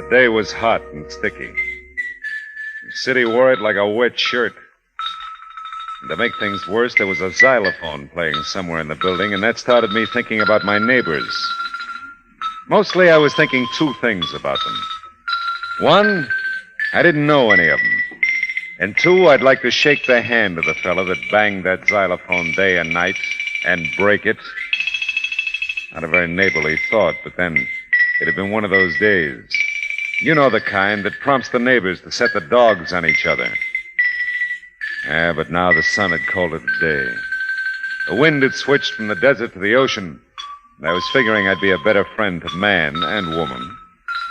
The day was hot and sticky. The city wore it like a wet shirt. And to make things worse, there was a xylophone playing somewhere in the building, and that started me thinking about my neighbors. Mostly I was thinking two things about them. One, I didn't know any of them. And two, I'd like to shake the hand of the fella that banged that xylophone day and night and break it. Not a very neighborly thought, but then it had been one of those days. You know the kind that prompts the neighbors to set the dogs on each other. Yeah, but now the sun had called it a day. The wind had switched from the desert to the ocean, and I was figuring I'd be a better friend to man and woman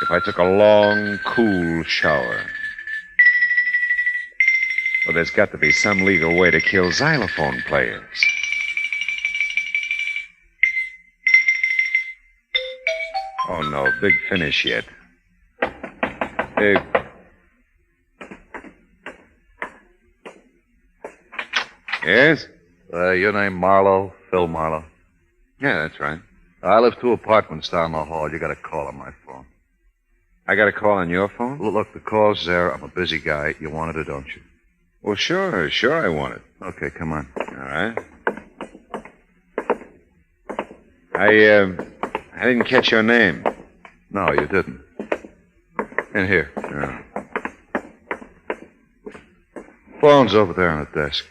if I took a long, cool shower. Well, there's got to be some legal way to kill xylophone players. Oh, no, big finish yet. Hey. Yes? Your name Marlowe? Phil Marlowe? Yeah, that's right. I live 2 apartments down the hall. You got a call on my phone. I got a call on your phone? Look, the call's there. I'm a busy guy. You wanted it, don't you? Well, sure I want it. Okay, come on. All right. I didn't catch your name. No, you didn't. In here. Yeah. Phone's over there on the desk.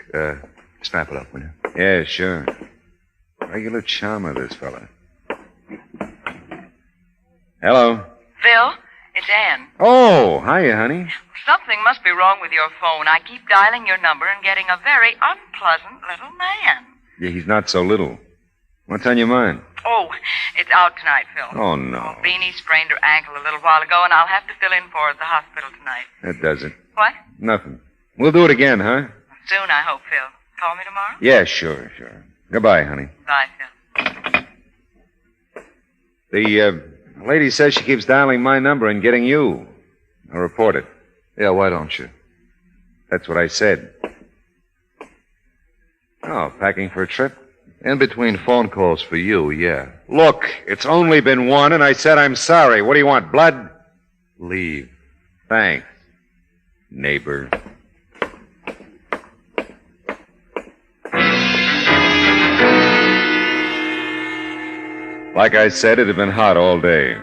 Snap it up, will you? Yeah, sure. Regular charmer, this fella. Hello. Phil, it's Ann. Oh, hiya, honey. Something must be wrong with your phone. I keep dialing your number and getting a very unpleasant little man. Yeah, he's not so little. What's on your mind? Oh, it's out tonight, Phil. Oh, no. Beanie sprained her ankle a little while ago, and I'll have to fill in for her at the hospital tonight. That does it. What? Nothing. We'll do it again, huh? Soon, I hope, Phil. Call me tomorrow? Yeah, sure. Goodbye, honey. Bye, Phil. The lady says she keeps dialing my number and getting you. I'll report it. Yeah, why don't you? That's what I said. Oh, packing for a trip? In between phone calls for you, yeah. Look, it's only been one, and I said I'm sorry. What do you want, blood? Leave. Thanks, neighbor. Like I said, it had been hot all day.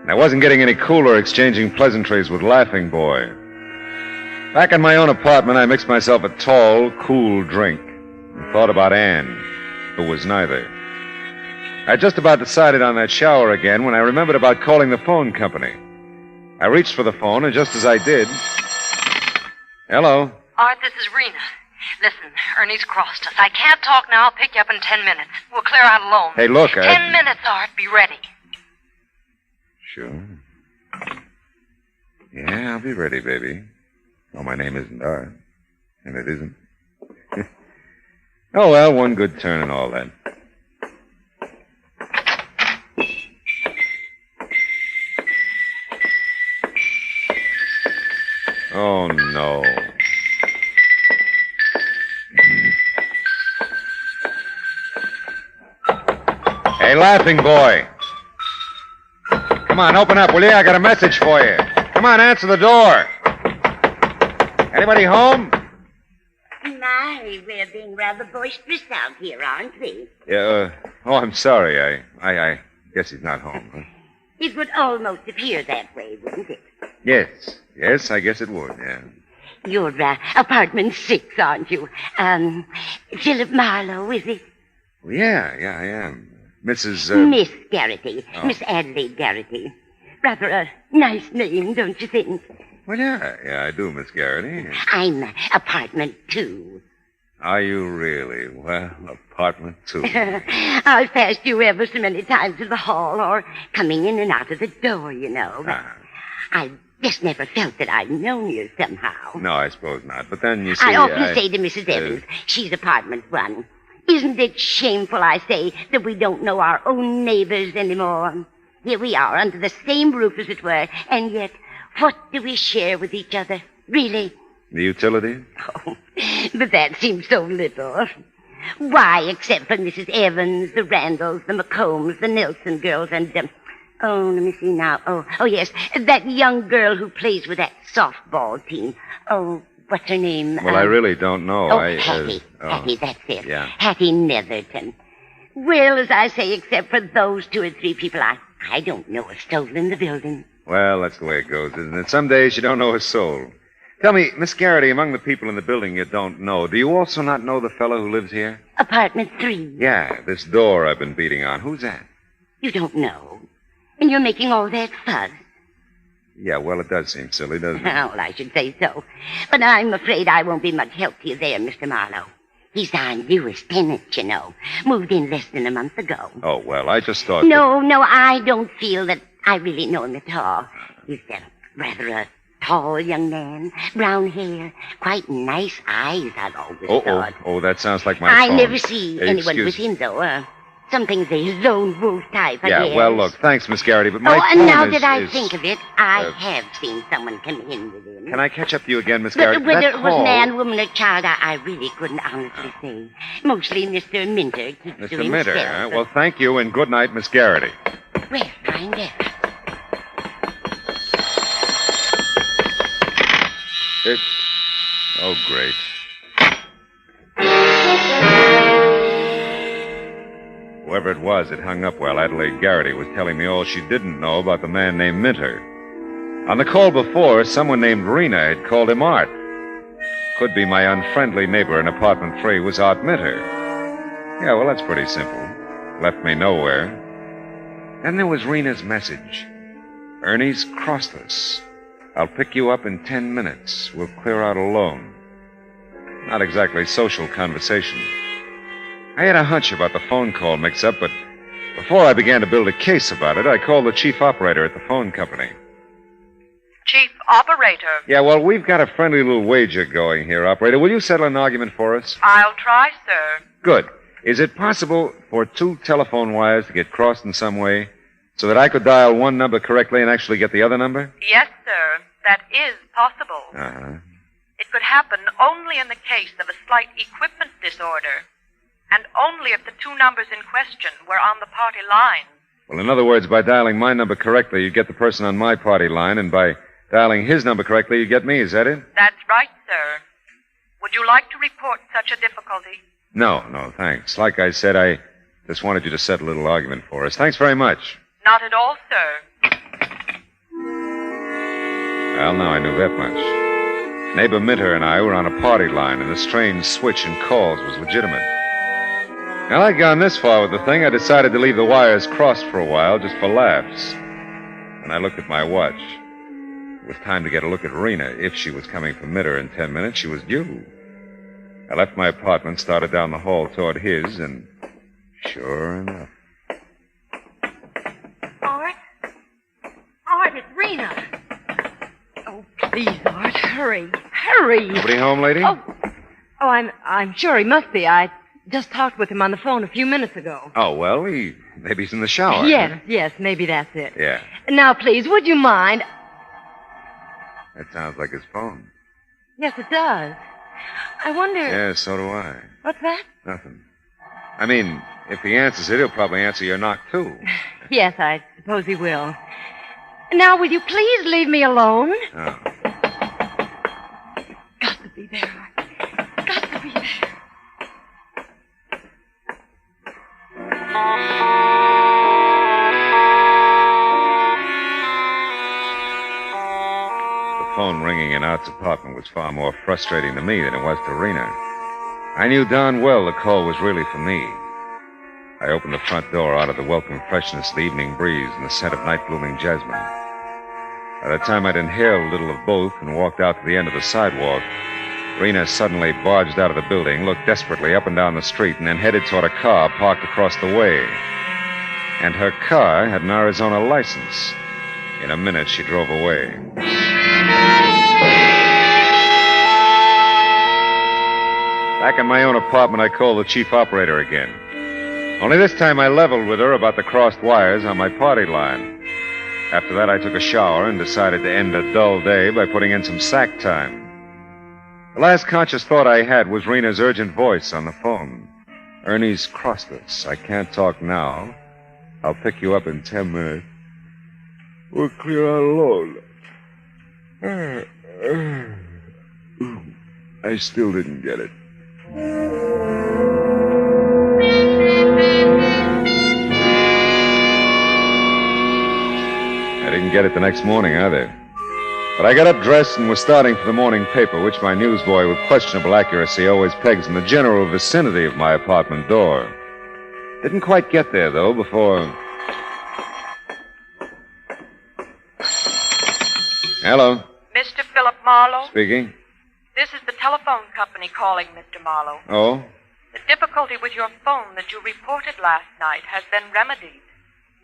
I wasn't getting any cooler exchanging pleasantries with Laughing Boy. Back in my own apartment, I mixed myself a tall, cool drink and thought about Ann, who was neither. I just about decided on that shower again when I remembered about calling the phone company. I reached for the phone, and just as I did... Hello? Art, this is Rena. Listen, Ernie's crossed us. I can't talk now. I'll pick you up in 10 minutes. We'll clear out alone. Hey, look, 10 minutes, Art. Be ready. Sure. Yeah, I'll be ready, baby. Oh, my name isn't Art. And it isn't. Oh, well, one good turn and all that. Oh, no. Hey, Laughing Boy. Come on, open up, will you? I got a message for you. Come on, answer the door. Anybody home? My, we're being rather boisterous out here, aren't we? Yeah, I'm sorry. I guess he's not home. Huh? It would almost appear that way, wouldn't it? Yes, I guess it would, yeah. You're apartment 6, aren't you? Philip Marlowe, is it? Well, yeah, I am. Mrs. Miss Garrity. Oh. Miss Adelaide Garrity. Rather a nice name, don't you think? Well, yeah, I do, Miss Garrity. I'm apartment 2. Are you really? Well, apartment 2. I've passed you ever so many times in the hall or coming in and out of the door, you know. But I just never felt that I'd known you somehow. No, I suppose not. But then, you see... I often say to Mrs. Evans, she's apartment 1. Isn't it shameful, I say, that we don't know our own neighbors anymore? Here we are, under the same roof, as it were, and yet, what do we share with each other, really? The utilities? Oh, but that seems so little. Why, except for Mrs. Evans, the Randalls, the McCombs, the Nelson girls, and Oh, let me see now. Oh, yes. That young girl who plays with that softball team. Oh, what's her name? Well, I really don't know. Hattie. Hattie, that's it. Yeah. Hattie Netherton. Well, as I say, except for those 2 or 3 people, I don't know a soul in the building. Well, that's the way it goes, isn't it? Some days you don't know a soul. Tell me, Miss Garrity, among the people in the building you don't know, do you also not know the fellow who lives here? Apartment 3. Yeah, this door I've been beating on. Who's that? You don't know. And you're making all that fuss. Yeah, well, it does seem silly, doesn't it? Well, I should say so. But I'm afraid I won't be much help to you there, Mr. Marlowe. He's our newest tenant, you know. Moved in less than a month ago. Oh, well, I just thought... No, I don't feel that I really know him at all. He's rather a tall young man, brown hair, quite nice eyes, I've always thought. Oh, that sounds like my I phone. never see anyone with him, though. Something's a lone wolf type, I guess. Yeah, well, look, thanks, Miss Garrity, but my and phone now is... that I think of it, I have seen someone come in with him. Can I catch up to you again, Miss But Garrity? whether That it was call- man, woman, or child, I really couldn't honestly say. Mostly Mr. Minter keeps to Mr. himself. Minter, huh? Well, thank you, and good night, Miss Garrity. Well, find out. Oh, great. Whoever it was, it hung up while Adelaide Garrity was telling me all she didn't know about the man named Minter. On the call before, someone named Rena had called him Art. Could be my unfriendly neighbor in apartment 3 was Art Minter. Yeah, well, that's pretty simple. Left me nowhere. Then there was Rena's message. Ernie's crossed us. I'll pick you up in 10 minutes. We'll clear out alone. Not exactly social conversation. I had a hunch about the phone call mix-up, but before I began to build a case about it, I called the chief operator at the phone company. Chief Operator. Yeah, well, we've got a friendly little wager going here, operator. Will you settle an argument for us? I'll try, sir. Good. Is it possible for 2 telephone wires to get crossed in some way so that I could dial one number correctly and actually get the other number? Yes, sir. That is possible. Uh-huh. It could happen only in the case of a slight equipment disorder, and only if the 2 numbers in question were on the party line. Well, in other words, by dialing my number correctly, you get the person on my party line, and by dialing his number correctly, you get me. Is that it? That's right, sir. Would you like to report such a difficulty? No, thanks. Like I said, I just wanted you to settle a little argument for us. Thanks very much. Not at all, sir. Well, now I knew that much. Neighbor Minter and I were on a party line, and the strange switch in calls was legitimate. Now, I'd gone this far with the thing, I decided to leave the wires crossed for a while, just for laughs. And I looked at my watch. It was time to get a look at Rena. If she was coming for Minter in 10 minutes, she was due. I left my apartment, started down the hall toward his, and sure enough. Art, it's Rena. Oh, please, Art, hurry. Hurry. Nobody home, lady? Oh, I'm sure he must be. I just talked with him on the phone a few minutes ago. Oh, well, maybe he's in the shower. Yes, maybe that's it. Yeah. Now, please, would you mind? That sounds like his phone. Yes, it does. I wonder... Yeah, so do I. What's that? Nothing. I mean, if he answers it, he'll probably answer your knock, too. Yes, I suppose he will. Now, will you please leave me alone? Oh. Got to be there, Art. Got to be there. The phone ringing in Art's apartment was far more frustrating to me than it was to Rena. I knew darn well the call was really for me. I opened the front door out of the welcome freshness of the evening breeze and the scent of night-blooming jasmine. By the time I'd inhaled a little of both and walked out to the end of the sidewalk, Rena suddenly barged out of the building, looked desperately up and down the street, and then headed toward a car parked across the way. And her car had an Arizona license. In a minute, she drove away. Back in my own apartment, I called the chief operator again. Only this time I leveled with her about the crossed wires on my party line. After that, I took a shower and decided to end a dull day by putting in some sack time. The last conscious thought I had was Rena's urgent voice on the phone. Ernie's crossed us. I can't talk now. I'll pick you up in 10 minutes. We're clear out alone. I still didn't get it. I didn't get it the next morning either. But I got up dressed and was starting for the morning paper, which my newsboy with questionable accuracy always pegs in the general vicinity of my apartment door. Didn't quite get there, though, before... Hello. Mr. Philip Marlowe? Speaking. This is the telephone company calling, Mr. Marlowe. Oh? The difficulty with your phone that you reported last night has been remedied.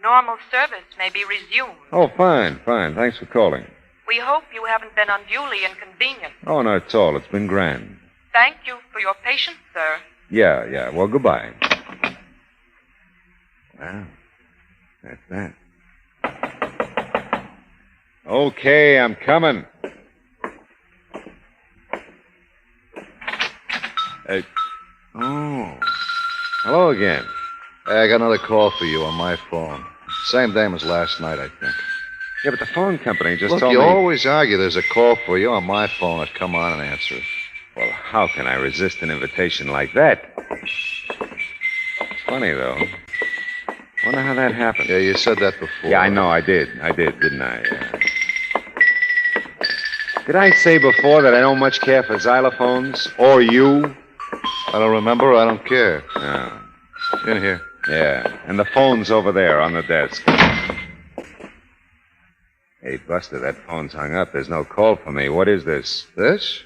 Normal service may be resumed. Oh, fine. Thanks for calling. We hope you haven't been unduly inconvenienced. Oh, not at all. It's been grand. Thank you for your patience, sir. Yeah. Well, goodbye. Well, that's that. Okay, I'm coming. Hey. Oh. Hello again. Hey, I got another call for you on my phone. Same name as last night, I think. Yeah, but the phone company just Look, told you me... always argue there's a call for you on my phone. I'd come on and answer it. Well, how can I resist an invitation like that? Funny, though. Wonder how that happened. Yeah, you said that before. Yeah, I know, I did, didn't I? Did I say before that I don't much care for xylophones? Or you? I don't remember. I don't care. Oh. In here. Yeah, and the phone's over there on the desk. Hey, Buster, that phone's hung up. There's no call for me. What is this? This?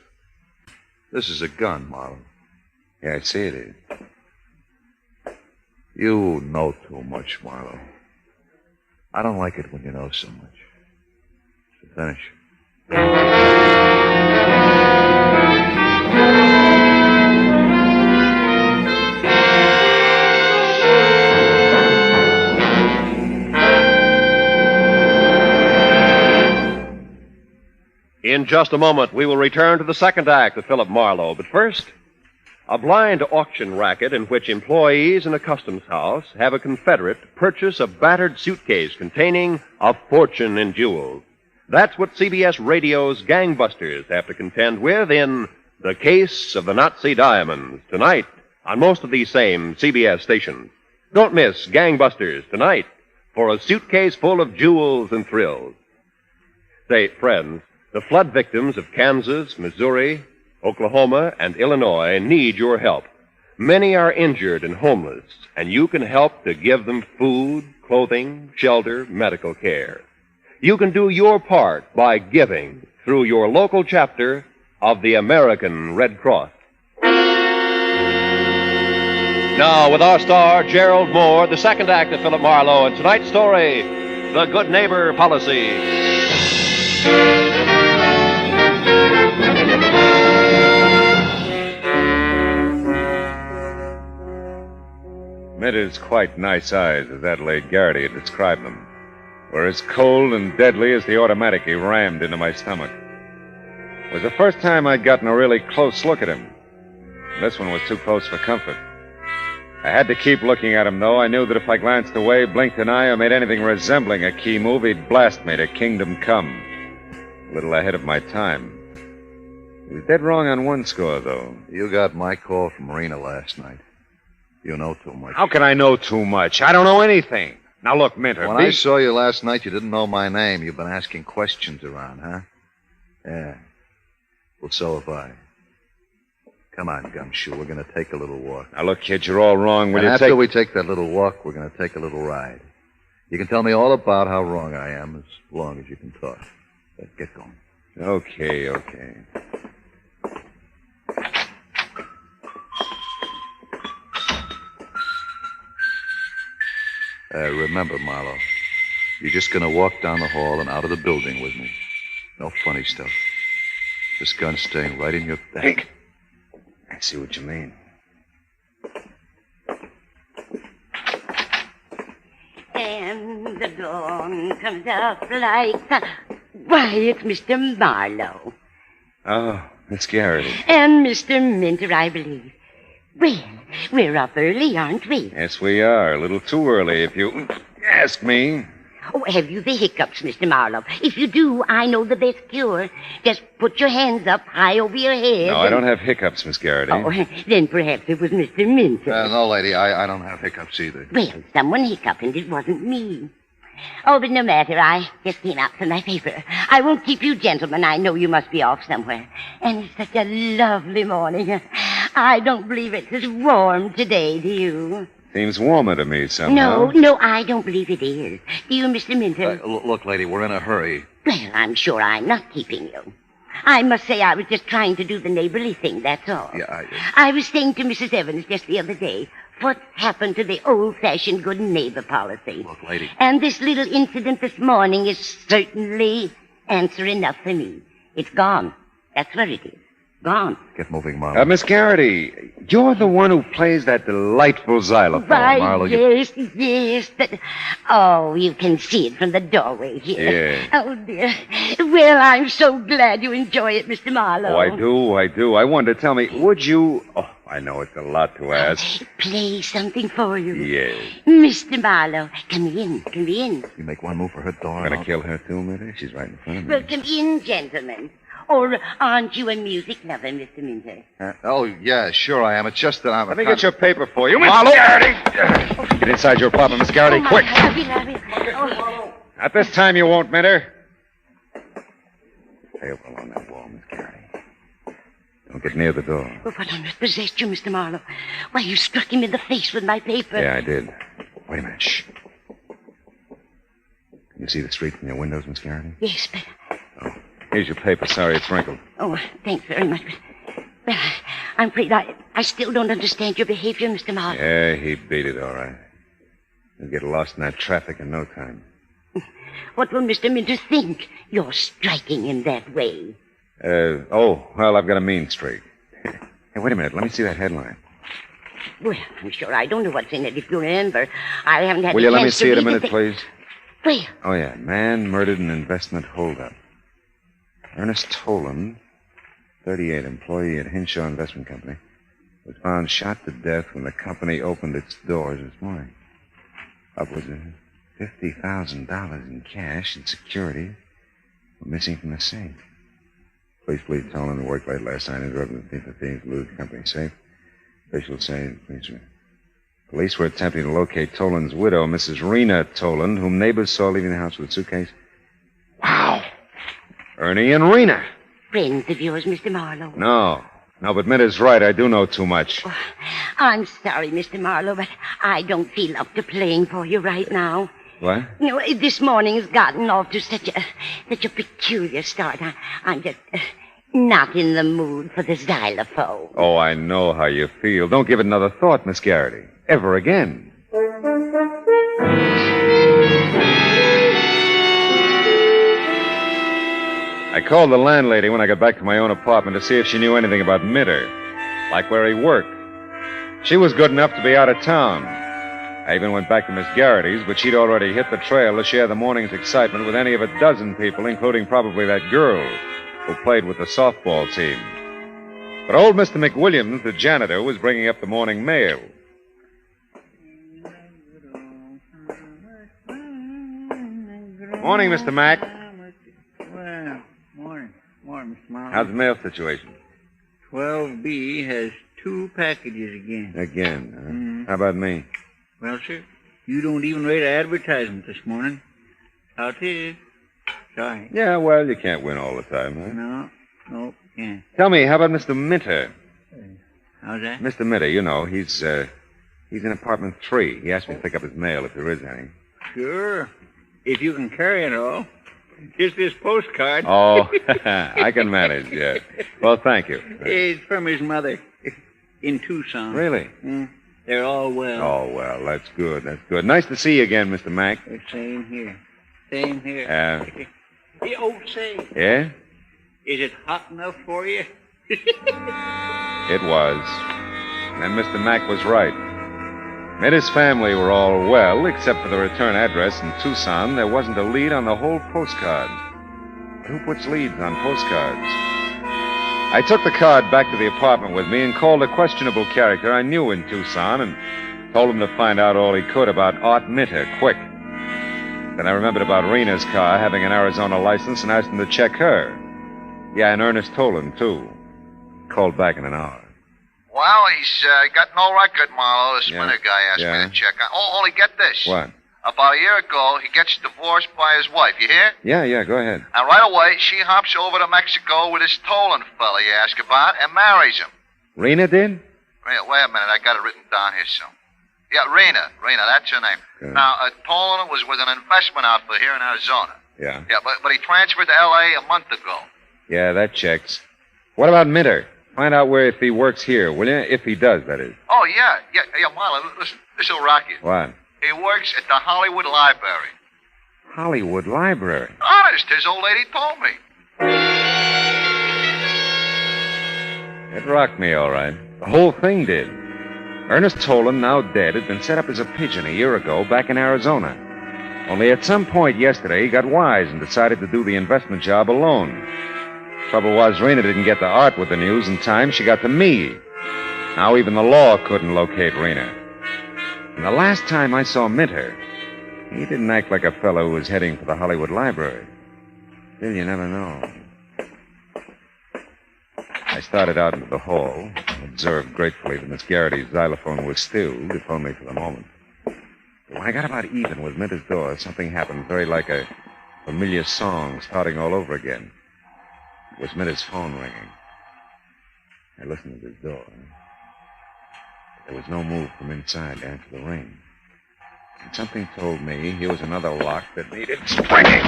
This is a gun, Marlowe. Yeah, I see it is. You know too much, Marlowe. I don't like it when you know so much. So finish. In just a moment, we will return to the second act of Philip Marlowe. But first, a blind auction racket in which employees in a customs house have a confederate purchase a battered suitcase containing a fortune in jewels. That's what CBS Radio's gangbusters have to contend with in The Case of the Nazi Diamonds, tonight on most of these same CBS stations. Don't miss Gangbusters tonight for a suitcase full of jewels and thrills. Say, friends, the flood victims of Kansas, Missouri, Oklahoma, and Illinois need your help. Many are injured and homeless, and you can help to give them food, clothing, shelter, medical care. You can do your part by giving through your local chapter of the American Red Cross. Now, with our star, Gerald Moore, the second act of Philip Marlowe, and tonight's story, The Good Neighbor Policy. Mitter's quite nice eyes, as Adelaide Garrity had described them, were as cold and deadly as the automatic he rammed into my stomach. It was the first time I'd gotten a really close look at him. This one was too close for comfort. I had to keep looking at him, though. I knew that if I glanced away, blinked an eye, or made anything resembling a key move, he'd blast me to kingdom come. A little ahead of my time. He was dead wrong on one score, though. You got my call from Marina last night. You know too much. How can I know too much? I don't know anything. Now, look, Minter. When I saw you last night, you didn't know my name. You've been asking questions around, huh? Yeah. Well, so have I. Come on, Gumshoe. We're going to take a little walk. Now, look, kid, you're all wrong. And after we take that little walk, we're going to take a little ride. You can tell me all about how wrong I am as long as you can talk. But get going. Okay. Remember, Marlowe, you're just going to walk down the hall and out of the building with me. No funny stuff. This gun's staying right in your back. Hey. I see what you mean. And the dawn comes up like sun. Why, it's Mr. Marlowe. Oh, it's Garrity. And Mr. Minter, I believe. Well, we're up early, aren't we? Yes, we are. A little too early, if you ask me. Oh, have you the hiccups, Mr. Marlowe? If you do, I know the best cure. Just put your hands up high over your head. No, I don't have hiccups, Miss Garrity. Oh, then perhaps it was Mr. Minter. No, lady, I don't have hiccups either. Well, someone hiccuped, and it wasn't me. Oh, but no matter. I just came out for my paper. I won't keep you gentlemen. I know you must be off somewhere. And it's such a lovely morning. I don't believe it's as warm today, do you? Seems warmer to me somehow. No, I don't believe it is. Do you, Mr. Minter? Look, lady, we're in a hurry. Well, I'm sure I'm not keeping you. I must say I was just trying to do the neighborly thing, that's all. Yeah, I was saying to Mrs. Evans just the other day, what happened to the old-fashioned good neighbor policy? Look, lady. And this little incident this morning is certainly answer enough for me. It's gone. That's where it is. Gone. Get moving, Marlowe. Miss Garrity, you're the one who plays that delightful xylophone. Why, Marlowe, yes. Oh, you can see it from the doorway here. Yeah. Oh, dear. Well, I'm so glad you enjoy it, Mr. Marlowe. Oh, I do. I wanted to tell me, would you... Oh, I know it's a lot to ask. Play something for you. Yes. Mr. Marlowe, come in. You make one move for her door. I'm going to kill her, too, Minter? She's right in front of me. Well, come in, gentlemen. Or aren't you a music lover, Mr. Minter? Oh, yeah, sure I am. It's just that I'm... Let me get your paper for you, Miss Garrity. Get inside your apartment, Miss Garrity, quick. Oh. At this time you won't, Minter. Stay up along that wall, Miss Garrity. Don't get near the door. Well, what on earth possessed you, Mr. Marlowe? Why, you struck him in the face with my paper. Yeah, I did. Wait a minute, shh. Can you see the street from your windows, Miss Garrity? Yes, but... Oh. Here's your paper. Sorry, it's wrinkled. Oh, thanks very much. Well, I'm afraid I still don't understand your behavior, Mr. Marlowe. Yeah, he beat it, all right. You'll get lost in that traffic in no time. What will Mr. Minter think? You're striking him that way. Well, I've got a mean streak. Hey, wait a minute. Let me see that headline. Well, I'm sure I don't know what's in it. If you remember, I haven't had Will the you let me chance to see it a read the minute, thing. please? Well, Oh, yeah. Man murdered in investment holdup. Ernest Toland, 38, employee at Hinshaw Investment Company, was found shot to death when the company opened its doors this morning. Upwards of $50,000 in cash and securities were missing from the safe. Police believe Toland worked late last night and drove the thief of thieves to lose the company safe. Officials say police were attempting to locate Toland's widow, Mrs. Rena Toland, whom neighbors saw leaving the house with a suitcase. Wow! Ernie and Rena. friends of yours, Mr. Marlowe. No, but Minter's right. I do know too much. Oh, I'm sorry, Mr. Marlowe, but I don't feel up to playing for you right now. What? You know, this morning has gotten off to such a peculiar start. I'm just not in the mood for the xylophone. Oh, I know how you feel. Don't give it another thought, Miss Garrity. Ever again. I called the landlady when I got back to my own apartment to see if she knew anything about Minter, like where he worked. She was good enough to be out of town. I even went back to Miss Garrity's, but she'd already hit the trail to share the morning's excitement with any of a dozen people, including probably that girl who played with the softball team. But old Mr. McWilliams, the janitor, was bringing up the morning mail. Morning, Mr. Mack. Well, morning, Mr. Marlowe. How's the mail situation? 12B has 2 packages again. Again, huh? Mhm. How about me? Well, sir, you don't even rate an advertisement this morning. How it is. Sorry. Yeah, well, you can't win all the time, huh? No, can't. Tell me, how about Mr. Minter? How's that? Mr. Minter, you know, he's in apartment 3. He asked me to pick up his mail if there is any. Sure. If you can carry it all. Just this postcard. Oh, I can manage, yeah. Well, thank you. It's from his mother in Tucson. Really? They're all well. Oh, well, that's good, that's good. Nice to see you again, Mr. Mack. Same here. Same here. Hey, say, Yeah? is it hot enough for you? It was. And Mr. Mack was right. Minter's family were all well, except for the return address in Tucson. There wasn't a lead on the whole postcard. Who puts leads on postcards? I took the card back to the apartment with me and called a questionable character I knew in Tucson and told him to find out all he could about Art Minter, quick. Then I remembered about Rena's car having an Arizona license and asked him to check her. Yeah, and Ernest Tolan, too. Called back in an hour. Well, he's got no record, Marlowe. This minute guy asked me to check on. Oh, only get this. What? About a year ago, he gets divorced by his wife. You hear? Yeah, go ahead. And right away, she hops over to Mexico with this Tolan fella you ask about and marries him. Rena did? Wait a minute. I got it written down here, so. Yeah, Rena, that's her name. Good. Now, Tolan was with an investment outfit here in Arizona. Yeah. Yeah, but he transferred to L.A. a month ago. Yeah, that checks. What about Minter? Find out where if he works here, will you? If he does, that is. Oh, yeah, Marlon, listen, this'll rock you. What? He works at the Hollywood Library. Hollywood Library? Honest, his old lady told me. It rocked me, all right. The whole thing did. Ernest Tolan, now dead, had been set up as a pigeon a year ago back in Arizona. Only at some point yesterday, he got wise and decided to do the investment job alone. Trouble was, Rena didn't get the art with the news in time. She got to me. Now even the law couldn't locate Rena. And the last time I saw Minter, he didn't act like a fellow who was heading for the Hollywood Library. Still, you never know. I started out into the hall, observed gratefully that Miss Garrity's xylophone was stilled, if only for the moment. But when I got about even with Minter's door, something happened very like a familiar song starting all over again. It was Minter's phone ringing. I listened at his door. There was no move from inside to answer the ring. And something told me here was another lock that needed springing.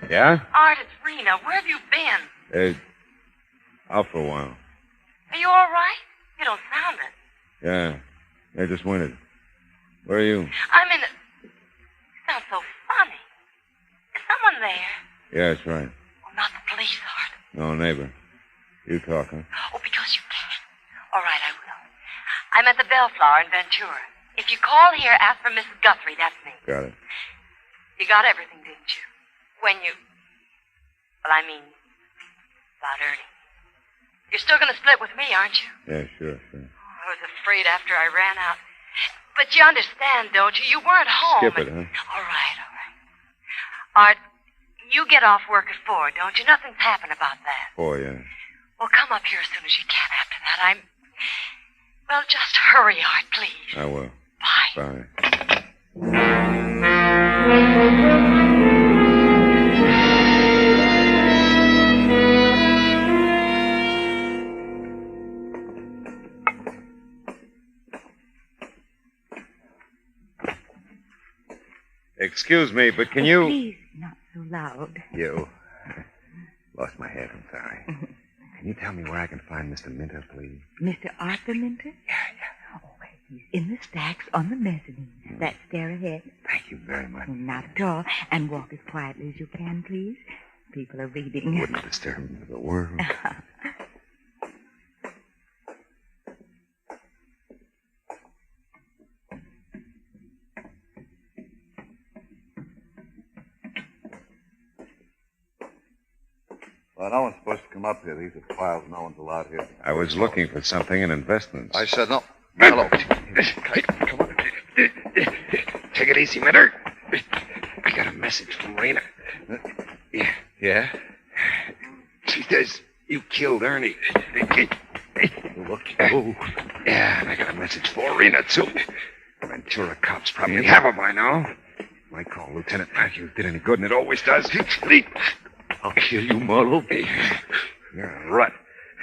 Yeah? Art, it's Rena. Where have you been? Out for a while. Are you all right? You don't sound it. Yeah. I just winded. Where are you? I'm in You sound so funny. Is someone there? Yeah, that's right. Oh, not the police, Art. No, neighbor. You talk, huh? Oh, because you can. All right, I will. I'm at the Bellflower in Ventura. If you call here, ask for Mrs. Guthrie. That's me. Got it. You got everything, didn't you? When you... Well, I mean, about Ernie. You're still going to split with me, aren't you? Yeah, sure. Oh, I was afraid after I ran out. But you understand, don't you? You weren't home. Skip it, huh? All right. Art, you get off work at 4, don't you? Nothing's happened about that. 4, yeah. Well, come up here as soon as you can after that. Well, just hurry, Art, please. I will. Bye. Excuse me, but can you... Please, not so loud. You. Lost my head, I'm sorry. Can you tell me where I can find Mr. Minter, please? Mr. Arthur Minter? Yeah. Oh, he's in the stacks on the mezzanine. That stair ahead. Thank you very much. Not at all. And walk as quietly as you can, please. People are reading. Wouldn't disturb me for the world. Well, no one's supposed to come up here. These are files no one's allowed here. I was looking for something in investments. I said no. Hello. Come on. Take it easy, Minter. I got a message from Rena. Yeah? She says you killed Ernie. Look. Oh. Yeah, and I got a message for Rena, too. Ventura cops probably have her by now. Might call Lieutenant Matthews did any good, and it always does. I'll kill you, Marlowe. You're a rut,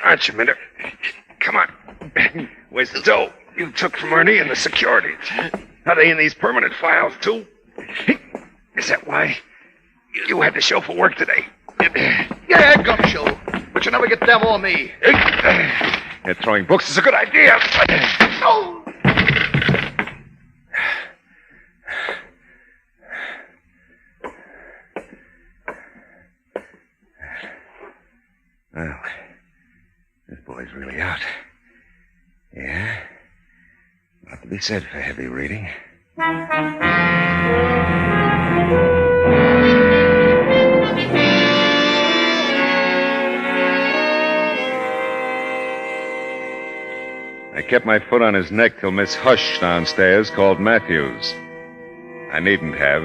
aren't you, Minter? Come on. Where's the dough you took from Ernie and the securities? Are they in these permanent files, too? Is that why you had to show for work today? Yeah, gumshoe. But you never get them or me. Yeah, throwing books is a good idea. Oh! Well, this boy's really out. Yeah. Not to be said for heavy reading. I kept my foot on his neck till Miss Hush downstairs called Matthews. I needn't have.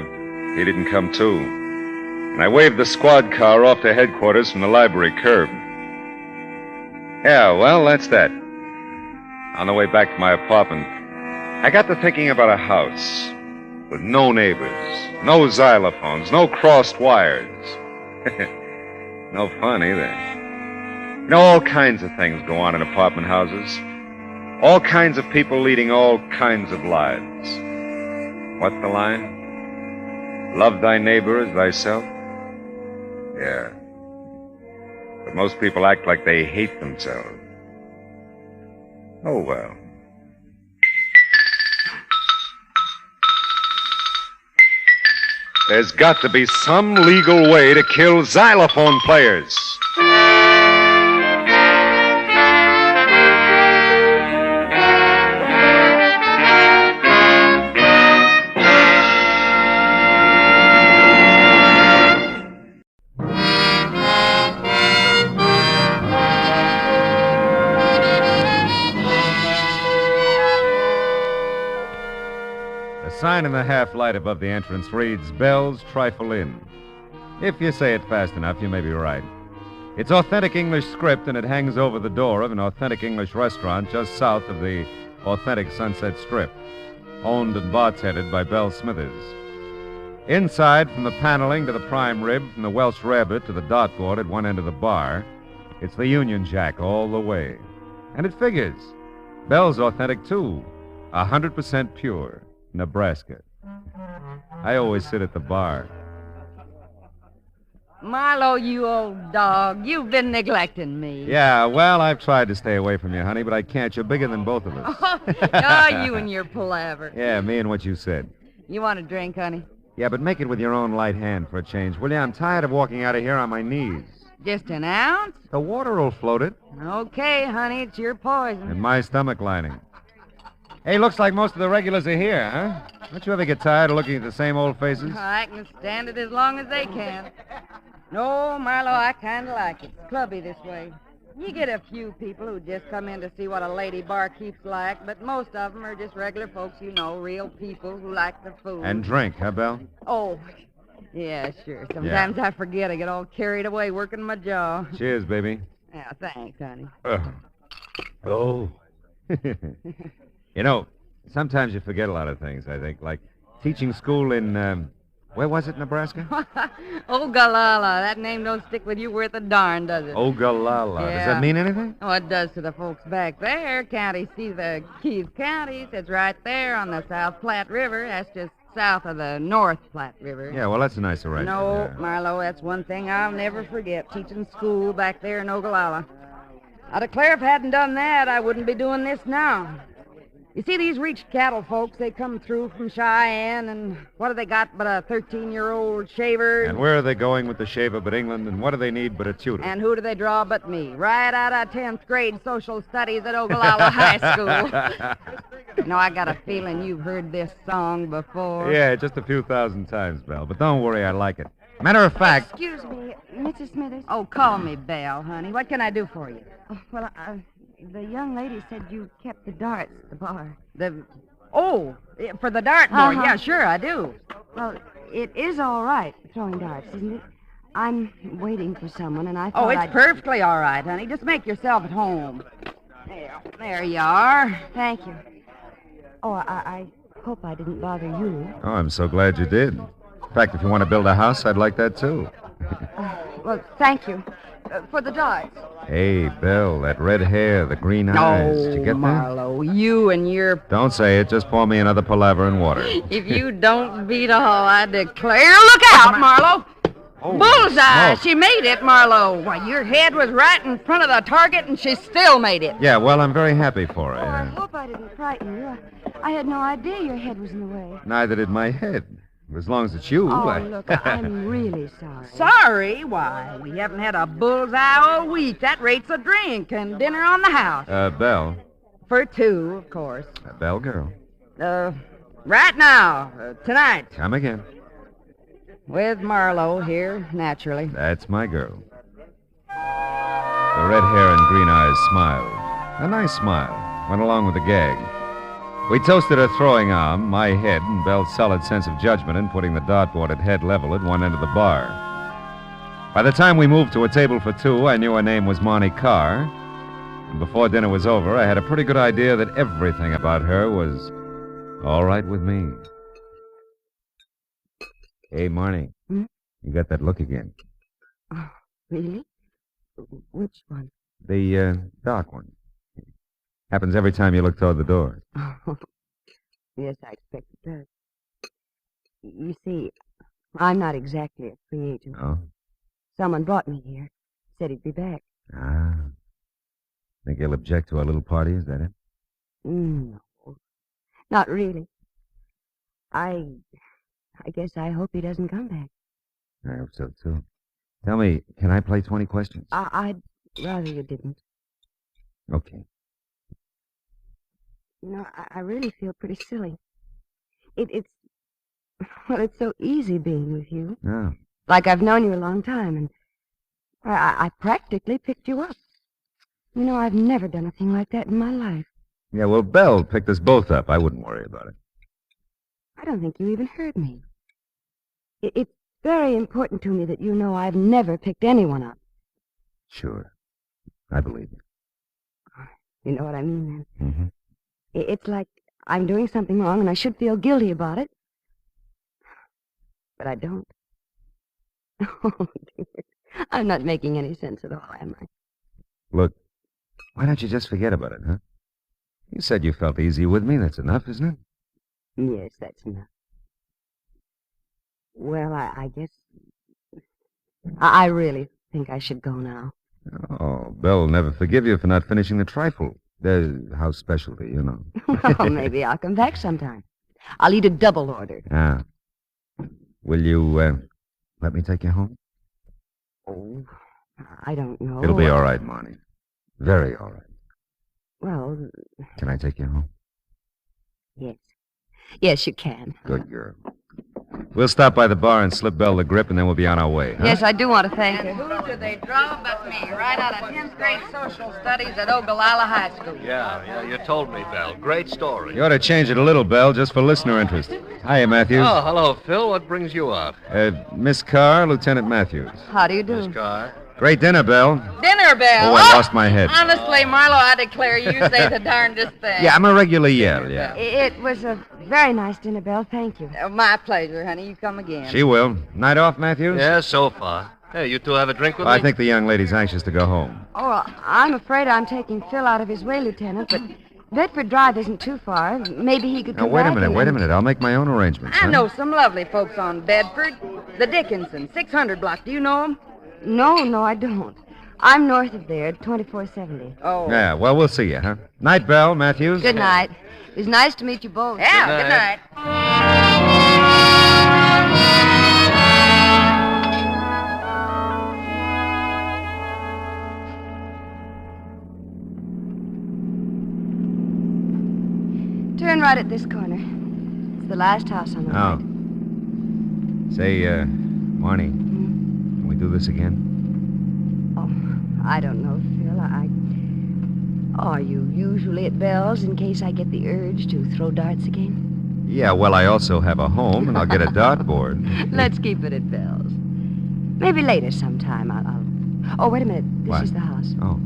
He didn't come too. And I waved the squad car off to headquarters from the library curb. Yeah, well, that's that. On the way back to my apartment, I got to thinking about a house with no neighbors, no xylophones, no crossed wires. No fun either. You know, all kinds of things go on in apartment houses. All kinds of people leading all kinds of lives. What's the line? Love thy neighbor as thyself? Yeah. But most people act like they hate themselves. Oh, well. There's got to be some legal way to kill xylophone players. The sign in the half-light above the entrance reads, Bell's Trifle Inn. If you say it fast enough, you may be right. It's authentic English script, and it hangs over the door of an authentic English restaurant just south of the authentic Sunset Strip, owned and bartended by Belle Smithers. Inside, from the paneling to the prime rib, from the Welsh rabbit to the dartboard at one end of the bar, it's the Union Jack all the way. And it figures. Belle's authentic, too. 100% pure. Nebraska. I always sit at the bar. Marlowe, you old dog, you've been neglecting me. Yeah, well, I've tried to stay away from you, honey, but I can't. You're bigger than both of us. Oh, you and your palaver. Yeah, me and what you said. You want a drink, honey? Yeah, but make it with your own light hand for a change, will you? I'm tired of walking out of here on my knees. Just an ounce? The water will float it. Okay, honey, it's your poison. And my stomach lining. Hey, looks like most of the regulars are here, huh? Don't you ever get tired of looking at the same old faces? I can stand it as long as they can. No, Marlowe, I kind of like it. Clubby this way. You get a few people who just come in to see what a lady barkeep's like, but most of them are just regular folks, you know, real people who like the food. And drink, huh, Belle? Oh, yeah, sure. Sometimes I forget. I get all carried away working my jaw. Cheers, baby. Yeah, thanks, honey. Oh. You know, sometimes you forget a lot of things, I think, like teaching school in, where was it, Nebraska? Ogallala. That name don't stick with you worth a darn, does it? Ogallala. Yeah. Does that mean anything? Oh, it does to the folks back there. County, see the Keys County. It's right there on the South Platte River. That's just south of the North Platte River. Yeah, well, that's a nice arrangement. No, yeah. Marlowe, that's one thing I'll never forget, teaching school back there in Ogallala. I declare if I hadn't done that, I wouldn't be doing this now. You see, these reached cattle folks, they come through from Cheyenne, and what have they got but a 13-year-old shaver? And where are they going with the shaver but England, and what do they need but a tutor? And who do they draw but me? Right out of 10th grade social studies at Ogallala High School. No, I got a feeling you've heard this song before. Yeah, just a few thousand times, Belle, but don't worry, I like it. Matter of fact... Excuse me, Mrs. Smithers. Oh, call me Belle, honey. What can I do for you? Oh, well, the young lady said you kept the darts at the bar. For the dartboard. Uh-huh. Yeah, sure, I do. Well, it is all right throwing darts, isn't it? I'm waiting for someone, and I thought it's perfectly all right, honey. Just make yourself at home. There you are. Thank you. Oh, I hope I didn't bother you. Oh, I'm so glad you did. In fact, if you want to build a house, I'd like that, too. Well, thank you. For the darts. Hey, Belle, that red hair, the green eyes. Did you get that? Marlowe, you and your... Don't say it. Just pour me another palaver and water. If you don't beat all, I declare... Look out, Marlowe! Oh, Bullseye! smoke. She made it, Marlowe. Why, your head was right in front of the target, and she still made it. Yeah, well, I'm very happy for her. Oh, I hope I didn't frighten you. I had no idea your head was in the way. Neither did my head. As long as it's you. Oh, look, I'm really sorry. Sorry? Why, we haven't had a bullseye all week. That rates a drink and dinner on the house. Belle. For two, of course. Belle girl. Right now. Tonight. Come again. With Marlowe here, naturally. That's my girl. The red hair and green eyes smiled. A nice smile. Went along with the gag. We toasted her throwing arm, my head, and Belle's solid sense of judgment in putting the dartboard at head level at one end of the bar. By the time we moved to a table for two, I knew her name was Marnie Carr. And before dinner was over, I had a pretty good idea that everything about her was all right with me. Hey, Marnie. Hmm? You got that look again. Oh, really? Which one? The dark one. Happens every time you look toward the door. Oh, yes, I expect it does. You see, I'm not exactly a free agent. Oh? Someone brought me here. Said he'd be back. Ah. Think he'll object to our little party, is that it? No, not really. I guess I hope he doesn't come back. I hope so, too. Tell me, can I play 20 questions? I'd rather you didn't. Okay. You know, I really feel pretty silly. It's so easy being with you. Oh. Like I've known you a long time, and I practically picked you up. You know, I've never done a thing like that in my life. Yeah, well, Belle picked us both up. I wouldn't worry about it. I don't think you even heard me. It's very important to me that you know I've never picked anyone up. Sure. I believe you. You know what I mean, then? Mm-hmm. It's like I'm doing something wrong and I should feel guilty about it. But I don't. Oh, dear. I'm not making any sense at all, am I? Look, why don't you just forget about it, huh? You said you felt easy with me. That's enough, isn't it? Yes, that's enough. Well, I guess... I really think I should go now. Oh, Belle will never forgive you for not finishing the trifle. The house specialty, you know. Well, maybe I'll come back sometime. I'll eat a double order. Ah. Will you, let me take you home? Oh, I don't know. It'll be all right, Marnie. Very all right. Well... Can I take you home? Yes. Yes, you can. Good girl. We'll stop by the bar and slip Belle the grip, and then we'll be on our way. Huh? Yes, I do want to thank you. Who do they draw but me, right out of 10th grade social studies at Ogallala High School? Yeah, you told me, Belle. Great story. You ought to change it a little, Belle, just for listener interest. Hiya, Matthews. Oh, hello, Phil. What brings you out? Miss Carr, Lieutenant Matthews. How do you do? Miss Carr. Great dinner, Belle. Dinner bell. Oh, I lost my head. Honestly, Marlowe, I declare you say the darndest thing. Yeah, I'm a regular yell, yeah. It was a very nice dinner, Belle. Thank you. My pleasure, honey. You come again. She will. Night off, Matthews? Yeah, so far. Hey, you two have a drink with me? I think the young lady's anxious to go home. Oh, I'm afraid I'm taking Phil out of his way, Lieutenant, but Bedford Drive isn't too far. Maybe he could Now, come wait back a minute. I'll make my own arrangements. I huh? know some lovely folks on Bedford. The Dickinson, 600 block. Do you know them? No, I don't. I'm north of there, 2470. Oh. Yeah, well, we'll see you, huh? Night, Belle, Matthews. Good night. It was nice to meet you both. Yeah, Good good night. night. Turn right at this corner. It's the last house on the Oh. right. Say, Marnie, can we do this again? Oh, I don't know, Phil. Are you usually at Bell's in case I get the urge to throw darts again? Yeah, well, I also have a home, and I'll get a dartboard. Let's keep it at Bell's. Maybe later sometime I'll... Oh, wait a minute. This What? is the house. Oh.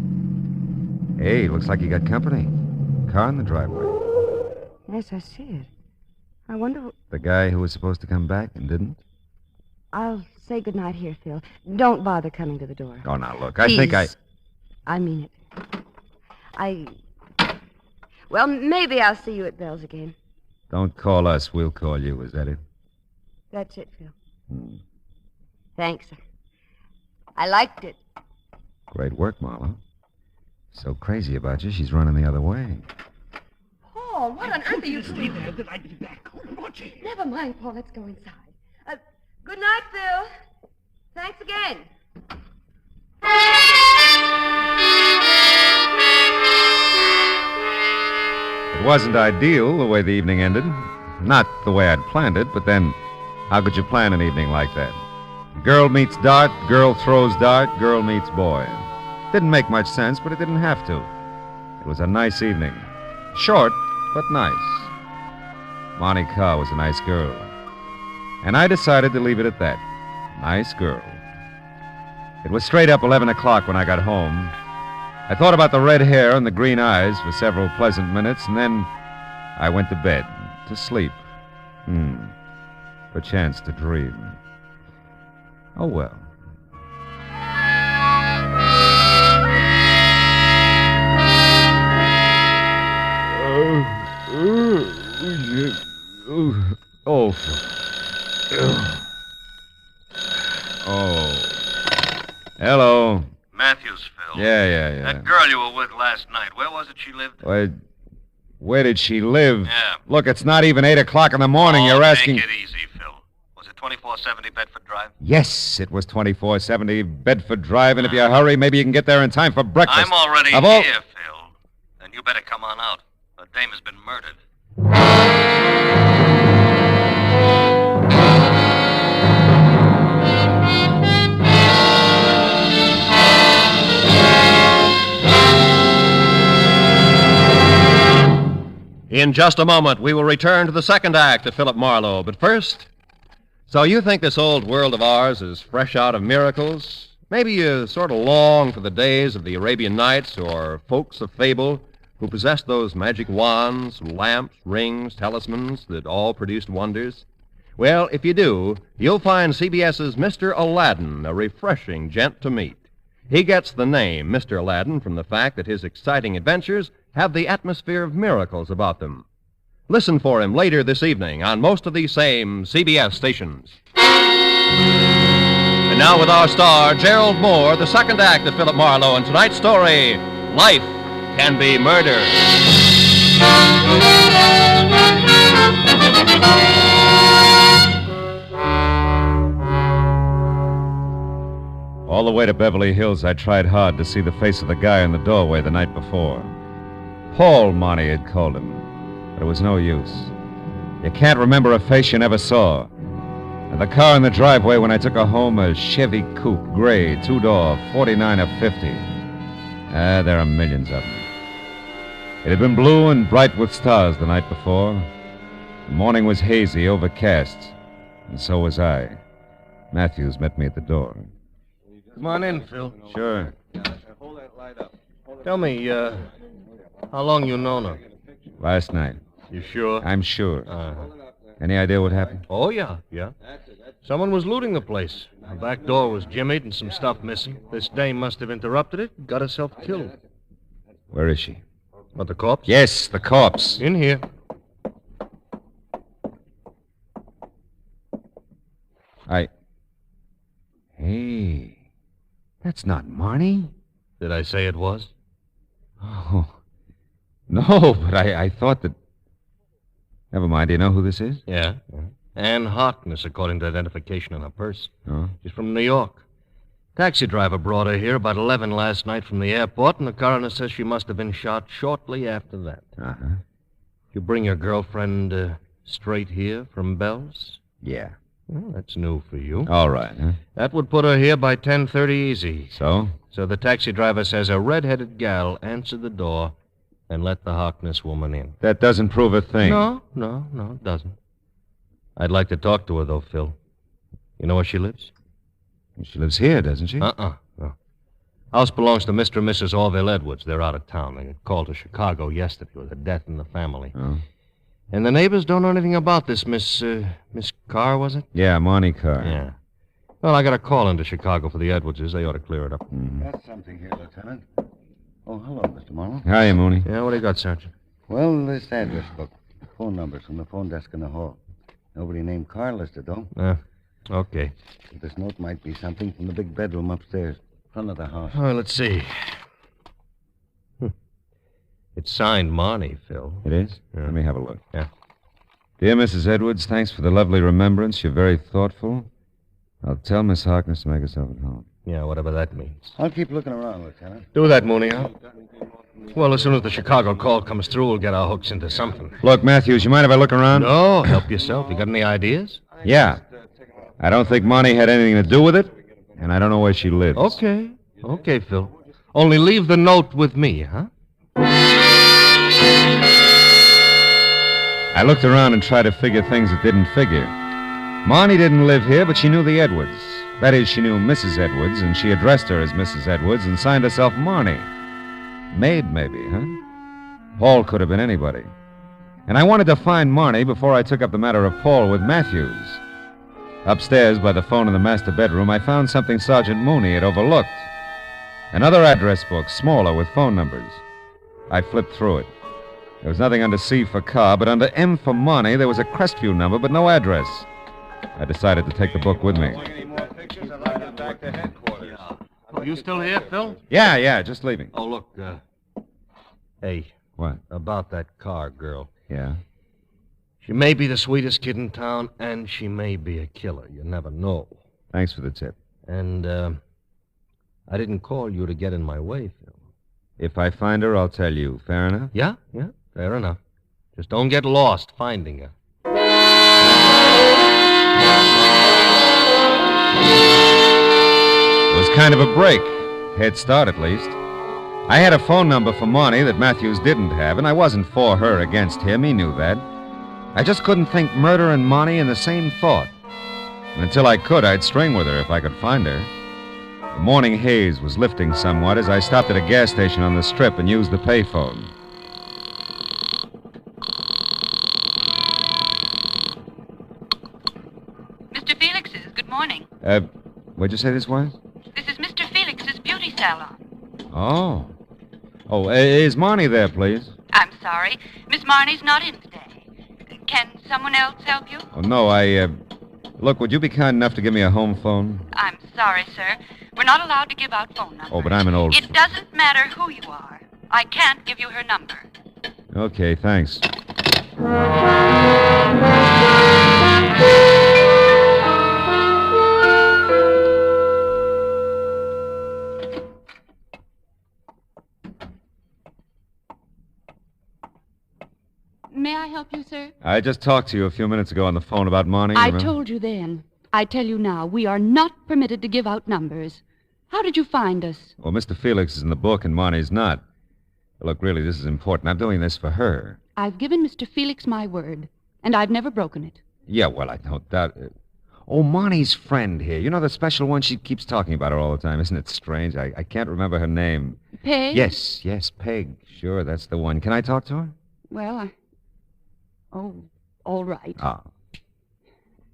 Hey, looks like you got company. Car in the driveway. Yes, I see it. I wonder... The guy who was supposed to come back and didn't? I'll say goodnight here, Phil. Don't bother coming to the door. Oh, now, look, I think I... Please. I mean it. Well, maybe I'll see you at Bell's again. Don't call us, we'll call you. Is that it? That's it, Phil. Hmm. Thanks. I liked it. Great work, Marlowe. So crazy about you, she's running the other way. Paul, what on earth are you Stay there, then I'd be back. Watch it. Never mind, Paul. Let's go inside. Good night, Phil. Thanks again. It wasn't ideal the way the evening ended. Not the way I'd planned it, but then how could you plan an evening like that? Girl meets dart, girl throws dart, girl meets boy. Didn't make much sense, but it didn't have to. It was a nice evening. Short, but nice. Monty Carr was a nice girl. And I decided to leave it at that. Nice girl. It was straight up 11 o'clock when I got home. I thought about the red hair and the green eyes for several pleasant minutes, and then I went to bed, to sleep. Perchance to dream. Oh, well. Oh. Hello. Matthews, Phil. Yeah. That girl you were with last night, where was it she lived? Where did she live? Yeah. Look, it's not even 8 o'clock in the morning. You're asking... Take it easy, Phil. Was it 2470 Bedford Drive? Yes, it was 2470 Bedford Drive, and if you hurry, maybe you can get there in time for breakfast. I'm already here, Phil. Then you better come on out. The dame has been murdered. In just a moment, we will return to the second act of Philip Marlowe. But first, so you think this old world of ours is fresh out of miracles? Maybe you sort of long for the days of the Arabian Nights or folks of fable who possessed those magic wands, lamps, rings, talismans that all produced wonders? Well, if you do, you'll find CBS's Mr. Aladdin a refreshing gent to meet. He gets the name Mr. Aladdin from the fact that his exciting adventures have the atmosphere of miracles about them. Listen for him later this evening on most of these same CBS stations. And now with our star, Gerald Moore, the second act of Philip Marlowe, and tonight's story, Life Can Be Murder. All the way to Beverly Hills, I tried hard to see the face of the guy in the doorway the night before. Paul, Monty had called him, but it was no use. You can't remember a face you never saw. And the car in the driveway when I took her home, a Chevy Coupe, gray, two-door, 49 or 50. There are millions of them. It had been blue and bright with stars the night before. The morning was hazy, overcast, and so was I. Matthews met me at the door. Come on in, Phil. Sure. Hold that light up. Tell me, how long you known her? Last night. You sure? I'm sure. Any idea what happened? Oh, yeah. Someone was looting the place. The back door was jimmied and some stuff missing. This dame must have interrupted it and got herself killed. Where is she? What, the corpse? Yes, the corpse. In here. Hey, that's not Marnie. Did I say it was? Oh, no, but I thought that... Never mind, do you know who this is? Yeah. Ann Harkness, according to identification on her purse. Oh? She's from New York. Taxi driver brought her here about 11 last night from the airport, and the coroner says she must have been shot shortly after that. Uh-huh. You bring your girlfriend straight here from Bell's? Yeah. Well, that's new for you. All right, huh? That would put her here by 10:30 easy. So? So the taxi driver says a red-headed gal answered the door and let the Harkness woman in. That doesn't prove a thing. No, it doesn't. I'd like to talk to her, though, Phil. You know where she lives? She lives here, doesn't she? No. House belongs to Mr. and Mrs. Orville Edwards. They're out of town. They called to Chicago yesterday with a death in the family. Oh. And the neighbors don't know anything about this Miss Carr, was it? Yeah, Marnie Carr. Yeah. Well, I got a call into Chicago for the Edwardses. They ought to clear it up. Mm-hmm. Got something here, Lieutenant. Oh, hello, Mr. Marlowe. Hiya, Mooney. Yeah, what do you got, Sergeant? Well, this address book. Phone numbers from the phone desk in the hall. Nobody named Carr listed, though. Okay. This note might be something from the big bedroom upstairs, front of the house. Oh, let's see. It's signed Marnie, Phil. It is? Yeah. Let me have a look. Yeah. Dear Mrs. Edwards, thanks for the lovely remembrance. You're very thoughtful. I'll tell Miss Harkness to make herself at home. Yeah, whatever that means. I'll keep looking around, Lieutenant. Do that, Mooney, huh? Well, as soon as the Chicago call comes through, we'll get our hooks into something. Look, Matthews, you mind if I look around? No, help yourself. You got any ideas? Yeah. I don't think Marnie had anything to do with it, and I don't know where she lives. Okay, Phil. Only leave the note with me, huh? I looked around and tried to figure things that didn't figure. Marnie didn't live here, but she knew the Edwards. That is, she knew Mrs. Edwards, and she addressed her as Mrs. Edwards and signed herself Marnie. Maid, maybe, huh? Paul could have been anybody. And I wanted to find Marnie before I took up the matter of Paul with Matthews. Upstairs, by the phone in the master bedroom, I found something Sergeant Mooney had overlooked. Another address book, smaller, with phone numbers. I flipped through it. There was nothing under C for car, but under M for Marnie, there was a Crestview number, but no address. I decided to take the book with me. Oh, you still here, Phil? Yeah, just leaving. Oh, look, hey. What? About that car girl. Yeah? She may be the sweetest kid in town, and she may be a killer. You never know. Thanks for the tip. And, I didn't call you to get in my way, Phil. If I find her, I'll tell you. Fair enough? Yeah, fair enough. Just don't get lost finding her. It was kind of a break. Head start, at least. I had a phone number for Marnie that Matthews didn't have, and I wasn't for her against him. He knew that. I just couldn't think murder and Marnie in the same thought. And until I could, I'd string with her if I could find her. The morning haze was lifting somewhat as I stopped at a gas station on the Strip and used the payphone. Mr. Felix's, good morning. What'd you say this was? This is Mr. Felix's beauty salon. Oh, is Marnie there, please? I'm sorry. Miss Marnie's not in today. Can someone else help you? Oh, no, Look, would you be kind enough to give me a home phone? I'm sorry, sir. We're not allowed to give out phone numbers. Oh, but I'm an old... It doesn't matter who you are. I can't give you her number. Okay, thanks. May I help you, sir? I just talked to you a few minutes ago on the phone about Marnie. I remember? told you then. I tell you now, we are not permitted to give out numbers. How did you find us? Well, Mr. Felix is in the book and Marnie's not. Look, really, this is important. I'm doing this for her. I've given Mr. Felix my word, and I've never broken it. Yeah, well, I don't doubt it. Oh, Marnie's friend here. You know the special one? She keeps talking about her all the time. Isn't it strange? I can't remember her name. Peg? Yes, Peg. Sure, that's the one. Can I talk to her? Well, Oh, all right.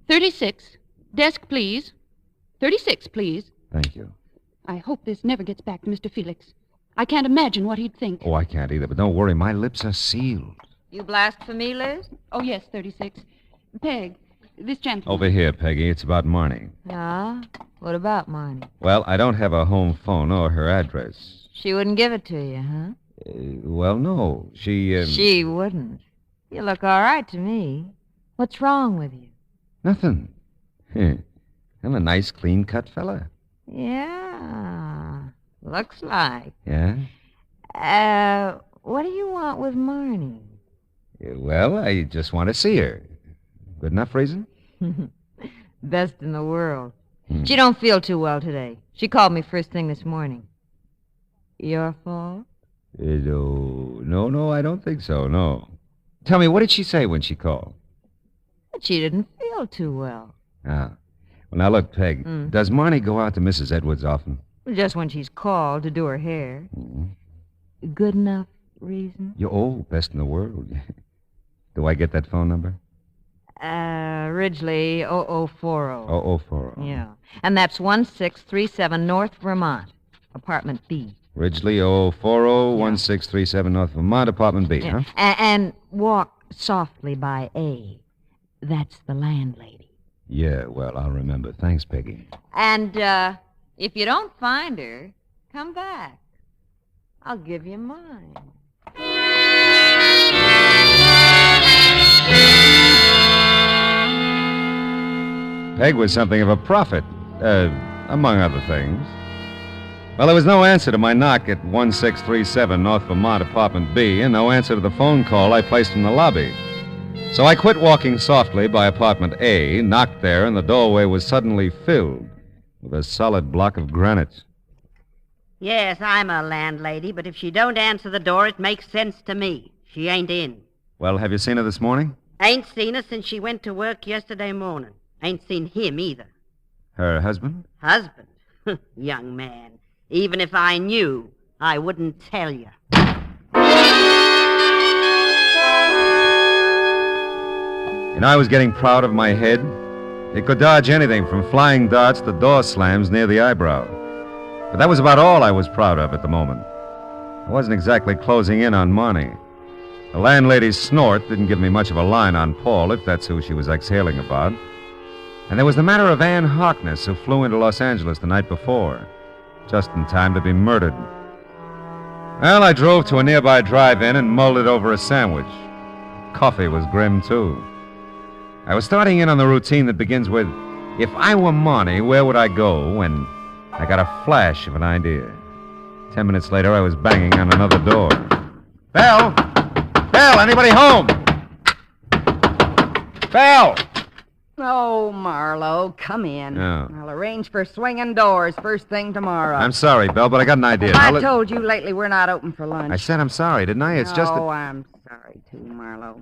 36. Desk, please. 36, please. Thank you. I hope this never gets back to Mr. Felix. I can't imagine what he'd think. Oh, I can't either, but don't worry. My lips are sealed. You blast for me, Liz? Oh, yes, 36. Peg, this gentleman. Over here, Peggy. It's about Marnie. Ah? What about Marnie? Well, I don't have a home phone or her address. She wouldn't give it to you, huh? Well, no. She... She wouldn't. You look all right to me. What's wrong with you? Nothing. I'm a nice, clean-cut fella. Yeah, looks like. Yeah? What do you want with Marnie? Well, I just want to see her. Good enough reason? Best in the world. She don't feel too well today. She called me first thing this morning. Your fault? No, I don't think so, no. Tell me, what did she say when she called? That she didn't feel too well. Ah. Well, now, look, Peg, does Marnie go out to Mrs. Edwards often? Just when she's called to do her hair. Good enough reason? You're best in the world. Do I get that phone number? Ridgely 0040. 0040. Yeah. And that's 1637 North Vermont, apartment B. Ridgely 0040, 1637 North Vermont, apartment B, huh? And walk softly by A. That's the landlady. Yeah, well, I'll remember. Thanks, Peggy. And, if you don't find her, come back. I'll give you mine. Peg was something of a prophet, among other things. Well, there was no answer to my knock at 1637 North Vermont, apartment B, and no answer to the phone call I placed in the lobby. So I quit walking softly by apartment A, knocked there, and the doorway was suddenly filled with a solid block of granite. Yes, I'm a landlady, but if she don't answer the door, it makes sense to me. She ain't in. Well, have you seen her this morning? Ain't seen her since she went to work yesterday morning. Ain't seen him either. Her husband? Husband? Young man. Even if I knew, I wouldn't tell you. And I was getting proud of my head. It could dodge anything from flying darts to door slams near the eyebrow. But that was about all I was proud of at the moment. I wasn't exactly closing in on Marnie. The landlady's snort didn't give me much of a line on Paul, if that's who she was exhaling about. And there was the matter of Ann Harkness, who flew into Los Angeles the night before, just in time to be murdered. Well, I drove to a nearby drive-in and mulled it over a sandwich. Coffee was grim, too. I was starting in on the routine that begins with, if I were Marnie, where would I go? When I got a flash of an idea. 10 minutes later, I was banging on another door. Bell! Bell, anybody home? Bell! Oh, Marlowe, come in. Oh. I'll arrange for swinging doors first thing tomorrow. I'm sorry, Bell, but I got an idea. I told you lately we're not open for lunch. I said I'm sorry, didn't I? It's just that... Oh, I'm sorry, too, Marlowe.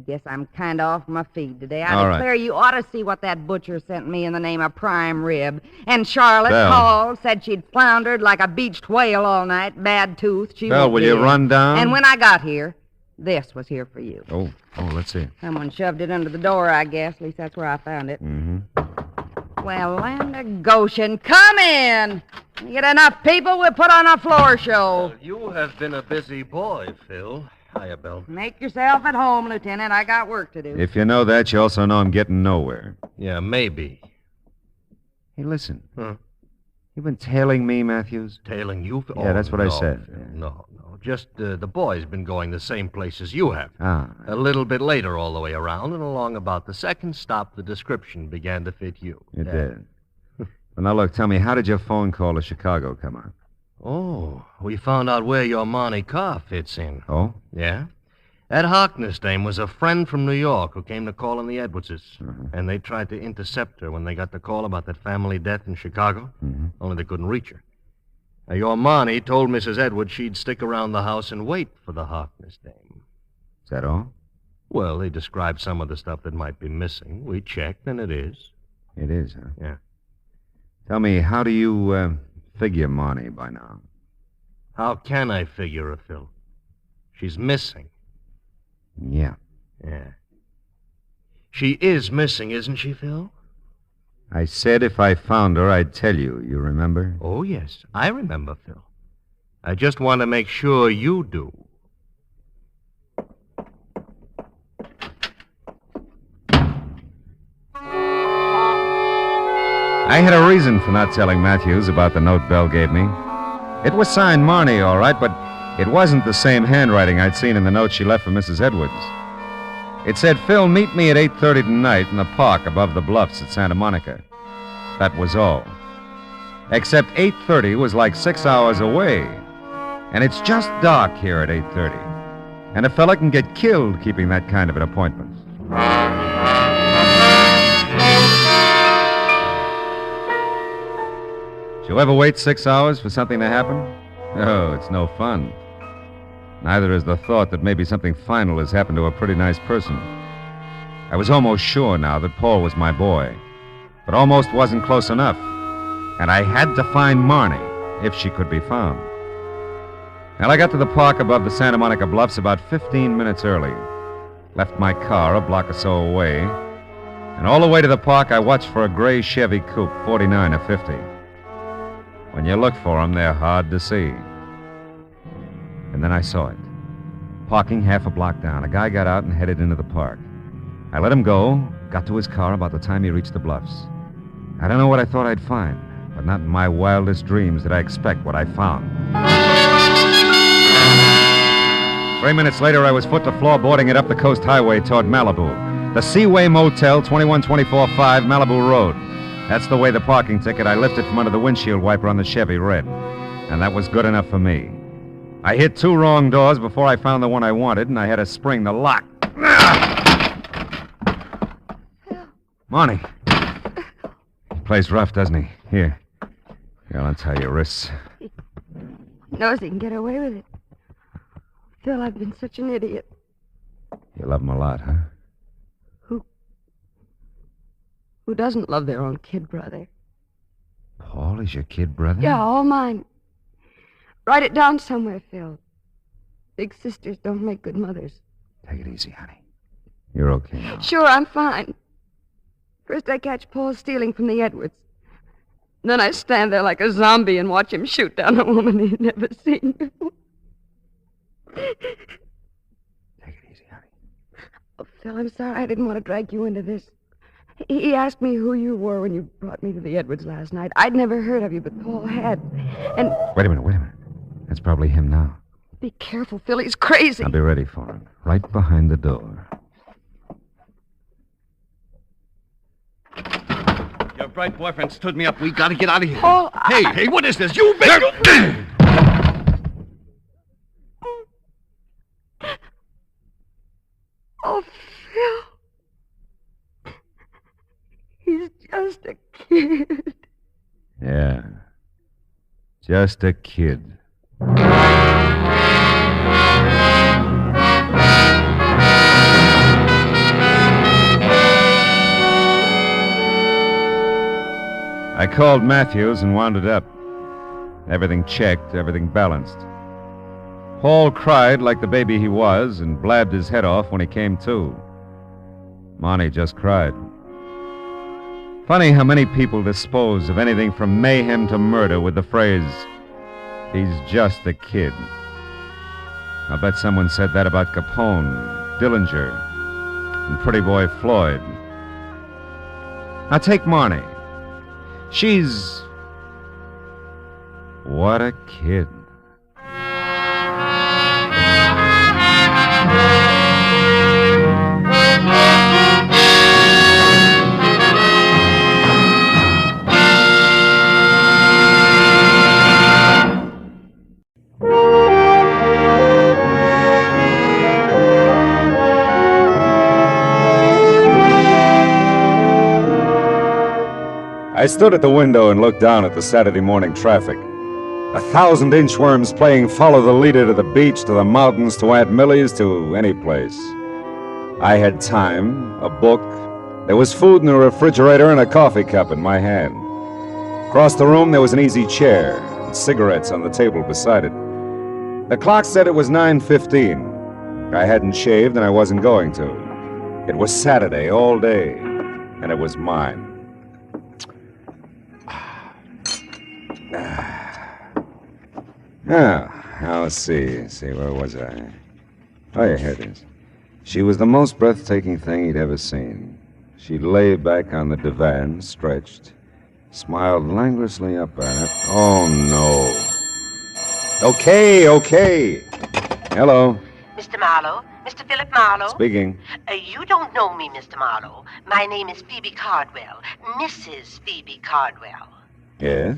Guess I'm kind of off my feed today. All I right. declare you ought to see what that butcher sent me in the name of prime rib. And Charlotte Bell. called, said she'd floundered like a beached whale all night, bad tooth. She Bell, won't will be you in. run down? And when I got here, this was here for you. Oh, let's see. Someone shoved it under the door, I guess. At least that's where I found it. Mm-hmm. Well, land of Goshen, come in. You get enough people, we'll put on a floor show. You have been a busy boy, Phil. Hiya, Bell. Make yourself at home, Lieutenant. I got work to do. If you know that, you also know I'm getting nowhere. Yeah, maybe. Hey, listen. Huh? You've been tailing me, Matthews? Tailing you? Yeah, that's what I no, said. Phil, no. Just the boy's been going the same place as you have. Ah. A little bit later all the way around, and along about the second stop, the description began to fit you. It did. Well, now, look, tell me, how did your phone call to Chicago come on? Oh, we found out where your Monte car fits in. Oh? Yeah? That Harkness dame was a friend from New York who came to call on the Edwardses. And they tried to intercept her when they got the call about that family death in Chicago. Only they couldn't reach her. Now, your Marnie told Mrs. Edwards she'd stick around the house and wait for the Harkness dame. Is that all? Well, they described some of the stuff that might be missing. We checked, and it is. It is, huh? Yeah. Tell me, how do you figure Marnie by now? How can I figure her, Phil? She's missing. Yeah. Yeah. She is missing, isn't she, Phil? I said if I found her, I'd tell you. You remember? Oh, yes. I remember, Phil. I just want to make sure you do. I had a reason for not telling Matthews about the note Bell gave me. It was signed Marnie, all right, but it wasn't the same handwriting I'd seen in the note she left for Mrs. Edwards. It said, Phil, meet me at 8:30 tonight in the park above the bluffs at Santa Monica. That was all. Except 8:30 was like 6 hours away. And it's just dark here at 8:30. And a fella can get killed keeping that kind of an appointment. Did you ever wait 6 hours for something to happen? Oh, it's no fun. Neither is the thought that maybe something final has happened to a pretty nice person. I was almost sure now that Paul was my boy, but almost wasn't close enough. And I had to find Marnie, if she could be found. And I got to the park above the Santa Monica Bluffs about 15 minutes early. Left my car a block or so away. And all the way to the park, I watched for a gray Chevy coupe, 49 or 50. When you look for them, they're hard to see. And then I saw it. Parking half a block down, a guy got out and headed into the park. I let him go, got to his car about the time he reached the bluffs. I don't know what I thought I'd find, but not in my wildest dreams did I expect what I found. 3 minutes later, I was foot to floor boarding it up the coast highway toward Malibu. The Seaway Motel, 21245 Malibu Road. That's the way the parking ticket I lifted from under the windshield wiper on the Chevy read. And that was good enough for me. I hit 2 wrong doors before I found the one I wanted, and I had to spring the lock. Marnie. He plays rough, doesn't he? Here, I'll untie your wrists. He knows he can get away with it. Phil, I've been such an idiot. You love him a lot, huh? Who doesn't love their own kid brother? Paul is your kid brother? Yeah, all mine. Write it down somewhere, Phil. Big sisters don't make good mothers. Take it easy, honey. You're okay now. Sure, I'm fine. First I catch Paul stealing from the Edwards. Then I stand there like a zombie and watch him shoot down a woman he'd never seen before. Take it easy, honey. Oh, Phil, I'm sorry I didn't want to drag you into this. He asked me who you were when you brought me to the Edwards last night. I'd never heard of you, but Paul had. And... Wait a minute. That's probably him now. Be careful, Phil. He's crazy. I'll be ready for him. Right behind the door. Your bright boyfriend stood me up. We got to get out of here. Paul, Hey, what is this? You bitch! Oh, Phil. He's just a kid. Yeah. Just a kid. I called Matthews and wound it up. Everything checked, everything balanced. Paul cried like the baby he was and blabbed his head off when he came to. Monty just cried. Funny how many people dispose of anything from mayhem to murder with the phrase, "He's just a kid." I'll bet someone said that about Capone, Dillinger, and Pretty Boy Floyd. Now take Marnie. She's... what a kid. I stood at the window and looked down at the Saturday morning traffic. 1,000 inchworms playing follow the leader to the beach, to the mountains, to Aunt Millie's, to any place. I had time, a book. There was food in the refrigerator and a coffee cup in my hand. Across the room, there was an easy chair and cigarettes on the table beside it. The clock said it was 9:15. I hadn't shaved and I wasn't going to. It was Saturday all day, and it was mine. Now, let's see, where was I? Oh, yeah, here it is. She was the most breathtaking thing he'd ever seen. She lay back on the divan, stretched, smiled languorously up at it. Oh, no. Okay. Hello. Mr. Marlowe? Mr. Philip Marlowe? Speaking. You don't know me, Mr. Marlowe. My name is Phoebe Cardwell. Mrs. Phoebe Cardwell. Yes?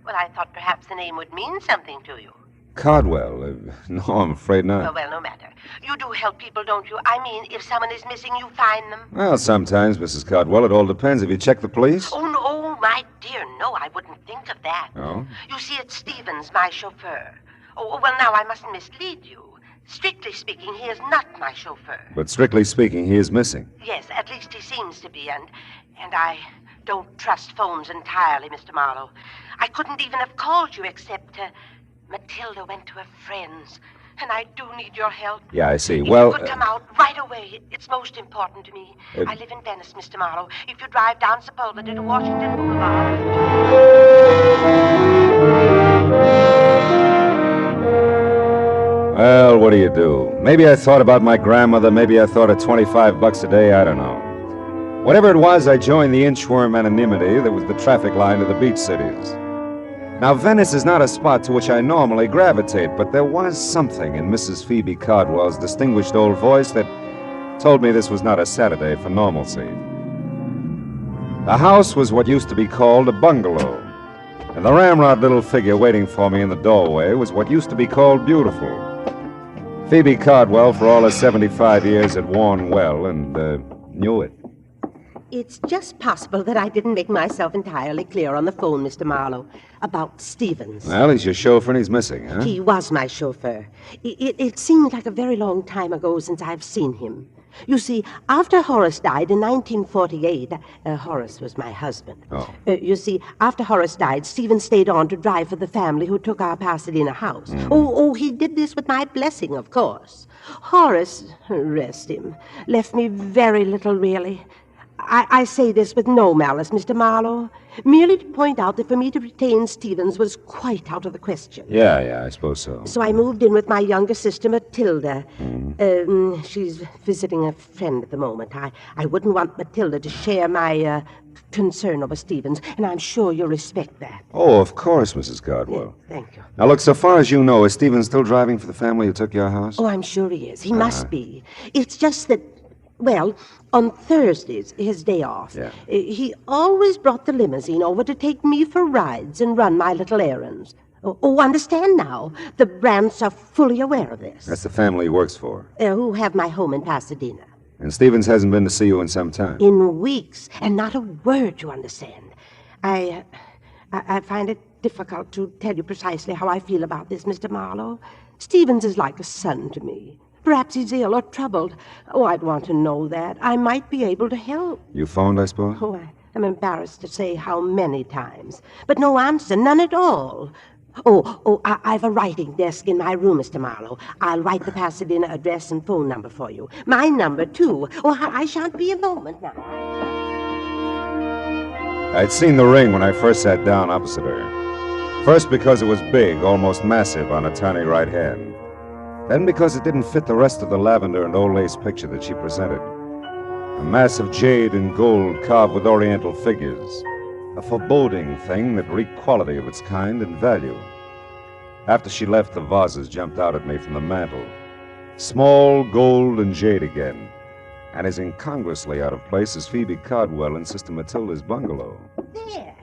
Well, I thought perhaps the name would mean something to you. Cardwell? No, I'm afraid not. Well, no matter. You do help people, don't you? I mean, if someone is missing, you find them. Well, sometimes, Mrs. Cardwell. It all depends. Have you checked the police? Oh, no, my dear, no. I wouldn't think of that. Oh? You see, it's Stevens, my chauffeur. Oh, well, now I mustn't mislead you. Strictly speaking, he is not my chauffeur. But strictly speaking, he is missing. Yes, at least he seems to be, and I don't trust phones entirely, Mr. Marlowe. I couldn't even have called you except Matilda went to her friends, and I do need your help. Yeah, I see. If Well, you could come out right away. It's most important to me. I live in Venice, Mr. Marlowe. If you drive down Sepulveda to Washington Boulevard... Well, what do you do? Maybe I thought about my grandmother. Maybe I thought of $25 a day. I don't know. Whatever it was, I joined the inchworm anonymity that was the traffic line to the beach cities. Now, Venice is not a spot to which I normally gravitate, but there was something in Mrs. Phoebe Cardwell's distinguished old voice that told me this was not a Saturday for normalcy. The house was what used to be called a bungalow, and the ramrod little figure waiting for me in the doorway was what used to be called beautiful. Phoebe Cardwell, for all her 75 years, had worn well and knew it. It's just possible that I didn't make myself entirely clear on the phone, Mr. Marlowe, about Stevens. Well, he's your chauffeur and he's missing, huh? He was my chauffeur. It seemed like a very long time ago since I've seen him. You see, after Horace died in 1948, Horace was my husband. Oh. You see, after Horace died, Stephen stayed on to drive for the family who took our Pasadena house. He did this with my blessing, of course. Horace, rest him, left me very little, really. I say this with no malice, Mr. Marlowe, merely to point out that for me to retain Stevens was quite out of the question. Yeah, I suppose so. So I moved in with my younger sister, Matilda. She's visiting a friend at the moment. I wouldn't want Matilda to share my concern over Stevens, and I'm sure you'll respect that. Oh, of course, Mrs. Cardwell. Thank you. Now, look, so far as you know, is Stevens still driving for the family who took your house? Oh, I'm sure he is. He must be. It's just that, well, on Thursdays, his day off, he always brought the limousine over to take me for rides and run my little errands. Oh, understand now. The Brandts are fully aware of this. That's the family he works for. Who have my home in Pasadena. And Stevens hasn't been to see you in some time. In weeks, and not a word, you understand. I find it difficult to tell you precisely how I feel about this, Mr. Marlowe. Stevens is like a son to me. Perhaps he's ill or troubled. Oh, I'd want to know that. I might be able to help. You phoned, I suppose? Oh, I'm embarrassed to say how many times. But no answer, none at all. I've a writing desk in my room, Mr. Marlowe. I'll write the Pasadena address and phone number for you. My number, too. Oh, I shan't be a moment now. I'd seen the ring when I first sat down opposite her. First because it was big, almost massive on a tiny right hand. Then because it didn't fit the rest of the lavender and old lace picture that she presented. A mass of jade and gold carved with oriental figures. A foreboding thing that reeked quality of its kind and value. After she left, the vases jumped out at me from the mantel. Small, gold, and jade again. And as incongruously out of place as Phoebe Cardwell in Sister Matilda's bungalow. There.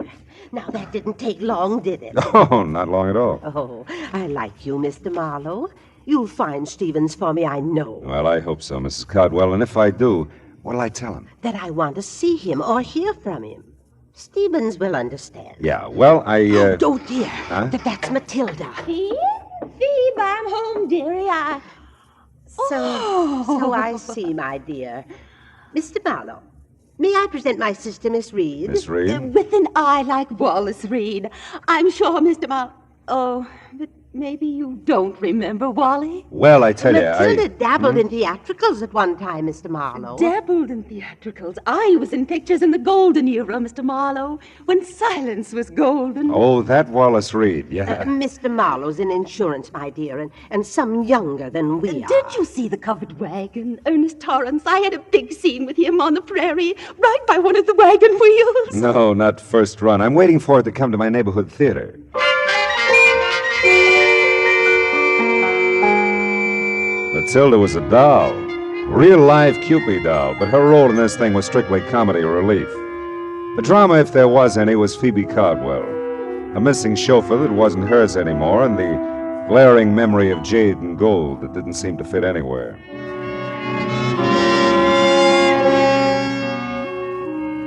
Now, that didn't take long, did it? Oh, not long at all. Oh, I like you, Mr. Marlowe. You'll find Stevens for me, I know. Well, I hope so, Mrs. Cardwell. And if I do, what'll I tell him? That I want to see him or hear from him. Stevens will understand. Yeah, well, Oh, dear. Huh? That's Matilda. Phoebe, I'm home, dearie. So I see, my dear. Mr. Marlowe, may I present my sister, Miss Reed? Miss Reed? With an eye like Wallace Reed. I'm sure, Mr. Oh, but maybe you don't remember Wally? Well, I tell you, Matilda dabbled in theatricals at one time, Mr. Marlowe. Dabbled in theatricals. I was in pictures in the golden era, Mr. Marlowe, when silence was golden. Oh, that Wallace Reed, yeah. Mr. Marlowe's in insurance, my dear, and some younger than we are. Did you see the covered wagon, Ernest Torrance? I had a big scene with him on the prairie, right by one of the wagon wheels. No, not first run. I'm waiting for it to come to my neighborhood theater. Matilda was a doll. Real live Cupid doll, but her role in this thing was strictly comedy relief. The drama, if there was any, was Phoebe Cardwell. A missing chauffeur that wasn't hers anymore, and the glaring memory of jade and gold that didn't seem to fit anywhere.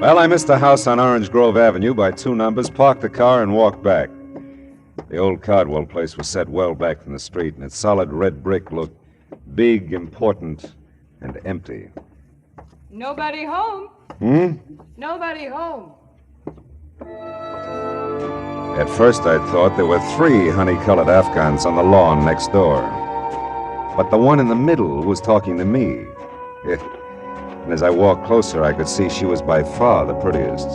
Well, I missed a house on Orange Grove Avenue by 2 numbers, parked the car, and walked back. The old Cardwell place was set well back from the street, and its solid red brick looked big, important, and empty. Nobody home. Nobody home. At first, I thought there were 3 honey-colored Afghans on the lawn next door. But the one in the middle was talking to me. And as I walked closer, I could see she was by far the prettiest.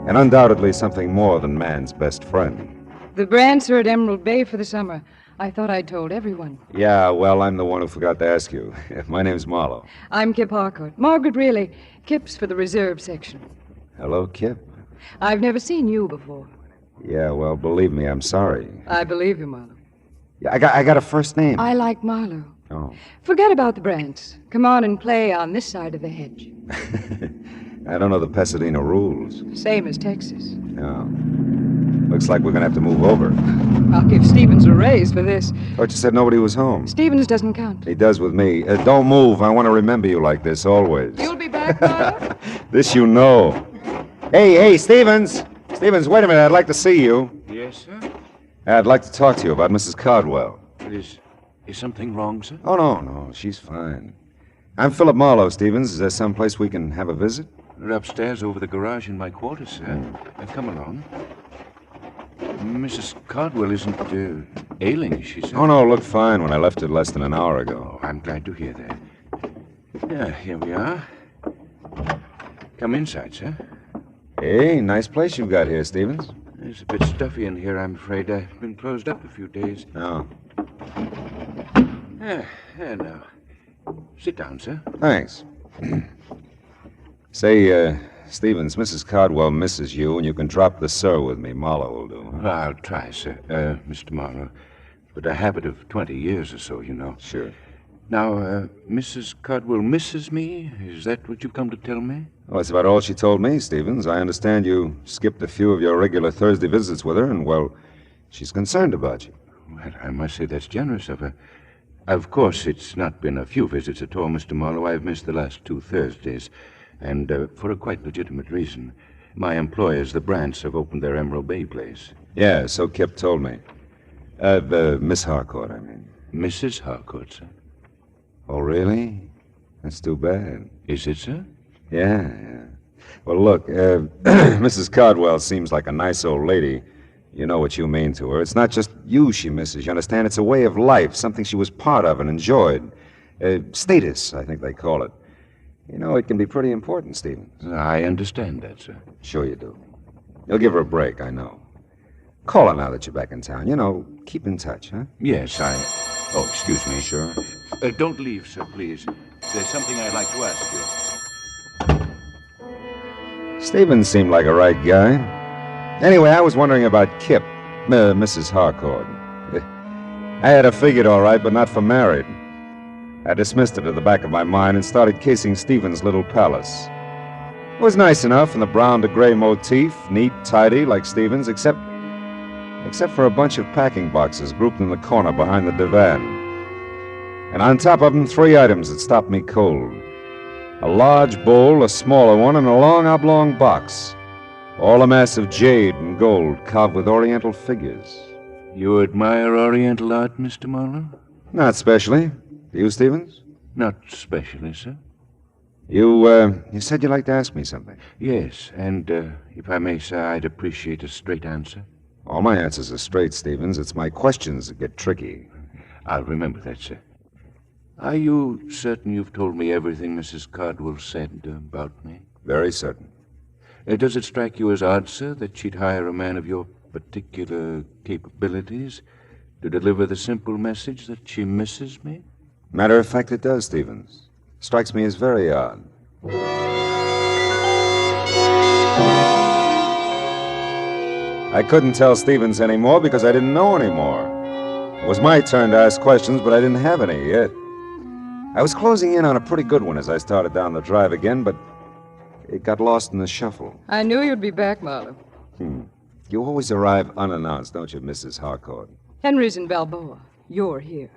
And undoubtedly something more than man's best friend. The Brandts are at Emerald Bay for the summer. I thought I'd told everyone. Yeah, well, I'm the one who forgot to ask you. My name's Marlowe. I'm Kip Harcourt. Margaret Reilly. Kip's for the reserve section. Hello, Kip. I've never seen you before. Yeah, well, believe me, I'm sorry. I believe you, Marlowe. Yeah, I got a first name. I like Marlowe. Oh. Forget about the Brandts. Come on and play on this side of the hedge. I don't know the Pasadena rules. Same as Texas. No. Looks like we're going to have to move over. I'll give Stevens a raise for this. Thought you said nobody was home. Stevens doesn't count. He does with me. Don't move. I want to remember you like this always. You'll be back, Marlowe? This you know. Hey, Stevens. Stevens, wait a minute. I'd like to see you. Yes, sir? I'd like to talk to you about Mrs. Cardwell. Is something wrong, sir? Oh, no. She's fine. I'm Philip Marlowe, Stevens. Is there someplace we can have a visit? We're upstairs over the garage in my quarters, sir. Come along. Mrs. Cardwell isn't ailing, is she, sir? Oh, no, looked fine when I left it less than an hour ago. Oh, I'm glad to hear that. Yeah, here we are. Come inside, sir. Hey, nice place you've got here, Stevens. It's a bit stuffy in here, I'm afraid. I've been closed up a few days. Oh. There now. Sit down, sir. Thanks. Say, Stevens, Mrs. Cardwell misses you, and you can drop the sir with me. Marlowe will do. Well, I'll try, sir. Mr. Marlowe. But a habit of 20 years or so, you know. Sure. Now, Mrs. Cardwell misses me? Is that what you've come to tell me? Well, that's about all she told me, Stevens. I understand you skipped a few of your regular Thursday visits with her, and, well, she's concerned about you. Well, I must say that's generous of her. Of course, it's not been a few visits at all, Mr. Marlowe. I've missed the last 2 Thursdays, and for a quite legitimate reason. My employers, the Brants, have opened their Emerald Bay place. Yeah, so Kip told me. Miss Harcourt, I mean. Mrs. Harcourt, sir? Oh, really? That's too bad. Is it, sir? Yeah. Well, look, Mrs. Cardwell seems like a nice old lady. You know what you mean to her. It's not just you she misses, you understand? It's a way of life, something she was part of and enjoyed. Status, I think they call it. You know, it can be pretty important, Stevens. I understand that, sir. Sure you do. You'll give her a break, I know. Call her now that you're back in town. You know, keep in touch, huh? Yes, Oh, excuse me. Sure. Don't leave, sir, please. There's something I'd like to ask you. Stevens seemed like a right guy. Anyway, I was wondering about Kip, Mrs. Harcourt. I had her figured all right, but not for married. I dismissed it at the back of my mind and started casing Stevens' little palace. It was nice enough in the brown to gray motif, neat, tidy, like Stevens, except for a bunch of packing boxes grouped in the corner behind the divan. And on top of them, 3 items that stopped me cold. A large bowl, a smaller one, and a long oblong box. All a mass of jade and gold carved with oriental figures. You admire oriental art, Mr. Marlowe? Not specially. Do you, Stevens? Not specially, sir. You said you'd like to ask me something. Yes, and if I may, sir, I'd appreciate a straight answer. All my answers are straight, Stevens. It's my questions that get tricky. I'll remember that, sir. Are you certain you've told me everything Mrs. Cardwell said about me? Very certain. Does it strike you as odd, sir, that she'd hire a man of your particular capabilities to deliver the simple message that she misses me? Matter of fact, it does, Stevens. Strikes me as very odd. I couldn't tell Stevens anymore because I didn't know anymore. It was my turn to ask questions, but I didn't have any yet. I was closing in on a pretty good one as I started down the drive again, but it got lost in the shuffle. I knew you'd be back, Marlowe. You always arrive unannounced, don't you, Mrs. Harcourt? Henry's in Balboa. You're here.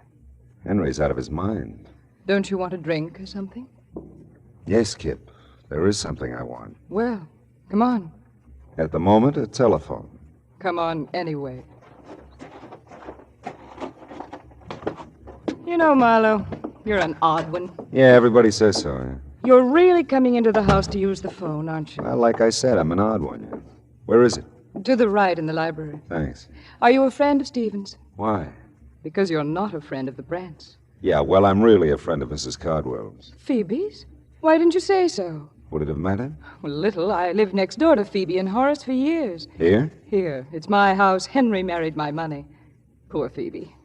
Henry's out of his mind. Don't you want a drink or something? Yes, Kip. There is something I want. Well, come on. At the moment, a telephone. Come on anyway. You know, Marlowe, you're an odd one. Yeah, everybody says so, yeah. You're really coming into the house to use the phone, aren't you? Well, like I said, I'm an odd one, yeah. Where is it? To the right in the library. Thanks. Are you a friend of Stevens? Why? Because you're not a friend of the Brants. Yeah, well, I'm really a friend of Mrs. Cardwell's. Phoebe's? Why didn't you say so? Would it have mattered? Well, little. I lived next door to Phoebe and Horace for years. Here? Here. It's my house. Henry married my money. Poor Phoebe.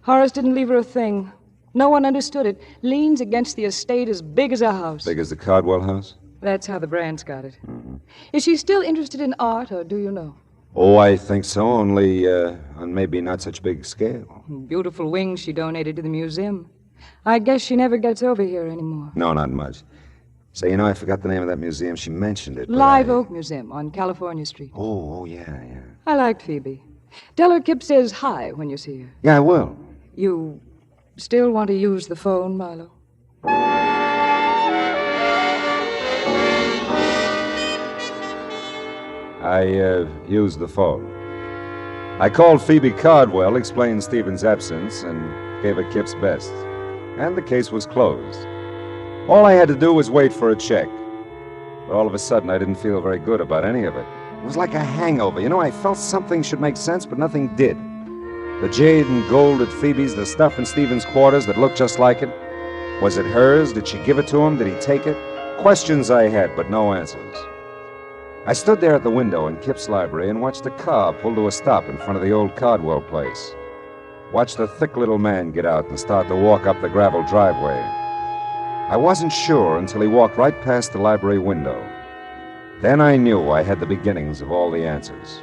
Horace didn't leave her a thing. No one understood it. Leans against the estate as big as a house. Big as the Cardwell house? That's how the Brants got it. Mm-hmm. Is she still interested in art, or do you know? Oh, I think so, only on maybe not such big scale. Beautiful wings she donated to the museum. I guess she never gets over here anymore. No, not much. Say, you know, I forgot the name of that museum. She mentioned it. Live Oak Museum on California Street. Oh, yeah. I liked Phoebe. Tell her Kip says hi when you see her. Yeah, I will. You still want to use the phone, Marlowe? I used the phone. I called Phoebe Cardwell, explained Stevens' absence, and gave her Kip's best. And the case was closed. All I had to do was wait for a check. But all of a sudden, I didn't feel very good about any of it. It was like a hangover. You know, I felt something should make sense, but nothing did. The jade and gold at Phoebe's, the stuff in Stephen's quarters that looked just like it. Was it hers? Did she give it to him? Did he take it? Questions I had, but no answers. I stood there at the window in Kip's library and watched a car pull to a stop in front of the old Cardwell place. Watched a thick little man get out and start to walk up the gravel driveway. I wasn't sure until he walked right past the library window. Then I knew I had the beginnings of all the answers.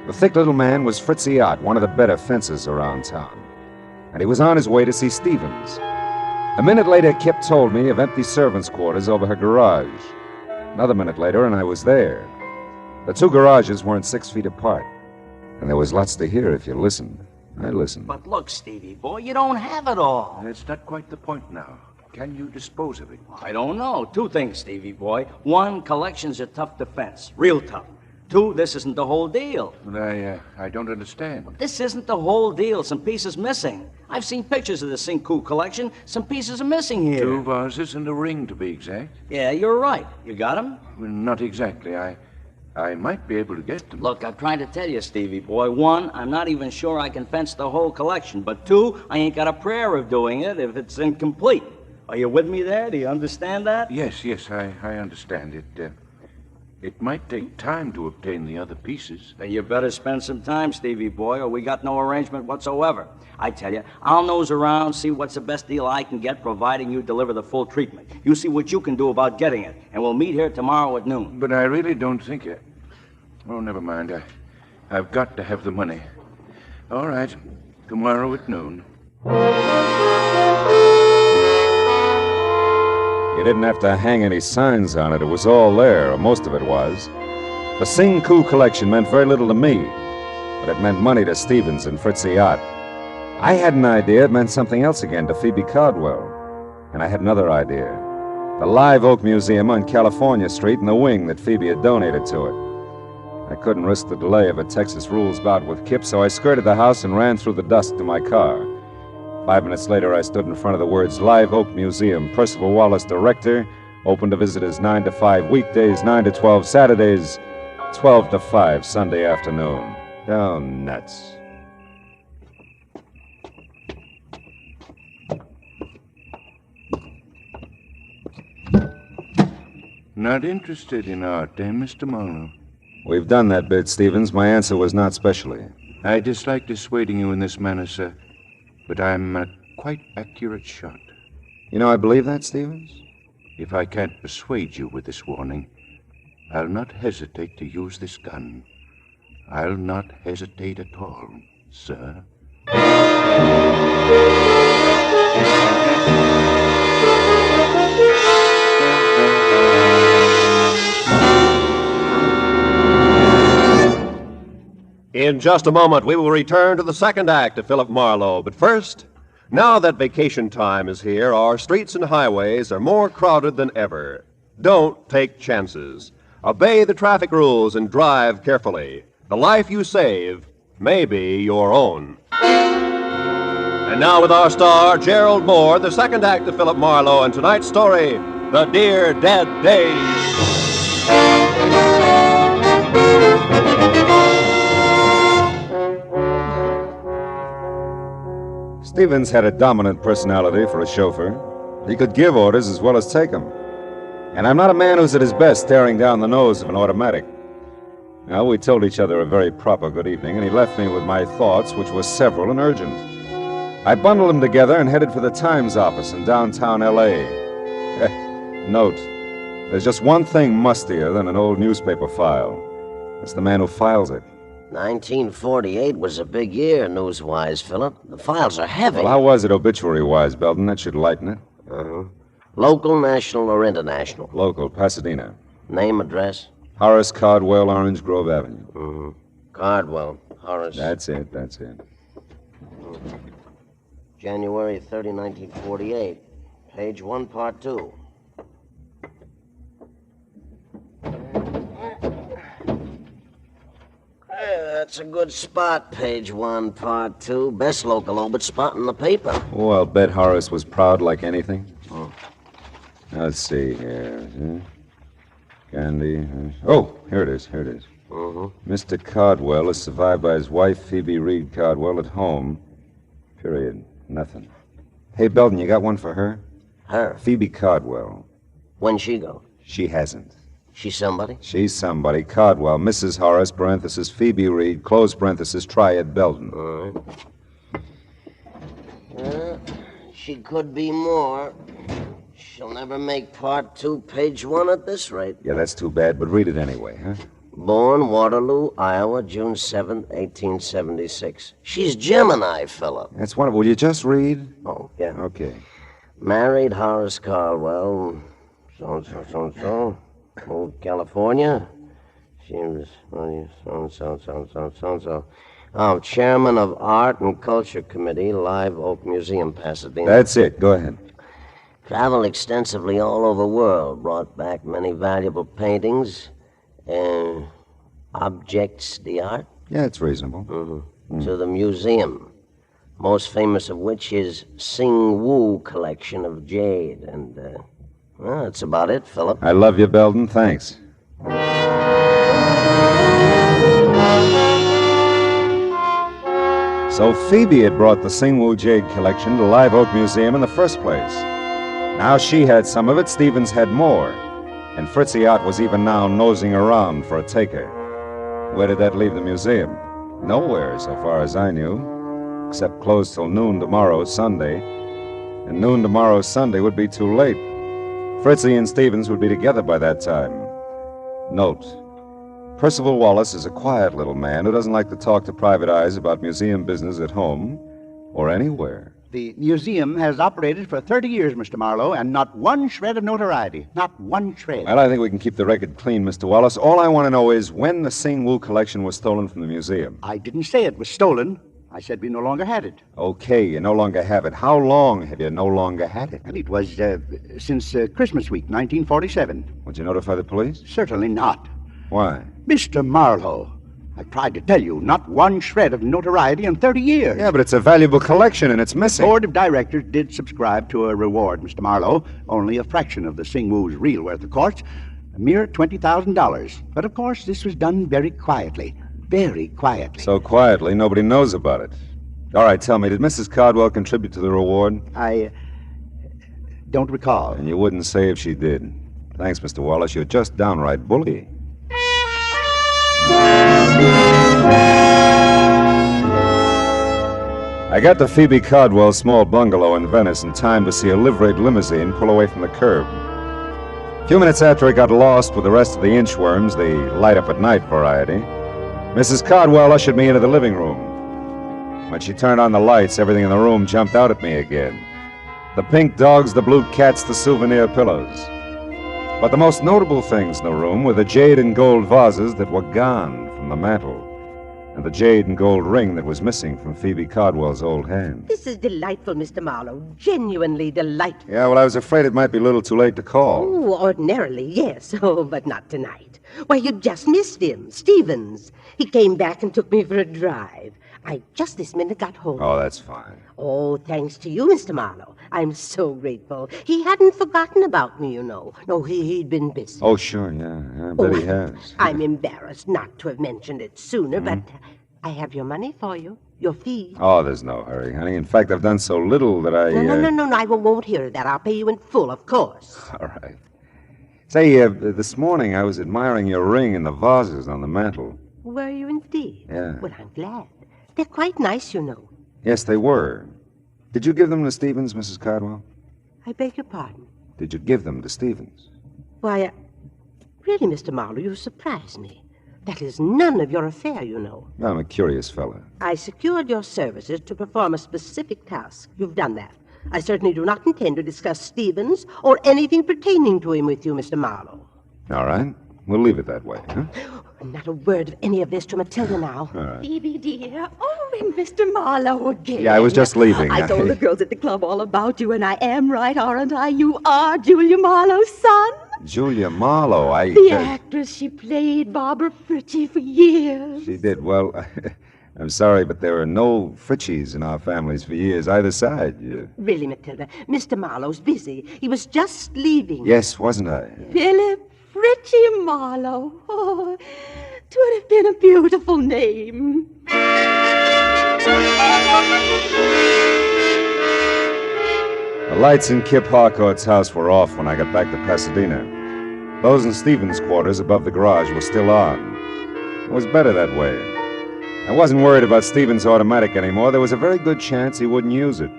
The thick little man was Fritzy Ott, one of the better fencers around town. And he was on his way to see Stevens. A minute later, Kip told me of empty servants' quarters over her garage. Another minute later, and I was there. The two garages weren't 6 feet apart. And there was lots to hear if you listened. I listened. But look, Stevie boy, you don't have it all. That's not quite the point now. Can you dispose of it? I don't know. Two things, Stevie boy. One, collection's a tough defense. Real tough. Two, this isn't the whole deal. I don't understand. This isn't the whole deal. Some pieces missing. I've seen pictures of the Sinku collection. Some pieces are missing here. 2 vases and a ring, to be exact. Yeah, you're right. You got them? Well, not exactly. I might be able to get them. Look, I'm trying to tell you, Stevie boy. One, I'm not even sure I can fence the whole collection. But two, I ain't got a prayer of doing it if it's incomplete. Are you with me there? Do you understand that? Yes, I understand it. It might take time to obtain the other pieces. Then you better spend some time, Stevie boy, or we got no arrangement whatsoever. I tell you, I'll nose around, see what's the best deal I can get, providing you deliver the full treatment. You see what you can do about getting it, and we'll meet here tomorrow at noon. But I really don't think it. Oh, never mind. I've got to have the money. All right, tomorrow at noon. You didn't have to hang any signs on it. It was all there, or most of it was. The Sinku collection meant very little to me, but it meant money to Stevens and Fritzy Ott. I had an idea it meant something else again to Phoebe Cardwell. And I had another idea. The Live Oak Museum on California Street and the wing that Phoebe had donated to it. I couldn't risk the delay of a Texas rules bout with Kip, so I skirted the house and ran through the dusk to my car. 5 minutes later, I stood in front of the words Live Oak Museum, Percival Wallace, Director, open to visitors 9 to 5 weekdays, 9 to 12 Saturdays, 12 to 5 Sunday afternoon. Oh, nuts. Not interested in art, eh, Mr. Marlowe? We've done that bit, Stevens. My answer was not specially. I dislike dissuading you in this manner, sir. But I'm a quite accurate shot. You know, I believe that, Stevens? If I can't persuade you with this warning, I'll not hesitate to use this gun. I'll not hesitate at all, sir. In just a moment, we will return to the second act of Philip Marlowe. But first, now that vacation time is here, our streets and highways are more crowded than ever. Don't take chances. Obey the traffic rules and drive carefully. The life you save may be your own. And now with our star, Gerald Moore, the second act of Philip Marlowe, and tonight's story, The Dear Dead Days. Stevens had a dominant personality for a chauffeur. He could give orders as well as take them. And I'm not a man who's at his best staring down the nose of an automatic. Well, we told each other a very proper good evening, and he left me with my thoughts, which were several and urgent. I bundled them together and headed for the Times office in downtown L.A. Note, there's just one thing mustier than an old newspaper file. It's the man who files it. 1948 was a big year, news-wise, Philip. The files are heavy. Well, how was it obituary-wise, Belton? That should lighten it. Uh-huh. Local, national, or international? Local, Pasadena. Name, address? Horace Cardwell, Orange Grove Avenue. Mm-hmm. Cardwell, Horace. That's it. January 30, 1948. Page 1, Part 2. That's a good spot, page 1, part 2. Best local obit spot in the paper. Oh, I'll bet Horace was proud like anything. Let's see here. Candy. Oh, here it is. Mr. Cardwell is survived by his wife, Phoebe Reed Cardwell, at home. Period. Nothing. Hey, Belden, you got one for her? Her? Phoebe Cardwell. When'd she go? She hasn't. She's somebody? She's somebody. Cardwell, Mrs. Horace, parenthesis, Phoebe Reed, close parenthesis, Triad Belden. All right. She could be more. She'll never make part 2, page 1 at this rate. Yeah, that's too bad, but read it anyway, huh? Born Waterloo, Iowa, June 7th, 1876. She's Gemini, Philip. That's wonderful. Will you just read? Oh, yeah. Okay. Married Horace Caldwell, so-and-so. Moved to California. She was so-and-so. Oh, chairman of Art and Culture Committee, Live Oak Museum, Pasadena. That's it. Go ahead. Traveled extensively all over the world. Brought back many valuable paintings and objects d'art. Yeah, it's reasonable. To the museum. Most famous of which is Sing Woo collection of jade. And, well, that's about it, Philip. I love you, Belden. Thanks. So Phoebe had brought the Singwoo Jade collection to Live Oak Museum in the first place. Now she had some of it, Stevens had more. And Fritzy Ott was even now nosing around for a taker. Where did that leave the museum? Nowhere, so far as I knew. Except closed till noon tomorrow, Sunday. And noon tomorrow, Sunday, would be too late. Fritzy and Stevens would be together by that time. Note: Percival Wallace is a quiet little man who doesn't like to talk to private eyes about museum business at home or anywhere. The museum has operated for 30 years, Mr. Marlowe, and not one shred of notoriety. Not one shred. Well, I think we can keep the record clean, Mr. Wallace. All I want to know is when the Sing Woo collection was stolen from the museum. I didn't say it was stolen. I said we no longer had it. Okay, you no longer have it. How long have you no longer had it? Well, it was since Christmas week, 1947. Would you notify the police? Certainly not. Why? Mr. Marlowe, I tried to tell you, not one shred of notoriety in 30 years. Yeah, but it's a valuable collection and it's missing. The board of directors did subscribe to a reward, Mr. Marlowe. Only a fraction of the Sing Woo's real worth, of course. A mere $20,000. But, of course, this was done very quietly. Very quietly. So quietly, nobody knows about it. All right, tell me, did Mrs. Cardwell contribute to the reward? I don't recall. And you wouldn't say if she did. Thanks, Mr. Wallace. You're just downright bully. I got to Phoebe Cardwell's small bungalow in Venice in time to see a liveried limousine pull away from the curb. A few minutes after it got lost with the rest of the inchworms, the light-up-at-night variety, Mrs. Cardwell ushered me into the living room. When she turned on the lights, everything in the room jumped out at me again. The pink dogs, the blue cats, the souvenir pillows. But the most notable things in the room were the jade and gold vases that were gone from the mantel, and the jade and gold ring that was missing from Phoebe Cardwell's old hand. This is delightful, Mr. Marlowe. Genuinely delightful. Yeah, well, I was afraid it might be a little too late to call. Oh, ordinarily, yes. Oh, but not tonight. Why, you just missed him, Stevens. He came back and took me for a drive. I just this minute got home. Oh, that's fine. Oh, thanks to you, Mr. Marlowe. I'm so grateful. He hadn't forgotten about me, you know. No, he'd been busy. Oh, sure, yeah. I bet he has. I'm embarrassed not to have mentioned it sooner, but I have your money for you. Your fee. Oh, there's no hurry, honey. In fact, I've done so little that I... No, I won't hear that. I'll pay you in full, of course. All right. Say, this morning I was admiring your ring and the vases on the mantel. Were you indeed? Yeah. Well, I'm glad. They're quite nice, you know. Yes, they were. Did you give them to Stevens, Mrs. Cardwell? I beg your pardon? Did you give them to Stevens? Why, really, Mr. Marlowe, you surprise me. That is none of your affair, you know. I'm a curious fellow. I secured your services to perform a specific task. You've done that. I certainly do not intend to discuss Stevens or anything pertaining to him with you, Mr. Marlowe. All right. We'll leave it that way, huh? Not a word of any of this to Matilda now. All right. Phoebe, dear. Oh, and Mr. Marlowe again. Yeah, I was just leaving. I told the girls at the club all about you, and I am right, aren't I? You are Julia Marlowe's son. Julia Marlowe, The actress, she played Barbara Fritchie for years. She did. Well, I'm sorry, but there are no Fritchies in our families for years, either side. Really, Matilda, Mr. Marlowe's busy. He was just leaving. Yes, wasn't I? Philip Fritchie Marlowe. Oh, 'twould have been a beautiful name. The lights in Kip Harcourt's house were off when I got back to Pasadena. Those in Stevens' quarters above the garage were still on. It was better that way. I wasn't worried about Stevens' automatic anymore. There was a very good chance he wouldn't use it.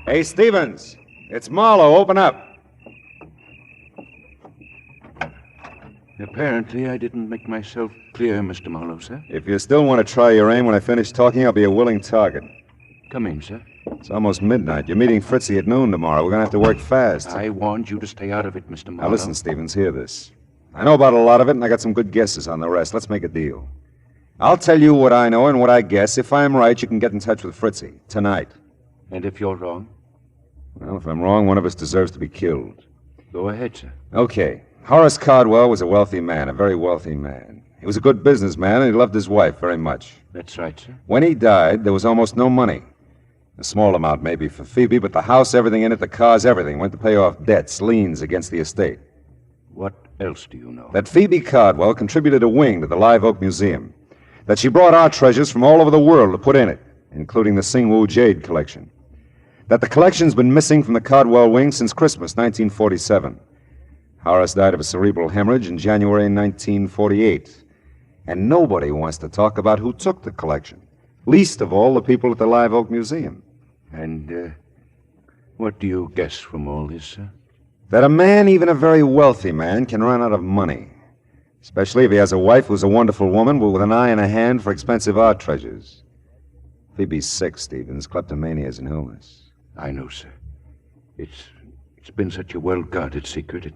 Hey, Stevens! It's Marlowe. Open up. Apparently, I didn't make myself clear, Mr. Marlowe, sir. If you still want to try your aim when I finish talking, I'll be a willing target. Come in, sir. It's almost midnight. You're meeting Fritzy at noon tomorrow. We're going to have to work fast. I warned you to stay out of it, Mr. Marlowe. Now listen, Stevens, hear this. I know about a lot of it, and I got some good guesses on the rest. Let's make a deal. I'll tell you what I know and what I guess. If I'm right, you can get in touch with Fritzy tonight. And if you're wrong? Well, if I'm wrong, one of us deserves to be killed. Go ahead, sir. Okay. Horace Cardwell was a wealthy man, a very wealthy man. He was a good businessman, and he loved his wife very much. That's right, sir. When he died, there was almost no money. A small amount maybe for Phoebe, but the house, everything in it, the cars, everything, went to pay off debts, liens against the estate. What else do you know? That Phoebe Cardwell contributed a wing to the Live Oak Museum. That she brought art treasures from all over the world to put in it, including the Singwu Jade collection. That the collection's been missing from the Cardwell wing since Christmas 1947. Horace died of a cerebral hemorrhage in January 1948. And nobody wants to talk about who took the collection. Least of all the people at the Live Oak Museum. And, what do you guess from all this, sir? That a man, even a very wealthy man, can run out of money. Especially if he has a wife who's a wonderful woman, but with an eye and a hand for expensive art treasures. Phoebe's sick, Stevens. Kleptomania is an illness. I know, sir. It's been such a well-guarded secret.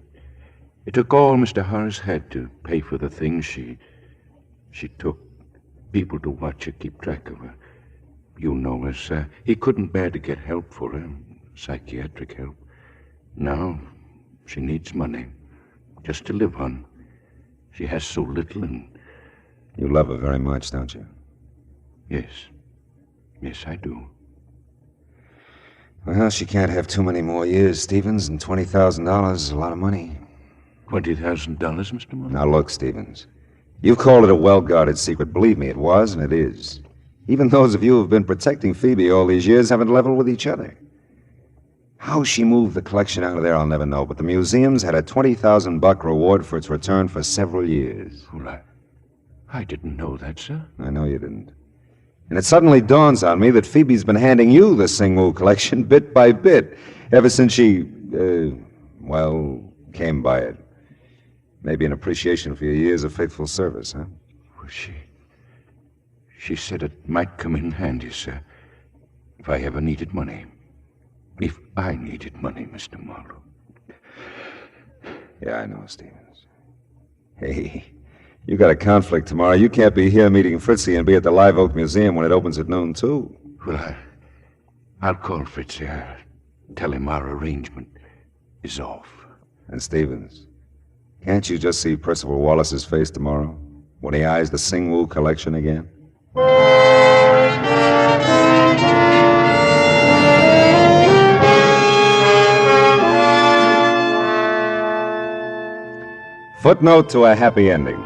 It took all Mr. Horace had to pay for the things she took. People to watch her, keep track of her. You know her, sir. He couldn't bear to get help for her, psychiatric help. Now, she needs money, just to live on. She has so little, and... You love her very much, don't you? Yes. Yes, I do. Well, she can't have too many more years, Stevens, and $20,000 is a lot of money. $20,000, Mr. Marlowe? Now, look, Stevens. You've called it a well-guarded secret. Believe me, it was, and it is. Even those of you who've been protecting Phoebe all these years haven't leveled with each other. How she moved the collection out of there, I'll never know, but the museum's had a $20,000 reward for its return for several years. Well, I didn't know that, sir. I know you didn't. And it suddenly dawns on me that Phoebe's been handing you the Singwu collection bit by bit ever since she, came by it. Maybe an appreciation for your years of faithful service, huh? Well, she said it might come in handy, sir, if I ever needed money. If I needed money, Mr. Marlowe. Yeah, I know, Stevens. Hey, you got a conflict tomorrow. You can't be here meeting Fritzy and be at the Live Oak Museum when it opens at noon, too. Well, I'll call Fritzy. I'll tell him our arrangement is off. And Stevens, can't you just see Percival Wallace's face tomorrow when he eyes the Singwu collection again? Footnote to a happy ending.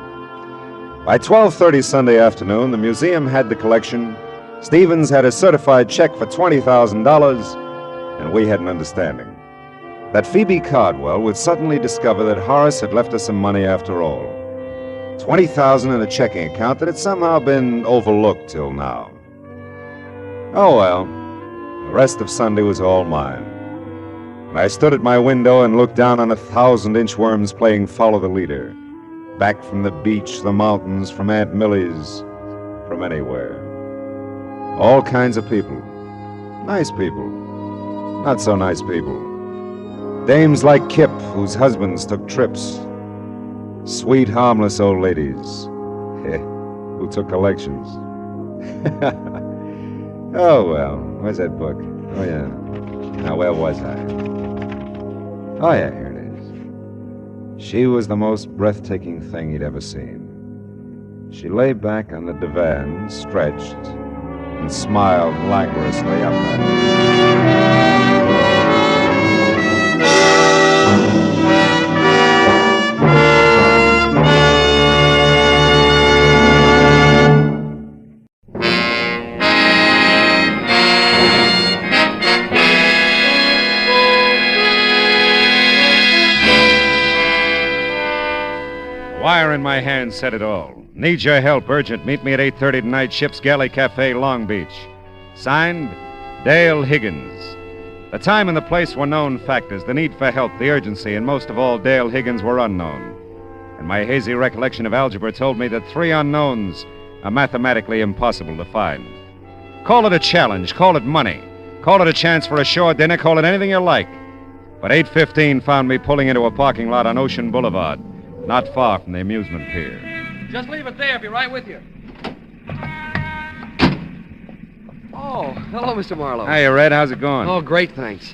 By 12:30 Sunday afternoon, the museum had the collection, Stevens had a certified check for $20,000, and we had an understanding. That Phoebe Cardwell would suddenly discover that Horace had left her some money after all. $20,000 in a checking account that had somehow been overlooked till now. Oh well, the rest of Sunday was all mine. And I stood at my window and looked down on 1,000 inchworms playing Follow the Leader. Back from the beach, the mountains, from Aunt Millie's, from anywhere. All kinds of people. Nice people. Not so nice people. Dames like Kip, whose husbands took trips. Sweet, harmless old ladies who took collections. Oh, well, where's that book? Oh, yeah. Now, where was I? Oh, yeah, here it is. She was the most breathtaking thing he'd ever seen. She lay back on the divan, stretched, and smiled languorously up at me. Wire in my hand said it all. Need your help, urgent. Meet me at 8:30 tonight, Ship's Galley Cafe, Long Beach. Signed, Dale Higgins. The time and the place were known factors. The need for help, the urgency, and most of all, Dale Higgins were unknown. And my hazy recollection of algebra told me that 3 unknowns are mathematically impossible to find. Call it a challenge, call it money, call it a chance for a shore dinner, call it anything you like. But 8:15 found me pulling into a parking lot on Ocean Boulevard, not far from the amusement pier. Just leave it there. I'll be right with you. Oh, hello, Mr. Marlowe. Hiya, Red. How's it going? Oh, great, thanks.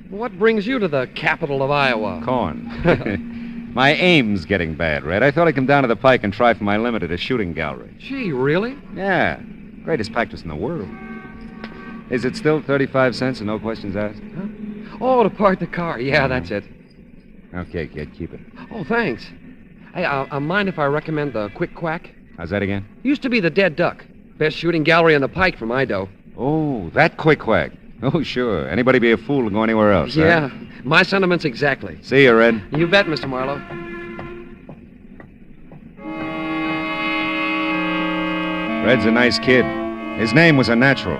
What brings you to the capital of Iowa? Corn. My aim's getting bad, Red. I thought I'd come down to the Pike and try for my limit at a shooting gallery. Gee, really? Yeah. Greatest practice in the world. Is it still 35 cents and no questions asked? Huh? Oh, to park the car. Yeah, that's it. Okay, kid, keep it. Oh, thanks. Hey, mind if I recommend the Quick Quack? How's that again? Used to be the Dead Duck. Best shooting gallery on the Pike for my dough. Oh, that Quick Quack. Oh, sure. Anybody be a fool to go anywhere else, Yeah, huh? my sentiments exactly. See you, Red. You bet, Mr. Marlowe. Red's a nice kid. His name was a natural.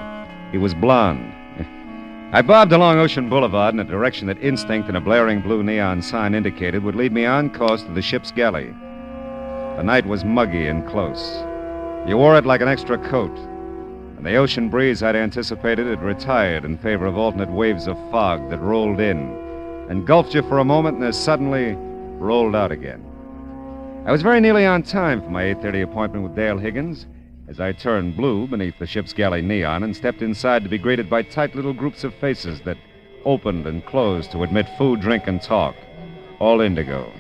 He was blonde. I bobbed along Ocean Boulevard in a direction that instinct and a blaring blue neon sign indicated would lead me on course to the ship's galley. The night was muggy and close. You wore it like an extra coat, and the ocean breeze I'd anticipated had retired in favor of alternate waves of fog that rolled in, engulfed you for a moment, and as suddenly rolled out again. I was very nearly on time for my 8:30 appointment with Dale Higgins, as I turned blue beneath the ship's galley neon and stepped inside to be greeted by tight little groups of faces that opened and closed to admit food, drink, and talk, all indigo.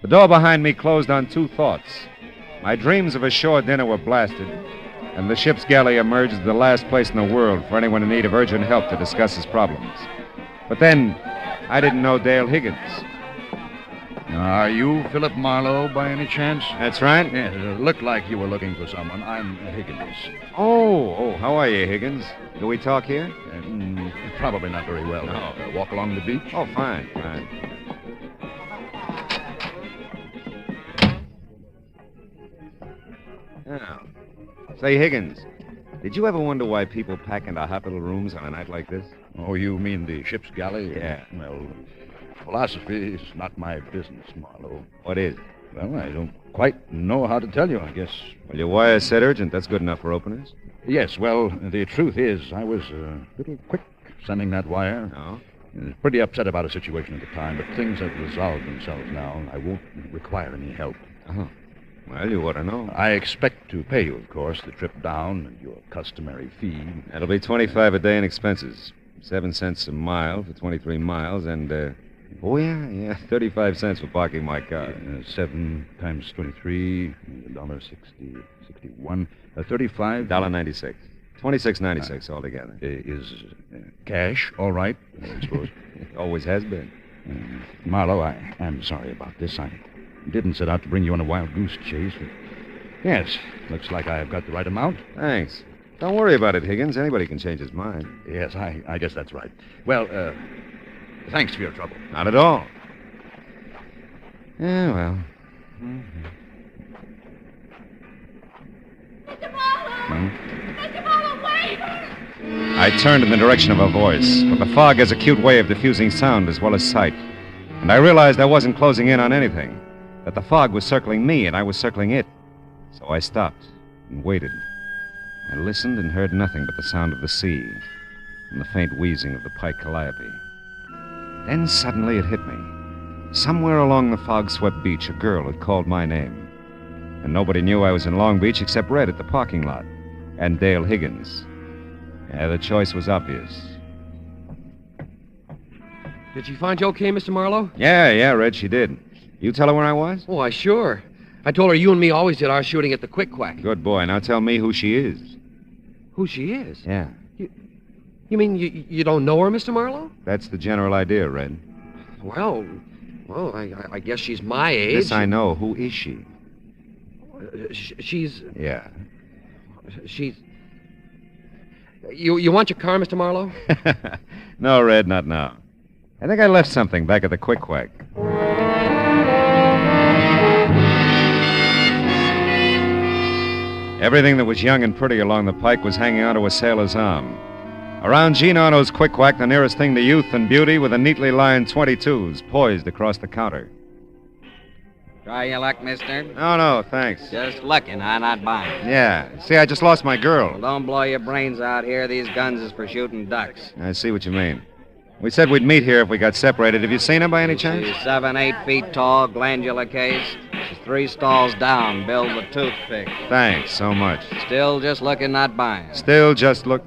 The door behind me closed on 2 thoughts. My dreams of a shore dinner were blasted, and the ship's galley emerged as the last place in the world for anyone in need of urgent help to discuss his problems. But then, I didn't know Dale Higgins. Are you Philip Marlowe by any chance? That's right. Yes, it looked like you were looking for someone. I'm Higgins. Oh, how are you, Higgins? Do we talk here? Probably not very well. No. Walk along the beach? Oh, fine. Now, say, Higgins, did you ever wonder why people pack into hot little rooms on a night like this? Oh, you mean the ship's galley? Yeah. Well, philosophy is not my business, Marlowe. What is? Well, I don't quite know how to tell you, I guess. Well, your wire said urgent. That's good enough for openers. Yes, well, the truth is, I was a little quick sending that wire. Oh? I was pretty upset about a situation at the time, but things have resolved themselves now, and I won't require any help. Oh. Well, you ought to know. I expect to pay you, of course, the trip down and your customary fee. That'll be $25 a day in expenses. 7 cents a mile for 23 miles, and, oh, yeah, 35 cents for parking my car. 7 times 23, $1.60, 61, 35. $1.96. $26.96 altogether. Is cash all right, I suppose? It always has been. Marlowe, I am sorry about this. I didn't set out to bring you on a wild goose chase. But yes, looks like I've got the right amount. Thanks. Don't worry about it, Higgins. Anybody can change his mind. Yes, I guess that's right. Well, thanks for your trouble. Not at all. Yeah, well. Mm-hmm. Mr. Marlowe! Mr. Marlowe, wait! I turned in the direction of her voice, but the fog has a cute way of diffusing sound as well as sight. And I realized I wasn't closing in on anything, that the fog was circling me and I was circling it. So I stopped and waited. I listened and heard nothing but the sound of the sea and the faint wheezing of the pike calliope. Then suddenly it hit me. Somewhere along the fog-swept beach, a girl had called my name. And nobody knew I was in Long Beach except Red at the parking lot and Dale Higgins. Yeah, the choice was obvious. Did she find you okay, Mr. Marlowe? Yeah, Red, she did. You tell her where I was? Why, sure. I told her you and me always did our shooting at the Quick Quack. Good boy. Now tell me who she is. Who she is? Yeah. You mean you don't know her, Mr. Marlowe? That's the general idea, Red. Well, I guess she's my age. This I know. Who is she? She's... Yeah. She's... You want your car, Mr. Marlowe? No, Red, not now. I think I left something back at the Quick Quack. Everything that was young and pretty along the pike was hanging onto a sailor's arm. Around Gene Arno's Quick Quack, the nearest thing to youth and beauty were the neatly lined 22s poised across the counter. Try your luck, mister? No, thanks. Just looking, huh? Not buying. Yeah. See, I just lost my girl. Well, don't blow your brains out here. These guns is for shooting ducks. I see what you mean. We said we'd meet here if we got separated. Have you seen her by any chance? She's 7, 8 feet tall, glandular case. She's 3 stalls down, build with toothpick. Thanks so much. Still just looking, not buying. Still just look...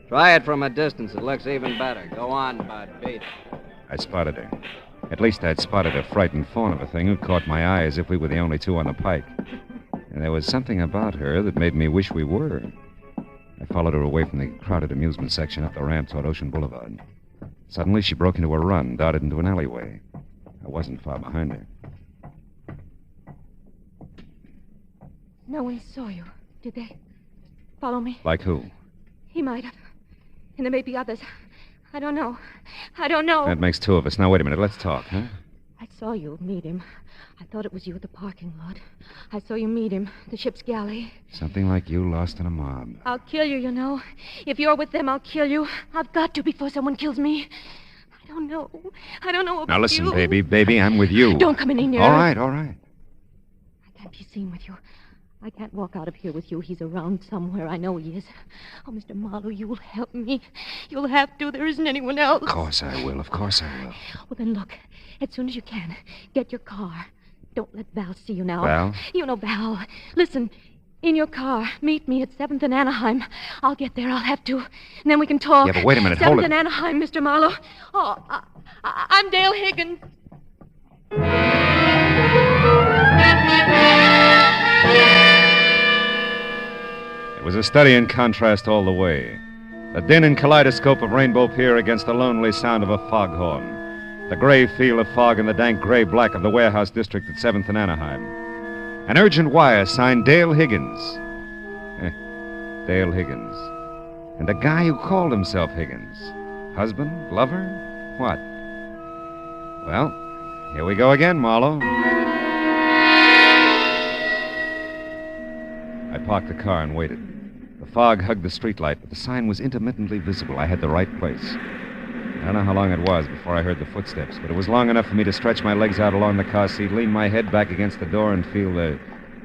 Try it from a distance. It looks even better. Go on, bud. Beat it. I spotted her. At least I'd spotted a frightened fawn of a thing who caught my eye as if we were the only two on the pike. And there was something about her that made me wish we were. I followed her away from the crowded amusement section up the ramp toward Ocean Boulevard. Suddenly, she broke into a run, darted into an alleyway. I wasn't far behind her. No one saw you, did they? Follow me. Like who? He might have. And there may be others. I don't know. I don't know. That makes 2 of us. Now, wait a minute. Let's talk, huh? I saw you meet him. I thought it was you at the parking lot. I saw you meet him, the ship's galley. Something like you lost in a mob. I'll kill you, you know. If you're with them, I'll kill you. I've got to before someone kills me. I don't know. I don't know about Now, listen, you. baby, I'm with you. Don't come any nearer. All right. I can't be seen with you. I can't walk out of here with you. He's around somewhere. I know he is. Oh, Mr. Marlowe, you'll help me. You'll have to. There isn't anyone else. Of course I will. Well, then look. As soon as you can, get your car. Don't let Val see you now. Val? You know Val. Listen, in your car. Meet me at 7th and Anaheim. I'll get there. I'll have to. And then we can talk. Yeah, but wait a minute. 7th Hold it. and Anaheim, Mr. Marlowe. Oh, I'm Dale Higgins. It was a study in contrast all the way. The din and kaleidoscope of Rainbow Pier against the lonely sound of a foghorn. The gray feel of fog and the dank gray-black of the warehouse district at 7th and Anaheim. An urgent wire signed Dale Higgins. Dale Higgins. And a guy who called himself Higgins. Husband? Lover? What? Well, here we go again, Marlowe. I parked the car and waited. The fog hugged the streetlight, but the sign was intermittently visible. I had the right place. I don't know how long it was before I heard the footsteps, but it was long enough for me to stretch my legs out along the car seat, lean my head back against the door, and feel the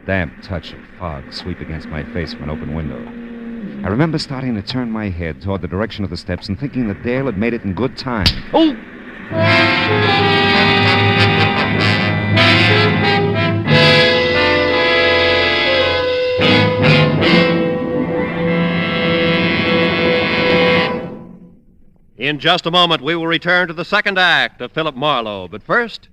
damp touch of fog sweep against my face from an open window. I remember starting to turn my head toward the direction of the steps and thinking that Dale had made it in good time. Oh! In just a moment, we will return to the second act of Philip Marlowe. But first,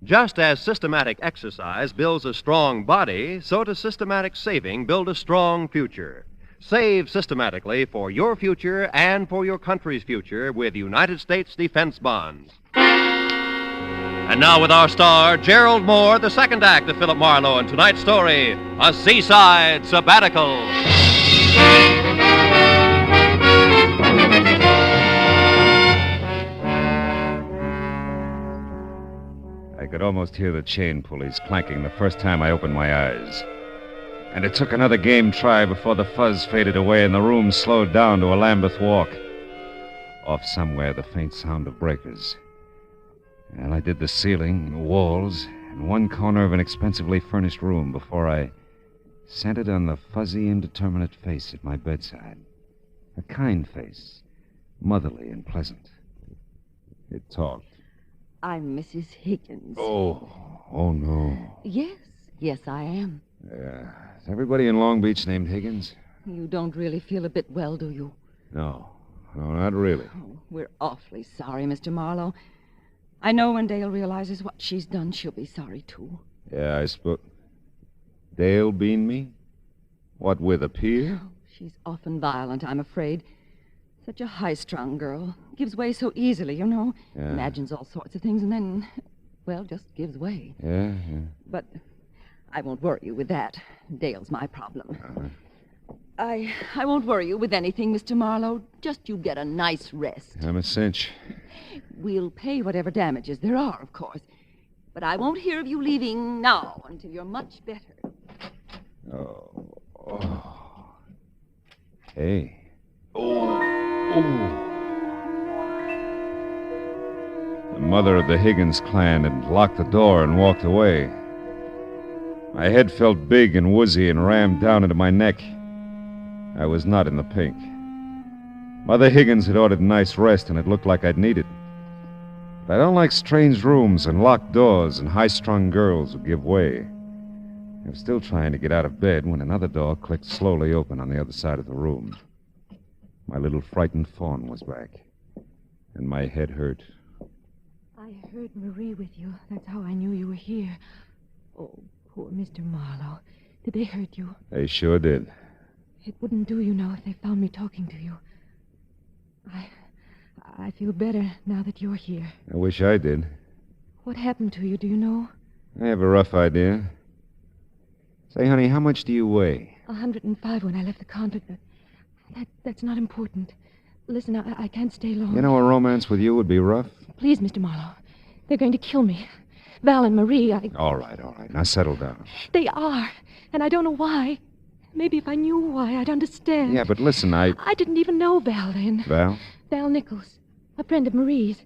just as systematic exercise builds a strong body, so does systematic saving build a strong future. Save systematically for your future and for your country's future with United States Defense Bonds. And now with our star, Gerald Moore, the second act of Philip Marlowe, and tonight's story, A Seaside Sabbatical. I could almost hear the chain pulleys clanking the first time I opened my eyes. And it took another game try before the fuzz faded away and the room slowed down to a Lambeth walk. Off somewhere, the faint sound of breakers. And I did the ceiling, the walls, and one corner of an expensively furnished room before I centered on the fuzzy, indeterminate face at my bedside. A kind face, motherly and pleasant. It talked. I'm Mrs. Higgins. Oh no. Yes, I am. Yeah. Is everybody in Long Beach named Higgins? You don't really feel a bit well, do you? No, not really. Oh, we're awfully sorry, Mr. Marlowe. I know when Dale realizes what she's done, she'll be sorry, too. Yeah, I suppose. Dale bean me? What with, a pier? She's often violent, I'm afraid. Such a high-strung girl. Gives way so easily, you know. Yeah. Imagines all sorts of things and then, well, just gives way. Yeah. But I won't worry you with that. Dale's my problem. I won't worry you with anything, Mr. Marlowe. Just you get a nice rest. I'm a cinch. We'll pay whatever damages there are, of course. But I won't hear of you leaving now until you're much better. Oh. Hey. The mother of the Higgins clan had locked the door and walked away. My head felt big and woozy and rammed down into my neck. I was not in the pink. Mother Higgins had ordered a nice rest, and it looked like I'd need it. But I don't like strange rooms and locked doors and high-strung girls who give way. I was still trying to get out of bed when another door clicked slowly open on the other side of the room. My little frightened fawn was back, and my head hurt. I heard Marie with you. That's how I knew you were here. Oh, poor Mr. Marlowe. Did they hurt you? They sure did. It wouldn't do, you know, if they found me talking to you. I feel better now that you're here. I wish I did. What happened to you, do you know? I have a rough idea. Say, honey, how much do you weigh? 105 when I left the convent, but that's not important. Listen, I can't stay long. You know, a romance with you would be rough. Please, Mr. Marlowe. They're going to kill me. Val and Marie, All right. Now settle down. They are, and I don't know why. Maybe if I knew why, I'd understand. Yeah, but listen, I didn't even know Val then. Val? Val Nichols, a friend of Marie's.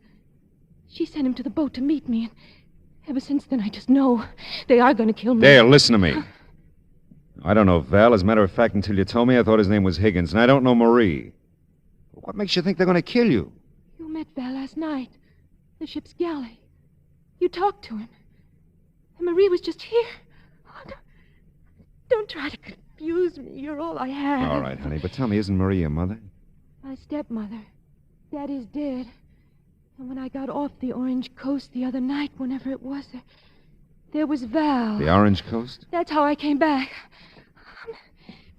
She sent him to the boat to meet me, and ever since then I just know they are going to kill me. Dale, listen to me. I don't know Val. As a matter of fact, until you told me, I thought his name was Higgins, and I don't know Marie. What makes you think they're going to kill you? You met Val last night. The ship's galley. You talked to him. And Marie was just here. Oh, don't try to confuse me. You're all I have. All right, honey, but tell me, isn't Marie your mother? My stepmother. Daddy's dead. And when I got off the Orange Coast the other night, whenever it was, there was Val. The Orange Coast? That's how I came back.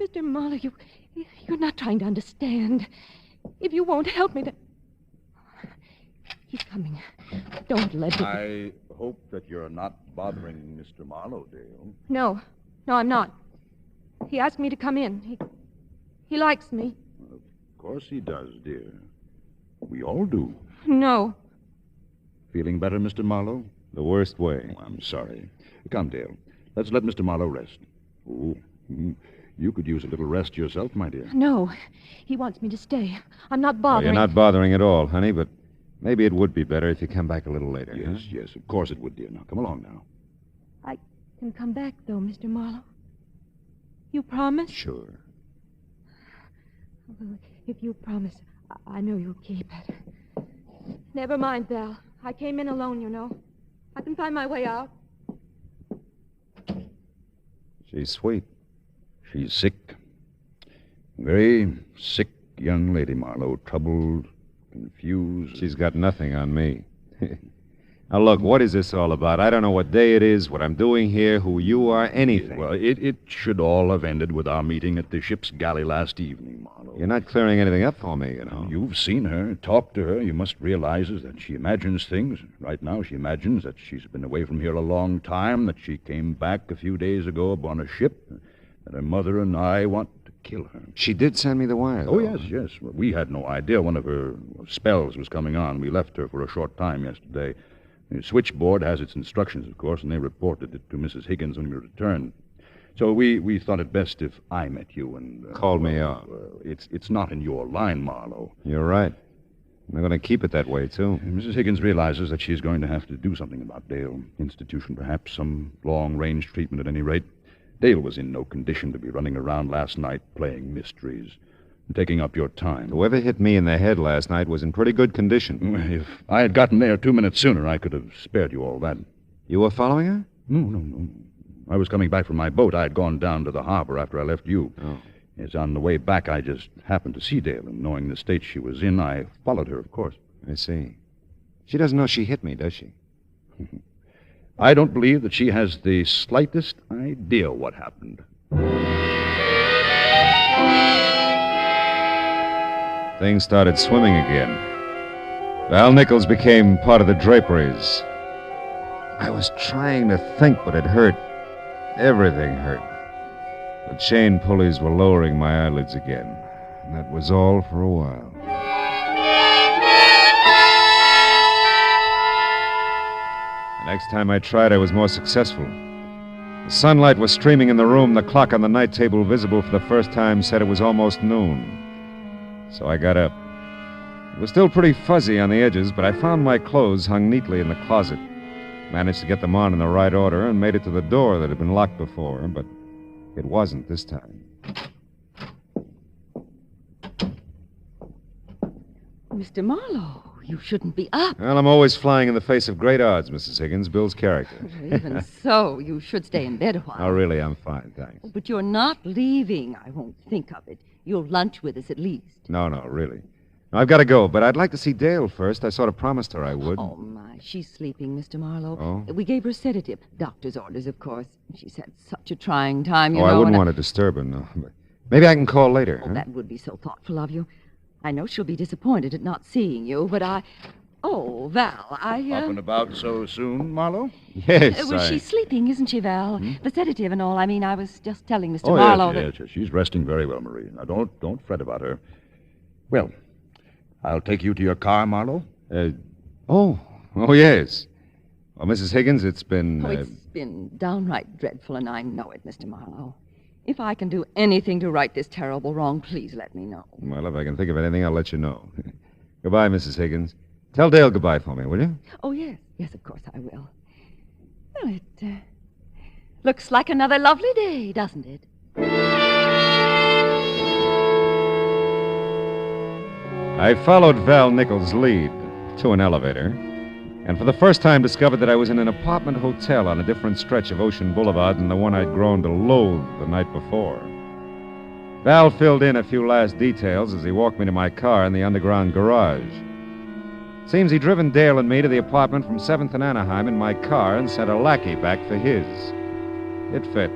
Mr. Marlowe, you're not trying to understand. If you won't help me, then... He's coming. Don't let him... I hope that you're not bothering Mr. Marlowe, Dale. No, I'm not. He asked me to come in. He likes me. Of course he does, dear. We all do. No. Feeling better, Mr. Marlowe? The worst way. Oh, I'm sorry. Come, Dale. Let's let Mr. Marlowe rest. Oh, you could use a little rest yourself, my dear. No. He wants me to stay. I'm not bothering. Well, you're not bothering at all, honey, but maybe it would be better if you come back a little later. Yes, of course it would, dear. Now, come along now. I can come back, though, Mr. Marlowe. You promise? Sure. Well, if you promise, I know you'll keep it. Never mind, Val. I came in alone, you know. I can find my way out. She's sweet. She's sick. Very sick young lady, Marlowe. Troubled, confused. She's got nothing on me. Now, look, what is this all about? I don't know what day it is, what I'm doing here, who you are, anything. Well, it should all have ended with our meeting at the ship's galley last evening, Marlowe. You're not clearing anything up for me, you know. You've seen her, talked to her. You must realize that she imagines things. Right now, she imagines that she's been away from here a long time, that she came back a few days ago upon a ship, that her mother and I want to kill her. She did send me the wire, Oh, though. yes. Well, we had no idea one of her spells was coming on. We left her for a short time yesterday. The switchboard has its instructions, of course, and they reported it to Mrs. Higgins when we returned. So we thought it best if I met you and... Called me out. It's not in your line, Marlowe. You're right. They're going to keep it that way, too. Mrs. Higgins realizes that she's going to have to do something about Dale. Institution, perhaps. Some long-range treatment at any rate. Dale was in no condition to be running around last night playing mysteries. Taking up your time. Whoever hit me in the head last night was in pretty good condition. If I had gotten there 2 minutes sooner, I could have spared you all that. You were following her? No. I was coming back from my boat. I had gone down to the harbor after I left you. Oh. Yes, on the way back, I just happened to see Dale, and knowing the state she was in, I followed her, of course. I see. She doesn't know she hit me, does she? I don't believe that she has the slightest idea what happened. Things started swimming again. Val Nichols became part of the draperies. I was trying to think, but it hurt. Everything hurt. The chain pulleys were lowering my eyelids again. And that was all for a while. The next time I tried, I was more successful. The sunlight was streaming in the room. The clock on the night table, visible for the first time, said it was almost noon. So I got up. It was still pretty fuzzy on the edges, but I found my clothes hung neatly in the closet. Managed to get them on in the right order and made it to the door that had been locked before, but it wasn't this time. Mr. Marlowe, you shouldn't be up. Well, I'm always flying in the face of great odds, Mrs. Higgins. Bill's character. Even so, you should stay in bed a while. Oh, really, I'm fine, thanks. But you're not leaving. I won't think of it. You'll lunch with us at least. No, really. I've got to go, but I'd like to see Dale first. I sort of promised her I would. Oh, my. She's sleeping, Mr. Marlowe. Oh? We gave her a sedative. Doctor's orders, of course. She's had such a trying time, you know. I wouldn't want to disturb her, no. But maybe I can call later. Oh, that would be so thoughtful of you. I know she'll be disappointed at not seeing you, but Oh, Val, Up and about so soon, Marlowe? Yes, Well, she's sleeping, isn't she, Val? The sedative and all. I mean, I was just telling Mr. Oh, Marlowe yes. She's resting very well, Marie. Now, don't fret about her. Well, I'll take you to your car, Marlowe. Oh, yes. Well, Mrs. Higgins, it's been... It's been downright dreadful, and I know it, Mr. Marlowe. If I can do anything to right this terrible wrong, please let me know. Well, if I can think of anything, I'll let you know. Goodbye, Mrs. Higgins. Tell Dale goodbye for me, will you? Oh, yes. Yes, of course I will. Well, it looks like another lovely day, doesn't it? I followed Val Nichols' lead to an elevator, and for the first time discovered that I was in an apartment hotel on a different stretch of Ocean Boulevard than the one I'd grown to loathe the night before. Val filled in a few last details as he walked me to my car in the underground garage. Seems he'd driven Dale and me to the apartment from 7th and Anaheim in my car and sent a lackey back for his. It fit.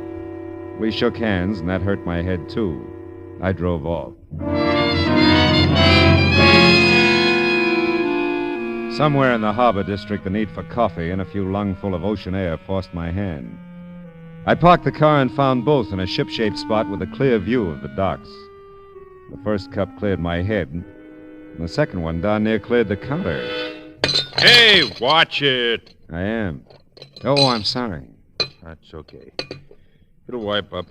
We shook hands, and that hurt my head, too. I drove off. Somewhere in the harbor district, the need for coffee and a few lungful of ocean air forced my hand. I parked the car and found both in a ship-shaped spot with a clear view of the docks. The first cup cleared my head, and the second one down near cleared the counter. Hey, watch it. I am. Oh, I'm sorry. That's okay. It'll wipe up.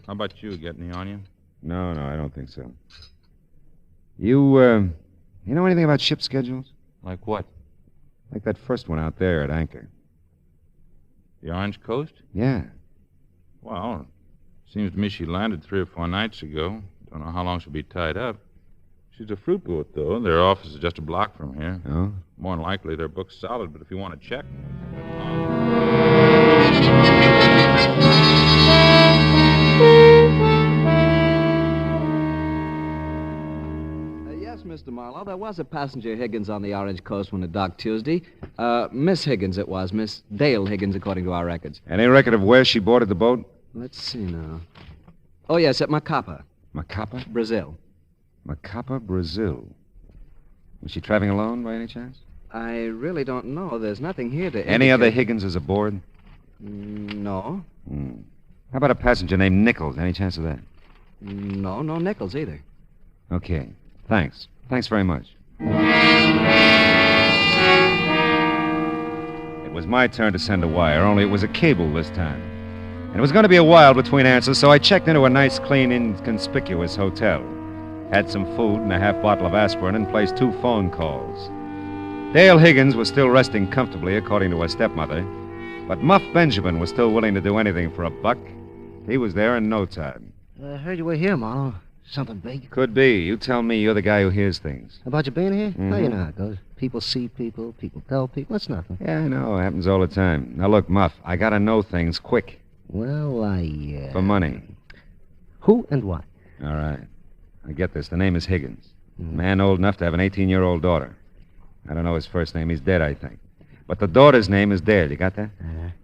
How about you? Get any on you? No, I don't think so. You know anything about ship schedules? Like what? Like that first one out there at anchor. The Orange Coast? Yeah. Well, seems to me she landed 3 or 4 nights ago. Don't know how long she'll be tied up. She's a fruit boat, though. Their office is just a block from here. Oh? More than likely, their book's solid, but if you want to check... Yes, Mr. Marlowe, there was a passenger Higgins on the Orange Coast when it docked Tuesday. Miss Higgins it was. Miss Dale Higgins, according to our records. Any record of where she boarded the boat? Let's see now. Oh, yes, at Macapa. Macapa? Brazil. Macapa, Brazil. Was she traveling alone by any chance? I really don't know. There's nothing here to Any indicate... other Higginses aboard? No. How about a passenger named Nichols? Any chance of that? No Nichols either. Okay. Thanks. Thanks very much. It was my turn to send a wire, only it was a cable this time. And it was going to be a while between answers, so I checked into a nice, clean, inconspicuous hotel. Had some food and a half bottle of aspirin and placed 2 phone calls. Dale Higgins was still resting comfortably, according to her stepmother. But Muff Benjamin was still willing to do anything for a buck. He was there in no time. I heard you were here, Marlowe. Something big? Could be. You tell me. You're the guy who hears things. About you being here? Mm-hmm. Oh, you know how it goes. People see people tell people. It's nothing. Yeah, I know. It happens all the time. Now, look, Muff, I gotta know things quick. Well, For money. Who and what? All right. I get this. The name is Higgins. Man old enough to have an 18-year-old daughter. I don't know his first name. He's dead, I think. But the daughter's name is Dale. You got that?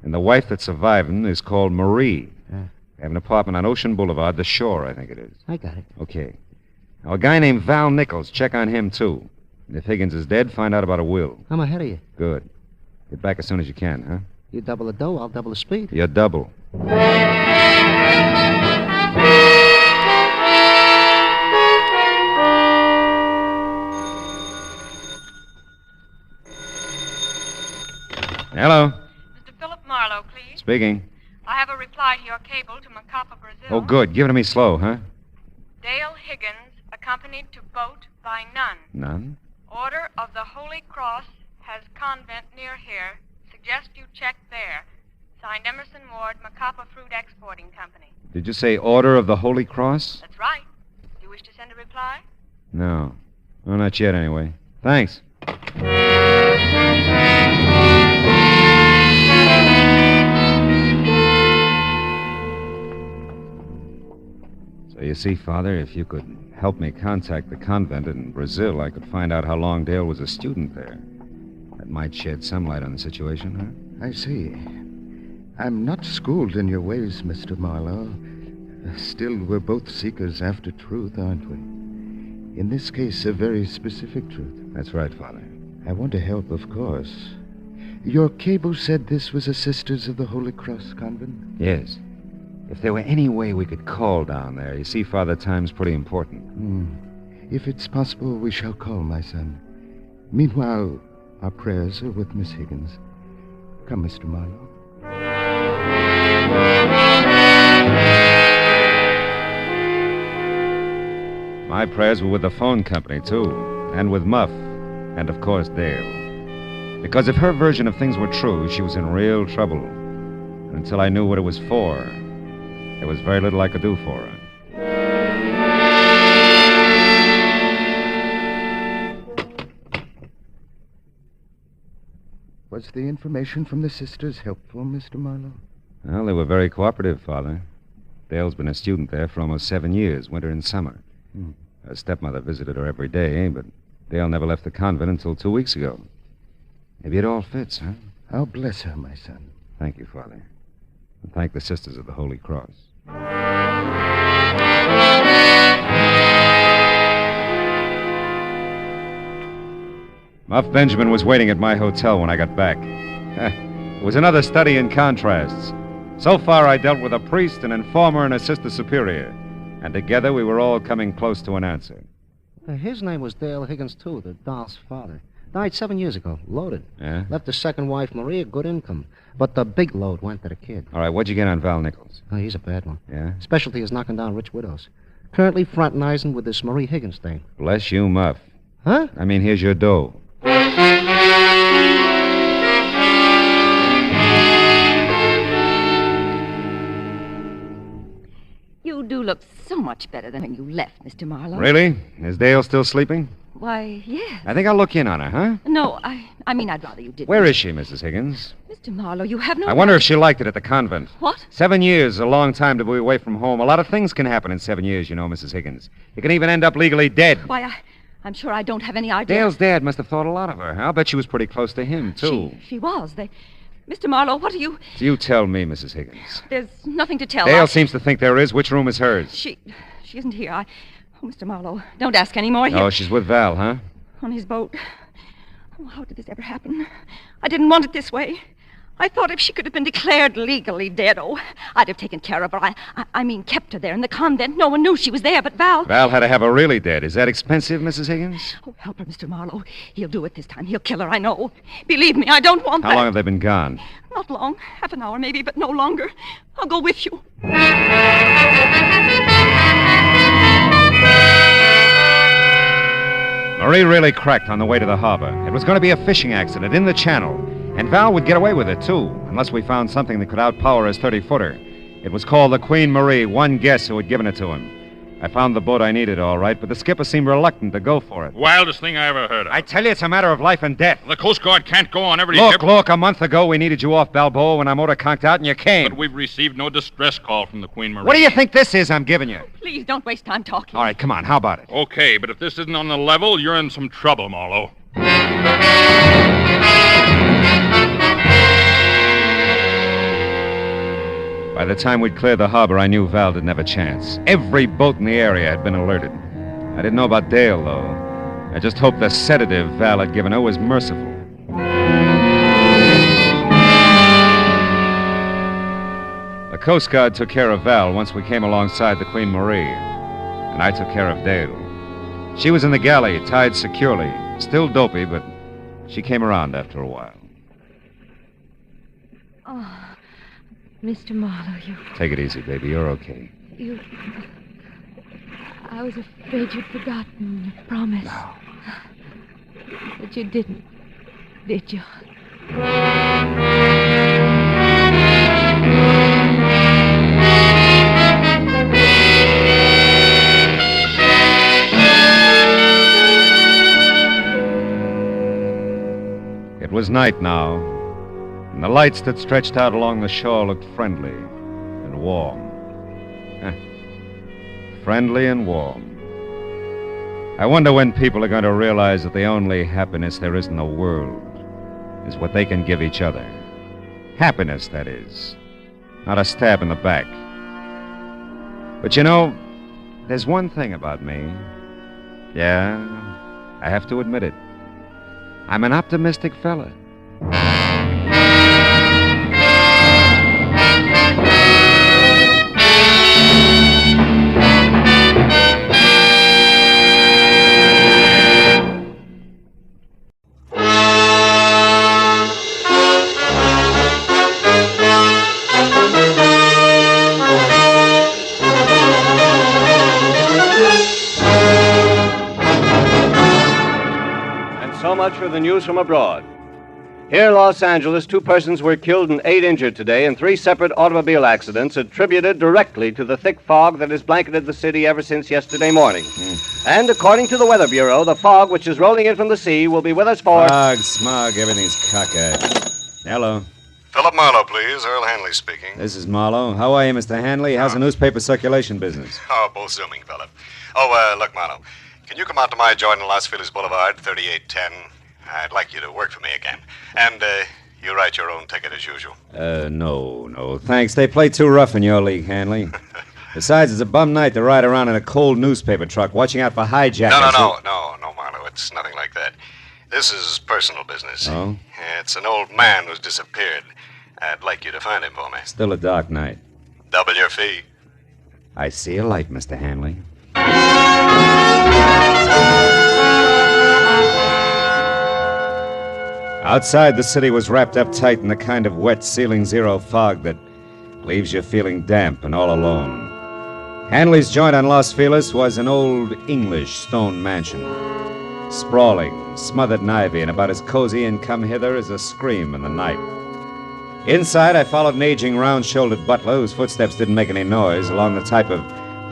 And the wife that's surviving is called Marie. They have an apartment on Ocean Boulevard, the Shore, I think it is. I got it. Okay. Now, a guy named Val Nichols, check on him, too. And if Higgins is dead, find out about a will. I'm ahead of you. Good. Get back as soon as you can, huh? You double the dough, I'll double the speed. You're double. Hello. Mr. Philip Marlowe, please. Speaking. I have a reply to your cable to Macapa, Brazil. Oh, good. Give it to me slow, huh? Dale Higgins, accompanied to boat by nun. None? Order of the Holy Cross has convent near here. Suggest you check there. Signed Emerson Ward, Macapa Fruit Exporting Company. Did you say Order of the Holy Cross? That's right. Do you wish to send a reply? No. Well, not yet, anyway. Thanks. So you see, Father, if you could help me contact the convent in Brazil, I could find out how long Dale was a student there. That might shed some light on the situation, huh? I see. I'm not schooled in your ways, Mr. Marlowe. Still, we're both seekers after truth, aren't we? In this case, a very specific truth. That's right, Father. I want to help, of course. Your cable said this was a Sisters of the Holy Cross convent? Yes. If there were any way we could call down there. You see, Father, time's pretty important. If it's possible, we shall call, my son. Meanwhile, our prayers are with Miss Higgins. Come, Mr. Marlowe. My prayers were with the phone company, too. And with Muff. And, of course, Dale. Because if her version of things were true, she was in real trouble. And until I knew what it was for, there was very little I could do for her. Was the information from the sisters helpful, Mr. Marlowe? Well, they were very cooperative, Father. Dale's been a student there for almost 7 years, winter and summer. Her stepmother visited her every day, but Dale never left the convent until 2 weeks ago. Maybe it all fits, huh? I'll bless her, my son. Thank you, Father. And thank the Sisters of the Holy Cross. Muff Benjamin was waiting at my hotel when I got back. It was another study in contrasts. So far, I dealt with a priest, an informer, and a sister superior. And together, we were all coming close to an answer. His name was Dale Higgins, too, the doll's father. Died 7 years ago, loaded. Yeah? Left his second wife, Marie, a good income. But the big load went to the kid. All right, what'd you get on Val Nichols? Oh, he's a bad one. Yeah? Specialty is knocking down rich widows. Currently fraternizing with this Marie Higgins thing. Bless you, Muff. Huh? I mean, here's your dough. You do look so much better than when you left, Mr. Marlowe. Really? Is Dale still sleeping? Why, yes. I think I'll look in on her, huh? No, I mean, I'd rather you didn't. Where is she, Mrs. Higgins? Mr. Marlowe, you have no... I wonder if she liked it at the convent. What? 7 years is a long time to be away from home. A lot of things can happen in 7 years, you know, Mrs. Higgins. You can even end up legally dead. Why, I'm sure I don't have any idea. Dale's dad must have thought a lot of her. I'll bet she was pretty close to him, too. She was. Mr. Marlowe, what are you... You tell me, Mrs. Higgins. There's nothing to tell. Dale seems to think there is. Which room is hers? She isn't here. Oh, Mr. Marlowe, don't ask any more. Oh, she's with Val, huh? On his boat. Oh, how did this ever happen? I didn't want it this way. I thought if she could have been declared legally dead, I'd have taken care of her. I mean, kept her there in the convent. No one knew she was there but Val. Val had to have her really dead. Is that expensive, Mrs. Higgins? Oh, help her, Mr. Marlowe. He'll do it this time. He'll kill her, I know. Believe me, I don't want that. How long have they been gone? Not long. Half an hour, maybe, but no longer. I'll go with you. Marie really cracked on the way to the harbor. It was going to be a fishing accident in the channel. And Val would get away with it, too, unless we found something that could outpower his 30-footer. It was called the Queen Marie, one guess who had given it to him. I found the boat I needed, all right, but the skipper seemed reluctant to go for it. Wildest thing I ever heard of. I tell you, it's a matter of life and death. The Coast Guard can't go on every ship. Look, a month ago we needed you off Balboa when our motor conked out and you came. But we've received no distress call from the Queen Marie. What do you think this is I'm giving you? Please don't waste time talking. All right, come on, how about it? Okay, but if this isn't on the level, you're in some trouble, Marlowe. By the time we'd cleared the harbor, I knew Val didn't have a chance. Every boat in the area had been alerted. I didn't know about Dale, though. I just hoped the sedative Val had given her was merciful. The Coast Guard took care of Val once we came alongside the Queen Marie, and I took care of Dale. She was in the galley, tied securely, still dopey, but she came around after a while. Oh, Mr. Marlowe, you... Take it easy, baby. You're okay. You... I was afraid you'd forgotten your promise. No. But you didn't, did you? It was night now, and the lights that stretched out along the shore looked friendly and warm. Friendly and warm. I wonder when people are going to realize that the only happiness there is in the world is what they can give each other. Happiness, that is. Not a stab in the back. But you know, there's one thing about me. Yeah, I have to admit it. I'm an optimistic fella. So much for the news from abroad. Here in Los Angeles, 2 persons were killed and 8 injured today in 3 separate automobile accidents attributed directly to the thick fog that has blanketed the city ever since yesterday morning. And according to the Weather Bureau, the fog which is rolling in from the sea will be with us for... Fog, smog, everything's cockeyed. Hello. Philip Marlowe, please. Earl Hanley speaking. This is Marlowe. How are you, Mr. Hanley? How's the newspaper circulation business? Oh, both zooming, Philip. Oh, look, Marlowe. Can you come out to my joint in Los Feliz Boulevard, 3810? I'd like you to work for me again. And, you write your own ticket as usual. No. Thanks. They play too rough in your league, Hanley. Besides, it's a bum night to ride around in a cold newspaper truck watching out for hijackers. No, Marlowe. It's nothing like that. This is personal business. Oh? It's an old man who's disappeared. I'd like you to find him for me. Still a dark night. Double your fee. I see a light, Mr. Hanley. Outside, the city was wrapped up tight in the kind of wet ceiling zero fog that leaves you feeling damp and all alone. Hanley's joint on Los Feliz was an old English stone mansion. Sprawling, smothered in ivy, and about as cozy and come hither as a scream in the night. Inside, I followed an aging, round-shouldered butler whose footsteps didn't make any noise along the type of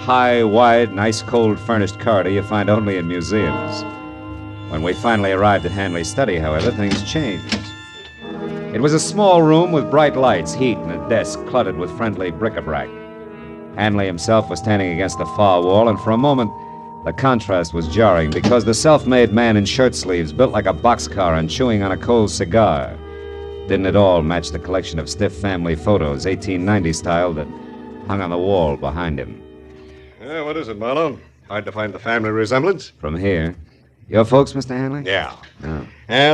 high, wide, and ice-cold furnished corridor you find only in museums. When we finally arrived at Hanley's study, however, things changed. It was a small room with bright lights, heat, and a desk cluttered with friendly bric-a-brac. Hanley himself was standing against the far wall, and for a moment, the contrast was jarring because the self-made man in shirt sleeves, built like a boxcar and chewing on a cold cigar, didn't at all match the collection of stiff family photos, 1890 style, that hung on the wall behind him. What is it, Marlowe? Hard to find the family resemblance? From here. Your folks, Mr. Hanley? Yeah. Oh.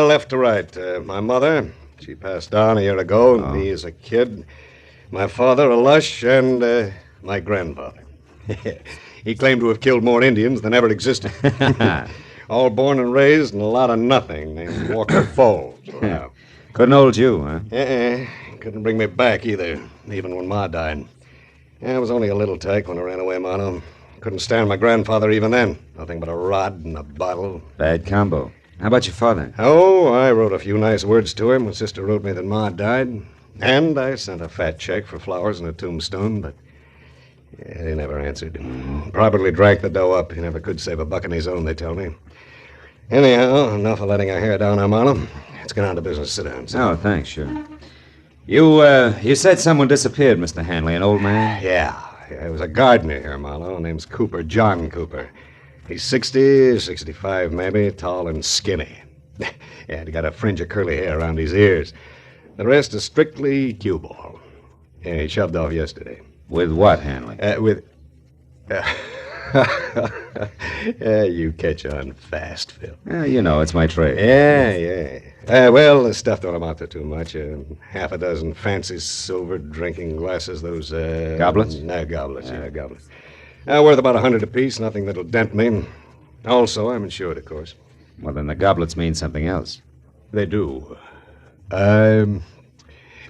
Left to right. My mother, she passed on a year ago. Me as a kid. My father, a lush, and my grandfather. He claimed to have killed more Indians than ever existed. All born and raised in a lot of nothing named Walker Falls. Wow. Couldn't hold you, huh? Couldn't bring me back either, even when Ma died. I was only a little tyke when I ran away, Marlowe. Couldn't stand my grandfather even then. Nothing but a rod and a bottle. Bad combo. How about your father? Oh, I wrote a few nice words to him when Sister wrote me that Ma died. And I sent a fat check for flowers and a tombstone, but he never answered. Probably drank the dough up. He never could save a buck on his own, they tell me. Anyhow, enough of letting our hair down now, Marlowe. Let's get on to business. Sit down. Oh, thanks, sure. You said someone disappeared, Mr. Hanley, an old man? Yeah, it was a gardener here, Marlowe. Name's Cooper, John Cooper. He's 60, 65 maybe, tall and skinny. He got a fringe of curly hair around his ears. The rest is strictly cue ball. Yeah, he shoved off yesterday. With what, Hanley? You catch on fast, Phil. You know, it's my trade. Yeah. Well, the stuff don't amount to too much. Half a dozen fancy silver drinking glasses, those... Goblets? Goblets, goblets. Worth about 100 apiece, nothing that'll dent me. Also, I'm insured, of course. Well, then the goblets mean something else. They do.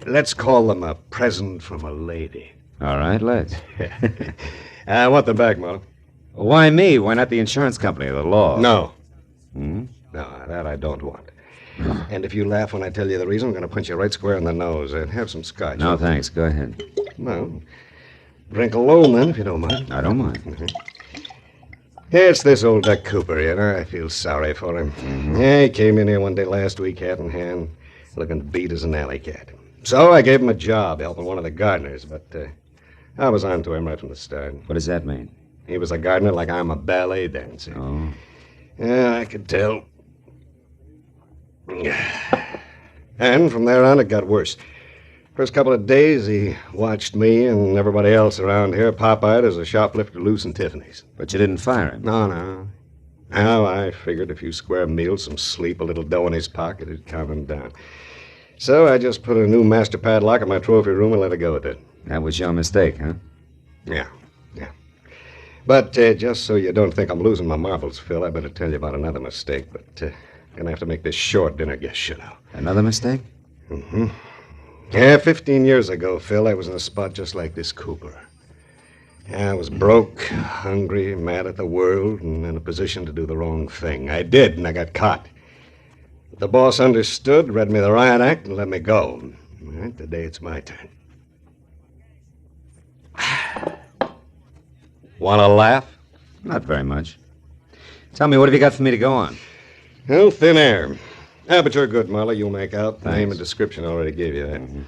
Let's call them a present from a lady. All right, let's. I want them back, Marlowe. Why me? Why not the insurance company or the law? No. Hmm? No, that I don't want. And if you laugh when I tell you the reason, I'm going to punch you right square in the nose. Have some scotch. No, thanks. Go ahead. No. Drink alone, then, if you don't mind. I don't mind. Mm-hmm. It's this old Duck Cooper, you know. I feel sorry for him. Mm-hmm. Yeah, he came in here one day last week, hat in hand, looking beat as an alley cat. So I gave him a job helping one of the gardeners, but I was on to him right from the start. What does that mean? He was a gardener like I'm a ballet dancer. Oh. Yeah, I could tell. And from there on, it got worse. First couple of days, he watched me and everybody else around here pop-eyed as a shoplifter loose in Tiffany's. But you didn't fire him? No. Now, I figured a few square meals, some sleep, a little dough in his pocket, it'd calm him down. So I just put a new master padlock in my trophy room and let it go with it. That was your mistake, huh? Yeah. But just so you don't think I'm losing my marbles, Phil, I better tell you about another mistake. But gonna have to make this short. Dinner guest shut out. Another mistake? Mm-hmm. Yeah, 15 years ago, Phil, I was in a spot just like this Cooper. Yeah, I was broke, hungry, mad at the world, and in a position to do the wrong thing. I did, and I got caught. But the boss understood, read me the riot act, and let me go. All right, today it's my turn. Want to laugh? Not very much. Tell me, what have you got for me to go on? Oh, thin air. But you're good, Marlowe. You'll make out. Thanks. Name and description already gave you that. Mm-hmm.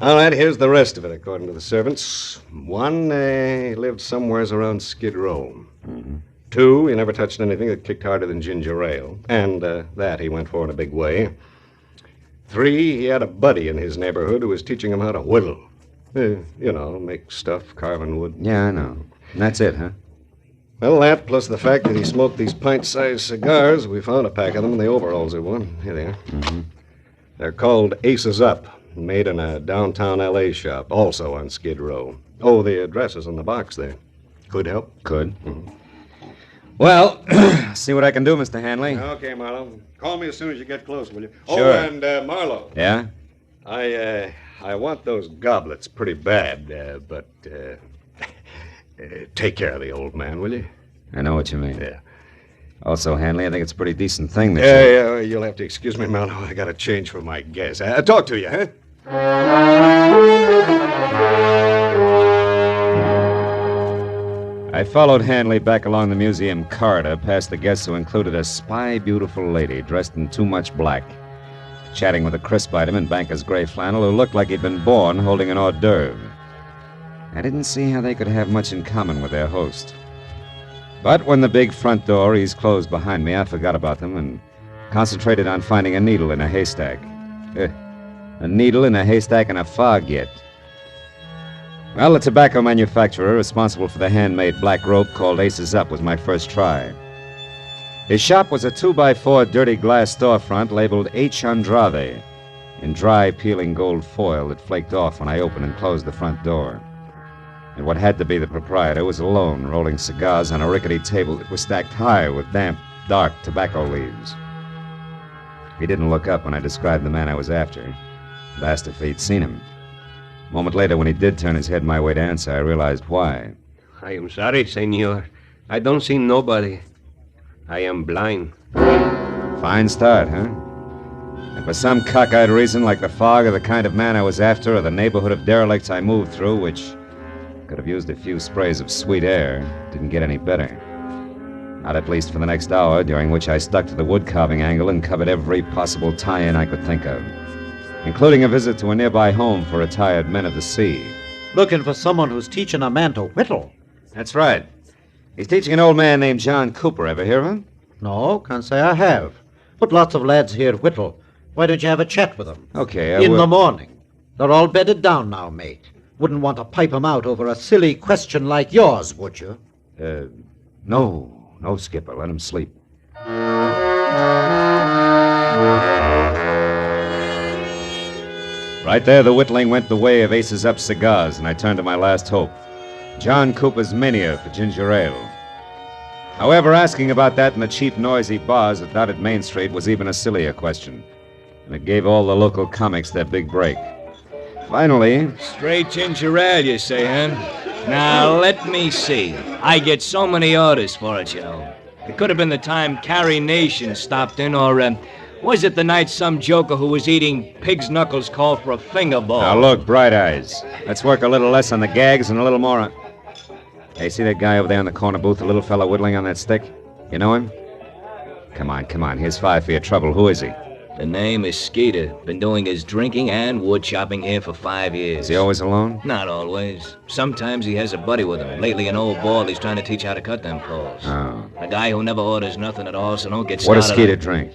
All right, here's the rest of it, according to the servants. One, lived somewheres around Skid Row. Mm-hmm. Two, he never touched anything that kicked harder than ginger ale. And that he went for in a big way. Three, he had a buddy in his neighborhood who was teaching him how to whittle. Make stuff, carving wood. Yeah, I know. And that's it, huh? Well, that, plus the fact that he smoked these pint-sized cigars, we found a pack of them in the overalls he wore. Here they are. Mm-hmm. They're called Aces Up, made in a downtown L.A. shop, also on Skid Row. Oh, the address is on the box there. Could help? Could. Mm-hmm. Well, see what I can do, Mr. Hanley. Okay, Marlowe. Call me as soon as you get close, will you? Sure. Oh, and Marlowe. Yeah? I want those goblets pretty bad, but take care of the old man, will you? I know what you mean. Yeah. Also, Hanley, I think it's a pretty decent thing that Yeah, you'll have to excuse me, Marlowe. I got to change for my guess. Talk to you, huh? I followed Hanley back along the museum corridor past the guests who included a spy beautiful lady dressed in too much black, chatting with a crisp item in banker's gray flannel who looked like he'd been born holding an hors d'oeuvre. I didn't see how they could have much in common with their host. But when the big front door eased closed behind me, I forgot about them and concentrated on finding a needle in a haystack. A needle in a haystack and a fog yet. Well, the tobacco manufacturer responsible for the handmade black rope called Aces Up was my first try. His shop was a 2x4 dirty glass storefront labeled H. Andrade in dry, peeling gold foil that flaked off when I opened and closed the front door. And what had to be the proprietor was alone, rolling cigars on a rickety table that was stacked high with damp, dark tobacco leaves. He didn't look up when I described the man I was after. I asked if he'd seen him. A moment later, when he did turn his head my way to answer, I realized why. I am sorry, senor. I don't see nobody. I am blind. Fine start, huh? And for some cockeyed reason, like the fog or the kind of man I was after or the neighborhood of derelicts I moved through, which could have used a few sprays of sweet air, didn't get any better. Not at least for the next hour, during which I stuck to the wood carving angle and covered every possible tie-in I could think of, including a visit to a nearby home for retired men of the sea. Looking for someone who's teaching a man to whittle. That's right. He's teaching an old man named John Cooper. Ever hear of him? No, can't say I have. But lots of lads here whittle. Why don't you have a chat with them? Okay, In the morning. They're all bedded down now, mate. wouldn't want to pipe him out over a silly question like yours, would you? No, Skipper. Let him sleep. Right there, the whittling went the way of Aces Up cigars, and I turned to my last hope. John Cooper's mania for ginger ale. However, asking about that in the cheap, noisy bars that dotted Main Street was even a sillier question. And it gave all the local comics their big break. Finally... Straight ginger ale, you say, huh? Now, let me see. I get so many orders for it, you know. It could have been the time Carrie Nation stopped in, or was it the night some joker who was eating pig's knuckles called for a finger bowl? Now look, Bright Eyes. Let's work a little less on the gags and a little more on... Hey, see that guy over there in the corner booth, the little fella whittling on that stick? You know him? Come on. Here's 5 for your trouble. Who is he? The name is Skeeter. Been doing his drinking and wood chopping here for 5 years. Is he always alone? Not always. Sometimes he has a buddy with him. Lately, an old ball he's trying to teach how to cut them poles. Oh. A guy who never orders nothing at all, so don't get started. What does Skeeter drink?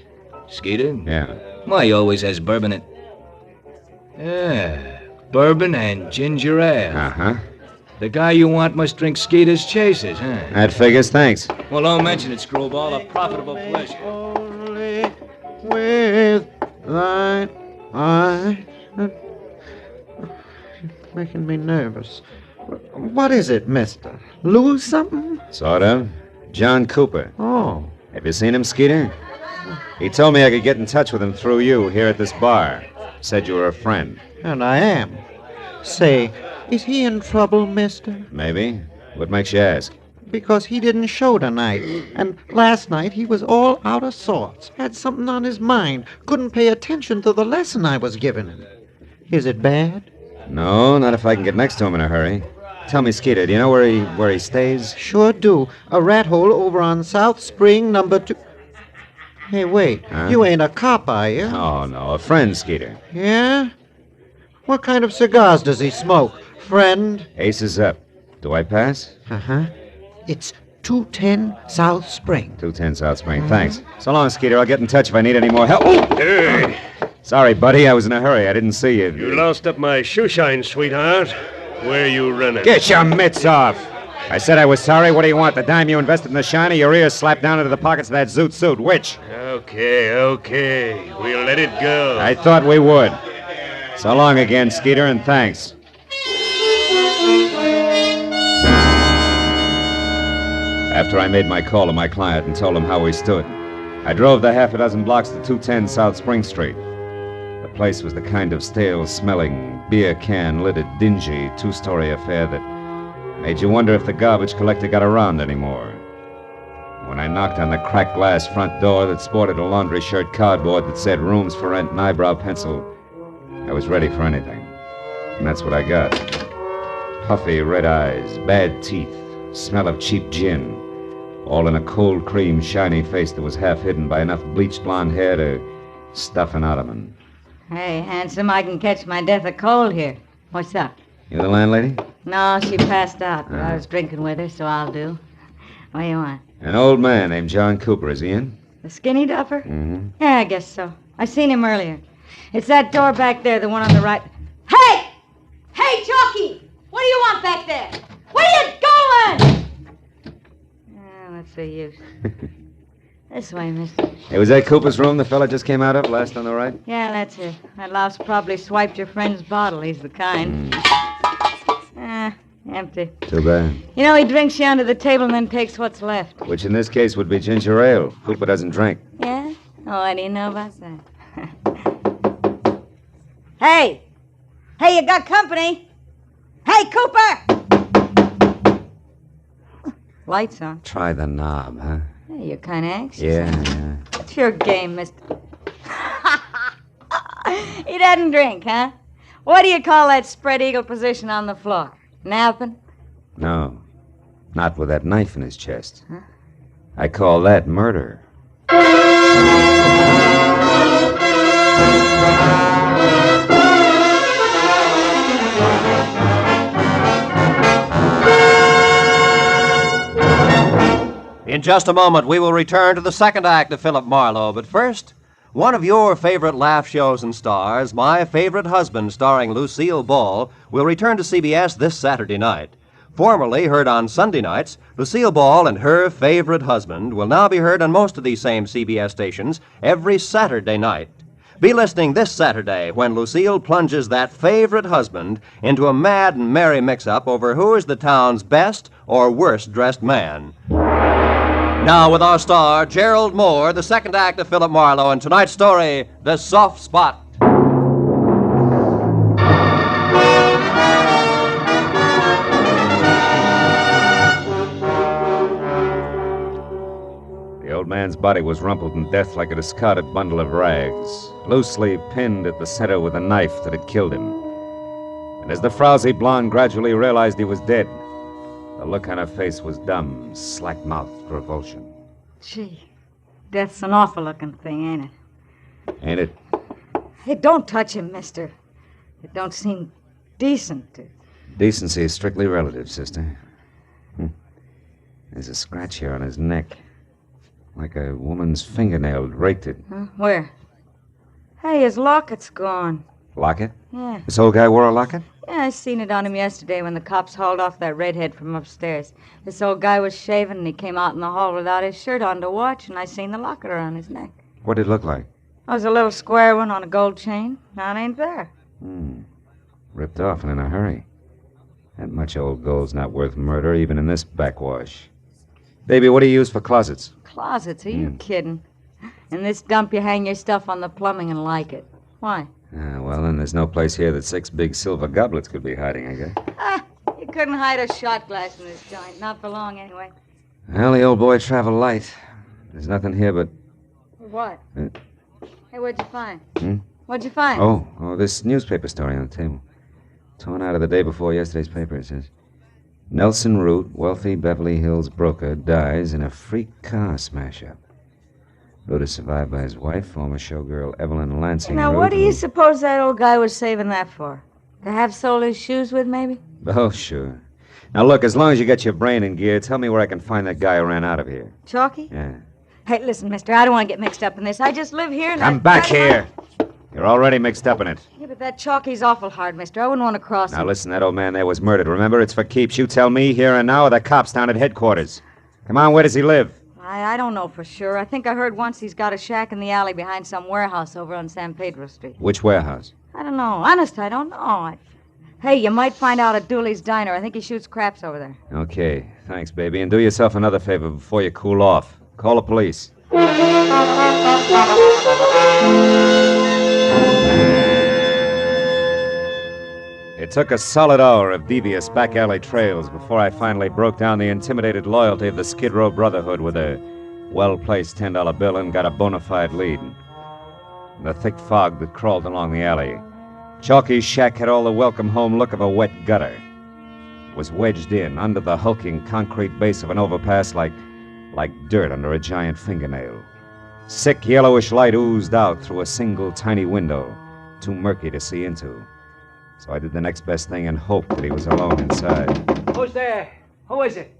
Skeeter? Yeah. Why, he always has bourbon and... Yeah, bourbon and ginger ale. Uh-huh. The guy you want must drink Skeeter's Chasers, huh? That figures, thanks. Well, don't mention it, Screwball. A profitable pleasure. Only with thine eyes. Making me nervous. What is it, mister? Lose something? Sort of. John Cooper. Oh. Have you seen him, Skeeter? He told me I could get in touch with him through you here at this bar. Said you were a friend. And I am. Say, is he in trouble, mister? Maybe. What makes you ask? Because he didn't show tonight. And last night he was all out of sorts. Had something on his mind. Couldn't pay attention to the lesson I was giving him. Is it bad? No, not if I can get next to him in a hurry. Tell me, Skeeter, do you know where he stays? Sure do. A rat hole over on South Spring, number 2. Hey, wait. Huh? You ain't a cop, are you? Oh, no. A friend, Skeeter. Yeah? What kind of cigars does he smoke? Friend? Aces Up. Do I pass? Uh-huh. It's 210 South Spring. 210 South Spring. Thanks. So long, Skeeter. I'll get in touch if I need any more help. Oh! Hey! Sorry, buddy. I was in a hurry. I didn't see you. You lost up my shoe shine, sweetheart. Where you running? Get your mitts off. I said I was sorry. What do you want? The dime you invested in the shine or your ears slapped down into the pockets of that zoot suit? Which? Okay. We'll let it go. I thought we would. So long again, Skeeter, and thanks. After I made my call to my client and told him how we stood, I drove the half a dozen blocks to 210 South Spring Street. The place was the kind of stale-smelling, beer can-lidded, dingy, two-story affair that made you wonder if the garbage collector got around anymore. When I knocked on the cracked glass front door that sported a laundry shirt cardboard that said rooms for rent and eyebrow pencil, I was ready for anything. And that's what I got. Puffy red eyes, bad teeth, smell of cheap gin, all in a cold cream, shiny face that was half hidden by enough bleached blonde hair to stuff an ottoman. Hey, handsome, I can catch my death of cold here. What's up? You the landlady? No, she passed out, but I was drinking with her, so I'll do. What do you want? An old man named John Cooper. Is he in? The skinny duffer? Mm-hmm. Yeah, I guess so. I seen him earlier. It's that door back there, the one on the right. Hey! Hey, Jockey! What do you want back there? Where are you going? What's the use? This way, mister. Hey, was that Cooper's room the fella just came out of, last on the right? Yeah, that's it. That louse probably swiped your friend's bottle. He's the kind. Empty. Too bad. You know, he drinks you under the table and then takes what's left. Which in this case would be ginger ale. Cooper doesn't drink. Yeah? Oh, what do you know about that? Hey! Hey, you got company? Hey, Cooper! Lights on. Try the knob, huh? Hey, you're kind of anxious. Yeah. It's your game, mister. He doesn't drink, huh? What do you call that spread eagle position on the floor? Napping? No. Not with that knife in his chest. Huh? I call that murder. In just a moment, we will return to the second act of Philip Marlowe. But first, One of your favorite laugh shows and stars, My Favorite Husband, starring Lucille Ball, will return to CBS this Saturday night. Formerly heard on Sunday nights, Lucille Ball and Her Favorite Husband will now be heard on most of these same CBS stations every Saturday night. Be listening this Saturday when Lucille plunges that favorite husband into a mad and merry mix-up over who is the town's best or worst-dressed man. Now with our star, Gerald Moore, the second act of Philip Marlowe, and tonight's story, The Soft Spot. The old man's body was rumpled in death like a discarded bundle of rags, loosely pinned at the center with a knife that had killed him. And as the frowsy blonde gradually realized he was dead, the look on her face was dumb, slack-mouthed revulsion. Gee, death's an awful-looking thing, ain't it? Ain't it? Hey, don't touch him, mister. It don't seem decent to... Decency is strictly relative, sister. There's a scratch here on his neck. Like a woman's fingernail raked it. Huh? Where? Hey, his locket's gone. Locket? Yeah. This old guy wore a locket? Yeah, I seen it on him yesterday when the cops hauled off that redhead from upstairs. This old guy was shaving, and he came out in the hall without his shirt on to watch, and I seen the locket around his neck. What did it look like? It was a little square one on a gold chain. Now it ain't there. Ripped off and in a hurry. That much old gold's not worth murder, even in this backwash. Baby, what do you use for closets? Closets? Are you kidding? In this dump, you hang your stuff on the plumbing and like it. Why? Well, then there's no place here that 6 big silver goblets could be hiding, I guess. You couldn't hide a shot glass in this joint. Not for long, anyway. Well, the old boy traveled light. There's nothing here but... What? Hey, what'd you find? Hmm? What'd you find? Oh, this newspaper story on the table. Torn out of the day before yesterday's paper, it says. Nelson Root, wealthy Beverly Hills broker, dies in a freak car smash-up. Root is survived by his wife, former showgirl Evelyn Lansing. Now, Root, what do you suppose that old guy was saving that for? To have sold his shoes with, maybe? Oh, sure. Now, look, as long as you get your brain in gear, tell me where I can find that guy who ran out of here. Chalky? Yeah. Hey, listen, mister, I don't want to get mixed up in this. I just live here and Come back here. You're already mixed up in it. Yeah, but that Chalky's awful hard, mister. I wouldn't want to cross Now, him. listen, that old man there was murdered. Remember, it's for keeps. You tell me here and now or the cops down at headquarters. Come on, where does he live? I don't know for sure. I think I heard once he's got a shack in the alley behind some warehouse over on San Pedro Street. Which warehouse? I don't know. Honest, I don't know. Hey, you might find out at Dooley's Diner. I think he shoots craps over there. Okay, thanks, baby. And do yourself another favor before you cool off. Call the police. It took a solid hour of devious back alley trails before I finally broke down the intimidated loyalty of the Skid Row Brotherhood with a well-placed $10 bill and got a bona fide lead. In the thick fog that crawled along the alley, Chalky's shack had all the welcome home look of a wet gutter. It was wedged in under the hulking concrete base of an overpass like dirt under a giant fingernail. Sick yellowish light oozed out through a single tiny window, too murky to see into. So I did the next best thing and hoped that he was alone inside. Who's there? Who is it?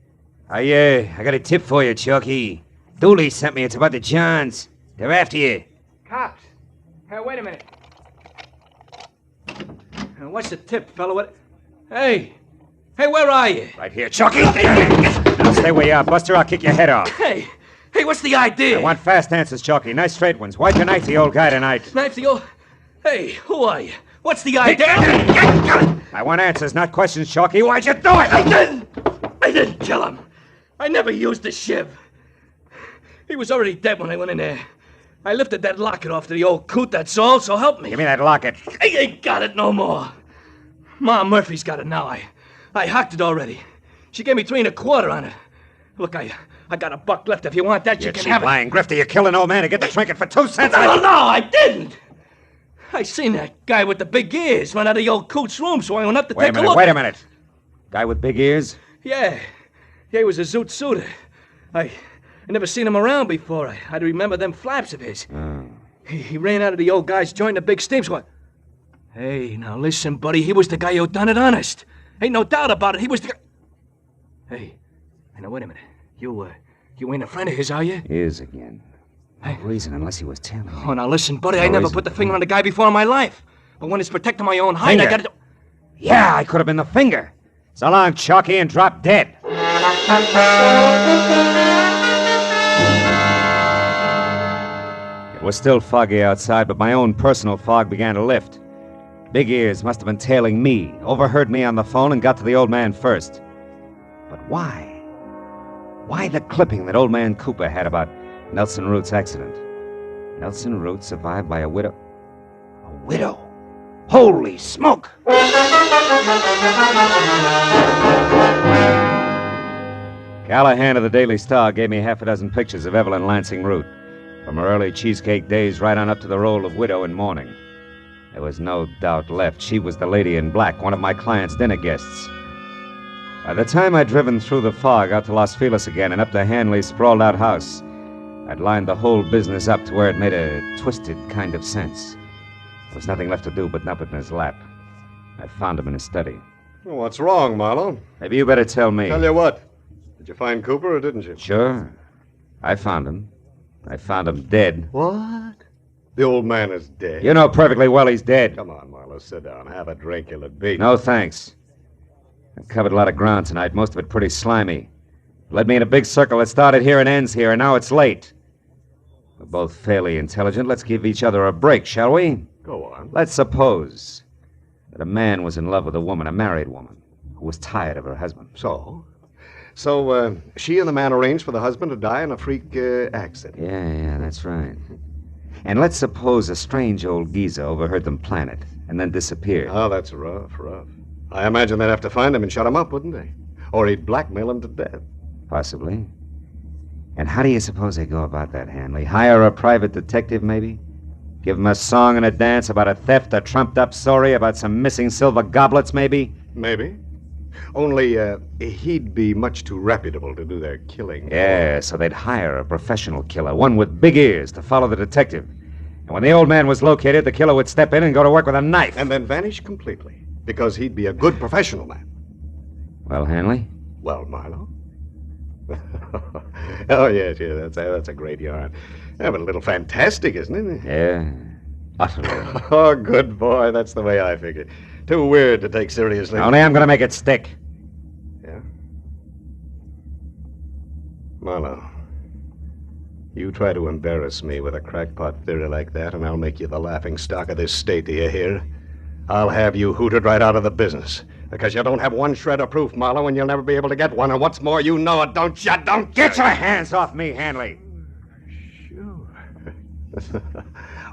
I got a tip for you, Chucky. Dooley sent me. It's about the Johns. They're after you. Cops. Hey, wait a minute. What's the tip, fella? What? Hey, where are you? Right here, Chucky. Now stay where you are, Buster. I'll kick your head off. Hey, what's the idea? I want fast answers, Chucky. Nice straight ones. Why'd you knife the old guy tonight? Knife the old... Hey, who are you? What's the idea? I want answers, not questions, Chucky. Why'd you do it? I didn't kill him. I never used the shiv. He was already dead when I went in there. I lifted that locket off to the old coot, that's all, so help me. Give me that locket. I ain't got it no more. Ma Murphy's got it now. I hocked it already. She gave me 3 1/4 on it. Look, I got a buck left. If you want that, you can have it. Lying grifter, you killed an old man to get the trinket for 2 cents. No, I didn't. I seen that guy with the big ears run out of the old coot's room, so I went up to take a look. Wait a minute. Guy with big ears? Yeah, he was a zoot suitor. I never seen him around before. I'd remember them flaps of his. Oh. He ran out of the old guy's joint in a big steam squad. Hey, now listen, buddy. He was the guy who done it honest. Ain't no doubt about it. He was the guy... Hey, now wait a minute. You ain't a friend of his, are you? Is again. No reason unless he was telling me. Oh, now listen, buddy, No I never reason. put the finger on a guy before in my life. But when it's protecting my own hide, Finger? I gotta... Yeah, I could have been the finger. So long, Jockey, and drop dead. It was still foggy outside, but my own personal fog began to lift. Big Ears must have been tailing me, overheard me on the phone, and got to the old man first. But why? Why the clipping that old man Cooper had about Nelson Root's accident? Nelson Root survived by a widow. A widow? Holy smoke! Callahan of the Daily Star gave me half a dozen pictures of Evelyn Lansing Root, from her early cheesecake days right on up to the role of widow in mourning. There was no doubt left. She was the lady in black, one of my client's dinner guests. By the time I'd driven through the fog out to Los Feliz again and up to Hanley's sprawled-out house, I'd lined the whole business up to where it made a twisted kind of sense. There was nothing left to do but nub it in his lap. I found him in his study. Well, what's wrong, Marlowe? Maybe you better tell me. Tell you what. Did you find Cooper or didn't you? Sure. I found him. I found him dead. What? The old man is dead. You know perfectly well he's dead. Come on, Marlowe, sit down. Have a drink, you'll it beat. No, thanks. I covered a lot of ground tonight, most of it pretty slimy. Led me in a big circle that started here and ends here, and now it's late. We're both fairly intelligent. Let's give each other a break, shall we? Go on. Let's suppose that a man was in love with a woman, a married woman, who was tired of her husband. So, she and the man arranged for the husband to die in a freak accident. Yeah, that's right. And let's suppose a strange old geezer overheard them plan it and then disappeared. Oh, that's rough. I imagine they'd have to find him and shut him up, wouldn't they? Or he'd blackmail him to death. Possibly. And how do you suppose they go about that, Hanley? Hire a private detective, maybe? Give him a song and a dance about a theft, a trumped-up story about some missing silver goblets, maybe? Maybe. Only, he'd be much too reputable to do their killing. Yeah, so they'd hire a professional killer, one with big ears, to follow the detective. And when the old man was located, the killer would step in and go to work with a knife. And then vanish completely, because he'd be a good professional man. Well, Hanley? Well, Marlowe? Oh, yes, that's a great yarn. Yeah, but a little fantastic, isn't it? Yeah, utterly. Oh, good boy. That's the way I figured. Too weird to take seriously. Only I'm going to make it stick. Yeah? Marlowe, you try to embarrass me with a crackpot theory like that, and I'll make you the laughing stock of this state, do you hear? I'll have you hooted right out of the business. Because you don't have one shred of proof, Marlowe, and you'll never be able to get one. And what's more, you know it, don't you? Don't Get your hands off me, Hanley.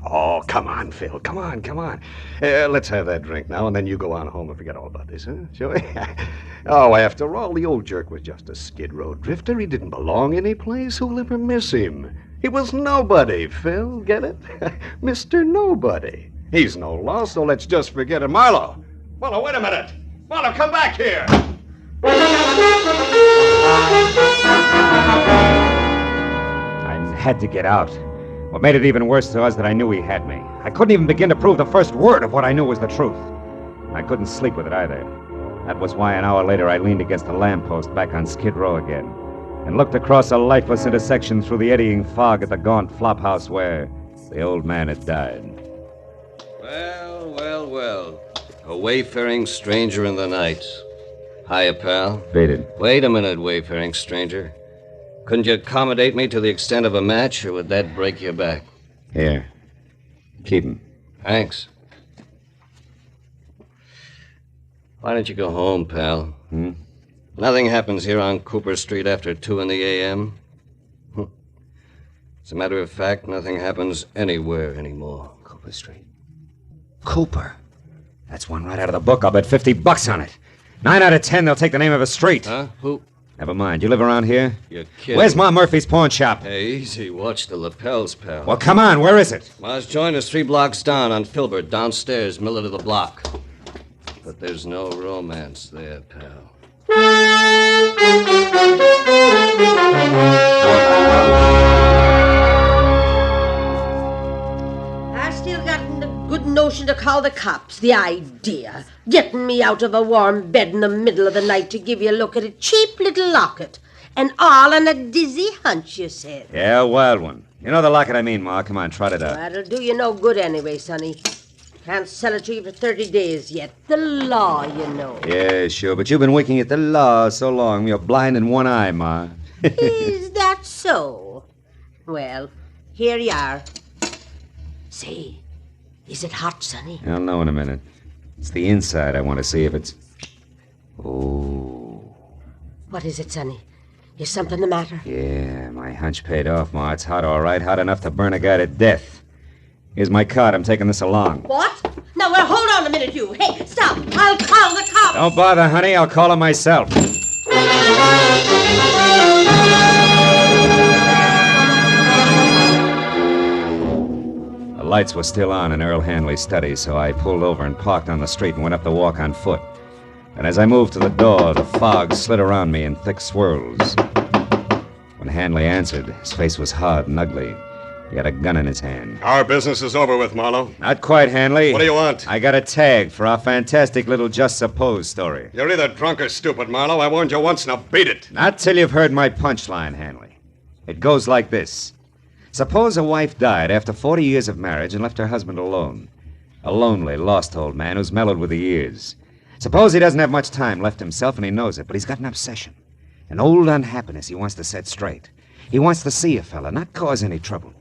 Oh, come on, Phil. Come on. Let's have that drink now, and then you go on home and forget all about this, huh? Shall we? Oh, after all, the old jerk was just a skid row drifter. He didn't belong any place. Who'll ever miss him? He was nobody, Phil. Get it? Mr. Nobody. He's no loss, so let's just forget it. Marlowe, wait a minute. Marlowe, come back here. I had to get out. What made it even worse was that I knew he had me. I couldn't even begin to prove the first word of what I knew was the truth. I couldn't sleep with it either. That was why an hour later I leaned against a lamppost back on Skid Row again and looked across a lifeless intersection through the eddying fog at the gaunt flophouse where the old man had died. Well. A wayfaring stranger in the night. Hiya, pal. Faded. Wait a minute, wayfaring stranger. Couldn't you accommodate me to the extent of a match, or would that break your back? Here. Keep him. Thanks. Why don't you go home, pal? Nothing happens here on Cooper Street after 2 a.m. As a matter of fact, nothing happens anywhere anymore. Cooper Street. Cooper? That's one right out of the book. I'll bet $50 on it. 9 out of 10, they'll take the name of a street. Huh? Who? Never mind. You live around here? You're kidding. Where's Ma Murphy's pawn shop? Hey, easy. Watch the lapels, pal. Well, come on. Where is it? Ma's joint is 3 blocks down on Filbert, downstairs, middle of the block. But there's no romance there, pal. I still got the good notion to call the cops. The idea. Getting me out of a warm bed in the middle of the night to give you a look at a cheap little locket. And all on a dizzy hunch, you said. Yeah, a wild one. You know the locket I mean, Ma. Come on, trot it out. That'll do you no good anyway, Sonny. Can't sell it to you for 30 days yet. The law, you know. Yeah, sure, but you've been winking at the law so long, you're blind in one eye, Ma. Is that so? Well, here you are. Say, is it hot, Sonny? I'll know in a minute. It's the inside I want to see if it's... Oh. What is it, Sonny? Is something the matter? Yeah, my hunch paid off, Ma. It's hot, all right. Hot enough to burn a guy to death. Here's my card. I'm taking this along. What? No, well, hold on a minute, you. Hey, stop. I'll call the cops. Don't bother, honey. I'll call him myself. The lights were still on in Earl Hanley's study, so I pulled over and parked on the street and went up the walk on foot. And as I moved to the door, the fog slid around me in thick swirls. When Hanley answered, his face was hard and ugly. He had a gun in his hand. Our business is over with, Marlowe. Not quite, Hanley. What do you want? I got a tag for our fantastic little Just Suppose story. You're either drunk or stupid, Marlowe. I warned you once, now beat it. Not till you've heard my punchline, Hanley. It goes like this. Suppose a wife died after 40 years of marriage and left her husband alone. A lonely, lost old man who's mellowed with the years. Suppose he doesn't have much time left himself and he knows it, but he's got an obsession. An old unhappiness he wants to set straight. He wants to see a fella, not cause any trouble.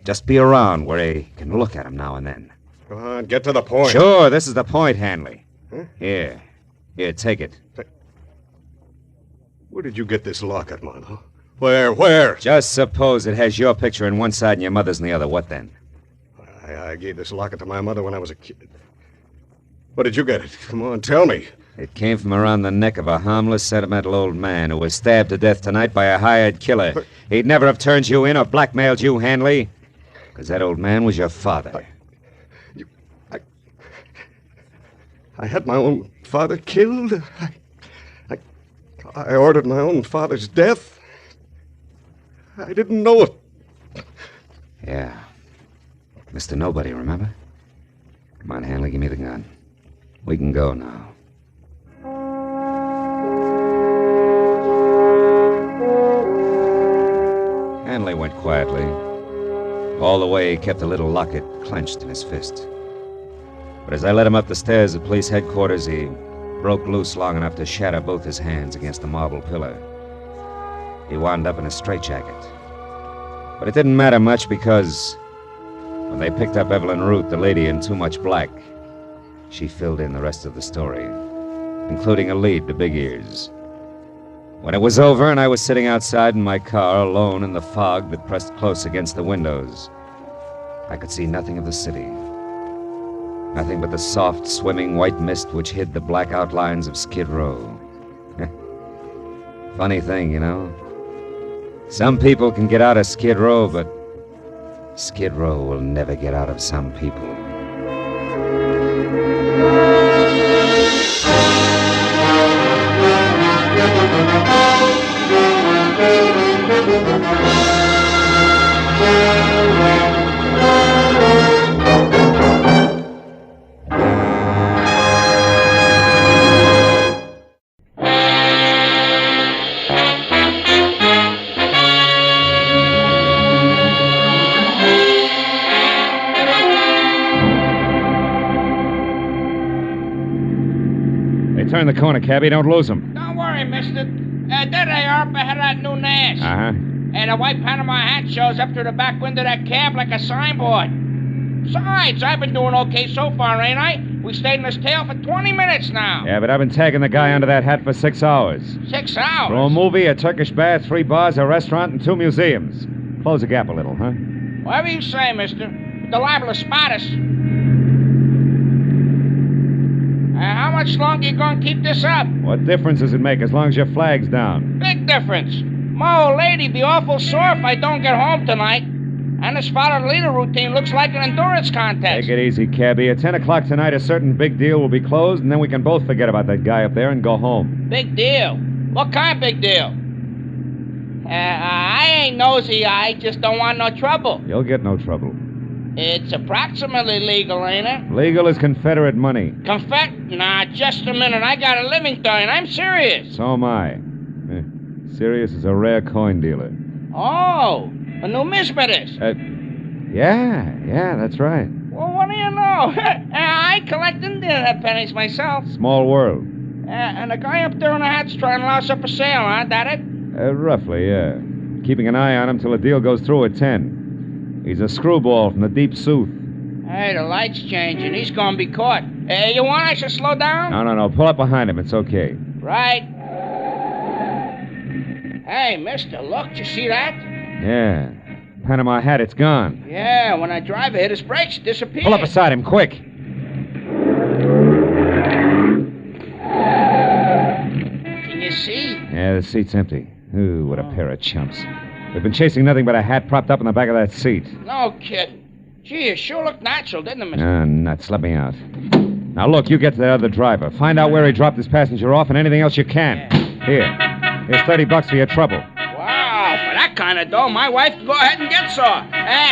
Just be around where he can look at him now and then. Come on, get to the point. Sure, this is the point, Hanley. Huh? Here, take it. Where did you get this locket, Marlowe? Where? Just suppose it has your picture on one side and your mother's on the other. What then? I gave this locket to my mother when I was a kid. Where did you get it? Come on, tell me. It came from around the neck of a harmless, sentimental old man who was stabbed to death tonight by a hired killer. He'd never have turned you in or blackmailed you, Hanley. Because that old man was your father. I had my own father killed. I ordered my own father's death. I didn't know it. Yeah. Mr. Nobody, remember? Come on, Hanley, give me the gun. We can go now. Hanley went quietly. All the way, he kept the little locket clenched in his fist. But as I led him up the stairs of police headquarters, he broke loose long enough to shatter both his hands against the marble pillar. He wound up in a straitjacket. But it didn't matter much because when they picked up Evelyn Root, the lady in too much black, she filled in the rest of the story, including a lead to Big Ears. When it was over and I was sitting outside in my car alone in the fog that pressed close against the windows, I could see nothing of the city. Nothing but the soft, swimming white mist which hid the black outlines of Skid Row. Funny thing, you know. Some people can get out of Skid Row, but Skid Row will never get out of some people. Turn the corner, cabbie. Don't lose him. Don't worry, mister. There they are up ahead of that new Nash. Uh-huh. And a white Panama hat shows up through the back window of that cab like a signboard. Besides, I've been doing okay so far, ain't I? We stayed in this tail for 20 minutes now. Yeah, but I've been tagging the guy under that hat for 6 hours. 6 hours? For a movie, a Turkish bath, 3 bars, a restaurant, and 2 museums. Close the gap a little, huh? Whatever you say, mister. But they're liable to spot us. How much longer you going to keep this up? What difference does it make as long as your flag's down? Big difference. My old lady'd be awful sore if I don't get home tonight. And this follow-the-leader routine looks like an endurance contest. Take it easy, cabbie. At 10 o'clock tonight, a certain big deal will be closed, and then we can both forget about that guy up there and go home. Big deal? What kind of big deal? I ain't nosy. I just don't want no trouble. You'll get no trouble. It's approximately legal, ain't it? Legal as Confederate money. Nah, just a minute. I got a living to earn. I'm serious. So am I. Serious as a rare coin dealer. Oh, a numismatist. Yeah, that's right. Well, what do you know? I collect Indian pennies myself. Small world. And the guy up there in the hat's trying to louse up a sale, huh? That it? Roughly, yeah. Keeping an eye on him till the deal goes through at 10. He's a screwball from the deep south. Hey, the light's changing. He's gonna be caught. Hey, you want I should slow down? No. Pull up behind him. It's okay. Right. Hey, mister, look. Did you see that? Yeah. Panama hat, it's gone. Yeah, when that driver hit his brakes, it disappeared. Pull up beside him, quick. Can you see? Yeah, the seat's empty. Ooh, what a pair of chumps. They've been chasing nothing but a hat propped up in the back of that seat. No kidding. Gee, it sure looked natural, didn't it, mister? Ah, nuts. Let me out. Now, look, you get to that other driver. Find out where he dropped his passenger off and anything else you can. Here's $30 for your trouble. Wow, for that kind of dough, my wife can go ahead and get some.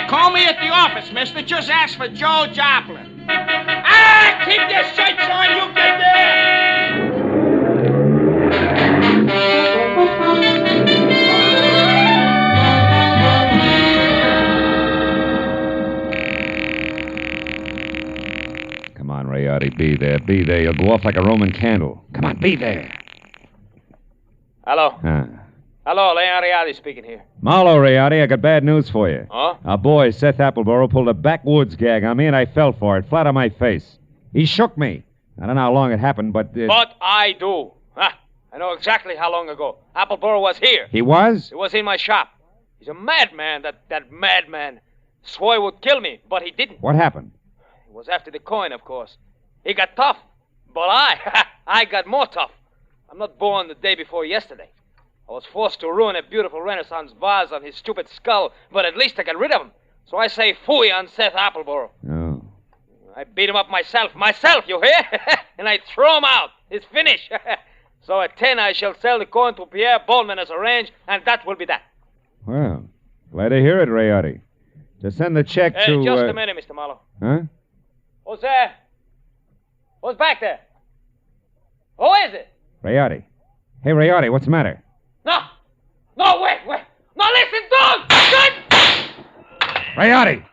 Call me at the office, mister. Just ask for Joe Joplin. Keep your shirts on, you get there! Come on, Rayardi, be there. You'll go off like a Roman candle. Come on, be there. Hello. Huh. Hello, Leon Rialdi speaking here. Marlowe, Rayardi, I got bad news for you. Huh? Our boy, Seth Appleboro, pulled a backwoods gag on me, and I fell for it, flat on my face. He shook me. I don't know how long it happened, but... But I do. Huh? I know exactly how long ago. Appleboro was here. He was? He was in my shop. He's a madman, that madman. Swore he would kill me, but he didn't. What happened? It was after the coin, of course. He got tough. But I got more tough. I'm not born the day before yesterday. I was forced to ruin a beautiful Renaissance vase on his stupid skull, but at least I got rid of him. So I say phooey on Seth Appleboro. Oh. I beat him up myself, you hear? And I throw him out. It's finished. So at 10 I shall sell the coin to Pierre Baldwin as arranged, and that will be that. Well, glad to hear it, Rayardi. Just send the check to... Just a minute, Mr. Marlowe. Huh? Who's there? Who's back there? Who is it? Rayardi. Hey, Rayardi, what's the matter? No, wait. No, listen, don't! Rayardi!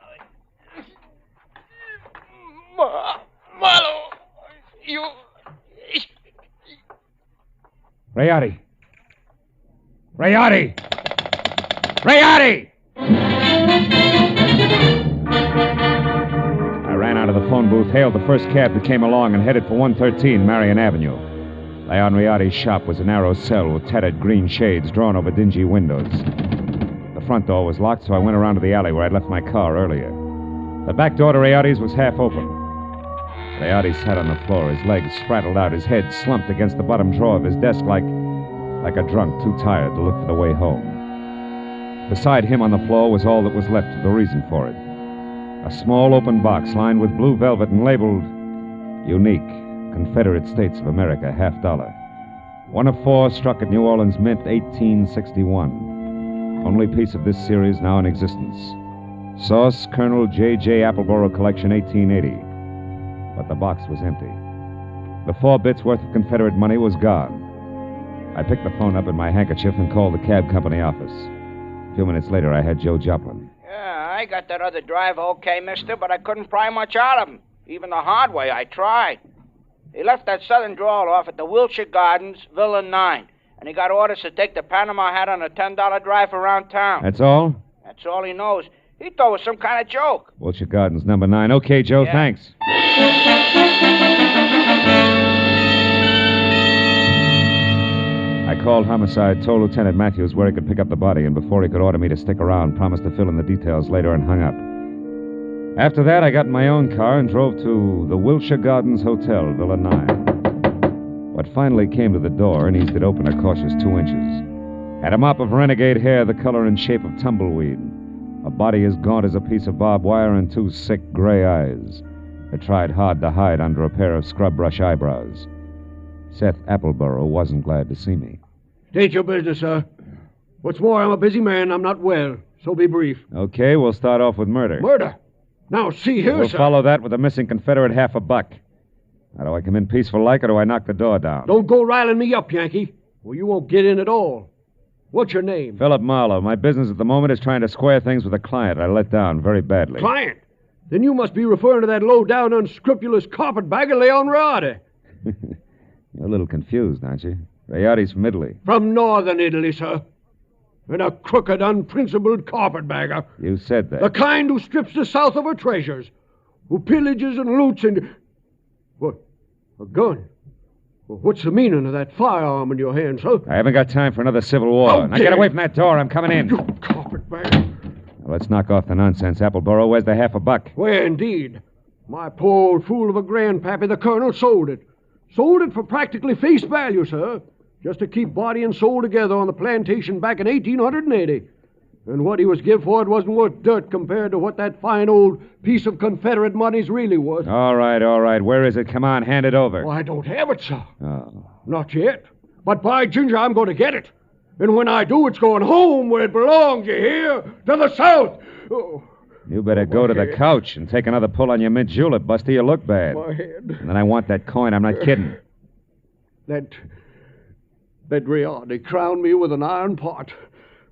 Marlowe, you... Rayardi! Rayardi! I ran out of the phone booth, hailed the first cab that came along, and headed for 113 Marion Avenue. Leon Rayardi's shop was a narrow cell with tattered green shades drawn over dingy windows. The front door was locked, so I went around to the alley where I'd left my car earlier. The back door to Rayardi's was half open. Rayardi sat on the floor, his legs spraddled out, his head slumped against the bottom drawer of his desk like a drunk too tired to look for the way home. Beside him on the floor was all that was left of the reason for it. A small open box lined with blue velvet and labeled Unique, Confederate States of America, $50. One of 4 struck at New Orleans Mint, 1861. Only piece of this series now in existence. Source, Colonel J.J. Appleboro Collection, 1880. But the box was empty. The 4 bits worth of Confederate money was gone. I picked the phone up in my handkerchief and called the cab company office. A few minutes later, I had Joe Joplin. Yeah, I got that other driver okay, mister, but I couldn't pry much out of him. Even the hard way, I tried. He left that southern drawl off at the Wilshire Gardens, Villa 9, and he got orders to take the Panama hat on a $10 drive around town. That's all? That's all he knows. He thought it was some kind of joke. Wilshire Gardens, number 9. Okay, Joe, Yeah. Thanks. I called Homicide, told Lieutenant Matthews where he could pick up the body, and before he could order me to stick around, promised to fill in the details later and hung up. After that, I got in my own car and drove to the Wilshire Gardens Hotel, Villa 9. What finally came to the door and eased it open a cautious 2 inches. Had a mop of renegade hair the color and shape of tumbleweed, a body as gaunt as a piece of barbed wire, and 2 sick gray eyes that tried hard to hide under a pair of scrub brush eyebrows. Seth Appleboro wasn't glad to see me. It ain't your business, sir. What's more, I'm a busy man. I'm not well, so be brief. Okay, we'll start off with murder. Murder? Now, see here, We'll sir. follow that with a missing Confederate $50. Now, do I come in peaceful like, or do I knock the door down? Don't go riling me up, Yankee, or you won't get in at all. What's your name? Philip Marlowe. My business at the moment is trying to square things with a client I let down very badly. Client? Then you must be referring to that low-down, unscrupulous carpetbagger, Leon Rade. You're a little confused, aren't you? Rayardi's from Italy. From northern Italy, sir. And a crooked, unprincipled carpetbagger. You said that. The kind who strips the South of her treasures. Who pillages and loots and... What? A gun? Well, what's the meaning of that firearm in your hand, sir? I haven't got time for another civil war. Now get away from that door. I'm coming in. You carpetbagger. Now, let's knock off the nonsense, Appleboro. Where's the $50? Where, indeed? My poor old fool of a grandpappy, the colonel, sold it. Sold it for practically face value, sir. Just to keep body and soul together on the plantation back in 1880. And what he was give for it wasn't worth dirt compared to what that fine old piece of Confederate money's really worth. All right. Where is it? Come on, hand it over. Well, I don't have it, sir. Oh. Not yet. But by ginger, I'm going to get it. And when I do, it's going home where it belongs, you hear? To the South. Oh. You better go to the couch and take another pull on your mint julep, Buster. You look bad. My head. And then I want that coin. I'm not kidding. That Rayardi crowned me with an iron pot.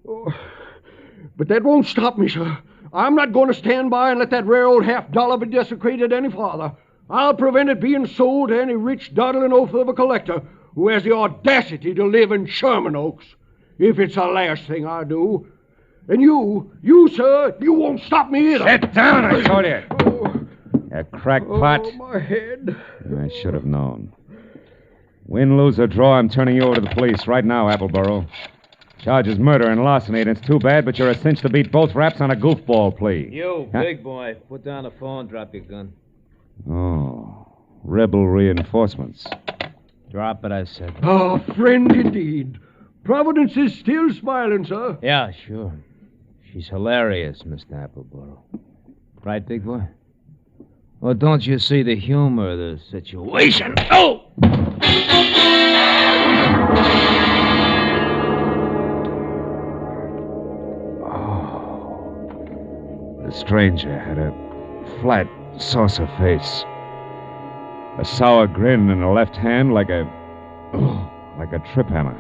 Oh. But that won't stop me, sir. I'm not going to stand by and let that rare old $50 be desecrated any farther. I'll prevent it being sold to any rich, dawdling oaf of a collector who has the audacity to live in Sherman Oaks. If it's the last thing I do. And you, sir, you won't stop me either. Sit down, I told you. A crackpot. Oh, my head. I should have known. Win, lose, or draw, I'm turning you over to the police right now, Appleboro. Charge is murder and larceny, and it's too bad, but you're a cinch to beat both raps on a goofball plea. You, big boy, put down the phone, drop your gun. Oh, rebel reinforcements. Drop it, I said. Oh, friend indeed. Providence is still smiling, sir. Yeah, sure. She's hilarious, Mr. Appleboro. Right, big boy? Well, don't you see the humor of the situation? Oh! The stranger had a flat, saucer face. A sour grin in the left hand like a trip hammer.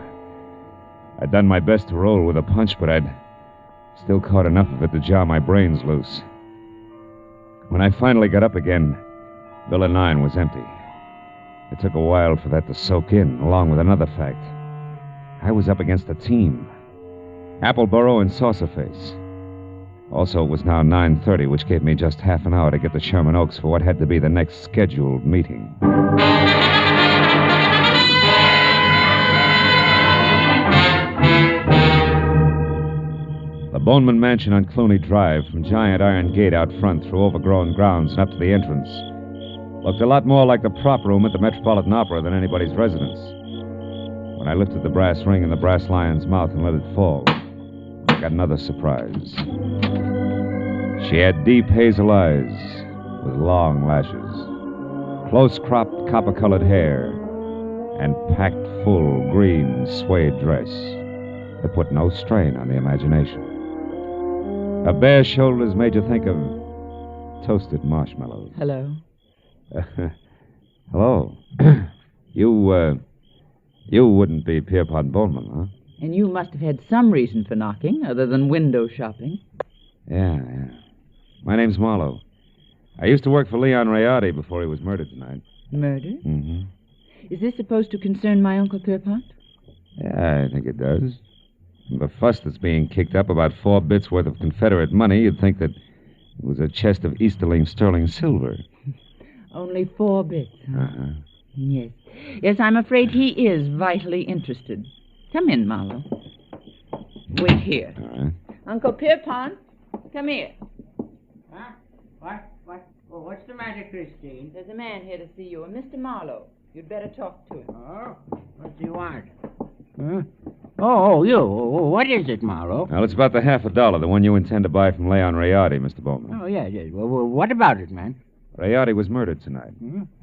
I'd done my best to roll with a punch, but I'd still caught enough of it to jar my brains loose. When I finally got up again, Villa 9 was empty. It took a while for that to soak in, along with another fact. I was up against a team. Appleboro and Saucerface. Also, it was now 9:30, which gave me just half an hour to get to Sherman Oaks for what had to be the next scheduled meeting. The Boneman Mansion on Clooney Drive, from giant iron gate out front through overgrown grounds and up to the entrance, looked a lot more like the prop room at the Metropolitan Opera than anybody's residence. When I lifted the brass ring in the brass lion's mouth and let it fall, I got another surprise. She had deep hazel eyes with long lashes, close-cropped copper-colored hair, and packed full green suede dress that put no strain on the imagination. Her bare shoulders made you think of toasted marshmallows. Hello. Hello. You wouldn't be Pierpont Bowman, huh? And you must have had some reason for knocking, other than window shopping. Yeah. My name's Marlowe. I used to work for Leon Rayardi before he was murdered tonight. Murdered? Mm-hmm. Is this supposed to concern my Uncle Pierpont? Yeah, I think it does. From the fuss that's being kicked up about 4 bits worth of Confederate money, you'd think that it was a chest of Easterling sterling silver. Only 4 bits, huh? Uh-huh. Yes. Yes, I'm afraid he is vitally interested. Come in, Marlowe. Wait here. All right. Uncle Pierpont, come here. Huh? What? Well, what's the matter, Christine? There's a man here to see you, a Mr. Marlowe. You'd better talk to him. Oh? What do you want? Huh? Oh, you. What is it, Marlowe? Well, it's about the $50, the one you intend to buy from Leon Rayardi, Mr. Bowman. Oh, yes. Well, what about it, man? Rayardi was murdered tonight.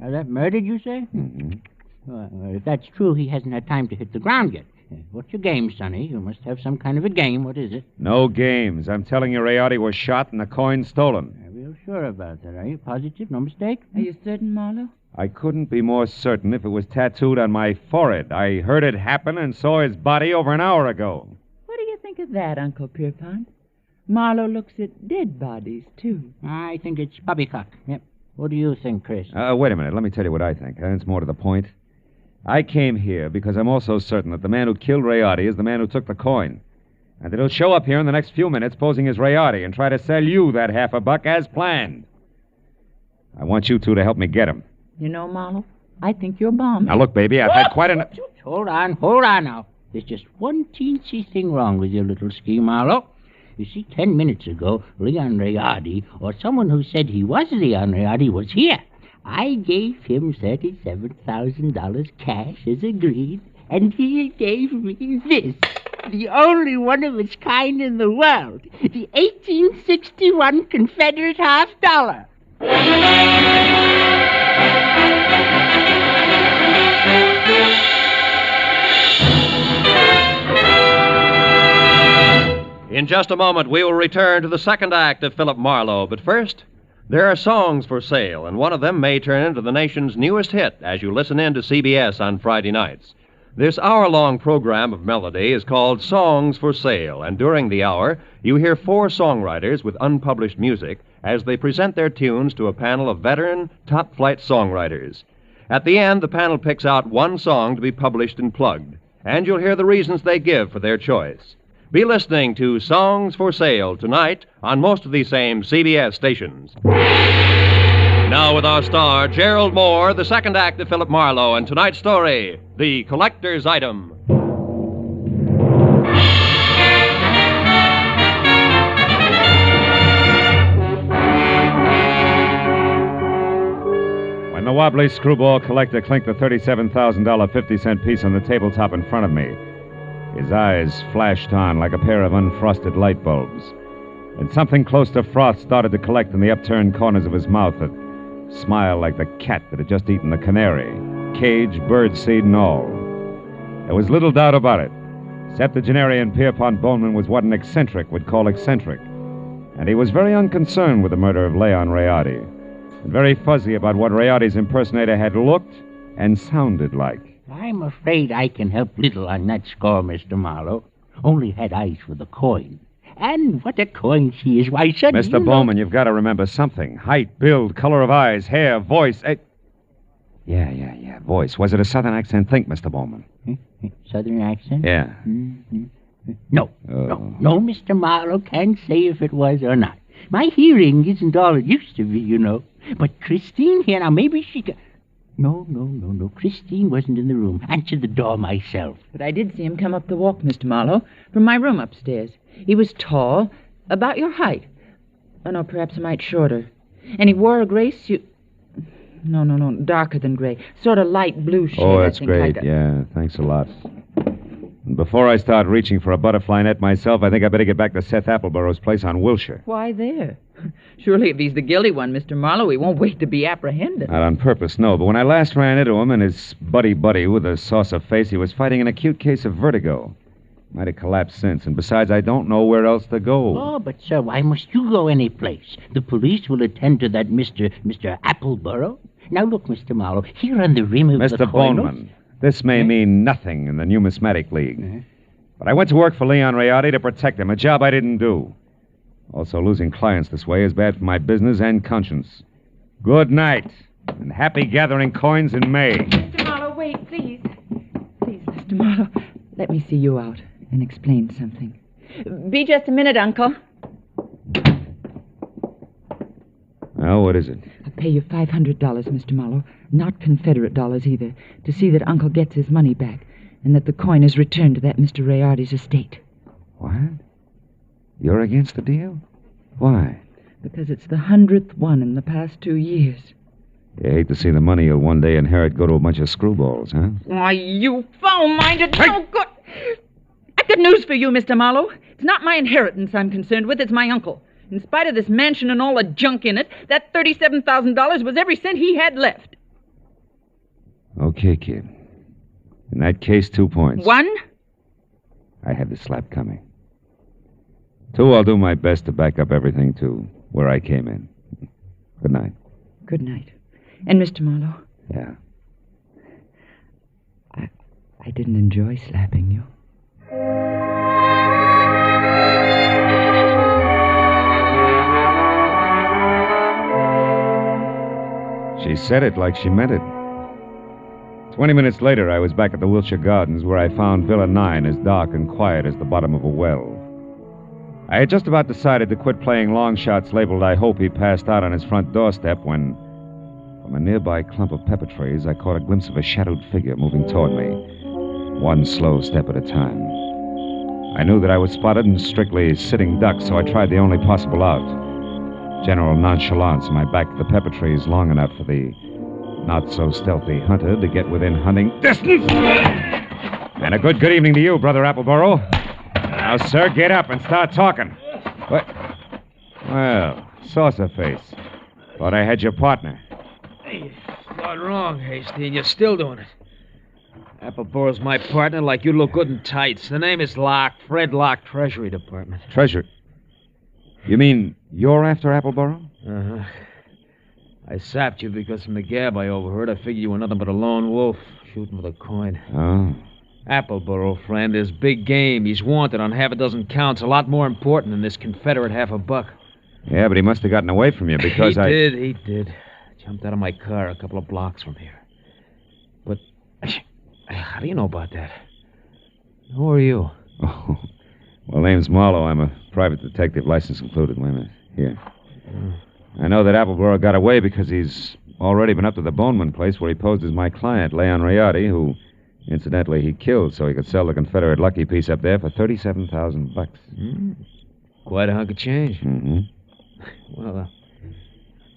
That murdered, you say? Mm-hmm. Well, if that's true, he hasn't had time to hit the ground yet. What's your game, Sonny? You must have some kind of a game. What is it? No games. I'm telling you, Rayardi was shot and the coin stolen. Are you sure about that? Are you positive? No mistake? Are you certain, Marlowe? I couldn't be more certain if it was tattooed on my forehead. I heard it happen and saw his body over an hour ago. think of that, Uncle Pierpont? Marlowe looks at dead bodies, too. I think it's poppycock. Yep. What do you think, Chris? Wait a minute. Let me tell you what I think. It's more to the point. I came here because I'm also certain that the man who killed Rayardi is the man who took the coin. And that he'll show up here in the next few minutes posing as Rayardi and try to sell you that $50 as planned. I want you two to help me get him. You know, Marlowe, I think you're bombing. Now, look, baby, I've had quite enough... Hold on now. There's just one teensy thing wrong with your little scheme, Marlowe. You see, 10 minutes ago, Leon Rayardi, or someone who said he was Leon Rayardi, was here. I gave him $37,000 cash as agreed, and he gave me this. The only one of its kind in the world. The 1861 Confederate $50. In just a moment, we will return to the second act of Philip Marlowe. But first, there are songs for sale, and one of them may turn into the nation's newest hit as you listen in to CBS on Friday nights. This hour-long program of melody is called Songs for Sale, and during the hour, you hear 4 songwriters with unpublished music as they present their tunes to a panel of veteran, top-flight songwriters. At the end, the panel picks out one song to be published and plugged, and you'll hear the reasons they give for their choice. Be listening to Songs for Sale tonight on most of these same CBS stations. Now with our star, Gerald Moore, the second act of Philip Marlowe, and tonight's story, The Collector's Item. When the wobbly screwball collector clinked the $37,000 50-cent piece on the tabletop in front of me, his eyes flashed on like a pair of unfrosted light bulbs, and something close to froth started to collect in the upturned corners of his mouth that smiled like the cat that had just eaten the canary, cage, birdseed, and all. There was little doubt about it. Septuagenarian Pierpont Bowman was what an eccentric would call eccentric, and he was very unconcerned with the murder of Leon Rayardi, and very fuzzy about what Rayardi's impersonator had looked and sounded like. I'm afraid I can help little on that score, Mr. Marlowe. Only had eyes for the coin. And what a coin she is. Why, son, Mr. Bowman, you've got to remember something. Height, build, color of eyes, hair, voice. Yeah, voice. Was it a southern accent? Think, Mr. Bowman. Southern accent? Yeah. Mm-hmm. No, Mr. Marlowe can't say if it was or not. My hearing isn't all it used to be, you know. But Christine here, now maybe she can... No. Christine wasn't in the room. Answered the door myself. But I did see him come up the walk, Mr. Marlowe, from my room upstairs. He was tall, about your height. Oh, no, perhaps a mite shorter. And he wore a gray suit. No, darker than gray. Sort of light blue shade. Oh, that's I think, great. Yeah, thanks a lot. And before I start reaching for a butterfly net myself, I think I better get back to Seth Appleborough's place on Wilshire. Why there? Surely if he's the guilty one, Mr. Marlowe, he won't wait to be apprehended. Not on purpose, no. But when I last ran into him and his buddy with a saucer face, he was fighting an acute case of vertigo. Might have collapsed since, and besides, I don't know where else to go. Oh, but, sir, why must you go any place? The police will attend to that Mr. Appleborough. Now, look, Mr. Marlowe, here on the rim of the Mr. Bowman, this may mean nothing in the Numismatic League. But I went to work for Leon Rayardi to protect him, a job I didn't do. Also, losing clients this way is bad for my business and conscience. Good night, and happy gathering coins in May. Mr. Marlowe, wait, please. Please, Mr. Marlowe, let me see you out and explain something. Be just a minute, Uncle. Well, what is it? I'll pay you $500, Mr. Marlowe, not Confederate dollars either, to see that Uncle gets his money back and that the coin is returned to that Mr. Rayardi's estate. What? You're against the deal? Why? Because it's the 100th one in the past 2 years. You hate to see the money you'll one day inherit go to a bunch of screwballs, huh? Why, you foul-minded, no good... I've got news for you, Mr. Marlowe. It's not my inheritance I'm concerned with, it's my uncle. In spite of this mansion and all the junk in it, that $37,000 was every cent he had left. Okay, kid. In that case, 2 points. 1? I had the slap coming. 2, I'll do my best to back up everything to where I came in. Good night. Good night. And Mr. Marlowe? Yeah. I didn't enjoy slapping you. said it like she meant it. 20 minutes later, I was back at the Wilshire Gardens, where I found Villa 9 as dark and quiet as the bottom of a well. I had just about decided to quit playing long shots labeled "I hope he passed out" on his front doorstep when, from a nearby clump of pepper trees, I caught a glimpse of a shadowed figure moving toward me, one slow step at a time. I knew that I was spotted and strictly sitting duck, so I tried the only possible out. General nonchalance in my back to the pepper trees long enough for the not-so-stealthy hunter to get within hunting distance. And a good evening to you, Brother Appleboro. Now, sir, get up and start talking. What? Well, saucer face. Thought I had your partner. Hey, it's not wrong, Hasty, and you're still doing it. Appleboro's my partner, like you look good in tights. The name is Locke, Fred Locke, Treasury Department. Treasure? You mean you're after Appleboro? Uh-huh. I sapped you because from the gab I overheard, I figured you were nothing but a lone wolf shooting with a coin. Oh. Appleboro, friend, is big game. He's wanted on half a dozen counts, a lot more important than this Confederate $50. Yeah, but he must have gotten away from you because He did. Jumped out of my car a couple of blocks from here. But how do you know about that? Who are you? Oh, well, name's Marlowe. I'm a private detective, license included. Wait a minute. Here. I know that Appleboro got away because he's already been up to the Boneman place where he posed as my client, Leon Riotti, who, incidentally, he killed so he could sell the Confederate lucky piece up there for $37,000. Quite a hunk of change. Mm-hmm. Well,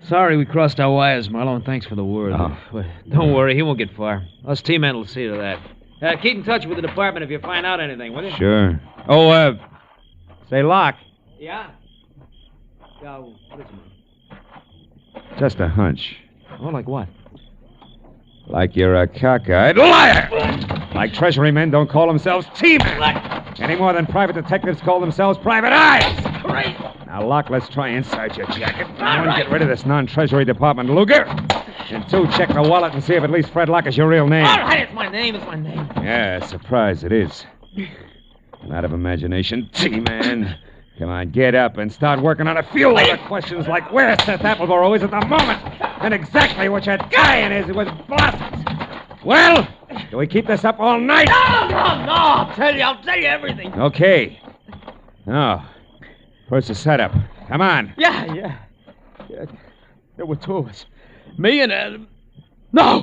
sorry we crossed our wires, Marlowe, and thanks for the word. Oh. But don't worry, he won't get far. Us T-men will see to that. Keep in touch with the department if you find out anything, will you? Sure. Oh, say, Locke. Yeah? What is it? Just a hunch. Oh, like what? Like you're a cockeyed liar! Like Treasury men don't call themselves T-men! Any more than private detectives call themselves private eyes! Right. Now, Locke, let's try inside your jacket. One, get rid of this non-Treasury Department Luger. And two, check the wallet and see if at least Fred Locke is your real name. All right, it's my name. Yeah, surprise, it is. And out of imagination, T-man. Come on, get up and start working on a few other questions like where Seth Appleboro is at the moment and exactly what your tie-in is with Blossoms. Well, do we keep this up all night? No, I'll tell you everything. Okay. Now, first the setup. Come on. Yeah. There were two of us. Me and Adam. No!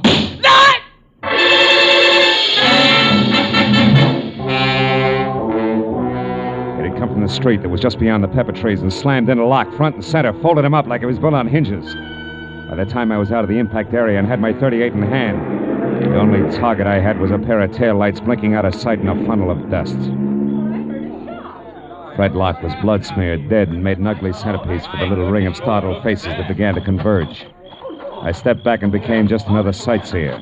Come from the street that was just beyond the pepper trees and slammed into Locke front and center, folded him up like it was built on hinges. By the time I was out of the impact area and had my .38 in hand, the only target I had was a pair of taillights blinking out of sight in a funnel of dust. Fred Locke was blood-smeared, dead, and made an ugly centerpiece for the little ring of startled faces that began to converge. I stepped back and became just another sightseer,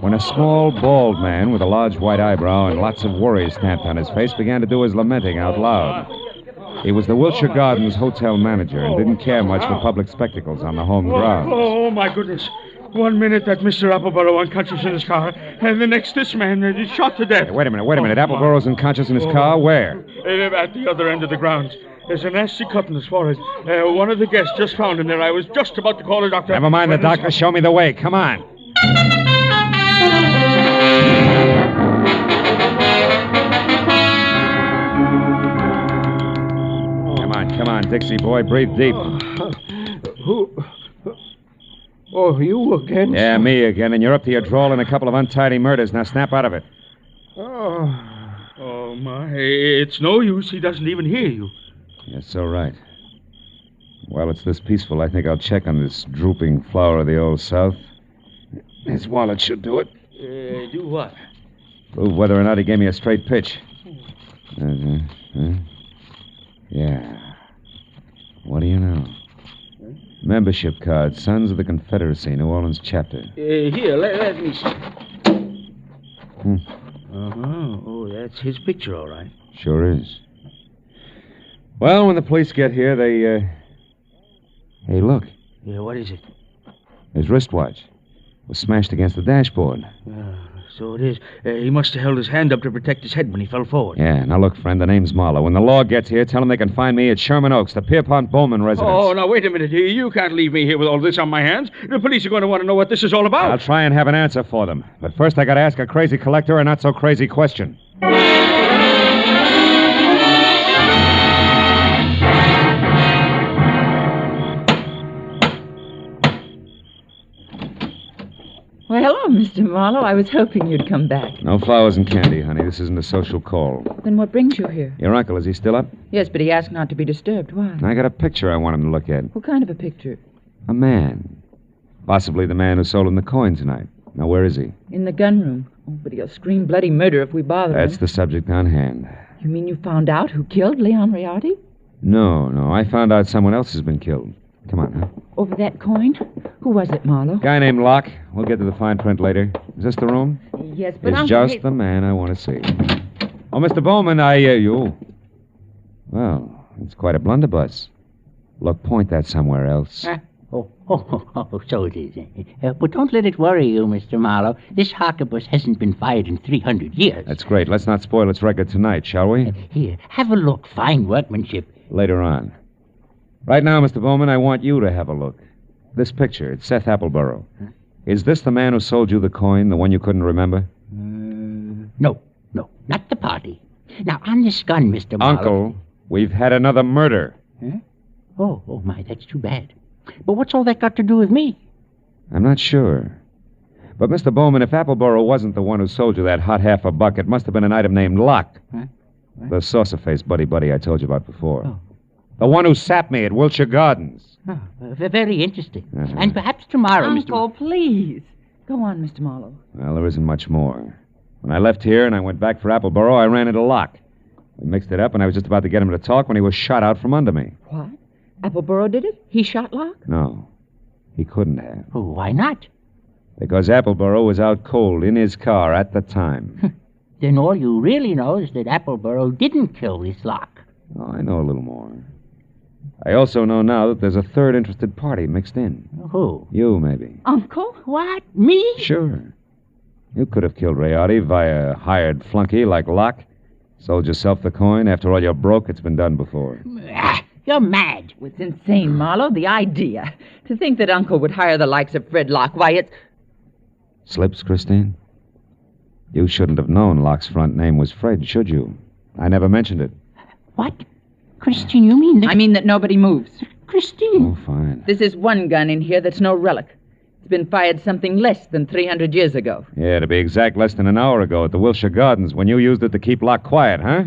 when a small, bald man with a large white eyebrow and lots of worry stamped on his face began to do his lamenting out loud. He was the Wilshire Gardens hotel manager and didn't care much for public spectacles on the home grounds. Oh, my goodness. 1 minute that Mr. Appleboro unconscious in his car, and the next this man is shot to death. Hey, wait a minute. Appleboro's unconscious in his car? Where? At the other end of the grounds. There's a nasty cut in his forehead. One of the guests just found him there. I was just about to call a doctor. Never mind the doctor. Show me the way. Come on. Come on, Dixie boy. Breathe deep. Who? Oh, you again? Yeah, me again. And you're up to your drawl in a couple of untidy murders. Now snap out of it. Oh, my. It's no use. He doesn't even hear you. Yes, so right. While it's this peaceful, I think I'll check on this drooping flower of the Old South. His wallet should do it. Do what? Prove whether or not he gave me a straight pitch. Yeah. What do you know? Membership card, Sons of the Confederacy, New Orleans chapter. Here, let me see. Oh, that's his picture, all right. Sure is. Well, when the police get here, they, Hey, look. Yeah, what is it? His wristwatch. was smashed against the dashboard. So it is. He must have held his hand up to protect his head when he fell forward. Yeah, now look, friend, the name's Marlowe. When the law gets here, tell them they can find me at Sherman Oaks, the Pierpont Bowman residence. Oh, now, wait a minute. You can't leave me here with all this on my hands. The police are going to want to know what this is all about. I'll try and have an answer for them. But first I gotta ask a crazy collector a not-so-crazy question. Well, hello, Mr. Marlowe. I was hoping you'd come back. No flowers and candy, honey. This isn't a social call. Then what brings you here? Your uncle, is he still up? Yes, but he asked not to be disturbed. Why? I got a picture I want him to look at. What kind of a picture? A man. Possibly the man who sold him the coin tonight. Now, where is he? In the gun room. Oh, but he'll scream bloody murder if we bother him. That's the subject on hand. You mean you found out who killed Leon Riardi? No. I found out someone else has been killed. Come on, huh? Over that coin? Who was it, Marlowe? Guy named Locke. We'll get to the fine print later. Is this the room? Yes, but It's Uncle just the man I want to see. Oh, Mr. Bowman, you. Well, it's quite a blunderbuss. Look, point that somewhere else. So it is. But don't let it worry you, Mr. Marlowe. This harquebus hasn't been fired in 300 years. That's great. Let's not spoil its record tonight, shall we? Here, have a look. Fine workmanship. Later on. Right now, Mr. Bowman, I want you to have a look. This picture, it's Seth Appleborough. Huh? Is this the man who sold you the coin, the one you couldn't remember? No, not the party. Now, on this gun, Mr. Marlowe... Uncle, we've had another murder. Huh? Oh, my, that's too bad. But what's all that got to do with me? I'm not sure. But, Mr. Bowman, if Appleborough wasn't the one who sold you that hot $1/2, it must have been an item named Locke. Huh? The saucer-faced buddy I told you about before. Oh. The one who sapped me at Wilshire Gardens. Oh, very interesting. And perhaps tomorrow, Uncle, please. Go on, Mr. Marlowe. Well, there isn't much more. When I left here and I went back for Appleborough, I ran into Locke. We mixed it up, and I was just about to get him to talk when he was shot out from under me. What? Appleborough did it? He shot Locke? No. He couldn't have. Oh, why not? Because Appleborough was out cold in his car at the time. Then all you really know is that Appleborough didn't kill this Locke. Oh, I know a little more. I also know now that there's a third interested party mixed in. Who? You, maybe. Uncle? What? Me? Sure. You could have killed Riardi via a hired flunky like Locke. Sold yourself the coin. After all, you're broke. It's been done before. You're mad. It's insane, Marlowe. The idea. To think that Uncle would hire the likes of Fred Locke. Why, it's... Slips, Christine? You shouldn't have known Locke's front name was Fred, should you? I never mentioned it. What? Christine, you mean that... I mean that nobody moves. Christine. Oh, fine. This is one gun in here that's no relic. It's been fired something less than 300 years ago. Yeah, to be exact, less than an hour ago at the Wilshire Gardens when you used it to keep Locke quiet, huh?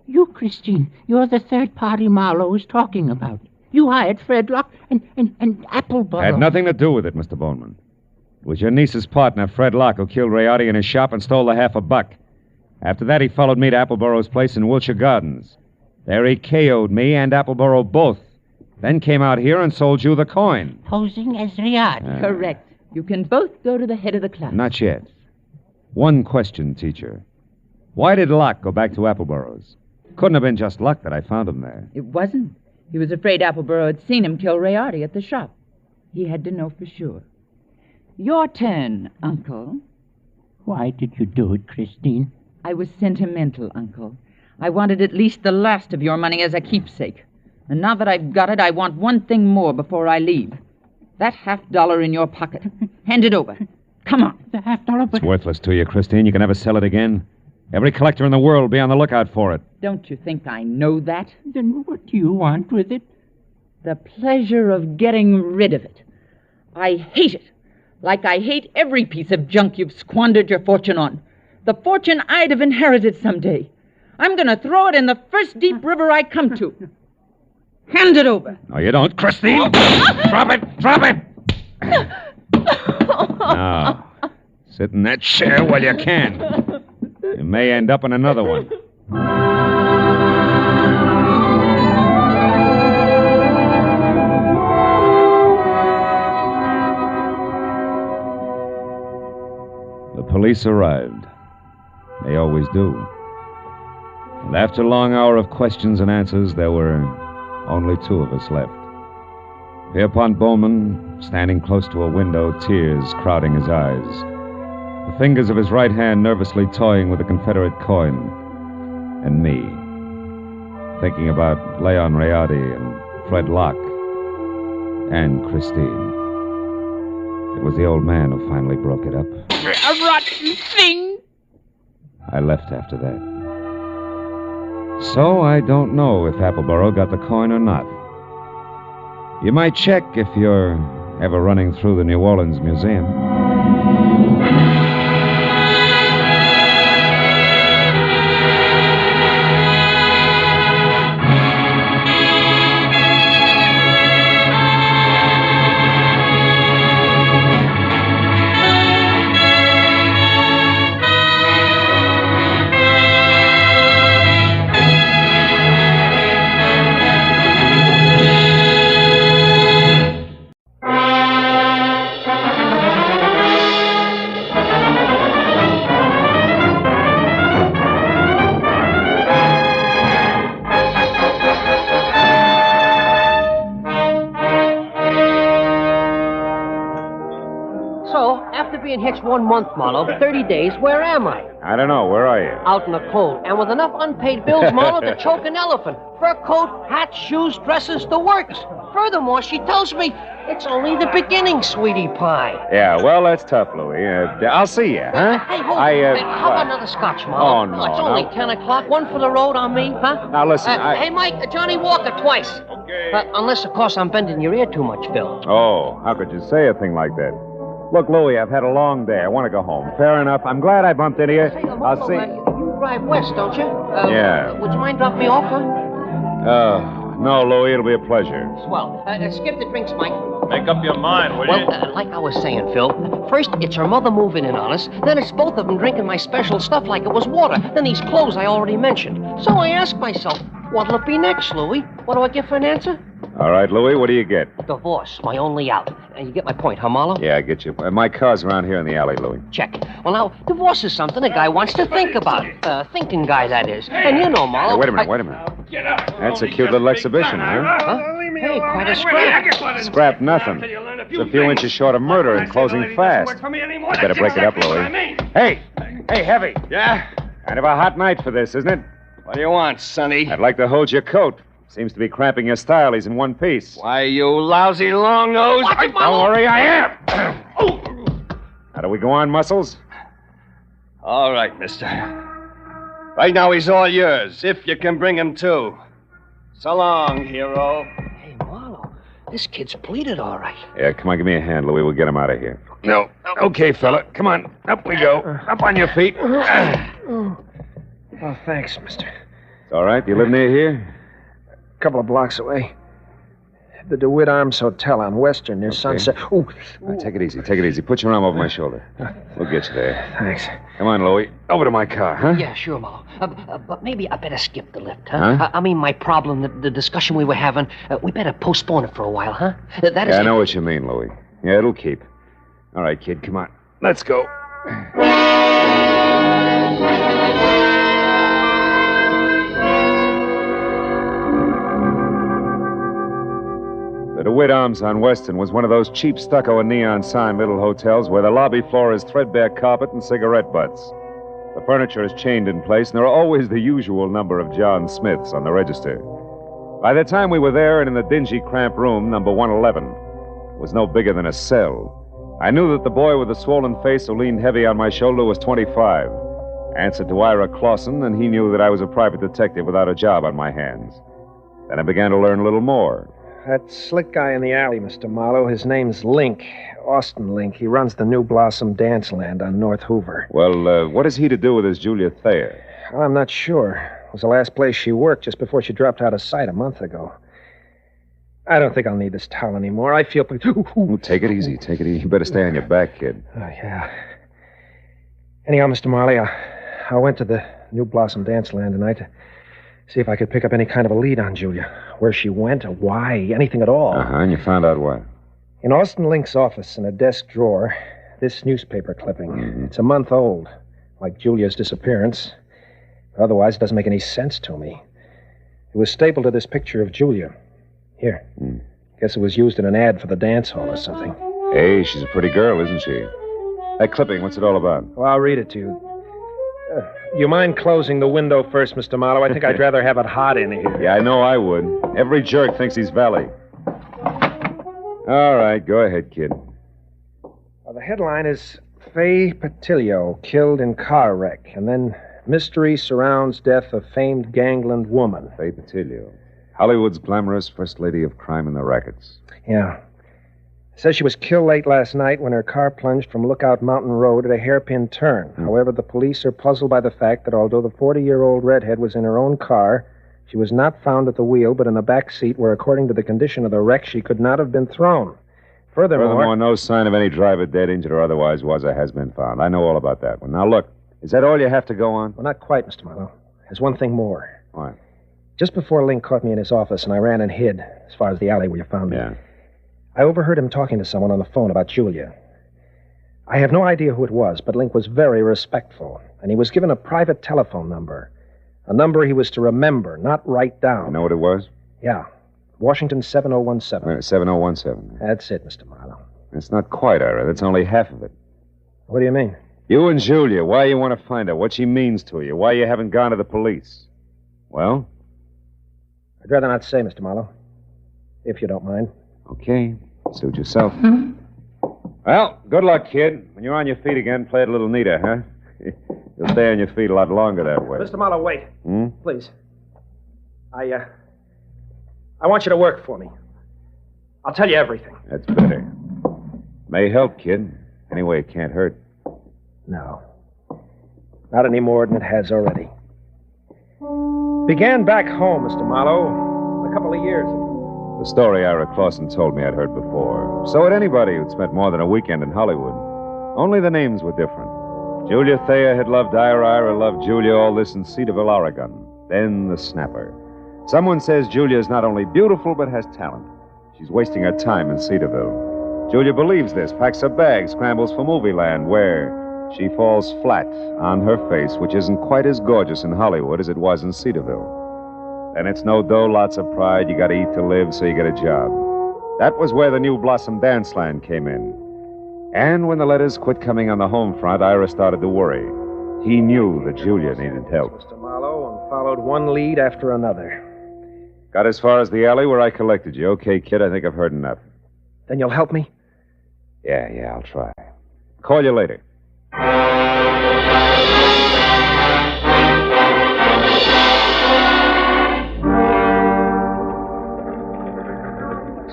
You, Christine, you're the third party Marlowe was talking about. You hired Fred Locke and Appleborough. Had nothing to do with it, Mr. Bowman. It was your niece's partner, Fred Locke, who killed Riardi in his shop and stole the $1/2. After that, he followed me to Appleborough's place in Wilshire Gardens. There he KO'd me and Appleborough both. Then came out here and sold you the coin. Posing as Riardi. Correct. You can both go to the head of the class. Not yet. One question, teacher. Why did Locke go back to Appleborough's? Couldn't have been just luck that I found him there. It wasn't. He was afraid Appleborough had seen him kill Riardi at the shop. He had to know for sure. Your turn, Uncle. Why did you do it, Christine? I was sentimental, Uncle. I wanted at least the last of your money as a keepsake. And now that I've got it, I want one thing more before I leave. That $50 in your pocket. Hand it over. Come on. The $50, but... It's worthless to you, Christine. You can never sell it again. Every collector in the world will be on the lookout for it. Don't you think I know that? Then what do you want with it? The pleasure of getting rid of it. I hate it. Like I hate every piece of junk you've squandered your fortune on. The fortune I'd have inherited someday. I'm going to throw it in the first deep river I come to. Hand it over. No, you don't, Christine. Drop it. Drop it. Now, sit in that chair while you can. You may end up in another one. The police arrived. They always do. And after a long hour of questions and answers, there were only two of us left. Pierpont Bowman, standing close to a window, tears crowding his eyes. The fingers of his right hand nervously toying with a Confederate coin. And me, thinking about Leon Rayardi and Fred Locke and Christine. It was the old man who finally broke it up. A rotten thing! I left after that. So I don't know if Appleboro got the coin or not. You might check if you're ever running through the New Orleans Museum. Hitched 1 month, Marlowe. 30 days. Where am I? I don't know. Where are you? Out in the cold. And with enough unpaid bills, Marlowe, to choke an elephant. Fur coat, hat, shoes, dresses, the works. Furthermore, she tells me it's only the beginning, sweetie pie. Yeah, well, that's tough, Louie. I'll see you, huh? Hey, hold on. How about another scotch, Marlowe? Oh, no. It's only 10 o'clock. One for the road on me, huh? Now, listen, Hey, Mike, Johnny Walker twice. Okay. Unless, of course, I'm bending your ear too much, Phil. Oh, how could you say a thing like that? Look, Louie, I've had a long day. I want to go home. Fair enough. I'm glad I bumped into you. I'll see. You drive west, don't you? Yeah. Would you mind dropping me off, huh? No, Louie, it'll be a pleasure. Swell. Skip the drinks, Mike. Make up your mind, will you? Well, like I was saying, Phil, first it's her mother moving in on us, then it's both of them drinking my special stuff like it was water, then these clothes I already mentioned. So I ask myself, what'll it be next, Louie? What do I get for an answer? All right, Louie, what do you get? Divorce, my only out. And you get my point, huh, Marlowe? Yeah, I get you. My car's around here in the alley, Louie. Check. Well, now, divorce is something a guy wants to think about. Thinking guy, that is. And you know, Marlowe... Hey, wait a minute. That's a cute little exhibition, huh? Hey, quite a scrap. Scrap nothing. It's a few inches short of murder and closing fast. Better break it up, Louie. Hey, Heavy. Yeah? Kind of a hot night for this, isn't it? What do you want, Sonny? I'd like to hold your coat. Seems to be cramping your style. He's in one piece. Why, you lousy long nose. Don't worry, I am. How do we go on, Muscles? All right, mister. Right now, he's all yours, if you can bring him to. So long, hero. Hey, Marlowe, this kid's pleaded all right. Yeah, come on, give me a hand, Louie. We'll get him out of here. No. Okay, fella. Come on. Up we go. Up on your feet. Oh, thanks, mister. It's all right. You live near here? A couple of blocks away. The DeWitt Arms Hotel on Western near Sunset. Ooh. Take it easy. Take it easy. Put your arm over my shoulder. We'll get you there. Thanks. Come on, Louie. Over to my car, huh? Yeah, sure, Marlowe. But maybe I better skip the lift, huh? I mean, my problem, the discussion we were having, we better postpone it for a while, huh? That is... Yeah, I know what you mean, Louie. Yeah, it'll keep. All right, kid, come on. Let's go. The DeWitt Arms on Weston was one of those cheap stucco and neon sign little hotels where the lobby floor is threadbare carpet and cigarette butts. The furniture is chained in place, and there are always the usual number of John Smiths on the register. By the time we were there and in the dingy, cramped room, number 111, it was no bigger than a cell. I knew that the boy with the swollen face who leaned heavy on my shoulder was 25. Answered to Ira Clausen, and he knew that I was a private detective without a job on my hands. Then I began to learn a little more. That slick guy in the alley, Mr. Marlowe, his name's Link. Austin Link. He runs the New Blossom Dance Land on North Hoover. Well, what has he to do with this Julia Thayer? I'm not sure. It was the last place she worked just before she dropped out of sight a month ago. I don't think I'll need this towel anymore. I feel... Ooh, take it easy. Take it easy. You better stay on your back, kid. Oh, yeah. Anyhow, Mr. Marley, I went to the New Blossom Dance Land tonight to see if I could pick up any kind of a lead on Julia. Where she went, or why, anything at all. And you found out what? In Austin Link's office, in a desk drawer, this newspaper clipping. Mm-hmm. It's a month old, like Julia's disappearance. Otherwise, it doesn't make any sense to me. It was stapled to this picture of Julia. Here. Guess it was used in an ad for the dance hall or something. Hey, she's a pretty girl, isn't she? That clipping, what's it all about? Well, I'll read it to you. You mind closing the window first, Mr. Marlowe? I think I'd rather have it hot in here. Yeah, I know I would. Every jerk thinks he's valet. All right, go ahead, kid. Well, the headline is Faye Patillo killed in car wreck, and then mystery surrounds death of famed gangland woman. Faye Patillo. Hollywood's glamorous first lady of crime in the rackets. Yeah. It says she was killed late last night when her car plunged from Lookout Mountain Road at a hairpin turn. However, the police are puzzled by the fact that although the 40-year-old redhead was in her own car, she was not found at the wheel, but in the back seat where, according to the condition of the wreck, she could not have been thrown. Furthermore, no sign of any driver dead, injured, or otherwise was or has been found. I know all about that one. Now, look, is that all you have to go on? Well, not quite, Mr. Marlowe. There's one thing more. What? Just before Link caught me in his office and I ran and hid, as far as the alley where you found me, I overheard him talking to someone on the phone about Julia. I have no idea who it was, but Link was very respectful, and he was given a private telephone number. A number he was to remember, not write down. You know what it was? Yeah. Washington 7017. 7017. That's it, Mr. Marlowe. It's not quite, Ira. That's only half of it. What do you mean? You and Julia, why you want to find her, what she means to you, why you haven't gone to the police. Well? I'd rather not say, Mr. Marlowe. If you don't mind. Okay. Suit yourself. Well, good luck, kid. When you're on your feet again, play it a little neater, huh? You'll stay on your feet a lot longer that way. Mr. Marlowe, wait. Please. I want you to work for me. I'll tell you everything. That's better. May help, kid. Anyway, it can't hurt. No. Not any more than it has already. Began back home, Mr. Marlowe, a couple of years ago. The story Ira Clausen told me I'd heard before. So had anybody who'd spent more than a weekend in Hollywood. Only the names were different. Julia Thayer had loved Ira loved Julia, all this in Cedarville, Oregon. Then the snapper. Someone says Julia's not only beautiful, but has talent. She's wasting her time in Cedarville. Julia believes this, packs her bag, scrambles for movie land, where she falls flat on her face, which isn't quite as gorgeous in Hollywood as it was in Cedarville. Then it's no dough, lots of pride. You gotta eat to live, so you get a job. That was where the New Blossom Dance Land came in. And when the letters quit coming on the home front, Ira started to worry. He knew that Julia needed help. Mr. Marlowe, and followed one lead after another. Got as far as the alley where I collected you. Okay, kid, I think I've heard enough. Then you'll help me? Yeah, I'll try. Call you later.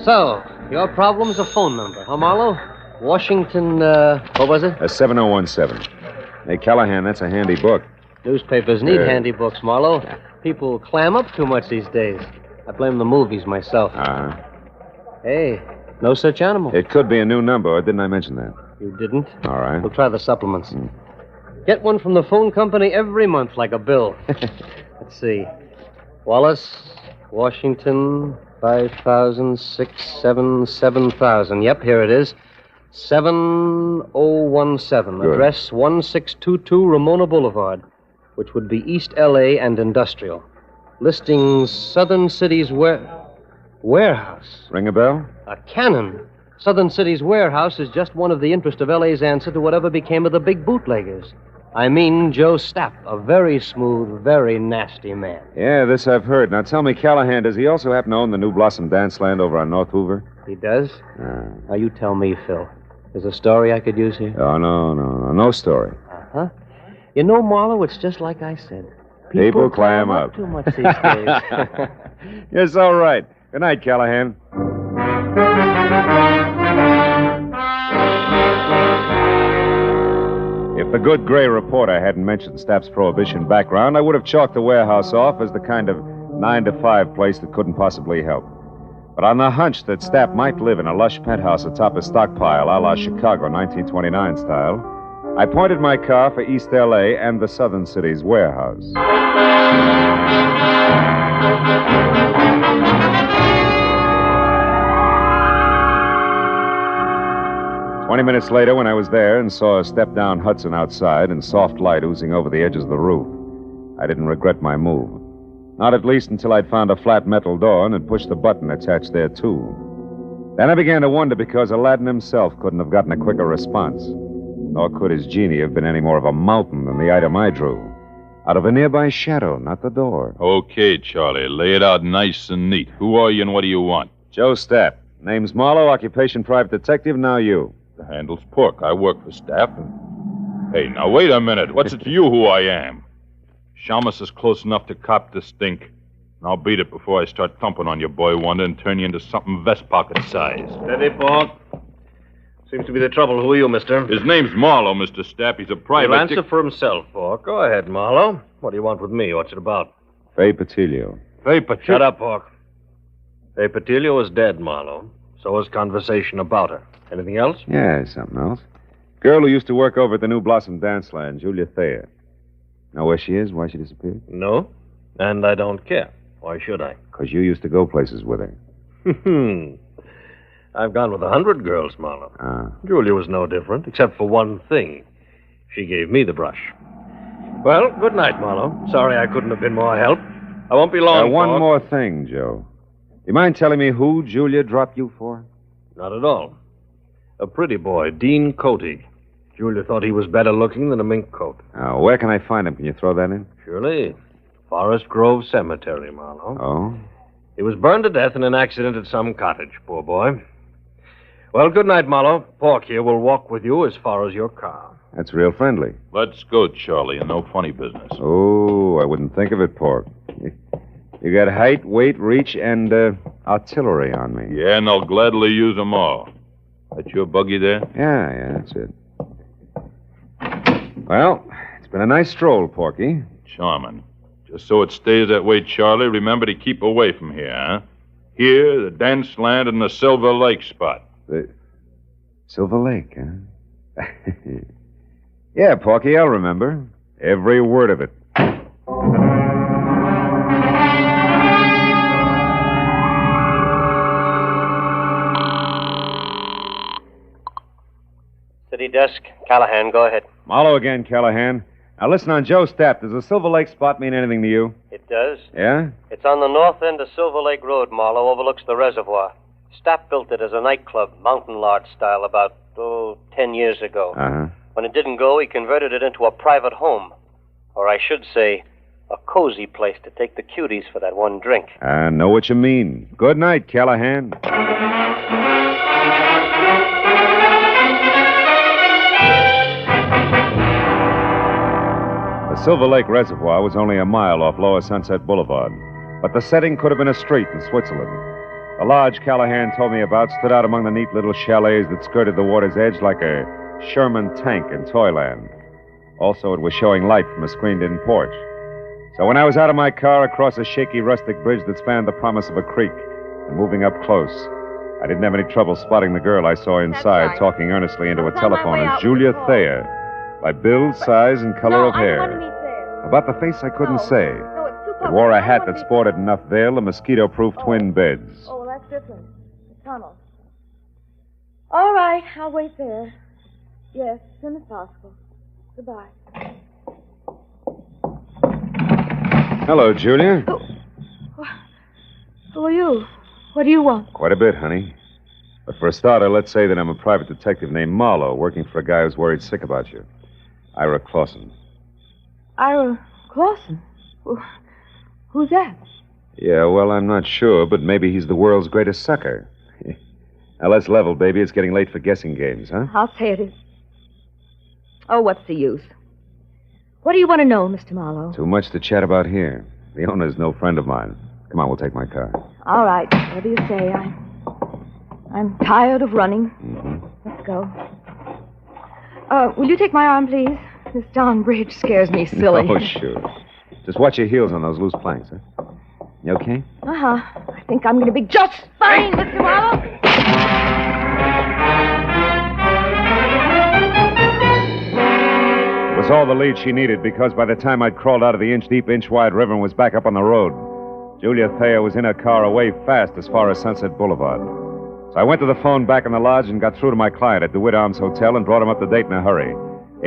So, your problem's a phone number, huh, Marlowe? Washington, what was it? 7017. Hey, Callahan, that's a handy book. Newspapers need handy books, Marlowe. People clam up too much these days. I blame the movies myself. Hey, no such animal. It could be a new number, or didn't I mention that? You didn't? All right. We'll try the supplements. Get one from the phone company every month, like a bill. Let's see. Wallace, Washington, 5,000, 6, 7, 7,000. Yep, here it is. 7017. Good. Address 1622 Ramona Boulevard, which would be East L.A. and Industrial. Listings Southern City's warehouse. Ring a bell? A cannon. Southern City's warehouse is just one of the interest of L.A.'s answer to whatever became of the big bootleggers. I mean Joe Stapp, a very smooth, very nasty man. Yeah, this I've heard. Now tell me, Callahan, does he also happen to own the New Blossom Dance Land over on North Hoover? He does? Now you tell me, Phil. There's a story I could use here? Oh, no story. Uh-huh. You know, Marlowe, it's just like I said. People clam up. Too much these days. You're so right. Good night, Callahan. If the good gray reporter hadn't mentioned Stapp's prohibition background, I would have chalked the warehouse off as the kind of 9-to-5 place that couldn't possibly help. But on the hunch that Stapp might live in a lush penthouse atop a stockpile a la Chicago 1929 style, I pointed my car for East L.A. and the Southern City's warehouse. 20 minutes later, when I was there and saw a step-down Hudson outside and soft light oozing over the edges of the roof, I didn't regret my move. Not at least until I'd found a flat metal door and had pushed the button attached there, too. Then I began to wonder because Aladdin himself couldn't have gotten a quicker response. Nor could his genie have been any more of a mountain than the item I drew. Out of a nearby shadow, not the door. Okay, Charlie. Lay it out nice and neat. Who are you and what do you want? Joe Stapp. Name's Marlowe, occupation private detective, now you. The handle's Pork. I work for Staff and... Hey, now wait a minute. What's it to you who I am? Shamus is close enough to cop the stink. And I'll beat it before I start thumping on your boy wonder and turn you into something vest pocket size. Steady, Pork. Seems to be the trouble. Who are you, mister? His name's Marlowe, Mr. Stapp. He's a private... He'll answer for himself, Pork. Go ahead, Marlowe. What do you want with me? What's it about? Fay Patilio. Fay Patilio? Shut up, Pork. Fay Patilio is dead, Marlowe. So is conversation about her. Anything else? Yeah, something else. Girl who used to work over at the New Blossom Dance Land, Julia Thayer. Know where she is? Why she disappeared? No. And I don't care. Why should I? Because you used to go places with her. I've gone with 100 girls, Marlowe. Ah. Julia was no different, except for one thing. She gave me the brush. Well, good night, Marlowe. Sorry I couldn't have been more help. I won't be long. One Pork. more thing, Joe. You mind telling me who Julia dropped you for? Not at all. A pretty boy, Dean Coty. Julia thought he was better looking than a mink coat. Now, where can I find him? Can you throw that in? Surely. Forest Grove Cemetery, Marlowe. Oh? He was burned to death in an accident at some cottage, poor boy. Well, good night, Marlowe. Pork here will walk with you as far as your car. That's real friendly. Let's go, Charlie, and no funny business. Oh, I wouldn't think of it, Pork. You got height, weight, reach, and artillery on me. Yeah, and I'll gladly use them all. That your buggy there? Yeah, that's it. Well, it's been a nice stroll, Porky. Charming. Just so it stays that way, Charlie, remember to keep away from here, huh? Here, the dance land, and the Silver Lake spot. The Silver Lake, huh? Yeah, Porky, I'll remember. Every word of it. City desk. Callahan, go ahead. Marlowe again, Callahan. Now listen on Joe Stapp. Does the Silver Lake spot mean anything to you? It does. Yeah? It's on the north end of Silver Lake Road, Marlowe, overlooks the reservoir. Stapp built it as a nightclub, mountain lodge style, about, 10 years ago. Uh-huh. When it didn't go, he converted it into a private home. Or I should say, a cozy place to take the cuties for that one drink. I know what you mean. Good night, Callahan. The Silver Lake Reservoir was only a mile off Lower Sunset Boulevard, but the setting could have been a street in Switzerland. The lodge Callahan told me about stood out among the neat little chalets that skirted the water's edge like a Sherman tank in Toyland. Also, it was showing light from a screened-in porch. So when I was out of my car across a shaky rustic bridge that spanned the promise of a creek and moving up close, I didn't have any trouble spotting the girl I saw inside talking earnestly into a telephone as Julia Thayer, by build, size, and color of hair. About the face I couldn't say. It wore a hat that sported enough veil and mosquito-proof twin beds. Oh, well, that's different. The tunnel. All right, I'll wait there. Yes, as soon as possible. Goodbye. Hello, Julia. Who are you? What do you want? Quite a bit, honey. But for a starter, let's say that I'm a private detective named Marlowe, working for a guy who's worried sick about you. Ira Clausen. Ira Clausen? Who's that? Yeah, well, I'm not sure, but maybe he's the world's greatest sucker. Now, let's level, baby. It's getting late for guessing games, huh? I'll say it is. Oh, what's the use? What do you want to know, Mr. Marlowe? Too much to chat about here. The owner's no friend of mine. Come on, we'll take my car. All right, whatever you say. I'm tired of running. Mm-hmm. Let's go. Will you take my arm, please? This darn bridge scares me silly. Oh, sure. Just watch your heels on those loose planks, huh? You okay? Uh-huh. I think I'm going to be just fine, Mr. Marlowe. It was all the lead she needed because by the time I'd crawled out of the inch-deep, inch-wide river and was back up on the road, Julia Thayer was in her car away fast as far as Sunset Boulevard. So I went to the phone back in the lodge and got through to my client at DeWitt Arms Hotel and brought him up to date in a hurry,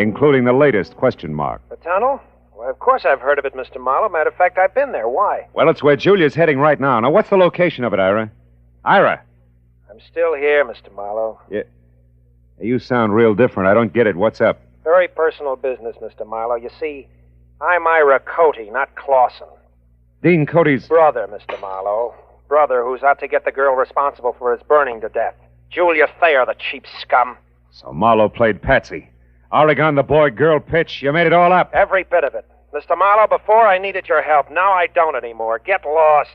including the latest question mark. The tunnel? Well, of course I've heard of it, Mr. Marlowe. Matter of fact, I've been there. Why? Well, it's where Julia's heading right now. Now, what's the location of it, Ira? Ira! I'm still here, Mr. Marlowe. Yeah. You sound real different. I don't get it. What's up? Very personal business, Mr. Marlowe. You see, I'm Ira Cody, not Clausen. Dean Cody's... Brother, Mr. Marlowe. Brother who's out to get the girl responsible for his burning to death. Julia Thayer, the cheap scum. So Marlowe played Patsy. Oregon, the boy-girl pitch. You made it all up. Every bit of it. Mr. Marlowe, before I needed your help. Now I don't anymore. Get lost.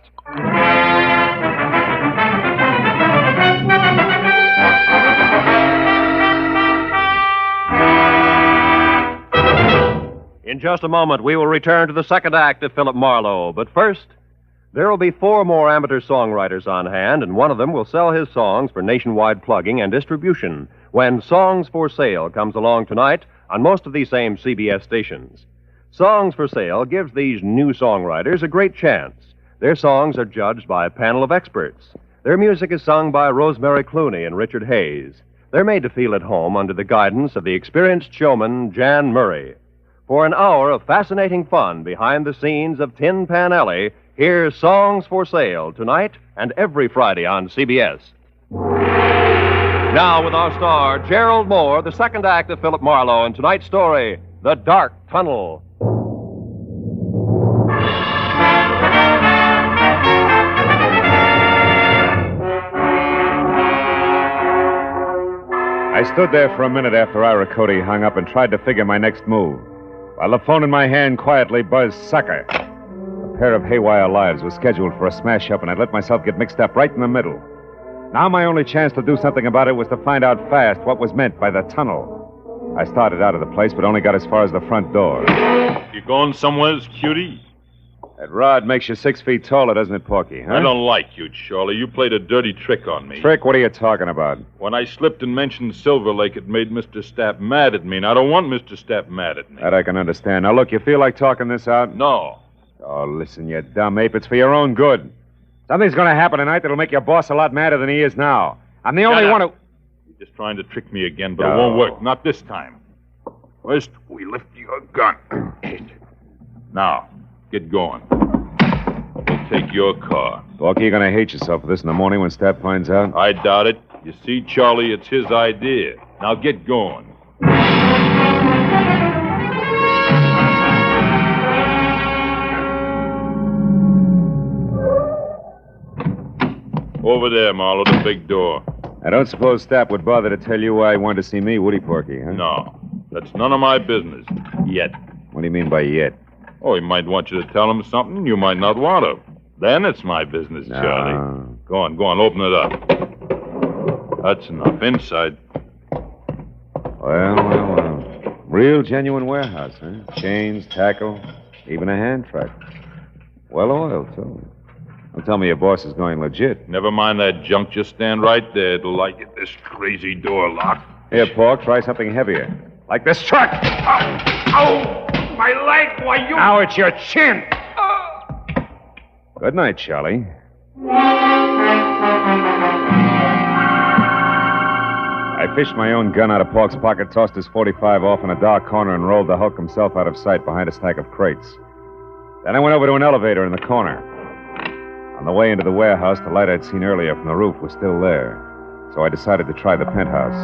In just a moment, we will return to the second act of Philip Marlowe. But first, there will be 4 more amateur songwriters on hand, and one of them will sell his songs for nationwide plugging and distribution when Songs for Sale comes along tonight on most of these same CBS stations. Songs for Sale gives these new songwriters a great chance. Their songs are judged by a panel of experts. Their music is sung by Rosemary Clooney and Richard Hayes. They're made to feel at home under the guidance of the experienced showman, Jan Murray. For an hour of fascinating fun behind the scenes of Tin Pan Alley, here's Songs for Sale tonight and every Friday on CBS. Now with our star, Gerald Moore, the second act of Philip Marlowe, and tonight's story, The Dark Tunnel. I stood there for a minute after Ira Cody hung up and tried to figure my next move, while the phone in my hand quietly buzzed sucker. A pair of haywire lives was scheduled for a smash-up, and I'd let myself get mixed up right in the middle. Now my only chance to do something about it was to find out fast what was meant by the tunnel. I started out of the place, but only got as far as the front door. You going somewheres, cutie? That rod makes you 6 feet taller, doesn't it, Porky, huh? I don't like you, Charlie. You played a dirty trick on me. Trick? What are you talking about? When I slipped and mentioned Silver Lake, it made Mr. Stapp mad at me, and I don't want Mr. Stapp mad at me. That I can understand. Now, look, you feel like talking this out? No. Oh, listen, you dumb ape. It's for your own good. Something's going to happen tonight that'll make your boss a lot madder than he is now. I'm the only one who... You're just trying to trick me again, but it won't work. Not this time. First, we lift your gun. Now, get going. We'll take your car. Porky, you're going to hate yourself for this in the morning when Stapp finds out. I doubt it. You see, Charlie, it's his idea. Now get going. Over there, Marlowe, the big door. I don't suppose Stapp would bother to tell you why he wanted to see me, would he, Porky, huh? No. That's none of my business. Yet. What do you mean by yet? Oh, he might want you to tell him something you might not want to. Then it's my business, Charlie. Go on, open it up. That's enough. Inside. Well. Real genuine warehouse, huh? Chains, tackle, even a hand truck. Well oiled, too. Don't tell me your boss is going legit. Never mind that junk. Just stand right there till I get this crazy door locked. Here, Pork, try something heavier. Like this truck. Ow! My leg, why you... Now it's your chin. Good night, Charlie. I fished my own gun out of Pork's pocket, tossed his .45 off in a dark corner, and rolled the Hulk himself out of sight behind a stack of crates. Then I went over to an elevator in the corner. On the way into the warehouse, the light I'd seen earlier from the roof was still there, so I decided to try the penthouse.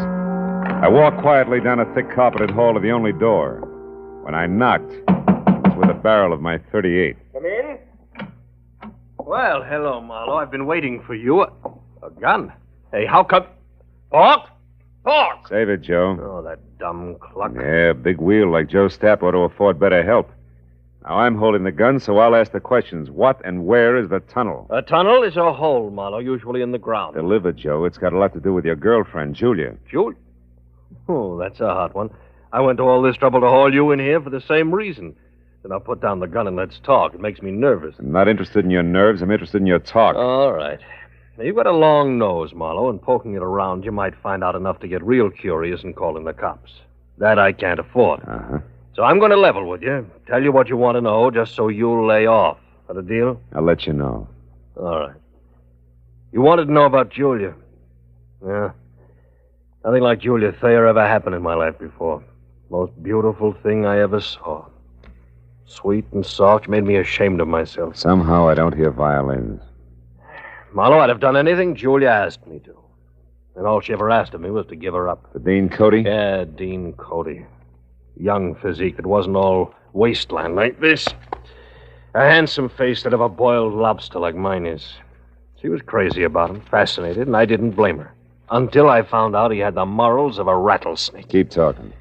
I walked quietly down a thick carpeted hall to the only door. When I knocked, it was with the barrel of my .38. Come in. Well, hello, Marlowe. I've been waiting for you. A gun? Hey, how come... Pork? Pork! Save it, Joe. Oh, that dumb cluck. Yeah, big wheel like Joe Stapp ought to afford better help. Now, I'm holding the gun, so I'll ask the questions. What and where is the tunnel? A tunnel is a hole, Marlowe, usually in the ground. Deliver, Joe. It's got a lot to do with your girlfriend, Julia. Julia? Oh, that's a hot one. I went to all this trouble to haul you in here for the same reason. Then I'll put down the gun and let's talk. It makes me nervous. I'm not interested in your nerves. I'm interested in your talk. All right. Now, you've got a long nose, Marlowe, and poking it around, you might find out enough to get real curious and call in the cops. That I can't afford. Uh-huh. So I'm going to level with you, tell you what you want to know, just so you'll lay off. That a deal? I'll let you know. All right. You wanted to know about Julia. Yeah. Nothing like Julia Thayer ever happened in my life before. Most beautiful thing I ever saw. Sweet and soft, made me ashamed of myself. Somehow I don't hear violins. Marlowe, I'd have done anything Julia asked me to. And all she ever asked of me was to give her up. For Dean Cody? Yeah, Dean Cody. Young physique that wasn't all wasteland like this. A handsome face that of a boiled lobster like mine is. She was crazy about him, fascinated, and I didn't blame her. Until I found out he had the morals of a rattlesnake. Keep talking.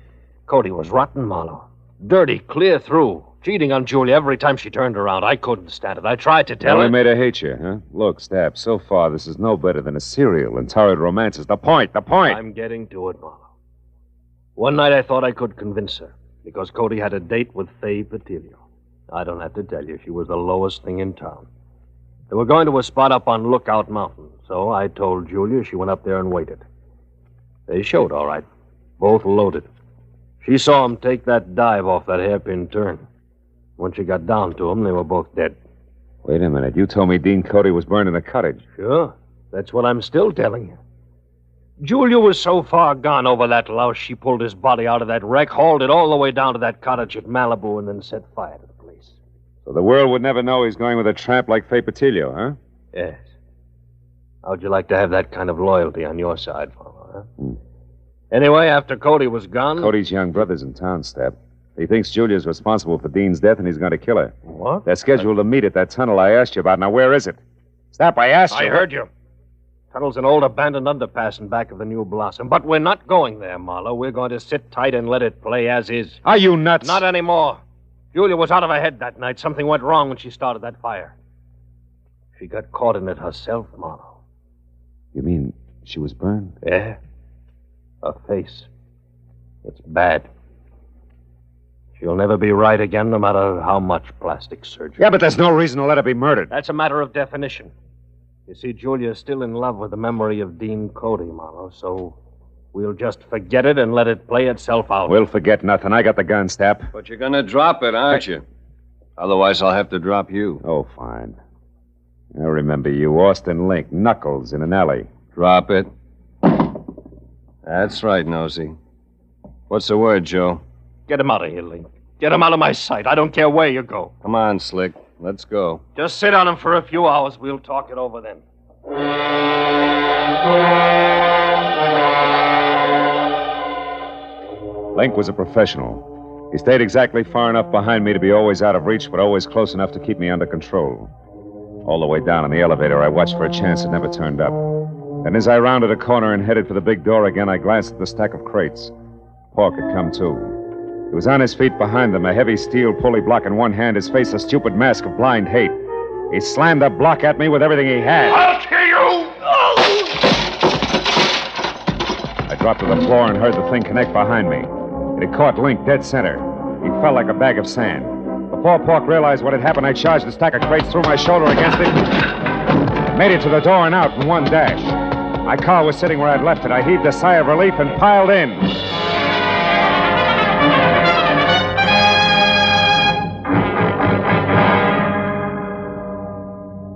Cody was rotten, Marlowe. Dirty, clear through. Cheating on Julia every time she turned around. I couldn't stand it. I tried to tell her. Only made her hate you, huh? Look, Stab, so far this is no better than a serial and torrid romances. The point! I'm getting to it, Marlowe. One night I thought I could convince her, because Cody had a date with Faye Patilio. I don't have to tell you, she was the lowest thing in town. They were going to a spot up on Lookout Mountain, so I told Julia. She went up there and waited. They showed, all right. Both loaded. She saw him take that dive off that hairpin turn. When she got down to him, they were both dead. Wait a minute. You told me Dean Cody was burned in a cottage. Sure. That's what I'm still telling you. Julia was so far gone over that louse, she pulled his body out of that wreck, hauled it all the way down to that cottage at Malibu, and then set fire to the place. So the world would never know he's going with a tramp like Faye Patilio, huh? Yes. How'd you like to have that kind of loyalty on your side, Farmer, huh? Anyway, after Cody was gone... Cody's young brother's in town, Step. He thinks Julia's responsible for Dean's death, and he's going to kill her. What? They're scheduled to meet at that tunnel I asked you about. Now, where is it? Stop, I asked you. I heard you. Tunnel's an old abandoned underpass in back of the New Blossom. But we're not going there, Marlowe. We're going to sit tight and let it play as is. Are you nuts? Not anymore. Julia was out of her head that night. Something went wrong when she started that fire. She got caught in it herself, Marlowe. You mean she was burned? Yeah. Her face. It's bad. She'll never be right again, no matter how much plastic surgery. Yeah, but there's no reason to let her be murdered. That's a matter of definition. You see, Julia's still in love with the memory of Dean Cody, Marlowe, so we'll just forget it and let it play itself out. We'll forget nothing. I got the gun, Stap. But you're going to drop it, aren't you? Otherwise, I'll have to drop you. Oh, fine. I remember you, Austin Link, Knuckles in an alley. Drop it. That's right, Nosy. What's the word, Joe? Get him out of here, Link. Get him out of my sight. I don't care where you go. Come on, Slick. Let's go. Just sit on him for a few hours. We'll talk it over then. Link was a professional. He stayed exactly far enough behind me to be always out of reach, but always close enough to keep me under control. All the way down in the elevator, I watched for a chance that never turned up. Then as I rounded a corner and headed for the big door again, I glanced at the stack of crates. Pork had come, too. He was on his feet behind them, a heavy steel pulley block in one hand, his face a stupid mask of blind hate. He slammed the block at me with everything he had. I'll kill you! I dropped to the floor and heard the thing connect behind me. It had caught Link dead center. He fell like a bag of sand. Before Pork realized what had happened, I charged the stack of crates, threw my shoulder against it, made it to the door and out in one dash. My car was sitting where I'd left it. I heaved a sigh of relief and piled in.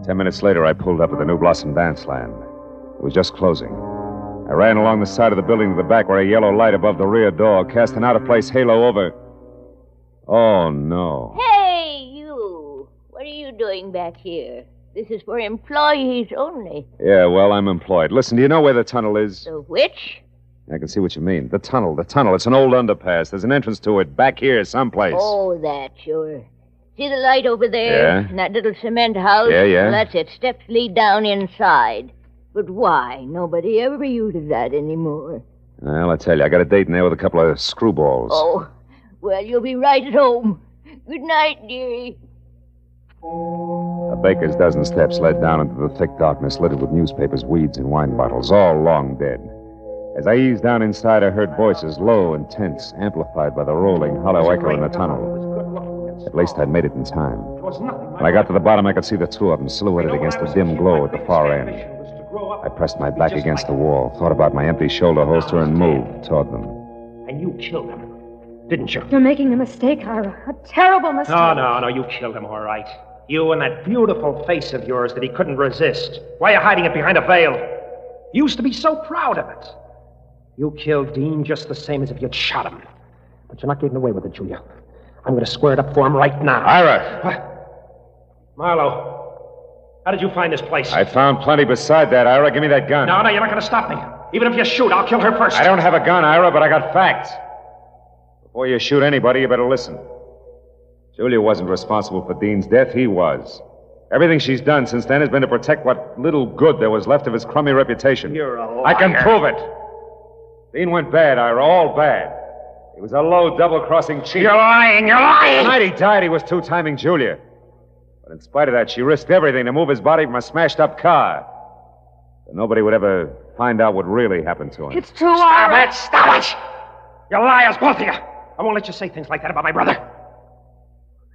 10 minutes later, I pulled up at the New Blossom Dance Land. It was just closing. I ran along the side of the building to the back where a yellow light above the rear door cast an out-of-place halo over... Oh, no. Hey, you! What are you doing back here? This is for employees only. Yeah, well, I'm employed. Listen, do you know where the tunnel is? The which? I can see what you mean. The tunnel. It's an old underpass. There's an entrance to it back here someplace. Oh, that, sure. See the light over there? Yeah. In that little cement house? Yeah, yeah. Well, that's it. Steps lead down inside. But why? Nobody ever uses that anymore. Well, I tell you, I got a date in there with a couple of screwballs. Oh, well, you'll be right at home. Good night, dearie. A baker's dozen steps led down into the thick darkness littered with newspapers, weeds, and wine bottles, all long dead. As I eased down inside, I heard voices, low and tense, amplified by the rolling, hollow echo in the tunnel. At least I'd made it in time. When I got to the bottom, I could see the two of them silhouetted against the dim glow at the far end. I pressed my back against the wall, thought about my empty shoulder holster, and moved toward them. And you killed him, didn't you? You're making a mistake, Ira. A terrible mistake. No, you killed him, all right. You and that beautiful face of yours that he couldn't resist. Why are you hiding it behind a veil? You used to be so proud of it. You killed Dean just the same as if you'd shot him. But you're not getting away with it, Julia. I'm going to square it up for him right now. Ira! What? Marlowe, how did you find this place? I found plenty beside that, Ira. Give me that gun. No, you're not going to stop me. Even if you shoot, I'll kill her first. I don't have a gun, Ira, but I got facts. Before you shoot anybody, you better listen. Julia wasn't responsible for Dean's death. He was. Everything she's done since then has been to protect what little good there was left of his crummy reputation. You're a liar. I can prove it. Dean went bad, Ira, all bad. He was a low, double-crossing cheat. You're lying, you're lying! The night he died, he was two-timing Julia. But in spite of that, she risked everything to move his body from a smashed-up car. So nobody would ever find out what really happened to him. It's true, Stop Ira. it! Stop it! You liars, both of you! I won't let you say things like that about my brother.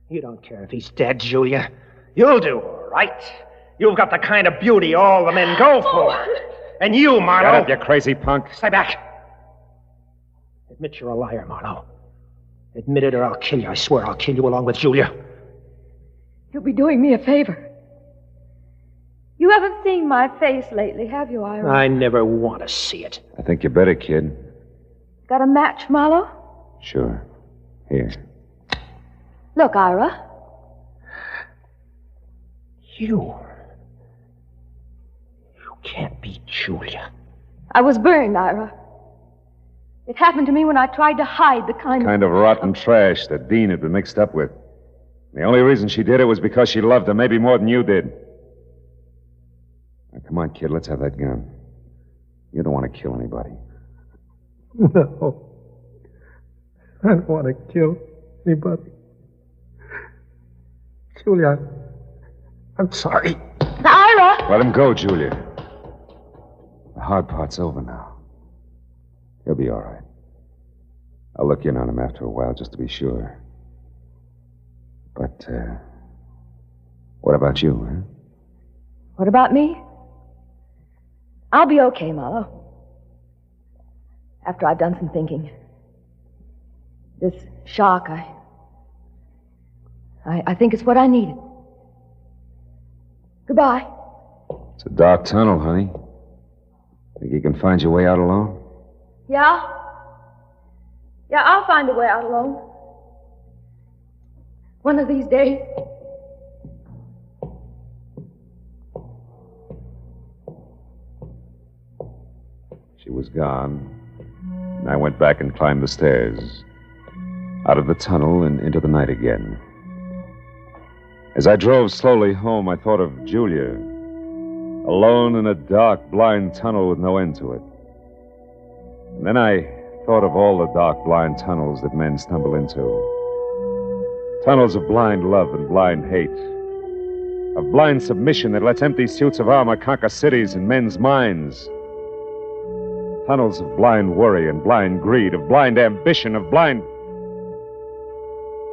You don't care if he's dead, Julia. You'll do all right. You've got the kind of beauty all the men go for. And you, Marlowe... Shut up, you crazy punk. Stay back. Admit you're a liar, Marlowe. Admit it or I'll kill you. I swear I'll kill you along with Julia. You'll be doing me a favor. You haven't seen my face lately, have you, Ira? I never want to see it. I think you better, kid. Got a match, Marlowe? Sure. Here. Look, Ira. You can't be Julia. I was burned, Ira. It happened to me when I tried to hide the kind of rotten trash that Dean had been mixed up with. The only reason she did it was because she loved him, maybe more than you did. Now, come on, kid, let's have that gun. You don't want to kill anybody. No. I don't want to kill anybody. Julia, I'm sorry. Ira! Let him go, Julia. The hard part's over now. He'll be all right. I'll look in on him after a while just to be sure. But, what about you, huh? What about me? I'll be okay, Marlowe. After I've done some thinking. This shock, I think it's what I needed. Goodbye. It's a dark tunnel, honey. Think you can find your way out alone? Yeah? Yeah, I'll find a way out alone. One of these days. She was gone, and I went back and climbed the stairs, out of the tunnel and into the night again. As I drove slowly home, I thought of Julia, alone in a dark, blind tunnel with no end to it. And then I thought of all the dark, blind tunnels that men stumble into. Tunnels of blind love and blind hate. Of blind submission that lets empty suits of armor conquer cities and men's minds. Tunnels of blind worry and blind greed, of blind ambition, of blind...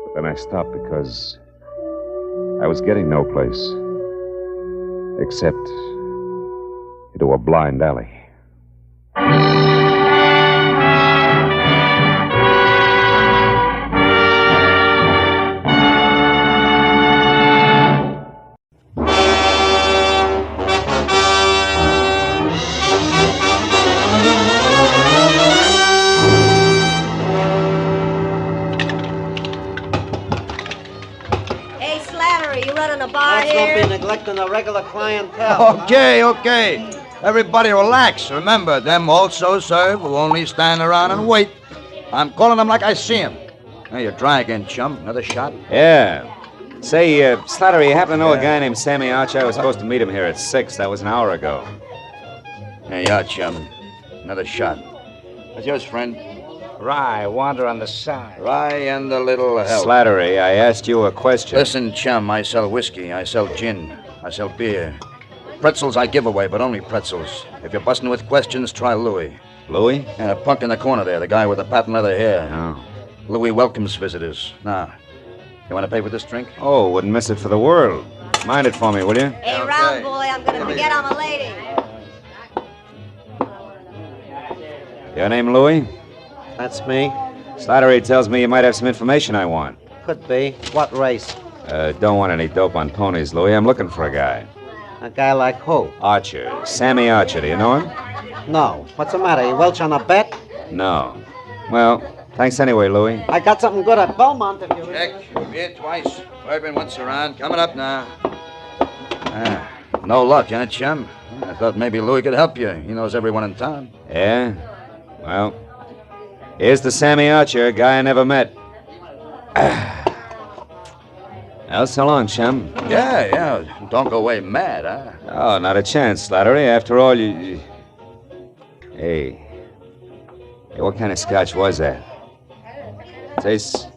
But then I stopped because I was getting no place except into a blind alley. Neglecting the regular clientele. Okay. Everybody relax. Remember, them also serve who only stand around and wait. I'm calling them like I see them. Hey, you're dry again, chum. Another shot? Yeah. Say, Slattery, you happen to know a guy named Sammy Archer? I was supposed to meet him here at 6. That was an hour ago. Hey, yeah, chum. Another shot. What's yours, friend? Rye, wander on the side. Rye and a little help. Slattery, I asked you a question. Listen, chum, I sell whiskey, I sell gin, I sell beer. Pretzels I give away, but only pretzels. If you're busting with questions, try Louis. Louis? And a punk in the corner there, the guy with the patent leather hair. Oh. Louis welcomes visitors. Now, you want to pay for this drink? Oh, wouldn't miss it for the world. Mind it for me, will you? Hey, round boy, I'm going to forget I'm a lady. Your name, Louis? That's me. Slattery tells me you might have some information I want. Could be. What race? Don't want any dope on ponies, Louis. I'm looking for a guy. A guy like who? Archer. Sammy Archer. Do you know him? No. What's the matter? You welch on a bet? No. Well, thanks anyway, Louis. I got something good at Belmont if you... Check. Beer twice. Hairpin once around. Coming up now. No luck, huh, chum? I thought maybe Louis could help you. He knows everyone in town. Yeah? Well, here's the Sammy Archer, a guy I never met. Well, so long, chum. Yeah. Don't go away mad, huh? Oh, not a chance, Slattery. After all, you... Hey, what kind of scotch was that? Tastes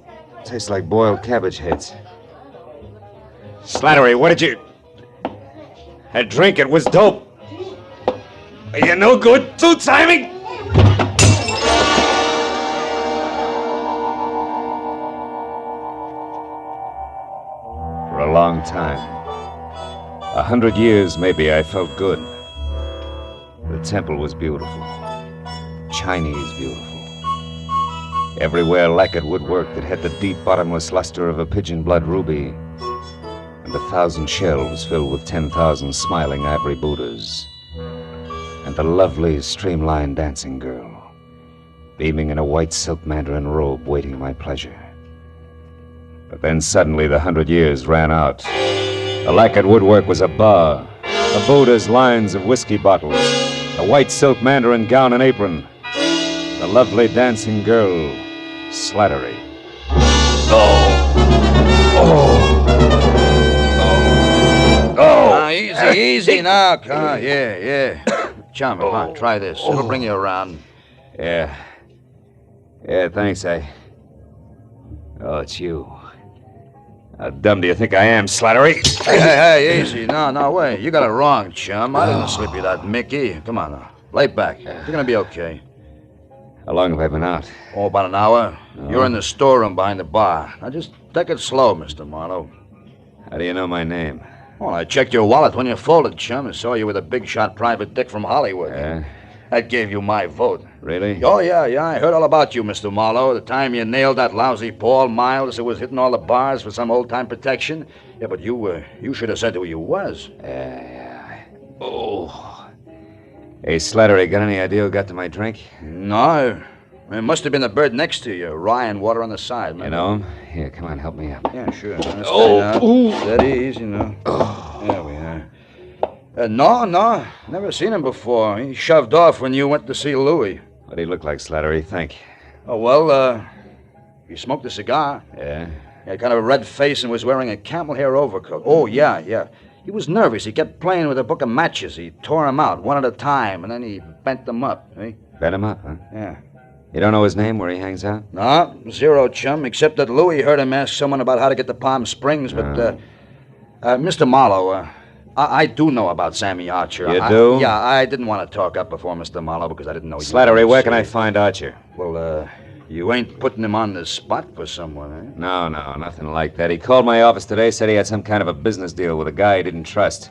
like boiled cabbage heads. Slattery, what did you... That drink, it was dope. Are you no good, two-timing? For a long time, 100 years maybe, I felt good. The temple was beautiful. Chinese beautiful. Everywhere lacquered woodwork that had the deep, bottomless luster of a pigeon blood ruby, and 1,000 shelves filled with 10,000 smiling ivory Buddhas, and a lovely, streamlined dancing girl, beaming in a white silk mandarin robe, waiting my pleasure. But then suddenly the 100 years ran out. The lacquered woodwork was a bar, the Buddha's lines of whiskey bottles, the white silk mandarin gown and apron, the lovely dancing girl, Slattery. Easy now. Yeah. Chum, come on, try this. It'll bring you around. Yeah, thanks, Oh, it's you. How dumb do you think I am, Slattery? Hey, easy. No way. You got it wrong, chum. I didn't slip you that Mickey. Come on now. Lay back. You're gonna be okay. How long have I been out? Oh, about an hour. Oh. You're in the storeroom behind the bar. Now just take it slow, Mr. Marlowe. How do you know my name? Well, I checked your wallet when you folded, chum, and saw you with a big shot private dick from Hollywood. Yeah? That gave you my vote. Really? Oh, yeah. I heard all about you, Mr. Marlowe. The time you nailed that lousy Paul Miles who was hitting all the bars for some old-time protection. Yeah, but you should have said who you was. Yeah. Oh. Hey, Slattery, got any idea who got to my drink? No. It must have been the bird next to you. Rye and water on the side, man. You know him? Here, come on, help me up. Yeah, sure. Oh. Steady, easy now. Oh. There we are. No. Never seen him before. He shoved off when you went to see Louis. What'd he look like, Slattery, think? Oh, well, he smoked a cigar. Yeah? He had kind of a red face and was wearing a camel hair overcoat. Oh, yeah. He was nervous. He kept playing with a book of matches. He tore them out one at a time, and then he bent them up. Eh? Bent them up, huh? Yeah. You don't know his name, where he hangs out? No, zero, chum, except that Louis heard him ask someone about how to get to Palm Springs, but, Mr. Marlowe, I do know about Sammy Archer. You do? Yeah, I didn't want to talk up before Mr. Marlowe because I didn't know you. Slattery, where can I find Archer? Well, you ain't putting him on the spot for someone, eh? No, nothing like that. He called my office today, said he had some kind of a business deal with a guy he didn't trust.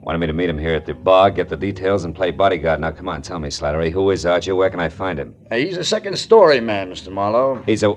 Wanted me to meet him here at the bar, get the details, and play bodyguard. Now, come on, tell me, Slattery, who is Archer? Where can I find him? He's a second-story man, Mr. Marlowe. He's a...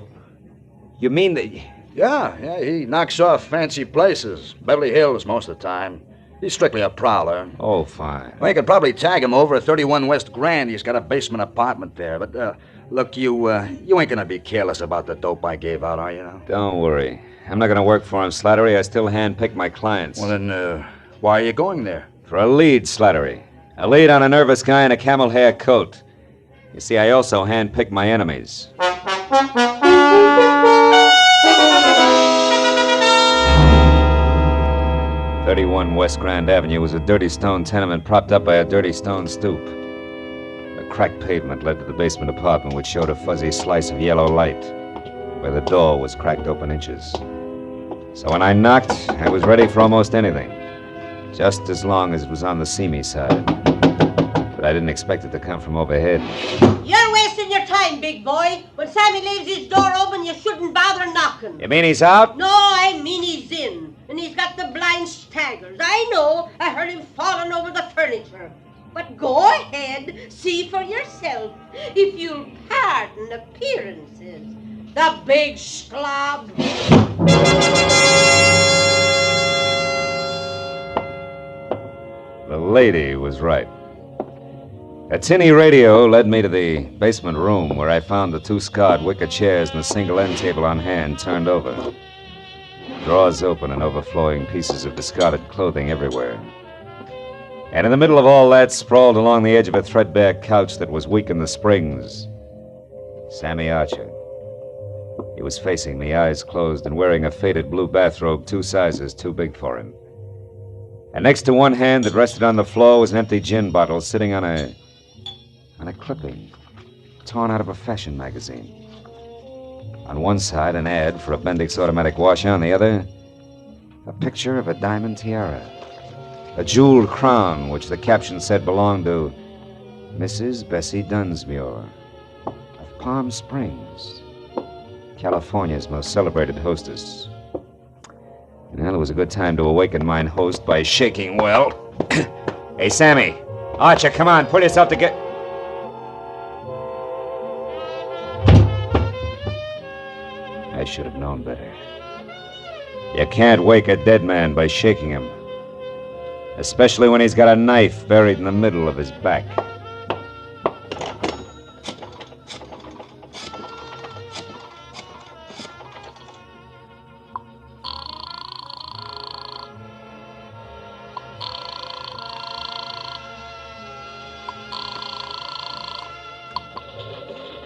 You mean that... Yeah, he knocks off fancy places. Beverly Hills most of the time. He's strictly a prowler. Oh, fine. Well, you could probably tag him over at 31 West Grand. He's got a basement apartment there. But, look, you ain't gonna be careless about the dope I gave out, are you? Now? Don't worry. I'm not gonna work for him, Slattery. I still handpick my clients. Well, then, why are you going there? For a lead, Slattery. A lead on a nervous guy in a camel hair coat. You see, I also handpick my enemies. 31 West Grand Avenue was a dirty stone tenement propped up by a dirty stone stoop. A cracked pavement led to the basement apartment, which showed a fuzzy slice of yellow light, where the door was cracked open inches. So when I knocked, I was ready for almost anything, just as long as it was on the see-me side. But I didn't expect it to come from overhead. You're wasting your time, big boy. When Sammy leaves his door open, you shouldn't bother knocking. You mean he's out? No, I mean he's in. And he's got the blind staggers. I know. I heard him falling over the furniture. But go ahead, see for yourself, if you'll pardon appearances. The big slob. The lady was right. A tinny radio led me to the basement room, where I found the two scarred wicker chairs and a single end table on hand turned over. Drawers open and overflowing pieces of discarded clothing everywhere. And in the middle of all that, sprawled along the edge of a threadbare couch that was weak in the springs, Sammy Archer. He was facing me, eyes closed, and wearing a faded blue bathrobe 2 sizes too big for him. And next to one hand that rested on the floor was an empty gin bottle sitting on a clipping torn out of a fashion magazine. On one side, an ad for a Bendix automatic washer. On the other, a picture of a diamond tiara. A jeweled crown, which the caption said belonged to Mrs. Bessie Dunsmuir of Palm Springs, California's most celebrated hostess. Well, it was a good time to awaken mine host by shaking well. Hey, Sammy. Archer, come on, pull yourself together. I should have known better. You can't wake a dead man by shaking him. Especially when he's got a knife buried in the middle of his back.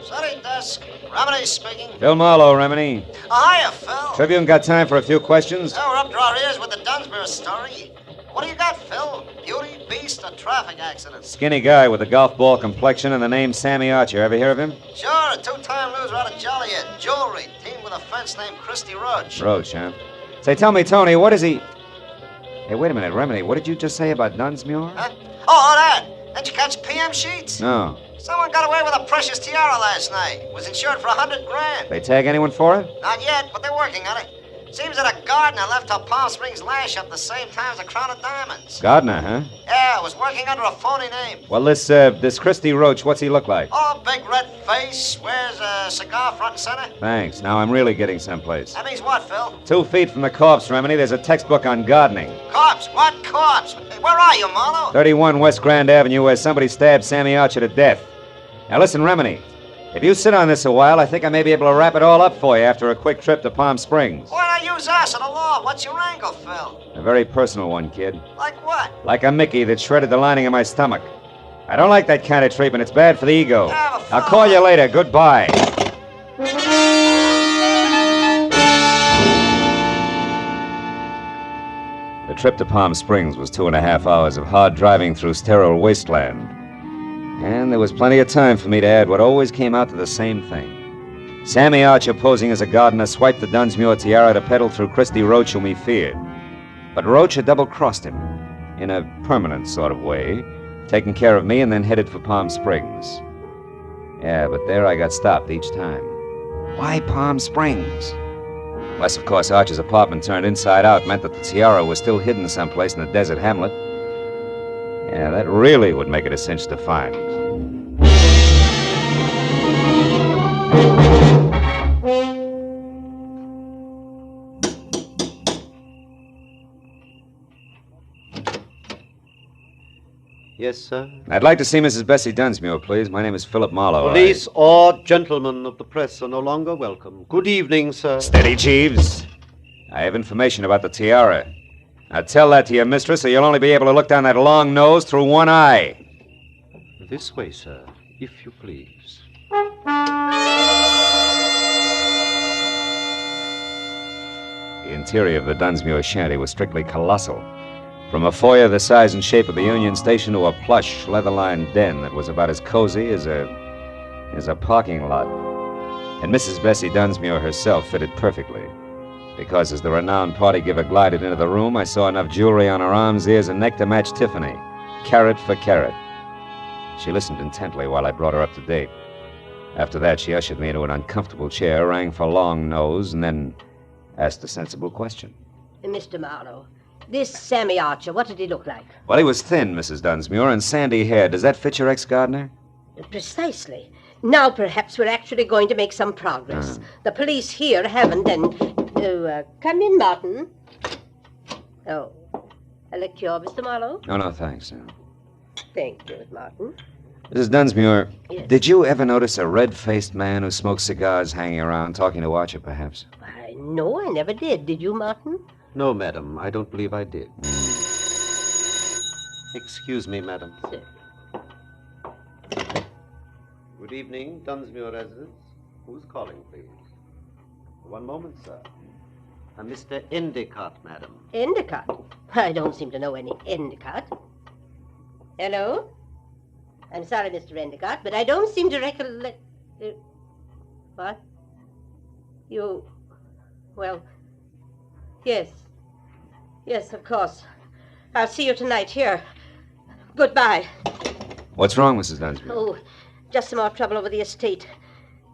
Sorry, desk. Remedy speaking. Phil Marlowe, Remini. Oh, hiya, Phil. Tribune got time for a few questions? Oh, we're up to our ears with the Dunsmuir story. What do you got, Phil? Beauty, beast, or traffic accident? Skinny guy with a golf ball complexion and the name Sammy Archer. Ever hear of him? Sure, a 2-time loser out of Joliet. Jewelry, teamed with a fence named Christy Roach. Roach, huh? Say, tell me, Tony, what is he... Hey, wait a minute, Remini. What did you just say about Dunsmuir? Huh? Oh, that. Didn't you catch PM sheets? No. Someone got away with a precious tiara last night. Was insured for $100,000. They tag anyone for it? Not yet, but they're working on it. Seems that a gardener left her Palm Springs lash up the same time as a crown of diamonds. Gardner, huh? Yeah, was working under a phony name. Well, this Christy Roach, what's he look like? Oh, big red face, wears a cigar front and center. Thanks. Now I'm really getting someplace. That means what, Phil? 2 feet from the corpse, Remini, there's a textbook on gardening. Corpse? What corpse? Hey, where are you, Marlowe? 31 West Grand Avenue, where somebody stabbed Sammy Archer to death. Now listen, Remini. If you sit on this a while, I think I may be able to wrap it all up for you after a quick trip to Palm Springs. Why not use us or the law? What's your angle, Phil? A very personal one, kid. Like what? Like a Mickey that shredded the lining of my stomach. I don't like that kind of treatment. It's bad for the ego. I'll call you later. Goodbye. The trip to Palm Springs was 2.5 hours of hard driving through sterile wasteland. And there was plenty of time for me to add what always came out to the same thing. Sammy Archer, posing as a gardener, swiped the Dunsmuir tiara to peddle through Christy Roach, whom he feared. But Roach had double-crossed him, in a permanent sort of way, taken care of me and then headed for Palm Springs. Yeah, but there I got stopped each time. Why Palm Springs? Unless, of course, Archer's apartment turned inside out meant that the tiara was still hidden someplace in the desert hamlet. Yeah, that really would make it a cinch to find. Yes, sir? I'd like to see Mrs. Bessie Dunsmuir, please. My name is Philip Marlowe. Police or gentlemen of the press are no longer welcome. Good evening, sir. Steady, Jeeves. I have information about the tiara. Now tell that to your mistress, or you'll only be able to look down that long nose through one eye. This way, sir, if you please. The interior of the Dunsmuir shanty was strictly colossal. From a foyer the size and shape of the Union Station to a plush, leather-lined den that was about as cozy as a parking lot. And Mrs. Bessie Dunsmuir herself fitted perfectly. Because as the renowned party giver glided into the room, I saw enough jewelry on her arms, ears, and neck to match Tiffany, carat for carat. She listened intently while I brought her up to date. After that, she ushered me into an uncomfortable chair, rang for Long Nose, and then asked a sensible question. Mr. Marlowe, this Sammy Archer, what did he look like? Well, he was thin, Mrs. Dunsmuir, and sandy haired. Does that fit your ex-gardener? Precisely. Now perhaps we're actually going to make some progress. The police here haven't, and... come in, Martin. Oh, a liqueur, Mr. Marlowe? Oh, no, thanks. Thank you, Martin. Mrs. Dunsmuir, Yes. Did you ever notice a red-faced man who smokes cigars hanging around, talking to Archer, perhaps? No, I never did. Did you, Martin? No, madam, I don't believe I did. Excuse me, madam. Sir. Good evening, Dunsmuir residence. Who's calling, please? One moment, sir. Mr. Endicott, madam. Endicott? I don't seem to know any Endicott. Hello? I'm sorry, Mr. Endicott, but I don't seem to recollect... what? You... Well... Yes. Yes, of course. I'll see you tonight here. Goodbye. What's wrong, Mrs. Dunsmuir? Oh, just some more trouble over the estate.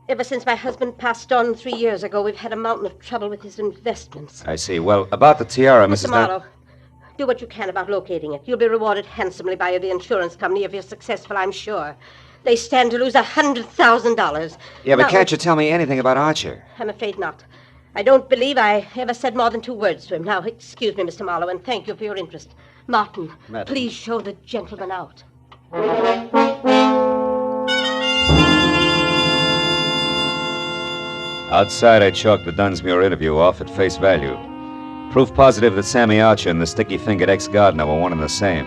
Ever since my husband passed on 3 years ago, we've had a mountain of trouble with his investments. I see. Well, about the tiara, Mrs. Marlowe, do what you can about locating it. You'll be rewarded handsomely by the insurance company if you're successful, I'm sure. They stand to lose $100,000. Yeah, but Now, can't you tell me anything about Archer? I'm afraid not. I don't believe I ever said more than 2 words to him. Now, excuse me, Mr. Marlowe, and thank you for your interest. Martin, Madam. Please show the gentleman out. Outside, I chalked the Dunsmuir interview off at face value. Proof positive that Sammy Archer and the sticky-fingered ex-gardener were one and the same.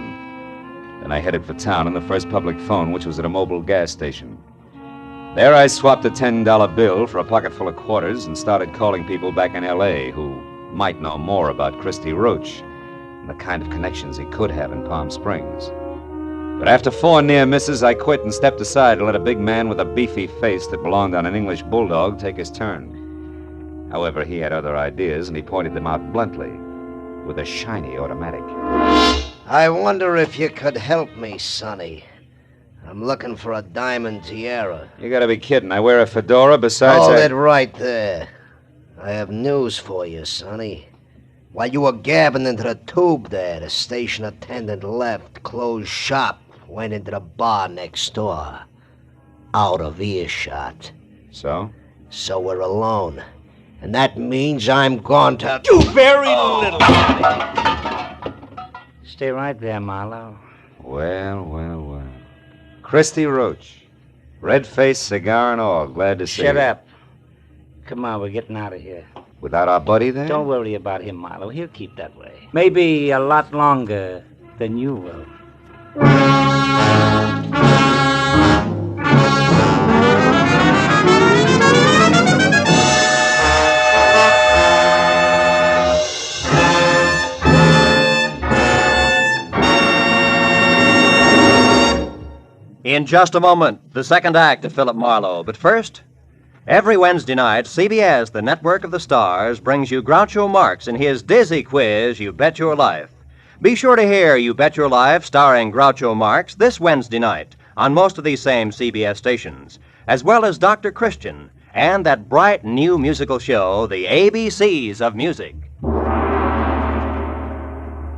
Then I headed for town on the first public phone, which was at a mobile gas station. There I swapped a $10 bill for a pocket full of quarters and started calling people back in L.A. who might know more about Christy Roach and the kind of connections he could have in Palm Springs. But after 4 near misses, I quit and stepped aside to let a big man with a beefy face that belonged on an English bulldog take his turn. However, he had other ideas, and he pointed them out bluntly, with a shiny automatic. I wonder if you could help me, Sonny. I'm looking for a diamond tiara. You gotta be kidding. I wear a fedora besides... Hold it right there. I have news for you, Sonny. While you were gabbing into the tube there, the station attendant left, closed shop, went into the bar next door. Out of earshot. So? So we're alone. And that means I'm going to... You very little... Stay right there, Marlowe. Well. Christy Roach. Red face, cigar and all. Glad to see you. Shut up. Come on, we're getting out of here. Without our buddy there? Don't worry about him, Marlowe. He'll keep that way. Maybe a lot longer than you will. In just a moment, the second act of Philip Marlowe. But first, every Wednesday night, CBS, the network of the stars, brings you Groucho Marx in his dizzy quiz, You Bet Your Life. Be sure to hear You Bet Your Life starring Groucho Marx this Wednesday night on most of these same CBS stations, as well as Dr. Christian and that bright new musical show, The ABCs of Music.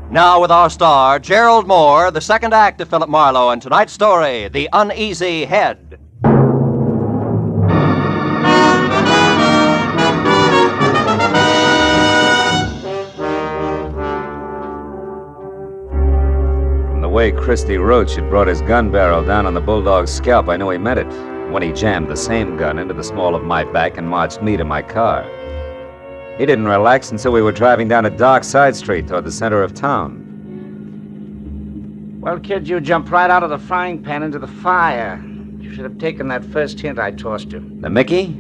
Now with our star, Gerald Moore, the second act of Philip Marlowe, and tonight's story, The Uneasy Head. From the way Christy Roach had brought his gun barrel down on the bulldog's scalp, I knew he meant it when he jammed the same gun into the small of my back and marched me to my car. He didn't relax until we were driving down a dark side street toward the center of town. Well, kid, you jumped right out of the frying pan into the fire. You should have taken that first hint I tossed you. The Mickey?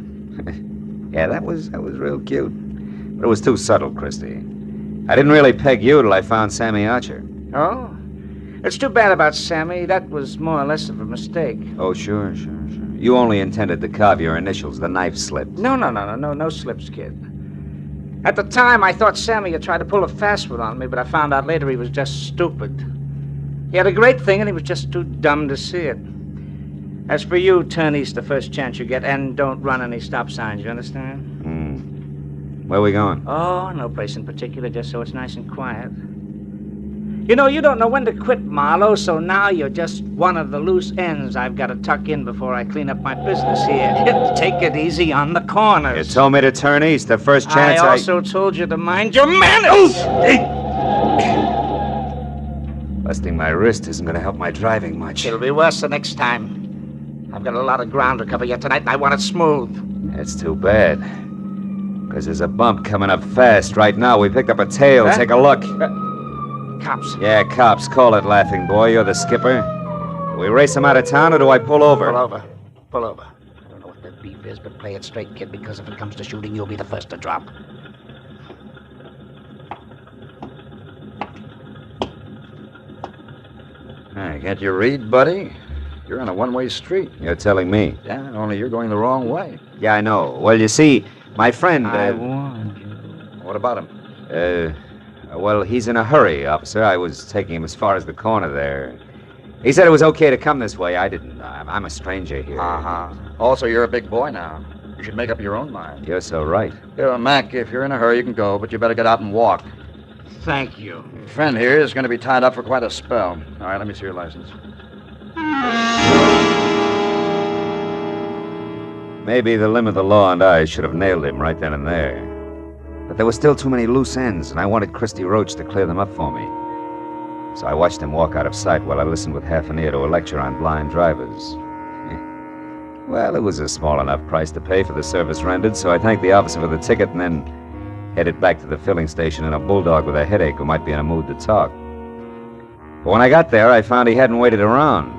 Yeah, that was real cute. But it was too subtle, Christy. I didn't really peg you till I found Sammy Archer. Oh? It's too bad about Sammy. That was more or less of a mistake. Oh, sure. You only intended to carve your initials. The knife slipped. No slips, kid. At the time, I thought Sammy had tried to pull a fast one on me, but I found out later he was just stupid. He had a great thing, and he was just too dumb to see it. As for you, turn east the first chance you get, and don't run any stop signs, you understand? Where are we going? Oh, no place in particular, just so it's nice and quiet. You know, you don't know when to quit, Marlowe, so now you're just one of the loose ends I've got to tuck in before I clean up my business here. Take it easy on the corners. You told me to turn east the first chance I also told you to mind your manners! Busting my wrist isn't going to help my driving much. It'll be worse the next time. I've got a lot of ground to cover yet tonight, and I want it smooth. That's too bad. Because there's a bump coming up fast right now. We picked up a tail. Huh? Take a look. cops. Yeah, cops. Call it, laughing boy. You're the skipper. Do we race him out of town, or do I pull over? Pull over. Pull over. I don't know what that beef is, but play it straight, kid, because if it comes to shooting, you'll be the first to drop. Hey, can't you read, buddy? You're on a one-way street. You're telling me. Yeah, only you're going the wrong way. Yeah, I know. Well, you see, my friend... I warned you. What about him? Well, he's in a hurry, officer. I was taking him as far as the corner there. He said it was okay to come this way. I didn't. I'm a stranger here. Uh-huh. Also, you're a big boy now. You should make up your own mind. You're so right. Here, Mac, if you're in a hurry, you can go, but you better get out and walk. Thank you. Your friend here is going to be tied up for quite a spell. All right, let me see your license. Maybe the limb of the law and I should have nailed him right then and there. But there were still too many loose ends, and I wanted Christy Roach to clear them up for me. So I watched him walk out of sight while I listened with half an ear to a lecture on blind drivers. Well, it was a small enough price to pay for the service rendered, so I thanked the officer for the ticket and then headed back to the filling station in a bulldog with a headache who might be in a mood to talk. But when I got there, I found he hadn't waited around.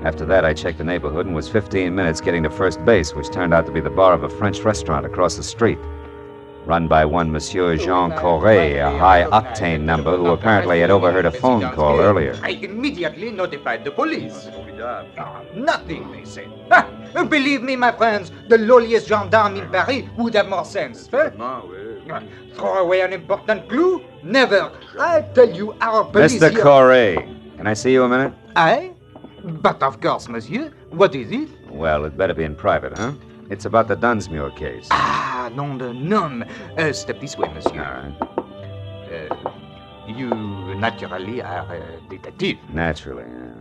After that, I checked the neighborhood and was 15 minutes getting to first base, which turned out to be the bar of a French restaurant across the street, run by one Monsieur Jean Corret, a high-octane number who apparently had overheard a phone call earlier. I immediately notified the police. Nothing, they said. Believe me, my friends, the lowliest gendarme in Paris would have more sense. Throw away an important clue? Never. I tell you, our police... Mr. Corret, can I see you a minute? I? But of course, monsieur. What is it? Well, it better be in private, huh? It's about the Dunsmuir case. Ah, nom de nom. Step this way, monsieur. All right. You naturally are a detective. Naturally, yeah.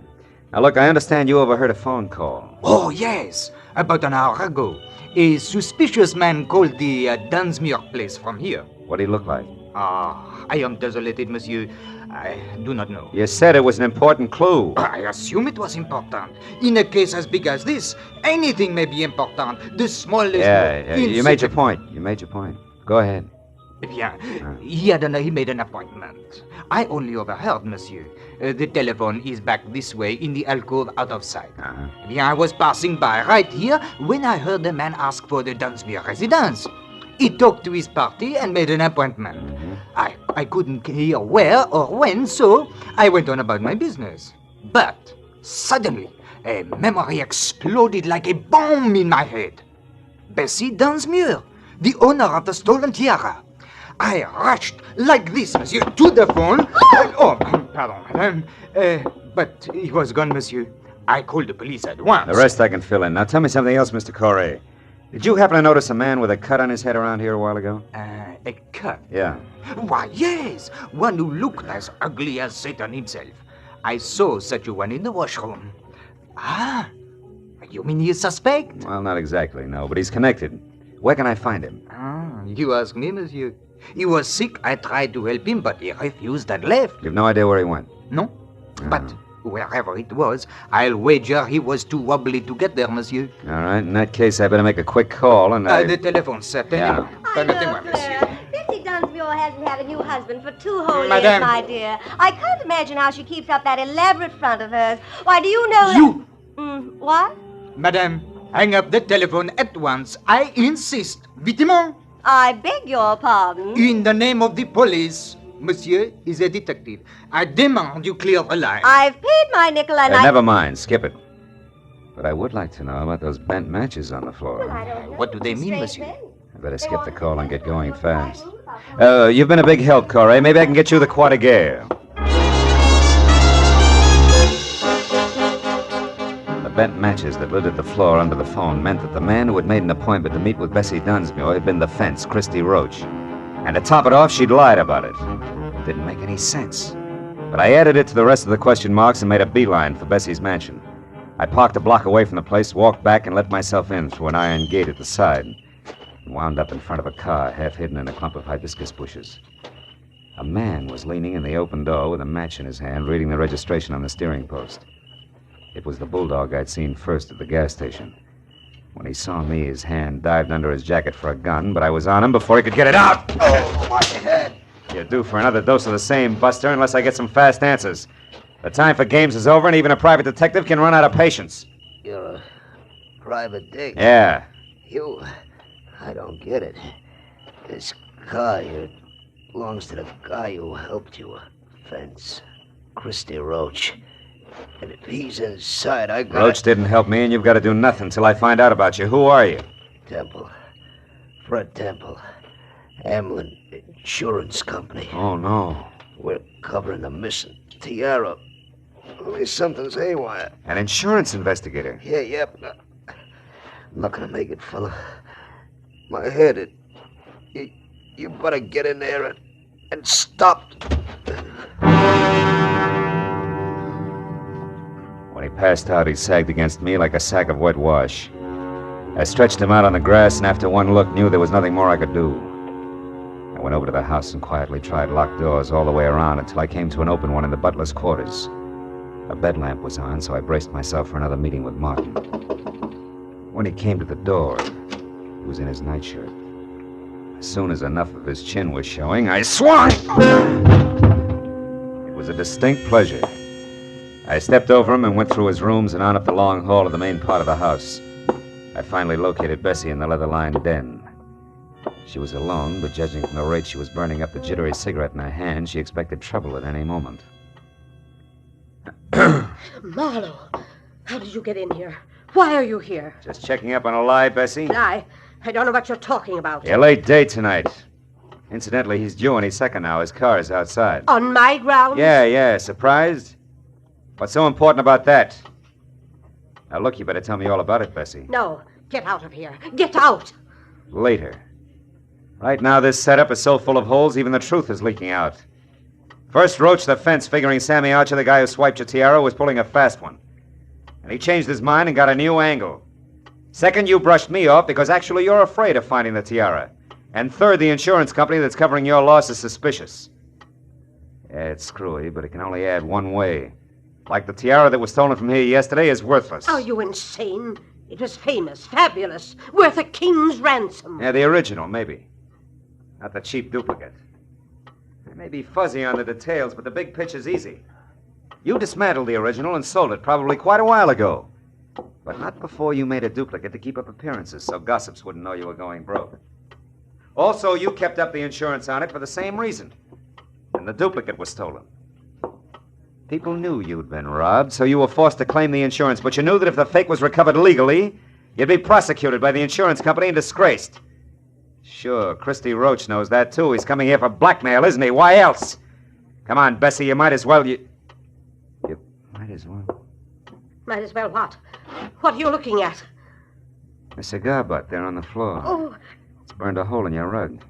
Now, look, I understand you overheard a phone call. Oh, yes. About an hour ago. A suspicious man called the Dunsmuir place from here. What did he look like? I am desolated, monsieur. I do not know. You said it was an important clue. I assume it was important. In a case as big as this, anything may be important. The smallest... Yeah, you made your point. Go ahead. Bien. He made an appointment. I only overheard, monsieur. The telephone is back this way in the alcove out of sight. Bien, I was passing by right here when I heard the man ask for the Dunsmuir residence. He talked to his party and made an appointment. I couldn't hear where or when, so I went on about my business. But suddenly, a memory exploded like a bomb in my head. Bessie Dunsmuir, the owner of the stolen tiara. I rushed like this, monsieur, to the phone. Pardon, madame. But he was gone, monsieur. I called the police at once. The rest I can fill in. Now tell me something else, Mr. Corret. Did you happen to notice a man with a cut on his head around here a while ago? A cut? Yeah. Why, yes. One who looked as ugly as Satan himself. I saw such a one in the washroom. Ah, you mean he's suspect? Well, not exactly, no, but he's connected. Where can I find him? You ask me, monsieur. He was sick. I tried to help him, but he refused and left. You've no idea where he went? No. But wherever it was, I'll wager he was too wobbly to get there, monsieur. All right, in that case, I better make a quick call and The telephone set. Yeah. Permettez-moi, monsieur. Bessie Dunsmuir hasn't had a new husband for 2 whole Madame. years, my dear. I can't imagine how she keeps up that elaborate front of hers. Why, do you know You! What? Madame, hang up the telephone at once. I insist. Vitement. I beg your pardon. In the name of the police, monsieur is a detective. I demand you clear the line. I've paid my nickel and Never mind, skip it. But I would like to know about those bent matches on the floor. What do they mean, monsieur? I better skip the call and get going fast. You've been a big help, Corey. Maybe I can get you the Croix de Guerre. The bent matches that littered the floor under the phone meant that the man who had made an appointment to meet with Bessie Dunsmuir had been the fence, Christy Roach. And to top it off, she'd lied about it. It didn't make any sense. But I added it to the rest of the question marks and made a beeline for Bessie's mansion. I parked a block away from the place, walked back, and let myself in through an iron gate at the side, and wound up in front of a car half hidden in a clump of hibiscus bushes. A man was leaning in the open door with a match in his hand, reading the registration on the steering post. It was the bulldog I'd seen first at the gas station. When he saw me, his hand dived under his jacket for a gun, but I was on him before he could get it out. Oh, my head. You're due for another dose of the same, Buster, unless I get some fast answers. The time for games is over, and even a private detective can run out of patience. You're a private dick? Yeah. I don't get it. This car here belongs to the guy who helped you fence, Christy Roach. And if he's inside, I got Roach didn't help me, and you've got to do nothing till I find out about you. Who are you? Temple. Fred Temple. Amlin Insurance Company. Oh, no. We're covering the missing tiara. Only something's haywire. An insurance investigator? Yeah, yep. I'm not gonna make it, fella. My head, you better get in there and stop. When he passed out, he sagged against me like a sack of wet wash. I stretched him out on the grass, and after one look, knew there was nothing more I could do. I went over to the house and quietly tried locked doors all the way around until I came to an open one in the butler's quarters. A bed lamp was on, so I braced myself for another meeting with Martin. When he came to the door, he was in his nightshirt. As soon as enough of his chin was showing, I swung! It was a distinct pleasure. I stepped over him and went through his rooms and on up the long hall of the main part of the house. I finally located Bessie in the leather-lined den. She was alone, but judging from the rate she was burning up the jittery cigarette in her hand, she expected trouble at any moment. Marlowe, how did you get in here? Why are you here? Just checking up on a lie, Bessie? I don't know what you're talking about. A late day tonight. Incidentally, he's due any second now. His car is outside. On my grounds? Yeah. Surprised? What's so important about that? Now, look, you better tell me all about it, Bessie. No. Get out of here. Get out. Later. Right now, this setup is so full of holes, even the truth is leaking out. First, Roach the fence, figuring Sammy Archer, the guy who swiped your tiara, was pulling a fast one. And he changed his mind and got a new angle. Second, you brushed me off because actually you're afraid of finding the tiara. And third, the insurance company that's covering your loss is suspicious. Yeah, it's screwy, but it can only add one way. Like the tiara that was stolen from here yesterday is worthless. Are you insane? It was famous, fabulous, worth a king's ransom. Yeah, the original, maybe. Not the cheap duplicate. It may be fuzzy on the details, but the big picture's easy. You dismantled the original and sold it probably quite a while ago. But not before you made a duplicate to keep up appearances so gossips wouldn't know you were going broke. Also, you kept up the insurance on it for the same reason. And the duplicate was stolen. People knew you'd been robbed, so you were forced to claim the insurance, but you knew that if the fake was recovered legally, you'd be prosecuted by the insurance company and disgraced. Sure, Christy Roach knows that, too. He's coming here for blackmail, isn't he? Why else? Come on, Bessie, you might as well... You might as well... Might as well what? What are you looking at? A cigar butt there on the floor. Oh. It's burned a hole in your rug.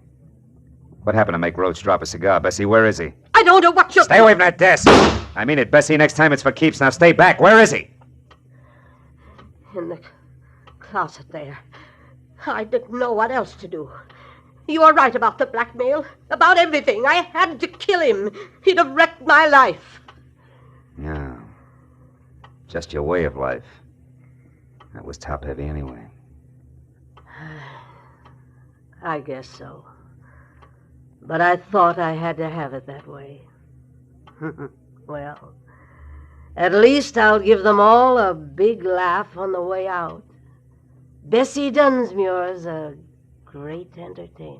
What happened to make Roach drop a cigar, Bessie? Where is he? I don't know what you're... Stay away from that desk! I mean it, Bessie. Next time it's for keeps. Now stay back. Where is he? In the closet there. I didn't know what else to do. You are right about the blackmail. About everything. I had to kill him. He'd have wrecked my life. Yeah. Just your way of life. That was top-heavy anyway. I guess so. But I thought I had to have it that way. Well, at least I'll give them all a big laugh on the way out. Bessie Dunsmuir's a great entertainer.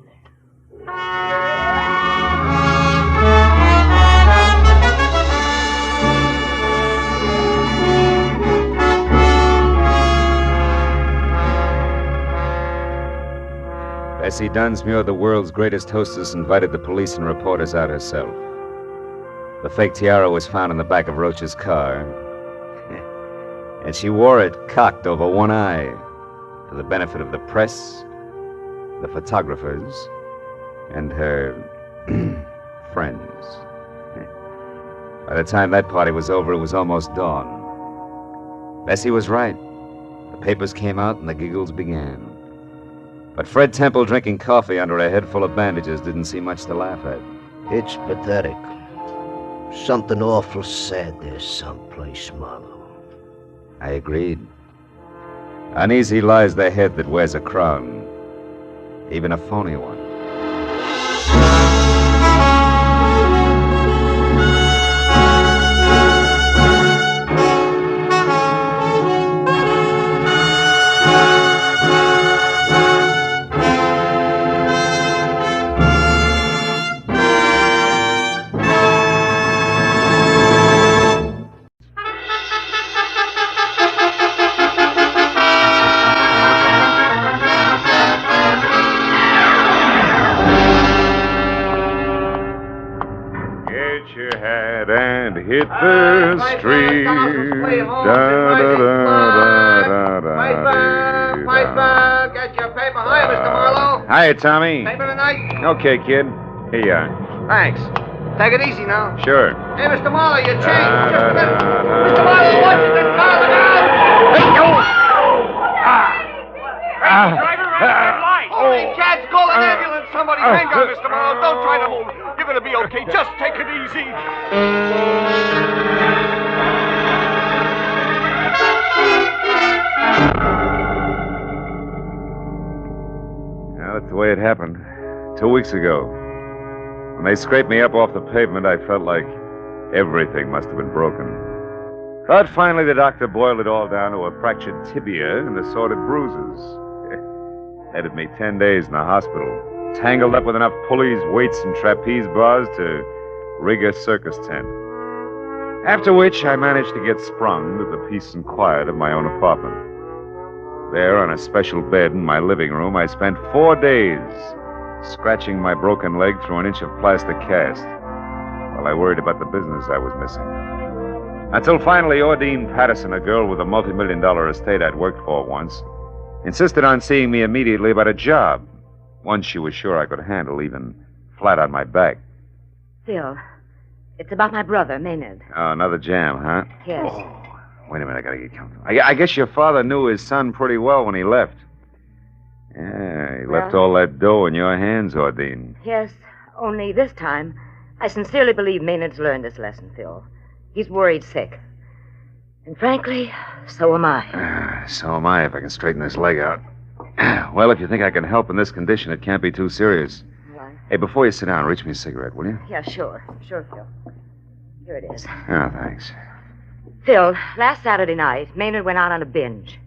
Bessie Dunsmuir, the world's greatest hostess, invited the police and reporters out herself. The fake tiara was found in the back of Roach's car, and she wore it cocked over one eye for the benefit of the press, the photographers, and her friends. By the time that party was over, it was almost dawn. Bessie was right. The papers came out and the giggles began. But Fred Temple drinking coffee under a head full of bandages didn't see much to laugh at. It's pathetic. Something awful sad there someplace, Marlowe. I agreed. Uneasy lies the head that wears a crown, even a phony one. hit the street. Piper, get your paper. Hi, Mr. Marlowe. Hi, Tommy. Paper tonight? Okay, kid. Here you are. Thanks. Take it easy now. Sure. Hey, Mr. Marlowe, you changed. Just a minute. Mr. Marlowe, watch it. The car, look out! Hey, driver, red light. Holy cats, call an ambulance. Somebody hang on, Mr. Marlowe. Don't try to move. You're going to be okay. Just take it easy. Well, that's the way it happened. 2 weeks ago. When they scraped me up off the pavement, I felt like everything must have been broken. But finally, the doctor boiled it all down to a fractured tibia and assorted bruises. Headed me 10 days in the hospital, tangled up with enough pulleys, weights, and trapeze bars to rig a circus tent. After which, I managed to get sprung to the peace and quiet of my own apartment. There, on a special bed in my living room, I spent 4 days scratching my broken leg through an inch of plaster cast while I worried about the business I was missing. Until finally, Ordine Patterson, a girl with a multi-million-dollar estate I'd worked for once, insisted on seeing me immediately about a job, one she was sure I could handle, even flat on my back. Phil, it's about my brother, Maynard. Oh, another jam, huh? Yes. Oh, wait a minute, I gotta get comfortable. I guess your father knew his son pretty well when he left. Yeah, he left all that dough in your hands, Ordine. Yes, only this time, I sincerely believe Maynard's learned his lesson, Phil. He's worried sick. And frankly, so am I. So am I, if I can straighten this leg out. Well, if you think I can help in this condition, it can't be too serious. Right. Hey, before you sit down, reach me a cigarette, will you? Yeah, sure. Sure, Phil. Here it is. Oh, thanks. Phil, last Saturday night, Maynard went out on a binge.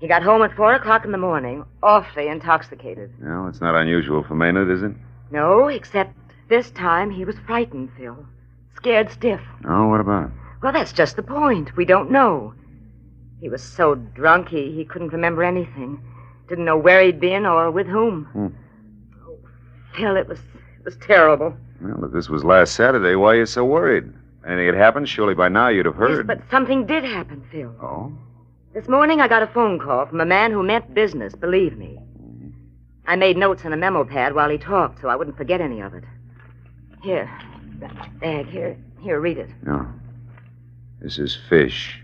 He got home at 4 o'clock in the morning, awfully intoxicated. No, it's not unusual for Maynard, is it? No, except this time he was frightened, Phil. Scared stiff. Oh, what about? Well, that's just the point. We don't know. He was so drunk he couldn't remember anything. Didn't know where he'd been or with whom. Oh, Phil, it was terrible. Well, if this was last Saturday, why are you so worried? Anything had happened, surely by now you'd have heard. Yes, but something did happen, Phil. Oh? This morning I got a phone call from a man who meant business, believe me. I made notes on a memo pad while he talked so I wouldn't forget any of it. Here, that bag, here, read it. No. This is fish.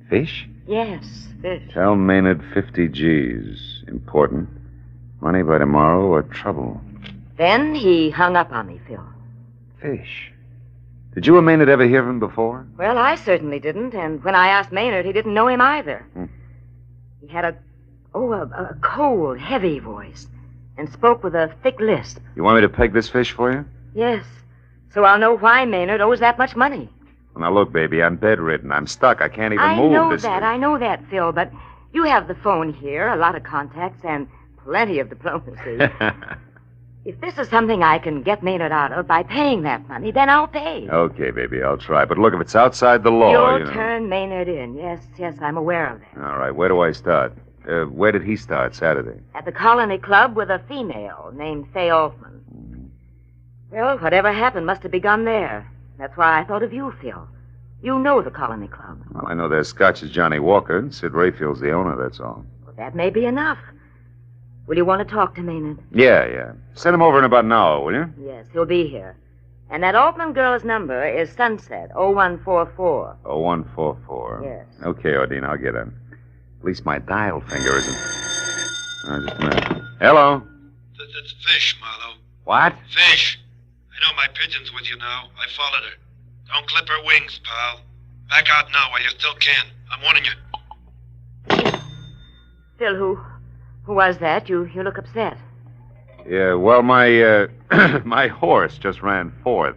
Fish? Yes, fish. Tell Maynard 50 G's. Important. Money by tomorrow or trouble. Then he hung up on me, Phil. Fish. Did you and Maynard ever hear of him before? Well, I certainly didn't, and when I asked Maynard, he didn't know him either. He had a cold, heavy voice, and spoke with a thick lisp. You want me to peg this fish for you? Yes, so I'll know why Maynard owes that much money. Well, now look, baby, I'm bedridden. I'm stuck. I can't even move. I know that, Phil, but you have the phone here, a lot of contacts, and plenty of diplomacy. If this is something I can get Maynard out of by paying that money, then I'll pay. Okay, baby, I'll try. But look, if it's outside the law, You'll turn Maynard in. Yes, I'm aware of that. All right, where do I start? Where did he start Saturday? At the Colony Club with a female named Fay Altman. Well, whatever happened must have begun there. That's why I thought of you, Phil. You know the Colony Club. Well, I know their Scotch is Johnny Walker, and Sid Rayfield's the owner, that's all. Well, that may be enough. Will you want to talk to Maynard? Yeah. Send him over in about an hour, will you? Yes, he'll be here. And that Altman girl's number is Sunset, 0144. 0144. Yes. Okay, Ordine, I'll get him. At least my dial finger isn't... just a minute. Hello? That's Fish, Marlowe. What? Fish. I know my pigeon's with you now. I followed her. Don't clip her wings, pal. Back out now while you still can. I'm warning you. Phil, who was that? You look upset. Yeah, well, my my horse just ran fourth.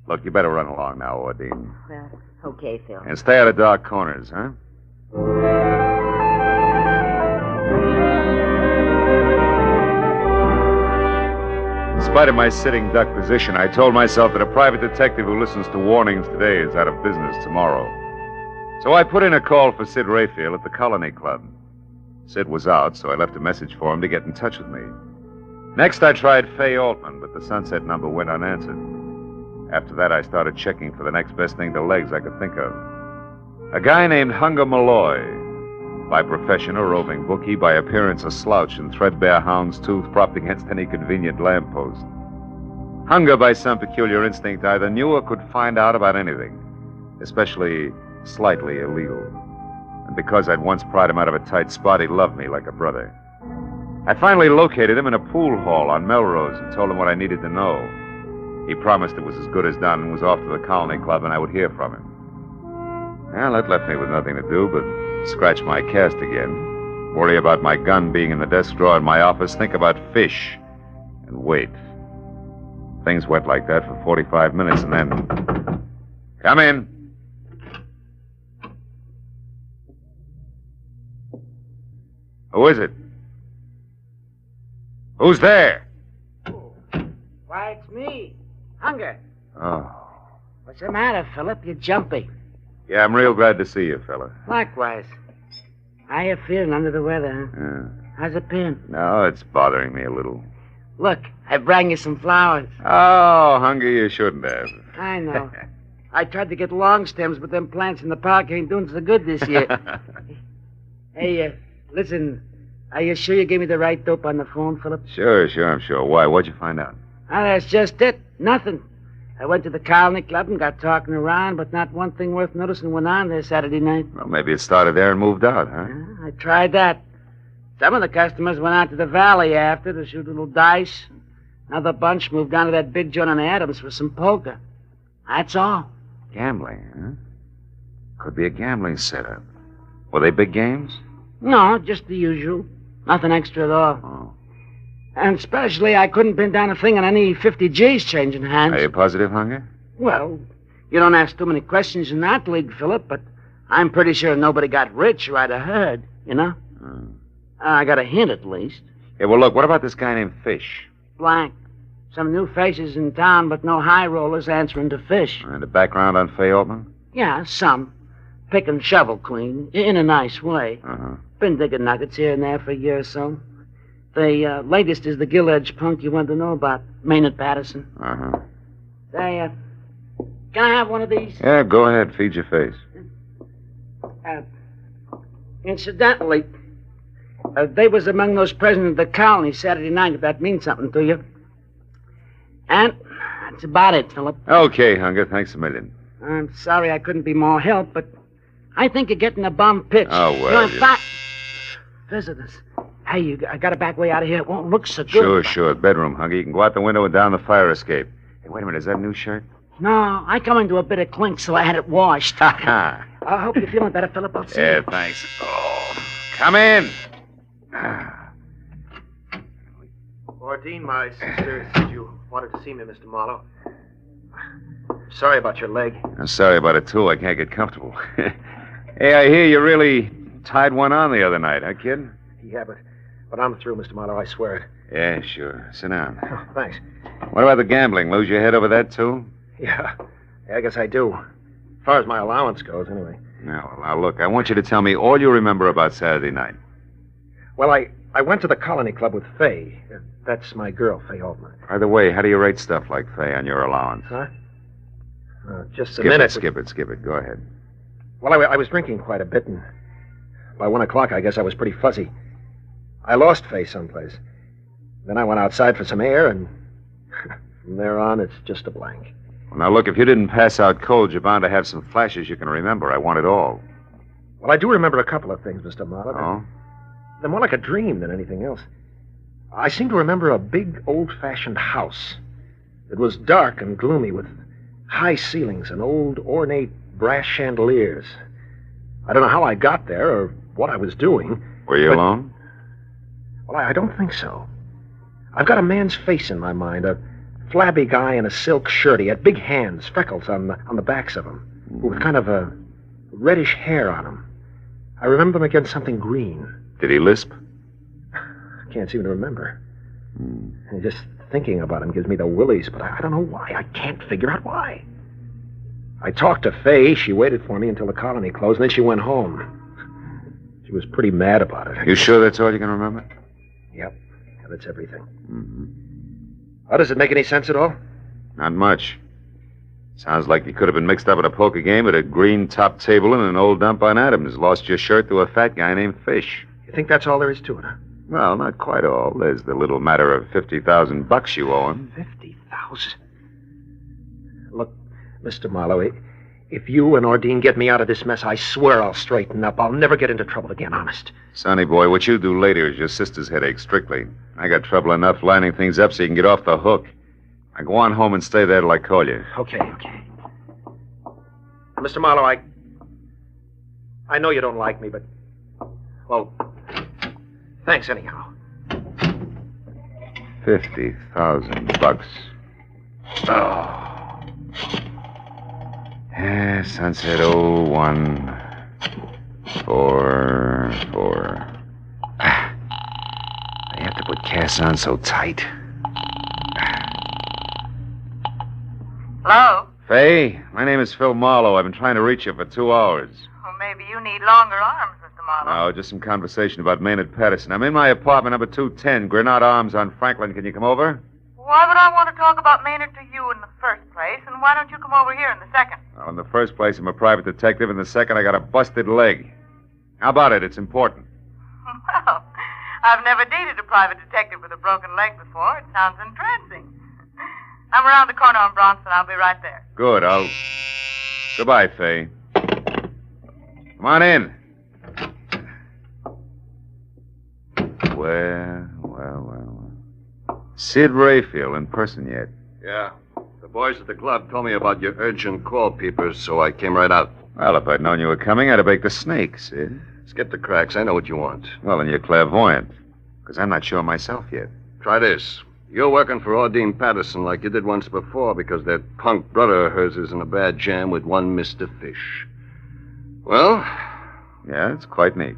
Look, you better run along now, Ordine. Well, okay, Phil. And stay out of dark corners, huh? In spite of my sitting duck position, I told myself that a private detective who listens to warnings today is out of business tomorrow. So I put in a call for Sid Rayfield at the Colony Club. Sid was out, so I left a message for him to get in touch with me. Next, I tried Fay Altman, but the Sunset number went unanswered. After that, I started checking for the next best thing to legs I could think of. A guy named Hunger Malloy. By profession, a roving bookie. By appearance, a slouch and threadbare hound's tooth propped against any convenient lamppost. Hunger, by some peculiar instinct, either knew or could find out about anything, especially slightly illegal. And because I'd once pried him out of a tight spot, he loved me like a brother. I finally located him in a pool hall on Melrose and told him what I needed to know. He promised it was as good as done and was off to the Colony Club and I would hear from him. Well, that left me with nothing to do but scratch my cast again, worry about my gun being in the desk drawer in my office, think about fish, and wait. Things went like that for 45 minutes and then... Come in. Who is it? Who's there? Why, it's me. Hunger. Oh. What's the matter, Philip? You're jumpy. Yeah, I'm real glad to see you, fella. Likewise. How you feeling under the weather, huh? Yeah. How's it been? No, it's bothering me a little. Look, I brought you some flowers. Oh, Hunger, you shouldn't have. I know. I tried to get long stems, but them plants in the park ain't doing so good this year. Hey, listen, are you sure you gave me the right dope on the phone, Philip? Sure, I'm sure. Why? What'd you find out? Oh, that's just it. Nothing. I went to the Colony Club and got talking around, but not one thing worth noticing went on there Saturday night. Well, maybe it started there and moved out, huh? I tried that. Some of the customers went out to the valley after to shoot little dice. Another bunch moved down to that big joint on Adams for some poker. That's all. Gambling, huh? Could be a gambling setup. Were they big games? No, just the usual. Nothing extra at all. Oh. And especially, I couldn't pin down a thing on any 50 G's changing hands. Are you positive, Hunger? Well, you don't ask too many questions in that league, Philip, but I'm pretty sure nobody got rich right I heard, you know? I got a hint, at least. Yeah, well, look, what about this guy named Fish? Blank. Some new faces in town, but no high rollers answering to Fish. And a background on Fay Altman? Yeah, some. Pick and shovel queen, in a nice way. Uh-huh. Been digging nuggets here and there for a year or so. The latest is the gill-edged punk you want to know about, Maynard Patterson. Uh-huh. Say, can I have one of these? Yeah, go ahead. Feed your face. Incidentally, they was among those present at the colony Saturday night, if that means something to you. And that's about it, Philip. Okay, Hunger. Thanks a million. I'm sorry I couldn't be more help, but I think you're getting a bum pitch. Oh, well, You know, in fact, visitors. Hey, I got to back way out of here. It won't look so good. Sure. Bedroom, Hunger. You can go out the window and down the fire escape. Hey, wait a minute. Is that a new shirt? No, I come into a bit of clink, so I had it washed. I hope you're feeling better, Philip. I'll see you. Yeah, thanks. Oh, come in. 14, my sister said you wanted to see me, Mr. Marlowe. Sorry about your leg. I'm sorry about it, too. I can't get comfortable. Hey, I hear you really tied one on the other night, huh, kid? Yeah, but I'm through, Mr. Marlowe. I swear it. Yeah, sure. Sit down. Oh, thanks. What about the gambling? Lose your head over that, too? Yeah, I guess I do. As far as my allowance goes, anyway. Now, look, I want you to tell me all you remember about Saturday night. Well, I went to the Colony Club with Fay. That's my girl, Fay Altman. By the way, how do you rate stuff like Fay on your allowance? Huh? Just a minute. Skip it. Go ahead. Well, I was drinking quite a bit, and by 1 o'clock, I guess I was pretty fuzzy. I lost Fay someplace. Then I went outside for some air, and from there on, it's just a blank. Well, now, look, if you didn't pass out cold, you're bound to have some flashes you can remember. I want it all. Well, I do remember a couple of things, Mr. Marlowe. Oh? They're more like a dream than anything else. I seem to remember a big, old-fashioned house. It was dark and gloomy with high ceilings and old, ornate brass chandeliers. I don't know how I got there or what I was doing. Were you alone? Well, I don't think so. I've got a man's face in my mind, a flabby guy in a silk shirt. He had big hands, freckles on the backs of him, with kind of a reddish hair on him. I remember him against something green. Did he lisp? I can't seem to remember. And just thinking about him gives me the willies, but I don't know why. I can't figure out why. I talked to Fay. She waited for me until the colony closed, and then she went home. She was pretty mad about it. You sure that's all you can remember? Yep. Yeah, that's everything. How does it make any sense at all? Not much. Sounds like you could have been mixed up at a poker game at a green top table in an old dump on Adams. Lost your shirt to a fat guy named Fish. You think that's all there is to it, huh? Well, not quite all. There's the little matter of $50,000 you owe him. 50,000? Look, Mr. Marlowe, if you and Ordine get me out of this mess, I swear I'll straighten up. I'll never get into trouble again, honest. Sonny boy, what you do later is your sister's headache, strictly. I got trouble enough lining things up so you can get off the hook. Now go on home and stay there till I call you. Okay. Mr. Marlowe, I know you don't like me, but... Well, thanks anyhow. $50,000. Oh. Yeah, sunset 0144. I have to put Cass on so tight. Hello? Faye, my name is Phil Marlowe. I've been trying to reach you for 2 hours. Well, maybe you need longer arms, Mr. Marlowe. No, just some conversation about Maynard Patterson. I'm in my apartment, number 210, Grenade Arms on Franklin. Can you come over? Why would I want to talk about Maynard to you in the first place, and why don't you come over here in the second? Well, in the first place, I'm a private detective. In the second, I got a busted leg. How about it? It's important. Well, I've never dated a private detective with a broken leg before. It sounds entrancing. I'm around the corner on Bronson. I'll be right there. Good, Goodbye, Faye. Come on in. Well. Sid Rayfield in person yet? Yeah. The boys at the club told me about your urgent call, Peepers, so I came right out. Well, if I'd known you were coming, I'd have baked the snake, Sid. Skip the cracks. I know what you want. Well, then you're clairvoyant. Because I'm not sure myself yet. Try this. You're working for Ordine Patterson like you did once before because that punk brother of hers is in a bad jam with one Mr. Fish. Well? Yeah, it's quite neat.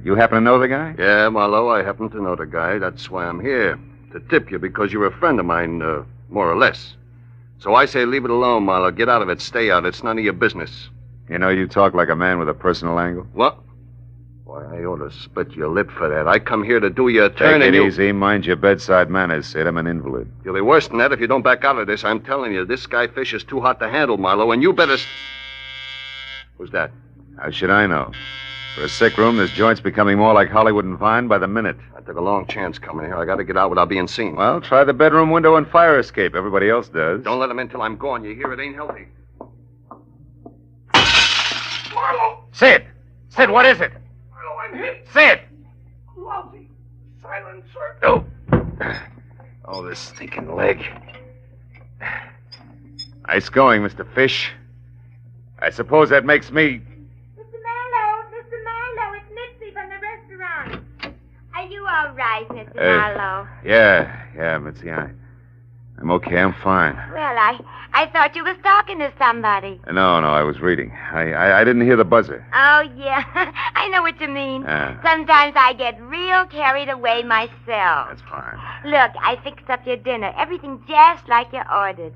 You happen to know the guy? Yeah, Marlowe, I happen to know the guy. That's why I'm here. To tip you because you're a friend of mine, more or less. So I say leave it alone, Marlowe. Get out of it. Stay out. It's none of your business. You know, you talk like a man with a personal angle. What? Why, I ought to split your lip for that. I come here to do you a turn and Take it easy. Mind your bedside manners, Sid. I'm an invalid. You'll be worse than that if you don't back out of this. I'm telling you, this guy Fish is too hot to handle, Marlowe, and you better... Who's that? How should I know? For a sick room, this joint's becoming more like Hollywood and Vine by the minute. I took a long chance coming here. I got to get out without being seen. Well, try the bedroom window and fire escape. Everybody else does. Don't let him in till I'm gone. You hear? It ain't healthy. Marlowe! Sid! Sid, what is it? Marlowe, I'm hit. Sid! Lousy. Silencer. Oh. Oh, this stinking leg. Nice going, Mr. Fish. I suppose that makes me... Mr. Marlowe, it's Mitzi from the restaurant. Are you all right, Mr. Marlowe? Yeah, Mitzi, I'm okay. I'm fine. Well, I thought you was talking to somebody. No, I was reading. I didn't hear the buzzer. Oh, yeah. I know what you mean. Sometimes I get real carried away myself. That's fine. Look, I fixed up your dinner. Everything just like you ordered.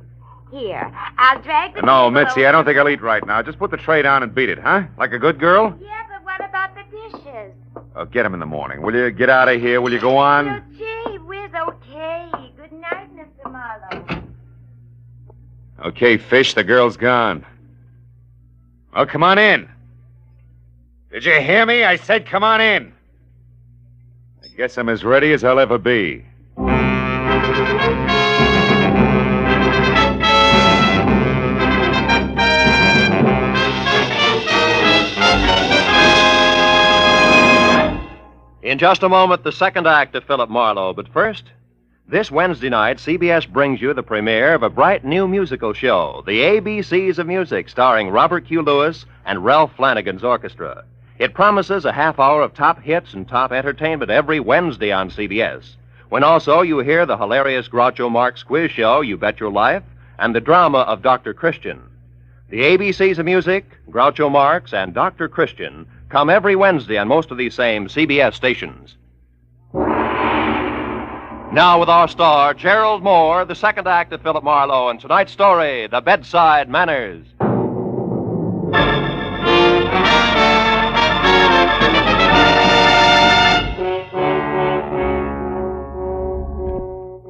Here, I'll drag the No, table Mitzi, over. I don't think I'll eat right now. Just put the tray down and beat it, huh? Like a good girl? Yeah, but what about the dishes? Oh, get them in the morning. Will you get out of here? Will you go on? Oh, gee whiz, okay. Good night, Mr. Marlowe. Okay, Fish, the girl's gone. Well, come on in. Did you hear me? I said come on in. I guess I'm as ready as I'll ever be. In just a moment, the second act of Philip Marlowe. But first, this Wednesday night, CBS brings you the premiere of a bright new musical show, The ABCs of Music, starring Robert Q. Lewis and Ralph Flanagan's orchestra. It promises a half hour of top hits and top entertainment every Wednesday on CBS, when also you hear the hilarious Groucho Marx quiz show, You Bet Your Life, and the drama of Dr. Christian. The ABCs of Music, Groucho Marx, and Dr. Christian come every Wednesday on most of these same CBS stations. Now with our star, Gerald Moore, the second act of Philip Marlowe, and tonight's story, The Bedside Manners.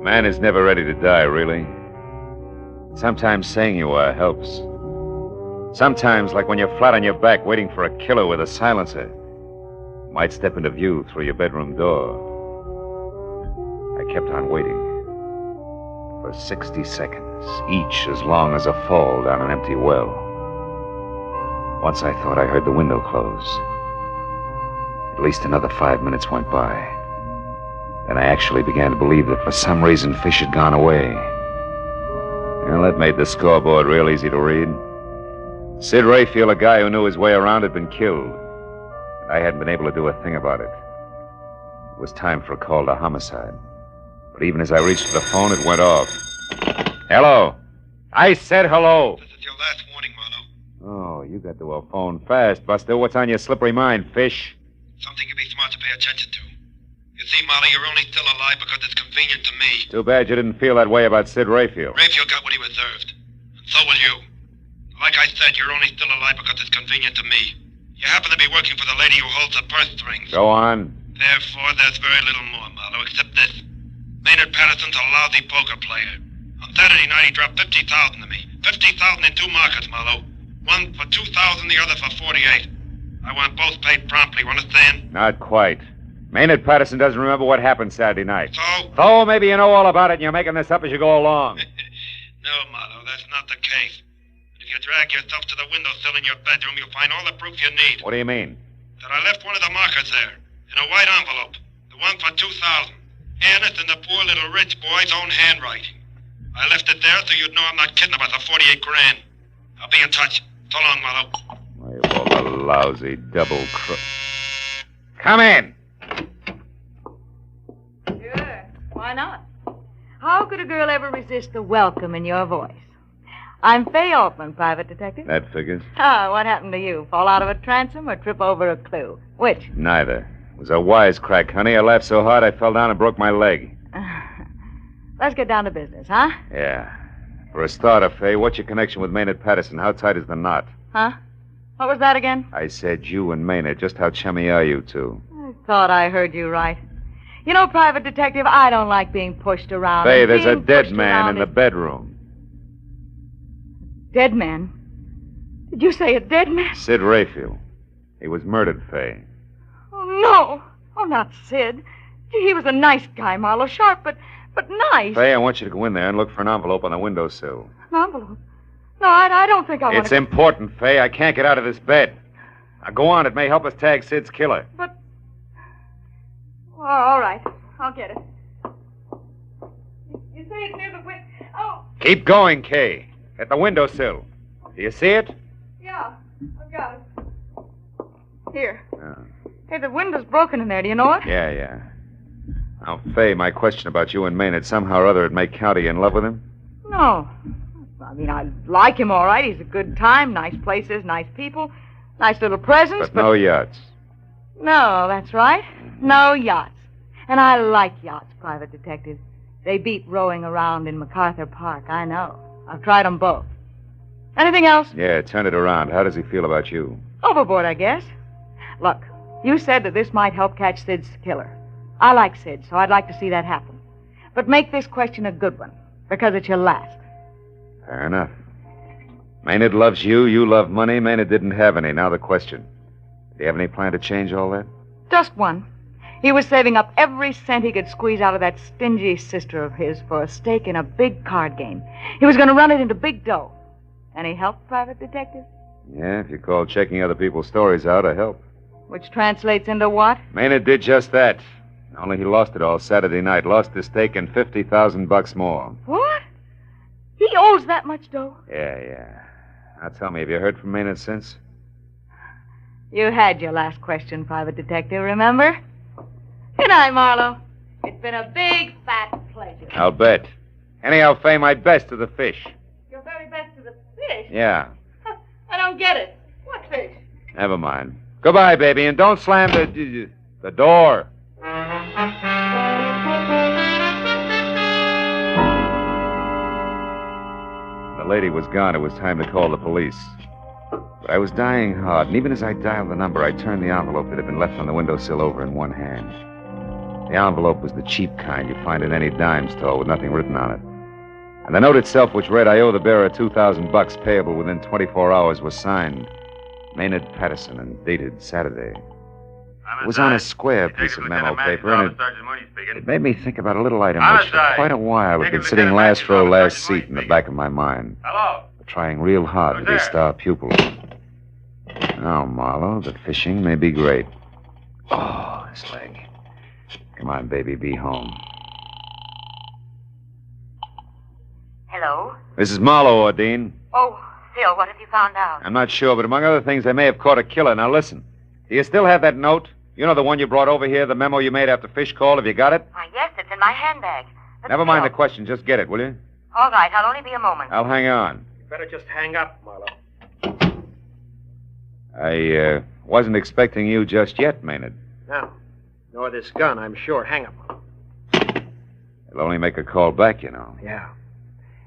Man is never ready to die, really. Sometimes saying you are helps. Sometimes, like when you're flat on your back waiting for a killer with a silencer, might step into view through your bedroom door. I kept on waiting for 60 seconds, each as long as a fall down an empty well. Once I thought I heard the window close. At least another 5 minutes went by. Then I actually began to believe that for some reason Fish had gone away. Well, that made the scoreboard real easy to read. Sid Rayfield, a guy who knew his way around, had been killed. I hadn't been able to do a thing about it. It was time for a call to homicide. But even as I reached for the phone, it went off. Hello? I said hello. This is your last warning, Marlowe. Oh, you got to a phone fast, Buster. What's on your slippery mind, Fish? Something you'd be smart to pay attention to. You see, Marlowe, you're only still alive because it's convenient to me. Too bad you didn't feel that way about Sid Rayfield. Rayfield got what he deserved. And so will you. Like I said, you're only still alive because it's convenient to me. You happen to be working for the lady who holds the purse strings. Go on. Therefore, there's very little more, Marlowe, except this. Maynard Patterson's a lousy poker player. On Saturday night, he dropped $50,000 to me. $50,000 in 2 markets, Marlowe. One for $2,000, the other for $48,000. I want both paid promptly, you understand? Not quite. Maynard Patterson doesn't remember what happened Saturday night. So? So maybe you know all about it and you're making this up as you go along. No, Marlowe, that's not the case. If you drag yourself to the windowsill in your bedroom, you'll find all the proof you need. What do you mean? That I left one of the markers there, in a white envelope. The one for $2,000. And it's in the poor little rich boy's own handwriting. I left it there so you'd know I'm not kidding about the $48,000. I'll be in touch. So long, Marlowe. You all a lousy double crook. Come in. Sure. Why not? How could a girl ever resist the welcome in your voice? I'm Fay Altman, private detective. That figures. Ah, what happened to you? Fall out of a transom or trip over a clue? Which? Neither. It was a wisecrack, honey. I laughed so hard I fell down and broke my leg. Let's get down to business, huh? Yeah. For a starter, Fay, what's your connection with Maynard Patterson? How tight is the knot? Huh? What was that again? I said you and Maynard. Just how chummy are you two? I thought I heard you right. You know, private detective, I don't like being pushed around. Fay, there's a dead man in the bedroom. Dead man? Did you say a dead man? Sid Rayfield. He was murdered, Fay. Oh, no. Oh, not Sid. Gee, he was a nice guy, Marlowe. Sharp, but nice. Fay, I want you to go in there and look for an envelope on the windowsill. An envelope? No, I don't think I want to... It's important, Fay. I can't get out of this bed. Now, go on. It may help us tag Sid's killer. But... Oh, all right. I'll get it. You say it's near the window... Oh! Keep going, Kay. At the windowsill. Do you see it? Yeah, I've got it. Here. Hey, the window's broken in there. Do you know it? Yeah. Now, Fay, my question about you and Maynard, somehow or other it may count. Are you in love with him? No. I mean, I like him all right. He's a good time, nice places, nice people, nice little presents, but no yachts. No, that's right. No yachts. And I like yachts, private detective. They beat rowing around in MacArthur Park, I know. I've tried them both. Anything else? Yeah, turn it around. How does he feel about you? Overboard, I guess. Look, you said that this might help catch Sid's killer. I like Sid, so I'd like to see that happen. But make this question a good one, because it's your last. Fair enough. Maynard loves you, you love money. Maynard didn't have any. Now the question. Do you have any plan to change all that? Just one. He was saving up every cent he could squeeze out of that stingy sister of his for a stake in a big card game. He was going to run it into big dough. Any help, private detective? Yeah, if you call checking other people's stories out a help. Which translates into what? Maynard did just that. Only he lost it all Saturday night. Lost the stake and $50,000 more. What? He owes that much dough? Yeah. Now tell me, have you heard from Maynard since? You had your last question, private detective, remember? Good night, Marlowe. It's been a big, fat pleasure. I'll bet. Anyhow, Fay, my best to the fish. Your very best to the fish? Yeah. I don't get it. What fish? Never mind. Goodbye, baby, and don't slam the door. The lady was gone. It was time to call the police. But I was dying hard, and even as I dialed the number, I turned the envelope that had been left on the windowsill over in one hand. The envelope was the cheap kind you find in any dime store with nothing written on it. And the note itself, which read, "I owe the bearer $2,000 payable within 24 hours," was signed Maynard Patterson and dated Saturday. It was on a square piece of memo paper, and it made me think about a little item which for quite a while had been sitting last row, last seat in the back of my mind. Hello? Trying real hard to be a star pupil. Now, Marlowe, the fishing may be great. Oh, this leg. Come on, baby, be home. Hello? This is Marlowe, Ordine. Oh, Phil, what have you found out? I'm not sure, but among other things, they may have caught a killer. Now, listen. Do you still have that note? You know the one you brought over here, the memo you made after Fish called? Have you got it? Yes, it's in my handbag. But Never mind the question. Just get it, will you? All right, I'll only be a moment. I'll hang on. Better just hang up, Marlowe. I wasn't expecting you just yet, Maynard. Now, nor this gun, I'm sure. Hang up, Marlowe. It'll only make a call back, you know. Yeah.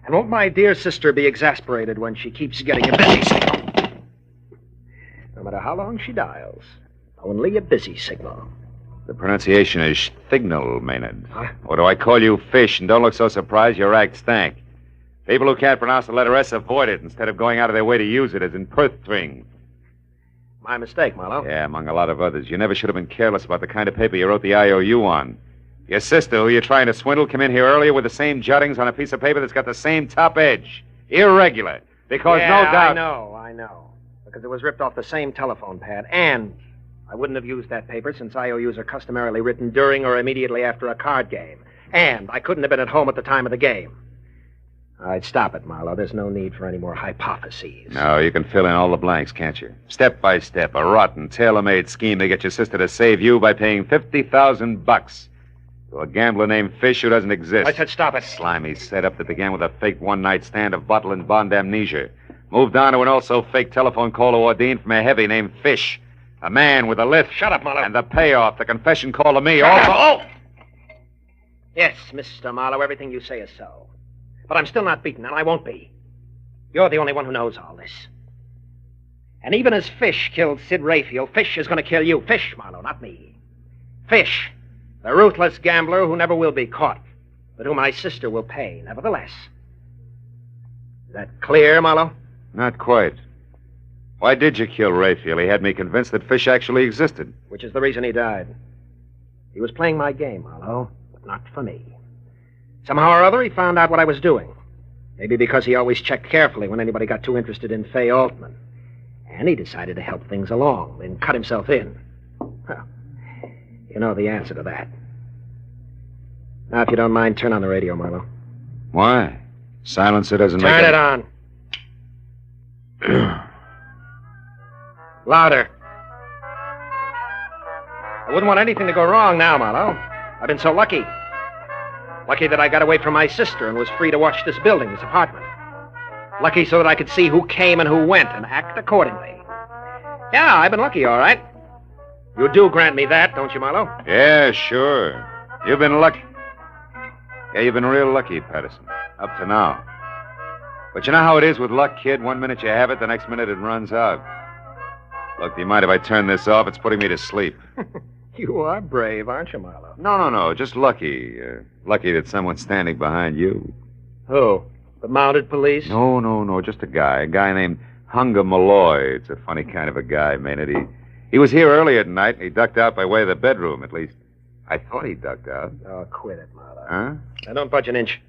And won't my dear sister be exasperated when she keeps getting a busy signal? No matter how long she dials, only a busy signal. The pronunciation is thignal, Maynard. Huh? Or do I call you Fish? And don't look so surprised, your act stank. People who can't pronounce the letter S avoid it instead of going out of their way to use it, as in Perthring. My mistake, Marlowe. Yeah, among a lot of others. You never should have been careless about the kind of paper you wrote the IOU on. Your sister, who you're trying to swindle, came in here earlier with the same jottings on a piece of paper that's got the same top edge. Irregular. Because no doubt... I know. Because it was ripped off the same telephone pad. And I wouldn't have used that paper since IOUs are customarily written during or immediately after a card game. And I couldn't have been at home at the time of the game. All right, stop it, Marlowe. There's no need for any more hypotheses. No, you can fill in all the blanks, can't you? Step by step, a rotten, tailor-made scheme to get your sister to save you by paying $50,000 to a gambler named Fish who doesn't exist. I said stop it. Slimy setup that began with a fake one-night stand of bottle and bond amnesia. Moved on to an also-fake telephone call to Ordine from a heavy named Fish. A man with a lift. Shut up, Marlowe. And the payoff, the confession call to me. Shut also... up. Oh! Yes, Mr. Marlowe, everything you say is so. But I'm still not beaten, and I won't be. You're the only one who knows all this. And even as Fish killed Sid Rayfield, Fish is going to kill you. Fish, Marlowe, not me. Fish, the ruthless gambler who never will be caught, but who my sister will pay, nevertheless. Is that clear, Marlowe? Not quite. Why did you kill Rayfield? He had me convinced that Fish actually existed. Which is the reason he died. He was playing my game, Marlowe, but not for me. Somehow or other, he found out what I was doing. Maybe because he always checked carefully when anybody got too interested in Fay Altman. And he decided to help things along, then cut himself in. Well, you know the answer to that. Now, if you don't mind, turn on the radio, Marlowe. Why? Silencer doesn't make Turn it on. Louder. I wouldn't want anything to go wrong now, Marlowe. I've been so lucky. Lucky that I got away from my sister and was free to watch this building, this apartment. Lucky so that I could see who came and who went and act accordingly. Yeah, I've been lucky, all right. You do grant me that, don't you, Marlowe? Yeah, sure. You've been lucky. Yeah, you've been real lucky, Patterson. Up to now. But you know how it is with luck, kid? One minute you have it, the next minute it runs out. Look, do you mind if I turn this off? It's putting me to sleep. You are brave, aren't you, Marlowe? No. Just lucky. Lucky that someone's standing behind you. Who? The mounted police? No. Just a guy named Hunger Malloy. It's a funny kind of a guy, Maynard. He was here earlier tonight, and he ducked out by way of the bedroom. At least, I thought he ducked out. Oh, quit it, Marlowe. Huh? Now, don't budge an inch.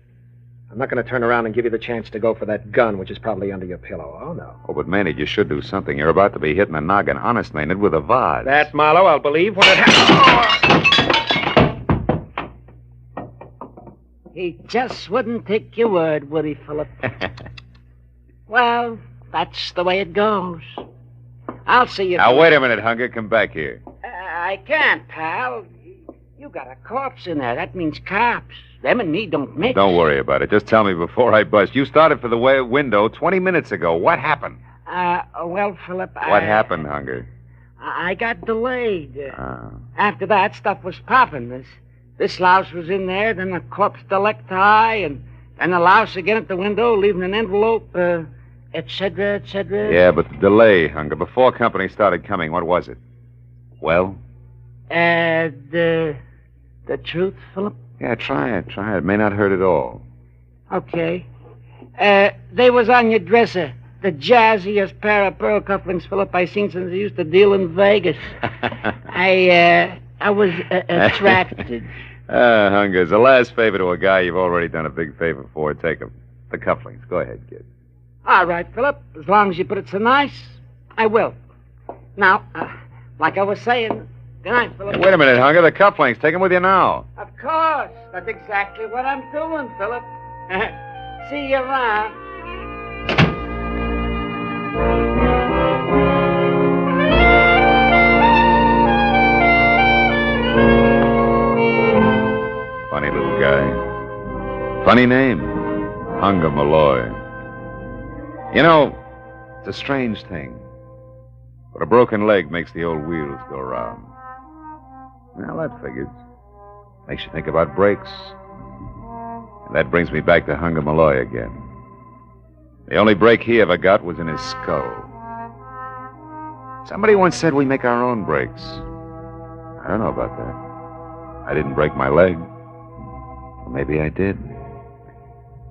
I'm not going to turn around and give you the chance to go for that gun, which is probably under your pillow. Oh, no. Oh, but Maynard, you should do something. You're about to be hitting a noggin, honest, Maynard, with a vase. That, Marlowe, I'll believe when it happens. He just wouldn't take your word, would he, Philip? Well, that's the way it goes. I'll see you... Now, wait a minute, Hunger. Come back here. I can't, pal. You got a corpse in there. That means cops. Them and me don't mix. Don't worry about it. Just tell me before I bust. You started for the window 20 minutes ago. What happened? Well, Philip, What happened, Hunger? I got delayed. After that, stuff was popping. This louse was in there, then the corpse delecti, and the louse again at the window, leaving an envelope, et cetera, et cetera. Yeah, but the delay, Hunger. Before company started coming, what was it? Well? The truth, Philip? Yeah, try it. It may not hurt at all. Okay. They was on your dresser. The jazziest pair of pearl cufflinks, Philip, I seen since I used to deal in Vegas. I was attracted. Hunger, as a last favor to a guy you've already done a big favor for, take him. The cufflinks. Go ahead, kid. All right, Philip. As long as you put it so nice, I will. Now, like I was saying, good night, Philip. Hey, wait a minute, Hunger. The cufflinks. Take them with you now. Of course. That's exactly what I'm doing, Philip. See you around. Funny little guy. Funny name. Hunger Malloy. You know, it's a strange thing. But a broken leg makes the old wheels go round. Well, that figures. Makes you think about brakes. And that brings me back to Hunger Malloy again. The only break he ever got was in his skull. Somebody once said we make our own brakes. I don't know about that. I didn't break my leg. Or maybe I did.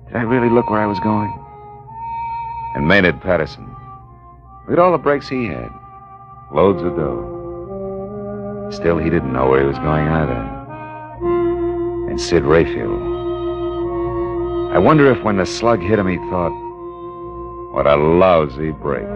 Did I really look where I was going? And Maynard Patterson. Look at all the breaks he had. Loads of dough. Still, he didn't know where he was going either. And Sid Rayfield. I wonder if when the slug hit him, he thought, what a lousy break.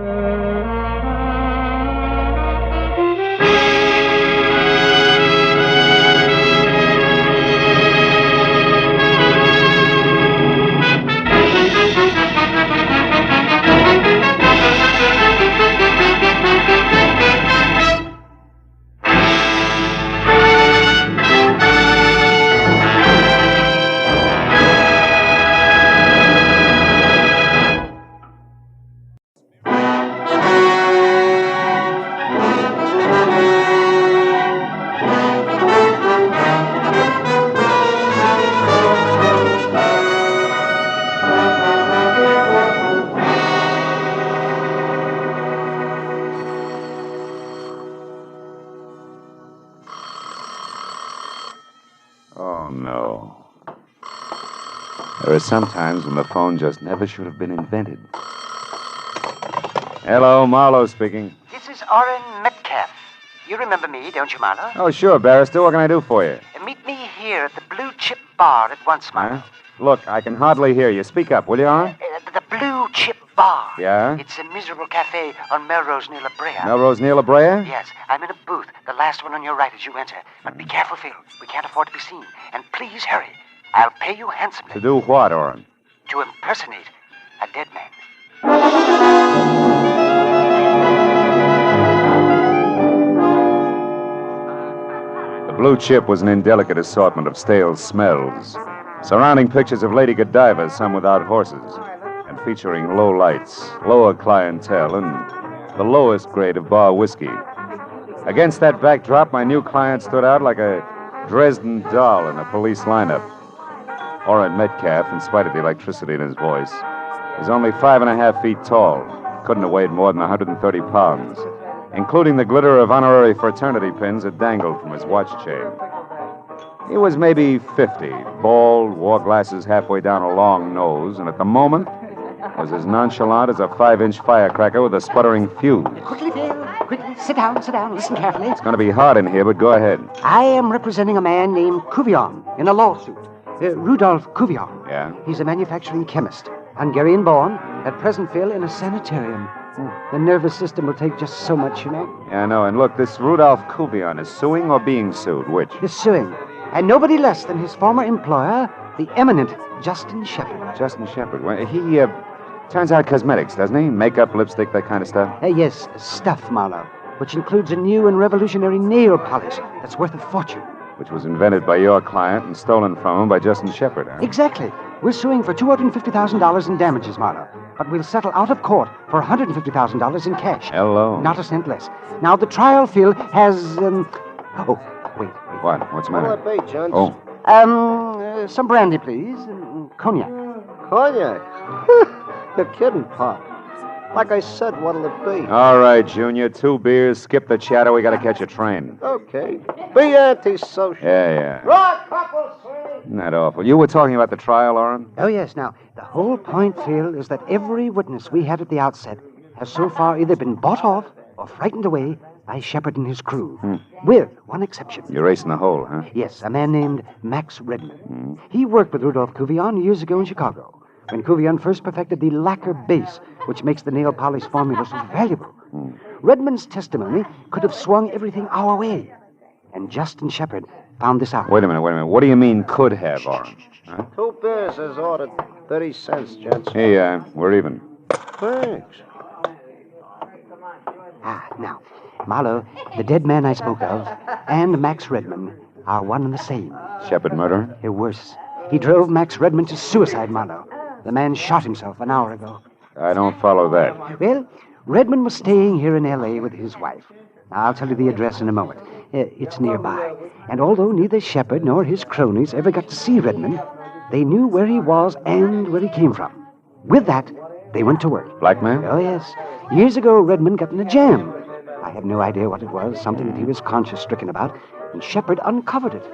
There are some times when the phone just never should have been invented. Hello, Marlowe speaking. This is Orrin Metcalf. You remember me, don't you, Marlowe? Oh, sure, barrister. What can I do for you? Meet me here at the Blue Chip Bar at once, Marlowe. Look, I can hardly hear you. Speak up, will you, Orrin? The Blue Chip Bar. Yeah? It's a miserable cafe on Melrose near La Brea. Melrose near La Brea? Yes, I'm in a booth, the last one on your right as you enter. But be careful, Phil. We can't afford to be seen. And please hurry. I'll pay you handsomely. To do what, Orrin? To impersonate a dead man. The Blue Chip was an indelicate assortment of stale smells, surrounding pictures of Lady Godiva, some without horses, and featuring low lights, lower clientele, and the lowest grade of bar whiskey. Against that backdrop, my new client stood out like a Dresden doll in a police lineup. Orrin Metcalf, in spite of the electricity in his voice, is only 5.5 feet tall. Couldn't have weighed more than 130 pounds, including the glitter of honorary fraternity pins that dangled from his watch chain. He was maybe 50, bald, wore glasses halfway down a long nose, and at the moment was as nonchalant as a 5-inch firecracker with a sputtering fuse. Quickly, Phil. Quickly. Sit down. Listen carefully. It's going to be hard in here, but go ahead. I am representing a man named Cuvion in a lawsuit. Rudolph Cuvion. Yeah? He's a manufacturing chemist. Hungarian born. At present, Phil, in a sanitarium. The nervous system will take just so much, you know. Yeah, I know. And look, this Rudolph Cuvion is suing or being sued? Which? He's suing. And nobody less than his former employer, the eminent Justin Shepard. Justin Shepard. Well, he turns out cosmetics, doesn't he? Makeup, lipstick, that kind of stuff? Yes, stuff, Marlowe, which includes a new and revolutionary nail polish that's worth a fortune. Which was invented by your client and stolen from him by Justin Shepard, huh? Exactly. We're suing for $250,000 in damages, Marlowe. But we'll settle out of court for $150,000 in cash. Hello. Not a cent less. Now, the trial, Phil, has, Oh, wait. What? What's the matter? What'll it be, John? Oh. Some brandy, please. Cognac. Cognac? You're kidding, Pop. Like I said, what'll it be? All right, Junior. 2 beers. Skip the chatter. We got to catch a train. Okay. Be antisocial. Yeah. Rock, couple, sir. Isn't that awful? You were talking about the trial, Oren? Oh, yes. Now, the whole point, Phil, is that every witness we had at the outset has so far either been bought off or frightened away by Shepard and his crew. With one exception. You're racing the hole, huh? Yes, a man named Max Redman. He worked with Rudolph Cuvion years ago in Chicago, when Cuvion first perfected the lacquer base, which makes the nail polish formula so valuable. Redman's testimony could have swung everything our way. And Justin Shepard found this out. Wait a minute. What do you mean could have, Oren? Huh? 2 beers as ordered. 30 cents, gents. Hey, we're even. Thanks. Now, Marlowe, the dead man I spoke of, and Max Redman are one and the same. Shepard murderer? Worse. He drove Max Redman to suicide, Marlowe. The man shot himself an hour ago. I don't follow that. Well, Redman was staying here in L.A. with his wife. I'll tell you the address in a moment. It's nearby. And although neither Shepard nor his cronies ever got to see Redman, they knew where he was and where he came from. With that, they went to work. Blackmail? Oh, yes. Years ago, Redman got in a jam. I have no idea what it was, something that he was conscience-stricken about, and Shepard uncovered it,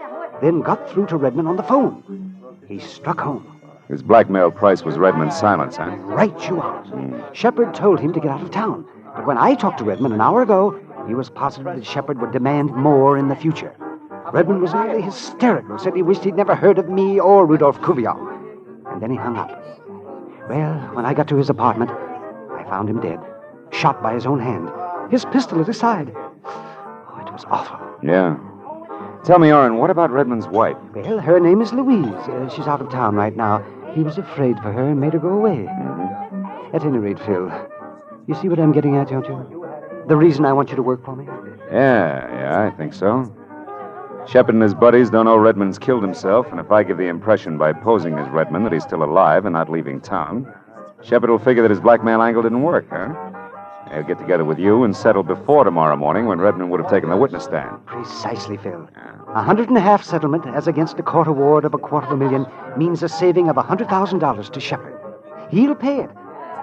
then got through to Redman on the phone. He struck home. His blackmail price was Redman's silence, huh? Right you are. Shepard told him to get out of town, but when I talked to Redman an hour ago, he was positive that Shepard would demand more in the future. Redman was nearly hysterical, said he wished he'd never heard of me or Rudolph Cuvion. And then he hung up. Well, when I got to his apartment, I found him dead, shot by his own hand, his pistol at his side. Oh, it was awful. Yeah. Tell me, Oren, what about Redman's wife? Well, her name is Louise. She's out of town right now. He was afraid for her and made her go away. At any rate, Phil, you see what I'm getting at, don't you? The reason I want you to work for me? Yeah, I think so. Shepard and his buddies don't know Redman's killed himself, and if I give the impression by posing as Redman that he's still alive and not leaving town, Shepard will figure that his blackmail angle didn't work, huh? He'll get together with you and settle before tomorrow morning when Redman would have taken the witness stand. Precisely, Phil. $150,000 settlement as against a court award of $250,000 means a saving of $100,000 to Shepard. He'll pay it,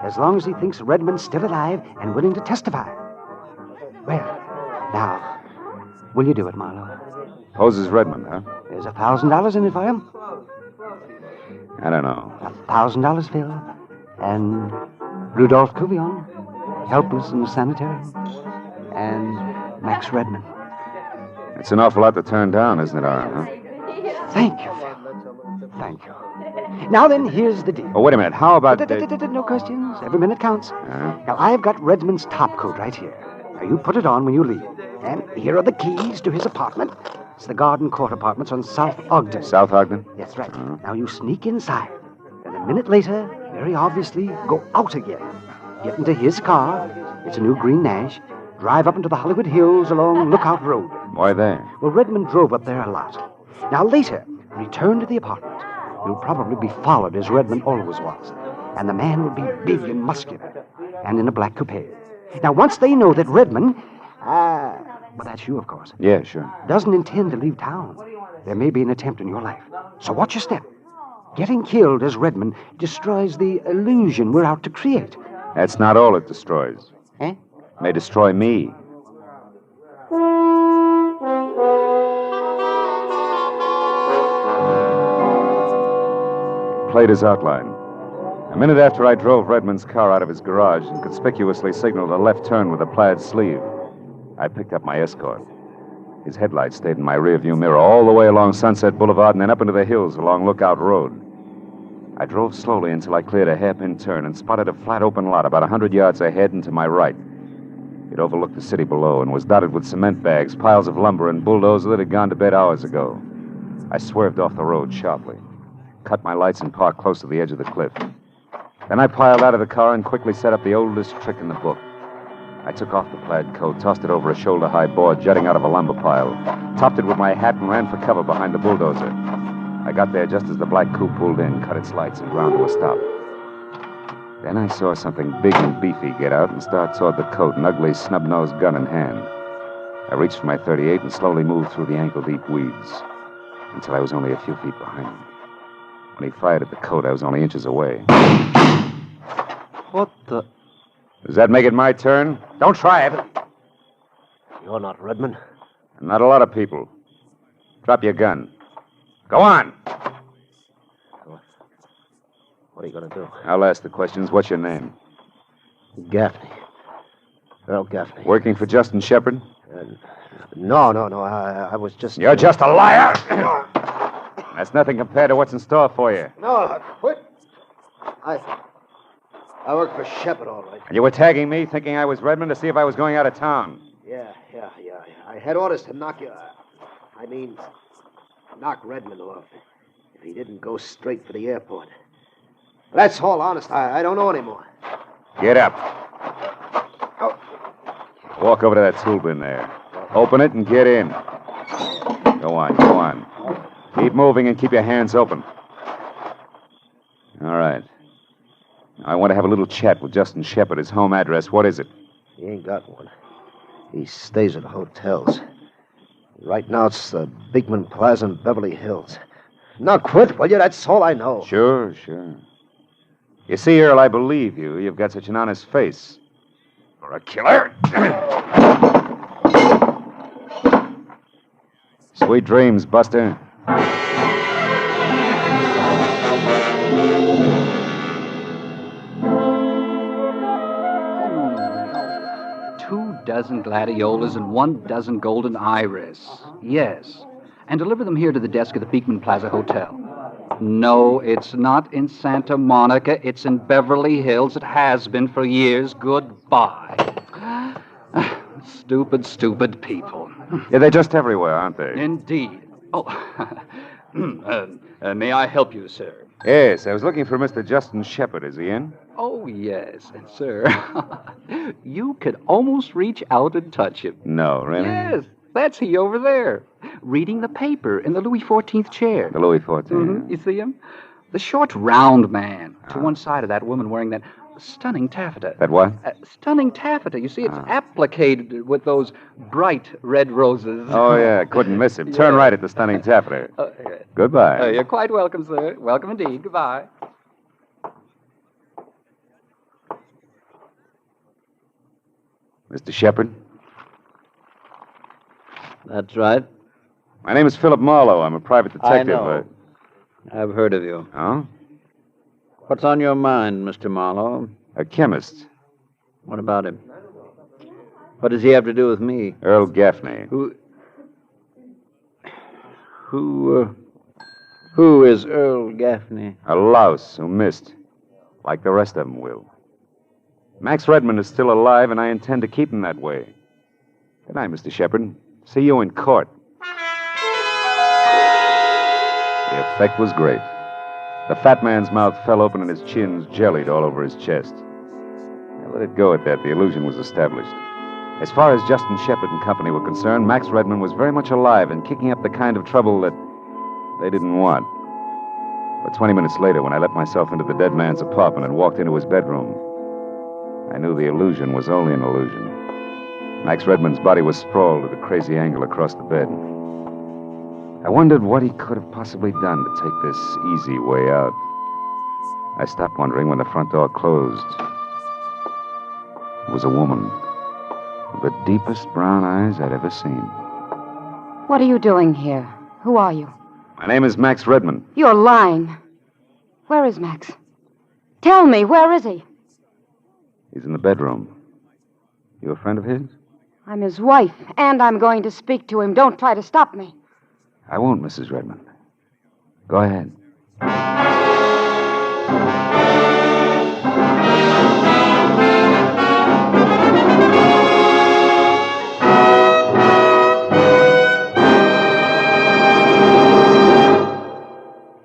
as long as he thinks Redman's still alive and willing to testify. Well, now, will you do it, Marlowe? Poses Redman, huh? There's $1,000 in it for him. I don't know. $1,000, Phil. And Rudolph Cuvion, helpless in the sanitarium. And Max Redman. It's an awful lot to turn down, isn't it, Oren, huh? Thank you, Phil. Thank you. Now then, here's the deal. Oh, wait a minute. How about... No questions. Every minute counts. Now, I've got Redman's top coat right here. Now, you put it on when you leave. And here are the keys to his apartment. It's the Garden Court Apartments on South Ogden. South Ogden? That's right. Now, you sneak inside. Then a minute later, very obviously, go out again. Get into his car. It's a new green Nash. Drive up into the Hollywood Hills along Lookout Road. Why there? Well, Redman drove up there a lot. Now, later, return to the apartment. You'll probably be followed as Redman always was. And the man will be big and muscular. And in a black coupe. Now, once they know that Redman... well, that's you, of course. Yeah, sure. Doesn't intend to leave town. There may be an attempt in your life. So watch your step. Getting killed as Redman destroys the illusion we're out to create. That's not all it destroys. Eh? May destroy me. Played his outline. A minute after I drove Redman's car out of his garage and conspicuously signaled a left turn with a plaid sleeve, I picked up my escort. His headlights stayed in my rearview mirror all the way along Sunset Boulevard and then up into the hills along Lookout Road. I drove slowly until I cleared a hairpin turn and spotted a flat open lot about 100 yards ahead and to my right. It overlooked the city below and was dotted with cement bags, piles of lumber, and bulldozers that had gone to bed hours ago. I swerved off the road sharply, cut my lights, and parked close to the edge of the cliff. Then I piled out of the car and quickly set up the oldest trick in the book. I took off the plaid coat, tossed it over a shoulder-high board jutting out of a lumber pile, topped it with my hat, and ran for cover behind the bulldozer. I got there just as the black coupe pulled in, cut its lights, and ground to a stop. Then I saw something big and beefy get out and start toward the coat, an ugly, snub-nosed gun in hand. I reached for my .38 and slowly moved through the ankle-deep weeds until I was only a few feet behind him. When he fired at the coat, I was only inches away. What the... Does that make it my turn? Don't try it. You're not Redmond. Not a lot of people. Drop your gun. Go on. What are you going to do? I'll ask the questions. What's your name? Gaffney. Earl Gaffney. Working for Justin Shepard? No. I was just... You're just a liar! That's nothing compared to what's in store for you. No, quit. I work for Shepard, all right. And you were tagging me, thinking I was Redmond to see if I was going out of town. Yeah. I had orders to knock Redmond off if he didn't go straight for the airport. That's all, honest. I don't know anymore. Get up. Walk over to that tool bin there. Open it and get in. Go on. Keep moving and keep your hands open. All right. I want to have a little chat with Justin Shepard. His home address, what is it? He ain't got one. He stays at hotels. Right now it's the Beekman Plaza in Beverly Hills. Now quit, will you? That's all I know. Sure. You see, Earl, I believe you. You've got such an honest face. For a killer. Sweet dreams, Buster. Dozen gladiolas and 1 dozen golden iris. Yes. And deliver them here to the desk at the Beekman Plaza Hotel. No, it's not in Santa Monica. It's in Beverly Hills. It has been for years. Goodbye. Stupid people. Yeah, they're just everywhere, aren't they? Indeed. Oh, may I help you, sir? Yes, I was looking for Mr. Justin Shepard. Is he in? Oh, yes. And, sir, you could almost reach out and touch him. No, really? Yes, that's he over there, reading the paper in the Louis XIV chair. The Louis XIV? Mm-hmm. You see him? The short, round man to one side of that woman wearing that stunning taffeta. That what? Stunning taffeta. You see, it's applicated with those bright red roses. Oh, yeah. Couldn't miss him. Turn right at the stunning taffeta. Goodbye. You're quite welcome, sir. Welcome indeed. Goodbye. Mr. Shepard? That's right. My name is Philip Marlowe. I'm a private detective. I know. I've heard of you. Oh? What's on your mind, Mr. Marlowe? A chemist. What about him? What does he have to do with me? Earl Gaffney. Who is Earl Gaffney? A louse who missed. Like the rest of them will. Max Redmond is still alive, and I intend to keep him that way. Good night, Mr. Shepard. See you in court. The effect was great. The fat man's mouth fell open and his chins jellied all over his chest. I let it go at that. The illusion was established. As far as Justin Shepard and company were concerned, Max Redmond was very much alive and kicking up the kind of trouble that they didn't want. But 20 minutes later, when I let myself into the dead man's apartment and walked into his bedroom, I knew the illusion was only an illusion. Max Redmond's body was sprawled at a crazy angle across the bed. I wondered what he could have possibly done to take this easy way out. I stopped wondering when the front door closed. It was a woman with the deepest brown eyes I'd ever seen. What are you doing here? Who are you? My name is Max Redmond. You're lying. Where is Max? Tell me, where is he? He's in the bedroom. You a friend of his? I'm his wife, and I'm going to speak to him. Don't try to stop me. I won't, Mrs. Redmond. Go ahead.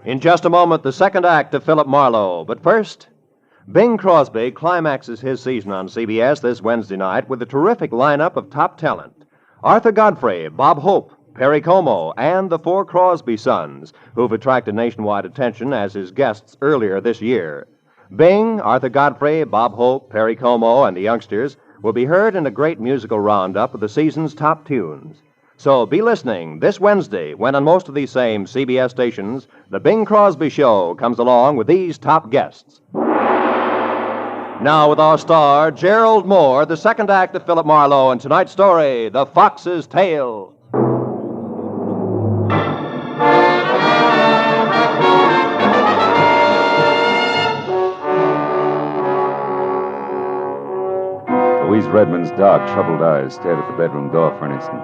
In just a moment, the second act of Philip Marlowe. But first, Bing Crosby climaxes his season on CBS this Wednesday night with a terrific lineup of top talent. Arthur Godfrey, Bob Hope, Perry Como, and the 4 Crosby sons, who've attracted nationwide attention as his guests earlier this year. Bing, Arthur Godfrey, Bob Hope, Perry Como, and the youngsters will be heard in a great musical roundup of the season's top tunes. So be listening this Wednesday when on most of these same CBS stations, the Bing Crosby Show comes along with these top guests. Now with our star, Gerald Moore, the second act of Philip Marlowe, and tonight's story, The Fox's Tale. Louise Redmond's dark, troubled eyes stared at the bedroom door for an instant.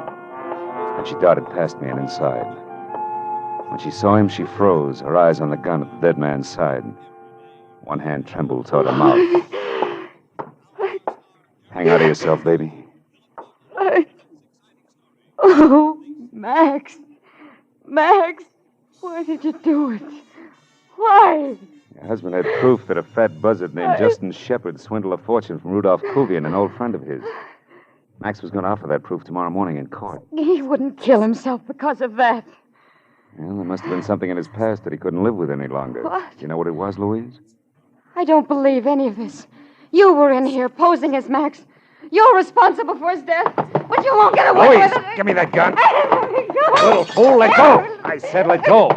Then she darted past me and inside. When she saw him, she froze, her eyes on the gun at the dead man's side. One hand trembled toward her mouth. Hang out of yourself, baby. Oh, Max. Max, why did you do it? Why? Your husband had proof that a fat buzzard named Justin Shepard swindled a fortune from Rudolph Kuvian, an old friend of his. Max was going to offer that proof tomorrow morning in court. He wouldn't kill himself because of that. Well, there must have been something in his past that he couldn't live with any longer. What? Do you know what it was, Louise? I don't believe any of this. You were in here posing as Max. You're responsible for his death, but you won't get away Louise, with it. give me that gun. Little fool, let go. I said let go.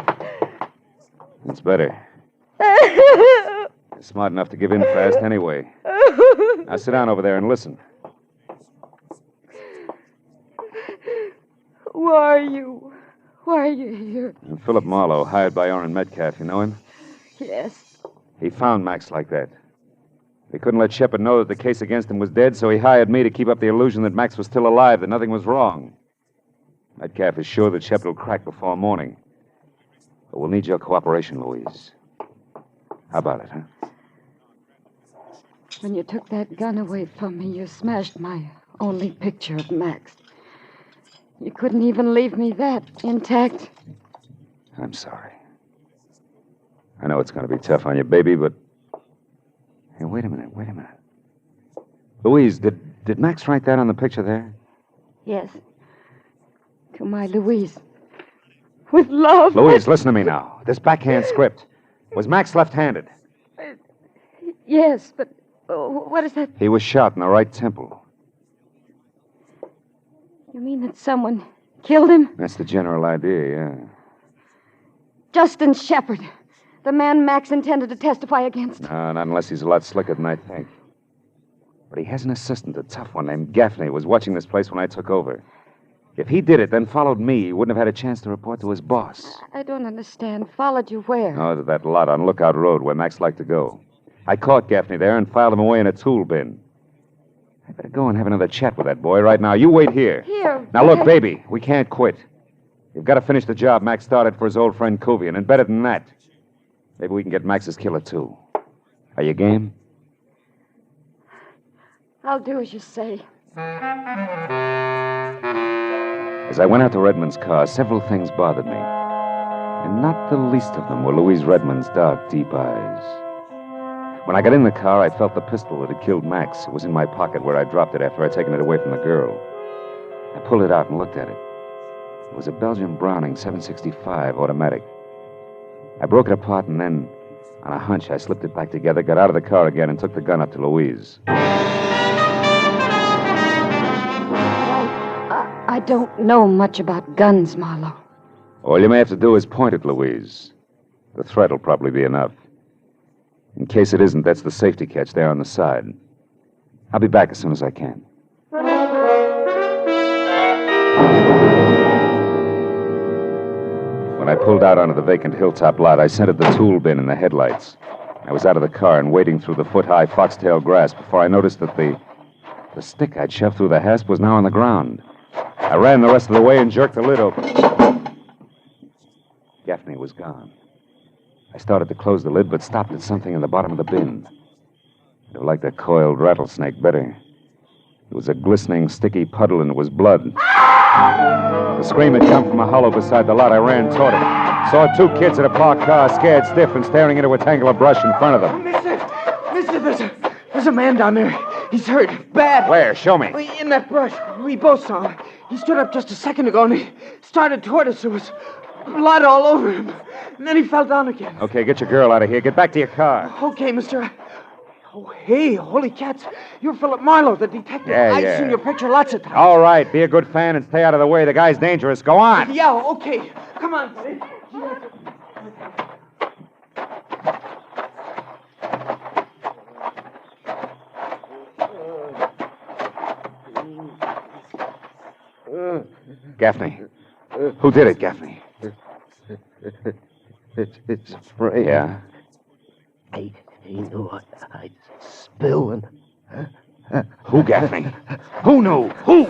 That's better. You're smart enough to give in fast anyway. Now sit down over there and listen. Who are you? Why are you here? I'm Philip Marlowe, hired by Orrin Metcalf. You know him? Yes. He found Max like that. He couldn't let Shepard know that the case against him was dead, so he hired me to keep up the illusion that Max was still alive, that nothing was wrong. Metcalf is sure that Shepard will crack before morning. But we'll need your cooperation, Louise. How about it, huh? When you took that gun away from me, you smashed my only picture of Max. You couldn't even leave me that intact. I'm sorry. I know it's going to be tough on you, baby, but... Hey, wait a minute. Louise, did Max write that on the picture there? Yes. To my Louise. With love. Louise, listen to me now. This backhand script. Was Max left-handed? Yes, but what is that? He was shot in the right temple. You mean that someone killed him? That's the general idea, yeah. Justin Shepard. The man Max intended to testify against. No, not unless he's a lot slicker than I think. But he has an assistant, a tough one named Gaffney, who was watching this place when I took over. If he did it, then followed me, he wouldn't have had a chance to report to his boss. I don't understand. Followed you where? Oh, to that lot on Lookout Road where Max liked to go. I caught Gaffney there and filed him away in a tool bin. I better go and have another chat with that boy right now. You wait here. Here. Now, look, baby, we can't quit. You've got to finish the job Max started for his old friend Kuvian, and better than that, maybe we can get Max's killer, too. Are you game? I'll do as you say. As I went out to Redmond's car, several things bothered me. And not the least of them were Louise Redmond's dark, deep eyes. When I got in the car, I felt the pistol that had killed Max. It was in my pocket where I dropped it after I'd taken it away from the girl. I pulled it out and looked at it. It was a Belgian Browning 765 automatic. I broke it apart and then, on a hunch, I slipped it back together, got out of the car again, and took the gun up to Louise. I don't know much about guns, Marlowe. All you may have to do is point it, Louise. The threat will probably be enough. In case it isn't, that's the safety catch there on the side. I'll be back as soon as I can. When I pulled out onto the vacant hilltop lot, I scented the tool bin and the headlights. I was out of the car and wading through the foot-high foxtail grass before I noticed that the stick I'd shoved through the hasp was now on the ground. I ran the rest of the way and jerked the lid open. Gaffney was gone. I started to close the lid, but stopped at something in the bottom of the bin. It liked a coiled rattlesnake better. It was a glistening, sticky puddle, and it was blood. The scream had come from a hollow beside the lot. I ran toward it. Saw two kids in a parked car, scared stiff and staring into a tangle of brush in front of them. Mister, there's a man down there. He's hurt. Bad. Where? Show me. In that brush. We both saw him. He stood up just a second ago and he started toward us. There was blood all over him. And then he fell down again. Okay, get your girl out of here. Get back to your car. Okay, mister. Oh, hey, holy cats. You're Philip Marlowe, the detective. I've seen your picture lots of times. All right, be a good fan and stay out of the way. The guy's dangerous. Go on. Yeah, okay. Come on, buddy. Gaffney. Who did it, Gaffney? It's Ray. Yeah? I knew I'd spill and... Who, Gaffney? Who knew? Who?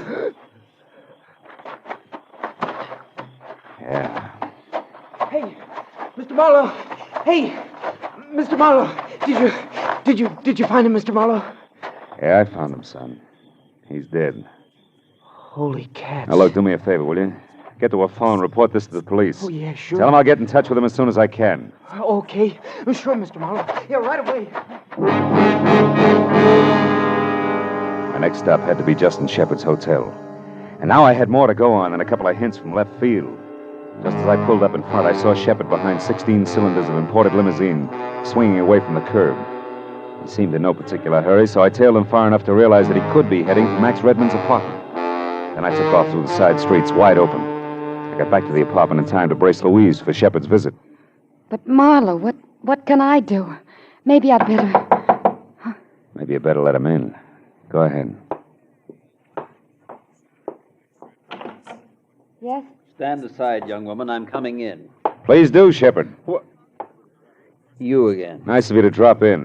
Yeah. Hey, Mr. Marlowe. Hey, Mr. Marlowe. Did you find him, Mr. Marlowe? Yeah, I found him, son. He's dead. Holy cats. Now, look, do me a favor, will you? Get to a phone, report this to the police. Oh, yeah, sure. Tell them I'll get in touch with him as soon as I can. Okay. Sure, Mr. Marlowe. Yeah, right away. My next stop had to be Justin Shepard's hotel. And now I had more to go on than a couple of hints from left field. Just as I pulled up in front, I saw Shepard behind 16 cylinders of imported limousine, swinging away from the curb. He seemed in no particular hurry, so I tailed him far enough to realize that he could be heading for Max Redmond's apartment. Then I took off through the side streets, wide open. I got back to the apartment in time to brace Louise for Shepard's visit. But, Marlowe, what can I do? Maybe I'd better... Maybe you better let him in. Go ahead. Yes? Stand aside, young woman. I'm coming in. Please do, Shepard. What? You again. Nice of you to drop in.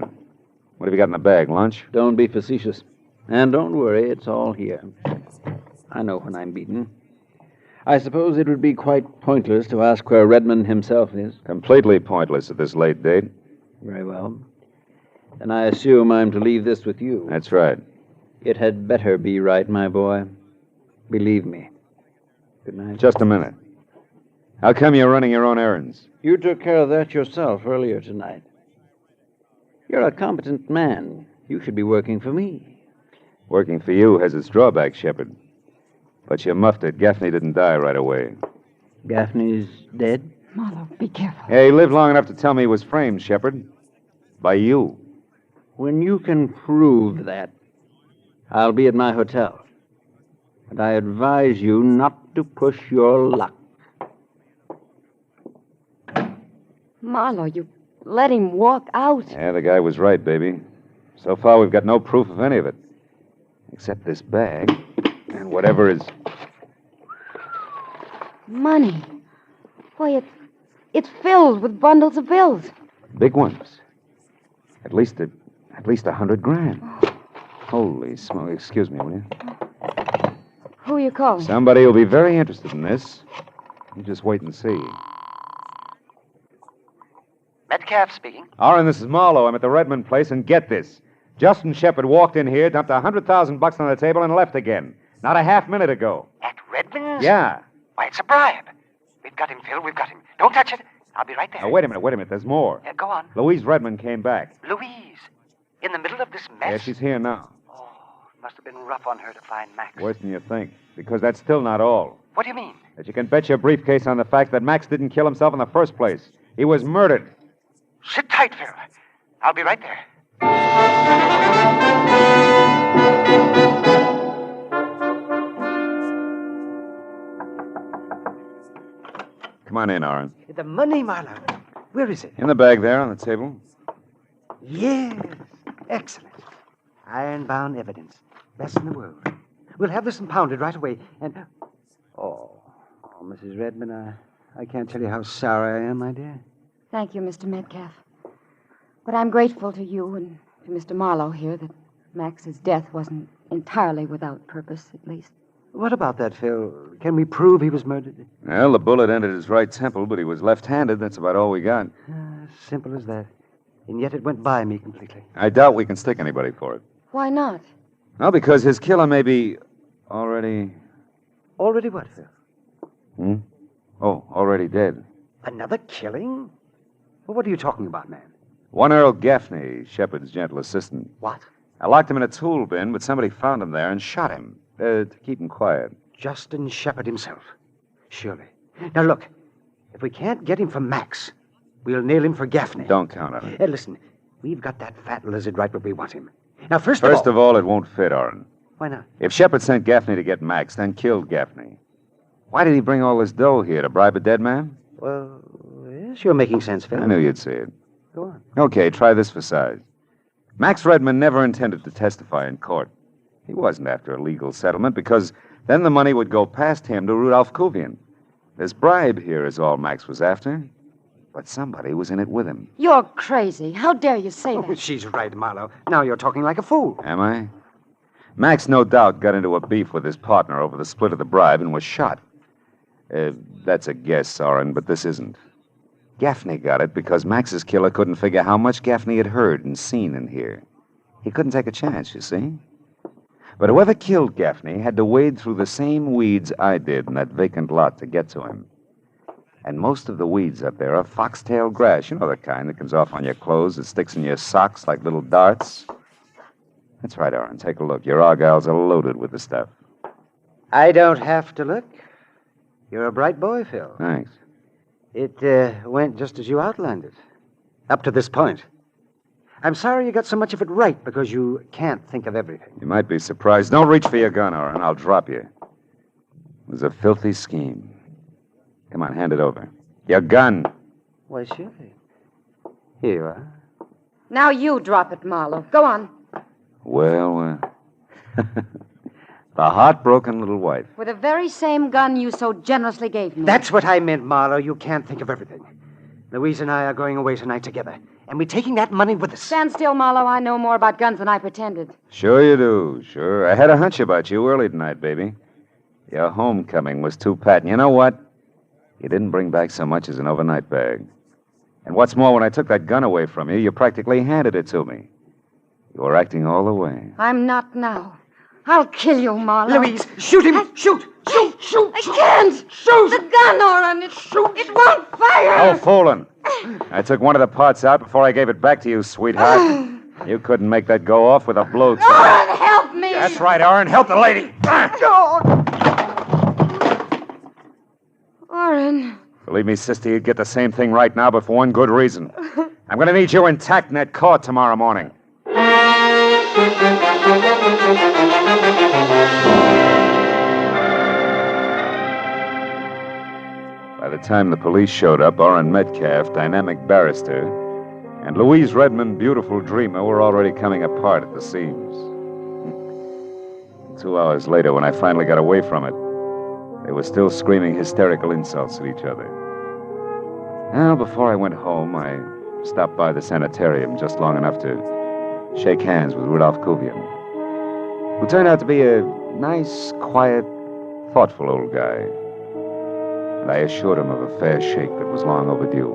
What have you got in the bag, lunch? Don't be facetious. And don't worry, it's all here. I know when I'm beaten. I suppose it would be quite pointless to ask where Redmond himself is. Completely pointless at this late date. Very well. Then I assume I'm to leave this with you. That's right. It had better be right, my boy. Believe me. Good night. Just a minute. How come you're running your own errands? You took care of that yourself earlier tonight. You're a competent man. You should be working for me. Working for you has its drawbacks, Shepard. But you muffed it. Gaffney didn't die right away. Gaffney's dead? Marlowe, be careful. Yeah, he lived long enough to tell me he was framed, Shepard. By you. When you can prove that, I'll be at my hotel. But I advise you not to push your luck. Marlowe, you let him walk out. Yeah, the guy was right, baby. So far, we've got no proof of any of it. Except this bag. And whatever is... Money. Boy, it's filled with bundles of bills. Big ones. At least 100 grand. Holy smoke. Excuse me, will you? Who are you calling? Somebody will be very interested in this. You just wait and see. Metcalf speaking. Oren, this is Marlowe. I'm at the Redmond place, and get this. Justin Shepard walked in here, dumped $100,000 on the table, and left again. Not a half minute ago. At Redmond's? Yeah. Why, it's a bribe. We've got him, Phil. We've got him. Don't touch it. I'll be right there. Now, wait a minute. There's more. Go on. Louise Redmond came back. Louise, in the middle of this mess? Yeah, she's here now. Oh, must have been rough on her to find Max. Worse than you think. Because that's still not all. What do you mean? That you can bet your briefcase on the fact that Max didn't kill himself in the first place. He was murdered. Sit tight, Phil. I'll be right there. Come on in, Oren. The money, Marlowe. Where is it? In the bag there on the table. Yes. Excellent. Iron-bound evidence. Best in the world. We'll have this impounded right away. And... Oh, Mrs. Redmond, I can't tell you how sorry I am, my dear. Thank you, Mr. Metcalf. But I'm grateful to you and to Mr. Marlowe here that Max's death wasn't entirely without purpose, at least. What about that, Phil? Can we prove he was murdered? Well, the bullet entered his right temple, but he was left-handed. That's about all we got. Simple as that. And yet it went by me completely. I doubt we can stick anybody for it. Why not? Well, because his killer may be already... Already what, Phil? Oh, already dead. Another killing? Well, what are you talking about, man? One Earl Gaffney, Shepard's gentle assistant. What? I locked him in a tool bin, but somebody found him there and shot him. To keep him quiet. Justin Shepard himself. Surely. Now, look. If we can't get him for Max, we'll nail him for Gaffney. Don't count on it. Listen, we've got that fat lizard right where we want him. Now, First of all, it won't fit, Oren. Why not? If Shepard sent Gaffney to get Max, then killed Gaffney, why did he bring all this dough here, to bribe a dead man? Well, yes, you're making sense, Phil. I knew you'd see it. Go on. Okay, try this for size. Max Redmond never intended to testify in court. He wasn't after a legal settlement because Then the money would go past him to Rudolph Kuvian. This bribe here is all Max was after. But somebody was in it with him. You're crazy. How dare you say that? She's right, Marlowe. Now you're talking like a fool. Am I? Max, no doubt, got into a beef with his partner over the split of the bribe and was shot. That's a guess, Soren, but this isn't. Gaffney got it because Max's killer couldn't figure how much Gaffney had heard and seen in here. He couldn't take a chance, you see. But whoever killed Gaffney had to wade through the same weeds I did in that vacant lot to get to him. And most of the weeds up there are foxtail grass. You know the kind that comes off on your clothes, that sticks in your socks like little darts. That's right, Oren. Take a look. Your argyles are loaded with the stuff. I don't have to look. You're a bright boy, Phil. Thanks. It went just as you outlined it. Up to this point. I'm sorry you got so much of it right because you can't think of everything. You might be surprised. Don't reach for your gun, Oren. I'll drop you. It was a filthy scheme. Come on, hand it over. Your gun. Why, sure. Here you are. Now you drop it, Marlowe. Go on. Well, the heartbroken little wife. With the very same gun you so generously gave me. That's what I meant, Marlowe. You can't think of everything. Louise and I are going away tonight together, and we're taking that money with us. Stand still, Marlowe. I know more about guns than I pretended. Sure you do, sure. I had a hunch about you early tonight, baby. Your homecoming was too pat, and you know what? You didn't bring back so much as an overnight bag. And what's more, when I took that gun away from you, you practically handed it to me. You were acting all the way. I'm not now. I'll kill you, Marlowe. Louise, shoot him! Shoot! I can't! Shoot! The gun, Oren! It won't fire! Oh, fooling. I took one of the parts out before I gave it back to you, sweetheart. You couldn't make that go off with a blowtorch. Oren, help me! That's right, Oren. Help the lady. Oren. Believe me, sister, you'd get the same thing right now, but for one good reason. I'm going to need you intact in that court tomorrow morning. By the time the police showed up, Orrin Metcalf, dynamic barrister, and Louise Redmond, beautiful dreamer, were already coming apart at the seams. 2 hours later, when I finally got away from it, they were still screaming hysterical insults at each other. Now, before I went home, I stopped by the sanitarium just long enough to shake hands with Rudolph Kuvian, who turned out to be a nice, quiet, thoughtful old guy. And I assured him of a fair shake that was long overdue.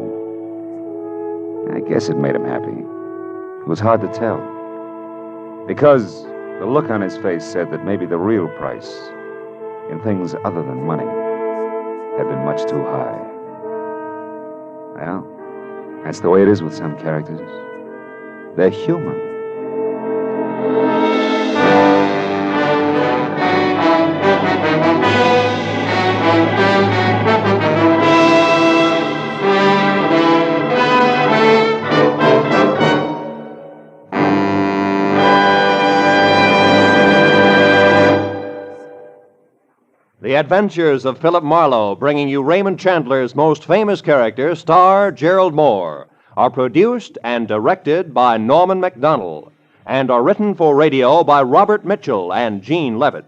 I guess it made him happy. It was hard to tell. Because the look on his face said that maybe the real price in things other than money had been much too high. Well, that's the way it is with some characters. They're human. The Adventures of Philip Marlowe, bringing you Raymond Chandler's most famous character, star Gerald Moore, are produced and directed by Norman MacDonald and are written for radio by Robert Mitchell and Gene Levitt.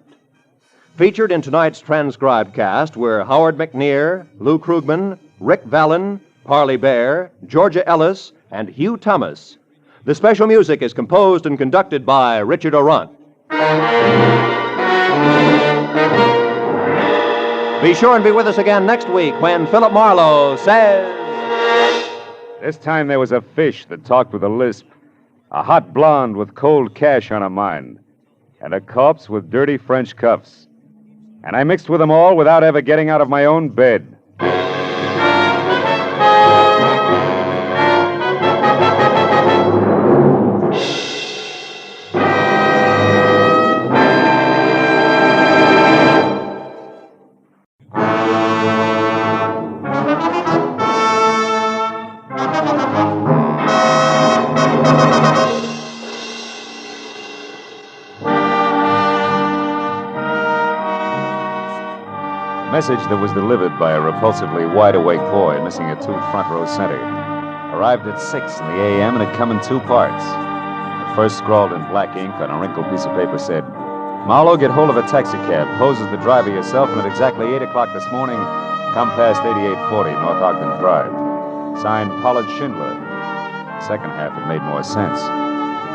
Featured in tonight's transcribed cast were Howard McNear, Lou Krugman, Rick Vallon, Parley Bear, Georgia Ellis, and Hugh Thomas. The special music is composed and conducted by Richard Aurunt. Be sure and be with us again next week when Philip Marlowe says... This time there was a fish that talked with a lisp, a hot blonde with cold cash on her mind, and a corpse with dirty French cuffs. And I mixed with them all without ever getting out of my own bed. Message that was delivered by a repulsively wide-awake boy missing a 2 front-row center arrived at 6 in the a.m. and had come in 2 parts. The first, scrawled in black ink on a wrinkled piece of paper, said, Marlowe, get hold of a taxicab, pose as the driver yourself, and at exactly 8 o'clock this morning, come past 8840 North Ogden Drive. Signed Pollard Schindler. The second half had made more sense.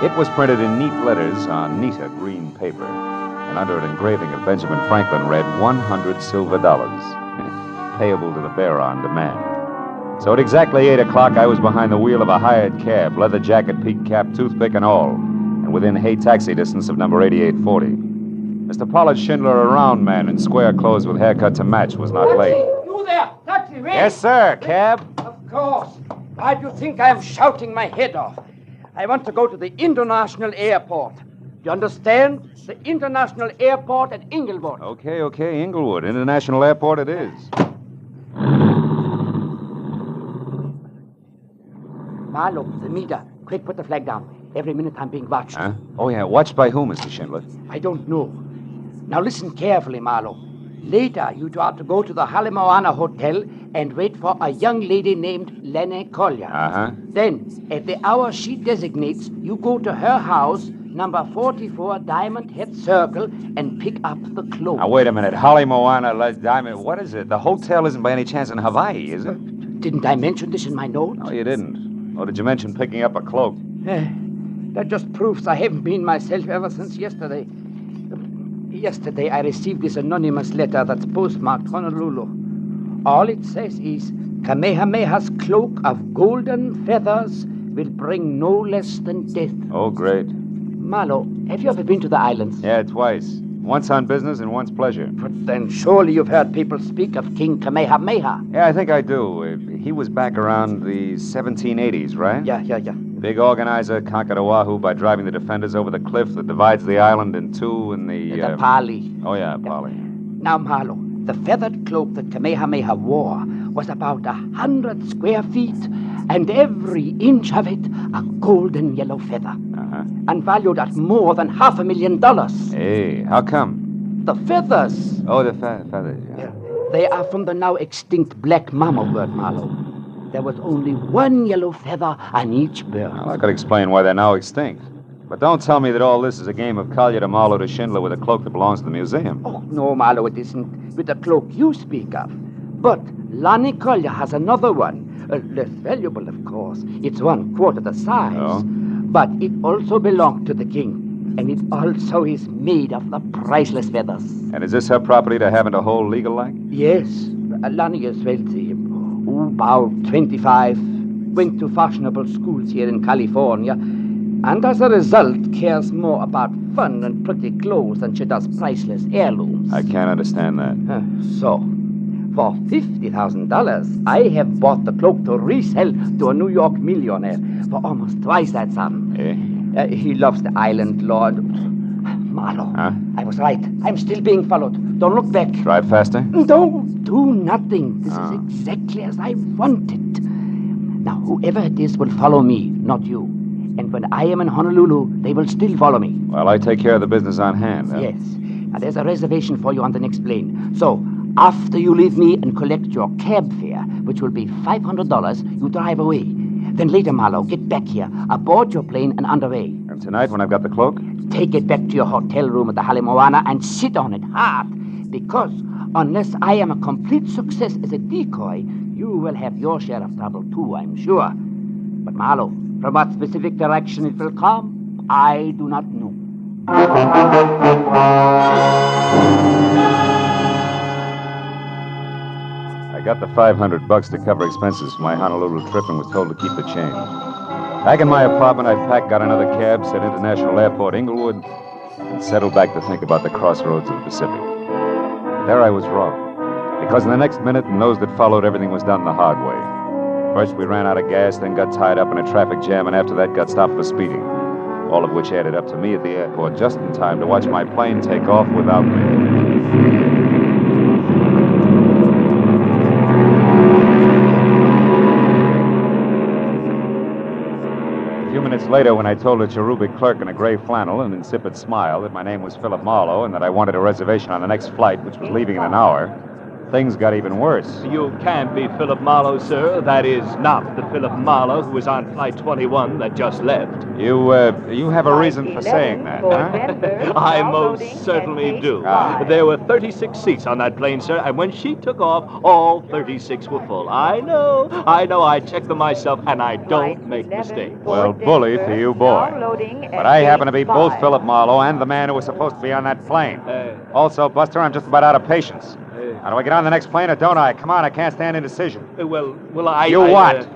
It was printed in neat letters on neater green paper, and under an engraving of Benjamin Franklin read 100 silver dollars, payable to the bearer on demand. So at exactly 8 o'clock, I was behind the wheel of a hired cab, leather jacket, peaked cap, toothpick, and all, and within Hay taxi distance of number 8840. Mr. Pollard Schindler, a round man in square clothes with haircut to match, was not late. You there! Taxi, wait! Yes, sir. Cab? Of course. Why do you think I am shouting my head off? I want to go to the International Airport. Do you understand? The International Airport at Inglewood. Okay, Inglewood. International Airport it is. Marlowe, the meter. Quick, put the flag down. Every minute I'm being watched. Huh? Oh, yeah. Watched by whom, Mr. Schindler? I don't know. Now listen carefully, Marlowe. Later, you are to go to the Halimawano Hotel and wait for a young lady named Lenny Collier. Uh-huh. Then, at the hour she designates, you go to her house, number 44 Diamond Head Circle, and pick up the cloak. Now, wait a minute. Holly Moana, Les Diamond. What is it? The hotel isn't by any chance in Hawaii, is it? Didn't I mention this in my note? No, you didn't. Or did you mention picking up a cloak? That just proves I haven't been myself ever since yesterday. Yesterday, I received this anonymous letter that's postmarked Honolulu. All it says is, Kamehameha's cloak of golden feathers will bring no less than death. Oh, great. Marlowe, have you ever been to the islands? Yeah, twice. Once on business and once pleasure. But then surely you've heard people speak of King Kamehameha. Yeah, I think I do. He was back around the 1780s, right? Yeah. Big organizer, conquered Oahu by driving the defenders over the cliff that divides the island in two in the... The Pali. Oh, yeah, Pali. Now, Marlowe, the feathered cloak that Kamehameha wore was about 100 square feet, and every inch of it a golden yellow feather. Uh-huh. And valued at more than $500,000. Hey, how come? The feathers. Oh, the feathers, yeah. They are from the now extinct black mama bird, Marlowe. There was only one yellow feather on each bird. Well, I could explain why they're now extinct. But don't tell me that all this is a game of Collier to Marlowe to Schindler with a cloak that belongs to the museum. Oh, no, Marlowe, it isn't with the cloak you speak of. But Lonnie Collier has another one. Less valuable, of course. It's 1/4 the size. Oh? But it also belonged to the king. And it also is made of the priceless feathers. And is this her property to have and to hold legal-like? Yes. Lonnie is wealthy. About 25. Went to fashionable schools here in California. And as a result, cares more about fun and pretty clothes than she does priceless heirlooms. I can't understand that. So, for $50,000, I have bought the cloak to resell to a New York millionaire for almost twice that sum. He loves the island, Lord. Marlowe, I was right. I'm still being followed. Don't look back. Drive faster? Don't do nothing. This is exactly as I want it. Now, whoever it is will follow me, not you. And when I am in Honolulu, they will still follow me. Well, I take care of the business on hand. Huh? Yes. Now, there's a reservation for you on the next plane. So, after you leave me and collect your cab fare, which will be $500, you drive away. Then later, Marlowe, get back here, aboard your plane and underway. And tonight, when I've got the cloak? Take it back to your hotel room at the Halimawano and sit on it hard. Because unless I am a complete success as a decoy, you will have your share of trouble too, I'm sure. But Marlowe, from what specific direction it will come, I do not know. I got the $500 to cover expenses for my Honolulu trip and was told to keep the change. Back in my apartment, I packed, got another cab, said International Airport, Inglewood, and settled back to think about the crossroads of the Pacific. There I was wrong, because in the next minute and those that followed, everything was done the hard way. First, we ran out of gas, then got tied up in a traffic jam, and after that, got stopped for speeding. All of which added up to me at the airport just in time to watch my plane take off without me. A few minutes later, when I told a cherubic clerk in a gray flannel and insipid smile that my name was Philip Marlowe and that I wanted a reservation on the next flight, which was leaving in an hour, things got even worse. You can't be Philip Marlowe, sir. That is not the Philip Marlowe who was on Flight 21 that just left. You have a reason for saying that, huh? I most certainly do. There were 36 seats on that plane, sir, and when she took off, all 36 were full. I know. I checked them myself, and I don't make mistakes. Well, bully for you, boy. But I happen to be both Philip Marlowe and the man who was supposed to be on that plane. Also, Buster, I'm just about out of patience. How do I get on the next plane or don't I? Come on, I can't stand indecision. Well, I... You what?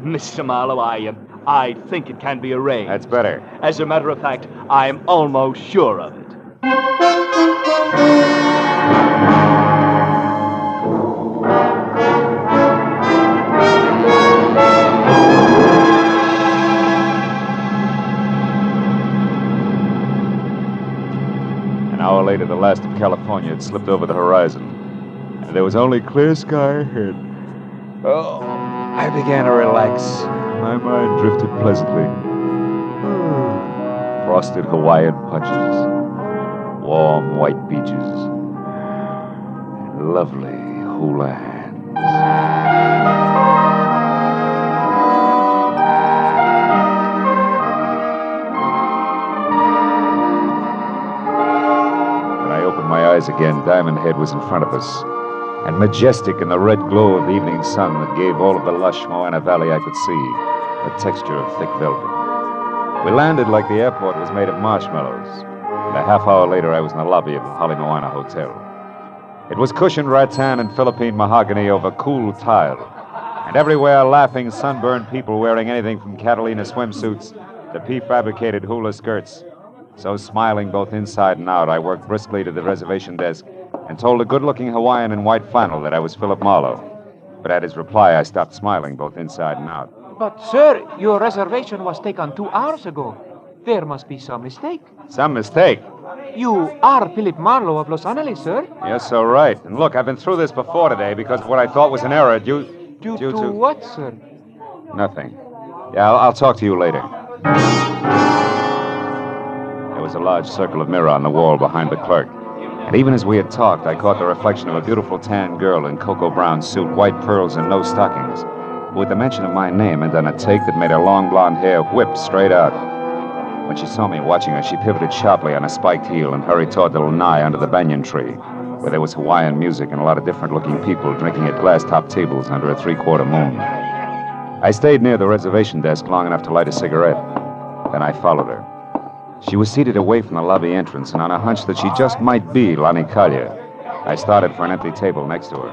Mr. Marlowe, I think it can be arranged. That's better. As a matter of fact, I'm almost sure of it. An hour later, the last of California had slipped over the horizon, and there was only clear sky ahead. Oh, I began to relax. My mind drifted pleasantly. Frosted Hawaiian punches, warm white beaches, and lovely hula hands. My eyes again, Diamond Head was in front of us, and majestic in the red glow of the evening sun that gave all of the lush Moana Valley I could see a texture of thick velvet. We landed like the airport was made of marshmallows, and a half hour later I was in the lobby of the Holly Moana Hotel. It was cushioned rattan and Philippine mahogany over cool tile, and everywhere laughing, sunburned people wearing anything from Catalina swimsuits to prefabricated hula skirts. So smiling both inside and out, I worked briskly to the reservation desk and told a good-looking Hawaiian in white flannel that I was Philip Marlowe. But at his reply, I stopped smiling both inside and out. But, sir, your reservation was taken 2 hours ago. There must be some mistake. Some mistake? You are Philip Marlowe of Los Angeles, sir. Yes, so right. And look, I've been through this before today because of what I thought was an error due to what, sir? Nothing. Yeah, I'll talk to you later. There was a large circle of mirror on the wall behind the clerk. And even as we had talked, I caught the reflection of a beautiful tan girl in cocoa brown suit, white pearls, and no stockings, who at the mention of my name had done a take that made her long blonde hair whip straight out. When she saw me watching her, she pivoted sharply on a spiked heel and hurried toward the lanai under the banyan tree, where there was Hawaiian music and a lot of different-looking people drinking at glass-top tables under a three-quarter moon. I stayed near the reservation desk long enough to light a cigarette. Then I followed her. She was seated away from the lobby entrance, and on a hunch that she just might be Lani Kalia, I started for an empty table next to her.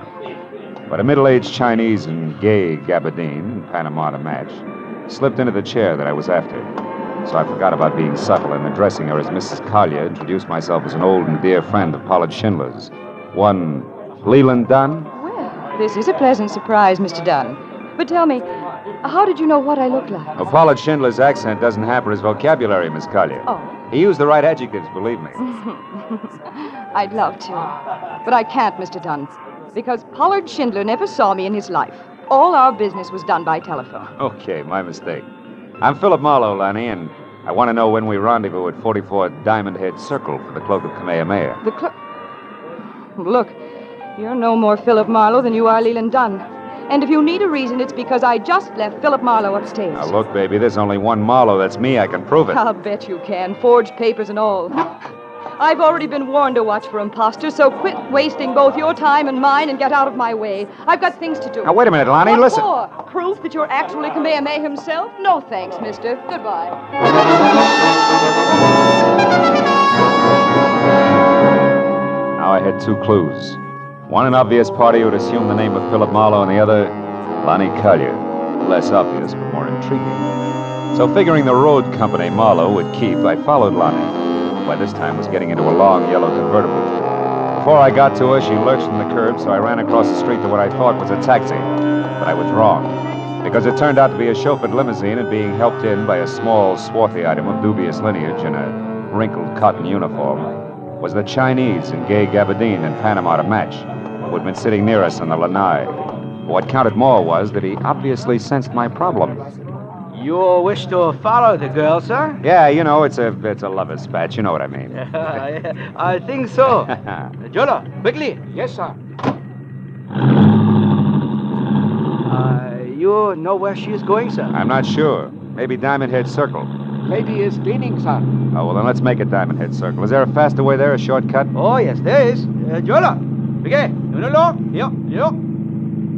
But a middle-aged Chinese in gay gabardine, Panama to match, slipped into the chair that I was after. So I forgot about being subtle and addressing her as Mrs. Kalia, introduced myself as an old and dear friend of Pollard Schindler's. One Leland Dunn? Well, this is a pleasant surprise, Mr. Dunn. But tell me, how did you know what I look like? Well, Pollard Schindler's accent doesn't hamper his vocabulary, Miss Collier. Oh. He used the right adjectives, believe me. I'd love to. But I can't, Mr. Dunn, because Pollard Schindler never saw me in his life. All our business was done by telephone. Okay, my mistake. I'm Philip Marlowe, Lanny, and I want to know when we rendezvous at 44 Diamond Head Circle for the Cloak of Kamehameha. The cloak? Look, you're no more Philip Marlowe than you are Leland Dunn. And if you need a reason, it's because I just left Philip Marlowe upstairs. Now, look, baby, there's only one Marlowe. That's me. I can prove it. I'll bet you can. Forged papers and all. I've already been warned to watch for imposters, so quit wasting both your time and mine and get out of my way. I've got things to do. Now, wait a minute, Lonnie. What Listen. For? Proof that you're actually Kamehameha himself? No thanks, mister. Goodbye. Now I had two clues. One, an obvious party who had assumed the name of Philip Marlowe, and the other, Lani Kalia. Less obvious, but more intriguing. So figuring the road company Marlowe would keep, I followed Lani, who by this time was getting into a long yellow convertible. Before I got to her, she lurched from the curb, so I ran across the street to what I thought was a taxi. But I was wrong, because it turned out to be a chauffeured limousine and being helped in by a small, swarthy item of dubious lineage in a wrinkled cotton uniform was the Chinese in gay gabardine and Panama to match, who had been sitting near us on the lanai. What counted more was that he obviously sensed my problem. You wish to follow the girl, sir? Yeah, you know, it's a lover's spat. You know what I mean. I think so. Jolo, quickly. Yes, sir. You know where she is going, sir? I'm not sure. Maybe Diamond Head Circle. Maybe it's cleaning, sir. Oh, well, then let's make it Diamond Head Circle. Is there a faster way there, a shortcut? Oh, yes, there is. Yola.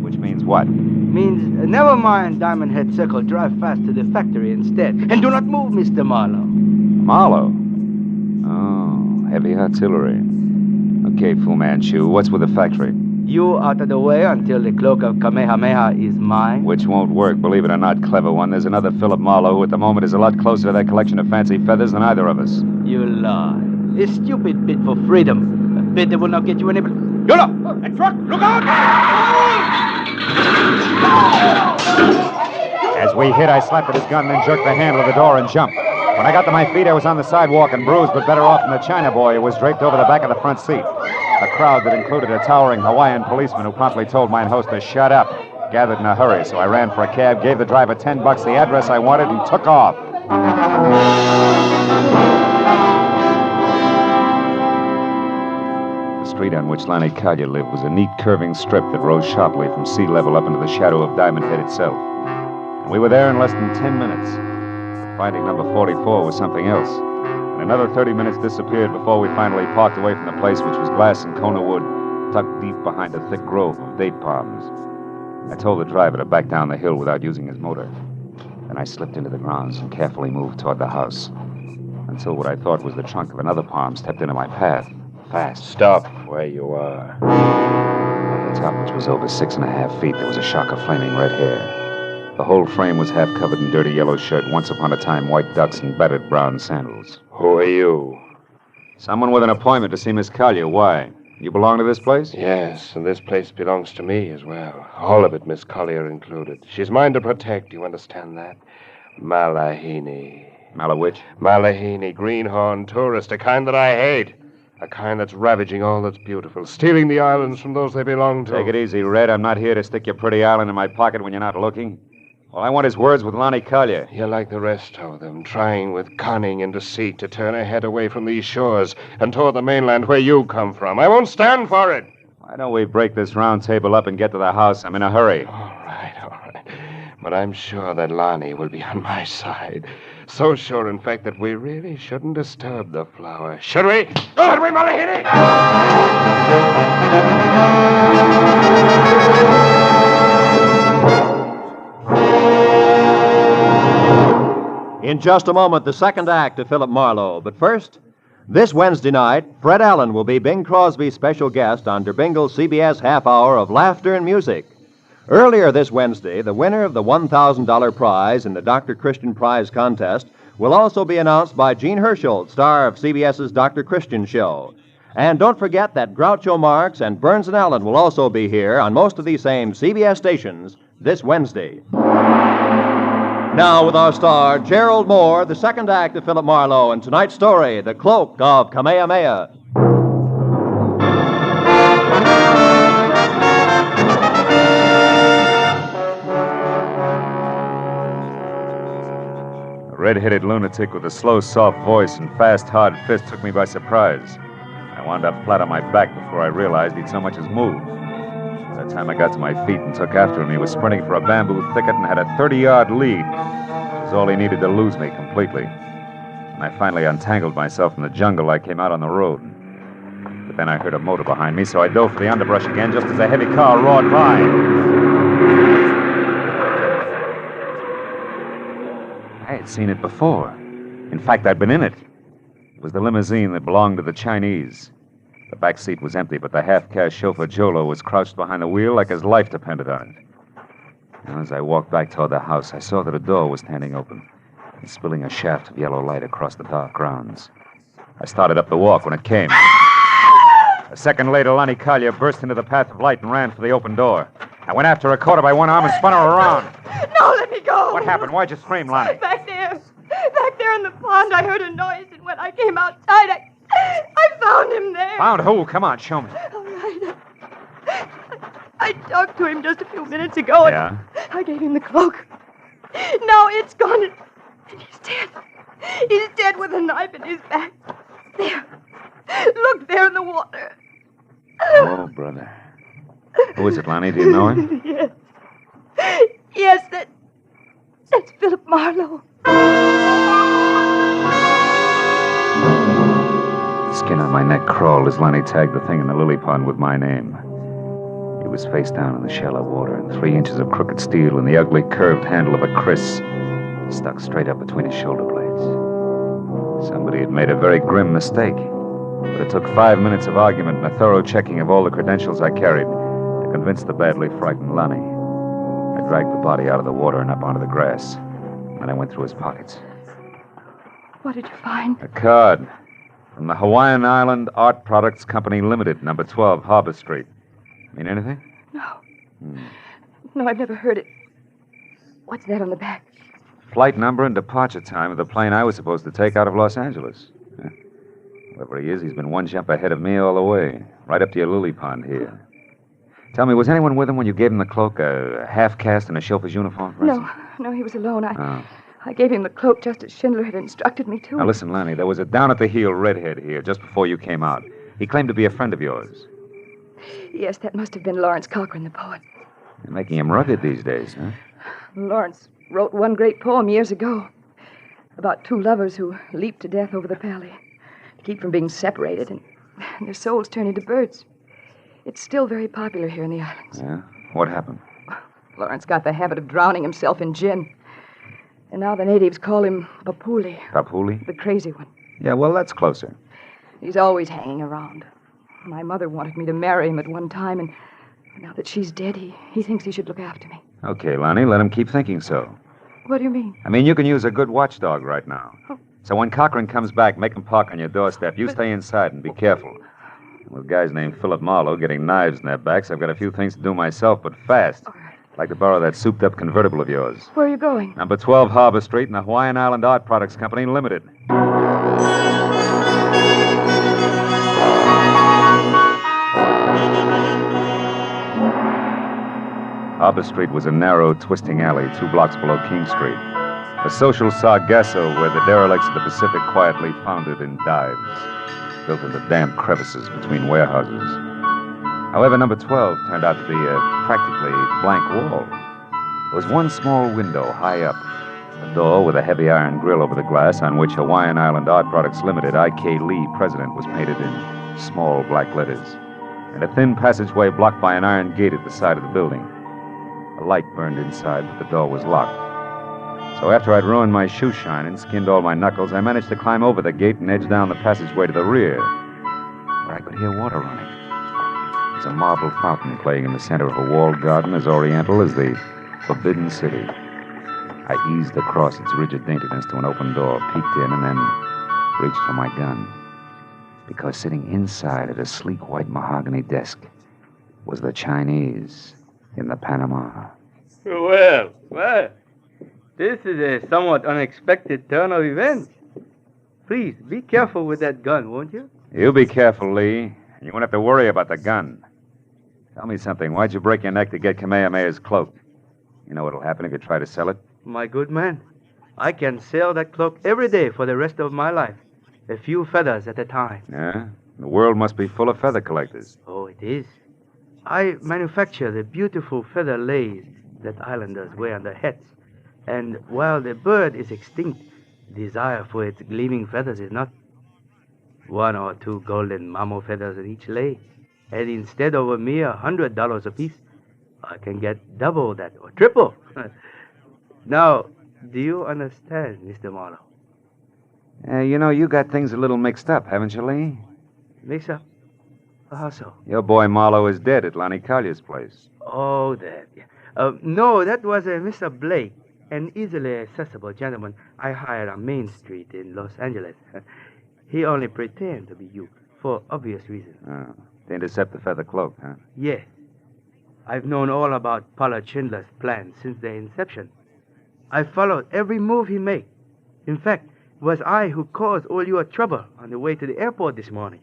Which means what? Means never mind Diamond Head Circle. Drive fast to the factory instead. And do not move, Mr. Marlowe. Marlowe? Oh, heavy artillery. Okay, Fu Manchu, what's with the factory? You out of the way until the cloak of Kamehameha is mine. Which won't work, believe it or not, clever one. There's another Philip Marlowe who at the moment is a lot closer to that collection of fancy feathers than either of us. You lie. A stupid bid for freedom. A bid that will not get you any... Yola! That truck! Look out! As we hit, I slapped at his gun, then jerked the handle of the door and jumped. When I got to my feet, I was on the sidewalk and bruised, but better off than the China boy who was draped over the back of the front seat. A crowd that included a towering Hawaiian policeman who promptly told mine host to shut up gathered in a hurry, so I ran for a cab, gave the driver $10, the address I wanted, and took off. The street on which Lanny Collier lived was a neat curving strip that rose sharply from sea level up into the shadow of Diamond Head itself. And we were there in less than 10 minutes. Finding number 44 was something else. And another 30 minutes disappeared before we finally parked away from the place, which was glass and Kona wood, tucked deep behind a thick grove of date palms. I told the driver to back down the hill without using his motor. Then I slipped into the grounds and carefully moved toward the house, until what I thought was the trunk of another palm stepped into my path. Fast. Stop where you are. At the top, which was over 6.5 feet, there was a shock of flaming red hair. The whole frame was half covered in dirty yellow shirt, once upon a time white ducks and battered brown sandals. Who are you? Someone with an appointment to see Miss Collier. Why? You belong to this place? Yes, and this place belongs to me as well. All of it, Miss Collier included. She's mine to protect, you understand that? Malahini. Malawitch? Malahini, greenhorn tourist, a kind that I hate. A kind that's ravaging all that's beautiful, stealing the islands from those they belong to. Take it easy, Red. I'm not here to stick your pretty island in my pocket when you're not looking. All I want is words with Lonnie Collier. You're like the rest of them, trying with cunning and deceit to turn her head away from these shores and toward the mainland where you come from. I won't stand for it. Why don't we break this round table up and get to the house? I'm in a hurry. All right. But I'm sure that Lonnie will be on my side. So sure, in fact, that we really shouldn't disturb the flower. Should we? Should we, Malahini? In just a moment, the second act of Philip Marlowe. But first, this Wednesday night, Fred Allen will be Bing Crosby's special guest on Der Bingle's CBS half hour of laughter and music. Earlier this Wednesday, the winner of the $1,000 prize in the Dr. Christian Prize contest will also be announced by Gene Herschel, star of CBS's Dr. Christian Show. And don't forget that Groucho Marx and Burns and Allen will also be here on most of these same CBS stations this Wednesday. Now with our star, Gerald Moore, the second act of Philip Marlowe, and tonight's story, The Cloak of Kamehameha. A red-headed lunatic with a slow, soft voice and fast, hard fist took me by surprise. I wound up flat on my back before I realized he'd so much as moved. By the time I got to my feet and took after him, he was sprinting for a bamboo thicket and had a 30-yard lead. It was all he needed to lose me completely. When I finally untangled myself from the jungle, I came out on the road. But then I heard a motor behind me, so I dove for the underbrush again just as a heavy car roared by. I had seen it before. In fact, I'd been in it. It was the limousine that belonged to the Chinese. The back seat was empty, but the half-caste chauffeur Jolo was crouched behind the wheel like his life depended on it. And as I walked back toward the house, I saw that a door was standing open and spilling a shaft of yellow light across the dark grounds. I started up the walk when it came. A second later, Lonnie Collier burst into the path of light and ran for the open door. I went after her, caught her by one arm, and spun her around. No, let me go. What happened? Why'd you scream, Lonnie? Back there in the pond, I heard a noise, and when I came outside, I found him there. Found who? Come on, show me. All right. I talked to him just a few minutes ago, and Yeah? I gave him the cloak. Now it's gone, and he's dead. He's dead with a knife in his back. There. Look, there in the water. Oh, brother. Who is it, Lonnie? Do you know him? Yes. Yes, that's Philip Marlowe. The skin on my neck crawled as Lonnie tagged the thing in the lily pond with my name. He was face down in the shallow water, and 3 inches of crooked steel and the ugly curved handle of a kriss stuck straight up between his shoulder blades. Somebody had made a very grim mistake, but it took 5 minutes of argument and a thorough checking of all the credentials I carried to convince the badly frightened Lonnie. I dragged the body out of the water and up onto the grass. Then I went through his pockets. What did you find? A card from the Hawaiian Island Art Products Company Limited, number 12, Harbor Street. Mean anything? No. No, I've never heard it. What's that on the back? Flight number and departure time of the plane I was supposed to take out of Los Angeles. Whoever he is, he's been one jump ahead of me all the way, right up to your lily pond here. Tell me, was anyone with him when you gave him the cloak, a half-caste and a chauffeur's uniform, for instance? No, he was alone. I gave him the cloak just as Schindler had instructed me to. Now, listen, Lanny, there was a down-at-the-heel redhead here just before you came out. He claimed to be a friend of yours. Yes, that must have been Lawrence Cochran, the poet. You're making him rugged these days, huh? Lawrence wrote one great poem years ago about 2 lovers who leaped to death over the valley to keep from being separated, and their souls turned into birds. It's still very popular here in the islands. Yeah? What happened? Lawrence got the habit of drowning himself in gin. And now the natives call him Papuli. Papuli? The crazy one. Yeah, well, that's closer. He's always hanging around. My mother wanted me to marry him at one time, and now that she's dead, he thinks he should look after me. Okay, Lonnie, let him keep thinking so. What do you mean? I mean, you can use a good watchdog right now. So when Cochran comes back, make him park on your doorstep. You stay inside and be careful. With guys named Philip Marlowe getting knives in their backs, I've got a few things to do myself, but fast. I'd like to borrow that souped-up convertible of yours. Where are you going? Number 12 Harbor Street in the Hawaiian Island Art Products Company Limited. Harbor Street was a narrow, twisting alley 2 blocks below King Street. A social sargasso where the derelicts of the Pacific quietly foundered in dives, built into damp crevices between warehouses. However, number 12 turned out to be a practically blank wall. There was one small window high up, a door with a heavy iron grill over the glass on which Hawaiian Island Art Products Limited, I.K. Lee, President, was painted in small black letters, and a thin passageway blocked by an iron gate at the side of the building. A light burned inside, but the door was locked. So after I'd ruined my shoe shine and skinned all my knuckles, I managed to climb over the gate and edge down the passageway to the rear, where I could hear water running. There's a marble fountain playing in the center of a walled garden as oriental as the Forbidden City. I eased across its rigid daintiness to an open door, peeked in, and then reached for my gun. Because sitting inside at a sleek white mahogany desk was the Chinese in the Panama. Well, this is a somewhat unexpected turn of events. Please, be careful with that gun, won't you? You be careful, Lee. You won't have to worry about the gun. Tell me something. Why'd you break your neck to get Kamehameha's cloak? You know what'll happen if you try to sell it? My good man, I can sell that cloak every day for the rest of my life. A few feathers at a time. Yeah? The world must be full of feather collectors. Oh, it is. I manufacture the beautiful feather lace that islanders wear on their hats. And while the bird is extinct, desire for its gleaming feathers is not. 1 or 2 golden mamo feathers in each lay. And instead of a mere $100 apiece, I can get double that or triple. Now, do you understand, Mr. Marlowe? You know, you got things a little mixed up, haven't you, Lee? Mix up? How so? Your boy Marlowe is dead at Lonnie Collier's place. Oh, that. No, that was a Mr. Blake, an easily accessible gentleman I hired on Main Street in Los Angeles. He only pretended to be you, for obvious reasons. Oh, to intercept the feather cloak, huh? Yes. I've known all about Pollard Schindler's plans since their inception. I followed every move he made. In fact, it was I who caused all your trouble on the way to the airport this morning,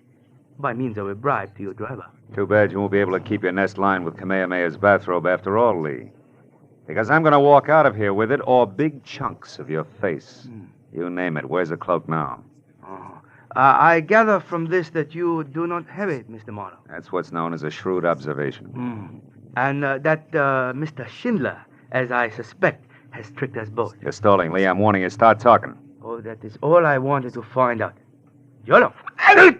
by means of a bribe to your driver. Too bad you won't be able to keep your nest lined with Kamehameha's bathrobe after all, Lee. Because I'm going to walk out of here with it, or big chunks of your face. You name it. Where's the cloak now? I gather from this that you do not have it, Mr. Marlowe. That's what's known as a shrewd observation. And that Mr. Schindler as I suspect, has tricked us both. You're stalling, Lee. I'm warning you. Start talking. Oh, that is all I wanted to find out. Yolo! That is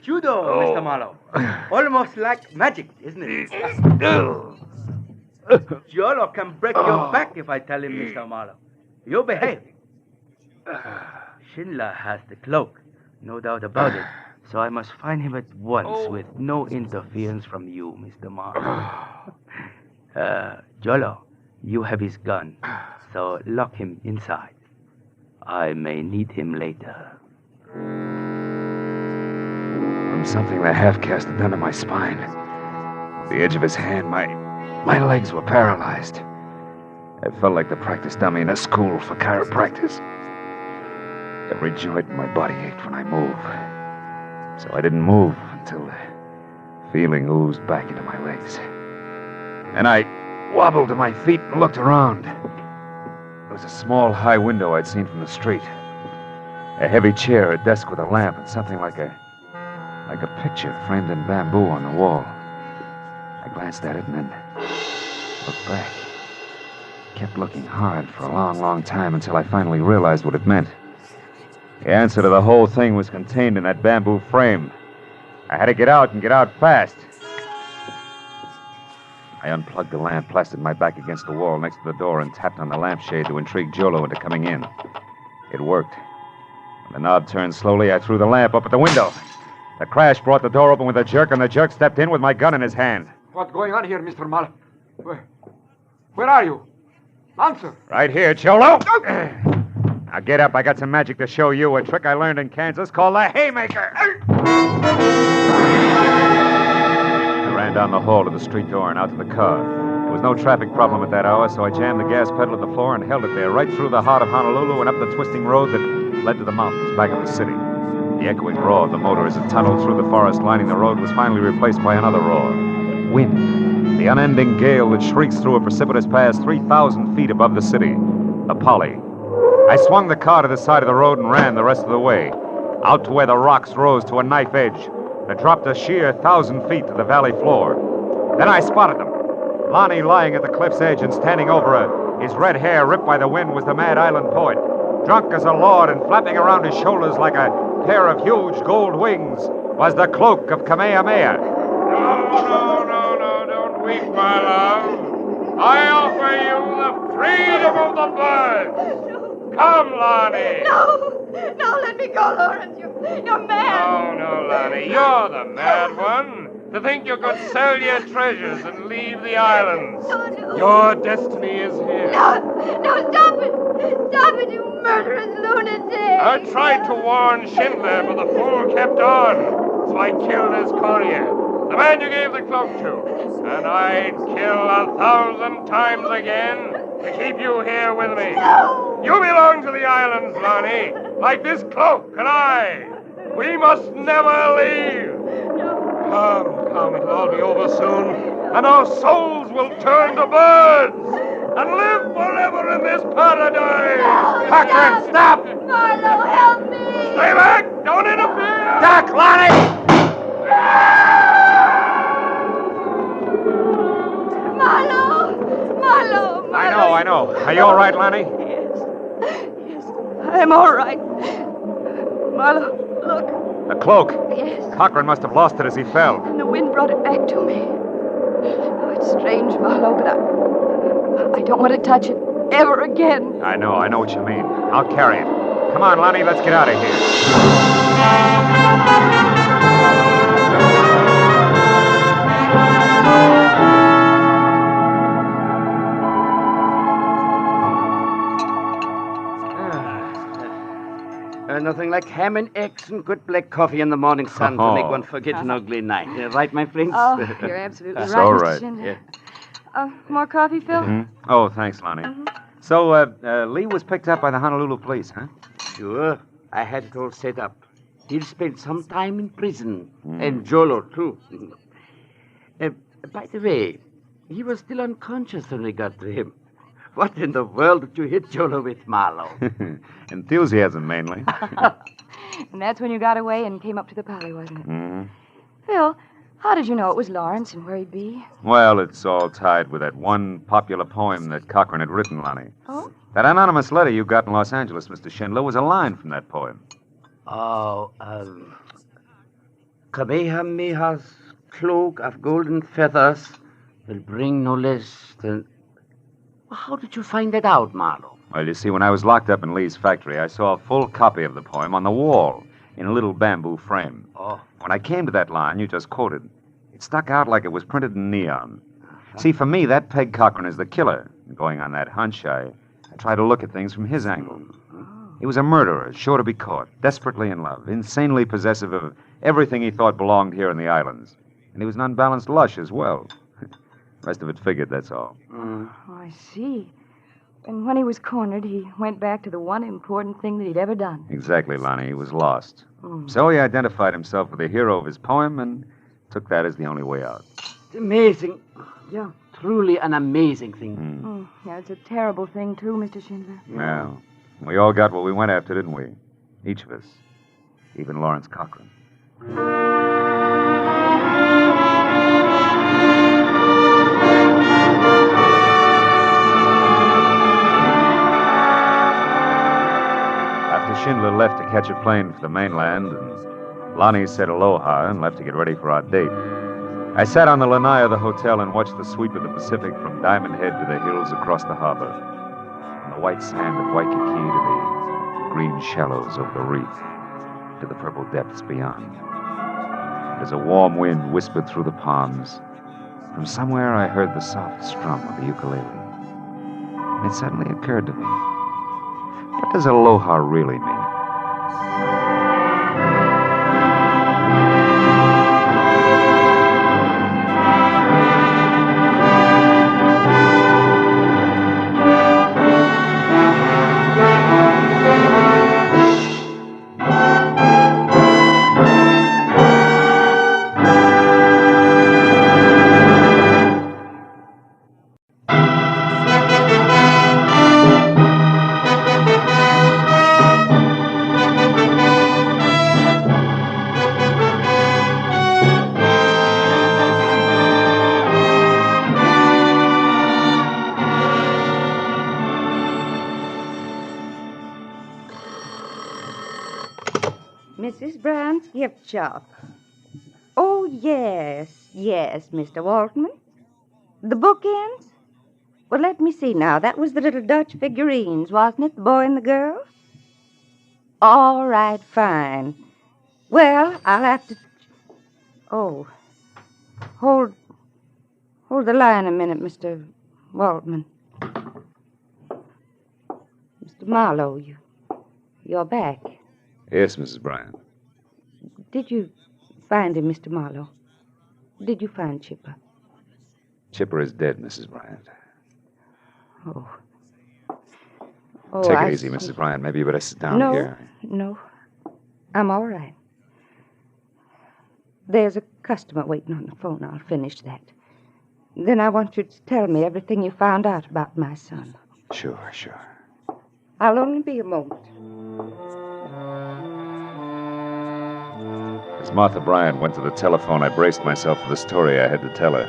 judo, Mr. Marlowe. Almost like magic, isn't it? Jolo can break your back if I tell him, Mr. Marlowe. You behave. Schindler has the cloak, no doubt about it. So I must find him at once with no interference from you, Mr. Marlowe. Jolo, you have his gun, so lock him inside. I may need him later. From something the half-caste had done to my spine. The edge of his hand, my legs were paralyzed. I felt like the practice dummy in a school for chiropractors. Every joint in my body ached when I moved. So I didn't move until the feeling oozed back into my legs. Then I wobbled to my feet and looked around. There was a small high window I'd seen from the street. A heavy chair, a desk with a lamp, and something like a picture framed in bamboo on the wall. I glanced at it and then looked back. Kept looking hard for a long, long time until I finally realized what it meant. The answer to the whole thing was contained in that bamboo frame. I had to get out and get out fast. I unplugged the lamp, plastered my back against the wall next to the door, and tapped on the lampshade to intrigue Jolo into coming in. It worked. When the knob turned slowly, I threw the lamp up at the window. The crash brought the door open with a jerk, and the jerk stepped in with my gun in his hand. What's going on here, Mr. Marlowe? Where are you? Answer. Right here, Jolo. Now get up. I got some magic to show you. A trick I learned in Kansas called the haymaker. I ran down the hall to the street door and out to the car. There was no traffic problem at that hour, so I jammed the gas pedal at the floor and held it there right through the heart of Honolulu and up the twisting road that led to the mountains back of the city. The echoing roar of the motor as it tunneled through the forest lining the road was finally replaced by another roar. Wind. The unending gale that shrieks through a precipitous pass 3,000 feet above the city. The Polly. I swung the car to the side of the road and ran the rest of the way, out to where the rocks rose to a knife edge that dropped a sheer 1,000 feet to the valley floor. Then I spotted them. Lonnie lying at the cliff's edge and standing over her, his red hair ripped by the wind, was the mad island poet. Drunk as a lord and flapping around his shoulders like a pair of huge gold wings was the cloak of Kamehameha. No, don't weep, my love. I offer you the freedom of the birds. Come, Lonnie. No, let me go, Lawrence. You're mad. No, Lonnie, you're the mad one. To think you could sell your treasures and leave the islands. No. Your destiny is here. No, stop it. Stop it, you murderous lunatic. I tried to warn Schindler, but the fool kept on. So I killed his courier, the man you gave the cloak to. And I'd kill 1,000 times again to keep you here with me. No. You belong to the islands, Lonnie, like this cloak and I. We must never leave. Come, it'll all be over soon, and our souls will turn to birds and live forever in this paradise. Cochran, stop! Marlowe, help me! Stay back! Don't interfere! Duck, Lonnie! Marlowe! I know. Are you all right, Lonnie? Yes, I'm all right. Marlowe, look. The cloak. Yes. Cochran must have lost it as he fell. And the wind brought it back to me. Oh, it's strange, Marlowe, but I don't want to touch it ever again. I know what you mean. I'll carry it. Come on, Lonnie, let's get out of here. Nothing like ham and eggs and good black coffee in the morning sun to make one forget an ugly night. Right, my friends? Oh, you're absolutely That's right, all Mr. right. Schindler. More coffee, Phil? Mm-hmm. Oh, thanks, Lonnie. So, Lee was picked up by the Honolulu police, huh? Sure. I had it all set up. He'll spend some time in prison. And Jolo, too. By the way, he was still unconscious when we got to him. What in the world did you hit Jolo with, Marlowe? Enthusiasm, mainly. And that's when you got away and came up to the Pally, wasn't it? Mm-hmm. Phil, How did you know it was Lawrence and where he'd be? Well, it's all tied with that one popular poem that Cochran had written, Lonnie. Oh? That anonymous letter you got in Los Angeles, Mr. Schindler, was a line from that poem. Oh, Kamehameha's cloak of golden feathers will bring no less than... How did you find that out, Marlowe? Well, you see, when I was locked up in Lee's factory, I saw a full copy of the poem on the wall in a little bamboo frame. Oh. When I came to that line you just quoted, it stuck out like it was printed in neon. See, for me, that Peg Cochran is the killer. Going on that hunch, I tried to look at things from his angle. He was a murderer, sure to be caught, desperately in love, insanely possessive of everything he thought belonged here in the islands. And he was an unbalanced lush as well. The rest of it figured, that's all. Oh, I see. And when he was cornered, he went back to the one important thing that he'd ever done. Exactly, Lonnie. He was lost. So he identified himself with the hero of his poem and took that as the only way out. It's amazing. Yeah, truly an amazing thing. Yeah, it's a terrible thing, too, Mr. Schindler. Well, we all got what we went after, didn't we? Each of us. Even Lawrence Cochran. After Schindler left to catch a plane for the mainland, and Lonnie said aloha and left to get ready for our date, I sat on the lanai of the hotel and watched the sweep of the Pacific from Diamond Head to the hills across the harbor, from the white sand of Waikiki to the green shallows over the reef, to the purple depths beyond. As a warm wind whispered through the palms, from somewhere I heard the soft strum of the ukulele. And it suddenly occurred to me, what does aloha really mean? Mrs. Brown's gift shop. Oh, yes, Mr. Waltman. The bookends? Well, let me see now. That was the little Dutch figurines, wasn't it? The boy and the girl? All right, fine. Well, I'll have to... Oh. Hold the line a minute, Mr. Waltman. Mr. Marlowe, you're back. Yes, Mrs. Bryant. Did you find him, Mr. Marlowe? Did you find Chipper? Chipper is dead, Mrs. Bryant. Oh, Take it easy, Mrs. Bryant. Maybe you better sit down here. No. I'm all right. There's a customer waiting on the phone. I'll finish that. Then I want you to tell me everything you found out about my son. Sure. I'll only be a moment. As Martha Bryant went to the telephone, I braced myself for the story I had to tell her.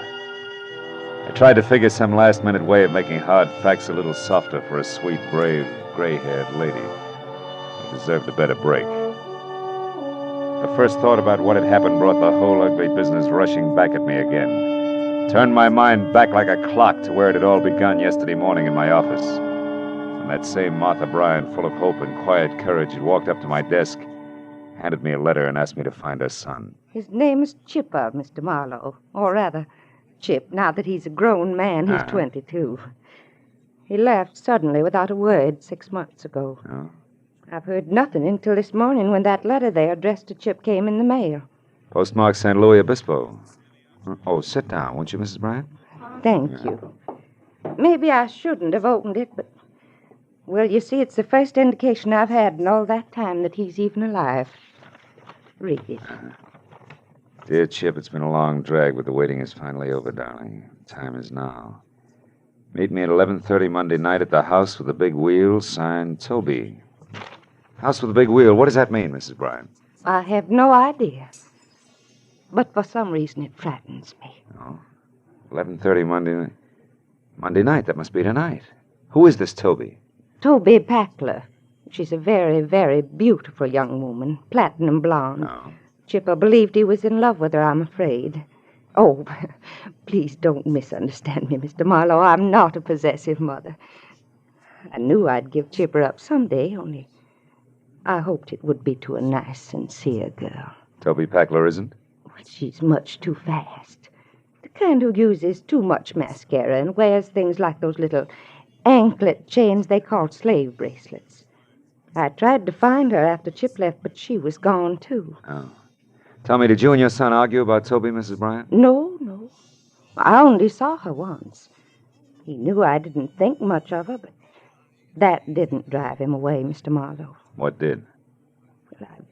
I tried to figure some last-minute way of making hard facts a little softer for a sweet, brave, gray-haired lady who deserved a better break. The first thought about what had happened brought the whole ugly business rushing back at me again. Turned my mind back like a clock to where it had all begun yesterday morning in my office. And that same Martha Bryant, full of hope and quiet courage, had walked up to my desk, handed me a letter, and asked me to find her son. His name is Chipper, Mr. Marlowe. Or rather, Chip. Now that he's a grown man, he's 22. He left suddenly without a word 6 months ago. Oh? I've heard nothing until this morning when that letter there addressed to Chip came in the mail. Postmark St. Louis Obispo. Oh, sit down, won't you, Mrs. Bryant? Thank you. Maybe I shouldn't have opened it, but... Well, you see, it's the first indication I've had in all that time that he's even alive. Read it. Dear Chip, it's been a long drag, but the waiting is finally over, darling. Time is now. Meet me at 11:30 Monday night at the House with the Big Wheel, signed Toby. House with the Big Wheel, what does that mean, Mrs. Bryant? I have no idea. but for some reason it frightens me. Oh, 11:30 Monday night. That must be tonight. Who is this Toby? Toby Packler. She's a very, very beautiful young woman, platinum blonde. Oh. Chipper believed he was in love with her, I'm afraid. Oh, please don't misunderstand me, Mr. Marlowe. I'm not a possessive mother. I knew I'd give Chipper up someday, only I hoped it would be to a nice, sincere girl. Toby Packler isn't? She's much too fast. The kind who uses too much mascara and wears things like those little anklet chains they call slave bracelets. I tried to find her after Chip left, but she was gone, too. Oh. Tell me, did you and your son argue about Toby, Mrs. Bryant? No. I only saw her once. He knew I didn't think much of her, but that didn't drive him away, Mr. Marlowe. What did? Well, I've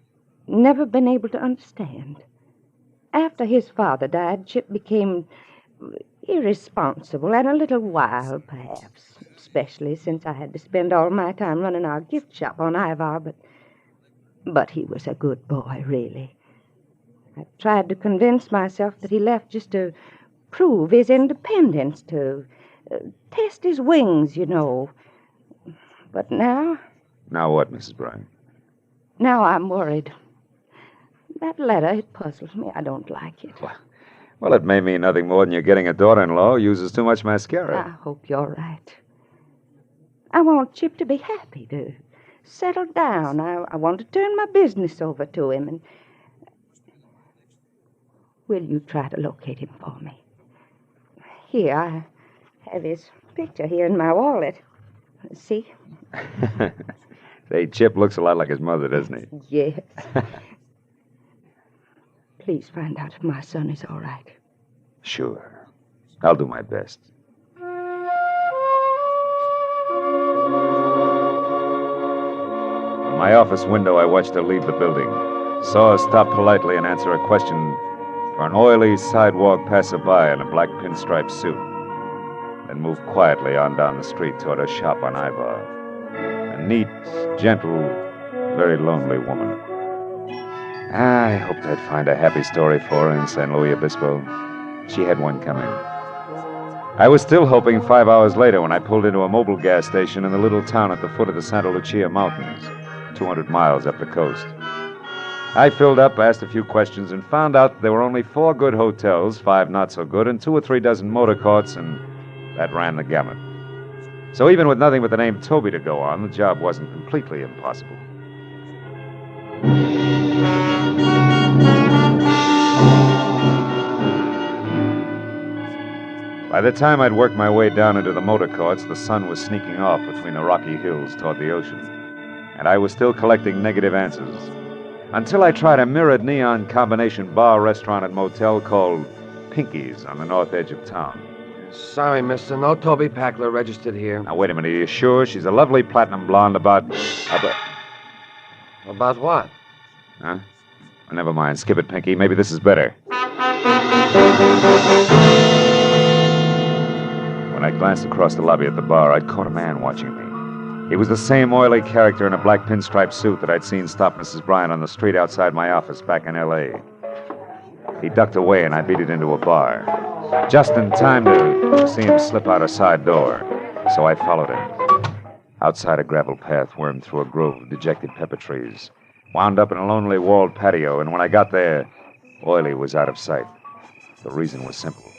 never been able to understand. After his father died, Chip became irresponsible and a little wild, perhaps, especially since I had to spend all my time running our gift shop on Ivar, but he was a good boy, really. I tried to convince myself that he left just to prove his independence, to test his wings, you know. But now... Now what, Mrs. Bryant? Now I'm worried. That letter, it puzzles me. I don't like it. Well, it may mean nothing more than you're getting a daughter-in-law who uses too much mascara. I hope you're right. I want Chip to be happy, to settle down. I want to turn my business over to him, and... Will you try to locate him for me? Here, I have his picture here in my wallet. See? Say, Chip looks a lot like his mother, doesn't he? Yes. Please find out if my son is all right. Sure. I'll do my best. From my office window, I watched her leave the building. Saw her stop politely and answer a question for an oily sidewalk passerby in a black pinstripe suit, then moved quietly on down the street toward her shop on Ivar. A neat, gentle, very lonely woman. I hoped I'd find a happy story for her in San Luis Obispo. She had one coming. I was still hoping 5 hours later when I pulled into a mobile gas station in the little town at the foot of the Santa Lucia Mountains, 200 miles up the coast. I filled up, asked a few questions, and found out there were only 4 good hotels, 5 not so good, and 2 or 3 dozen motor courts, and that ran the gamut. So even with nothing but the name Toby to go on, the job wasn't completely impossible. By the time I'd worked my way down into the motor courts, the sun was sneaking off between the rocky hills toward the ocean, and I was still collecting negative answers. Until I tried a mirrored neon combination bar, restaurant, and motel called Pinky's on the north edge of town. Sorry, mister. No Toby Packler registered here. Now, wait a minute. Are you sure? She's a lovely platinum blonde about... About what? Huh? Oh, never mind. Skip it, Pinky. Maybe this is better. When I glanced across the lobby at the bar, I'd caught a man watching me. He was the same oily character in a black pinstripe suit that I'd seen stop Mrs. Bryant on the street outside my office back in L.A. He ducked away, and I beat it into a bar. Just in time to see him slip out a side door. So I followed him. Outside, a gravel path wormed through a grove of dejected pepper trees. Wound up in a lonely walled patio, and when I got there, Oily was out of sight. The reason was simple.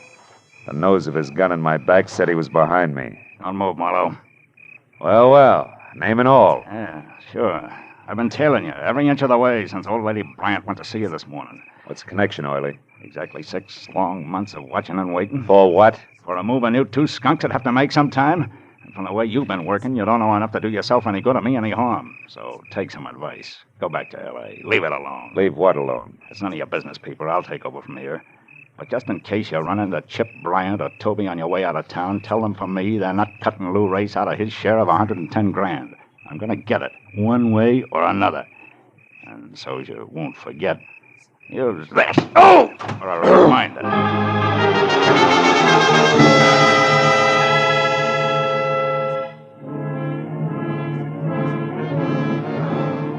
The nose of his gun in my back said he was behind me. Don't move, Marlowe. Well, name and all. Yeah, sure. I've been tailing you every inch of the way since old lady Bryant went to see you this morning. What's the connection, Oily? Exactly 6 long months of watching and waiting. For what? For a move on you 2 skunks that have to make some time. And from the way you've been working, you don't know enough to do yourself any good or me any harm. So take some advice. Go back to L.A. Leave it alone. Leave what alone? It's none of your business, people. I'll take over from here. But just in case you run into Chip Bryant or Toby on your way out of town, tell them from me they're not cutting Lou Race out of his share of $110,000. I'm going to get it, one way or another. And so you won't forget, use this. Oh! For a reminder.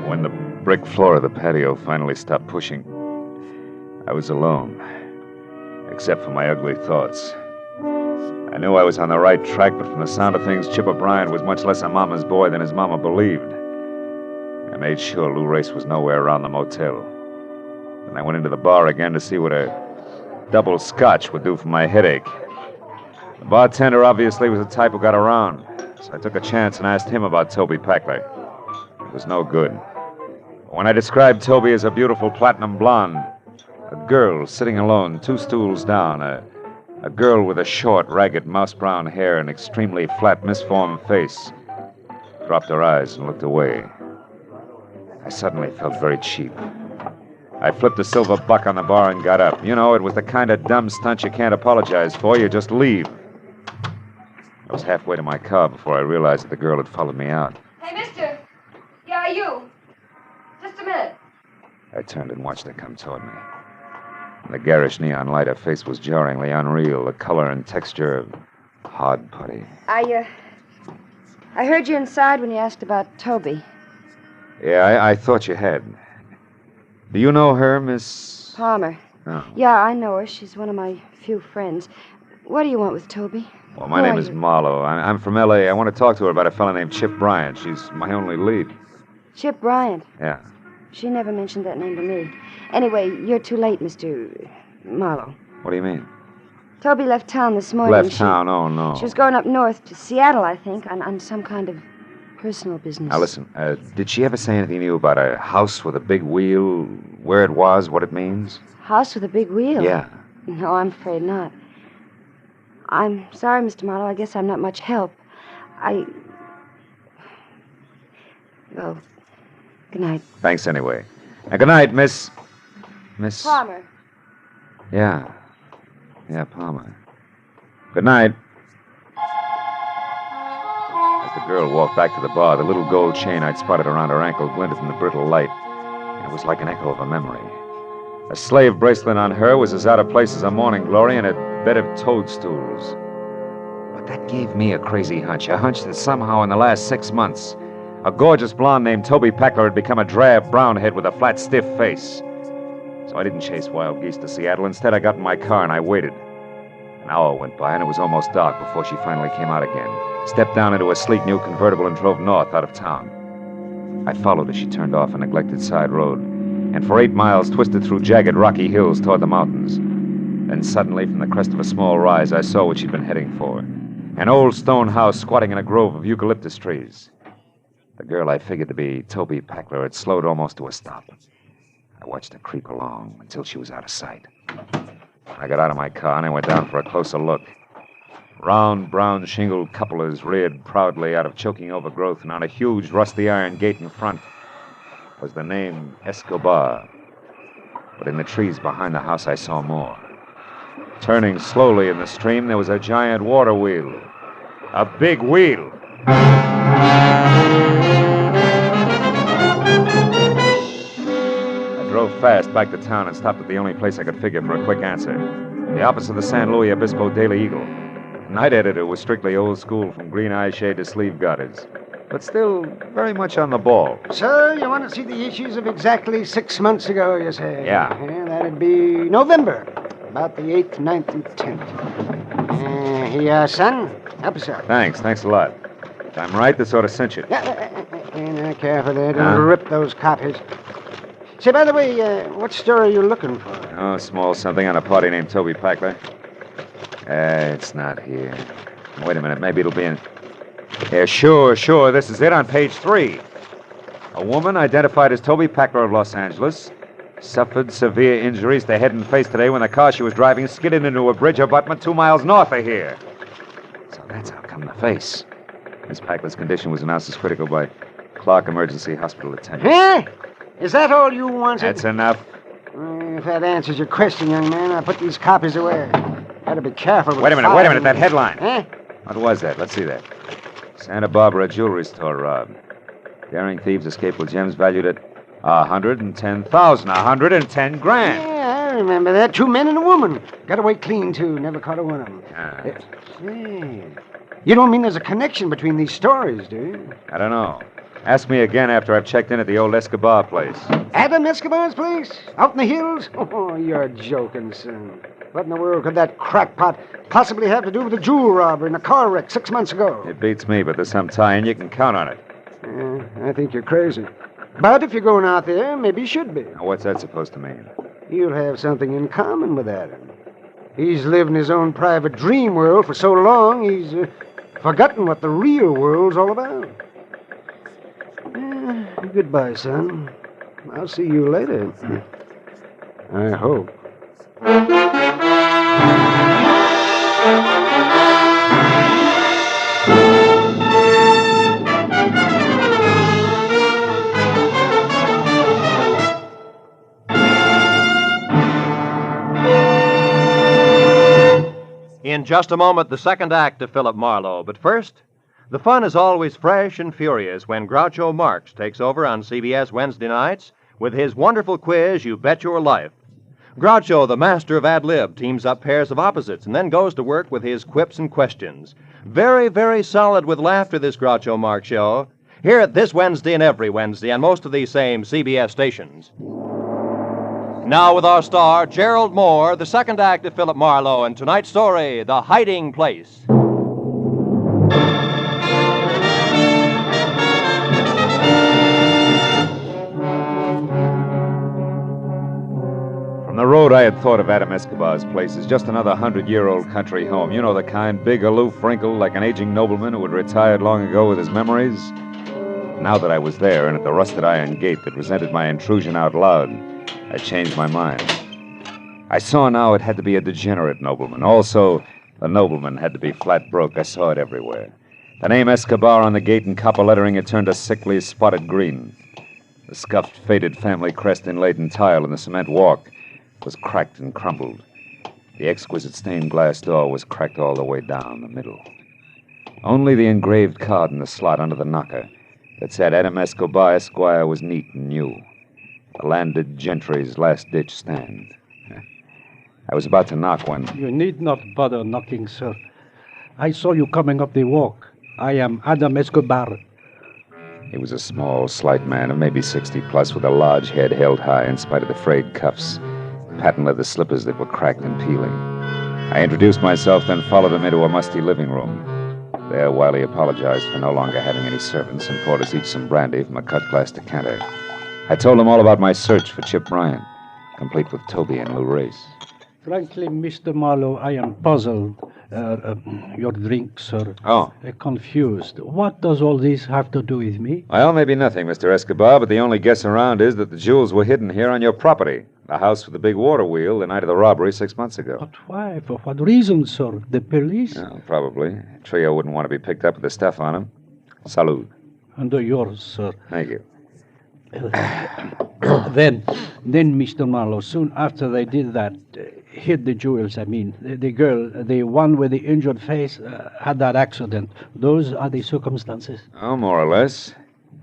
When the brick floor of the patio finally stopped pushing, I was alone, except for my ugly thoughts. I knew I was on the right track, but from the sound of things, Chip O'Brien was much less a mama's boy than his mama believed. I made sure Lou Race was nowhere around the motel. Then I went into the bar again to see what a double scotch would do for my headache. The bartender obviously was the type who got around, so I took a chance and asked him about Toby Packler. It was no good. When I described Toby as a beautiful platinum blonde, a girl sitting alone 2 stools down, a girl with a short, ragged, mouse-brown hair and extremely flat, misformed face, dropped her eyes and looked away. I suddenly felt very cheap. I flipped a silver buck on the bar and got up. You know, it was the kind of dumb stunt you can't apologize for. You just leave. I was halfway to my car before I realized that the girl had followed me out. Hey, mister. Yeah, you. Just a minute. I turned and watched her come toward me. In the garish neon light, her face was jarringly unreal, the color and texture of hard putty. I heard you inside when you asked about Toby. Yeah, I thought you had. Do you know her, Miss... Palmer. Oh. Yeah, I know her. She's one of my few friends. What do you want with Toby? Well, my name is Marlowe. I'm from L.A. I want to talk to her about a fellow named Chip Bryant. She's my only lead. Chip Bryant. Yeah. She never mentioned that name to me. Anyway, you're too late, Mr. Marlowe. What do you mean? Toby left town this morning. Left town? Oh, no. She was going up north to Seattle, I think, on some kind of personal business. Now, listen, did she ever say anything to you about a house with a big wheel, where it was, what it means? House with a big wheel? Yeah. No, I'm afraid not. I'm sorry, Mr. Marlowe. I guess I'm not much help. Well, good night. Thanks anyway. Now, good night, Miss... Palmer. Yeah. Yeah, Palmer. Good night. As the girl walked back to the bar, the little gold chain I'd spotted around her ankle glinted in the brittle light. It was like an echo of a memory. A slave bracelet on her was as out of place as a morning glory in a bed of toadstools. But that gave me a crazy hunch that somehow in the last 6 months, a gorgeous blonde named Toby Packler had become a drab brown head with a flat, stiff face. So I didn't chase wild geese to Seattle. Instead, I got in my car and I waited. An hour went by and it was almost dark before she finally came out again, stepped down into a sleek new convertible and drove north out of town. I followed as she turned off a neglected side road, and for 8 miles twisted through jagged rocky hills toward the mountains. Then suddenly, from the crest of a small rise, I saw what she'd been heading for. An old stone house squatting in a grove of eucalyptus trees. The girl I figured to be Toby Packler had slowed almost to a stop. I watched her creep along until she was out of sight. I got out of my car and I went down for a closer look. Round, brown shingled cupolas reared proudly out of choking overgrowth, and on a huge rusty iron gate in front was the name Escobar. But in the trees behind the house I saw more. Turning slowly in the stream, there was a giant water wheel. A big wheel. I drove fast back to town and stopped at the only place I could figure for a quick answer. The office of the San Luis Obispo Daily Eagle. The night editor was strictly old school, from green eye shade to sleeve garters, but still very much on the ball. So, you want to see the issues of exactly 6 months ago, you say? Yeah. That'd be November. About the 8th, 9th, and 10th. Here you are, son. Help yourself. Thanks a lot. If I'm right, this ought to cinch it. Careful there. Don't rip those copies. Say, by the way, what story are you looking for? Oh, small something on a party named Toby Packler. It's not here. Wait a minute, maybe it'll be in... Yeah, sure, this is it on page 3. A woman identified as Toby Packler of Los Angeles suffered severe injuries to head and face today when the car she was driving skidded into a bridge abutment 2 miles north of here. So that's how come the face. Miss Packler's condition was announced as critical by Clark Emergency Hospital attendants. Huh? Is that all you wanted? That's enough. If that answers your question, young man, I'll put these copies away. Gotta be careful with Wait a minute, that headline. Huh? What was that? Let's see that. Santa Barbara jewelry store robbed. Daring thieves escaped with gems valued at $110,000. $110 grand. Yeah, I remember that. 2 men and a woman. Got away clean, too. Never caught a one of them. Hey, you don't mean there's a connection between these stories, do you? I don't know. Ask me again after I've checked in at the old Escobar place. Adam Escobar's place? Out in the hills? Oh, you're joking, son. What in the world could that crackpot possibly have to do with the jewel robbery and a car wreck 6 months ago? It beats me, but there's some tie-in. You can count on it. I think you're crazy. But if you're going out there, maybe you should be. Now, what's that supposed to mean? You'll have something in common with Adam. He's lived in his own private dream world for so long, he's forgotten what the real world's all about. Goodbye, son. I'll see you later. I hope. In just a moment, the second act of Philip Marlowe. But first, the fun is always fresh and furious when Groucho Marx takes over on CBS Wednesday nights with his wonderful quiz, You Bet Your Life. Groucho, the master of ad-lib, teams up pairs of opposites and then goes to work with his quips and questions. Very, very solid with laughter, this Groucho Marx show. Hear it this Wednesday and every Wednesday on most of these same CBS stations. Now with our star, Gerald Moore, the second act of Philip Marlowe, and tonight's story, The Hiding Place. From the road, I had thought of Adam Escobar's place as just another 100-year-old country home. You know the kind, big, aloof, wrinkled, like an aging nobleman who had retired long ago with his memories. Now that I was there and at the rusted iron gate that resented my intrusion out loud, I changed my mind. I saw now it had to be a degenerate nobleman. Also, the nobleman had to be flat broke. I saw it everywhere. The name Escobar on the gate in copper lettering had turned a sickly spotted green. The scuffed, faded family crest inlaid in tile in the cement walk was cracked and crumbled. The exquisite stained glass door was cracked all the way down the middle. Only the engraved card in the slot under the knocker that said Adam Escobar, Esquire, was neat and new. The landed gentry's last-ditch stand. I was about to knock when... You need not bother knocking, sir. I saw you coming up the walk. I am Adam Escobar. He was a small, slight man of maybe 60 plus with a large head held high in spite of the frayed cuffs, patent leather slippers that were cracked and peeling. I introduced myself, then followed him into a musty living room. There, Wiley apologized for no longer having any servants and poured us each some brandy from a cut-glass decanter. I told him all about my search for Chip Bryant, complete with Toby and Lou Race. Frankly, Mr. Marlowe, I am puzzled. Your drink, sir. Oh. Confused. What does all this have to do with me? Well, maybe nothing, Mr. Escobar, but the only guess around is that the jewels were hidden here on your property, the house with the big water wheel, the night of the robbery 6 months ago. But why? For what reason, sir? The police? Well, probably. Trio wouldn't want to be picked up with the stuff on him. Salud. And yours, sir. Thank you. Then, Mr. Marlowe, soon after they did that, hid the jewels, I mean, the girl, the one with the injured face, had that accident. Those are the circumstances. Oh, more or less.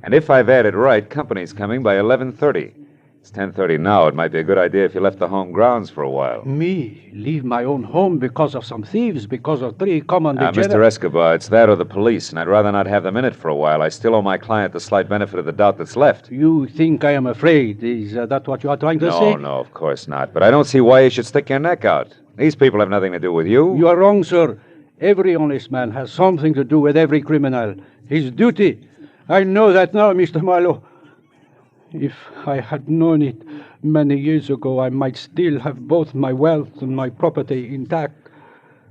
And if I've added right, company's coming by 11:30. It's 10:30 now. It might be a good idea if you left the home grounds for a while. Me? Leave my own home because of some thieves, because of 3 common degenerates? Mr. Escobar, it's that or the police, and I'd rather not have them in it for a while. I still owe my client the slight benefit of the doubt that's left. You think I am afraid? Is that what you are trying to say? No, of course not. But I don't see why you should stick your neck out. These people have nothing to do with you. You are wrong, sir. Every honest man has something to do with every criminal. His duty. I know that now, Mr. Marlowe. If I had known it many years ago, I might still have both my wealth and my property intact.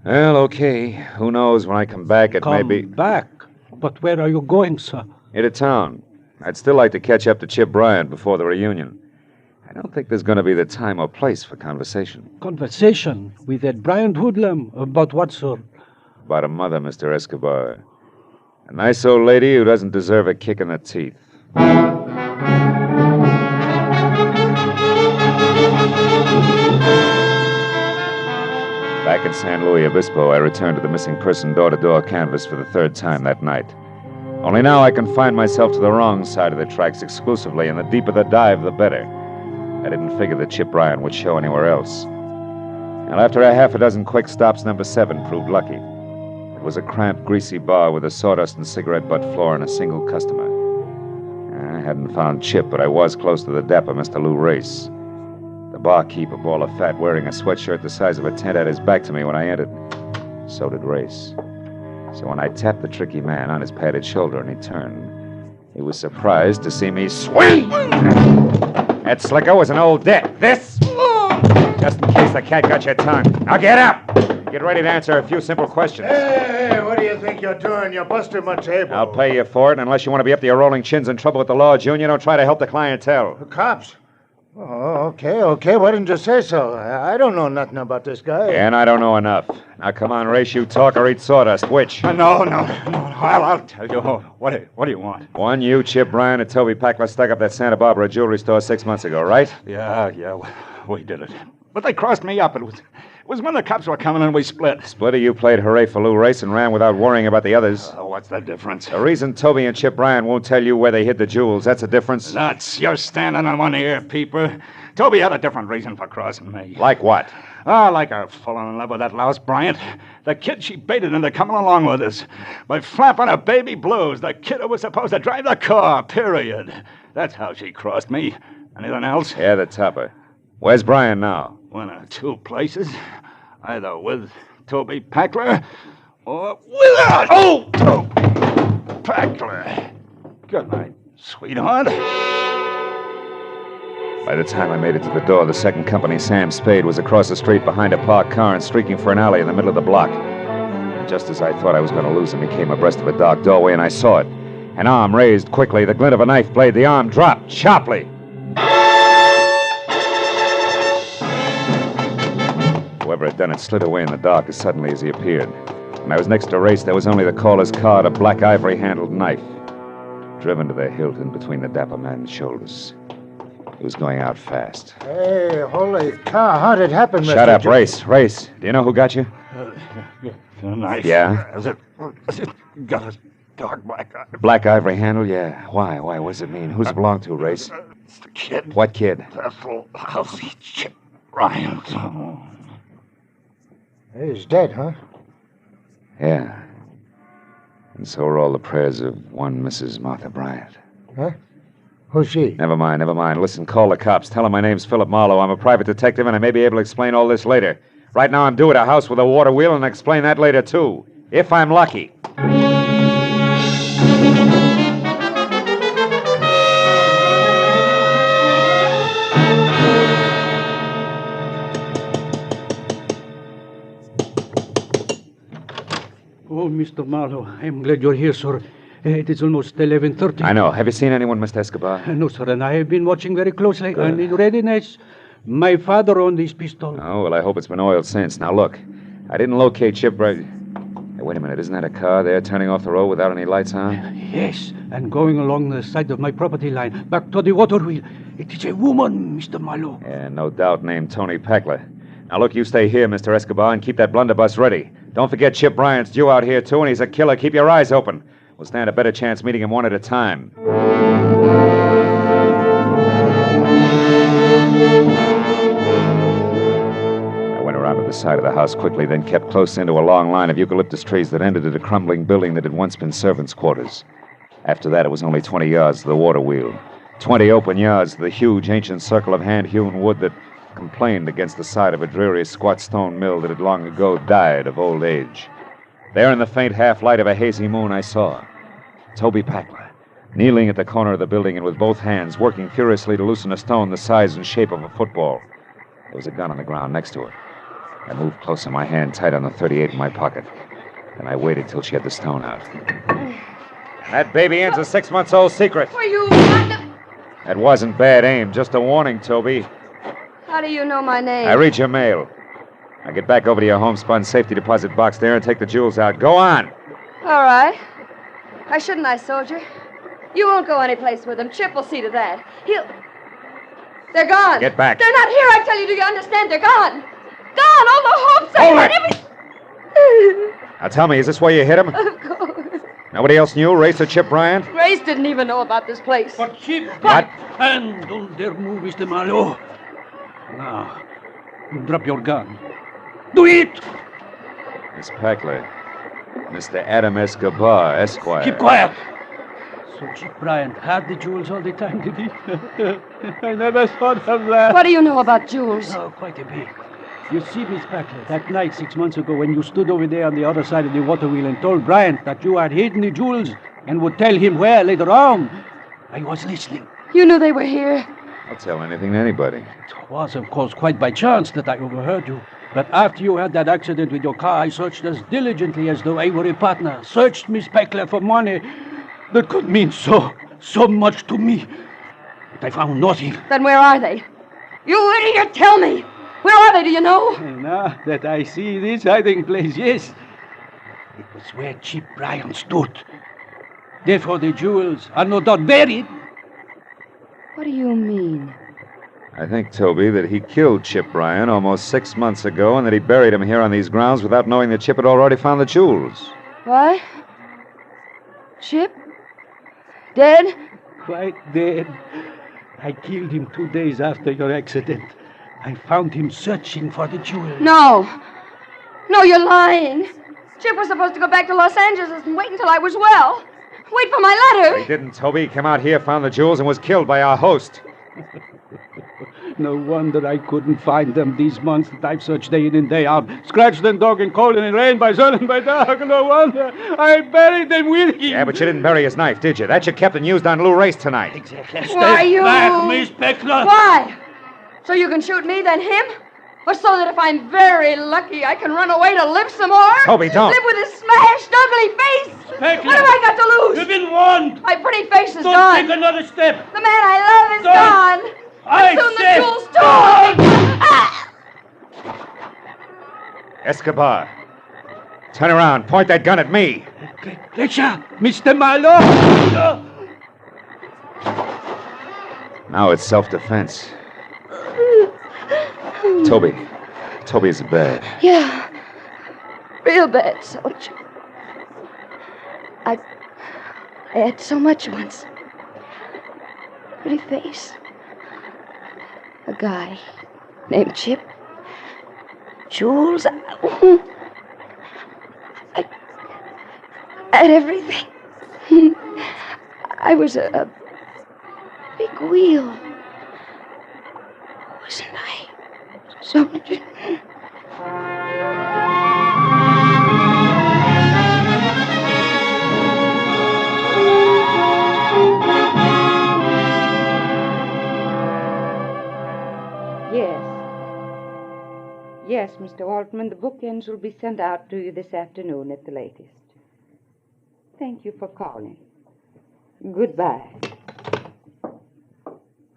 Well, okay. Who knows? When I come back, it may be... Come back? But where are you going, sir? Into town. I'd still like to catch up to Chip Bryant before the reunion. I don't think there's going to be the time or place for conversation. Conversation? With that Bryant hoodlum? About what, sir? About a mother, Mr. Escobar. A nice old lady who doesn't deserve a kick in the teeth. Back in San Luis Obispo, I returned to the missing person door-to-door canvass for the 3rd time that night. Only now I confined myself to the wrong side of the tracks exclusively, and the deeper the dive, the better. I didn't figure that Chip Bryant would show anywhere else. And after a half a dozen quick stops, number 7 proved lucky. It was a cramped, greasy bar with a sawdust and cigarette butt floor and a single customer. hadn't found Chip, but I was close to the dapper Mr. Lou Race. The barkeep, a ball of fat, wearing a sweatshirt the size of a tent, had his back to me when I entered. So did Race. So when I tapped the tricky man on his padded shoulder and he turned, he was surprised to see me swing. That slicker was an old debt. This? Just in case the cat got your tongue. Now get up! Get ready to answer a few simple questions. Hey, what do you think you're doing? You're busting my table. I'll pay you for it, and unless you want to be up to your rolling chins in trouble with the law, Junior, don't try to help the clientele. The cops? Oh, okay. Why didn't you say so? I don't know nothing about this guy. And I don't know enough. Now, come on, Race, you talk or eat sawdust. Which? No. I'll tell you. What do you want? One, you, Chip Bryan, and Toby Packler stuck up that Santa Barbara jewelry store 6 months ago, right? Yeah, we did it. But they crossed me up. It was when the cops were coming and we split. Split, or you played hooray for Lou Race and ran without worrying about the others? What's the difference? The reason Toby and Chip Bryan won't tell you where they hid the jewels, that's a difference? Nuts. You're standing on one ear, peeper. Toby had a different reason for crossing me. Like what? Like her falling in love with that louse Bryant. The kid she baited into coming along with us. By flapping her baby blues, the kid who was supposed to drive the car, period. That's how she crossed me. Anything else? Yeah, the topper. Where's Bryan now? One of two places. Either with Toby Packler or without. Oh, Toby Packler. Good night, sweetheart. By the time I made it to the door, the second company, Sam Spade, was across the street behind a parked car and streaking for an alley in the middle of the block. And just as I thought I was going to lose him, he came abreast of a dark doorway, and I saw it. An arm raised quickly, the glint of a knife blade. The arm dropped sharply. Whoever had done it slid away in the dark as suddenly as he appeared. When I was next to Race, there was only the caller's card, a black ivory-handled knife, driven to the hilt in between the dapper man's shoulders. He was going out fast. Hey, holy cow, how did it happen, Mr. Shut up, Race. Do you know who got you? The knife. Yeah? Has it got a dark black eye? Black ivory handle, yeah. Why? What does it mean? Who's it belong to, Race? It's the kid. What kid? That lousy Chip Bryant. He's dead, huh? Yeah. And so are all the prayers of one Mrs. Martha Bryant. Huh? Who's she? Never mind. Listen, call the cops. Tell them my name's Philip Marlowe. I'm a private detective, and I may be able to explain all this later. Right now, I'm due at a house with a water wheel, and I'll explain that later, too. If I'm lucky. Oh, Mr. Marlowe, I'm glad you're here, sir. It is almost 11:30. I know. Have you seen anyone, Mr. Escobar? No, sir, and I have been watching very closely. And in readiness, my father owned this pistol. Oh, well, I hope it's been oiled since. Now, look, I didn't locate Chip Hey, wait a minute. Isn't that a car there turning off the road without any lights on? Yes, and going along the side of my property line, back to the water wheel. It is a woman, Mr. Marlowe. Yeah, no doubt named Tony Packler. Now, look, you stay here, Mr. Escobar, and keep that blunderbuss ready. Don't forget Chip Bryant's due out here, too, and he's a killer. Keep your eyes open. We'll stand a better chance meeting him one at a time. I went around to the side of the house quickly, then kept close into a long line of eucalyptus trees that ended at a crumbling building that had once been servants' quarters. After that, it was only 20 yards to the water wheel. 20 open yards to the huge ancient circle of hand-hewn wood that complained against the side of a dreary squat stone mill that had long ago died of old age. There in the faint half-light of a hazy moon, I saw Toby Packler, kneeling at the corner of the building and with both hands working furiously to loosen a stone the size and shape of a football. There was a gun on the ground next to it. I moved closer, my hand tight on the .38 in my pocket. Then I waited till she had the stone out. That baby end's a 6-month-old secret. Were you... That wasn't bad aim, just a warning, Toby. How do you know my name? I read your mail. Now get back over to your homespun safety deposit box there and take the jewels out. Go on. All right. Why shouldn't I, soldier? You won't go anyplace with them. Chip will see to that. They're gone. Get back. They're not here, I tell you. Do you understand? They're gone. Gone. All the hopes Hold I it. had. Now tell me, is this where you hit him? Of course. Nobody else knew? Race or Chip Bryant? Grace didn't even know about this place. But Chip... What? And don't dare move, Mr. Marlowe. Now, drop your gun. Do it! Miss Packler. Mr. Adam Escobar, Esquire. Keep quiet. So Chip Bryant had the jewels all the time, did he? I never thought of that. What do you know about jewels? Oh, quite a bit. You see, Miss Packler, that night 6 months ago when you stood over there on the other side of the water wheel and told Bryant that you had hidden the jewels and would tell him where later on, I was listening. You knew they were here. I'll tell anything to anybody. It was, of course, quite by chance that I overheard you. But after you had that accident with your car, I searched as diligently as though I were a partner. Searched Miss Packler for money that could mean so much to me. But I found nothing. Then where are they? You idiot, tell me! Where are they, do you know? Now that I see this hiding place, yes. It was where Chip Bryant stood. Therefore the jewels are no doubt buried. What do you mean? I think, Toby, that he killed Chip Bryan almost 6 months ago and that he buried him here on these grounds without knowing that Chip had already found the jewels. What? Chip? Dead? Quite dead. I killed him 2 days after your accident. I found him searching for the jewels. No. No, you're lying. Chip was supposed to go back to Los Angeles and wait until I was well. Wait for my letter. He didn't, Toby. He came out here, found the jewels, and was killed by our host. No wonder I couldn't find them these months that I've searched day in and day out. Scratched and dog and cold and in rain, by sun and by dark. No wonder I buried them with him. Yeah, but you didn't bury his knife, did you? That you kept and used on Lou Race tonight. Exactly. Why, you... back, Miss Peckler. Why? So you can shoot me, then him? Or so that if I'm very lucky, I can run away to live some more? Toby, don't. Live with a smashed, ugly face? Peckler, what have I got to lose? You've been warned. My pretty face is Don't gone. take another step. The man I love is gone. I And soon said the jewels too. Ah! Escobar. Turn around. Point that gun at me. Fletcher, Mr. Marlowe. Now it's self-defense. Toby. Toby, is it bad? Yeah. Real bad, soldier. I had so much once. Pretty face. A guy named Chip. Jewels. I had everything. I was a big wheel. Wasn't I? Soldier. Yes, Mr. Altman, the bookends will be sent out to you this afternoon at the latest. Thank you for calling. Goodbye.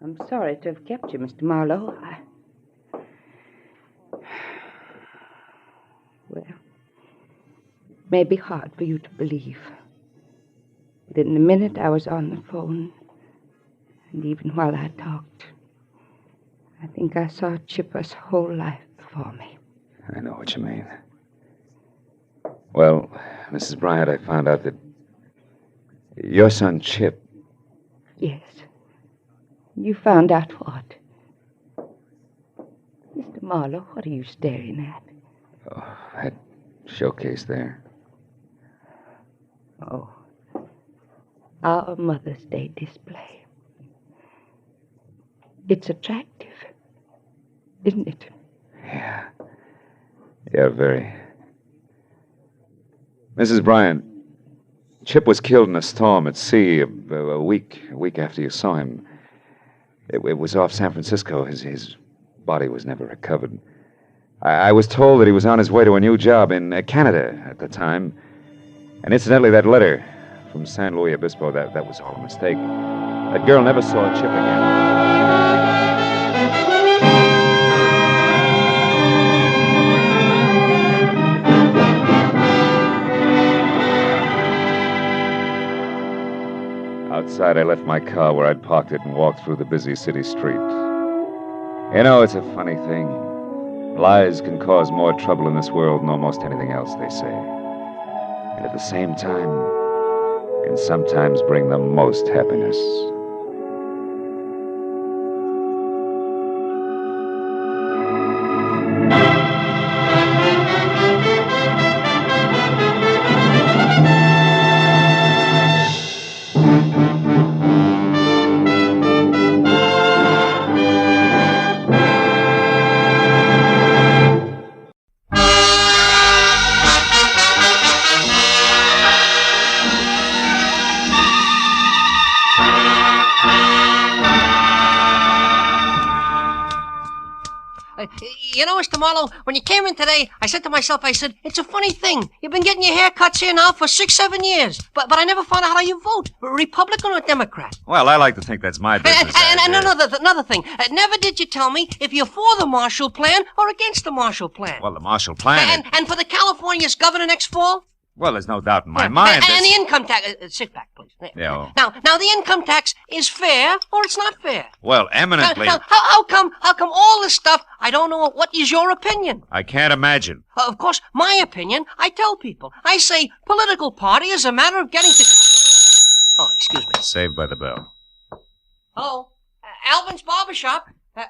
I'm sorry to have kept you, Mr. Marlowe. Well, it may be hard for you to believe. But in the minute I was on the phone, and even while I talked, I think I saw Chipper's whole life before me. I know what you mean. Well, Mrs. Bryant, I found out that your son, Chip... Yes. You found out what? Mr. Marlowe, what are you staring at? Oh, that showcase there. Oh. Our Mother's Day display. It's attractive, isn't it? Yeah. Yeah, very. Mrs. Bryant, Chip was killed in a storm at sea a week after you saw him. It was off San Francisco. His body was never recovered. I was told that he was on his way to a new job in Canada at the time. And incidentally, that letter from San Luis Obispo, that was all a mistake. That girl never saw Chip again. Outside, I left my car where I'd parked it and walked through the busy city street. You know, it's a funny thing. Lies can cause more trouble in this world than almost anything else, they say. And at the same time, can sometimes bring the most happiness. You know, Mr. Marlowe, when you came in today, I said to myself, it's a funny thing. You've been getting your haircuts here now for 6-7 years. But I never found out how you vote. Republican or Democrat? Well, I like to think that's my business. And another thing. Never did you tell me if you're for the Marshall Plan or against the Marshall Plan. Well, the Marshall Plan... And for the California's governor next fall? Well, there's no doubt in my mind. And the income tax... sit back, please. Yeah. Now, the income tax is fair or it's not fair? Well, eminently... Now, how come all this stuff, I don't know, what is your opinion? I can't imagine. Of course, my opinion, I tell people. I say political party is a matter of getting to... Oh, excuse me. Saved by the bell. Hello? Alvin's Barbershop.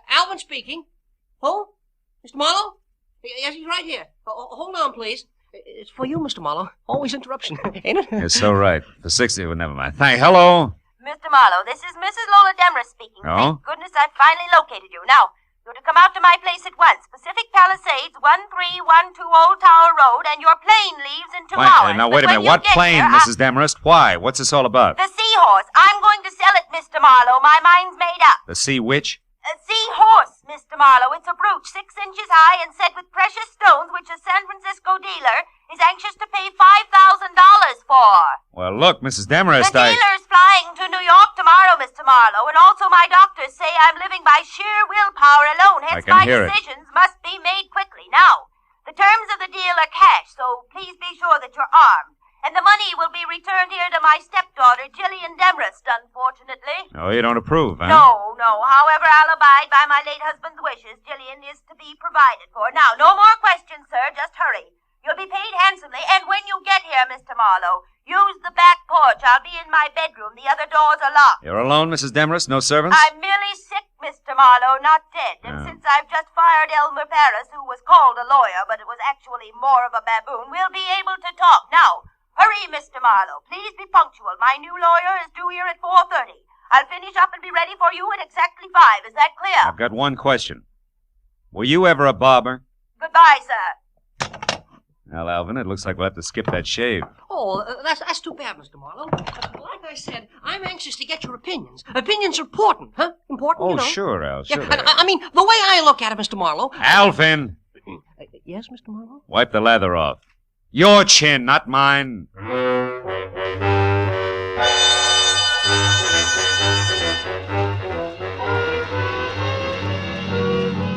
Alvin speaking. Who? Mr. Marlowe? Yes, he's right here. Hold on, please. It's for you, Mr. Marlowe. Always interruption, ain't it? You're so right. For 60, well, never mind. Hello? Mr. Marlowe, this is Mrs. Lola Demarest speaking. Oh? Thank goodness I finally located you. Now, you're to come out to my place at once. Pacific Palisades, 1312 Old Tower Road, and your plane leaves in 2 hours. Now, wait a minute. What plane, Mrs. Demarest? Why? What's this all about? The Seahorse. I'm going to sell it, Mr. Marlowe. My mind's made up. The Sea Witch? Seahorse, Mr. Marlowe. It's a brooch 6 inches high and set with precious stones, which a San Francisco dealer is anxious to pay $5,000 for. Well, look, Mrs. Demarest, The dealer's flying to New York tomorrow, Mr. Marlowe, and also my doctors say I'm living by sheer willpower alone. Hence, my decisions must be made quickly. Now, the terms of the deal are cash, so please be sure that you're armed. And the money will be returned here to my stepdaughter, Jillian Demarest, unfortunately. Oh, you don't approve, huh? No. However, I'll abide by my late husband's wishes. Jillian is to be provided for. Now, no more questions, sir. Just hurry. You'll be paid handsomely. And when you get here, Mr. Marlowe, use the back porch. I'll be in my bedroom. The other doors are locked. You're alone, Mrs. Demarest? No servants? I'm merely sick, Mr. Marlowe, not dead. And since I've just fired Elmer Paris, who was called a lawyer, but it was actually more of a baboon, we'll be able to talk. Now, hurry, Mr. Marlowe. Please be punctual. My new lawyer is due here at 4:30. I'll finish up and be ready for you at exactly 5. Is that clear? I've got one question. Were you ever a barber? Goodbye, sir. Well, Alvin, it looks like we'll have to skip that shave. Oh, that's too bad, Mr. Marlowe. Like I said, I'm anxious to get your opinions. Opinions are important, huh? Important, Oh, you know. sure, Al, sure. Yeah, I mean, the way I look at it, Mr. Marlowe... Alvin! Yes, Mr. Marlowe? Wipe the lather off. Your chin, not mine.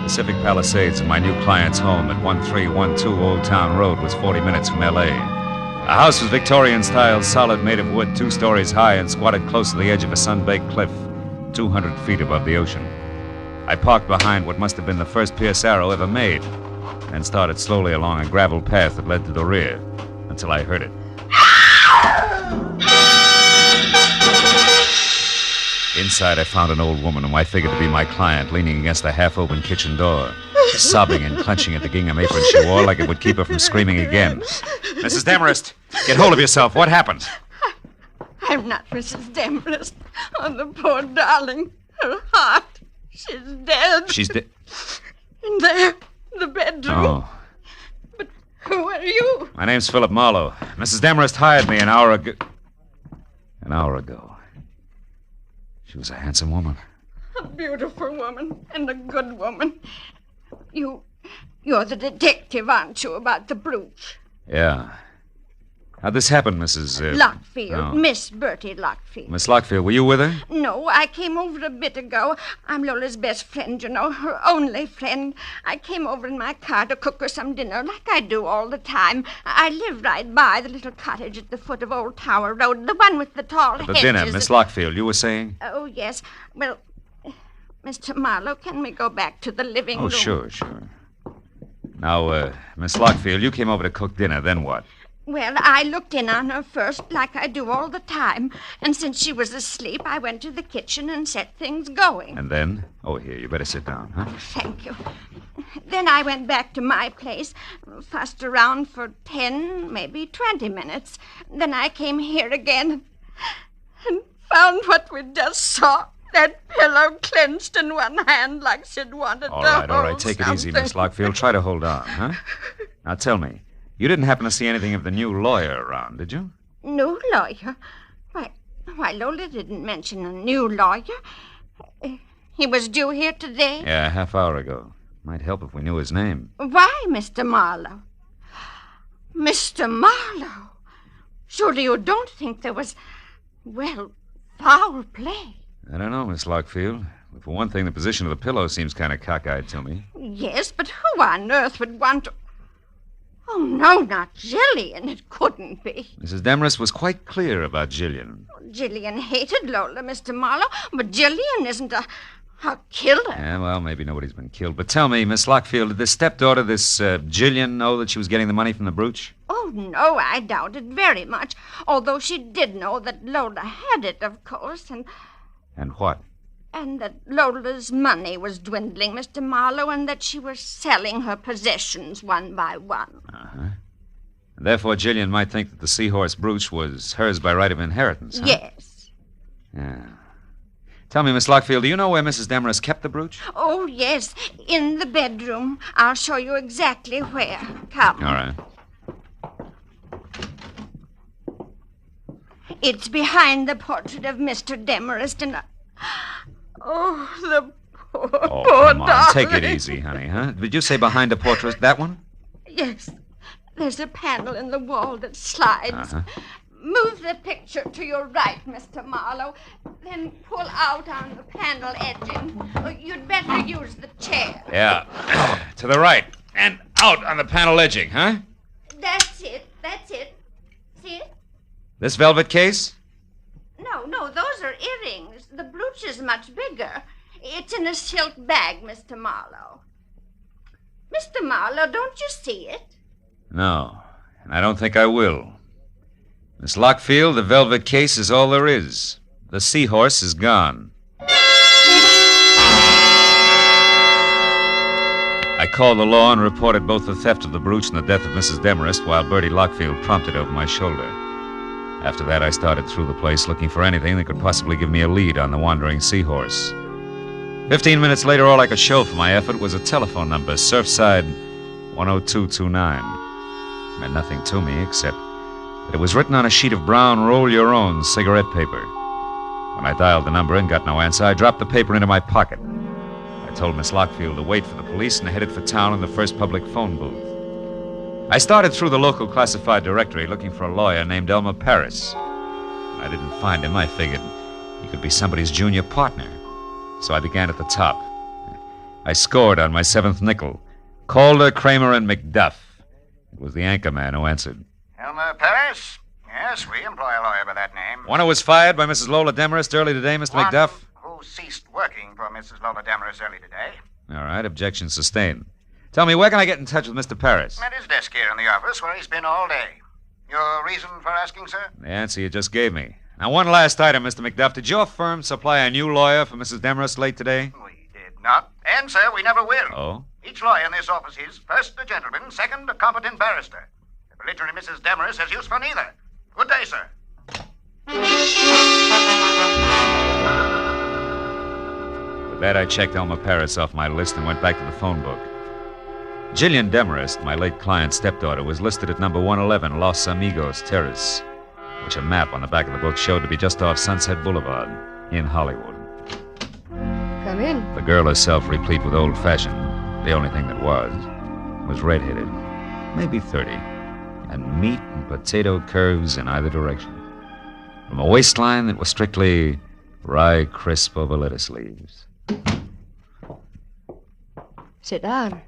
Pacific Palisades and my new client's home at 1312 Old Town Road was 40 minutes from L.A. The house was Victorian-style, solid, made of wood, 2 stories high, and squatted close to the edge of a sun-baked cliff, 200 feet above the ocean. I parked behind what must have been the first Pierce Arrow ever made, and started slowly along a gravel path that led to the rear, until I heard it. Inside, I found an old woman whom I figured to be my client, leaning against the half-open kitchen door, sobbing and clenching at the gingham apron she wore like it would keep her from screaming again. Mrs. Demarest, get hold of yourself. What happened? I'm not Mrs. Demarest. Oh, the poor darling. Her heart. She's dead. She's dead. In there, the bedroom. Oh. But who are you? My name's Philip Marlowe. Mrs. Demarest hired me an hour ago. She was a handsome woman. A beautiful woman and a good woman. You're the detective, aren't you, about the brooch? Yeah. How'd this happen, Mrs. Lockfield. Oh. Miss Bertie Lockfield. Miss Lockfield, were you with her? No, I came over a bit ago. I'm Lola's best friend, you know, her only friend. I came over in my car to cook her some dinner, like I do all the time. I live right by the little cottage at the foot of Old Tower Road, the one with the tall hedges. The dinner, Miss Lockfield, you were saying? Oh, yes. Well, Mr. Marlowe, can we go back to the living room? Oh, sure. Now, Miss Lockfield, you came over to cook dinner, then what? Well, I looked in on her first, like I do all the time. And since she was asleep, I went to the kitchen and set things going. And then? Oh, here, you better sit down, huh? Thank you. Then I went back to my place, fussed around for 10, maybe 20 minutes. Then I came here again and found what we just saw. That pillow clenched in one hand like she'd wanted to All hold right. Take it easy, Miss Lockfield. Try to hold on, huh? Now, tell me. You didn't happen to see anything of the new lawyer around, did you? New lawyer? Why, Lola didn't mention a new lawyer. He was due here today? Yeah, a half hour ago. Might help if we knew his name. Why, Mr. Marlowe? Mr. Marlowe, surely you don't think there was, well, foul play? I don't know, Miss Lockfield. For one thing, the position of the pillow seems kind of cockeyed to me. Yes, but who on earth would want to... Oh, no, not Jillian. It couldn't be. Mrs. Demarest was quite clear about Jillian. Jillian hated Lola, Mr. Marlowe, but Jillian isn't a killer. Yeah, well, maybe nobody's been killed. But tell me, Miss Lockfield, did this stepdaughter, this Jillian, know that she was getting the money from the brooch? Oh, no, I doubt it very much. Although she did know that Lola had it, of course, And what? and that Lola's money was dwindling, Mr. Marlowe, and that she was selling her possessions one by one. Uh-huh. And therefore, Jillian might think that the Seahorse brooch was hers by right of inheritance, huh? Yes. Yeah. Tell me, Miss Lockfield, do you know where Mrs. Demarest kept the brooch? Oh, yes, in the bedroom. I'll show you exactly where. Come. All right. It's behind the portrait of Mr. Demarest, and... Oh, the poor, Oh, poor come on. darling. Take it easy, honey, huh? Did you say behind the portrait? That one? Yes. There's a panel in the wall that slides. Uh-huh. Move the picture to your right, Mr. Marlowe. Then pull out on the panel edging. Oh, you'd better use the chair. Yeah. To the right. And out on the panel edging, huh? That's it. That's it. See it? This velvet case? No, those are earrings. The brooch is much bigger. It's in a silk bag, Mr. Marlowe. Mr. Marlowe, don't you see it? No. And I don't think I will. Miss Lockfield, the velvet case is all there is. The Seahorse is gone. I called the law and reported both the theft of the brooch and the death of Mrs. Demarest while Bertie Lockfield prompted over my shoulder. After that, I started through the place looking for anything that could possibly give me a lead on the wandering Seahorse. 15 minutes later, all I could show for my effort was a telephone number, Surfside 10229. It meant nothing to me except that it was written on a sheet of brown roll-your-own cigarette paper. When I dialed the number and got no answer, I dropped the paper into my pocket. I told Miss Lockfield to wait for the police and headed for town in the first public phone booth. I started through the local classified directory looking for a lawyer named Elmer Paris. When I didn't find him, I figured he could be somebody's junior partner. So I began at the top. I scored on my seventh nickel. Calder, Kramer, and McDuff. It was the anchorman who answered. Elmer Paris? Yes, we employ a lawyer by that name. One who was fired by Mrs. Lola Demarest early today, Mr. One McDuff? who ceased working for Mrs. Lola Demarest early today. All right, objection sustained. Tell me, where can I get in touch with Mr. Paris? At his desk here in the office, where he's been all day. Your reason for asking, sir? The answer you just gave me. Now, one last item, Mr. McDuff. Did your firm supply a new lawyer for Mrs. Demarest late today? We did not. And, sir, we never will. Oh? Each lawyer in this office is, first, a gentleman, second, a competent barrister. The belligerent Mrs. Demarest has use for neither. Good day, sir. With that, I checked Elmer Paris off my list and went back to the phone book. Jillian Demarest, my late client's stepdaughter, was listed at number 111 Los Amigos Terrace, which a map on the back of the book showed to be just off Sunset Boulevard in Hollywood. Come in. The girl herself, replete with old-fashioned, the only thing that was red-headed, maybe 30, and meat and potato curves in either direction. From a waistline that was strictly rye crisp over lettuce leaves. Sit down.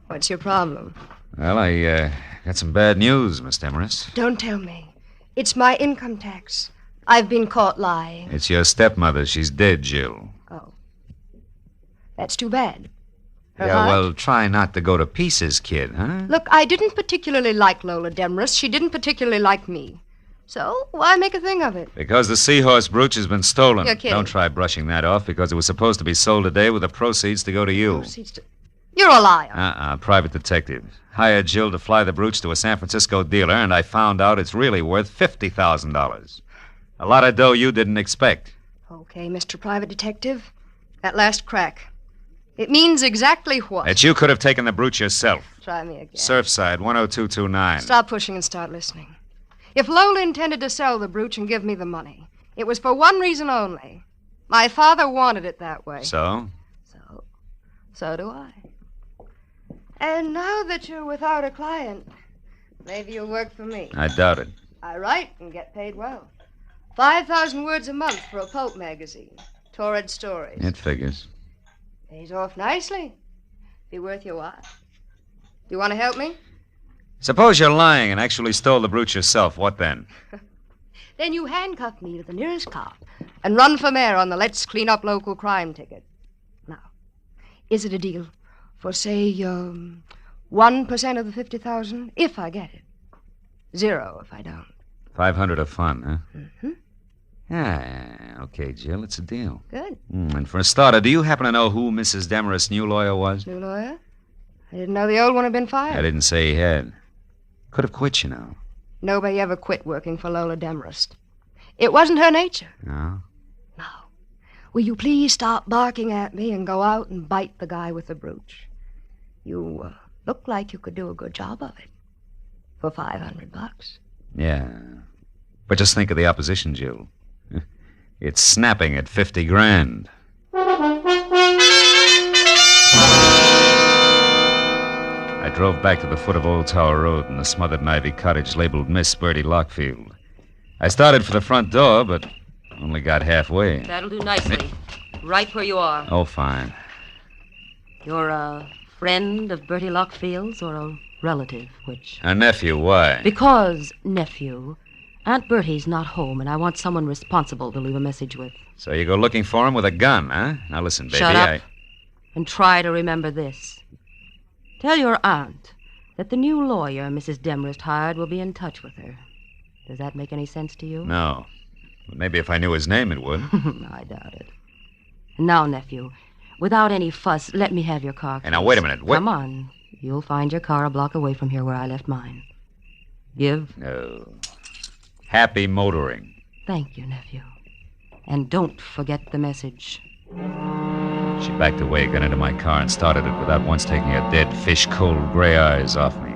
What's your problem? Well, I got some bad news, Miss Demarest. Don't tell me. It's my income tax. I've been caught lying. It's your stepmother. She's dead, Jill. Oh. That's too bad. Her Yeah, heart? well, try not to go to pieces, kid, huh? Look, I didn't particularly like Lola Demarest. She didn't particularly like me. So, why make a thing of it? Because the Seahorse brooch has been stolen. You're kidding. Don't try brushing that off, because it was supposed to be sold today with the proceeds to go to you. You're a liar. Private detective. Hired Jill to fly the brooch to a San Francisco dealer, and I found out it's really worth $50,000. A lot of dough you didn't expect. Okay, Mr. Private Detective. That last crack. It means exactly what? That you could have taken the brooch yourself. Try me again. Surfside 10229. Stop pushing and start listening. If Lola intended to sell the brooch and give me the money, it was for one reason only. My father wanted it that way. So? So do I. And now that you're without a client, maybe you'll work for me. I doubt it. I write and get paid well. 5,000 words a month for a pulp magazine. Torrid stories. It figures. Pays off nicely. Be worth your while. Do you want to help me? Suppose you're lying and actually stole the brooch yourself. What then? Then you handcuff me to the nearest car and run for mayor on the Let's Clean Up Local Crime ticket. Now, is it a deal for, say, 1% of the 50,000 if I get it? 0 if I don't. 500 of fun, huh? Mm-hmm. Yeah, okay, Jill, it's a deal. Good. And for a starter, do you happen to know who Mrs. Demarest's new lawyer was? New lawyer? I didn't know the old one had been fired. I didn't say he had. Could have quit, you know. Nobody ever quit working for Lola Demarest. It wasn't her nature. No? Will you please stop barking at me and go out and bite the guy with the brooch? You look like you could do a good job of it. For $500. Yeah. But just think of the opposition, Jill. It's snapping at 50 grand. I drove back to the foot of Old Tower Road in the smothered and ivy cottage labeled Miss Bertie Lockfield. I started for the front door, but only got halfway. That'll do nicely. Right where you are. Oh, fine. You're a friend of Bertie Lockfield's or a relative, which? A nephew, why? Because, nephew, Aunt Bertie's not home, and I want someone responsible to leave a message with. So you go looking for him with a gun, huh? Now listen, baby, Shut up and try to remember this. Tell your aunt that the new lawyer Mrs. Demarest hired will be in touch with her. Does that make any sense to you? No. But maybe if I knew his name, it would. I doubt it. Now, nephew, without any fuss, let me have your car. Hey, now, wait a minute. Come on. You'll find your car a block away from here where I left mine. Give? No. Happy motoring. Thank you, nephew. And don't forget the message. She backed away, got into my car, and started it without once taking her dead, fish-cold gray eyes off me.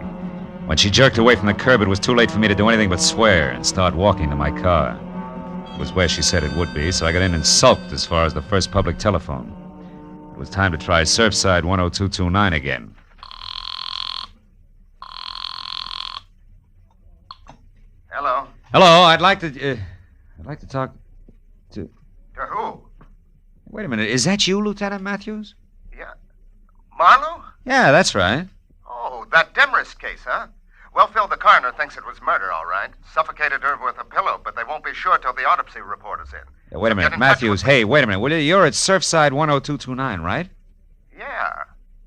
When she jerked away from the curb, it was too late for me to do anything but swear and start walking to my car. It was where she said it would be, so I got in and sulked as far as the first public telephone. It was time to try Surfside 10229 again. Hello. Hello, I'd like to talk to... To who? Wait a minute, is that you, Lieutenant Matthews? Yeah. Marlowe? Yeah, that's right. Oh, that Demarest case, huh? Well, Phil, the coroner thinks it was murder, all right. Suffocated her with a pillow, but they won't be sure till the autopsy report is in. Yeah, wait a minute, Matthews. Hey, wait a minute. Will you? You're at Surfside 10229, right? Yeah.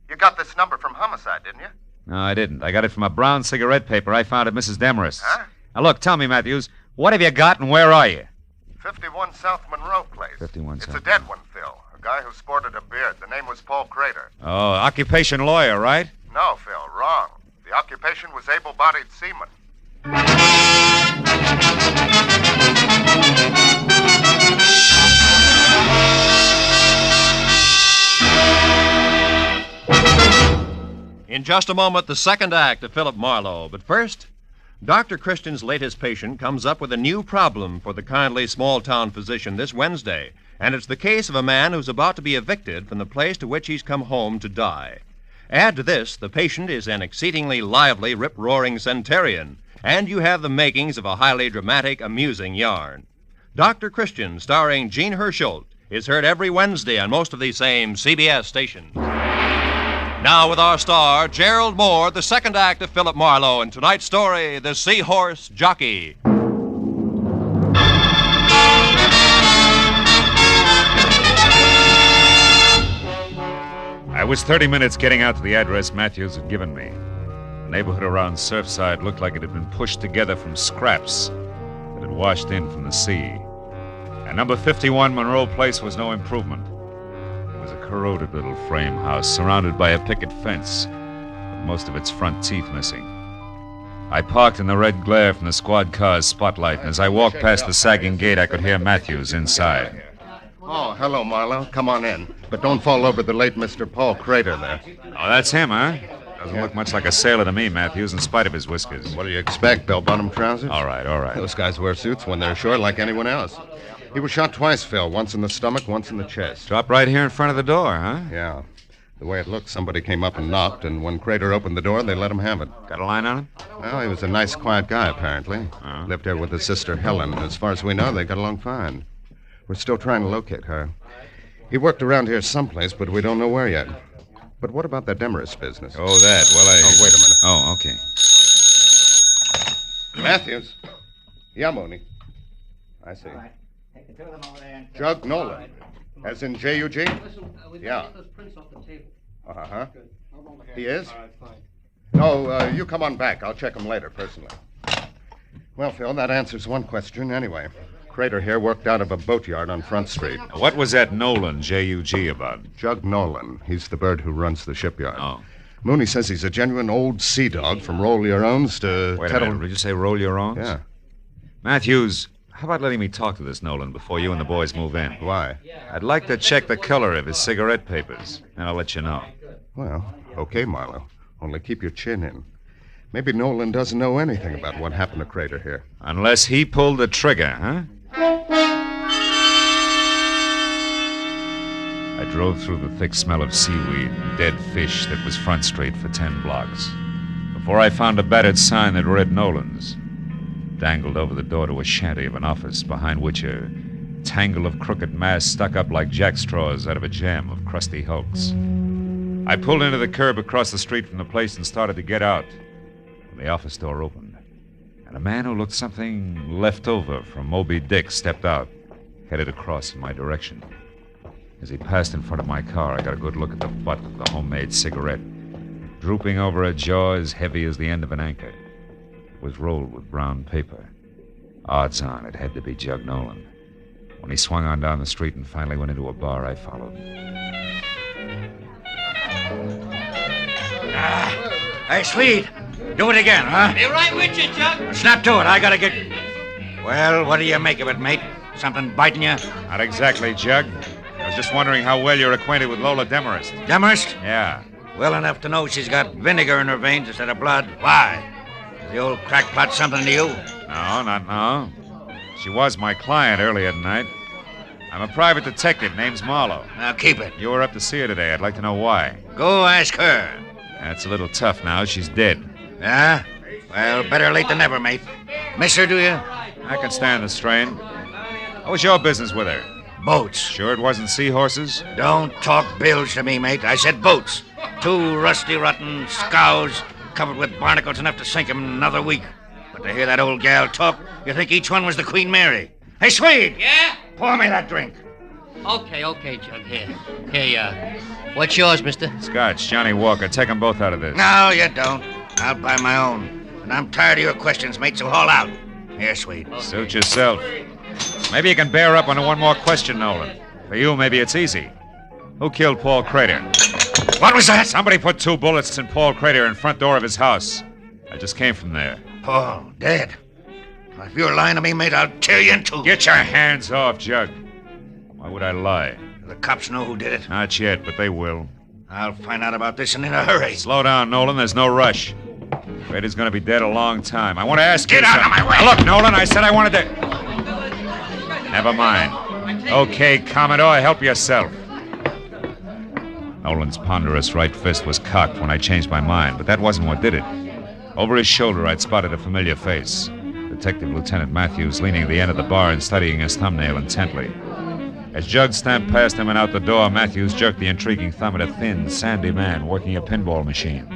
You got this number from Homicide, didn't you? No, I didn't. I got it from a brown cigarette paper I found at Mrs. Demarest's. Huh? Now, look, tell me, Matthews, what have you got and where are you? 51 South Monroe Place. 51 It's South. a dead one, Phil. A guy who sported a beard. The name was Paul Crater. Oh, occupation lawyer, right? No, Phil, wrong. The occupation was able-bodied seaman. In just a moment, the second act of Philip Marlowe. But first, Dr. Christian's latest patient comes up with a new problem for the kindly small-town physician this Wednesday. And it's the case of a man who's about to be evicted from the place to which he's come home to die. Add to this, the patient is an exceedingly lively, rip-roaring centurion, and you have the makings of a highly dramatic, amusing yarn. Dr. Christian, starring Gene Herschelt, is heard every Wednesday on most of these same CBS stations. Now with our star, Gerald Moore, the second act of Philip Marlowe, and tonight's story, The Seahorse Jockey. I was 30 minutes getting out to the address Matthews had given me. The neighborhood around Surfside looked like it had been pushed together from scraps that had washed in from the sea. And number 51 Monroe Place was no improvement. It was a corroded little frame house surrounded by a picket fence, with most of its front teeth missing. I parked in the red glare from the squad car's spotlight, and as I walked past the sagging gate, I could hear Matthews inside. Oh, hello, Marlowe. Come on in. But don't fall over the late Mr. Paul Crater there. Oh, that's him, huh? Doesn't look much like a sailor to me, Matthews, in spite of his whiskers. What do you expect, bell-bottom trousers? All right. Those guys wear suits when they're short like anyone else. He was shot twice, Phil. Once in the stomach, once in the chest. Dropped right here in front of the door, huh? Yeah. The way it looked, somebody came up and knocked, and when Crater opened the door, they let him have it. Got a line on him? Well, he was a nice, quiet guy, apparently. Lived here with his sister, Helen. As far as we know, they got along fine. We're still trying to locate her. He worked around here someplace, but we don't know where yet. But what about that Demarest business? Oh, that. Well, Oh, wait a minute. Oh, okay. Matthews. Yeah, Mooney. I see. Jug Nolan. As in J-U-G? Yeah. Uh-huh. He is? No, you come on back. I'll check him later, personally. Well, Phil, that answers one question anyway. Crater here worked out of a boatyard on Front Street. What was that Nolan, J-U-G, about? Jug Nolan. He's the bird who runs the shipyard. Oh. Mooney says he's a genuine old sea dog from roll your owns to... Wait a minute. Did you say roll your owns? Yeah. Matthews, how about letting me talk to this Nolan before you and the boys move in? Why? I'd like to check the color of his cigarette papers, and I'll let you know. Well, okay, Marlowe. Only keep your chin in. Maybe Nolan doesn't know anything about what happened to Crater here. Unless he pulled the trigger, huh? I drove through the thick smell of seaweed and dead fish that was Front Street for 10 blocks before I found a battered sign that read Nolan's. Dangled over the door to a shanty of an office behind which a tangle of crooked masts stuck up like jackstraws out of a jam of crusty hulks. I pulled into the curb across the street from the place and started to get out when the office door opened, and a man who looked something left over from Moby Dick stepped out, headed across in my direction. As he passed in front of my car, I got a good look at the butt of the homemade cigarette, drooping over a jaw as heavy as the end of an anchor. It was rolled with brown paper. Odds on it had to be Jug Nolan. When he swung on down the street and finally went into a bar, I followed. Hey, Swede, do it again, huh? Be right with you, Jug. Snap to it. I gotta get... Well, what do you make of it, mate? Something biting you? Not exactly, Jug. I was just wondering how well you're acquainted with Lola Demarest. Demarest? Yeah. Well enough to know she's got vinegar in her veins instead of blood. Why? Is the old crackpot something to you? No, not now. She was my client earlier tonight. I'm a private detective. Name's Marlowe. Now keep it. You were up to see her today. I'd like to know why. Go ask her. That's a little tough now. She's dead. Yeah? Well, better late than never, mate. Miss her, do you? I can stand the strain. What was your business with her? Boats. Sure it wasn't seahorses? Don't talk bilge to me, mate. I said boats. 2 rusty, rotten scows covered with barnacles enough to sink 'em in another week. But to hear that old gal talk, you think each one was the Queen Mary. Hey, Swede! Yeah? Pour me that drink. Okay, Jug. Here, what's yours, mister? Scotch, Johnny Walker. Take them both out of this. No, you don't. I'll buy my own. And I'm tired of your questions, mate, so haul out. Here, Swede. Okay. Suit yourself. Maybe you can bear up on one more question, Nolan. For you, maybe it's easy. Who killed Paul Crater? What was that? Somebody put 2 bullets in Paul Crater in front door of his house. I just came from there. Paul, dead. If you're lying to me, mate, I'll tear you in two. Get your hands off, Jug. Why would I lie? The cops know who did it. Not yet, but they will. I'll find out about this and in a hurry. Slow down, Nolan. There's no rush. Crater's gonna be dead a long time. I want to ask you something. Get out of my way! Now, look, Nolan, I said I wanted to... Never mind. Okay, Commodore, help yourself. Nolan's ponderous right fist was cocked when I changed my mind, but that wasn't what did it. Over his shoulder, I'd spotted a familiar face. Detective Lieutenant Matthews leaning at the end of the bar and studying his thumbnail intently. As Jug stamped past him and out the door, Matthews jerked the intriguing thumb at a thin, sandy man working a pinball machine,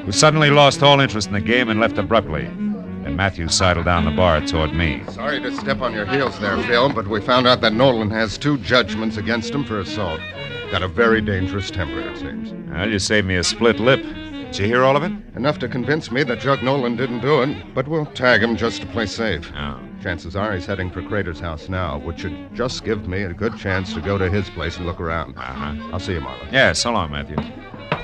who suddenly lost all interest in the game and left abruptly. And Matthews sidled down the bar toward me. Sorry to step on your heels there, Phil, but we found out that Nolan has 2 judgments against him for assault. Got a very dangerous temper, it seems. Well, you saved me a split lip. Did you hear all of it? Enough to convince me that Jug Nolan didn't do it, but we'll tag him just to play safe. Oh. Chances are he's heading for Crater's house now, which should just give me a good chance to go to his place and look around. Uh-huh. I'll see you, Marlowe. Yeah, so long, Matthew.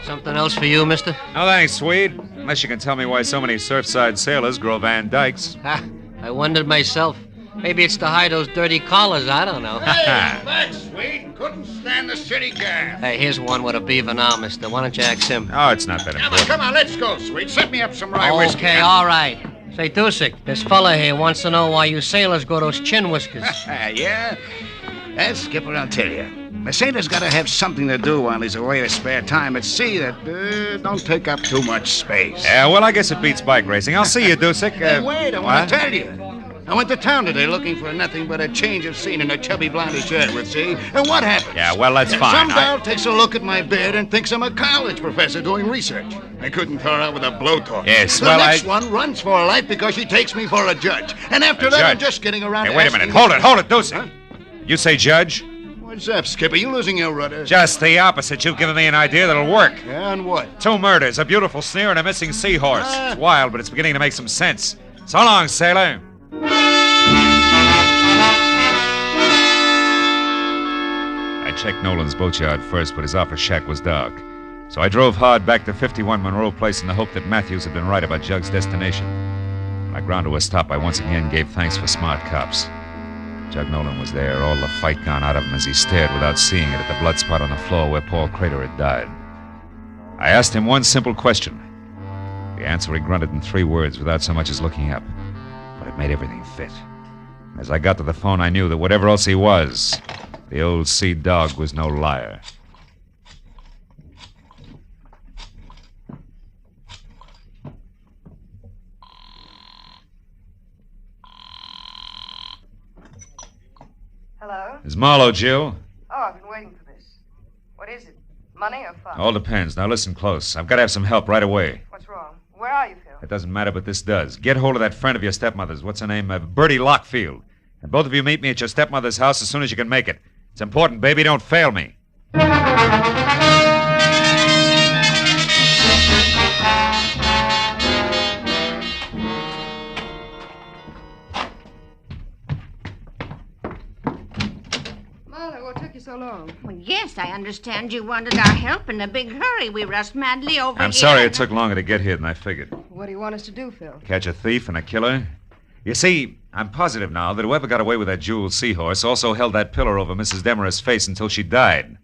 Something else for you, mister? No, thanks, Swede. Unless you can tell me why so many surfside sailors grow Van Dykes. Ha! I wondered myself. Maybe it's to hide those dirty collars. I don't know. Thanks, Swede. Couldn't stand the city gas. Hey, here's one with a beaver now, mister. Why don't you ask him? Oh, it's not that important. Come on, let's go, Swede. Set me up some rye whiskey. Okay, all right. Say, Dusick, this fella here wants to know why you sailors grow those chin whiskers. Yeah? Skipper, I'll tell you. The sailor's got to have something to do while he's away with spare time at sea that don't take up too much space. Yeah, well, I guess it beats bike racing. I'll see you, Dusick. Hey, wait, I want to tell you. I went to town today looking for nothing but a change of scene in a chubby blondish Edward, see? And what happens? Yeah, well, that's fine. Some gal takes a look at my beard and thinks I'm a college professor doing research. I couldn't thaw out with a blowtorch. Yes, the next one runs for her life because she takes me for a judge. And after that, I'm just getting around Hey, to wait a asking- minute. Hold it, Dusick. Huh? You say judge? What's up, Skipper? You losing your rudder? Just the opposite. You've given me an idea that'll work. Yeah, and what? 2 murders, a beautiful sneer, and a missing seahorse. It's wild, but it's beginning to make some sense. So long, sailor. I checked Nolan's boatyard first, but his office shack was dark. So I drove hard back to 51 Monroe Place in the hope that Matthews had been right about Jug's destination. When I ground to a stop, I once again gave thanks for smart cops. Jug Nolan was there, all the fight gone out of him as he stared without seeing it at the blood spot on the floor where Paul Crater had died. I asked him one simple question. The answer he grunted in 3 words without so much as looking up. But it made everything fit. As I got to the phone, I knew that whatever else he was, the old sea dog was no liar. Hello? It's Marlowe, Jill. Oh, I've been waiting for this. What is it? Money or fun? All depends. Now listen close. I've got to have some help right away. What's wrong? Where are you, Phil? It doesn't matter, but this does. Get hold of that friend of your stepmother's. What's her name? Bertie Lockfield. And both of you meet me at your stepmother's house as soon as you can make it. It's important, baby. Don't fail me. Marlowe, what took you so long? Well, yes, I understand you wanted our help in a big hurry. We rushed madly over I'm here. sorry it took longer to get here than I figured. What do you want us to do, Phil? Catch a thief and a killer? You see, I'm positive now that whoever got away with that jeweled seahorse also held that pillar over Mrs. Demarest's face until she died,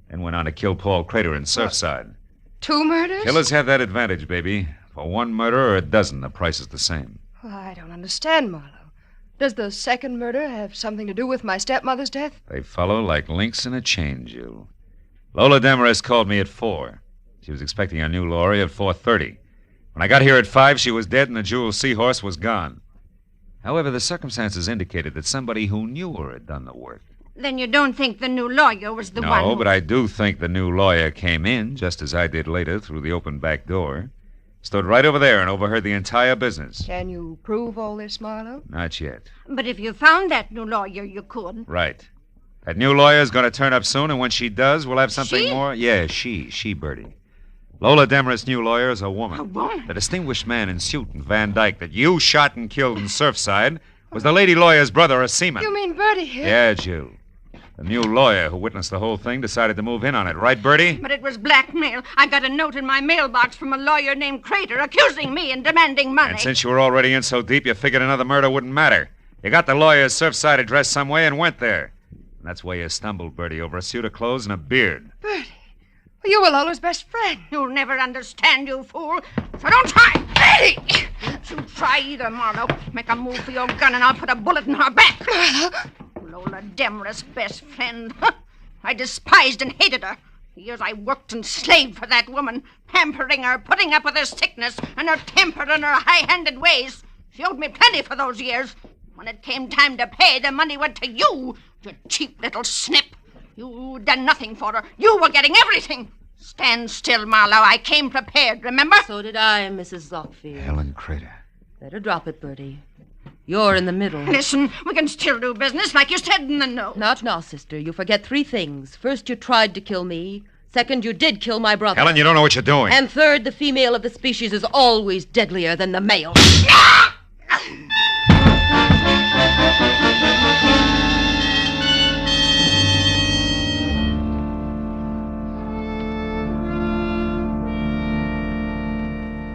then went on to kill Paul Crater in Surfside. 2 murders? Killers have that advantage, baby. For 1 murder or a dozen, the price is the same. Well, I don't understand, Marlowe. Does the second murder have something to do with my stepmother's death? They follow like links in a chain, Jill. Lola Demarest called me at 4. She was expecting a new lorry at 4:30. When I got here at 5, she was dead and the jeweled seahorse was gone. However, the circumstances indicated that somebody who knew her had done the work. Then you don't think the new lawyer was the one No, who... but I do think the new lawyer came in, just as I did later, through the open back door. Stood right over there and overheard the entire business. Can you prove all this, Marlowe? Not yet. But if you found that new lawyer, you could. Right. That new lawyer's going to turn up soon, and when she does, we'll have something She? more. Yeah, she, Bertie. Lola Demarest's new lawyer is a woman. A woman? The distinguished man in suit and Van Dyke that you shot and killed in Surfside was the lady lawyer's brother, a seaman. You mean Bertie here? Yeah, Jill. The new lawyer who witnessed the whole thing decided to move in on it. Right, Bertie? But it was blackmail. I got a note in my mailbox from a lawyer named Crater accusing me and demanding money. And since you were already in so deep, you figured another murder wouldn't matter. You got the lawyer's Surfside address some way and went there. And that's where you stumbled, Bertie, over a suit of clothes and a beard. Bertie, you were Lola's best friend. You'll never understand, you fool. So don't try. Bertie! Don't you try either, Marlowe. Make a move for your gun and I'll put a bullet in her back. Lola Demarest's best friend. I despised and hated her. The years I worked and slaved for that woman, pampering her, putting up with her sickness and her temper and her high-handed ways. She owed me plenty for those years. When it came time to pay, the money went to you, you cheap little snip. You done nothing for her. You were getting everything. Stand still, Marlowe. I came prepared, remember? So did I, Mrs. Lockfield. Helen Crater. Better drop it, Bertie. You're in the middle. Listen, we can still do business like you said in the note. Not now, sister. You forget 3 things. First, you tried to kill me. Second, you did kill my brother. Helen, you don't know what you're doing. And third, the female of the species is always deadlier than the male.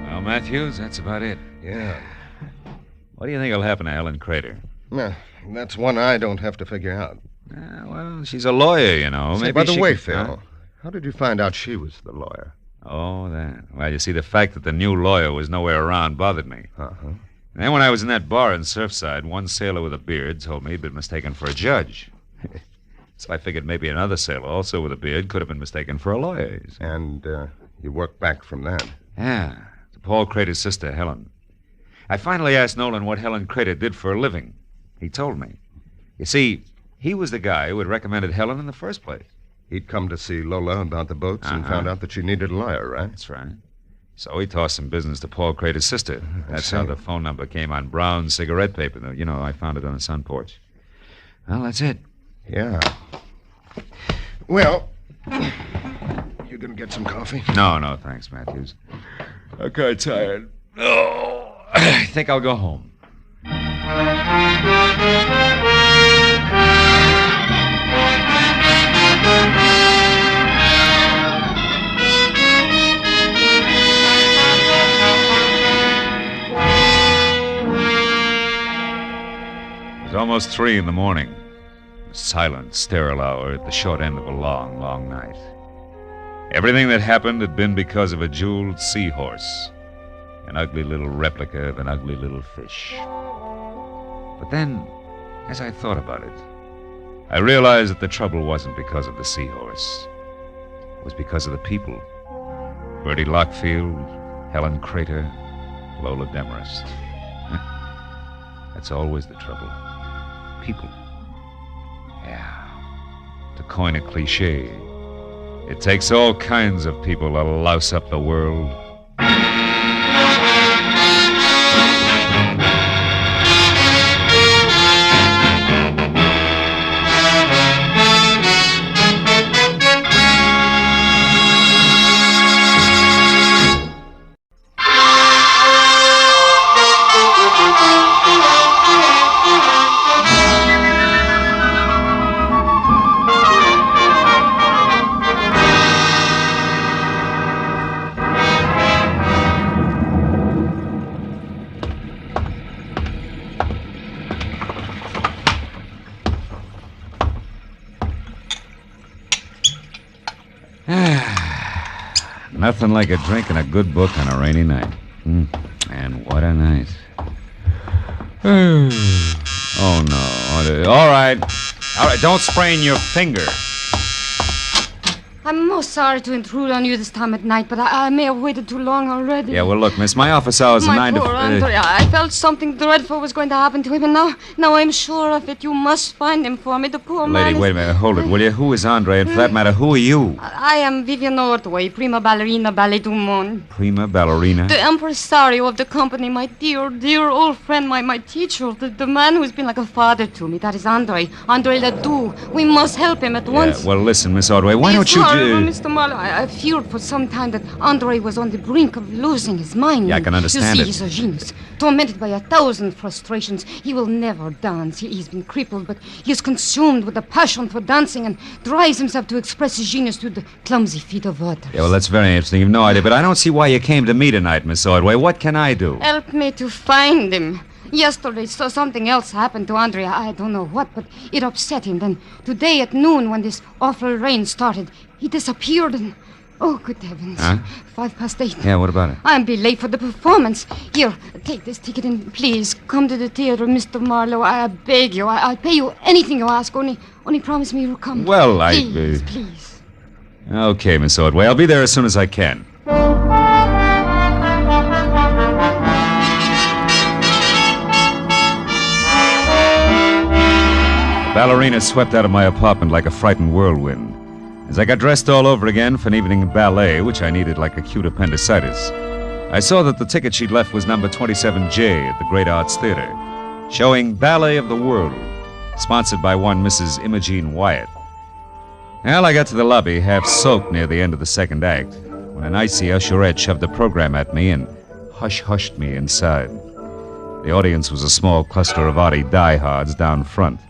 Well, Matthews, that's about it. Yeah. What do you think will happen to Helen Crater? That's one I don't have to figure out. Well, she's a lawyer, you know. Say, Maybe by the she way, could- Phil, Huh? how did you find out she was the lawyer? Oh, that. Well, you see, the fact that the new lawyer was nowhere around bothered me. Uh-huh. And then when I was in that bar in Surfside, one sailor with a beard told me he'd been mistaken for a judge. So I figured maybe another sailor, also with a beard, could have been mistaken for a lawyer. And you worked back from that? Yeah, to Paul Crater's sister, Helen. I finally asked Nolan what Helen Crater did for a living. He told me. You see, he was the guy who had recommended Helen in the first place. He'd come to see Lola about the boats and found out that she needed a lawyer, right? That's right. So he tossed some business to Paul Crater's sister. That's how the phone number came on brown cigarette paper. You know, I found it on the sun porch. Well, that's it. Yeah. Well, you gonna get some coffee? No, thanks, Matthews. I'm kind of tired. Oh, I think I'll go home. It was almost 3 in the morning. A silent, sterile hour at the short end of a long, long night. Everything that happened had been because of a jeweled seahorse, an ugly little replica of an ugly little fish. But then, as I thought about it, I realized that the trouble wasn't because of the seahorse. It was because of the people. Bertie Lockfield, Helen Crater, Lola Demarest. That's always the trouble. People. Yeah. To coin a cliche, it takes all kinds of people to louse up the world. Nothing like a drink and a good book on a rainy night. And what a night. Oh, no. All right, don't sprain your finger. I'm most sorry to intrude on you this time at night, but I may have waited too long already. Yeah, well, look, miss, my office hours are 9 to... My poor Andre, I felt something dreadful was going to happen to him, and now I'm sure of it. You must find him for me. The poor man Lady, wait a minute. Hold it, will you? Who is Andre? And for that matter, who are you? I am Vivian Ordway, prima ballerina ballet du monde. Prima ballerina? The impresario of the company, my dear old friend, my teacher, the man who's been like a father to me. That is Andre Ledoux. We must help him at once. Well, listen, Miss Ordway, why don't you... Mr. Marlowe, I feared for some time that Andre was on the brink of losing his mind. Yeah, I can understand You see, he's a genius, tormented by 1,000 frustrations. He will never dance. He's been crippled, but he is consumed with a passion for dancing and drives himself to express his genius through the clumsy feet of others. Yeah, well, that's very interesting. You've no idea, but I don't see why you came to me tonight, Miss Ordway. What can I do? Help me to find him. Yesterday, something else happened to Andre. I don't know what, but it upset him. Then today at noon, when this awful rain started, he disappeared and... Oh, good heavens. Huh? 8:05. Yeah, what about it? I'll be late for the performance. Here, take this ticket and please come to the theater, Mr. Marlowe. I beg you. I'll pay you anything you ask. Only promise me you'll come. Well, Please. Okay, Miss Ordway. I'll be there as soon as I can. The ballerina swept out of my apartment like a frightened whirlwind. As I got dressed all over again for an evening ballet, which I needed like acute appendicitis, I saw that the ticket she'd left was number 27J at the Great Arts Theater, showing Ballet of the World, sponsored by one Mrs. Imogene Wyatt. Well, I got to the lobby, half soaked near the end of the second act, when an icy usherette shoved the program at me and hushed me inside. The audience was a small cluster of Artie diehards down front,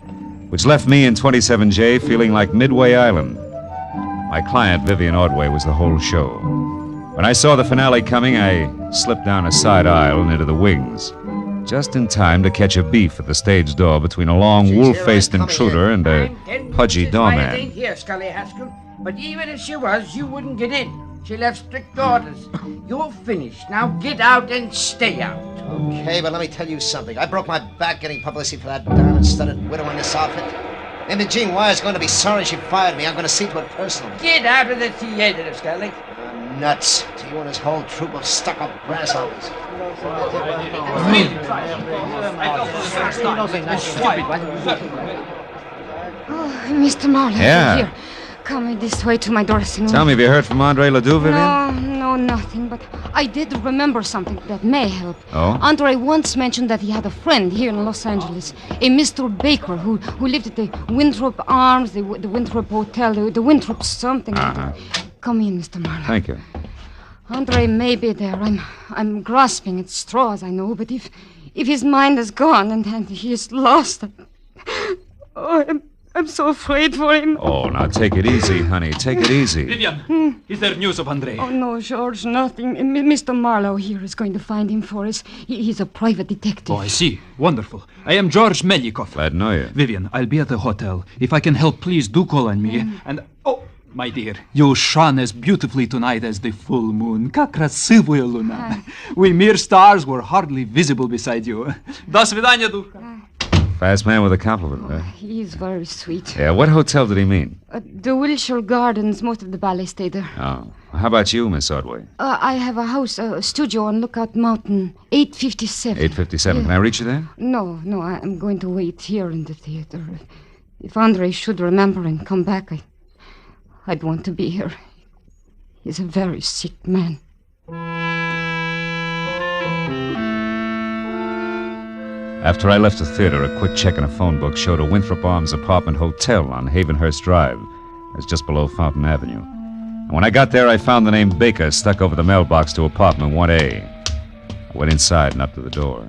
which left me in 27J feeling like Midway Island. My client, Vivian Ordway, was the whole show. When I saw the finale coming, I slipped down a side aisle and into the wings, just in time to catch a beef at the stage door between a long, wolf-faced intruder and a pudgy doorman. ain't here, Scully Haskell. But even if she was, you wouldn't get in. She left strict orders. You're finished. Now get out and stay out. Okay, but let me tell you something. I broke my back getting publicity for that diamond-studded widow in this outfit. Imogene Wire's going to be sorry she fired me. I'm going to see to it personally. Get out of the theater, Scully. Nuts. To you and his whole troop of stuck-up grasshoppers. Oh, Mr. Marlowe, Yeah. here. Come this way to my dressing room. Tell me, have you heard from Andre Ledoux, Vivian? No, nothing. But I did remember something that may help. Oh? Andre once mentioned that he had a friend here in Los Angeles, a Mr. Baker, who lived at the Winthrop Arms, the Winthrop Hotel, the Winthrop something. Come in, Mr. Marlowe. Thank you. Andre may be there. I'm grasping at straws, I know, but if his mind is gone and he is lost, I'm so afraid for him. Oh, now take it easy, honey. Take it easy. Vivian, is there news of Andre? Oh, no, George, nothing. Mr. Marlowe here is going to find him for us. He's a private detective. Oh, I see. Wonderful. I am George Melikov. Glad to know you. Vivian, I'll be at the hotel. If I can help, please do call on me. And, oh, my dear, you shone as beautifully tonight as the full moon. Как красивая луна. We mere stars were hardly visible beside you. До свидания, душка. Fast man with a compliment, huh? He's very sweet. Yeah, what hotel did he mean? The Wilshire Gardens. Most of the ballet stay there. Oh. How about you, Miss Ordway? I have a house, a studio on Lookout Mountain, 857. 857. Can I reach you there? No, I'm going to wait here in the theater. If Andre should remember and come back, I'd want to be here. He's a very sick man. After I left the theater, a quick check in a phone book showed a Winthrop Arms apartment hotel on Havenhurst Drive. It's just below Fountain Avenue. And when I got there, I found the name Baker stuck over the mailbox to apartment 1A. I went inside and up to the door.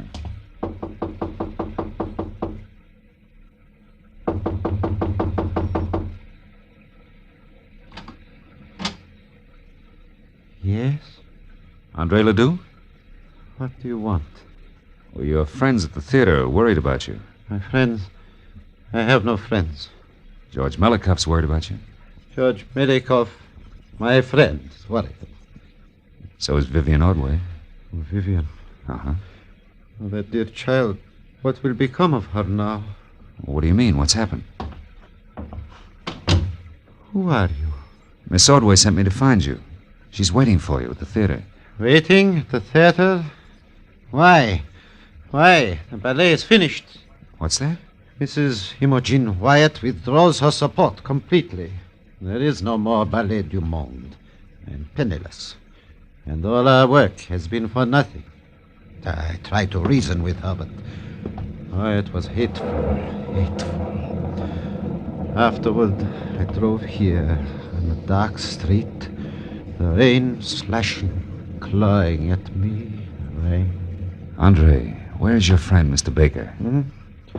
Yes? Andre Ledoux? What do you want? Well, your friends at the theater are worried about you. My friends? I have no friends. George Melikoff's worried about you. George Melikoff, my friend, is worried. So is Vivian Ordway. Vivian. Uh-huh. Oh, that dear child. What will become of her now? What do you mean? What's happened? Who are you? Miss Ordway sent me to find you. She's waiting for you at the theater. Waiting at the theater? Why? Why? The ballet is finished. What's that? Mrs. Imogen Wyatt withdraws her support completely. There is no more Ballet du Monde. I'm penniless. And all our work has been for nothing. I tried to reason with her, but it was hateful. Afterward, I drove here on a dark street, the rain slashing, clawing at me. Rain. Andre, where's your friend, Mr. Baker?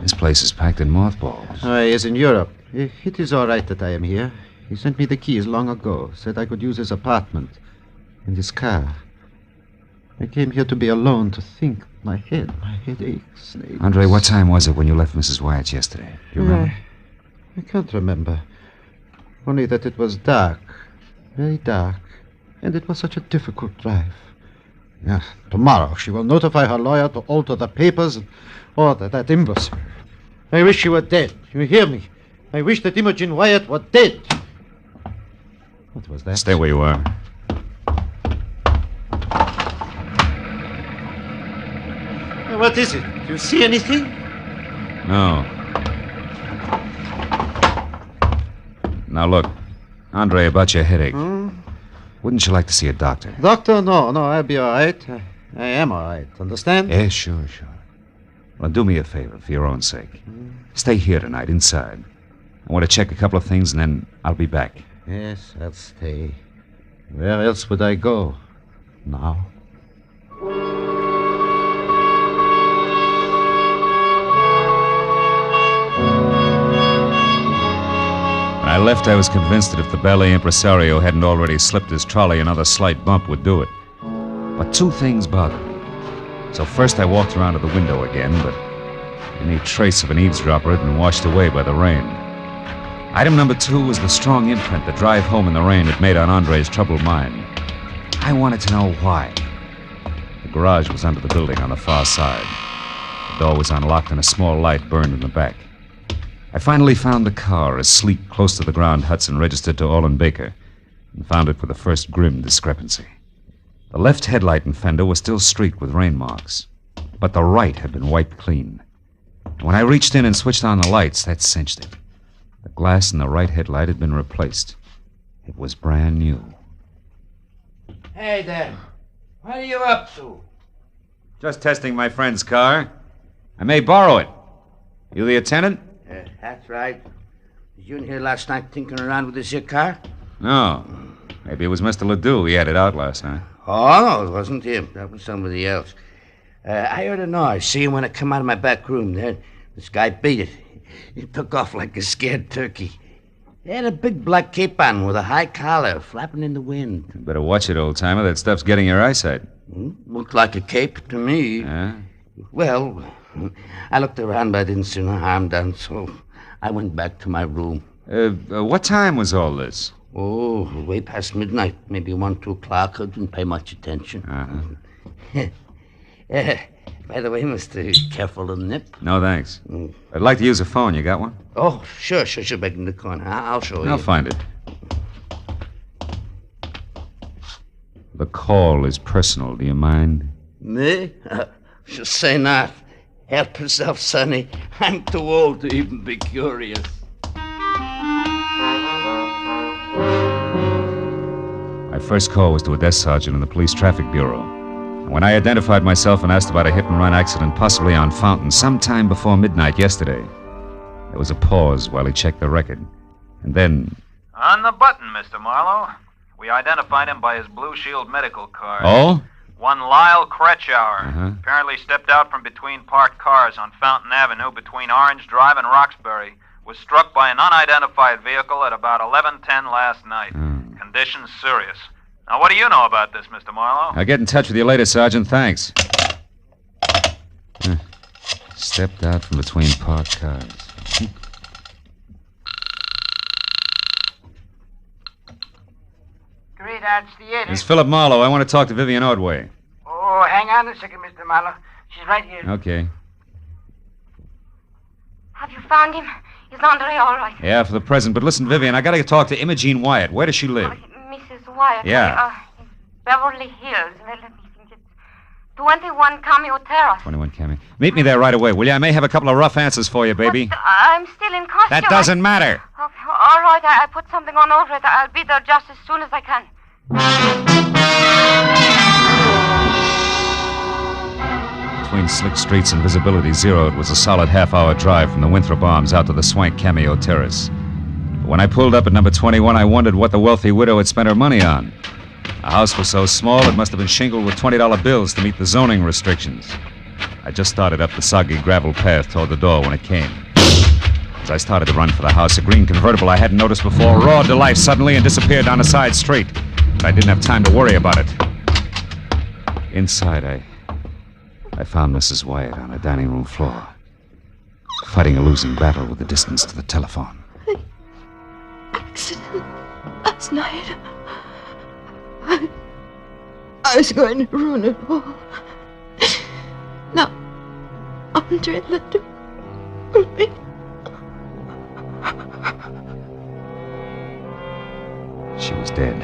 This place is packed in mothballs. He is in Europe. It is all right that I am here. He sent me the keys long ago, said I could use his apartment and his car. I came here to be alone, to think. My head aches. Andre, what time was it when you left Mrs. Wyatt's yesterday? Do you remember? I can't remember. Only that it was dark, very dark, and it was such a difficult drive. Tomorrow she will notify her lawyer to alter the papers and order that imbecile. I wish she were dead. You hear me? I wish that Imogen Wyatt were dead. What was that? Stay where you are. What is it? Do you see anything? No. Now look, Andre, about your headache. Wouldn't you like to see a doctor? Doctor? No, I'll be all right. I am all right. Understand? Yeah, sure. Well, do me a favor, for your own sake. Stay here tonight, inside. I want to check a couple of things, and then I'll be back. Yes, I'll stay. Where else would I go now? When I left, I was convinced that if the ballet impresario hadn't already slipped his trolley, another slight bump would do it. But two things bothered me. So first I walked around to the window again, but any trace of an eavesdropper had been washed away by the rain. Item number 2 was the strong imprint the drive home in the rain had made on Andre's troubled mind. I wanted to know why. The garage was under the building on the far side. The door was unlocked and a small light burned in the back. I finally found the car, a sleek, close-to-the-ground Hudson registered to Orland Baker, and found it with the first grim discrepancy. The left headlight and fender were still streaked with rain marks, but the right had been wiped clean. When I reached in and switched on the lights, that cinched it. The glass in the right headlight had been replaced. It was brand new. Hey there. What are you up to? Just testing my friend's car. I may borrow it. You the attendant? That's right. Was you in here last night tinkering around with this here car? No. Maybe it was Mr. Ledoux. He had it out last night. Oh, no, it wasn't him. That was somebody else. I heard a noise. See him when I come out of my back room there. This guy beat it. He took off like a scared turkey. He had a big black cape on with a high collar flapping in the wind. You better watch it, old-timer. That stuff's getting your eyesight. Looked like a cape to me. Yeah? Well, I looked around, but I didn't see no harm done, so I went back to my room. What time was all this? Oh, way past midnight. Maybe 1, 2 o'clock. I didn't pay much attention. By the way, mister, careful of the nip. No, thanks. I'd like to use a phone. You got one? Oh, sure. Back in the corner. I'll show you. I'll find it. The call is personal. Do you mind? Me? Just say not. Help yourself, Sonny. I'm too old to even be curious. My first call was to a desk sergeant in the police traffic bureau. And when I identified myself and asked about a hit-and-run accident possibly on Fountain sometime before midnight yesterday, there was a pause while he checked the record. And then... On the button, Mr. Marlowe. We identified him by his Blue Shield medical card. Oh? One Lyle Kretschauer. Apparently stepped out from between parked cars on Fountain Avenue between Orange Drive and Roxbury. Was struck by an unidentified vehicle at about 11:10 last night. Condition serious. Now, what do you know about this, Mr. Marlowe? I'll get in touch with you later, Sergeant. Thanks. Stepped out from between parked cars. Great Arts Theater. It's Philip Marlowe. I want to talk to Vivian Ordway. Oh, hang on a second, Mr. Marlowe. She's right here. Okay. Have you found him? Is Andre all right? Yeah, for the present. But listen, Vivian, I got to talk to Imogene Wyatt. Where does she live? Mrs. Wyatt. Yeah. In Beverly Hills. Let me think. It's 21 Cameo Terrace. 21 Cameo. Meet me there right away, will you? I may have a couple of rough answers for you, baby. But I'm still in costume. That doesn't matter. Okay, all right, I put something on over it. I'll be there just as soon as I can. Between slick streets and visibility zero, it was a solid half-hour drive from the Winthrop Arms out to the swank Cameo Terrace. But when I pulled up at number 21, I wondered what the wealthy widow had spent her money on. The house was so small, it must have been shingled with $20 bills to meet the zoning restrictions. I just started up the soggy gravel path toward the door when it came. As I started to run for the house, a green convertible I hadn't noticed before roared to life suddenly and disappeared down a side street. But I didn't have time to worry about it. Inside, I found Mrs. Wyatt on a dining room floor, fighting a losing battle with the distance to the telephone. Accident last night. I was going to ruin it all. Now, Andre Ledoux will be... She was dead.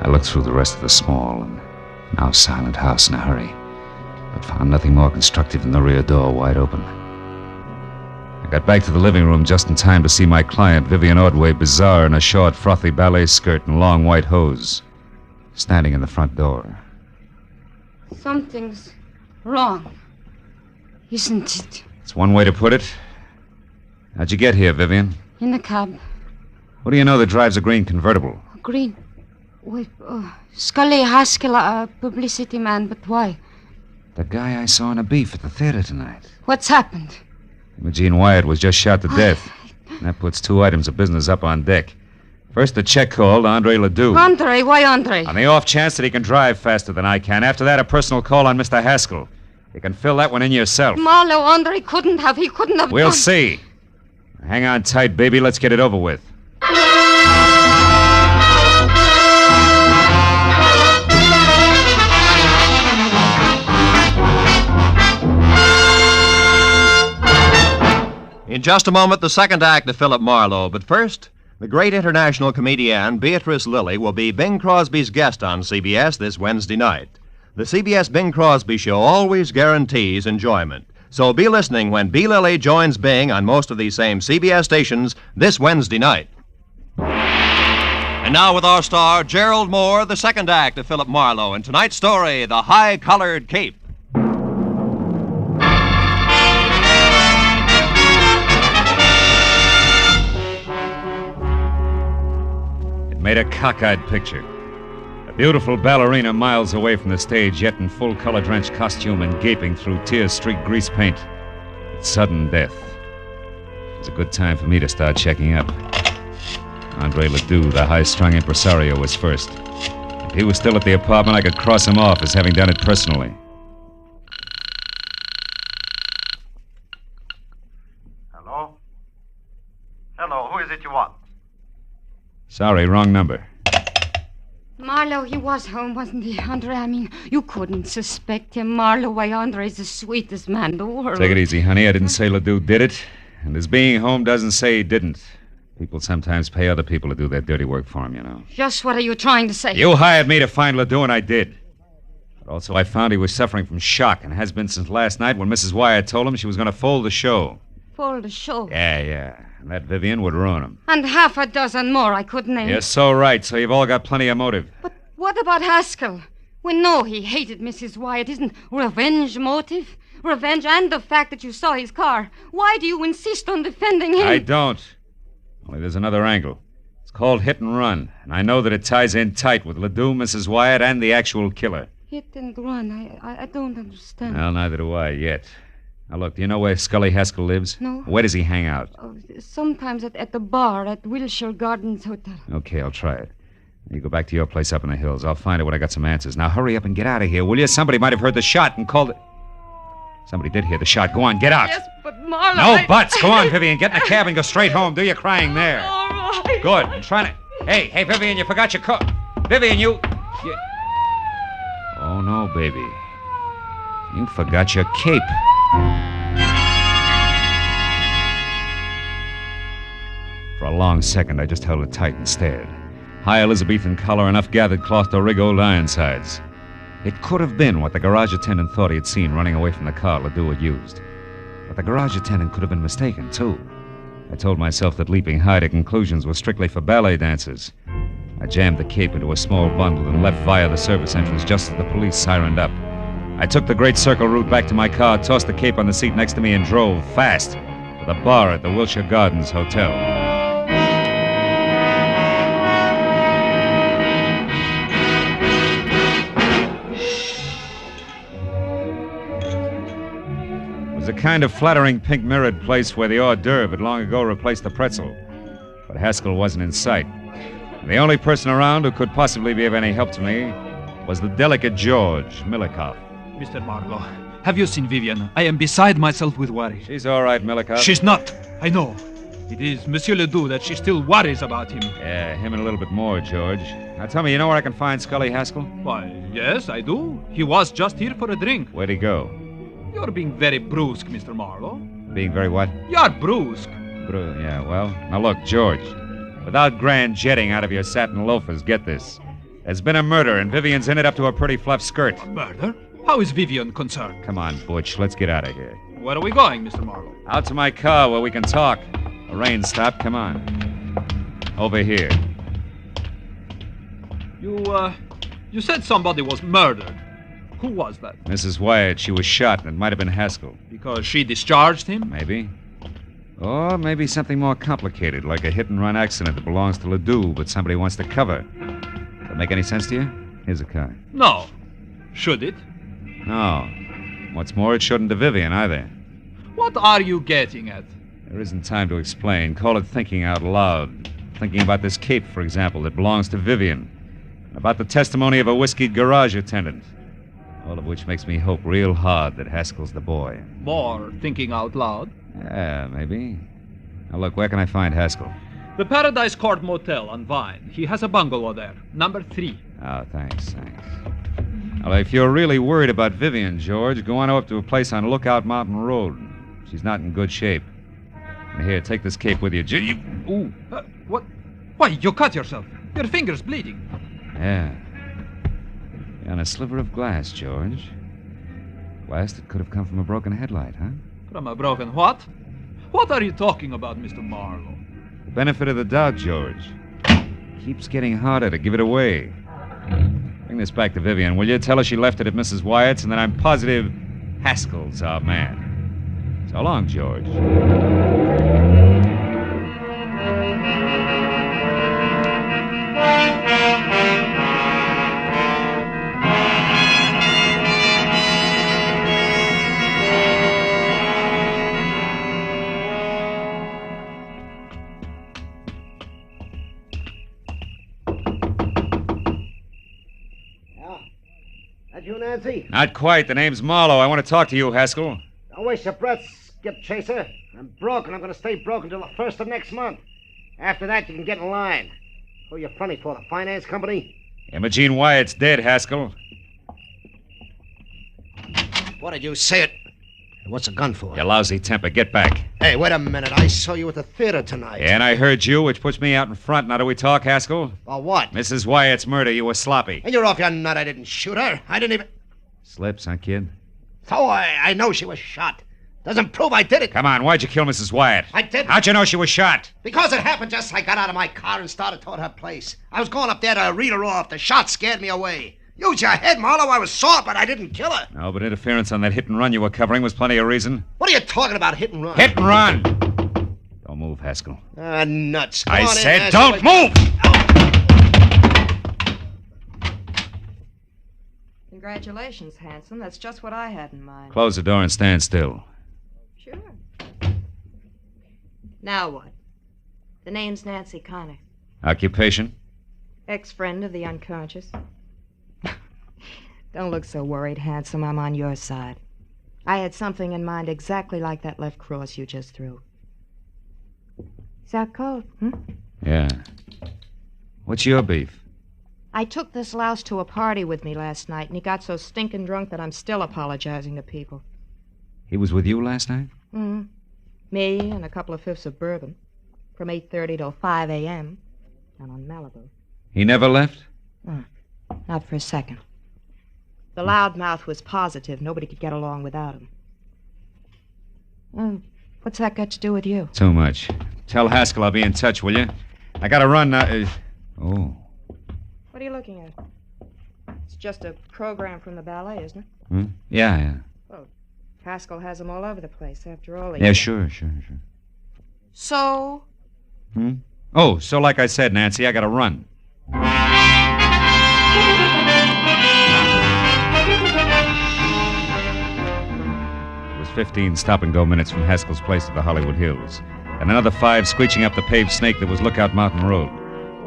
I looked through the rest of the small and now silent house in a hurry, but found nothing more constructive than the rear door wide open. I got back to the living room just in time to see my client, Vivian Ordway, bizarre in a short, frothy ballet skirt and long white hose, standing in the front door. Something's wrong, isn't it? It's one way to put it. How'd you get here, Vivian? In the cab. What do you know that drives a green convertible? Green. Wait, Scully Haskell, a publicity man, but why? The guy I saw in a beef at the theater tonight. What's happened? Imogene Wyatt was just shot to death. And that puts 2 items of business up on deck. First, a check call to Andre Ledoux. Andre? Why Andre? On the off chance that he can drive faster than I can. After that, a personal call on Mr. Haskell. You can fill that one in yourself. Marlowe, Andre couldn't have. He couldn't have We'll done... see. Hang on tight, baby. Let's get it over with. In just a moment, the second act of Philip Marlowe. But first, the great international comedienne Beatrice Lillie will be Bing Crosby's guest on CBS this Wednesday night. The CBS Bing Crosby Show always guarantees enjoyment. So be listening when B. Lillie joins Bing on most of these same CBS stations this Wednesday night. And now with our star, Gerald Moore, the second act of Philip Marlowe, and tonight's story, The High-Collared Cape. Made a cockeyed picture. A beautiful ballerina miles away from the stage, yet in full color-drenched costume and gaping through tear-streaked grease paint. With sudden death. It was a good time for me to start checking up. Andre Ledoux, the high-strung impresario, was first. If he was still at the apartment, I could cross him off as having done it personally. Hello? Hello, who is it you want? Sorry, wrong number. Marlowe, he was home, wasn't he, Andre? I mean, you couldn't suspect him, Marlowe. Why, Andre's the sweetest man in the world. Take it easy, honey. I didn't say Ledoux did it. And his being home doesn't say he didn't. People sometimes pay other people to do their dirty work for them, you know. Just what are you trying to say? You hired me to find Ledoux, and I did. But also I found he was suffering from shock, and has been since last night when Mrs. Wyatt told him she was going to fold the show. Fold the show? Yeah. And that Vivian would ruin him. And half a dozen more I could name. You're so right, so you've all got plenty of motive. But what about Haskell? We know he hated Mrs. Wyatt. Isn't revenge motive? Revenge and the fact that you saw his car. Why do you insist on defending him? I don't. Only there's another angle. It's called hit and run. And I know that it ties in tight with Ledoux, Mrs. Wyatt, and the actual killer. Hit and run? I don't understand. Well, neither do I yet. Now, look, do you know where Scully Haskell lives? No. Where does he hang out? Oh, sometimes at the bar at Wilshire Gardens Hotel. Okay, I'll try it. You go back to your place up in the hills. I'll find it when I got some answers. Now, hurry up and get out of here, will you? Somebody might have heard the shot and called it... Somebody did hear the shot. Go on, get out. Yes, but Marlowe... No buts. Go on, Vivian. Get in the cab and go straight home. Do your crying there. All right. Good. I'm trying to... Hey, Vivian, you forgot your coat. Vivian, you... Oh, no, baby. You forgot your cape. For a long second, I just held it tight and stared. High Elizabethan collar, enough gathered cloth to rig old Ironsides. It could have been what the garage attendant thought he had seen running away from the car Ledoux had used. But the garage attendant could have been mistaken, too. I told myself that leaping high to conclusions was strictly for ballet dancers. I jammed the cape into a small bundle and left via the service entrance just as the police sirened up. I took the Great Circle route back to my car, tossed the cape on the seat next to me, and drove fast to the bar at the Wilshire Gardens Hotel. It was a kind of flattering pink mirrored place where the hors d'oeuvre had long ago replaced the pretzel. But Haskell wasn't in sight. The only person around who could possibly be of any help to me was the delicate George Milikoff. Mr. Marlowe, have you seen Vivian? I am beside myself with worry. She's all right, Milikoff. She's not. I know. It is Monsieur Ledoux that she still worries about him. Yeah, him and a little bit more, George. Now tell me, you know where I can find Scully Haskell? Why, yes, I do. He was just here for a drink. Where'd he go? You're being very brusque, Mr. Marlowe. Being very what? You're brusque. Yeah, well, now look, George. Without grand jetting out of your satin loafers, get this. There's been a murder, and Vivian's in it up to her pretty fluff skirt. A murder? How is Vivian concerned? Come on, Butch, let's get out of here. Where are we going, Mr. Marlowe? Out to my car where we can talk. The rain stopped, come on. Over here. You said somebody was murdered. Who was that? Mrs. Wyatt. She was shot, and it might have been Haskell. Because she discharged him? Maybe. Or maybe something more complicated, like a hit-and-run accident that belongs to Ledoux, but somebody wants to cover. Does that make any sense to you? Here's a car. No. Should it? No. What's more, it shouldn't to Vivian either. What are you getting at? There isn't time to explain. Call it thinking out loud. Thinking about this cape, for example, that belongs to Vivian. And about the testimony of a whiskeyed garage attendant. All of which makes me hope real hard that Haskell's the boy. More thinking out loud? Yeah, maybe. Now look, where can I find Haskell? The Paradise Court Motel on Vine. He has a bungalow there, number 3. Oh, thanks. Well, if you're really worried about Vivian, George, go on up to a place on Lookout Mountain Road. She's not in good shape. And here, take this cape with you. Ooh. What? Why, you cut yourself. Your finger's bleeding. Yeah. On a sliver of glass, George. Glass that could have come from a broken headlight, huh? From a broken what? What are you talking about, Mr. Marlowe? The benefit of the doubt, George. Keeps getting harder to give it away. Bring this back to Vivian, will you? Tell her she left it at Mrs. Wyatt's, and that I'm positive Haskell's our man. So long, George. You, Nancy? Not quite. The name's Marlowe. I want to talk to you, Haskell. Don't waste your breath, Skip Chaser. I'm broke, and I'm going to stay broke until the 1st of next month. After that, you can get in line. Who are you funny for, the finance company? Imogene Wyatt's dead, Haskell. What did you say it? What's the gun for? You lousy temper. Get back. Hey, wait a minute. I saw you at the theater tonight. And I heard you, which puts me out in front. Now do we talk, Haskell? About what? Mrs. Wyatt's murder. You were sloppy. And you're off your nut. I didn't shoot her. I didn't even... Slips, huh, kid? So I know she was shot. Doesn't prove I did it. Come on, why'd you kill Mrs. Wyatt? I didn't. How'd you know she was shot? Because it happened just as I got out of my car and started toward her place. I was going up there to read her off. The shot scared me away. Use your head, Marlowe. I was sore, but I didn't kill her. No, but interference on that hit and run you were covering was plenty of reason. What are you talking about, hit and run? Hit and run! Don't move, Haskell. Nuts. I said don't move! Congratulations, handsome. That's just what I had in mind. Close the door and stand still. Sure. Now what? The name's Nancy Connor. Occupation? Ex-friend of the unconscious. Don't look so worried, handsome. I'm on your side. I had something in mind exactly like that left cross you just threw. Is that cold, Yeah. What's your beef? I took this louse to a party with me last night, and he got so stinking drunk that I'm still apologizing to people. He was with you last night? Mm-hmm. Me and a couple of fifths of bourbon. From 8:30 till 5 a.m. down on Malibu. He never left? Not for a second. The loudmouth was positive nobody could get along without him. What's that got to do with you? Too much. Tell Haskell I'll be in touch, will you? I gotta run now. Oh. What are you looking at? It's just a program from the ballet, isn't it? Yeah. Oh, Haskell has them all over the place, after all. Yeah, sure. So? Oh, so like I said, Nancy, I gotta run. It was 15 stop-and-go minutes from Haskell's place to the Hollywood Hills, and another 5 screeching up the paved snake that was Lookout Mountain Road.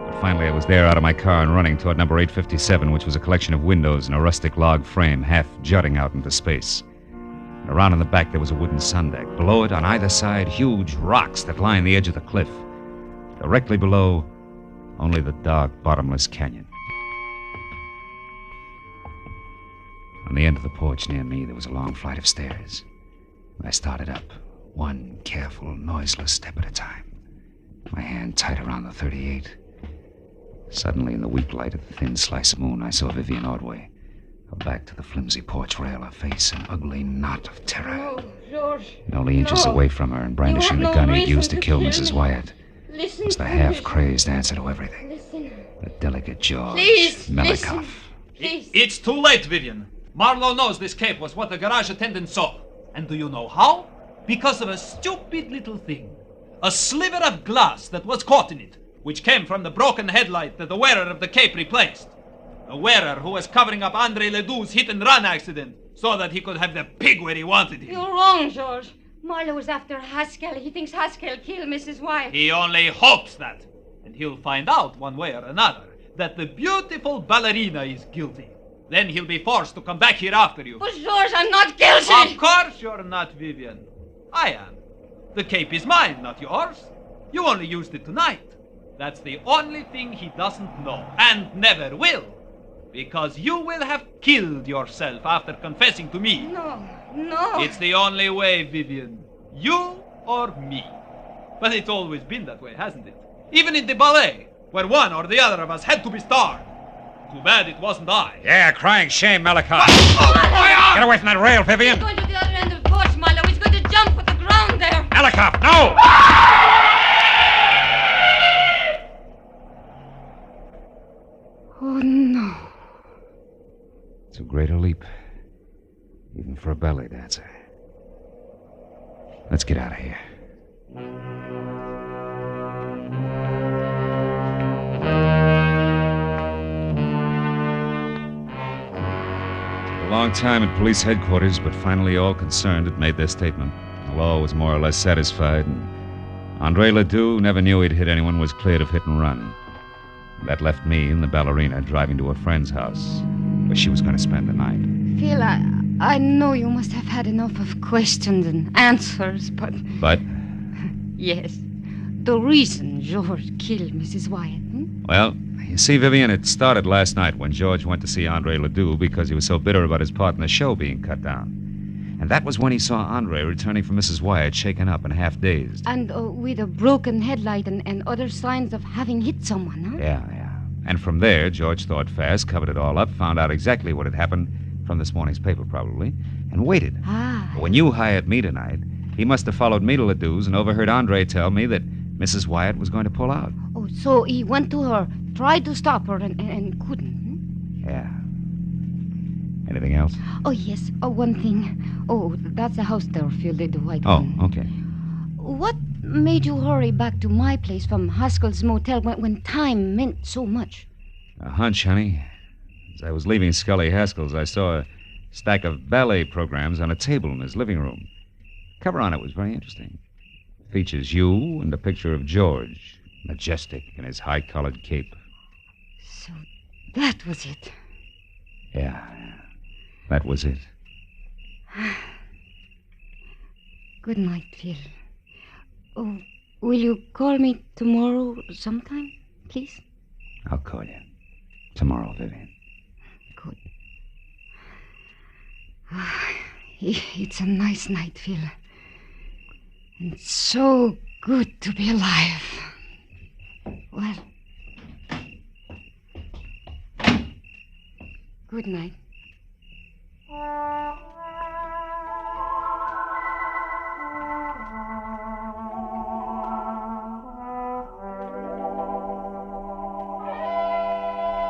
But finally, I was there out of my car and running toward number 857, which was a collection of windows and a rustic log frame half jutting out into space. And around in the back, there was a wooden sun deck. Below it, on either side, huge rocks that lined the edge of the cliff. Directly below, only the dark, bottomless canyon. On the end of the porch near me, there was a long flight of stairs. I started up, one careful, noiseless step at a time, my hand tight around the .38. Suddenly, in the weak light of the thin slice of moon, I saw Vivian Ordway, her back to the flimsy porch rail, her face an ugly knot of terror. No, George. And only inches away from her and brandishing the gun he'd used to kill Mrs. Wyatt was the half-crazed answer to everything. Listen. The delicate George Please, Melikoff. It's too late, Vivian. Marlowe knows this cape was what the garage attendant saw. And do you know how? Because of a stupid little thing. A sliver of glass that was caught in it, which came from the broken headlight that the wearer of the cape replaced. The wearer who was covering up Andre Ledoux's hit-and-run accident so that he could have the pig where he wanted him. You're wrong, George. Marlowe was after Haskell. He thinks Haskell killed Mrs. Wyatt. He only hopes that. And he'll find out one way or another that the beautiful ballerina is guilty. Then he'll be forced to come back here after you. But George, I'm not guilty. Of course you're not, Vivian. I am. The cape is mine, not yours. You only used it tonight. That's the only thing he doesn't know, and never will. Because you will have killed yourself after confessing to me. No. It's the only way, Vivian. You or me. But it's always been that way, hasn't it? Even in the ballet, where one or the other of us had to be starred. Too bad it wasn't I. Yeah, crying shame, Malachi. Get away from that rail, Vivian. He's going to the other end of the porch, Milo. He's going to jump with the ground there. Malachi, no! Oh, no. Too great a leap, even for a ballet dancer. Let's get out of here. A long time at police headquarters, but finally all concerned had made their statement. The law was more or less satisfied, and Andre Ledoux, who never knew he'd hit anyone, was cleared of hit and run. That left me and the ballerina driving to a friend's house, where she was going to spend the night. Phil, I know you must have had enough of questions and answers, but... But? Yes. The reason George killed Mrs. Wyatt. Well, you see, Vivian, it started last night when George went to see Andre Ledoux because he was so bitter about his part in the show being cut down. And that was when he saw Andre returning from Mrs. Wyatt, shaken up and half dazed. And with a broken headlight and other signs of having hit someone, huh? Yeah. And from there, George thought fast, covered it all up, found out exactly what had happened from this morning's paper, probably, and waited. But when you hired me tonight, he must have followed me to Ledoux's and overheard Andre tell me that Mrs. Wyatt was going to pull out. Oh, so he went to her, tried to stop her, and couldn't. Yeah. Anything else? Oh, yes. One thing. Oh, that's the house there, Phil, the white one. Oh, okay. What made you hurry back to my place from Haskell's motel when time meant so much? A hunch, honey. As I was leaving Scully Haskell's, I saw a stack of ballet programs on a table in his living room. Cover on it was very interesting. It features you and a picture of George, majestic in his high-collared cape. So that was it. Yeah, that was it. Good night, Phil. Oh, will you call me tomorrow sometime, please? I'll call you tomorrow, Vivian. Good. It's a nice night, Phil. And so good to be alive. Well, good night.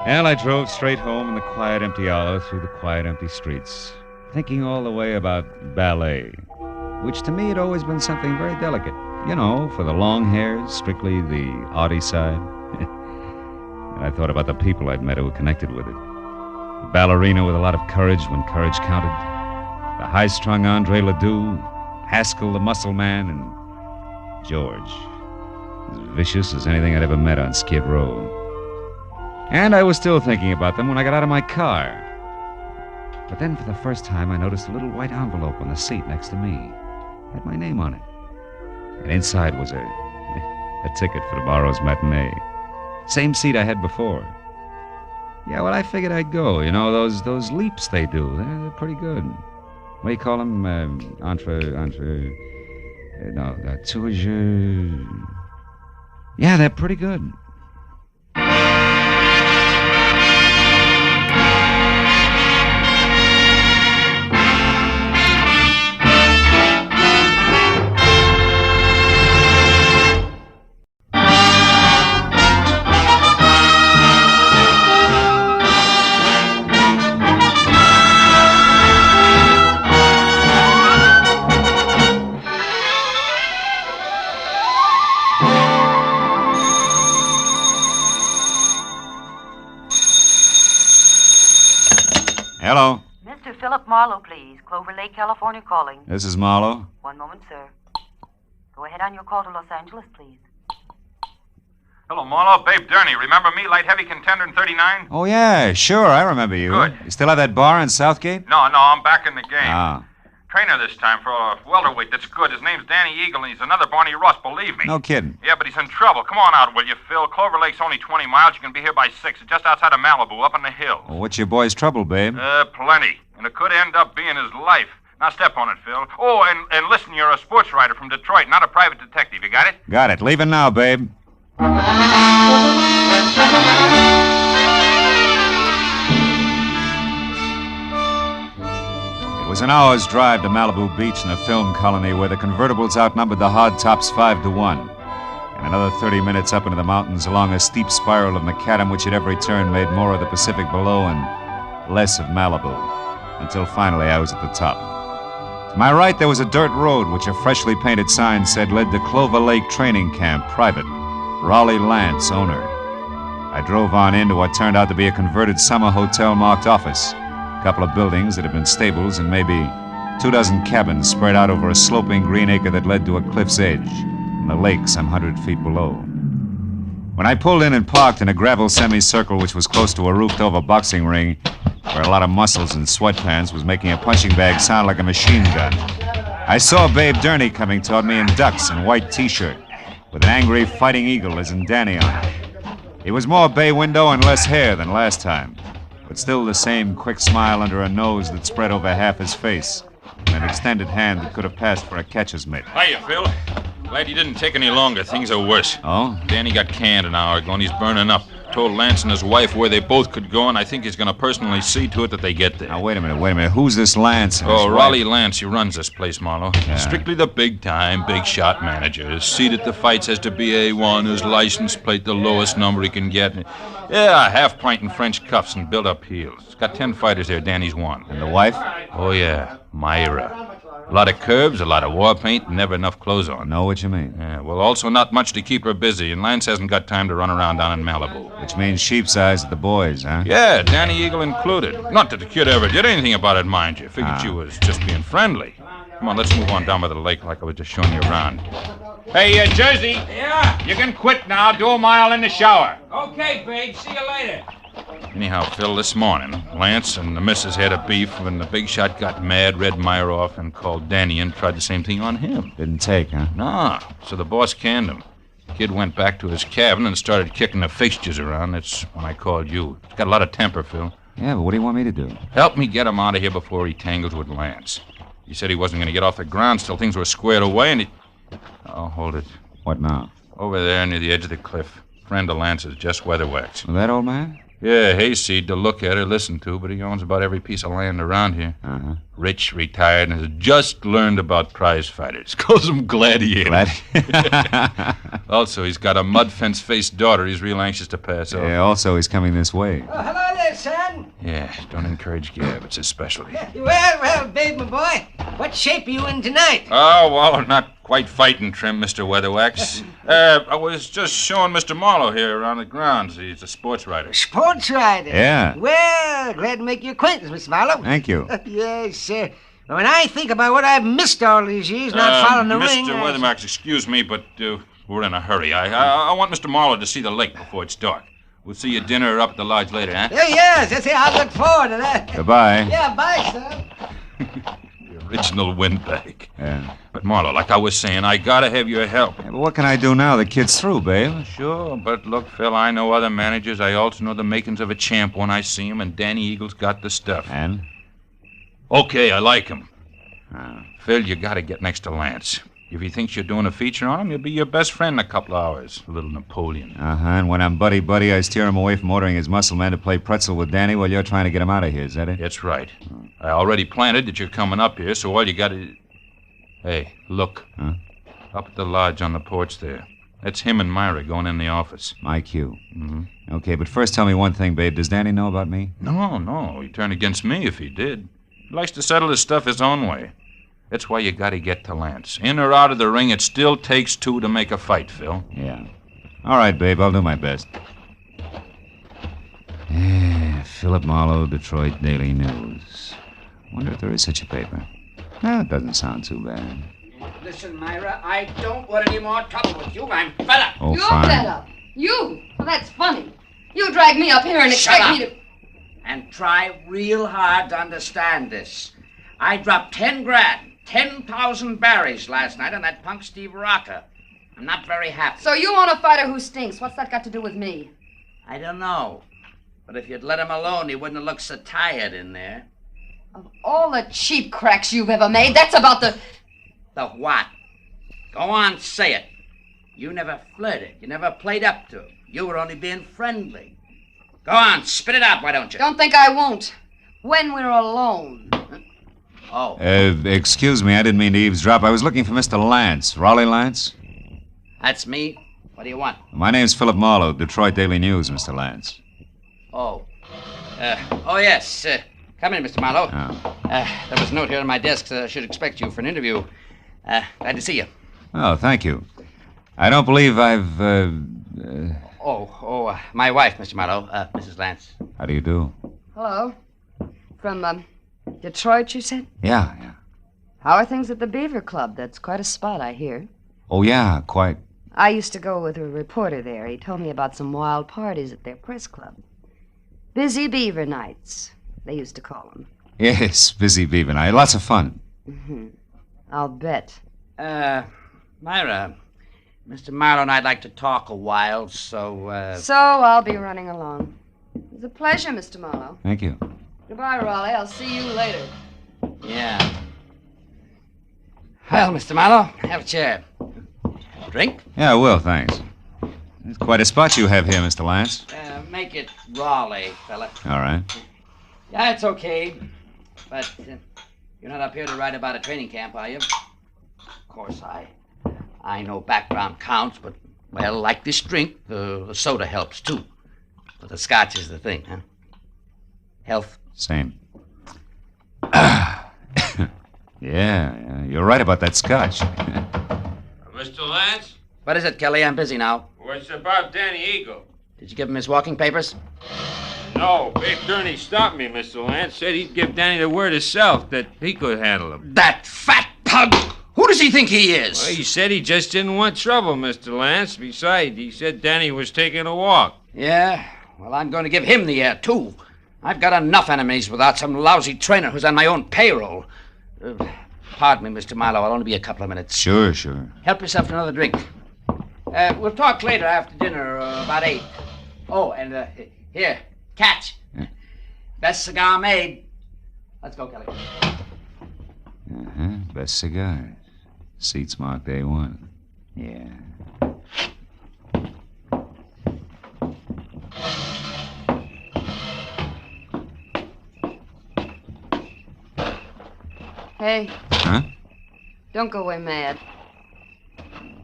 Well, I drove straight home in the quiet, empty hour through the quiet, empty streets, thinking all the way about ballet, which to me had always been something very delicate. You know, for the long hairs, strictly the arty side. And I thought about the people I'd met who were connected with it. The ballerina with a lot of courage when courage counted. The high-strung Andre Ledoux, Haskell the muscle man, and George. As vicious as anything I'd ever met on Skid Row. And I was still thinking about them when I got out of my car. But then for the first time, I noticed a little white envelope on the seat next to me. It had my name on it. And inside was a ticket for tomorrow's matinee. Same seat I had before. Yeah, well, I figured I'd go. You know, those leaps they do, they're pretty good. What do you call them? Yeah, they're pretty good. Hello. Mr. Philip Marlowe, please. Clover Lake, California calling. This is Marlowe. One moment, sir. Go ahead on your call to Los Angeles, please. Hello, Marlowe. Babe Durney. Remember me, light heavy contender in 39? Oh, yeah, sure. I remember you. Good. You still have that bar in Southgate? No, I'm back in the game. Ah. Trainer this time for a welterweight that's good. His name's Danny Eagle, and he's another Barney Russ, believe me. No kidding. Yeah, but he's in trouble. Come on out, will you, Phil? Clover Lake's only 20 miles. You can be here by 6. It's just outside of Malibu, up in the hills. Well, what's your boy's trouble, babe? Plenty. And it could end up being his life. Now step on it, Phil. Oh, and listen, you're a sports writer from Detroit, not a private detective. You got it? Got it. Leaving now, babe. It was an hour's drive to Malibu Beach in a film colony where the convertibles outnumbered the hardtops 5-1. And another 30 minutes up into the mountains along a steep spiral of macadam, which at every turn made more of the Pacific below and less of Malibu, until finally I was at the top. To my right, there was a dirt road, which a freshly painted sign said led to Clover Lake Training Camp, private. Raleigh Lance, owner. I drove on into what turned out to be a converted summer hotel marked office. A couple of buildings that had been stables and maybe 24 cabins spread out over a sloping green acre that led to a cliff's edge, and the lake some 100 feet below. When I pulled in and parked in a gravel semicircle which was close to a roofed-over boxing ring, where a lot of muscles in sweatpants was making a punching bag sound like a machine gun, I saw Babe Durney coming toward me in ducks and white T-shirt, with an angry fighting eagle as in Danny on it. He was more bay window and less hair than last time, but still the same quick smile under a nose that spread over half his face, and an extended hand that could have passed for a catcher's mitt. Hiya, Phil. Glad you didn't take any longer. Things are worse. Oh? Danny got canned an hour ago, and he's burning up. Told Lance and his wife where they both could go, and I think he's going to personally see to it that they get there. Now, wait a minute. Who's this Lance? Oh, Raleigh Lance. He runs this place, Marlowe. Yeah. Strictly the big-time, big-shot manager. His seat at the fights has to be A1, his license plate the lowest number he can get. Yeah, half-pint in French cuffs and built-up heels. He's got 10 fighters there. Danny's one. And the wife? Oh, yeah. Myra. A lot of curves, a lot of war paint, and never enough clothes on. Know what you mean. Yeah, well, also not much to keep her busy, and Lance hasn't got time to run around down in Malibu. Which means sheep's eyes at the boys, huh? Yeah, Danny Eagle included. Not that the kid ever did anything about it, mind you. Figured she was just being friendly. Come on, let's move on down by the lake like I was just showing you around. Hey, Jersey. Yeah? You can quit now. Do a mile in the shower. Okay, babe. See you later. Anyhow, Phil, this morning, Lance and the missus had a beef, and the big shot got mad, read Myra off, and called Danny and tried the same thing on him. Didn't take, huh? No, so the boss canned him. The kid went back to his cabin and started kicking the fixtures around. That's when I called you. He's got a lot of temper, Phil. Yeah, but what do you want me to do? Help me get him out of here before he tangles with Lance. He said he wasn't going to get off the ground till things were squared away, and he... Oh, hold it. What now? Over there near the edge of the cliff. Friend of Lance's, just weatherwax. That old man? Yeah, hayseed to look at or listen to, but he owns about every piece of land around here. Uh-huh. Rich, retired, and has just learned about prize fighters. Calls them gladiators. Also, he's got a mud fence-faced daughter he's real anxious to pass off. Yeah, also he's coming this way. Oh, hello there, son. Yeah, don't encourage Gab. It's his specialty. Well, babe, my boy. What shape are you in tonight? Oh, well, not quite fighting trim, Mr. Weatherwax. I was just showing Mr. Marlowe here around the grounds. He's a sports writer. Sports writer? Yeah. Well, glad to make your acquaintance, Mr. Marlowe. Thank you. Yes, sir. When I think about what I've missed all these years not following the ring... Mr. Weatherwax, excuse me, but we're in a hurry. I want Mr. Marlowe to see the lake before it's dark. We'll see you at dinner or up at the lodge later, huh? Yes, I look forward to that. Goodbye. Yeah, bye, son. Original windbag. Yeah. But, Marlowe, like I was saying, I gotta have your help. Yeah, but what can I do now? The kid's through, babe. Sure, but look, Phil, I know other managers. I also know the makings of a champ when I see him, and Danny Eagle's got the stuff. And? Okay, I like him. Phil, you gotta get next to Lance. If he thinks you're doing a feature on him, he'll be your best friend in a couple of hours. A little Napoleon. Uh-huh, and when I'm buddy-buddy, I steer him away from ordering his muscle man to play pretzel with Danny while you're trying to get him out of here. Is that it? That's right. I already planted that you're coming up here, so all you gotta... Hey, look. Huh? Up at the lodge on the porch there. That's him and Myra going in the office. My cue. Mm-hmm. Okay, but first tell me one thing, babe. Does Danny know about me? No. He'd turn against me if he did. He likes to settle his stuff his own way. That's why you gotta get to Lance. In or out of the ring, it still takes two to make a fight, Phil. Yeah. All right, babe. I'll do my best. Yeah, Philip Marlowe, Detroit Daily News. Wonder if there is such a paper. Well, it doesn't sound too bad. Listen, Myra, I don't want any more trouble with you. I'm fed up. Oh, You're fine. fed up. You? Well, that's funny. You drag me up here and expect me to... And try real hard to understand this. I dropped 10 grand, 10,000 berries last night on that punk Steve Rocker. I'm not very happy. So you want a fighter who stinks. What's that got to do with me? I don't know. But if you'd let him alone, he wouldn't have looked so tired in there. Of all the cheap cracks you've ever made, that's about the... The what? Go on, say it. You never flirted. You never played up to him. You were only being friendly. Go on, spit it out, why don't you? Don't think I won't. When we're alone. Oh. Excuse me, I didn't mean to eavesdrop. I was looking for Mr. Lance. Raleigh Lance? That's me. What do you want? My name's Philip Marlowe, Detroit Daily News, Mr. Lance. Oh. Yes. Come in, Mr. Marlowe. Oh. There was a note here on my desk. I should expect you for an interview. Glad to see you. Oh, thank you. I don't believe I've, my wife, Mr. Marlowe, Mrs. Lance. How do you do? Hello. From, Detroit, you said? Yeah. How are things at the Beaver Club? That's quite a spot, I hear. Oh, yeah, quite. I used to go with a reporter there. He told me about some wild parties at their press club. Busy Beaver Nights, they used to call them. Yes, busy Beaver Night. Lots of fun. Mm-hmm. I'll bet. Myra, Mr. Marlowe and I'd like to talk a while, so... So I'll be running along. It was a pleasure, Mr. Marlowe. Thank you. Goodbye, Raleigh. I'll see you later. Yeah. Well, Mr. Marlowe, have a chair. Drink? Yeah, I will, thanks. It's quite a spot you have here, Mr. Lance. Make it Raleigh, fella. All right. Yeah, it's okay. But you're not up here to write about a training camp, are you? Of course, I know background counts, but, well, like this drink, the soda helps, too. But the scotch is the thing, huh? Health? Same. Yeah, you're right about that scotch. Mr. Lance? What is it, Kelly? I'm busy now. What's about Danny Eagle? Did you give him his walking papers? No, Big Gurney stopped me, Mr. Lance. Said he'd give Danny the word himself that he could handle him. That fat pug! Who does he think he is? Well, he said he just didn't want trouble, Mr. Lance. Besides, he said Danny was taking a walk. Yeah? Well, I'm going to give him the air, too. I've got enough enemies without some lousy trainer who's on my own payroll. Pardon me, Mr. Marlowe. I'll only be a couple of minutes. Sure. Help yourself to another drink. We'll talk later after dinner, about 8. Oh, and here, catch. Yeah. Best cigar made. Let's go, Kelly. Best cigars. Seats marked A1. Yeah. Hey. Huh? Don't go away mad.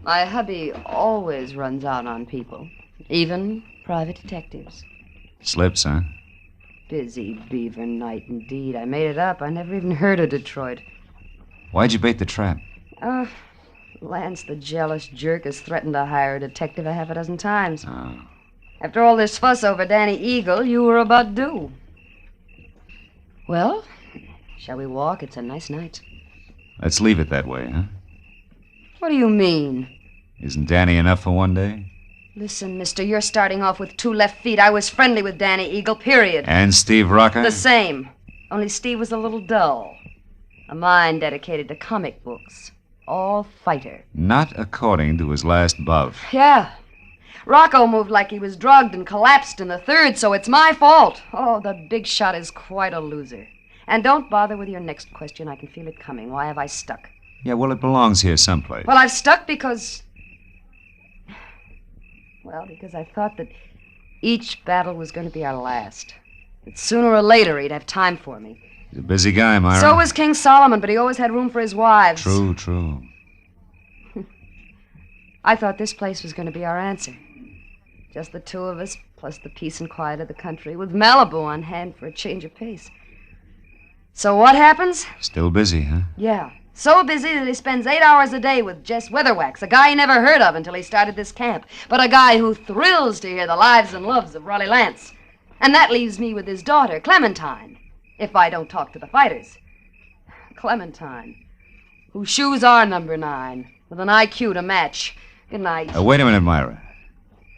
My hubby always runs out on people, even private detectives. Slips, huh? Busy Beaver Night, indeed. I made it up. I never even heard of Detroit. Why'd you bait the trap? Lance, the jealous jerk, has threatened to hire a detective a half a dozen times. Oh. After all this fuss over Danny Eagle, you were about due. Well, shall we walk? It's a nice night. Let's leave it that way, huh? What do you mean? Isn't Danny enough for one day? Listen, mister, you're starting off with 2 left feet. I was friendly with Danny Eagle, period. And Steve Rocker? The same. Only Steve was a little dull. A mind dedicated to comic books. All fighter. Not according to his last buff. Yeah. Rocco moved like he was drugged and collapsed in the 3rd, so it's my fault. Oh, the big shot is quite a loser. And don't bother with your next question. I can feel it coming. Why have I stuck? Yeah, well, it belongs here someplace. Well, I've stuck because... Well, because I thought that each battle was going to be our last. That sooner or later he'd have time for me. He's a busy guy, Myra. So was King Solomon, but he always had room for his wives. True. I thought this place was going to be our answer. Just the 2 of us, plus the peace and quiet of the country, with Malibu on hand for a change of pace. So what happens? Still busy, huh? Yeah. So busy that he spends 8 hours a day with Jess Weatherwax, a guy he never heard of until he started this camp, but a guy who thrills to hear the lives and loves of Raleigh Lance. And that leaves me with his daughter, Clementine, if I don't talk to the fighters. Clementine, whose shoes are number 9, with an IQ to match. Good night. Wait a minute, Myra.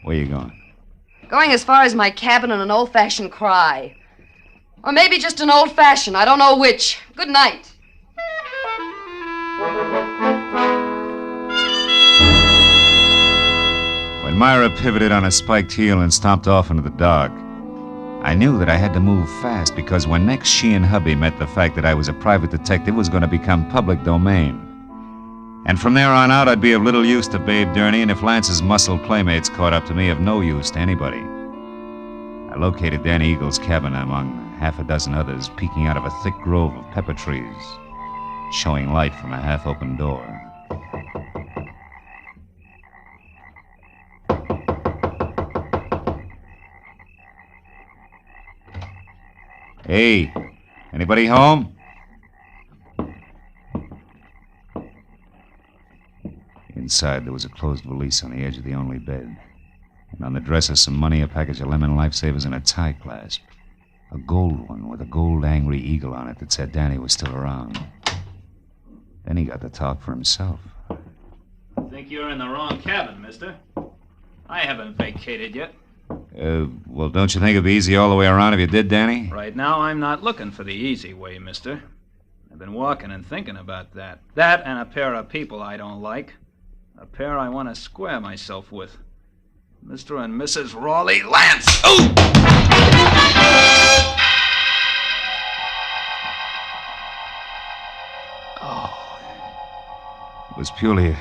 Where you going? Going as far as my cabin and an old-fashioned cry. Or maybe just an old-fashioned, I don't know which. Good night. When Myra pivoted on a spiked heel and stomped off into the dark, I knew that I had to move fast because when next she and hubby met, the fact that I was a private detective was going to become public domain. And from there on out, I'd be of little use to Babe Durney, and if Lance's muscle playmates caught up to me, of no use to anybody. I located Danny Eagle's cabin among half a dozen others, peeking out of a thick grove of pepper trees, showing light from a half-open door. Hey, anybody home? Inside, there was a closed valise on the edge of the only bed. And on the dresser, some money, a package of lemon lifesavers, and a tie clasp. A gold one with a gold angry eagle on it that said Danny was still around. Then he got to talk for himself. I think you're in the wrong cabin, mister. I haven't vacated yet. Well, don't you think it'd be easy all the way around if you did, Danny? Right now, I'm not looking for the easy way, mister. I've been walking and thinking about that. That and a pair of people I don't like. A pair I want to square myself with. Mr. and Mrs. Raleigh Lance. Ooh! Oh. It was purely a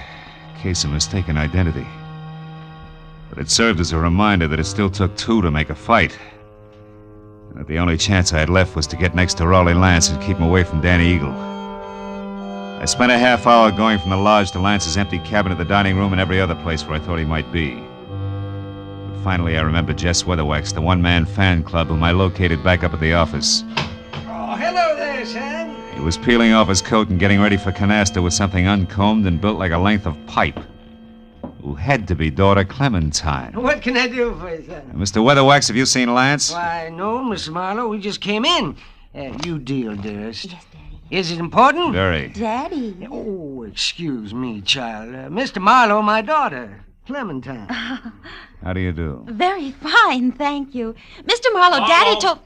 case of mistaken identity. But it served as a reminder that it still took two to make a fight. And that the only chance I had left was to get next to Raleigh Lance and keep him away from Danny Eagle. I spent a half hour going from the lodge to Lance's empty cabin to the dining room and every other place where I thought he might be. But finally, I remembered Jess Weatherwax, the one-man fan club whom I located back up at the office. Oh, hello there, son. He was peeling off his coat and getting ready for canasta with something uncombed and built like a length of pipe. Who had to be daughter Clementine. What can I do for you, son? Mr. Weatherwax, have you seen Lance? Why, no, Mr. Marlowe. We just came in. You deal, dearest. Yes, Daddy. Is it important? Very. Daddy. Oh, excuse me, child. Mr. Marlowe, my daughter, Clementine. How do you do? Very fine, thank you. Mr. Marlowe, Daddy told...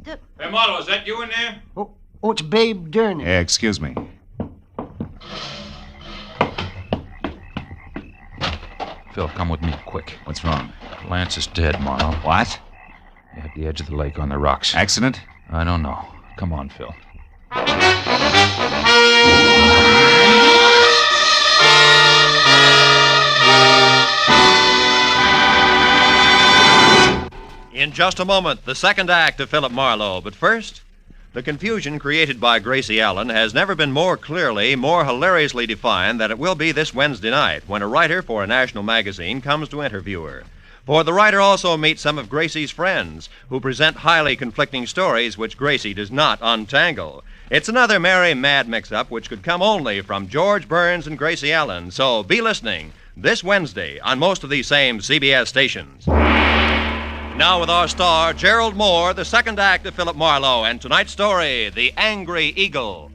Hey, Marlowe, is that you in there? Oh, it's Babe Durney. Yeah, excuse me. Phil, come with me, quick. What's wrong? Lance is dead, Marlowe. What? At the edge of the lake on the rocks. Accident? I don't know. Come on, Phil. In just a moment, the second act of Philip Marlowe. But first, the confusion created by Gracie Allen has never been more clearly, more hilariously defined than it will be this Wednesday night when a writer for a national magazine comes to interview her. For the writer also meets some of Gracie's friends who present highly conflicting stories which Gracie does not untangle. It's another merry, mad mix-up which could come only from George Burns and Gracie Allen. So be listening this Wednesday on most of these same CBS stations. Now with our star, Gerald Moore, the second act of Philip Marlowe, and tonight's story, The Angry Eagle.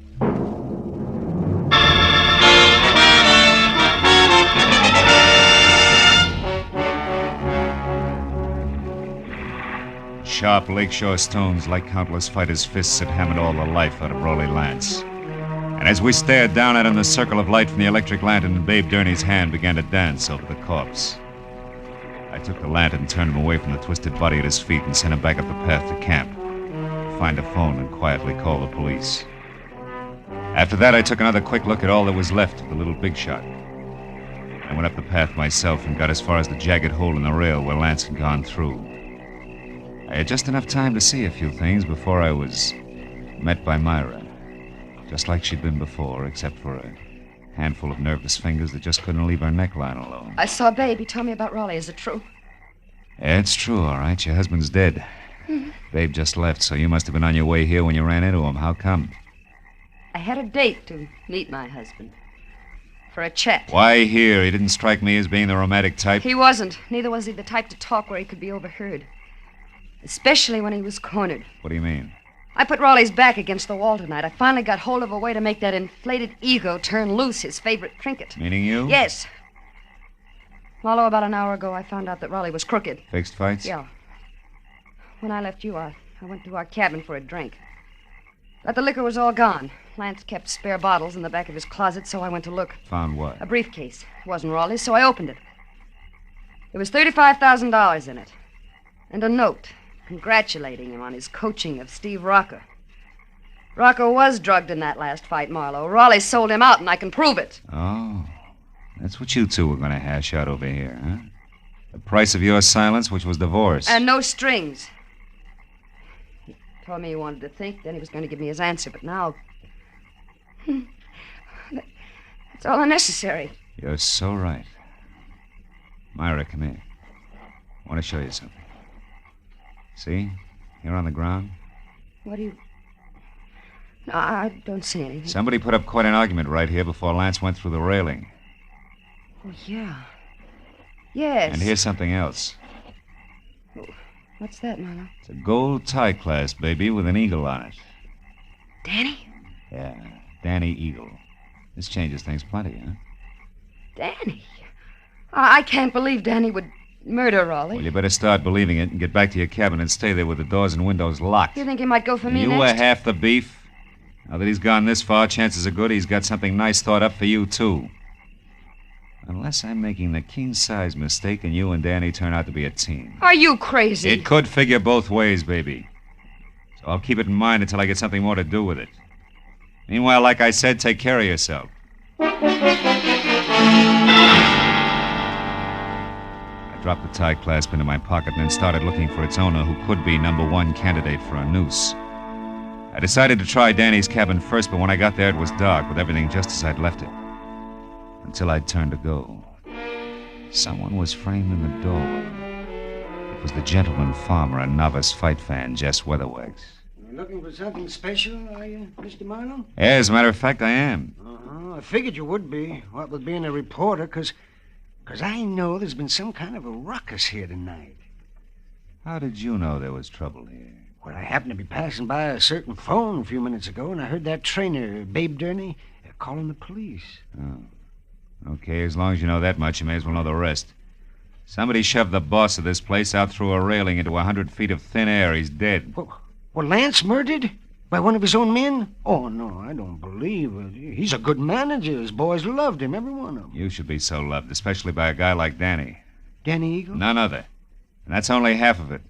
Sharp lakeshore stones, like countless fighters' fists, had hammered all the life out of Raleigh Lance. And as we stared down at him, the circle of light from the electric lantern in Babe Durney's hand began to dance over the corpse. I took the lantern, turned him away from the twisted body at his feet, and sent him back up the path to camp, to find a phone and quietly call the police. After that, I took another quick look at all that was left of the little big shot. I went up the path myself and got as far as the jagged hole in the rail where Lance had gone through. I had just enough time to see a few things before I was met by Myra. Just like she'd been before, except for a handful of nervous fingers that just couldn't leave her neckline alone. I saw Babe. He told me about Raleigh. Is it true? Yeah, it's true, all right. Your husband's dead. Babe just left, so you must have been on your way here when you ran into him. How come? I had a date to meet my husband. For a chat. Why here? He didn't strike me as being the romantic type. He wasn't. Neither was he the type to talk where he could be overheard. Especially when he was cornered. What do you mean? I put Raleigh's back against the wall tonight. I finally got hold of a way to make that inflated ego turn loose, his favorite trinket. Meaning you? Yes. Although about an hour ago I found out that Raleigh was crooked. Fixed fights? Yeah. When I left you, I went to our cabin for a drink. But the liquor was all gone. Lance kept spare bottles in the back of his closet, so I went to look. Found what? A briefcase. It wasn't Raleigh's, so I opened it. There was $35,000 in it. And a note, congratulating him on his coaching of Steve Rocker. Rocker was drugged in that last fight, Marlowe. Raleigh sold him out, and I can prove it. Oh, that's what you two were going to hash out over here, huh? The price of your silence, which was divorce. And no strings. He told me he wanted to think, then he was going to give me his answer, but now... That's all unnecessary. You're so right. Myra, come here. I want to show you something. See? Here on the ground. What do you... No, I don't see anything. Somebody put up quite an argument right here before Lance went through the railing. Oh, yeah. Yes. And here's something else. What's that, Marlowe? It's a gold tie clasp, baby, with an eagle on it. Danny? Yeah, Danny Eagle. This changes things plenty, huh? Danny? I can't believe Danny would murder Raleigh. Well, you better start believing it and get back to your cabin and stay there with the doors and windows locked. You think he might go for me You next? were half the beef. Now that he's gone this far, chances are good he's got something nice thought up for you, too. Unless I'm making the king-size mistake and you and Danny turn out to be a team. Are you crazy? It could figure both ways, baby. So I'll keep it in mind until I get something more to do with it. Meanwhile, like I said, take care of yourself. I dropped the tie clasp into my pocket and then started looking for its owner, who could be #1 candidate for a noose. I decided to try Danny's cabin first, but when I got there, it was dark, with everything just as I'd left it. Until I'd turned to go. Someone was framed in the doorway. It was the gentleman farmer and novice fight fan, Jess Weatherwax. You're looking for something special, are you, Mr. Marlowe? Yeah, as a matter of fact, I am. I figured you would be, what with being a reporter, because I know there's been some kind of a ruckus here tonight. How did you know there was trouble here? Well, I happened to be passing by a certain phone a few minutes ago, and I heard that trainer, Babe Durney, calling the police. Oh. Okay, as long as you know that much, you may as well know the rest. Somebody shoved the boss of this place out through a railing into 100 feet of thin air. He's dead. Well, Lance murdered? By one of his own men? Oh, no, I don't believe it. He's a good manager. His boys loved him, every one of them. You should be so loved, especially by a guy like Danny. Danny Eagle? None other. And that's only half of it.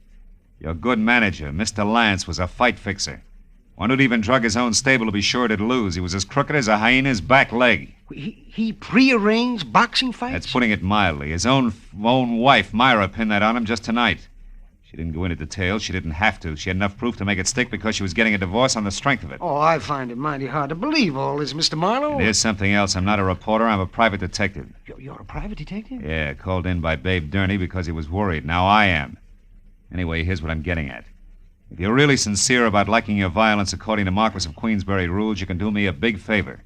Your good manager, Mr. Lance, was a fight fixer. One who'd even drug his own stable to be sure it'd lose. He was as crooked as a hyena's back leg. He prearranged boxing fights? That's putting it mildly. His own wife, Myra, pinned that on him just tonight. She didn't go into details. She didn't have to. She had enough proof to make it stick because she was getting a divorce on the strength of it. Oh, I find it mighty hard to believe all this, Mr. Marlowe. And here's something else. I'm not a reporter. I'm a private detective. You're a private detective? Yeah, called in by Babe Durney because he was worried. Now I am. Anyway, here's what I'm getting at. If you're really sincere about liking your violence according to Marquis of Queensberry rules, you can do me a big favor.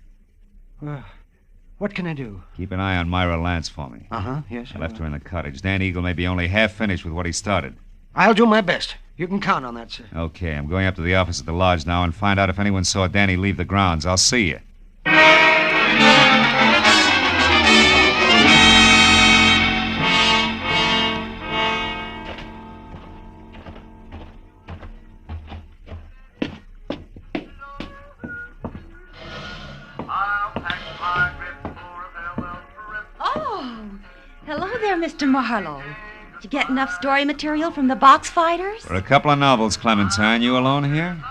What can I do? Keep an eye on Myra Lance for me. Yes. I left her in the cottage. Dan Eagle may be only half finished with what he started. I'll do my best. You can count on that, sir. Okay, I'm going up to the office at the lodge now and find out if anyone saw Danny leave the grounds. I'll see you. Hello there, Mr. Marlowe. Did you get enough story material from the box fighters? For a couple of novels, Clementine. You alone here? Well,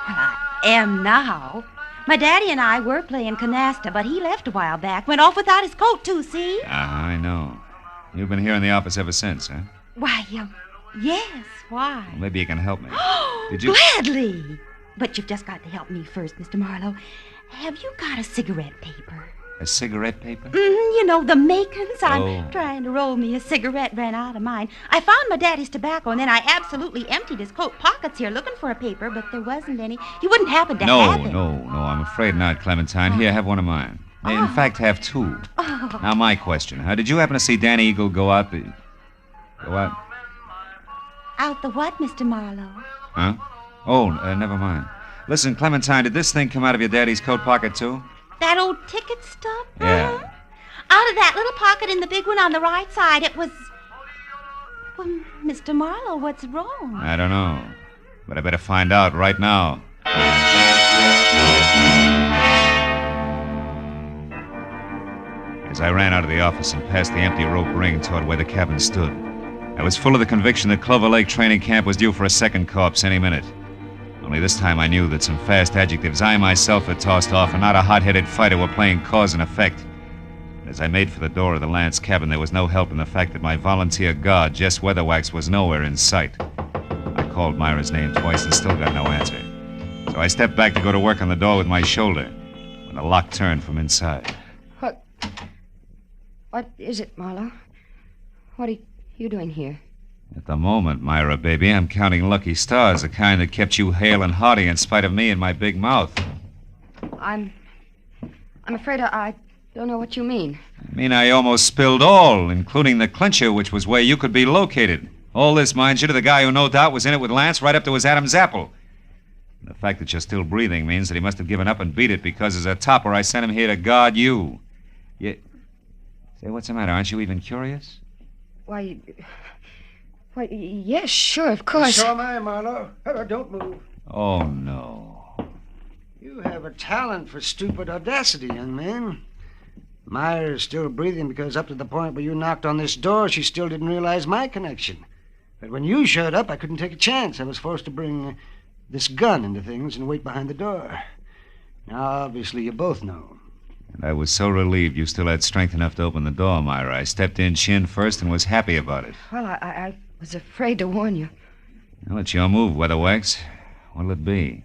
I am now. My daddy and I were playing canasta, but he left a while back. Went off without his coat, too, see? I know. You've been here in the office ever since, huh? Why, yes, why? Well, maybe you can help me. Did you... Gladly! But you've just got to help me first, Mr. Marlowe. Have you got a cigarette paper? A cigarette paper? You know, the makings. I'm Oh. trying to roll me a cigarette, ran out of mine. I found my daddy's tobacco, and then I absolutely emptied his coat pockets here looking for a paper, but there wasn't any. You wouldn't happen to have it. No, I'm afraid not, Clementine. Here, have one of mine. In fact, have two. Oh. Now, my question, did you happen to see Danny Eagle go out the... Go out? Out the what, Mr. Marlowe? Huh? Oh, never mind. Listen, Clementine, did this thing come out of your daddy's coat pocket, too? That old ticket stub? Yeah. Out of that little pocket in the big one on the right side, it was... Well, Mr. Marlowe, what's wrong? I don't know. But I better find out right now. As I ran out of the office and past the empty rope ring toward where the cabin stood, I was full of the conviction that Clover Lake training camp was due for a second corpse any minute. Only this time I knew that some fast adjectives I myself had tossed off and not a hot-headed fighter were playing cause and effect. As I made for the door of the Lance cabin, there was no help in the fact that my volunteer guard, Jess Weatherwax, was nowhere in sight. I called Myra's name twice and still got no answer. So I stepped back to go to work on the door with my shoulder when the lock turned from inside. What is it, Marlowe? What are you doing here? At the moment, Myra, baby, I'm counting lucky stars, the kind that kept you hale and hearty in spite of me and my big mouth. I'm afraid I don't know what you mean. I mean, I almost spilled all, including the clincher, which was where you could be located. All this, mind you, to the guy who no doubt was in it with Lance right up to his Adam's apple. And the fact that you're still breathing means that he must have given up and beat it because as a topper I sent him here to guard you. Say, what's the matter? Aren't you even curious? Why, yes, sure, of course. So am I, Marlowe. Don't move. Oh, no. You have a talent for stupid audacity, young man. Myra's still breathing because up to the point where you knocked on this door, she still didn't realize my connection. But when you showed up, I couldn't take a chance. I was forced to bring this gun into things and wait behind the door. Now, obviously, you both know. And I was so relieved you still had strength enough to open the door, Myra. I stepped in chin first and was happy about it. Well, I was afraid to warn you. Well, it's your move, Weatherwax. What'll it be?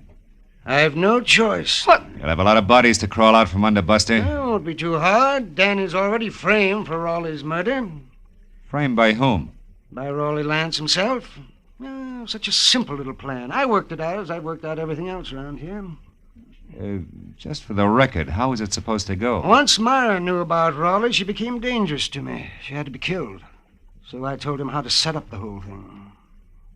I have no choice. What? You'll have a lot of bodies to crawl out from under, Buster. It won't be too hard. Danny's already framed for Raleigh's murder. Framed by whom? By Raleigh Lance himself. Oh, such a simple little plan. I worked it out as I worked out everything else around here. Just for the record, how is it supposed to go? Once Myra knew about Raleigh, she became dangerous to me. She had to be killed. So I told him how to set up the whole thing.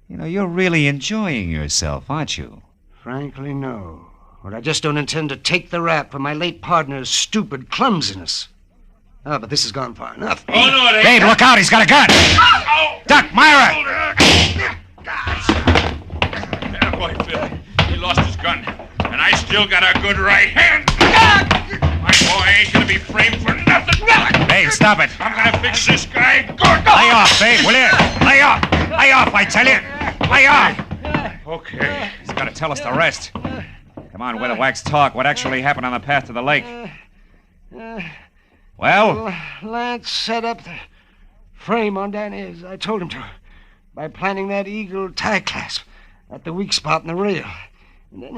You know, you're really enjoying yourself, aren't you? Frankly, no. But I just don't intend to take the rap for my late partner's stupid clumsiness. Oh, but this has gone far enough. Oh, no, it ain't. Babe, look out, he's got a gun! Duck, Myra! Yeah, boy, Phil. He lost his gun. And I still got a good right hand. My boy ain't gonna be framed for nothing. Babe, stop it. I'm gonna fix this guy good. Lay off, babe, will you? Lay off! Lay off, I tell you! Lay off! Okay. He's got to tell us the rest. Come on, Weatherwax, talk. What actually happened on the path to the lake? Well? Lance set up the frame on Danny as I told him to by planting that eagle tie clasp at the weak spot in the rail. And then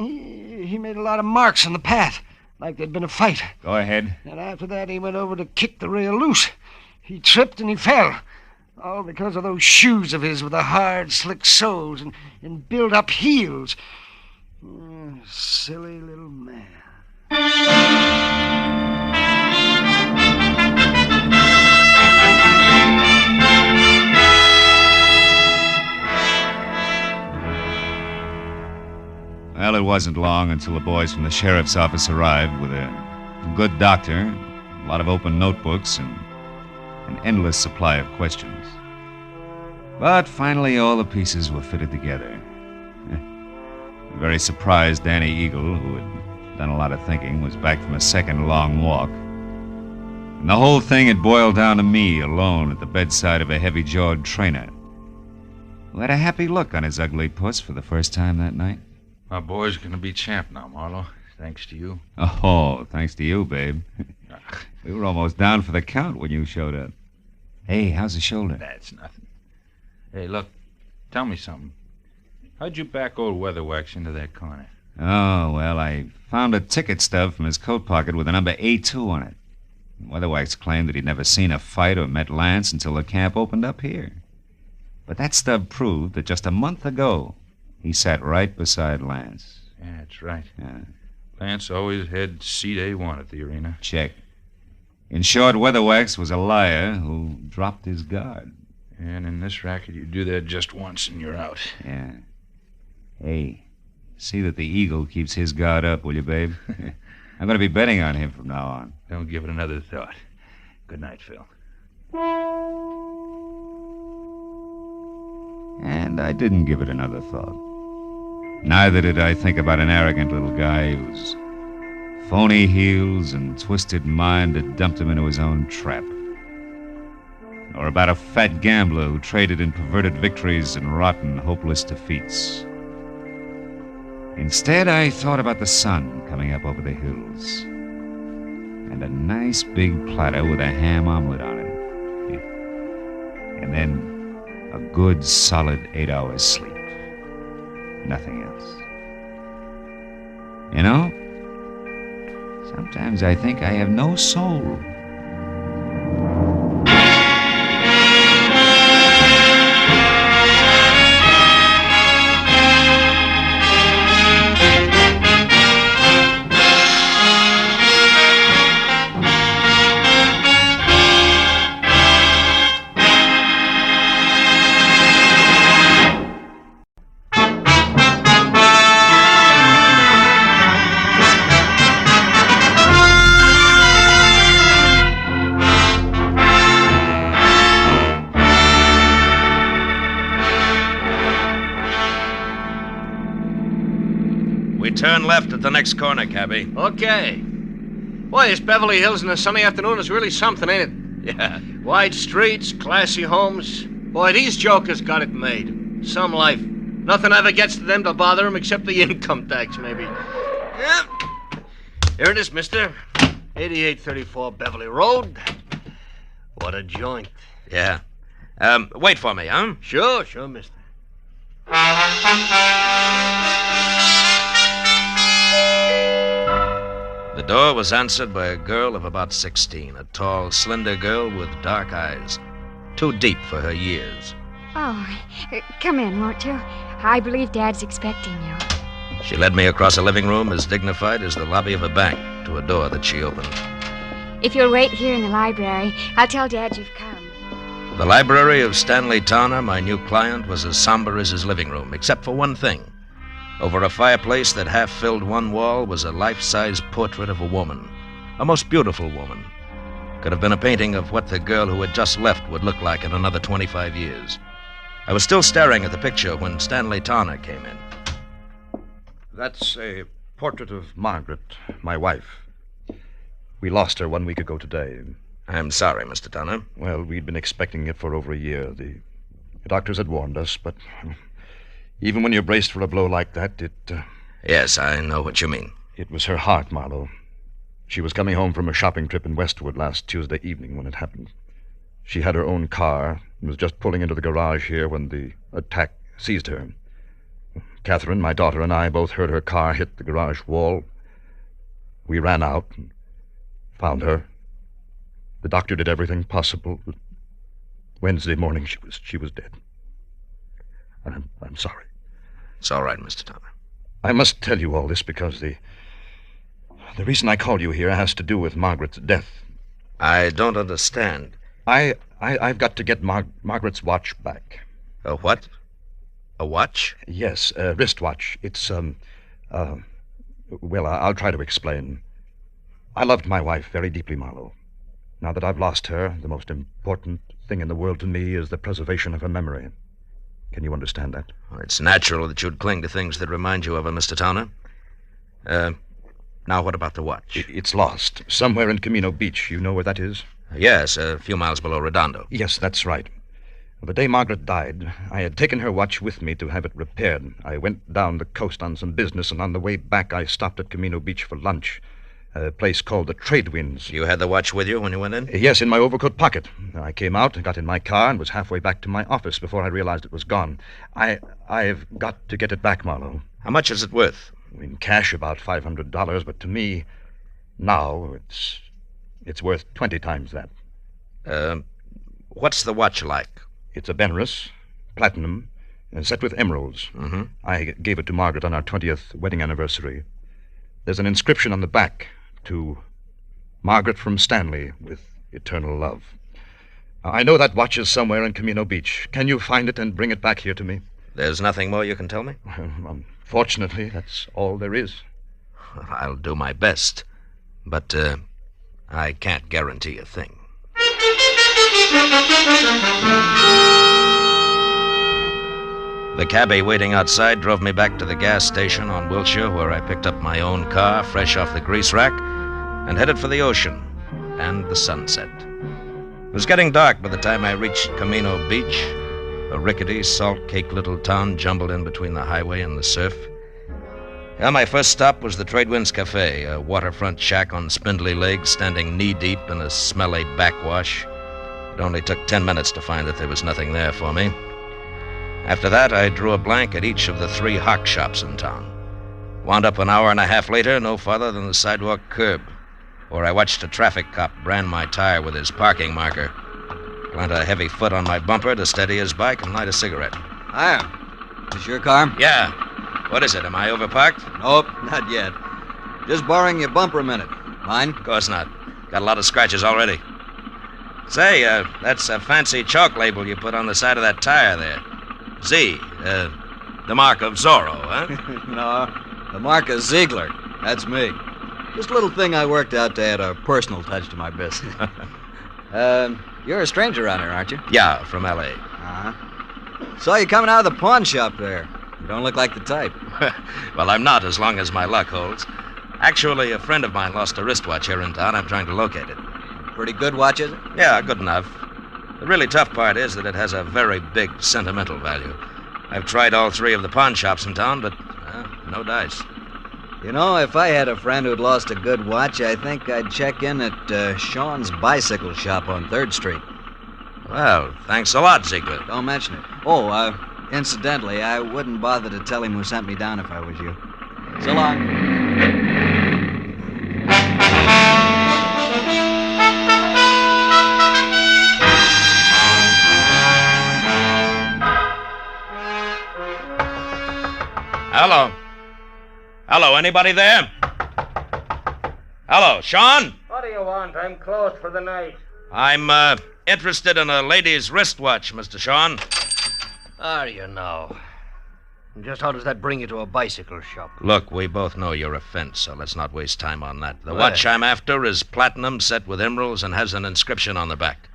he made a lot of marks on the path, like there'd been a fight. Go ahead. And after that, he went over to kick the rail loose. He tripped and he fell. All because of those shoes of his with the hard, slick soles and built-up heels. Silly little man. Well, it wasn't long until the boys from the sheriff's office arrived with a good doctor, a lot of open notebooks, and an endless supply of questions. But finally, all the pieces were fitted together. The very surprised Danny Eagle, who had done a lot of thinking, was back from a second long walk. And the whole thing had boiled down to me alone at the bedside of a heavy-jawed trainer, who had a happy look on his ugly puss for the first time that night. My boy's gonna be champ now, Marlowe. Thanks to you. Oh, thanks to you, babe. We were almost down for the count when you showed up. Hey, how's the shoulder? That's nothing. Hey, look, tell me something. How'd you back old Weatherwax into that corner? Oh, well, I found a ticket stub from his coat pocket with the number A2 on it. Weatherwax claimed that he'd never seen a fight or met Lance until the camp opened up here. But that stub proved that just a month ago, he sat right beside Lance. Yeah, that's right. Yeah. Lance always had seat A1 at the arena. Check. In short, Weatherwax was a liar who dropped his guard. And in this racket, you do that just once and you're out. Yeah. Hey, see that the Eagle keeps his guard up, will you, babe? I'm going to be betting on him from now on. Don't give it another thought. Good night, Phil. And I didn't give it another thought. Neither did I think about an arrogant little guy whose phony heels and twisted mind had dumped him into his own trap. or about a fat gambler who traded in perverted victories and rotten, hopeless defeats. Instead, I thought about the sun coming up over the hills, and a nice big platter with a ham omelet on it. And then a good, solid 8 hours sleep. Nothing else. You know, sometimes I think I have no soul. Turn left at the next corner, cabby. Okay. Boy, this Beverly Hills in a sunny afternoon is really something, ain't it? Yeah. Wide streets, classy homes. Boy, these jokers got it made. Some life. Nothing ever gets to them to bother them except the income tax, maybe. Yeah. Here it is, mister. 8834 Beverly Road. What a joint. Yeah. Wait for me, huh? Sure, mister. The door was answered by a girl of about 16, a tall, slender girl with dark eyes, too deep for her years. Oh, come in, won't you? I believe Dad's expecting you. She led me across a living room as dignified as the lobby of a bank to a door that she opened. If you'll wait here in the library, I'll tell Dad you've come. The library of Stanley Towner, my new client, was as somber as his living room, except for one thing. Over a fireplace that half filled one wall was a life-size portrait of a woman. A most beautiful woman. Could have been a painting of what the girl who had just left would look like in another 25 years. I was still staring at the picture when Stanley Towner came in. That's a portrait of Margaret, my wife. We lost her 1 week ago today. I'm sorry, Mr. Towner. Well, we'd been expecting it for over a year. The doctors had warned us, but even when you're braced for a blow like that, Yes, I know what you mean. It was her heart, Marlowe. She was coming home from a shopping trip in Westwood last Tuesday evening when it happened. She had her own car and was just pulling into the garage here when the attack seized her. Catherine, my daughter, and I both heard her car hit the garage wall. We ran out and found her. The doctor did everything possible, but Wednesday morning she was dead. And I'm sorry. It's all right, Mr. Towner. I must tell you all this because the reason I called you here has to do with Margaret's death. I don't understand. I've got to get Margaret's watch back. A what? A watch? Yes, a wristwatch. It's, well, I'll try to explain. I loved my wife very deeply, Marlowe. Now that I've lost her, the most important thing in the world to me is the preservation of her memory. Can you understand that? Well, it's natural that you'd cling to things that remind you of her, Mr. Towner. Now, what about the watch? It's lost. Somewhere in Camino Beach. You know where that is? Yes, a few miles below Redondo. Yes, that's right. The day Margaret died, I had taken her watch with me to have it repaired. I went down the coast on some business, and on the way back I stopped at Camino Beach for lunch. A place called the Trade Winds. You had the watch with you when you went in? Yes, in my overcoat pocket. I came out, got in my car, and was halfway back to my office before I realized it was gone. I've got to get it back, Marlowe. How much is it worth? In cash, about $500, but to me, now, it's worth 20 times that. What's the watch like? It's a Benris, platinum, and set with emeralds. Mm-hmm. I gave it to Margaret on our 20th wedding anniversary. There's an inscription on the back to Margaret from Stanley with eternal love. I know that watch is somewhere in Camino Beach. Can you find it and bring it back here to me? There's nothing more you can tell me? Unfortunately, that's all there is. I'll do my best, but I can't guarantee a thing. The cabbie waiting outside drove me back to the gas station on Wilshire, where I picked up my own car, fresh off the grease rack, and headed for the ocean and the sunset. It was getting dark by the time I reached Camino Beach, a rickety, salt-caked little town jumbled in between the highway and the surf. Well, my first stop was the Tradewinds Cafe, a waterfront shack on spindly legs standing knee-deep in a smelly backwash. It only took 10 minutes to find that there was nothing there for me. After that, I drew a blank at each of the 3 hock shops in town. Wound up an hour and a half later, no farther than the sidewalk curb, where I watched a traffic cop brand my tire with his parking marker, plant a heavy foot on my bumper to steady his bike, and light a cigarette. Hiya. Is your car? Yeah. What is it? Am I overparked? Nope, not yet. Just borrowing your bumper a minute. Mine? Of course not. Got a lot of scratches already. Say, that's a fancy chalk label you put on the side of that tire there. Z, the mark of Zorro, huh? No, the mark of Ziegler. That's me. Just a little thing I worked out to add a personal touch to my business. You're a stranger around here, aren't you? Yeah, from L.A. Uh-huh. Saw you coming out of the pawn shop there. You don't look like the type. Well, I'm not, as long as my luck holds. Actually, a friend of mine lost a wristwatch here in town. I'm trying to locate it. Pretty good watch, is it? Yeah, good enough. The really tough part is that it has a very big sentimental value. I've tried all 3 of the pawn shops in town, but no dice. You know, if I had a friend who'd lost a good watch, I think I'd check in at Sean's bicycle shop on 3rd Street. Well, thanks a lot, Ziegler. Don't mention it. Oh, incidentally, I wouldn't bother to tell him who sent me down if I was you. So long. Hello. Hello, anybody there? Hello, Sean? What do you want? I'm closed for the night. I'm, interested in a lady's wristwatch, Mr. Sean. How do you know? And just how does that bring you to a bicycle shop? Look, we both know your offense, so let's not waste time on that. The watch I'm after is platinum, set with emeralds, and has an inscription on the back.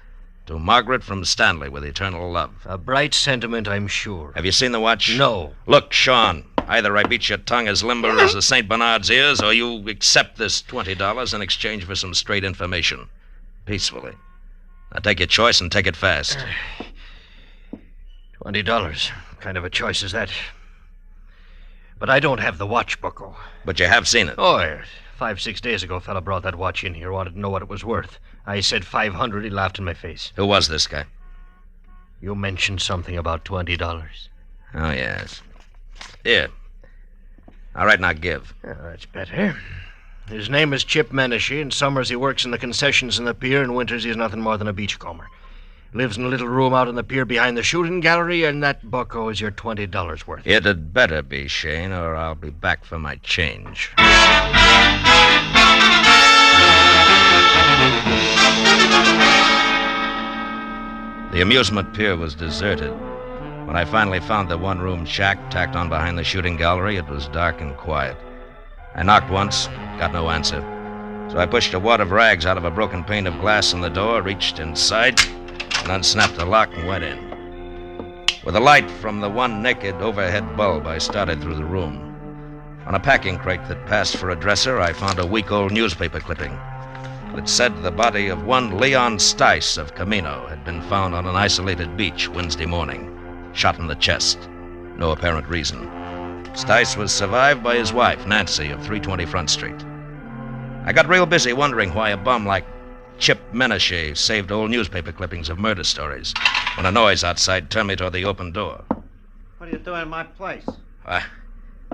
To Margaret from Stanley with eternal love. A bright sentiment, I'm sure. Have you seen the watch? No. Look, Sean, either I beat your tongue as limber as a St. Bernard's ears, or you accept this $20 in exchange for some straight information. Peacefully. Now take your choice and take it fast. $20. What kind of a choice is that? But I don't have the watch buckle. But you have seen it. Oh, yes. 5-6 days ago, a fella brought that watch in here, wanted to know what it was worth. I said $500. He laughed in my face. Who was this guy? You mentioned something about $20. Oh, yes. Here. All right, now give. Oh, that's better. His name is Chip Menashe. In summers, he works in the concessions in the pier. In winters, he's nothing more than a beachcomber. Lives in a little room out on the pier behind the shooting gallery, and that bucko is your $20 worth. It had better be, Shane, or I'll be back for my change. The amusement pier was deserted. When I finally found the one-room shack tacked on behind the shooting gallery, it was dark and quiet. I knocked once, got no answer. So I pushed a wad of rags out of a broken pane of glass in the door, reached inside, and unsnapped the lock and went in. With a light from the one naked overhead bulb, I started through the room. On a packing crate that passed for a dresser, I found a week-old newspaper clipping. It said the body of one Leon Stice of Camino had been found on an isolated beach Wednesday morning, shot in the chest. No apparent reason. Stice was survived by his wife, Nancy, of 320 Front Street. I got real busy wondering why a bum like Chip Menashe saved old newspaper clippings of murder stories when a noise outside turned me toward the open door. What are you doing in my place?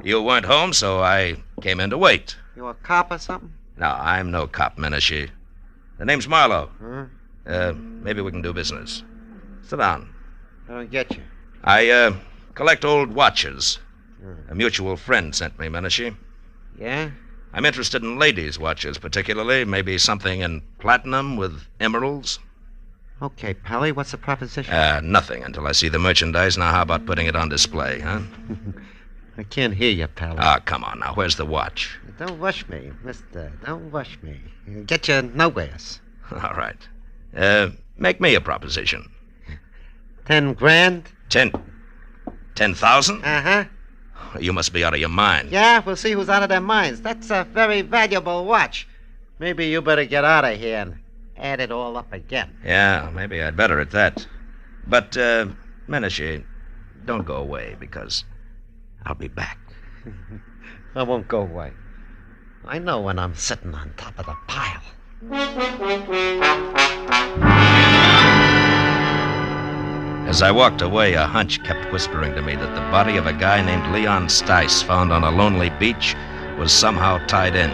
You weren't home, so I came in to wait. You a cop or something? No, I'm no cop, Menashe. The name's Marlowe. Huh? Maybe we can do business. Sit down. I don't get you. I, collect old watches. A mutual friend sent me, Menashe. Yeah? I'm interested in ladies' watches, particularly. Maybe something in platinum with emeralds. Okay, Pally, what's the proposition? Nothing until I see the merchandise. Now, how about putting it on display, huh? I can't hear you, Pally. Come on now. Where's the watch? Don't rush me, mister. Don't rush me. It'll get you nowheres. All right. Make me a proposition. 10 grand? 10,000? Uh-huh. You must be out of your mind. Yeah, we'll see who's out of their minds. That's a very valuable watch. Maybe you better get out of here and add it all up again. Yeah, maybe I'd better at that. But, Menashe, don't go away, because I'll be back. I won't go away. I know when I'm sitting on top of the pile. As I walked away, a hunch kept whispering to me that the body of a guy named Leon Stice, found on a lonely beach, was somehow tied in.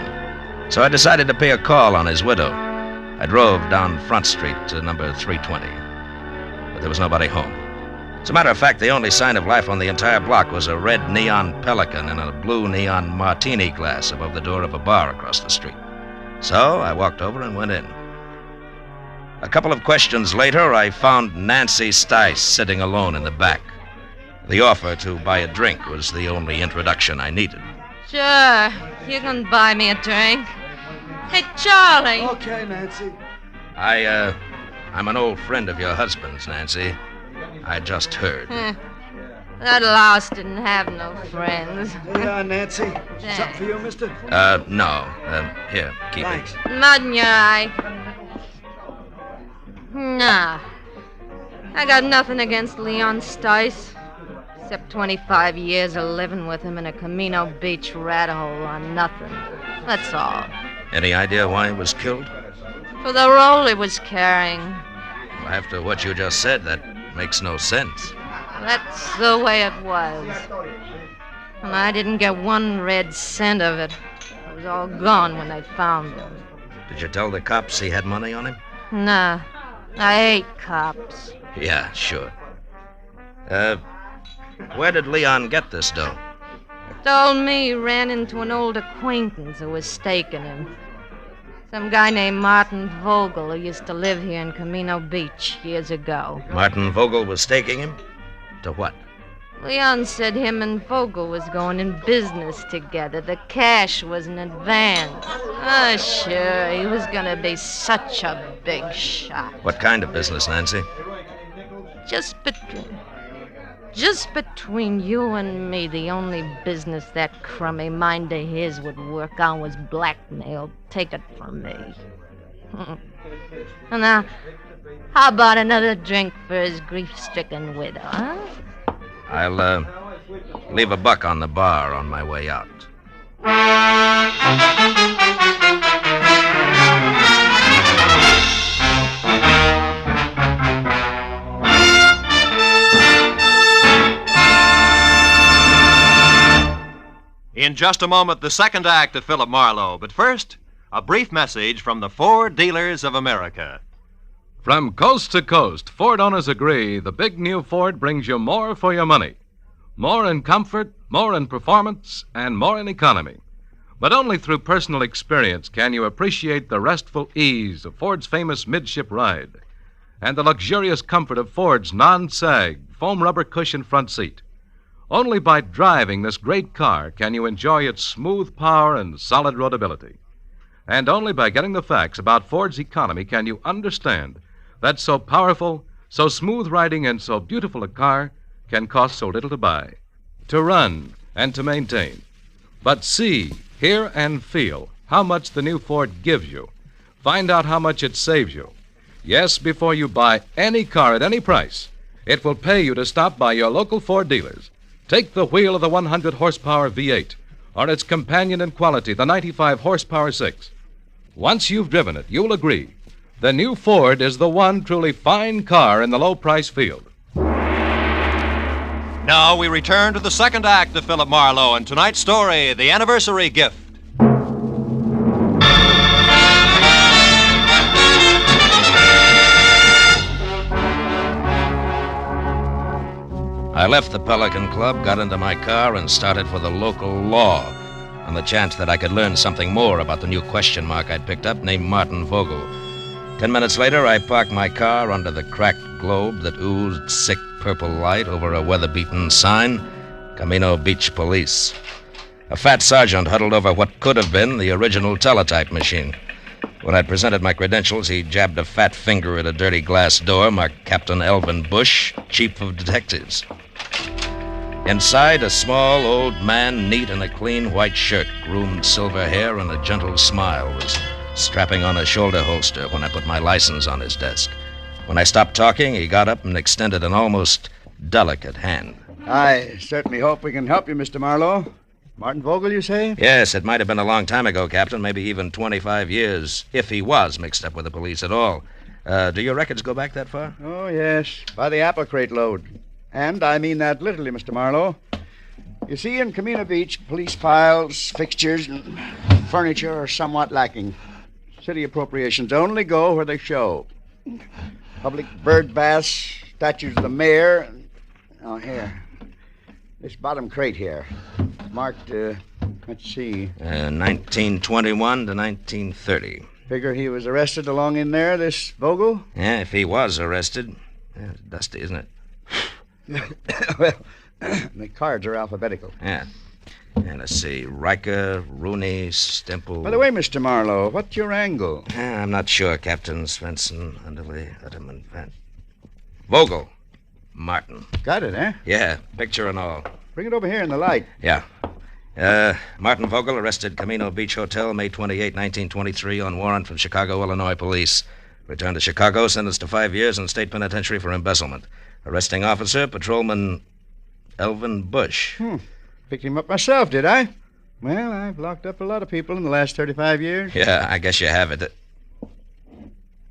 So I decided to pay a call on his widow. I drove down Front Street to number 320, but there was nobody home. As a matter of fact, the only sign of life on the entire block was a red neon pelican in a blue neon martini glass above the door of a bar across the street. So I walked over and went in. A couple of questions later, I found Nancy Stice sitting alone in the back. The offer to buy a drink was the only introduction I needed. Sure, you can buy me a drink. Hey, Charlie. Okay, Nancy. I'm an old friend of your husband's, Nancy. I just heard. That louse didn't have no friends. Yeah, Nancy. Something for you, mister? No. Here, keep Thanks. it. Mud in your eye. Nah. I got nothing against Leon Stice, except 25 years of living with him in a Camino Beach rat hole on nothing. That's all. Any idea why he was killed? For the role he was carrying. After what you just said, that makes no sense. That's the way it was. And I didn't get one red cent of it. It was all gone when they found him. Did you tell the cops he had money on him? Nah. I hate cops. Yeah, sure. Where did Leon get this dough? Told me he ran into an old acquaintance who was staking him. Some guy named Martin Vogel who used to live here in Camino Beach years ago. Martin Vogel was staking him? To what? Leon said him and Vogel was going in business together. The cash was in advance. Oh, sure, he was gonna be such a big shot. What kind of business, Nancy? Just between you and me, the only business that crummy mind of his would work on was blackmail. Take it from me. And now, how about another drink for his grief-stricken widow, huh? I'll, leave $1 on the bar on my way out. In just a moment, the second act of Philip Marlowe. But first, a brief message from the Ford Dealers of America. From coast to coast, Ford owners agree the big new Ford brings you more for your money. More in comfort, more in performance, and more in economy. But only through personal experience can you appreciate the restful ease of Ford's famous midship ride and the luxurious comfort of Ford's non-sag, foam rubber cushion front seat. Only by driving this great car can you enjoy its smooth power and solid roadability. And only by getting the facts about Ford's economy can you understand that so powerful, so smooth riding, and so beautiful a car can cost so little to buy, to run, and to maintain. But see, hear, and feel how much the new Ford gives you. Find out how much it saves you. Yes, before you buy any car at any price, it will pay you to stop by your local Ford dealers. Take the wheel of the 100-horsepower V8, or its companion in quality, the 95-horsepower 6. Once you've driven it, you'll agree the new Ford is the one truly fine car in the low-price field. Now we return to the second act of Philip Marlowe and tonight's story, The Anniversary Gift. I left the Pelican Club, got into my car, and started for the local law on the chance that I could learn something more about the new question mark I'd picked up named Martin Vogel. 10 minutes later, I parked my car under the cracked globe that oozed sick purple light over a weather-beaten sign, Camino Beach Police. A fat sergeant huddled over what could have been the original teletype machine. When I presented my credentials, he jabbed a fat finger at a dirty glass door marked Captain Elvin Bush, Chief of Detectives. Inside, a small old man, neat in a clean white shirt, groomed silver hair, and a gentle smile, was strapping on a shoulder holster when I put my license on his desk. When I stopped talking, he got up and extended an almost delicate hand. I certainly hope we can help you, Mr. Marlowe. Martin Vogel, you say? Yes, it might have been a long time ago, Captain, maybe even 25 years, if he was mixed up with the police at all. Do your records go back that far? Oh, yes, by the apple crate load. And I mean that literally, Mr. Marlowe. You see, in Camino Beach, police files, fixtures, and furniture are somewhat lacking. City appropriations only go where they show. Public bird baths, statues of the mayor. Oh, here. This bottom crate here. Marked, let's see. 1921 to 1930. Figure he was arrested along in there, this Vogel? Yeah, if he was arrested. Yeah, it's dusty, isn't it? Well, the cards are alphabetical. Yeah. And let's see. Riker, Rooney, Stemple. By the way, Mr. Marlowe, what's your angle? I'm not sure, Captain. Svensson, Underley, Letterman, Van. Vogel. Martin. Got it, eh? Yeah, picture and all. Bring it over here in the light. Yeah. Martin Vogel arrested Camino Beach Hotel, May 28, 1923, on warrant from Chicago, Illinois police. Returned to Chicago, sentenced to 5 years in state penitentiary for embezzlement. Arresting officer, Patrolman Elvin Bush. Picked him up myself, did I? Well, I've locked up a lot of people in the last 35 years. Yeah, I guess you have it.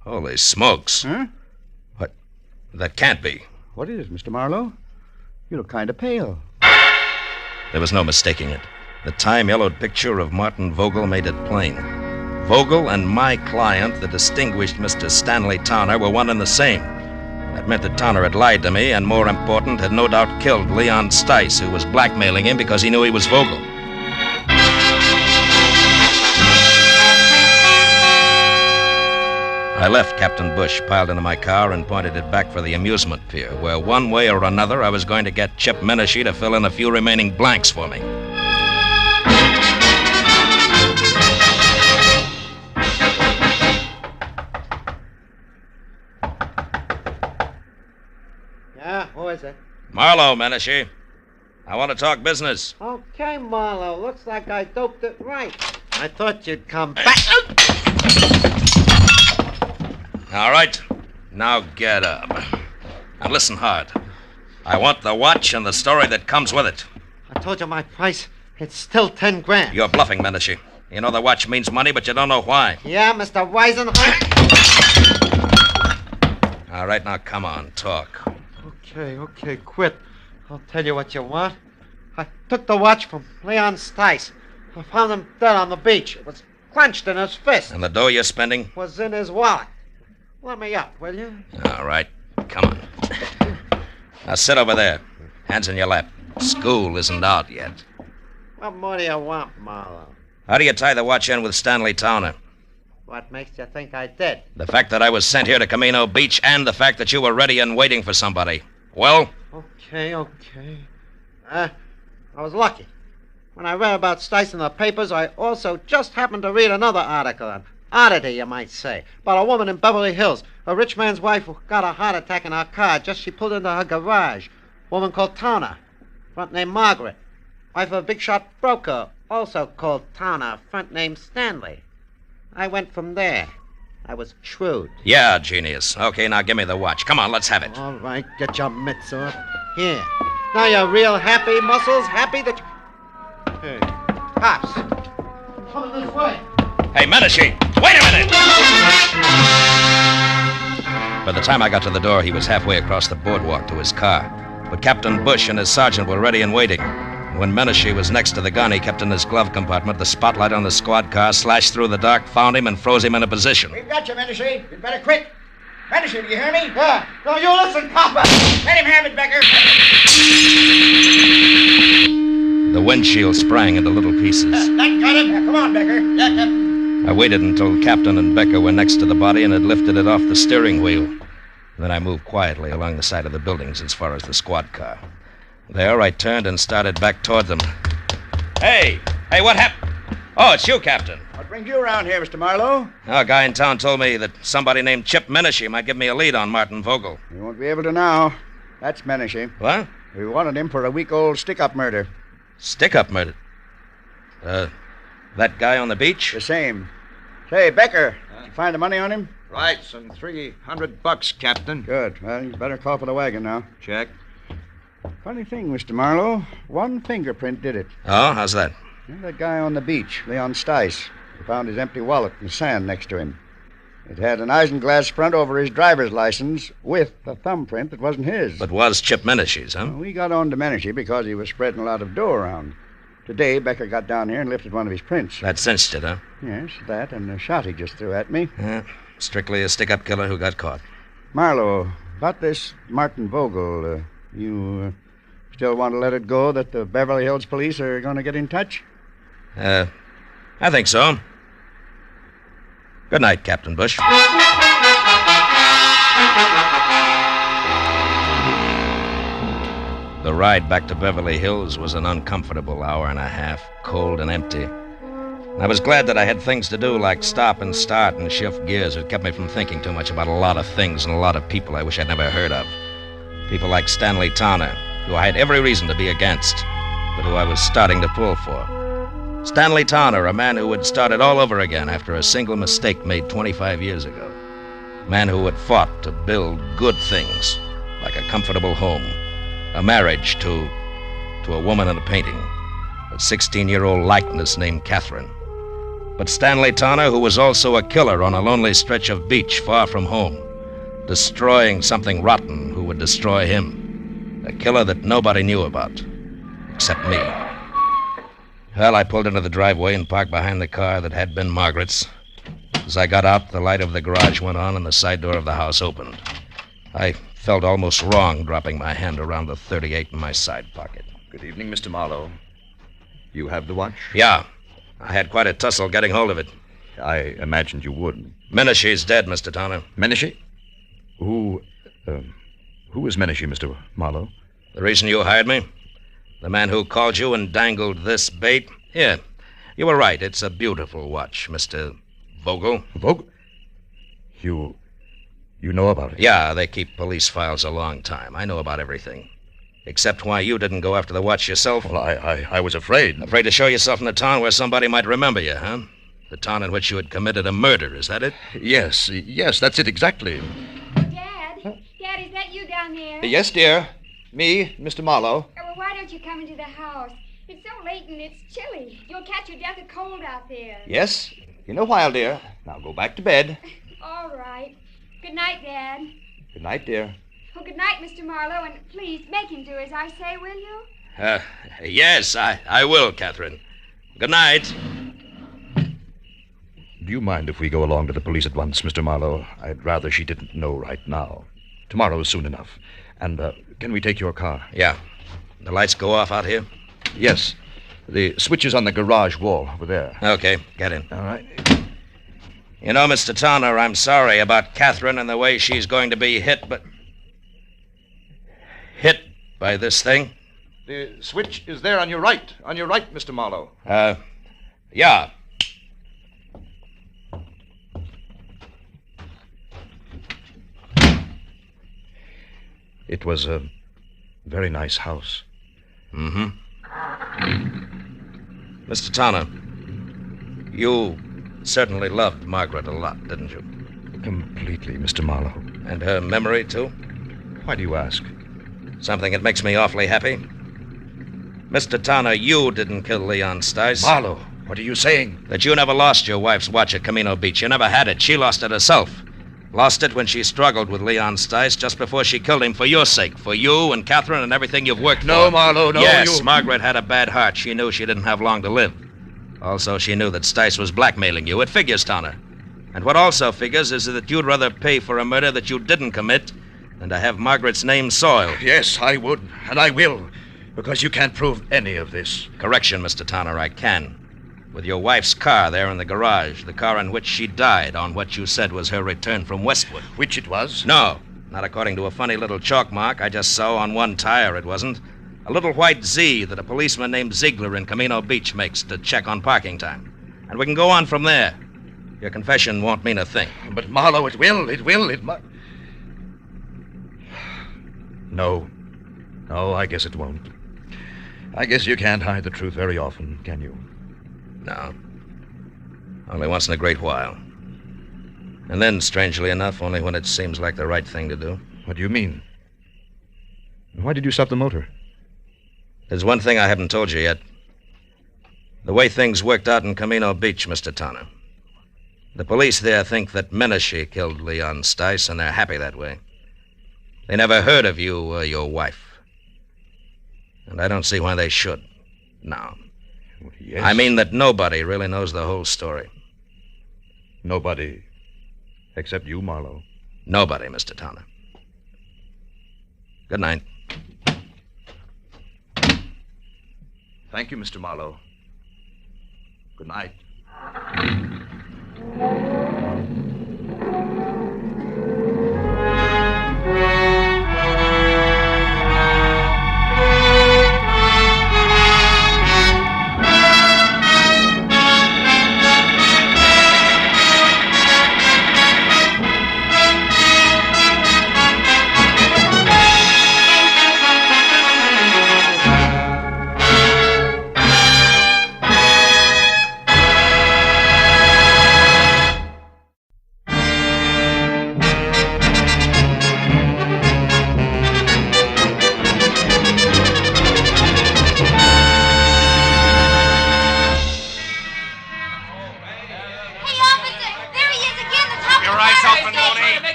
Holy smokes. Huh? What? That can't be. What is it, Mr. Marlowe? You look kind of pale. There was no mistaking it. The time-yellowed picture of Martin Vogel made it plain. Vogel and my client, the distinguished Mr. Stanley Towner, were one and the same. That meant that Towner had lied to me, and more important, had no doubt killed Leon Stice, who was blackmailing him because he knew he was Vogel. I left Captain Bush piled into my car and pointed it back for the amusement pier, where one way or another I was going to get Chip Menashe to fill in a few remaining blanks for me. Yeah, who is it? Marlowe, Menashe. I want to talk business. Okay, Marlowe. Looks like I doped it right. I thought you'd come back. All right. Now get up. And listen hard. I want the watch and the story that comes with it. I told you my price. It's still 10 grand. You're bluffing, Menashe. You know the watch means money, but you don't know why. Yeah, Mr. Weisenheim? All right, now come on, talk. Okay, quit. I'll tell you what you want. I took the watch from Leon Stice. I found him dead on the beach. It was clenched in his fist. And the dough you're spending? Was in his wallet. Let me up, will you? All right, come on. Now sit over there. Hands in your lap. School isn't out yet. What more do you want, Marlowe? How do you tie the watch in with Stanley Towner? What makes you think I did? The fact that I was sent here to Camino Beach and the fact that you were ready and waiting for somebody. Well? Okay. I was lucky. When I read about Stice in the papers, I also just happened to read another article, an oddity, you might say, about a woman in Beverly Hills, a rich man's wife who got a heart attack in her car just she pulled into her garage. A woman called Towner, front name Margaret. Wife of a big shot broker, also called Towner, front name Stanley. I went from there. I was shrewd. Yeah, genius. Okay, now give me the watch. Come on, let's have it. All right, get your mitts off. Here. Now you're real happy, Muscles? Happy that you... Hey, cops. Coming this way. Hey, Menashe, wait a minute! By the time I got to the door, he was halfway across the boardwalk to his car. But Captain Bush and his sergeant were ready and waiting. When Menashe was next to the gun he kept in his glove compartment, the spotlight on the squad car slashed through the dark, found him, and froze him in a position. We've got you, Menashe. You'd better quit. Menashe, do you hear me? Yeah. No, you listen, copper. Let him have it, Becker. The windshield sprang into little pieces. That got him. Come on, Becker. I waited until Captain and Becker were next to the body and had lifted it off the steering wheel. Then I moved quietly along the side of the buildings as far as the squad car. There, I turned and started back toward them. Hey, what happened? Oh, it's you, Captain. What brings you around here, Mr. Marlowe? A guy in town told me that somebody named Chip Menashe might give me a lead on Martin Vogel. You won't be able to now. That's Menashe. What? We wanted him for a week-old stick-up murder. Stick-up murder? That guy on the beach? The same. Say, Becker, did you find the money on him? Right, some $300, Captain. Good. Well, you better call for the wagon now. Check. Funny thing, Mr. Marlowe. One fingerprint did it. Oh, how's that? That guy on the beach, Leon Stice. We found his empty wallet in the sand next to him. It had an isinglass front over his driver's license with a thumbprint that wasn't his. But was Chip Menashe's, huh? Well, we got on to Menashe because he was spreading a lot of dough around. Today, Becker got down here and lifted one of his prints. That cinched it, huh? Yes, that and the shot he just threw at me. Yeah, strictly a stick-up killer who got caught. Marlowe, about this Martin Vogel, you still want to let it go that the Beverly Hills police are going to get in touch? I think so. Good night, Captain Bush. The ride back to Beverly Hills was an uncomfortable hour and a half, cold and empty. I was glad that I had things to do like stop and start and shift gears. It kept me from thinking too much about a lot of things and a lot of people I wish I'd never heard of. People like Stanley Tanner, who I had every reason to be against, but who I was starting to pull for. Stanley Tanner, a man who had started all over again after a single mistake made 25 years ago. A man who had fought to build good things, like a comfortable home, a marriage to a woman in a painting, a 16-year-old likeness named Catherine. But Stanley Tanner, who was also a killer on a lonely stretch of beach far from home, destroying something rotten who would destroy him. A killer that nobody knew about, except me. Well, I pulled into the driveway and parked behind the car that had been Margaret's. As I got out, the light of the garage went on and the side door of the house opened. I felt almost wrong dropping my hand around the .38 in my side pocket. Good evening, Mr. Marlowe. You have the watch? Yeah. I had quite a tussle getting hold of it. I imagined you would. Menashe's dead, Mr. Tanner. Menashe? Who is Menashe, Mr. Marlowe? The reason you hired me? The man who called you and dangled this bait? Yeah, you were right. It's a beautiful watch, Mr. Vogel. Vogel? You know about it? Yeah, they keep police files a long time. I know about everything. Except why you didn't go after the watch yourself. Well, I was afraid. Afraid to show yourself in a town where somebody might remember you, huh? The town in which you had committed a murder, is that it? Yes, that's it exactly. Dad? Dad, is that you down there? Yes, dear. Me, Mr. Marlowe. Well, why don't you come into the house? It's so late and it's chilly. You'll catch your death of cold out there. Yes, in a while, dear. Now go back to bed. All right. Good night, Dad. Good night, dear. Well, good night, Mr. Marlowe, and please make him do as I say, will you? Yes, I will, Catherine. Good night. Do you mind if we go along to the police at once, Mr. Marlowe? I'd rather she didn't know right now. Tomorrow is soon enough. And, can we take your car? Yeah. The lights go off out here? Yes. The switch is on the garage wall over there. Okay, get in. All right. You know, Mr. Tanner, I'm sorry about Catherine and the way she's going to be hit by this thing. The switch is there on your right. On your right, Mr. Marlowe. Yeah. It was a very nice house. Mm-hmm. Mr. Tanner, you certainly loved Margaret a lot, didn't you? Completely, Mr. Marlowe. And her memory, too? Why do you ask? Something that makes me awfully happy. Mr. Tanner, you didn't kill Leon Stice. Marlowe, what are you saying? That you never lost your wife's watch at Camino Beach. You never had it. She lost it herself. Lost it when she struggled with Leon Stice just before she killed him for your sake. For you and Catherine and everything you've worked for. No, Marlowe, no. Yes, Margaret had a bad heart. She knew she didn't have long to live. Also, she knew that Stice was blackmailing you. It figures, Tanner. And what also figures is that you'd rather pay for a murder that you didn't commit than to have Margaret's name soiled. Yes, I would, and I will, because you can't prove any of this. Correction, Mr. Tanner, I can. With your wife's car there in the garage, the car in which she died on what you said was her return from Westwood. Which it was? No, not according to a funny little chalk mark I just saw on one tire, it wasn't. A little white Z that a policeman named Ziegler in Camino Beach makes to check on parking time. And we can go on from there. Your confession won't mean a thing. But, Marlowe, it might... No, I guess it won't. I guess you can't hide the truth very often, can you? No. Only once in a great while. And then, strangely enough, only when it seems like the right thing to do. What do you mean? Why did you stop the motor? There's one thing I haven't told you yet. The way things worked out in Camino Beach, Mr. Tanner. The police there think that Menashe killed Leon Stice, and they're happy that way. They never heard of you or your wife. And I don't see why they should. No. Yes. I mean that nobody really knows the whole story. Nobody except you, Marlowe. Nobody, Mr. Tanner. Good night. Thank you, Mr. Marlowe. Good night.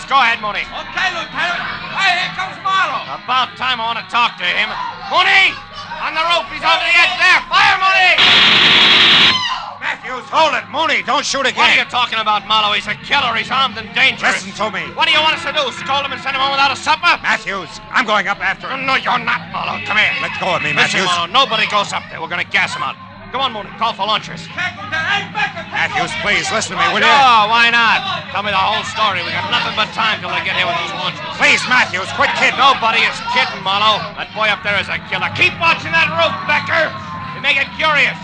Go ahead, Mooney. Okay, Lieutenant. Hey, here comes Marlowe. About time. I want to talk to him. Mooney! On the roof. He's over the edge there. Fire, Mooney! Matthews, hold it. Mooney, don't shoot again. What are you talking about, Marlowe? He's a killer. He's armed and dangerous. Listen to me. What do you want us to do? Scold him and send him home without a supper? Matthews, I'm going up after him. No, you're not, Marlowe. Come here. Let go of me, Matthews. Listen, Marlowe, nobody goes up there. We're going to gas him out. Come on, Mooney. Call for lunchers. Matthews, please, listen to me, will you? Oh, why not? Tell me the whole story. We got nothing but time till they get here with those lunchers. Please, Matthews, quit kidding. Nobody is kidding, Marlowe. That boy up there is a killer. Keep watching that roof, Becker. You make it curious.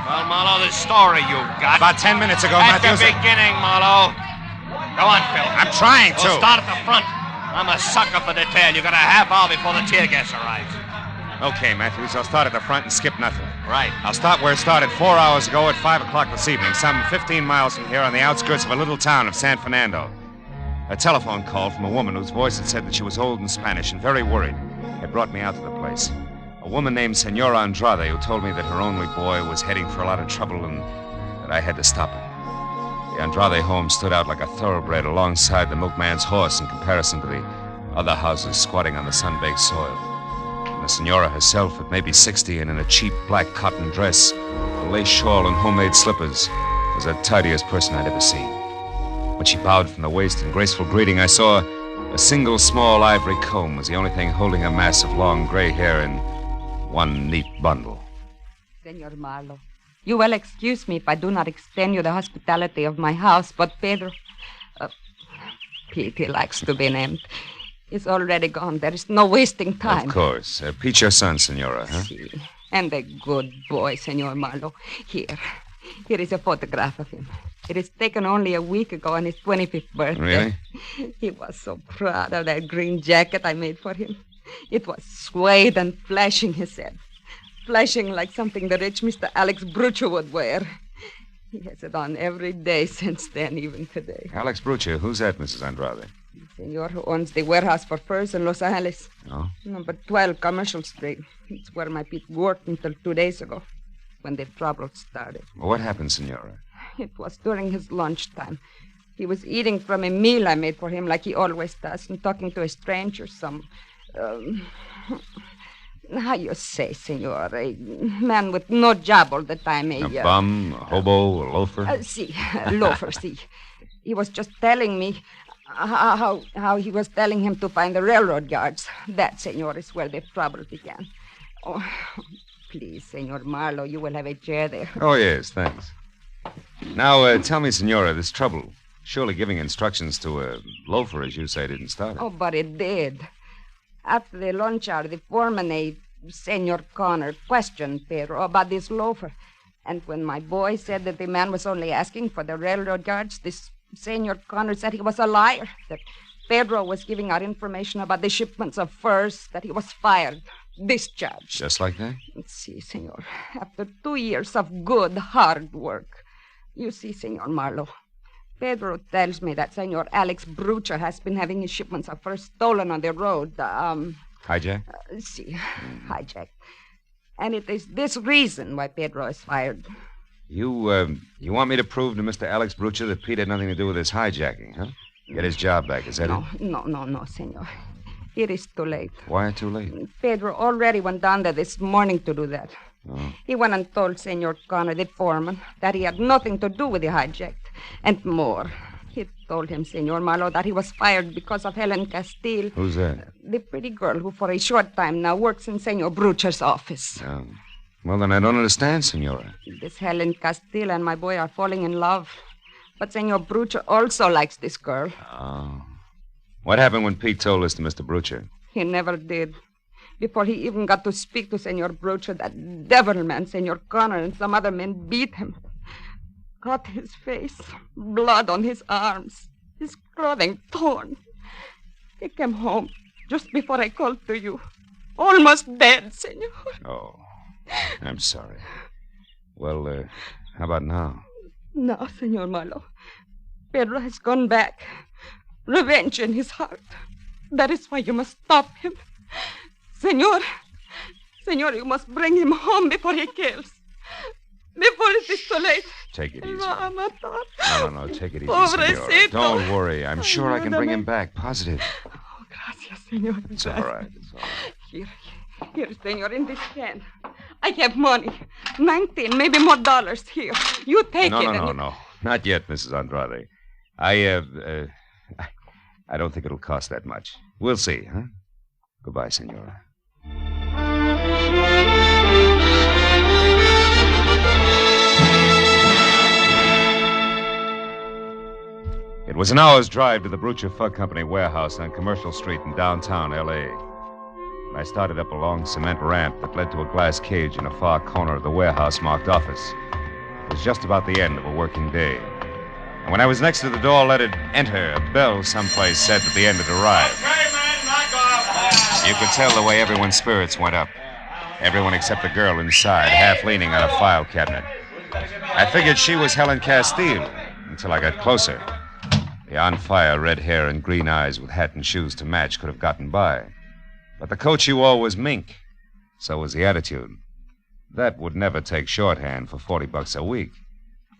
Well, Marlowe, this story you've got. About 10 minutes ago, Matthews. At the beginning, Marlowe. Go on, Phil. I'm trying to. We'll start at the front. I'm a sucker for detail. You got a half hour before the tear gas arrives. Okay, Matthews, I'll start at the front and skip nothing. Right. I'll start where it started 4 hours ago at 5 o'clock this evening, some 15 miles from here on the outskirts of a little town of San Fernando. A telephone call from a woman whose voice had said that she was old and Spanish and very worried had brought me out to the place. A woman named Senora Andrade who told me that her only boy was heading for a lot of trouble and that I had to stop it. The Andrade home stood out like a thoroughbred alongside the milkman's horse in comparison to the other houses squatting on the sun-baked soil. The senora herself, at maybe 60 and in a cheap black cotton dress, a lace shawl and homemade slippers, was the tidiest person I'd ever seen. When she bowed from the waist in graceful greeting, I saw a single small ivory comb was the only thing holding a mass of long gray hair in one neat bundle. Senor Marlowe, you will excuse me if I do not extend you the hospitality of my house, but Pedro, Pete, he likes to be named, is already gone. There is no wasting time. Of course. Pete's your son, Senora, huh? Si. And a good boy, Senor Marlowe. Here is a photograph of him. It is taken only a week ago on his 25th birthday. Really? He was so proud of that green jacket I made for him. It was suede and flashing, he said. Flashing like something the rich Mr. Alex Brucho would wear. He has it on every day since then, even today. Alex Brucho, who's that, Mrs. Andrade? The senor who owns the warehouse for furs in Los Angeles. Oh? Number 12 Commercial Street. It's where my Pete worked until 2 days ago, when the trouble started. Well, what happened, Senora? It was during his lunchtime. He was eating from a meal I made for him like he always does, and talking to a stranger, how you say, senor, a man with no job all the time. A bum, a hobo, a loafer? Loafer, see. He was just telling me how he was telling him to find the railroad yards. That, senor, is where the trouble began. Oh, please, Senor Marlowe, you will have a chair there. Oh, yes, thanks. Now, tell me, Senora, this trouble. Surely giving instructions to a loafer, as you say, didn't start it. Oh, but it did. After the lunch hour, the foreman, Senor Connor, questioned Pedro about this loafer. And when my boy said that the man was only asking for the railroad yards, this Senor Connor said he was a liar, that Pedro was giving out information about the shipments of furs, that he was fired, discharged. Just like that? See, senor, after 2 years of good, hard work. You see, Senor Marlowe, Pedro tells me that Senor Alex Brucher has been having his shipments of furs stolen on the road. Hijack? Hijack. And it is this reason why Pedro is fired. You want me to prove to Mr. Alex Brucher that Pete had nothing to do with this hijacking, huh? Get his job back, is that it? No, senor. It is too late. Why too late? Pedro already went down there this morning to do that. Oh. He went and told Senor Connor, the foreman, that he had nothing to do with the hijack. And more. He told him, Senor Marlowe, that he was fired because of Helen Castile. Who's that? The pretty girl who for a short time now works in Senor Brucher's office. Oh. Well, then I don't understand, Senora. This Helen Castile and my boy are falling in love. But Senor Brucher also likes this girl. Oh. What happened when Pete told this to Mr. Brucher? He never did. Before he even got to speak to Senor Brucher, that devil man, Senor Connor, and some other men beat him. Cut his face, blood on his arms, his clothing torn. He came home just before I called to you. Almost dead, Senor. Oh, I'm sorry. Well, how about now? No, Senor Marlowe. Pedro has gone back. Revenge in his heart. That is why you must stop him. Senor, you must bring him home before he kills. Before it is too late. Take it easy. No, take it easy, Pobrecito. Senora. Don't worry. I'm sure I can bring him back. Positive. Oh, gracias, Senor. It's all right. Here, Senor, in this can. I have money. 19, maybe more dollars here. You take it. No. Not yet, Mrs. Andrade. I don't think it'll cost that much. We'll see, huh? Goodbye, Senora. It was an hour's drive to the Brucher Fug Company warehouse on Commercial Street in downtown L.A. I started up a long cement ramp that led to a glass cage in a far corner of the warehouse marked office. It was just about the end of a working day. And when I was next to the door, let it enter, a bell someplace said that the end had arrived. Okay, man, knock off. You could tell the way everyone's spirits went up. Everyone except the girl inside, half leaning on a file cabinet. I figured she was Helen Castile until I got closer. The on-fire red hair and green eyes with hat and shoes to match could have gotten by. But the coat she wore was mink. So was the attitude. That would never take shorthand for $40 a week.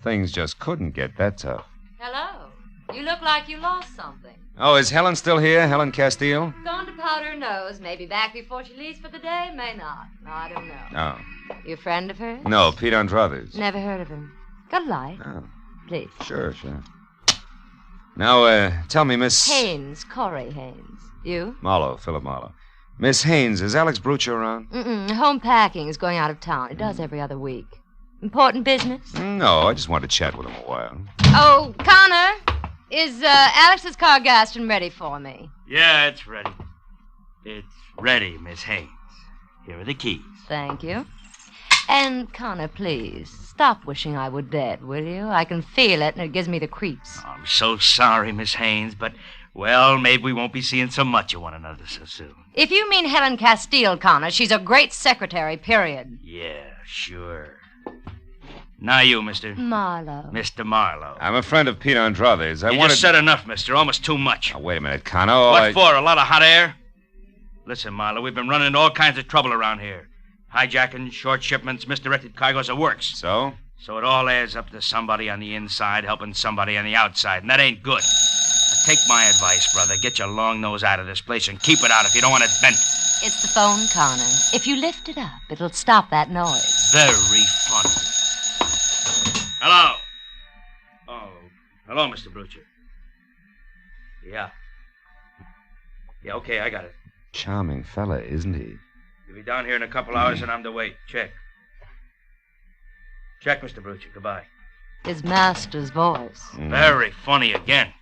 Things just couldn't get that tough. Hello. You look like you lost something. Oh, is Helen still here, Helen Castile? Gone to powder her nose. Maybe back before she leaves for the day. May not. I don't know. Oh. You a friend of hers? No, Pete Andrade's. Never heard of him. Got a light? Oh. Please. Sure. Now, tell me, Miss... Haynes, Corey Haynes. You? Marlowe, Philip Marlowe. Miss Haynes, is Alex Brucher around? Home packing is going out of town. It does every other week. Important business? No, I just wanted to chat with him a while. Oh, Connor, is Alex's car gassed and ready for me? Yeah, it's ready. It's ready, Miss Haynes. Here are the keys. Thank you. And, Connor, please, stop wishing I were dead, will you? I can feel it, and it gives me the creeps. I'm so sorry, Miss Haynes, but, well, maybe we won't be seeing so much of one another so soon. If you mean Helen Castile, Connor, she's a great secretary, period. Yeah, sure. Now you, Mr. Marlowe. Mr. Marlowe. I'm a friend of Pete Andrade's. You just said enough, mister. Almost too much. Oh, wait a minute, Connor. What for? A lot of hot air? Listen, Marlowe, we've been running into all kinds of trouble around here. Hijacking, short shipments, misdirected cargoes, the works. So? So it all adds up to somebody on the inside helping somebody on the outside, and that ain't good. Now take my advice, brother. Get your long nose out of this place and keep it out if you don't want it bent. It's the phone, Connor. If you lift it up, it'll stop that noise. Very funny. Hello. Oh, hello, Mr. Brucher. Yeah. Yeah, okay, I got it. Charming fella, isn't he? You'll be down here in a couple hours and I'm to wait. Check. Check, Mr. Brucher. Goodbye. His master's voice. Very funny again.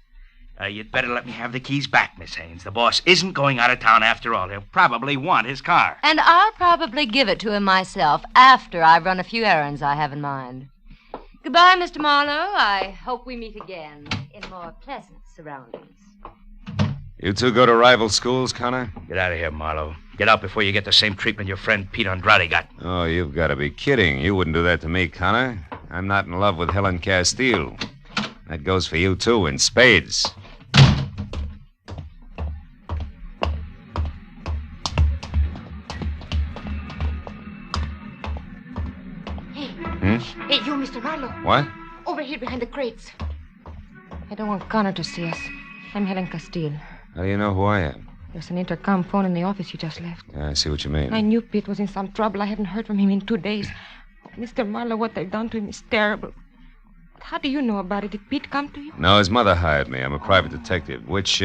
You'd better let me have the keys back, Miss Haynes. The boss isn't going out of town after all. He'll probably want his car. And I'll probably give it to him myself after I've run a few errands I have in mind. Goodbye, Mr. Marlowe. I hope we meet again in more pleasant surroundings. You two go to rival schools, Connor? Get out of here, Marlowe. Get out before you get the same treatment your friend Pete Andrade got. Oh, you've got to be kidding. You wouldn't do that to me, Connor. I'm not in love with Helen Castile. That goes for you, too, in spades. Hey, you, Mr. Marlowe. What? Over here behind the crates. I don't want Connor to see us. I'm Helen Castile. How do you know who I am? There's an intercom phone in the office you just left. Yeah, I see what you mean. I knew Pete was in some trouble. I haven't heard from him in 2 days. Mr. Marlowe, what they've done to him is terrible. But how do you know about it? Did Pete come to you? No, his mother hired me. I'm a private detective, which,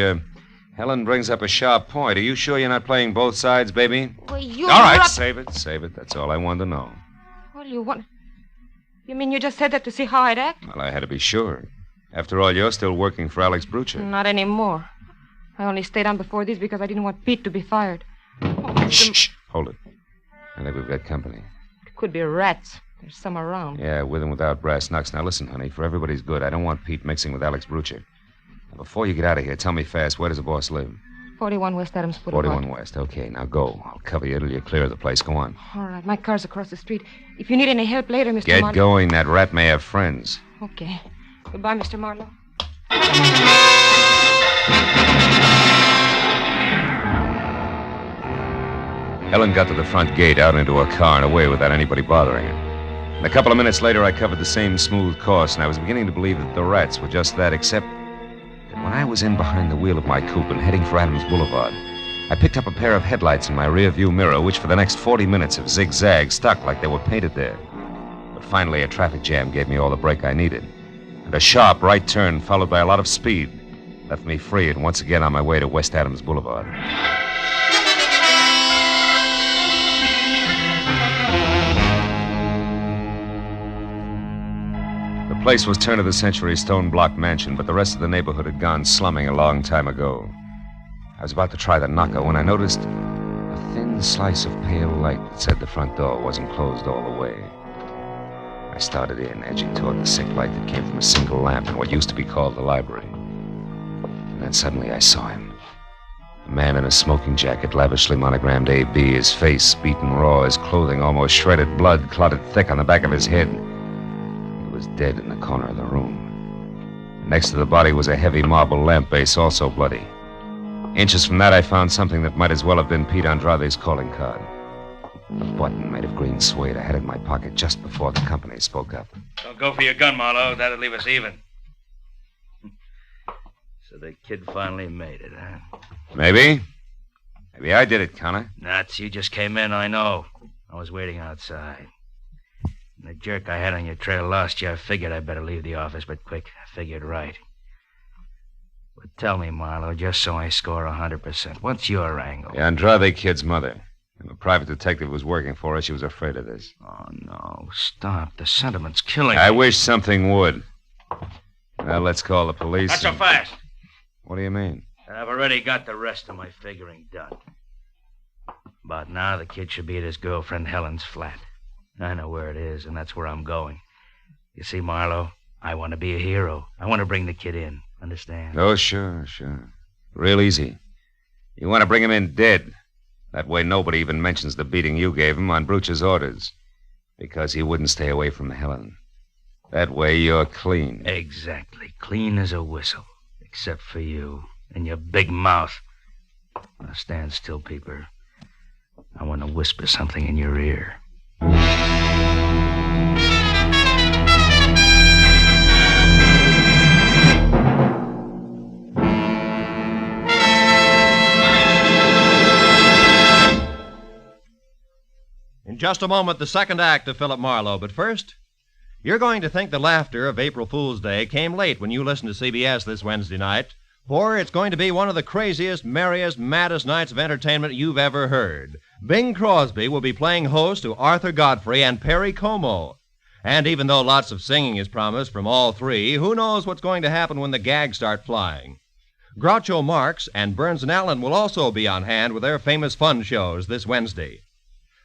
Helen brings up a sharp point. Are you sure you're not playing both sides, baby? Well, you... All right, save it. That's all I wanted to know. Well, you want... You mean you just said that to see how I'd act? Well, I had to be sure. After all, you're still working for Alex Brucher. Not anymore. I only stayed on before this because I didn't want Pete to be fired. Oh, Shh. Hold it. I think we've got company. It could be rats. There's some around. Yeah, with and without brass knucks. Now, listen, honey, for everybody's good, I don't want Pete mixing with Alex Brucher. Now, before you get out of here, tell me fast, where does the boss live? 41 West Adams Boulevard. 41 West. Okay, now go. I'll cover you till you clear the place. Go on. All right, my car's across the street. If you need any help later, Mr. Get Marlowe... going. That rat may have friends. Okay. Goodbye, Mr. Marlowe. Helen got to the front gate, out into her car, and away without anybody bothering her. And a couple of minutes later, I covered the same smooth course, and I was beginning to believe that the rats were just that, except that when I was in behind the wheel of my coupe and heading for Adams Boulevard, I picked up a pair of headlights in my rear-view mirror, which for the next 40 minutes have zigzagged, stuck like they were painted there. But finally, a traffic jam gave me all the brake I needed. And a sharp right turn, followed by a lot of speed, left me free and once again on my way to West Adams Boulevard. The place was turn-of-the-century stone-block mansion, but the rest of the neighborhood had gone slumming a long time ago. I was about to try the knocker when I noticed a thin slice of pale light that said the front door wasn't closed all the way. I started in, edging toward the sick light that came from a single lamp in what used to be called the library. And then suddenly I saw him. A man in a smoking jacket, lavishly monogrammed A.B., his face beaten raw, his clothing almost shredded, blood clotted thick on the back of his head. He was dead in the corner of the room. Next to the body was a heavy marble lamp base, also bloody. Inches from that, I found something that might as well have been Pete Andrade's calling card. A button made of green suede. I had it in my pocket just before the company spoke up. Don't go for your gun, Marlowe. That'll leave us even. So the kid finally made it, huh? Maybe. Maybe I did it, Connor. Nuts, you just came in, I know. I was waiting outside. And the jerk I had on your trail lost you. I figured I'd better leave the office, but quick. I figured right. But tell me, Marlowe, just so I score 100%, what's your angle? The Andrade kid's mother. And the private detective who was working for her, she was afraid of this. Oh, no. Stop. The sentiment's killing I me. wish something would. Well, let's call the police. Not so fast. What do you mean? I've already got the rest of my figuring done. About now, the kid should be at his girlfriend Helen's flat. I know where it is, and that's where I'm going. You see, Marlowe, I want to be a hero. I want to bring the kid in. Understand? Oh, sure. Real easy. You want to bring him in dead. That way nobody even mentions the beating you gave him on Brucher's orders. Because he wouldn't stay away from Helen. That way you're clean. Exactly. Clean as a whistle. Except for you and your big mouth. Now stand still, Peeper. I want to whisper something in your ear. In just a moment, the second act of Philip Marlowe. But first, you're going to think the laughter of April Fool's Day came late when you listen to CBS this Wednesday night, for it's going to be one of the craziest, merriest, maddest nights of entertainment you've ever heard. Bing Crosby will be playing host to Arthur Godfrey and Perry Como. And even though lots of singing is promised from all three, who knows what's going to happen when the gags start flying? Groucho Marx and Burns and Allen will also be on hand with their famous fun shows this Wednesday.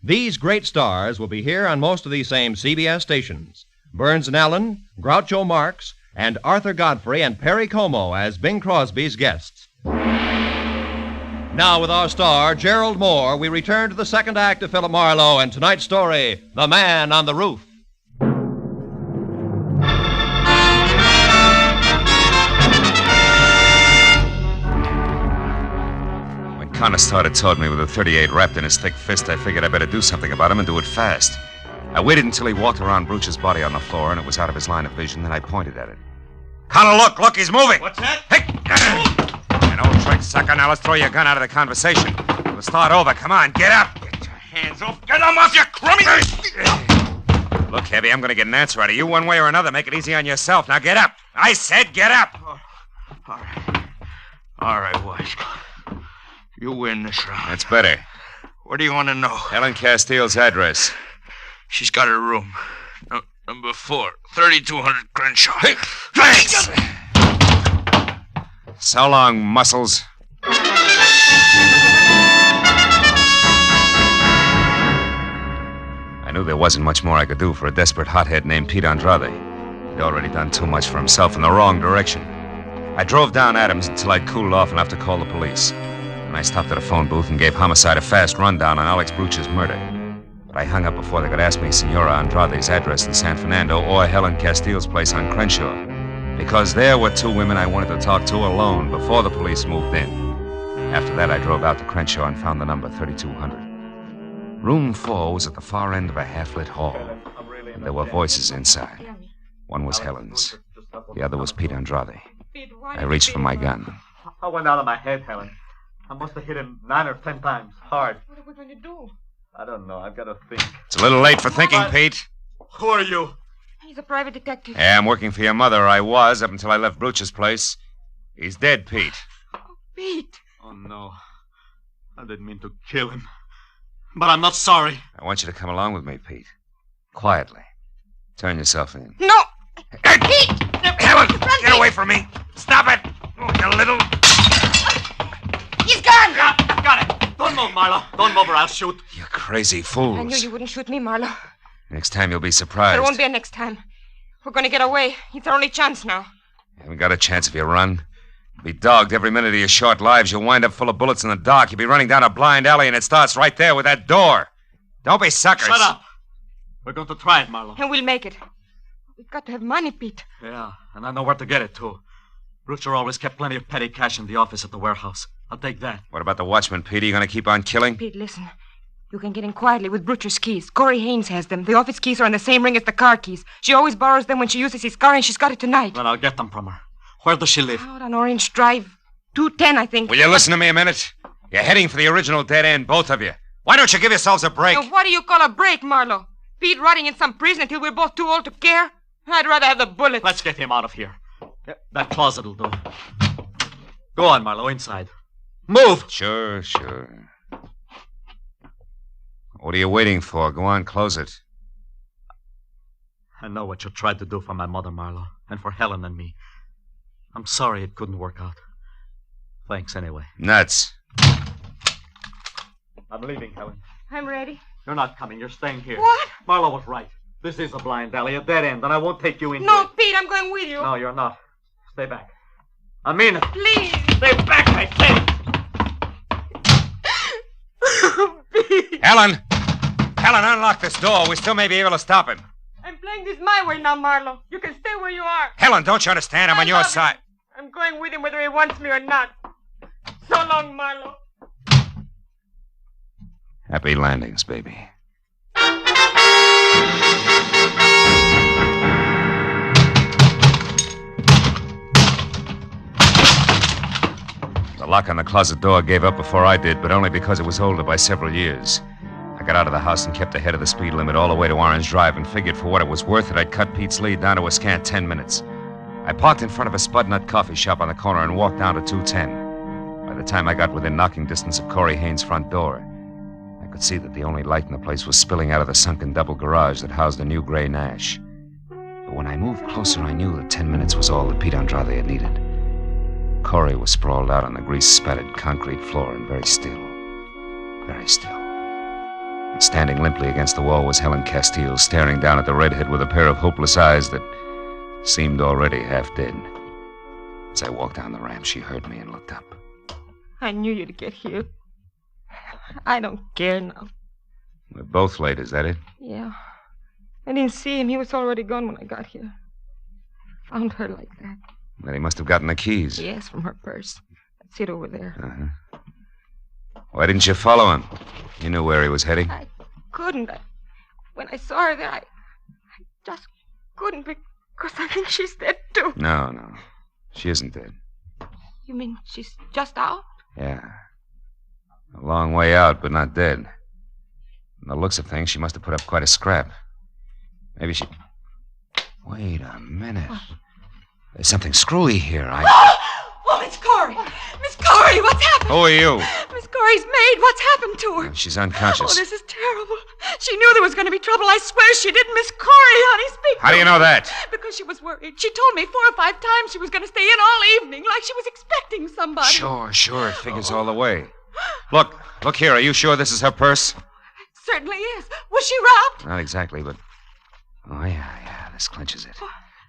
These great stars will be here on most of these same CBS stations. Burns and Allen, Groucho Marx, and Arthur Godfrey and Perry Como as Bing Crosby's guests. Now, with our star, Gerald Moore, we return to the second act of Philip Marlowe and tonight's story, The Man on the Roof. Connor started toward me with a .38 wrapped in his thick fist. I figured I better do something about him and do it fast. I waited until he walked around Brooch's body on the floor and it was out of his line of vision. Then I pointed at it. Connor, look, he's moving. What's that? Hey! An old trick, sucker. Now let's throw your gun out of the conversation. We'll start over. Come on, get up. Get your hands off. Get them off, you crummy! Look, Heavy, I'm going to get an answer out of you one way or another. Make it easy on yourself. Now get up. I said get up. All right, Wise. You win this round. That's better. What do you want to know? Helen Castile's address. She's got her room. Number 4, 3200 Crenshaw. Hey, thanks! So long, muscles. I knew there wasn't much more I could do for a desperate hothead named Pete Andrade. He'd already done too much for himself in the wrong direction. I drove down Adams until I'd cooled off enough to call the police. And I stopped at a phone booth and gave Homicide a fast rundown on Alex Brooch's murder. But I hung up before they could ask me Senora Andrade's address in San Fernando or Helen Castile's place on Crenshaw. Because there were two women I wanted to talk to alone before the police moved in. After that, I drove out to Crenshaw and found the number 3200. Room 4 was at the far end of a half-lit hall. And there were voices inside. One was Helen's. The other was Pete Andrade. I reached for my gun. I went out of my head, Helen. I must have hit him 9 or 10 times, hard. What are we going to do? I don't know. I've got to think. It's a little late for thinking, Pete. Who are you? He's a private detective. Yeah, I'm working for your mother. I was, up until I left Brooch's place. He's dead, Pete. Pete. Oh, no. I didn't mean to kill him. But I'm not sorry. I want you to come along with me, Pete. Quietly. Turn yourself in. No! Pete! Helen, get away from me. Stop it. Oh, you little... He's gone! Got it. Don't move, Marlowe. Don't move or I'll shoot. You crazy fools. I knew you wouldn't shoot me, Marlowe. Next time you'll be surprised. There won't be a next time. We're going to get away. It's our only chance now. You haven't got a chance if you run. You'll be dogged every minute of your short lives. You'll wind up full of bullets in the dark. You'll be running down a blind alley, and it starts right there with that door. Don't be suckers. Shut up. We're going to try it, Marlowe. And we'll make it. We've got to have money, Pete. Yeah, and I know where to get it, too. Broocher always kept plenty of petty cash in the office at the warehouse. I'll take that. What about the watchman, Pete? Are you going to keep on killing? Pete, listen. You can get in quietly with Broocher's keys. Corey Haynes has them. The office keys are on the same ring as the car keys. She always borrows them when she uses his car, and she's got it tonight. Then I'll get them from her. Where does she live? Out on Orange Drive. 210, I think. Will you listen to me a minute? You're heading for the original dead end, both of you. Why don't you give yourselves a break? Now, what do you call a break, Marlowe? Pete rotting in some prison until we're both too old to care? I'd rather have the bullet. Let's get him out of here. That closet will do. Go on, Marlowe, inside. Move! Sure. What are you waiting for? Go on, close it. I know what you tried to do for my mother, Marlowe, and for Helen and me. I'm sorry it couldn't work out. Thanks anyway. Nuts. I'm leaving, Helen. I'm ready. You're not coming. You're staying here. What? Marlowe was right. This is a blind alley, a dead end, and I won't take you into No, it. Pete, I'm going with you. No, you're not. Stay back. I mean it. Please. Stay back, I say. Helen, unlock this door. We still may be able to stop him. I'm playing this my way now, Marlowe. You can stay where you are. Helen, don't you understand? I'm on your side. I'm going with him whether he wants me or not. So long, Marlowe. Happy landings, baby. The lock on the closet door gave up before I did, but only because it was older by several years. I got out of the house and kept ahead of the speed limit all the way to Orange Drive and figured for what it was worth that I'd cut Pete's lead down to a scant 10 minutes. I parked in front of a Spud Nut coffee shop on the corner and walked down to 210. By the time I got within knocking distance of Corey Haynes' front door, I could see that the only light in the place was spilling out of the sunken double garage that housed a new gray Nash. But when I moved closer, I knew that 10 minutes was all that Pete Andrade had needed. Corey was sprawled out on the grease-spattered concrete floor and very still. Very still. And standing limply against the wall was Helen Castile, staring down at the redhead with a pair of hopeless eyes that seemed already half dead. As I walked down the ramp, she heard me and looked up. I knew you'd get here. I don't care now. We're both late, is that it? Yeah. I didn't see him. He was already gone when I got here. Found her like that. Then he must have gotten the keys. Yes, from her purse. That's it over there. Uh-huh. Why didn't you follow him? You knew where he was heading. I couldn't. When I saw her there, I just couldn't because I think she's dead, too. No. She isn't dead. You mean she's just out? Yeah. A long way out, but not dead. From the looks of things, she must have put up quite a scrap. Maybe she... Wait a minute. What? There's something screwy here. Oh, Miss Corey! Miss Corey, what's happened? Who are you? Miss Corey's maid. What's happened to her? She's unconscious. Oh, this is terrible. She knew there was going to be trouble. I swear she did. Miss Corey, honey, speak. How do you know that? Because she was worried. She told me 4 or 5 times she was going to stay in all evening, like she was expecting somebody. Sure. It figures all the way. Look here. Are you sure this is her purse? It certainly is. Was she robbed? Not exactly, but... Oh, yeah. This clinches it.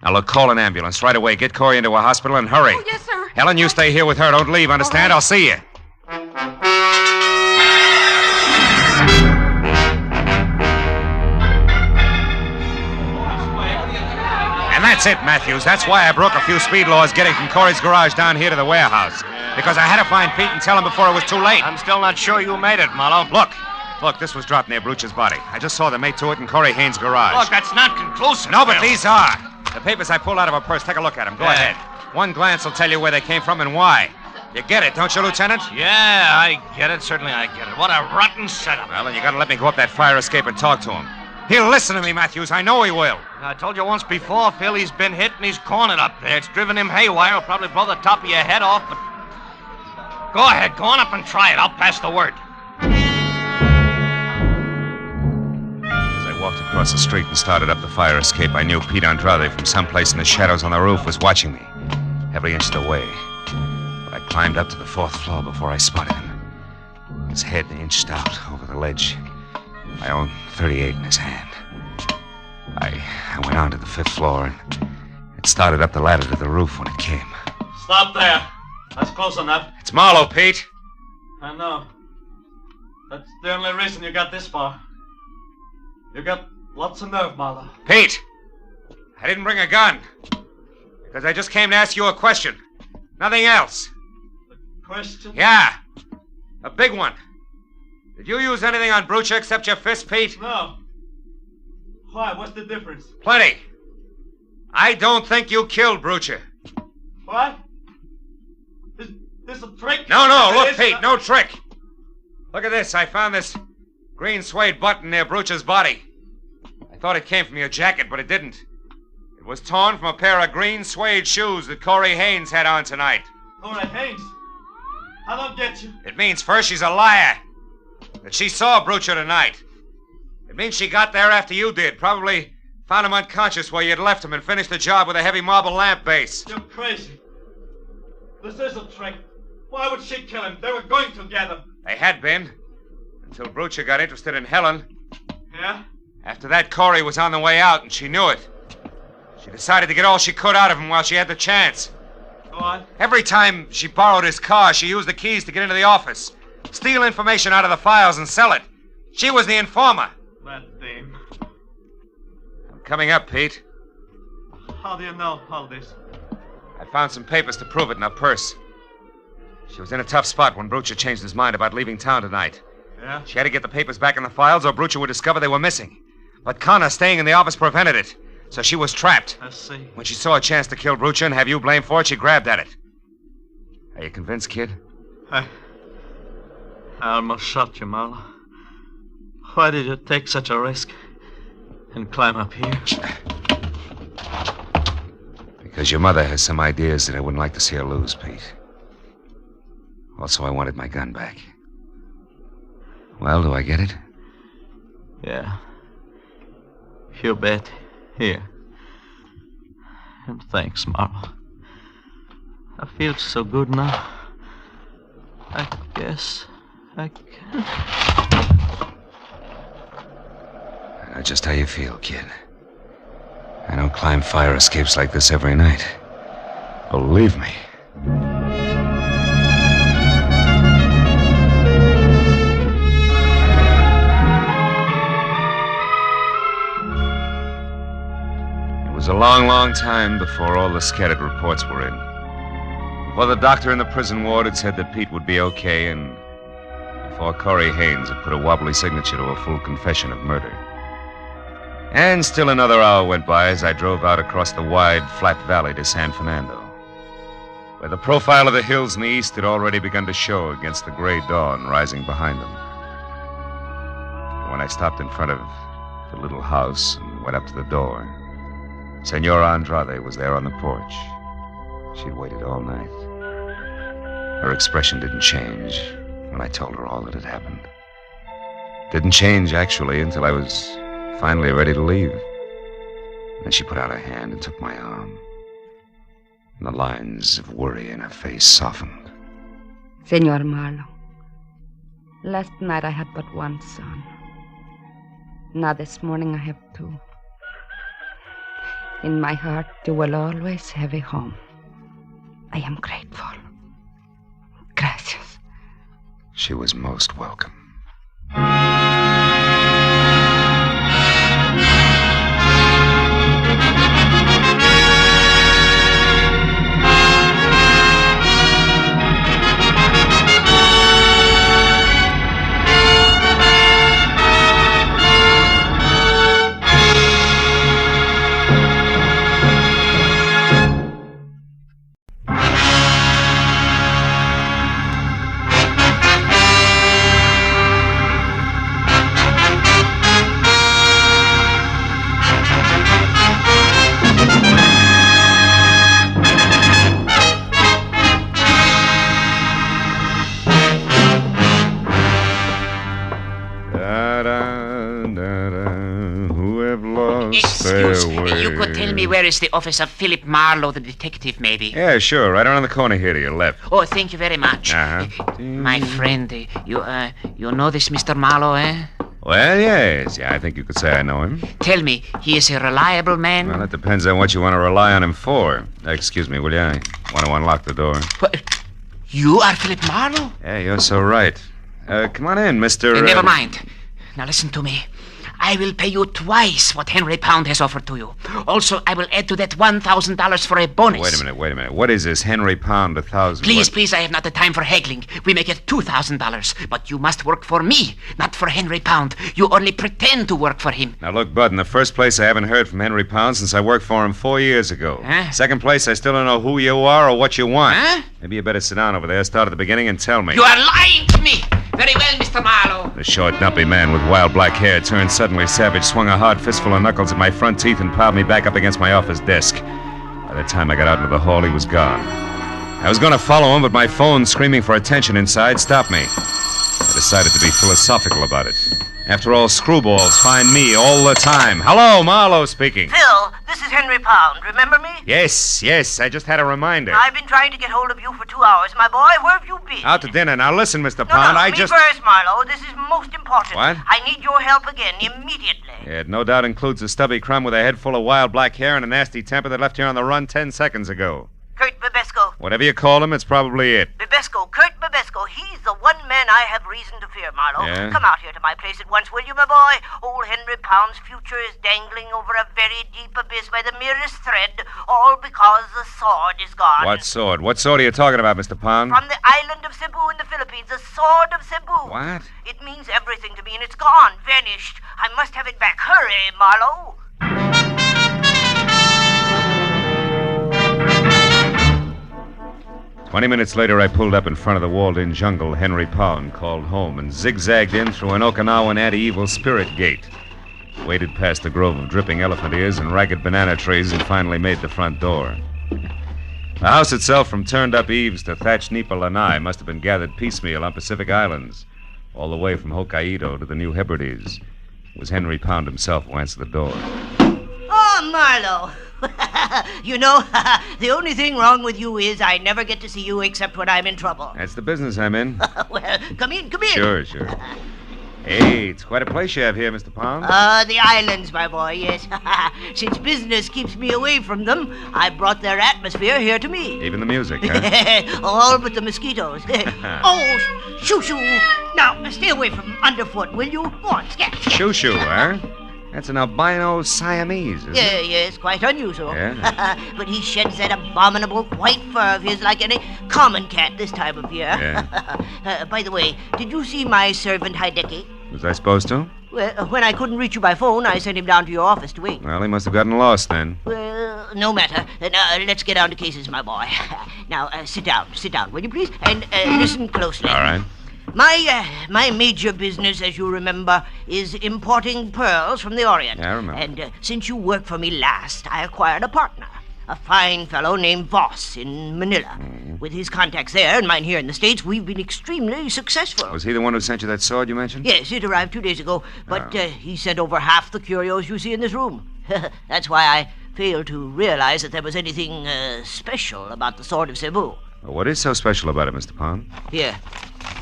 Now, look, call an ambulance right away. Get Corey into a hospital and hurry. Oh, yes, sir. Helen, you stay here with her. Don't leave, understand? I'll see you. And that's it, Matthews. That's why I broke a few speed laws getting from Corey's garage down here to the warehouse. Because I had to find Pete and tell him before it was too late. I'm still not sure you made it, Marlowe. Look, this was dropped near Bruch's body. I just saw the mate to it in Corey Haynes' garage. Look, that's not conclusive. No, but these are. The papers I pulled out of her purse. Take a look at them. Go ahead. One glance will tell you where they came from and why. You get it, don't you, Lieutenant? Yeah, I get it. Certainly I get it. What a rotten setup. Well, then you gotta let me go up that fire escape and talk to him. He'll listen to me, Matthews. I know he will. I told you once before, Phil, he's been hit and he's cornered up there. It's driven him haywire. It'll probably blow the top of your head off, but... Go ahead. Go on up and try it. I'll pass the word. Walked across the street and started up the fire escape. I knew Pete Andrade from someplace in the shadows on the roof was watching me, every inch of the way. But I climbed up to the 4th floor before I spotted him. His head inched out over the ledge, my own .38 in his hand. I went on to the 5th floor and it started up the ladder to the roof when it came. Stop there. That's close enough. It's Marlowe, Pete. I know. That's the only reason you got this far. You got lots of nerve, Marlowe. Pete! I didn't bring a gun. Because I just came to ask you a question. Nothing else. Question? Yeah. A big one. Did you use anything on Brucha except your fist, Pete? No. Why? What's the difference? Plenty. I don't think you killed Brucha. What? Is this a trick? No, look, Pete, no trick. Look at this. I found this green suede button near Brucha's body. I thought it came from your jacket, but it didn't. It was torn from a pair of green suede shoes that Corey Haynes had on tonight. Corey Haynes? I don't get you. It means first she's a liar. That she saw Brucha tonight. It means she got there after you did. Probably found him unconscious where you'd left him and finished the job with a heavy marble lamp base. You're crazy. This is a trick. Why would she kill him? They were going together. They had been. Until Brucha got interested in Helen. Yeah? After that, Corey was on the way out, and she knew it. She decided to get all she could out of him while she had the chance. Go on. Every time she borrowed his car, she used the keys to get into the office, steal information out of the files, and sell it. She was the informer. That dame. I'm coming up, Pete. How do you know all this? I found some papers to prove it in her purse. She was in a tough spot when Brucha changed his mind about leaving town tonight. Yeah? She had to get the papers back in the files or Brucha would discover they were missing. But Connor staying in the office prevented it. So she was trapped. I see. When she saw a chance to kill Brucha and have you blamed for it, she grabbed at it. Are you convinced, kid? I almost shot you, Marlowe. Why did you take such a risk and climb up here? Because your mother has some ideas that I wouldn't like to see her lose, Pete. Also, I wanted my gun back. Well, do I get it? Yeah. You bet. Here. And thanks, Marlowe. I feel so good now. I guess I can. I know just how you feel, kid. I don't climb fire escapes like this every night. Believe me. It was a long, long time before all the scattered reports were in. Before the doctor in the prison ward had said that Pete would be okay, and before Corey Haynes had put a wobbly signature to a full confession of murder. And still another hour went by as I drove out across the wide, flat valley to San Fernando, where the profile of the hills in the east had already begun to show against the gray dawn rising behind them. And when I stopped in front of the little house and went up to the door, Senora Andrade was there on the porch. She'd waited all night. Her expression didn't change when I told her all that had happened. Didn't change, actually, until I was finally ready to leave. Then she put out her hand and took my arm. And the lines of worry in her face softened. Senor Marlowe, last night I had but one son. Now this morning I have two. In my heart, you will always have a home. I am grateful. Gracias. She was most welcome. You could tell me where is the office of Philip Marlowe, the detective, maybe? Yeah, sure. Right around the corner here to your left. Oh, thank you very much. Uh-huh. My friend, you know this Mr. Marlowe, eh? Well, yes. Yeah, I think you could say I know him. Tell me, he is a reliable man? Well, it depends on what you want to rely on him for. Excuse me, will you? I want to unlock the door. What? You are Philip Marlowe? Yeah, you're so right. Come on in, Mr. Never mind. Now listen to me. I will pay you twice what Henry Pound has offered to you. Also, I will add to that $1,000 for a bonus. Wait a minute. What is this, Henry Pound, 1,000? Please, I have not the time for haggling. We make it $2,000. But you must work for me, not for Henry Pound. You only pretend to work for him. Now, look, Bud, in the first place, I haven't heard from Henry Pound since I worked for him 4 years ago. Huh? Second place, I still don't know who you are or what you want. Huh? Maybe you better sit down over there, start at the beginning, and tell me. You are lying to me! Very well, Mr. Marlowe. The short, dumpy man with wild black hair turned suddenly savage, swung a hard fistful of knuckles at my front teeth, and piled me back up against my office desk. By the time I got out into the hall, he was gone. I was going to follow him, but my phone, screaming for attention inside, stopped me. I decided to be philosophical about it. After all, screwballs find me all the time. Hello, Marlowe speaking. Phil, this is Henry Pound. Remember me? Yes, I just had a reminder. I've been trying to get hold of you for 2 hours. My boy, where have you been? Out to dinner. Now listen, Mr. Pound, me first, Marlowe. This is most important. What? I need your help again, immediately. It no doubt includes a stubby crumb with a head full of wild black hair and a nasty temper that left here on the run 10 seconds ago. Kurt Babesco. Whatever you call him, it's probably it. Babesco, Kurt Babesco. He's the one man I have reason to fear, Marlowe. Yeah? Come out here to my place at once, will you, my boy? Old Henry Pound's future is dangling over a very deep abyss by the merest thread, all because the sword is gone. What sword? What sword are you talking about, Mr. Pound? From the island of Cebu in the Philippines, the sword of Cebu. What? It means everything to me, and it's gone, vanished. I must have it back. Hurry, Marlowe. 20 minutes later, I pulled up in front of the walled-in jungle Henry Pound called home and zigzagged in through an Okinawan anti-evil spirit gate. Waded past a grove of dripping elephant ears and ragged banana trees and finally made the front door. The house itself, from turned-up eaves to thatched nipa lanai, must have been gathered piecemeal on Pacific Islands, all the way from Hokkaido to the New Hebrides. It was Henry Pound himself who answered the door. Oh, Marlowe. You know, the only thing wrong with you is I never get to see you except when I'm in trouble. That's the business I'm in. Well, come in. Sure. Hey, it's quite a place you have here, Mr. Pound. The islands, my boy, yes. Since business keeps me away from them, I brought their atmosphere here to me. Even the music, huh? All but the mosquitoes. Oh, shoo-shoo. Now, stay away from underfoot, will you? Go on, scat. Shoo-shoo, huh? That's an albino Siamese, isn't it? Yes, quite unusual. Yeah. But he sheds that abominable white fur of his like any common cat this time of year. Yeah. By the way, did you see my servant Hideki? Was I supposed to? Well, when I couldn't reach you by phone, I sent him down to your office to wait. Well, he must have gotten lost then. Well, no matter. Now, let's get down to cases, my boy. Now, sit down, will you please? And listen closely. All right. My major business, as you remember, is importing pearls from the Orient. Yeah, I remember. And since you worked for me last, I acquired a partner, a fine fellow named Voss in Manila. With his contacts there and mine here in the States, we've been extremely successful. Was he the one who sent you that sword you mentioned? Yes, it arrived 2 days ago, but he sent over half the curios you see in this room. That's why I failed to realize that there was anything special about the sword of Cebu. Well, what is so special about it, Mr. Pound? Here,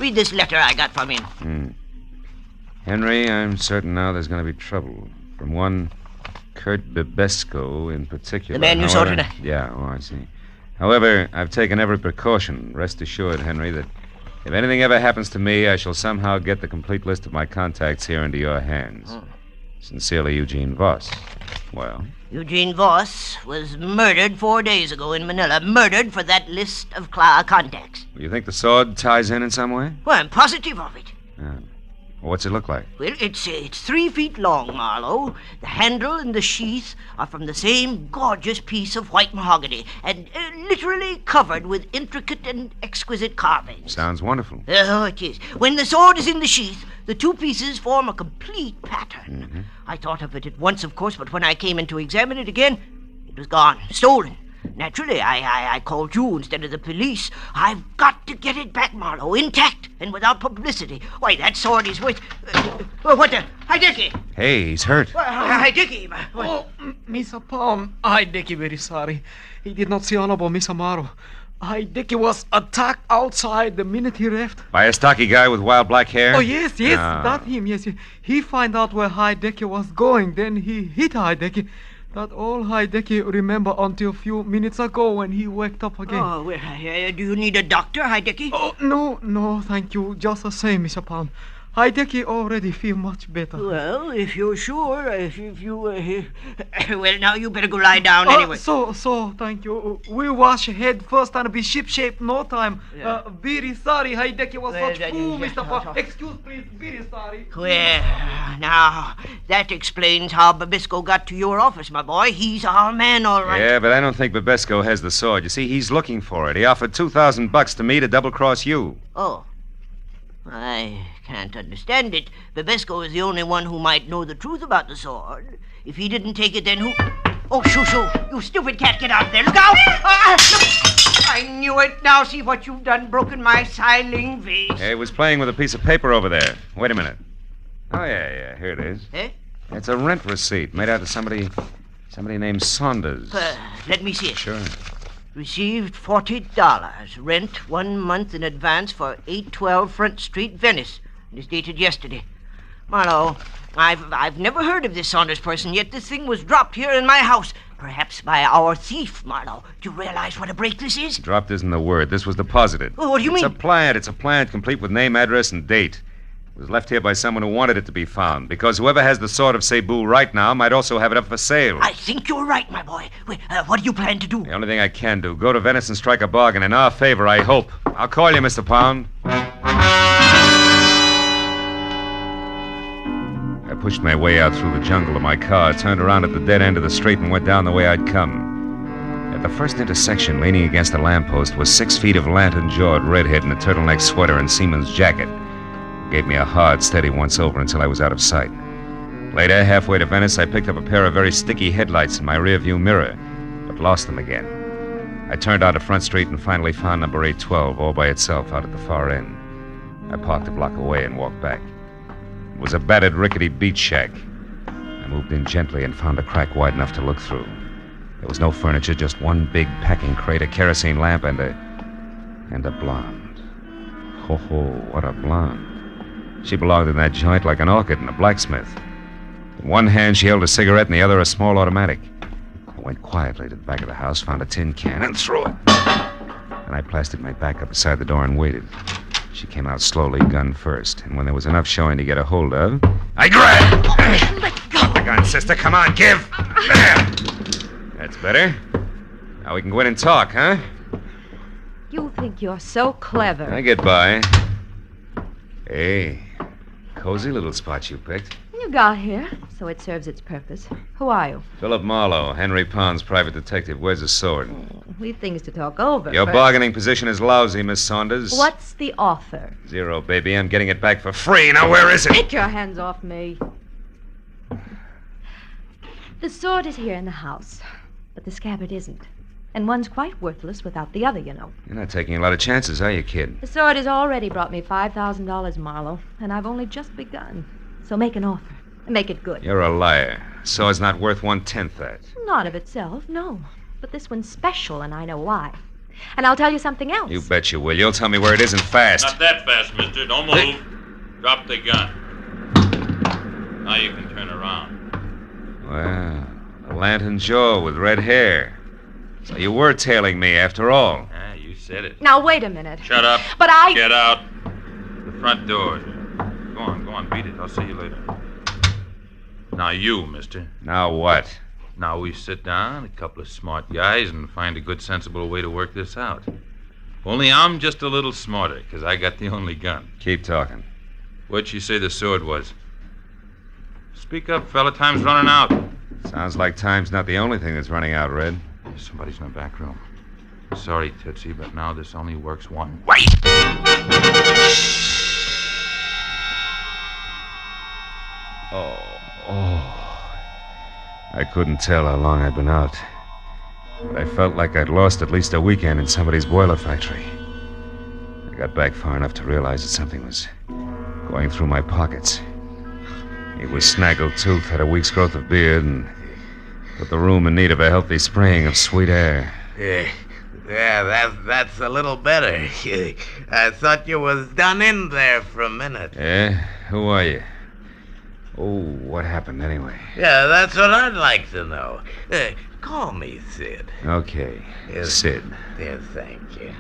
read this letter I got from him. Henry, I'm certain now there's going to be trouble. From one Kurt Bibesco in particular. The man you saw tonight? Yeah, I see. However, I've taken every precaution. Rest assured, Henry, that if anything ever happens to me, I shall somehow get the complete list of my contacts here into your hands. Sincerely, Eugene Voss. Well? Eugene Voss was murdered 4 days ago in Manila. Murdered for that list of contacts. You think the sword ties in some way? Well, I'm positive of it. What's it look like? Well, it's 3 feet long, Marlowe. The handle and the sheath are from the same gorgeous piece of white mahogany, and literally covered with intricate and exquisite carvings. Sounds wonderful. Oh, it is. When the sword is in the sheath, the two pieces form a complete pattern. I thought of it at once, of course, but when I came in to examine it again, it was gone, stolen. Naturally, I called you instead of the police. I've got to get it back, Marlowe, intact and without publicity. Why, that sword is worth... what the... Hideki! Hey, he's hurt. Hideki! Oh, Mr. Pound, Hideki very sorry. He did not see Honorable Miss Amaro. Hideki was attacked outside the minute he left. By a stocky guy with wild black hair? Oh, yes, that him, yes. He find out where Hideki was going, then he hit Hideki. That all Hideki remember until a few minutes ago when he waked up again. Oh, well, do you need a doctor, Hideki? Oh, no, thank you. Just the same, Mr. Pound. Hideki already feel much better. Well, if you're sure, if you... well, now you better go lie down anyway. So, thank you. We wash head first and be ship-shape no time. Very sorry, Hideki was such fool, Mr. Pound. Excuse, please, very sorry. Well, now, that explains how Babisco got to your office, my boy. He's our man, all right. Yeah, but I don't think Babesco has the sword. You see, he's looking for it. He offered $2,000 to me to double-cross you. Oh. I can't understand it. Babesco is the only one who might know the truth about the sword. If he didn't take it, then who... Oh, shoo! You stupid cat, get out of there. Look out! Look. I knew it. Now see what you've done, broken my siling vase. He was playing with a piece of paper over there. Wait a minute. Oh, yeah, here it is. Eh? It's a rent receipt made out to somebody named Saunders. Let me see it. Sure. Received $40. Rent 1 month in advance for 812 Front Street, Venice. It is dated yesterday. Marlowe, I've never heard of this Saunders person, yet this thing was dropped here in my house. Perhaps by our thief, Marlowe. Do you realize what a break this is? Dropped isn't the word. This was deposited. Oh, what do you mean? It's a plant complete with name, address, and date. It was left here by someone who wanted it to be found, because whoever has the sword of Cebu right now might also have it up for sale. I think you're right, my boy. Wait, what do you plan to do? The only thing I can do, go to Venice and strike a bargain in our favor, I hope. I'll call you, Mr. Pound. I pushed my way out through the jungle to my car, turned around at the dead end of the street, and went down the way I'd come. At the first intersection, leaning against a lamppost, was 6 feet of lantern-jawed redhead in a turtleneck sweater and seaman's jacket. Gave me a hard, steady once-over until I was out of sight. Later, halfway to Venice, I picked up a pair of very sticky headlights in my rearview mirror, but lost them again. I turned onto Front Street and finally found number 812 all by itself out at the far end. I parked a block away and walked back. It was a battered, rickety beach shack. I moved in gently and found a crack wide enough to look through. There was no furniture, just one big packing crate, a kerosene lamp, and a blonde. Ho, what a blonde. She belonged in that joint like an orchid in a blacksmith. In one hand, she held a cigarette, in the other, a small automatic. I went quietly to the back of the house, found a tin can, and threw it. And I plastered my back up beside the door and waited. She came out slowly, gun first. And when there was enough showing to get a hold of, I grabbed. Let go. Drop the gun, sister. Come on, give. There. That's better. Now we can go in and talk, huh? You think you're so clever. I get by. Hey, cozy little spot you picked. You got here, so it serves its purpose. Who are you? Philip Marlowe, Henry Pond's private detective. Where's the sword? We've things to talk over. Your first. bargaining position is lousy, Miss Saunders. What's the offer? 0, baby. I'm getting it back for free. Now, where is it? Take your hands off me. The sword is here in the house, but the scabbard isn't. And one's quite worthless without the other, you know. You're not taking a lot of chances, are you, kid? The sword has already brought me $5,000, Marlowe, and I've only just begun. So make an offer. And make it good. You're a liar. Sword's not worth 1/10 that. Not of itself, no. But this one's special, and I know why. And I'll tell you something else. You bet you will. You'll tell me where it is and fast. Not that fast, mister. Don't move. Drop the gun. Now you can turn around. Well, a lantern jaw with red hair. So you were tailing me after all. Ah, you said it. Now, wait a minute. Shut up. But I... Get out. The front door. Go on, beat it. I'll see you later. Now you, mister. Now what? Now we sit down, a couple of smart guys, and find a good, sensible way to work this out. Only I'm just a little smarter, because I got the only gun. Keep talking. What'd you say the sword was? Speak up, fella. Time's running out. Sounds like time's not the only thing that's running out, Red. Somebody's in the back room. Sorry, Tootsie, but now this only works one. Wait! Oh. I couldn't tell how long I'd been out. But I felt like I'd lost at least a weekend in somebody's boiler factory. I got back far enough to realize that something was going through my pockets. He was snaggle-toothed, had a week's growth of beard, and put the room in need of a healthy spraying of sweet air. Yeah, that's a little better. I thought you was done in there for a minute. Yeah? Who are you? Oh, what happened anyway? Yeah, that's what I'd like to know. Call me Sid. Okay, Sid. Yeah, thank you.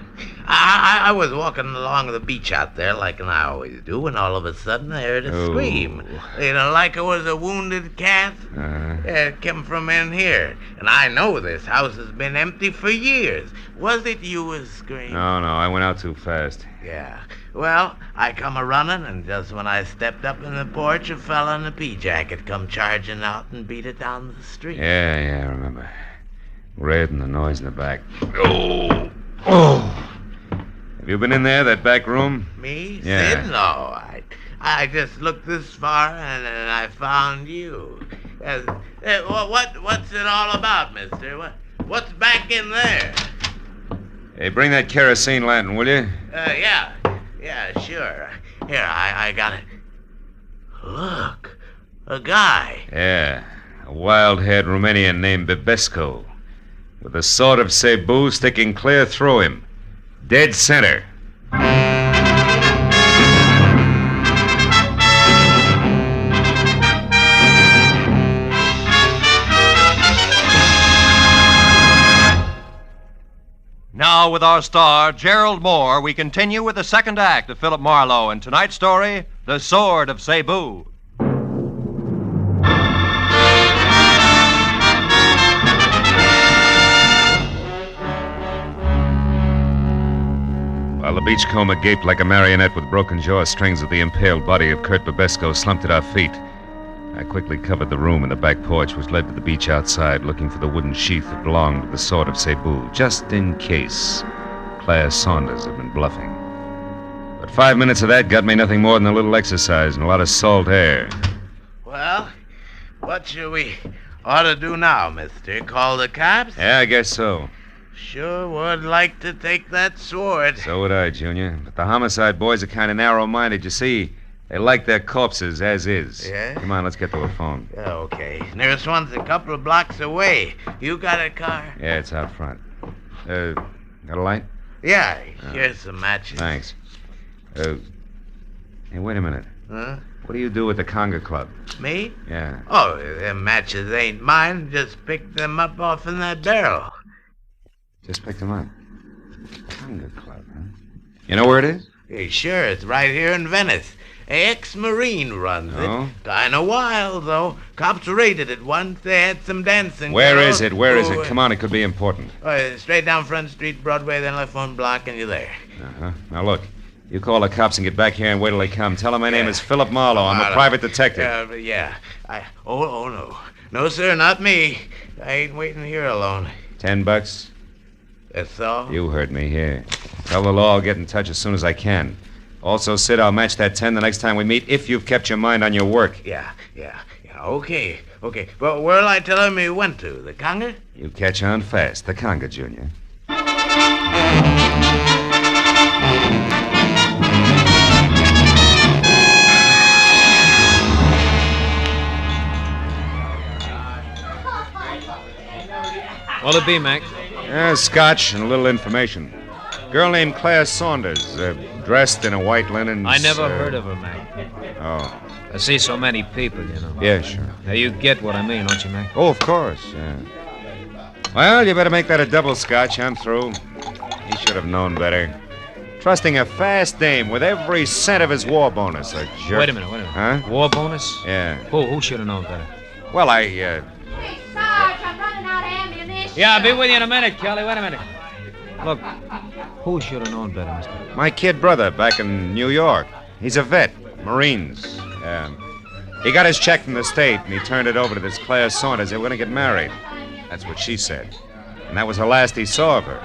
I was walking along the beach out there like I always do, and all of a sudden I heard a scream. You know, like it was a wounded cat. It came from in here. And I know this house has been empty for years. Was it you was screaming? No, I went out too fast. Yeah. Well, I come a-running, and just when I stepped up in the porch, a fella in a pea-jacket come charging out and beat it down the street. Yeah, I remember. Red and the noise in the back. Oh! Have you been in there, that back room? Me? Yeah. Sid? No, I just looked this far, and I found you. What's it all about, mister? What's back in there? Hey, bring that kerosene lantern, will you? Yeah, sure. Here, I got it. Look, a guy. Yeah, a wild-haired Romanian named Bebesco, with the sword of Cebu sticking clear through him. Dead center. Now, with our star, Gerald Moore, we continue with the second act of Philip Marlowe and tonight's story, The Sword of Cebu. While the beachcomber gaped like a marionette with broken jaw, strings of the impaled body of Kurt Bebesco slumped at our feet. I quickly covered the room and the back porch, which led to the beach outside, looking for the wooden sheath that belonged to the sword of Cebu, just in case Claire Saunders had been bluffing. But 5 minutes of that got me nothing more than a little exercise and a lot of salt air. Well, what should we ought to do now, mister? Call the cops? Yeah, I guess so. Sure would like to take that sword. So would I, Junior. But the homicide boys are kind of narrow-minded. You see, They like their corpses as is. Yeah? Come on, let's get to a phone. Okay. Nearest one's a couple of blocks away. You got a car? Yeah, it's out front. Got a light? Yeah, here's some matches. Thanks. Hey, wait a minute. Huh? What do you do with the conga club? Me? Yeah. Oh, them matches ain't mine. Just picked them up off in that barrel. Just picked them up. Conga club, huh? You know where it is? Hey, sure, it's right here in Venice. Ex-Marine runs Oh? it. Kinda wild, though. Cops raided it once. They had some dancing. Where girls. is it? Where is Oh, it? Come on, it could be important. Straight down Front Street, Broadway, then left one block, and you're there. Uh-huh. Now, look. You call the cops and get back here and wait till they come. Tell them my name is Philip Marlowe. I'm a private detective. Yeah. Oh, no. No, sir, not me. I ain't waiting here alone. $10? That's all? You heard me here. Tell the law I'll get in touch as soon as I can. Also, Sid, I'll match that 10 the next time we meet if you've kept your mind on your work. Yeah. Okay. Well, where'll I tell him he went to? The conga? You catch on fast. The conga, Junior. What'll it be, Mac? Scotch and a little information. Girl named Claire Saunders, dressed in a white linen... I never heard of her, Mac. Oh. I see so many people, you know. Yeah, sure. Now, you get what I mean, don't you, Mac? Oh, of course, yeah. Well, you better make that a double Scotch. I'm through. He should have known better. Trusting a fast dame with every cent of his war bonus, a jerk. Wait a minute. Huh? War bonus? Yeah. Who should have known better? Well, Hey, Sarge, I'm running out of ammunition. Yeah, I'll be with you in a minute, Kelly. Wait a minute. Look, who should have known better, mister? My kid brother back in New York. He's a vet, Marines. He got his check from the state, and he turned it over to this Claire Saunders. They were going to get married. That's what she said. And that was the last he saw of her.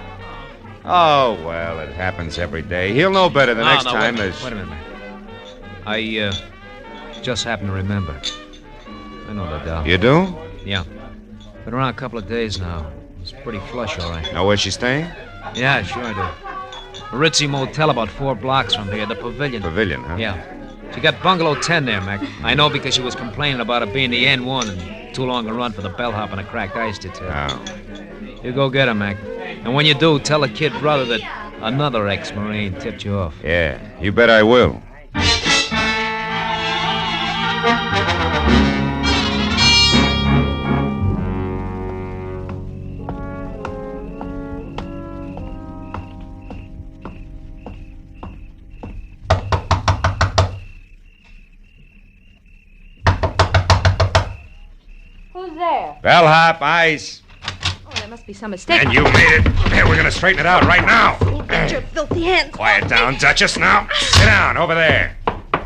Oh, well, it happens every day. He'll know better the next time. Wait a minute, man. I just happened to remember. I know that doll. You do? Yeah. Been around a couple of days now. It's pretty flush, all right. Know where she's staying? Yeah, sure I do. A ritzy motel about 4 blocks from here, the Pavilion. Pavilion, huh? Yeah. She got bungalow 10 there, Mac. I know because she was complaining about it being the N1 and too long a run for the bellhop and a cracked ice detail. Oh. You go get her, Mac. And when you do, tell the kid brother that another ex-Marine tipped you off. Yeah, you bet I will. Who's there? Bellhop, ice. Oh, there must be some mistake. And you made it. Here, we're going to straighten it out right now. Get your filthy hands. Quiet down, Duchess, now. Sit down, over there.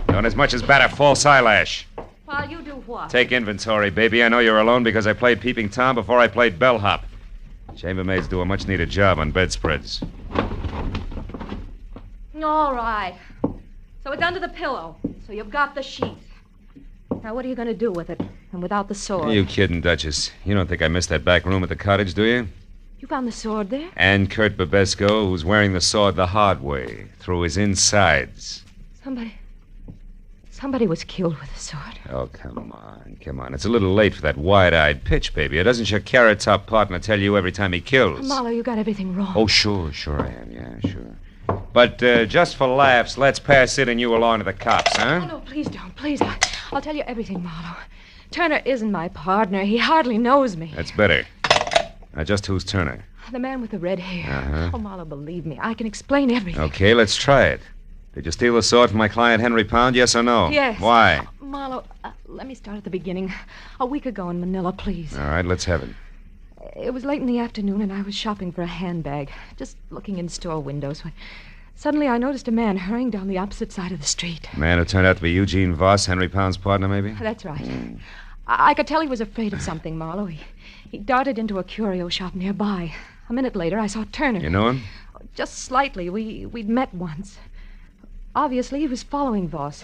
Don't as much as bat a false eyelash. While you do what? Take inventory, baby. I know you're alone because I played Peeping Tom before I played bellhop. Chambermaids do a much-needed job on bedspreads. All right. So it's under the pillow. So you've got the sheath. Now, what are you going to do with it? And without the sword? Are you kidding, Duchess? You don't think I missed that back room at the cottage, do you? You found the sword there? And Kurt Babesco, who's wearing the sword the hard way, through his insides. Somebody was killed with a sword. Oh, come on. It's a little late for that wide-eyed pitch, baby. Or doesn't your carrot-top partner tell you every time he kills? Marlowe, you got everything wrong. Oh, sure I am. Yeah, sure. But just for laughs, let's pass it and you along to the cops, huh? Oh, no, please don't. Please. I'll tell you everything, Marlowe. Turner isn't my partner. He hardly knows me. That's better. Now, just who's Turner? The man with the red hair. Uh-huh. Oh, Marlowe, believe me. I can explain everything. Okay, let's try it. Did you steal the sword from my client, Henry Pound, yes or no? Yes. Why? Marlowe, let me start at the beginning. A week ago in Manila, please. All right, let's have it. It was late in the afternoon, and I was shopping for a handbag, just looking in store windows when suddenly I noticed a man hurrying down the opposite side of the street. A man who turned out to be Eugene Voss, Henry Pound's partner, maybe? That's right. I could tell he was afraid of something, Marlowe. He darted into a curio shop nearby. A minute later, I saw Turner. You know him? Just slightly. We'd met once. Obviously, he was following Voss.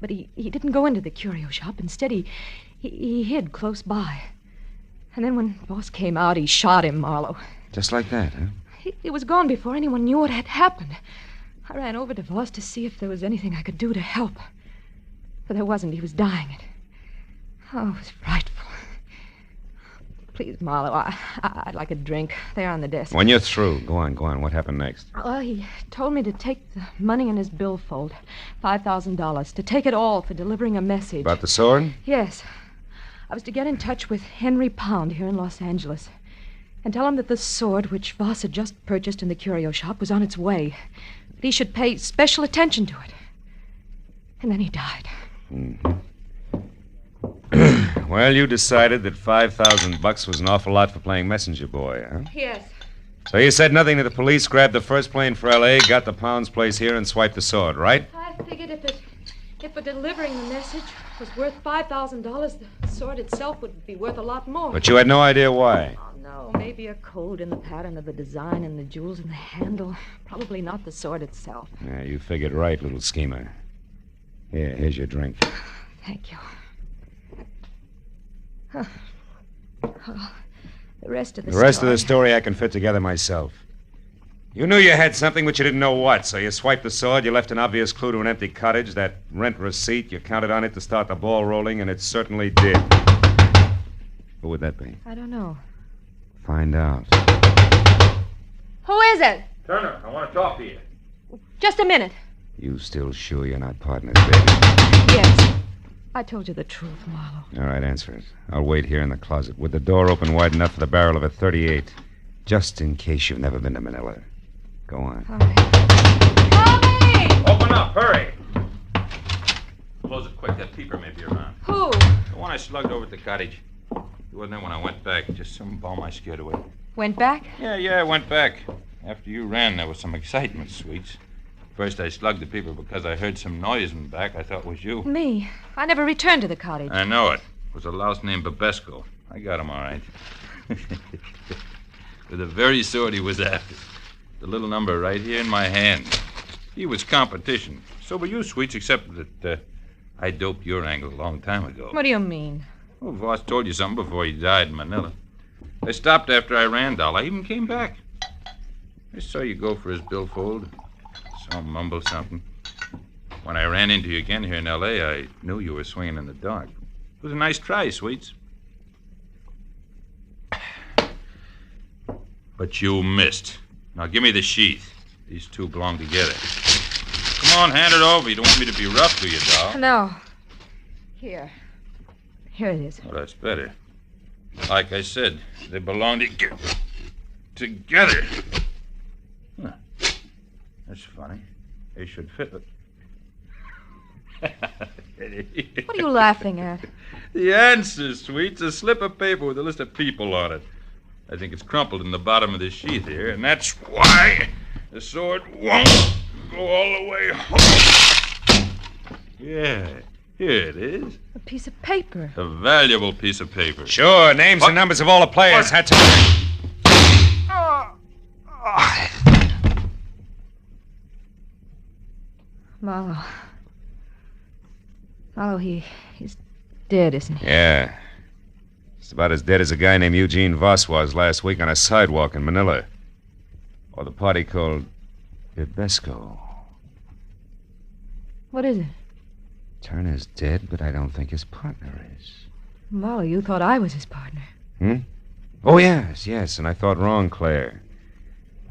But he didn't go into the curio shop. Instead, he hid close by. And then when Voss came out, he shot him, Marlowe. Just like that, huh? He was gone before anyone knew what had happened. I ran over to Voss to see if there was anything I could do to help. But there wasn't. He was dying it. Oh, it was frightful. Please, Marlowe, I'd like a drink. They're on the desk. When you're through, go on. What happened next? Well, he told me to take the money in his billfold, $5,000, to take it all for delivering a message. About the sword? Yes. I was to get in touch with Henry Pound here in Los Angeles and tell him that the sword which Voss had just purchased in the curio shop was on its way. That he should pay special attention to it. And then he died. Well, you decided that $5,000 was an awful lot for playing messenger boy, huh? Yes. So you said nothing to the police, grabbed the first plane for L.A., got the Pound's place here, and swiped the sword, right? I figured if for delivering the message was worth $5,000, the sword itself would be worth a lot more. But you had no idea why. Oh, no. Maybe a code in the pattern of the design and the jewels in the handle. Probably not the sword itself. Yeah, you figured right, little schemer. Here's your drink. Thank you. The rest of the story I can fit together myself. You knew you had something, but you didn't know what, so you swiped the sword, you left an obvious clue to an empty cottage, that rent receipt, you counted on it to start the ball rolling, and it certainly did. Who would that be? I don't know. Find out. Who is it? Turner, I want to talk to you. Just a minute. You still sure you're not partners, baby? Yes. I told you the truth, Marlowe. All right, answer it. I'll wait here in the closet with the door open wide enough for the barrel of a .38, just in case you've never been to Manila. Go on. All right. Open up, hurry. Close it quick. That peeper may be around. Who? The one I slugged over at the cottage. He wasn't there when I went back. Just some bum I scared away. Went back? Yeah, I went back. After you ran, there was some excitement, Sweets. First, I slugged the peeper because I heard some noise in the back. I thought it was you. Me? I never returned to the cottage. I know it. It was a louse named Babesco. I got him all right. With the very sword he was after. The little number right here in my hand. He was competition. So were you, Sweets, except that I doped your angle a long time ago. What do you mean? Well, Voss told you something before he died in Manila. I stopped after I ran, doll. I even came back. I saw you go for his billfold. Saw him mumble something. When I ran into you again here in L.A., I knew you were swinging in the dark. It was a nice try, Sweets. But you missed. Now give me the sheath. These two belong together. Come on, hand it over. You don't want me to be rough, do you, doll? No. Here it is. Well, that's better. Like I said, they belong together. Huh. That's funny. They should fit. What are you laughing at? The answer, Sweets. A slip of paper with a list of people on it. I think it's crumpled in the bottom of the sheath here, and that's why the sword won't go all the way home. Yeah, here it is. A piece of paper. A valuable piece of paper. Sure, names and numbers of all the players had to... Marlowe, he's dead, isn't he? Yeah. He's about as dead as a guy named Eugene Voss was last week on a sidewalk in Manila. Or the party called Babesco. What is it? Turner's dead, but I don't think his partner is. Marlowe, you thought I was his partner. Oh, yes, and I thought wrong, Claire.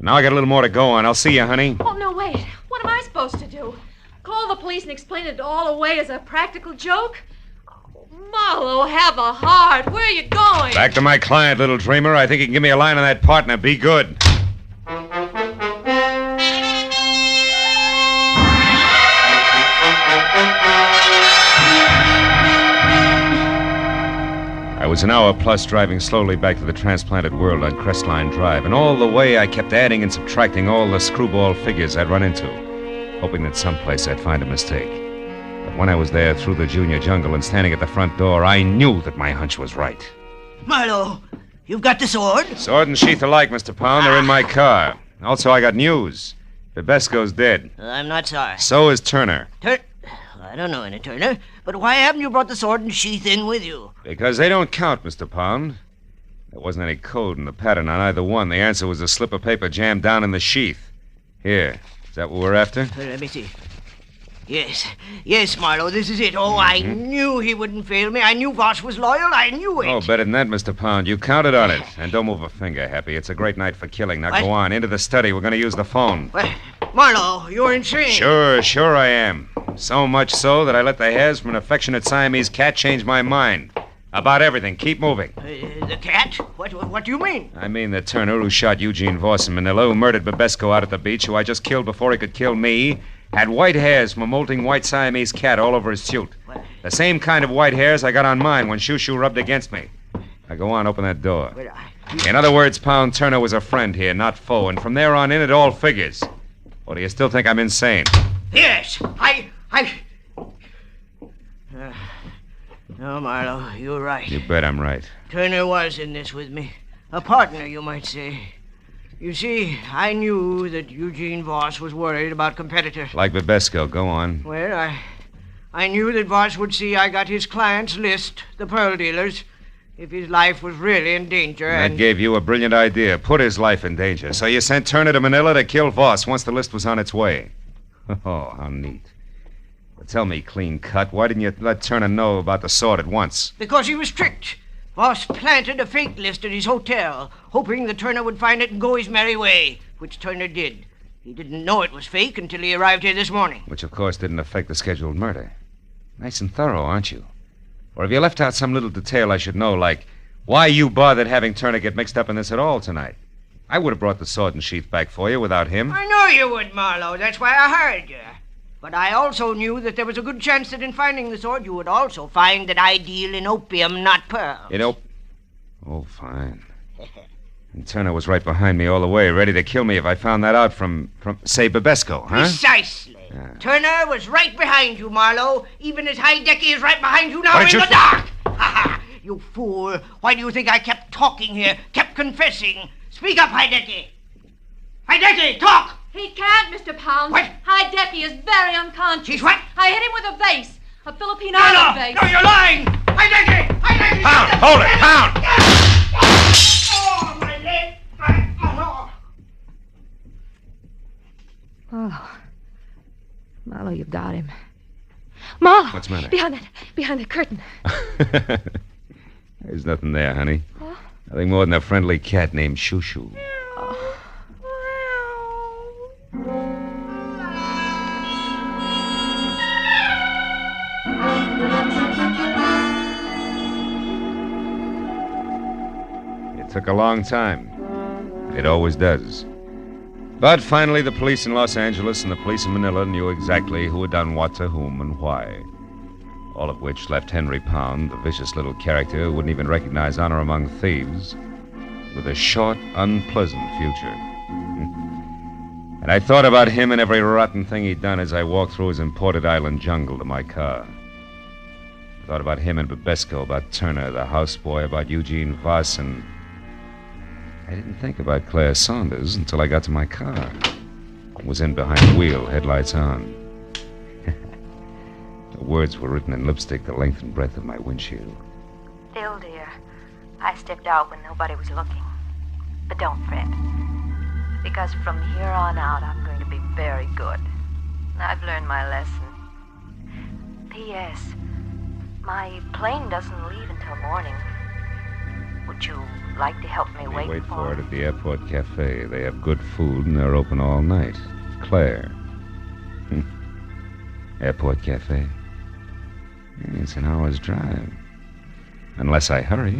Now I got a little more to go on. I'll see you, honey. Oh, no, wait. What am I supposed to do? Call the police and explain it all away as a practical joke? Marlowe, have a heart. Where are you going? Back to my client, little dreamer. I think he can give me a line on that partner. Be good. I was an hour plus driving slowly back to the transplanted world on Crestline Drive, and all the way I kept adding and subtracting all the screwball figures I'd run into, hoping that someplace I'd find a mistake. But when I was there through the junior jungle and standing at the front door, I knew that my hunch was right. Marlowe, you've got the sword? Sword and sheath alike, Mr. Pound. They're in my car. Also, I got news. Babesco's dead. I'm not sorry. So is Turner. I don't know any Turner, but why haven't you brought the sword and sheath in with you? Because they don't count, Mr. Pound. There wasn't any code in the pattern on either one. The answer was a slip of paper jammed down in the sheath. Here. Is that what we're after? Let me see. Yes, Marlowe, this is it. Oh, I knew he wouldn't fail me. I knew Voss was loyal. I knew it. Oh, better than that, Mr. Pound. You counted on it. And don't move a finger, Happy. It's a great night for killing. Now go on, into the study. We're going to use the phone. Well, Marlowe, you're insane. Sure I am. So much so that I let the hairs from an affectionate Siamese cat change my mind. About everything. Keep moving. The cat? What do you mean? I mean the Turner who shot Eugene Voss in Manila, who murdered Babesco out at the beach, who I just killed before he could kill me, had white hairs from a molting white Siamese cat all over his suit. The same kind of white hairs I got on mine when Shoo rubbed against me. Now go on, open that door. In other words, Pound Turner was a friend here, not foe, and from there on in, it all figures. Or do you still think I'm insane? Yes, No, Marlowe, you're right. You bet I'm right. Turner was in this with me. A partner, you might say. You see, I knew that Eugene Voss was worried about competitors. Like Babesco, go on. Well, I knew that Voss would see I got his client's list, the pearl dealers, if his life was really in danger. That gave you a brilliant idea. Put his life in danger. So you sent Turner to Manila to kill Voss once the list was on its way. Oh, how neat. But tell me, clean cut, why didn't you let Turner know about the sword at once? Because he was tricked. Voss planted a fake list at his hotel, hoping that Turner would find it and go his merry way, which Turner did. He didn't know it was fake until he arrived here this morning. Which, of course, didn't affect the scheduled murder. Nice and thorough, aren't you? Or have you left out some little detail I should know, like why you bothered having Turner get mixed up in this at all tonight? I would have brought the sword and sheath back for you without him. I know you would, Marlowe. That's why I hired you. But I also knew that there was a good chance that in finding the sword, you would also find that I deal in opium, not pearls. Oh, fine. And Turner was right behind me all the way, ready to kill me if I found that out from say, Babesco, huh? Precisely. Yeah. Turner was right behind you, Marlowe, even as Heidecke is right behind you now in the dark. You fool. Why do you think I kept talking here, kept confessing? Speak up, Heidecke. Heidecke, talk! He can't, Mr. Pound. What? Heidecke is very unconscious. She's what? I hit him with a vase. A Philippine island vase. No, you're lying! Heidecke! Pound! Hold it! Pound! Oh, my leg! Marlowe, you've got him. Marlowe! What's the matter? Behind that curtain. There's nothing there, honey. Huh? Nothing more than a friendly cat named Shoo. It took a long time. It always does. But finally, the police in Los Angeles and the police in Manila knew exactly who had done what to whom and why. All of which left Henry Pound, the vicious little character who wouldn't even recognize honor among thieves, with a short, unpleasant future. And I thought about him and every rotten thing he'd done as I walked through his imported island jungle to my car. I thought about him and Babesco, about Turner, the houseboy, about Eugene Voss, and I didn't think about Claire Saunders until I got to my car. I was in behind the wheel, headlights on. The words were written in lipstick the length and breadth of my windshield. Phil, dear, I stepped out when nobody was looking. But don't fret. Because from here on out, I'm going to be very good. I've learned my lesson. P.S. My plane doesn't leave until morning. Would you like to help me wait for it at the airport cafe. They have good food and they're open all night. Claire. Airport cafe. It's an hour's drive. Unless I hurry.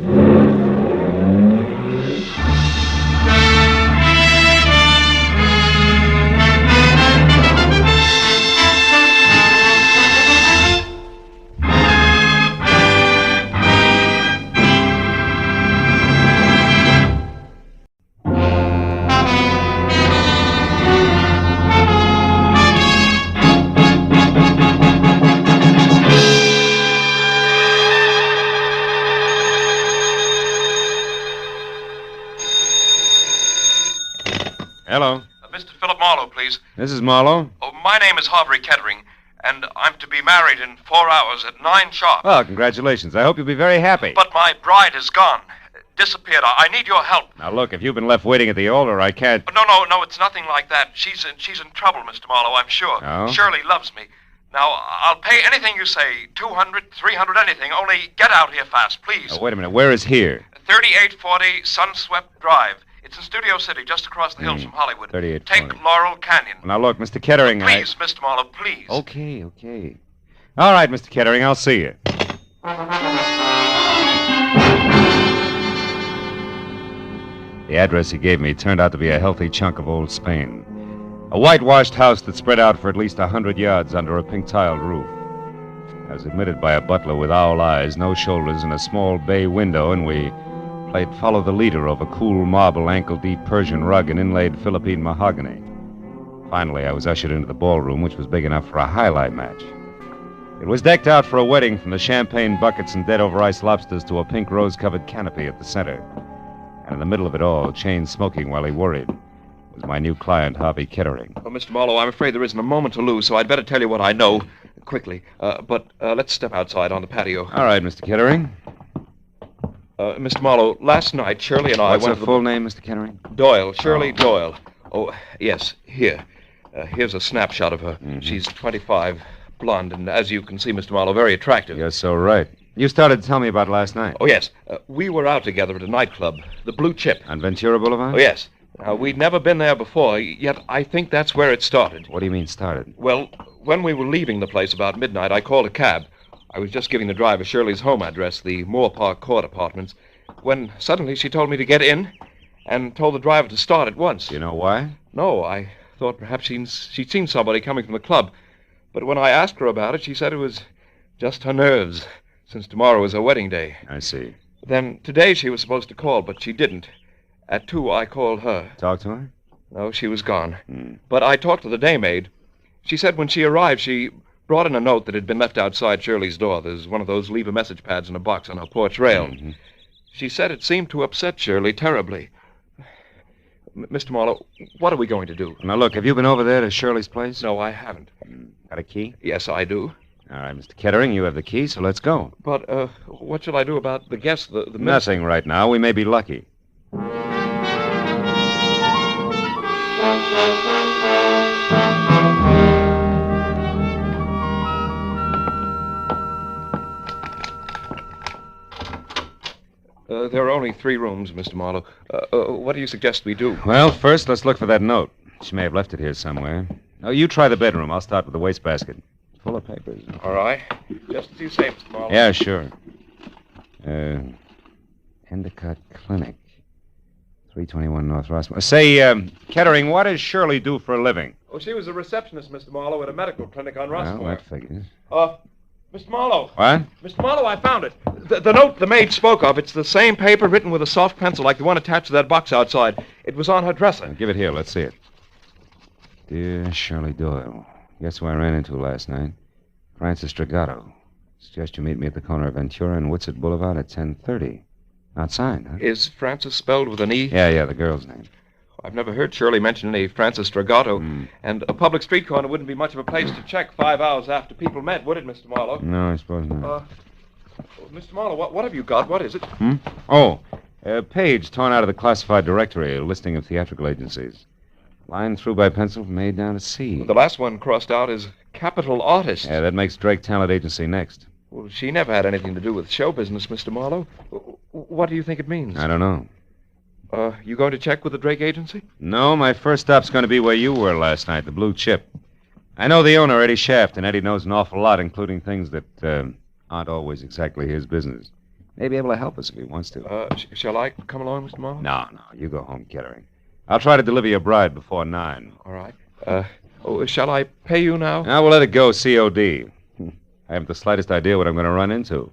Hello. Mr. Philip Marlowe, please. This is Marlowe. Oh, my name is Harbury Kettering, and I'm to be married in 4 hours at 9 sharp. Well, congratulations. I hope you'll be very happy. But my bride is gone. Disappeared. I need your help. Now, look, if you've been left waiting at the altar, I can't... No, it's nothing like that. She's in trouble, Mr. Marlowe, I'm sure. Oh? Shirley loves me. Now, I'll pay anything you say, 200, 300, anything. Only get out here fast, please. Now, wait a minute. Where is here? 3840 Sunswept Drive. It's in Studio City, just across the hills from Hollywood. 3840. Take Laurel Canyon. Now, look, Mr. Kettering, Please, Mr. Marlowe, please. Okay. All right, Mr. Kettering, I'll see you. The address he gave me turned out to be a healthy chunk of old Spain. A whitewashed house that spread out for at least 100 yards under a pink-tiled roof. I was admitted by a butler with owl eyes, no shoulders, and a small bay window, and we played follow the leader over cool marble, ankle-deep Persian rug and inlaid Philippine mahogany. Finally, I was ushered into the ballroom, which was big enough for a highlight match. It was decked out for a wedding, from the champagne buckets and dead-over-ice lobsters to a pink rose-covered canopy at the center. And in the middle of it all, chain smoking while he worried, was my new client, Harvey Kettering. Well, Mr. Marlowe, I'm afraid there isn't a moment to lose, so I'd better tell you what I know quickly. But let's step outside on the patio. All right, Mr. Kettering. Mr. Marlowe, last night, Shirley and I What's went her to full name, Mr. Kettering? Doyle, Shirley Doyle. Oh, yes, here. Here's a snapshot of her. Mm-hmm. She's 25, blonde, and as you can see, Mr. Marlowe, very attractive. You're so right. You started to tell me about last night. Oh, yes. We were out together at a nightclub, the Blue Chip. On Ventura Boulevard? Oh, yes. We'd never been there before, yet I think that's where it started. What do you mean, started? Well, when we were leaving the place about midnight, I called a cab. I was just giving the driver Shirley's home address, the Moore Park Court Apartments, when suddenly she told me to get in and told the driver to start at once. You know why? No, I thought perhaps she'd seen somebody coming from the club. But when I asked her about it, she said it was just her nerves, since tomorrow is her wedding day. I see. Then today she was supposed to call, but she didn't. At 2, I called her. Talk to her? No, she was gone. But I talked to the daymaid. She said when she arrived, she brought in a note that had been left outside Shirley's door. There's one of those leave-a-message pads in a box on her porch rail. Mm-hmm. She said it seemed to upset Shirley terribly. Mr. Marlowe, what are we going to do? Now, look, have you been over there to Shirley's place? No, I haven't. Got a key? Yes, I do. All right, Mr. Kettering, you have the key, so let's go. But, what shall I do about the guests, the Nothing right now. We may be lucky. There are only 3 rooms, Mr. Marlowe. What do you suggest we do? Well, first, let's look for that note. She may have left it here somewhere. Oh, you try the bedroom. I'll start with the wastebasket. Full of papers. All right. Just as you say, Mr. Marlowe. Yeah, sure. Endicott Clinic. 321 North Rossmore. Say, Kettering, what does Shirley do for a living? Oh, she was a receptionist, Mr. Marlowe, at a medical clinic on Rossmore. Well, that figures. Mr. Marlowe. What? Mr. Marlowe, I found it. The note the maid spoke of, it's the same paper written with a soft pencil like the one attached to that box outside. It was on her dresser. Give it here. Let's see it. Dear Shirley Doyle, guess who I ran into last night? Francis Dragato. Suggest you meet me at the corner of Ventura and Woodsett Boulevard at 10:30. Outside, huh? Is Francis spelled with an E? Yeah, the girl's name. I've never heard Shirley mention any Francis Dragato. And a public street corner wouldn't be much of a place to check 5 hours after people met, would it, Mr. Marlowe? No, I suppose not. Mr. Marlowe, what have you got? What is it? Oh, a page torn out of the classified directory, a listing of theatrical agencies. Line through by pencil from A down to C. The last one crossed out is Capital Artist. Yeah, that makes Drake Talent Agency next. Well, she never had anything to do with show business, Mr. Marlowe. What do you think it means? I don't know. You going to check with the Drake Agency? No, my first stop's going to be where you were last night, the Blue Chip. I know the owner, Eddie Shaft, and Eddie knows an awful lot, including things that aren't always exactly his business. May be able to help us if he wants to. Shall I come along, Mr. Marlowe? No, you go home, Kettering. I'll try to deliver your bride before 9. All right. Shall I pay you now? Now we'll let it go COD. I haven't the slightest idea what I'm going to run into.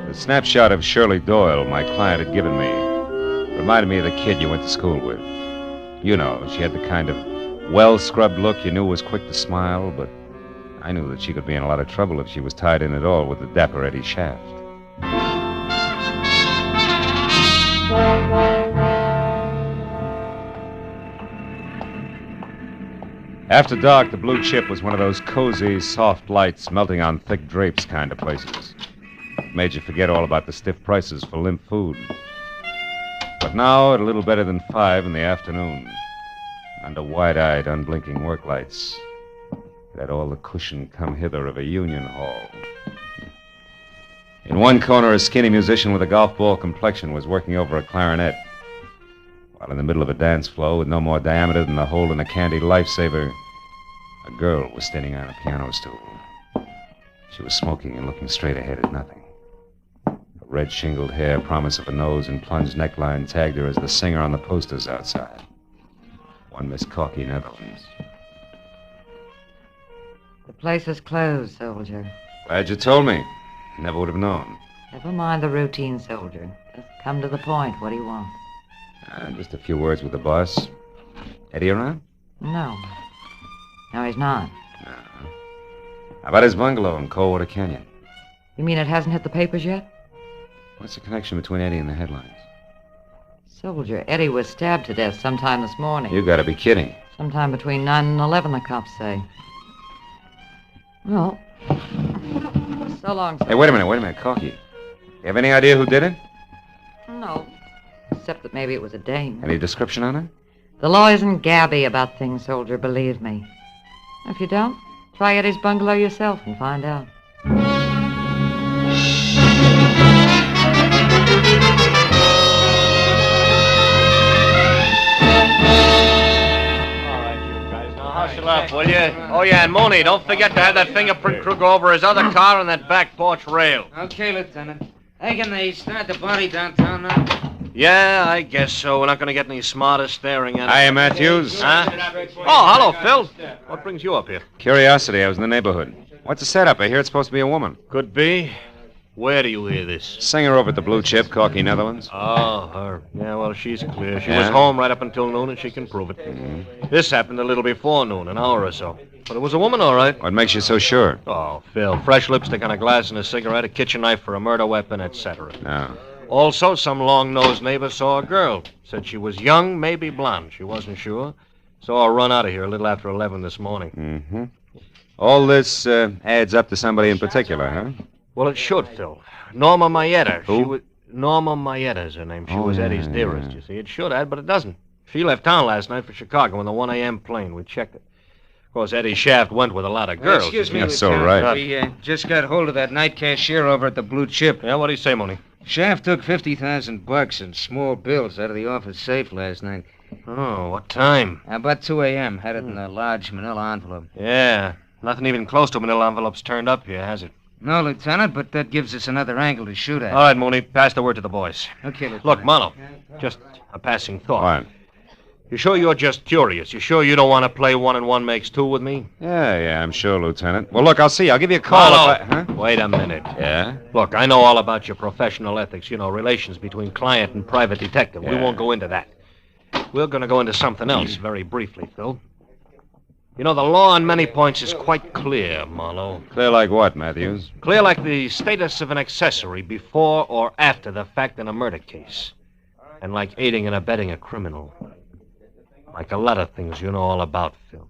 The snapshot of Shirley Doyle my client had given me reminded me of the kid you went to school with. You know, she had the kind of well-scrubbed look you knew was quick to smile, but I knew that she could be in a lot of trouble if she was tied in at all with the dapper Eddie Shaft. After dark, the Blue Chip was one of those cozy, soft lights melting on thick drapes kind of places. It made you forget all about the stiff prices for limp food. But now, at a little better than 5 in the afternoon, under wide-eyed, unblinking work lights, it had all the cushion come hither of a union hall. In one corner, a skinny musician with a golf ball complexion was working over a clarinet, while in the middle of a dance floor with no more diameter than the hole in a candy lifesaver, a girl was standing on a piano stool. She was smoking and looking straight ahead at nothing. Her red shingled hair, promise of a nose, and plunged neckline tagged her as the singer on the posters outside. One Miss Corky, Netherlands. The place is closed, soldier. Glad you told me. Never would have known. Never mind the routine, soldier. Just come to the point. What do you want? Just a few words with the boss. Eddie around? No. No, he's not. How about his bungalow in Coldwater Canyon? You mean it hasn't hit the papers yet? What's the connection between Eddie and the headlines? Soldier, Eddie was stabbed to death sometime this morning. You gotta be kidding. Sometime between 9 and 11, the cops say. Well, so long, soldier. Hey, wait a minute, Corky. You have any idea who did it? No. Except that maybe it was a dame. Any description on it? The law isn't gabby about things, soldier, believe me. If you don't, try Eddie's bungalow yourself and find out. Hustle up, will you? Oh, yeah, and Mooney, don't forget to have that fingerprint crew go over his other car on that back porch rail. Okay, Lieutenant. Hey, can they start the body downtown now? Yeah, I guess so. We're not going to get any smarter staring at it. Hiya, Matthews. Huh? Oh, hello, Phil. What brings you up here? Curiosity. I was in the neighborhood. What's the setup? I hear it's supposed to be a woman. Could be. Where do you hear this? Singer over at the Blue Chip, Corky, Netherlands. Oh, her. Yeah, well, she's clear. She was home right up until noon, and she can prove it. Mm-hmm. This happened a little before noon, an hour or so. But it was a woman, all right. What makes you so sure? Oh, Phil, fresh lipstick on a glass and a cigarette, a kitchen knife for a murder weapon, etc. No. Also, some long-nosed neighbor saw a girl. Said she was young, maybe blonde. She wasn't sure. Saw her run out of here a little after 11 this morning. Mm-hmm. All this adds up to somebody in particular, huh? Well, it should, Phil. Norma Mayetta. Who? Norma Mayetta's her name. She was Eddie's dearest, you see. It should add, but it doesn't. She left town last night for Chicago in the 1 a.m. plane. We checked it. Of course, Eddie Shaft went with a lot of girls. Excuse me, That's so Lieutenant. right. We just got hold of that night cashier over at the Blue Chip. Yeah, what'd he say, Mooney? Shaft took $50,000 in small bills out of the office safe last night. Oh, what time? About 2 a.m. Had it in a large manila envelope. Yeah. Nothing even close to manila envelopes turned up here, has it? No, Lieutenant, but that gives us another angle to shoot at. All right, Mooney, pass the word to the boys. Okay, Lieutenant. Look, Marlowe, just a passing thought. What? You sure you're just curious? You sure you don't want to play 1 and 1 makes 2 with me? Yeah, I'm sure, Lieutenant. Well, look, I'll see you. I'll give you a call Marlowe, if I... Huh? Wait a minute. Yeah? Look, I know all about your professional ethics, relations between client and private detective. We Yeah. won't go into that. We're going to go into something else very briefly, Phil. The law on many points is quite clear, Marlowe. Clear like what, Matthews? Clear like the status of an accessory before or after the fact in a murder case. And like aiding and abetting a criminal. Like a lot of things you know all about, Phil.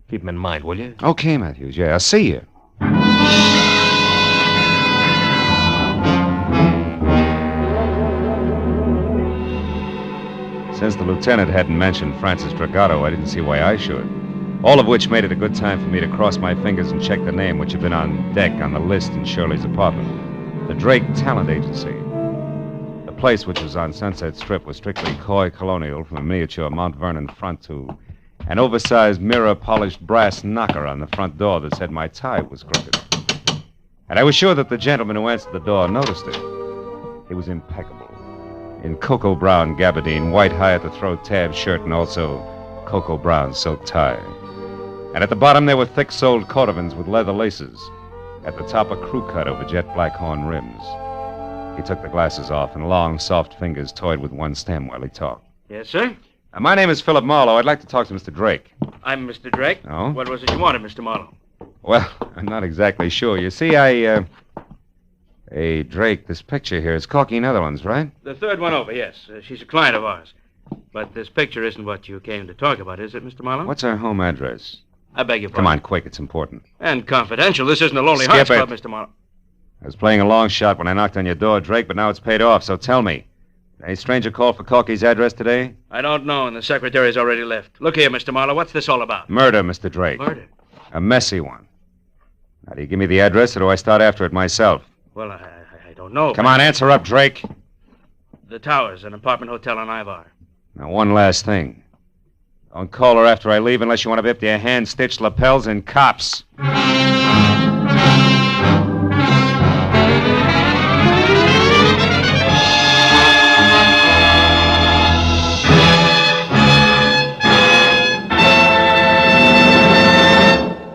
Keep them in mind, will you? Okay, Matthews. Yeah, I'll see you. Since the lieutenant hadn't mentioned Francis Dragato, I didn't see why I should. All of which made it a good time for me to cross my fingers and check the name, which had been on deck on the list in Shirley's apartment. The Drake Talent Agency. The place, which was on Sunset Strip, was strictly coy colonial, from a miniature Mount Vernon front to an oversized mirror-polished brass knocker on the front door that said my tie was crooked. And I was sure that the gentleman who answered the door noticed it. He was impeccable. In cocoa brown gabardine, white high-at-the-throat tab shirt, and also cocoa brown silk tie. And at the bottom there were thick-soled cordovans with leather laces. At the top, a crew cut over jet black horn rims. He took the glasses off, and long, soft fingers toyed with one stem while he talked. Yes, sir? My name is Philip Marlowe. I'd like to talk to Mr. Drake. I'm Mr. Drake. Oh? What was it you wanted, Mr. Marlowe? Well, I'm not exactly sure. You see, Hey, Drake, this picture here is Corky, Netherlands, right? The third one over, yes. She's a client of ours. But this picture isn't what you came to talk about, is it, Mr. Marlowe? What's our home address? I beg your pardon. Come on, quick. It's important. And confidential. This isn't a Lonely Skip Hearts it. Club, Mr. Marlowe. I was playing a long shot when I knocked on your door, Drake, but now it's paid off, so tell me. Any stranger called for Corky's address today? I don't know, and the secretary's already left. Look here, Mr. Marlowe, what's this all about? Murder, Mr. Drake. Murder? A messy one. Now, do you give me the address, or do I start after it myself? Well, I don't know. Come on, answer up, Drake. The Towers, an apartment hotel on Ivar. Now, one last thing. Don't call her after I leave unless you want to be up to your hand-stitched lapels and cops.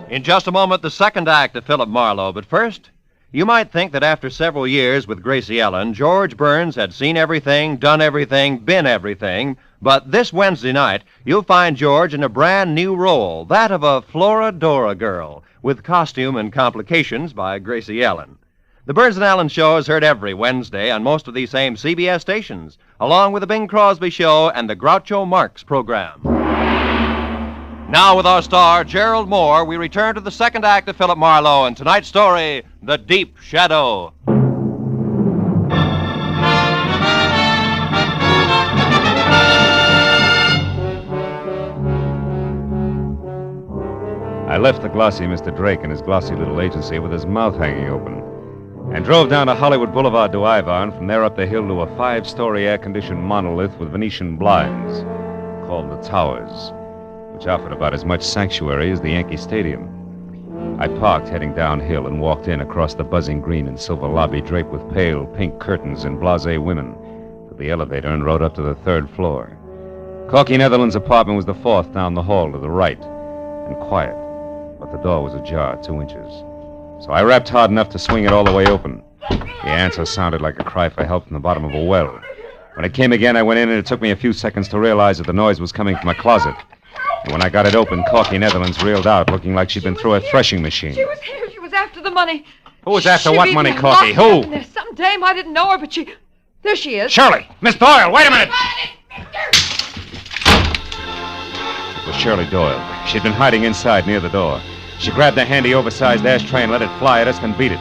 In just a moment, the second act of Philip Marlowe. But first, you might think that after several years with Gracie Ellen, George Burns had seen everything, done everything, been everything. But this Wednesday night, you'll find George in a brand new role, that of a Florodora girl, with costume and complications by Gracie Ellen. The Burns and Allen Show is heard every Wednesday on most of these same CBS stations, along with the Bing Crosby Show and the Groucho Marx program. Now, with our star, Gerald Moore, we return to the second act of Philip Marlowe and tonight's story, The Deep Shadow. I left the glossy Mr. Drake in his glossy little agency with his mouth hanging open and drove down to Hollywood Boulevard to Ivar, and from there up the hill to a 5-story air-conditioned monolith with Venetian blinds called the Towers, which offered about as much sanctuary as the Yankee Stadium. I parked heading downhill and walked in across the buzzing green and silver lobby draped with pale pink curtains and blasé women to the elevator and rode up to the 3rd floor. Corky Netherland's apartment was the 4th down the hall to the right, and quiet, but the door was ajar 2 inches. So I rapped hard enough to swing it all the way open. The answer sounded like a cry for help from the bottom of a well. When it came again, I went in, and it took me a few seconds to realize that the noise was coming from a closet. And when I got it open, Corky Netherlands reeled out, looking like she'd been through a threshing machine. She was here. She was after the money. Who was after She what beat money, me Corky? locked up Who? in there. Some dame. I didn't know her, but she... There she is. Shirley! Miss Doyle, wait a minute! It was Shirley Doyle. She'd been hiding inside near the door. She grabbed a handy oversized ashtray and let it fly at us, then beat it.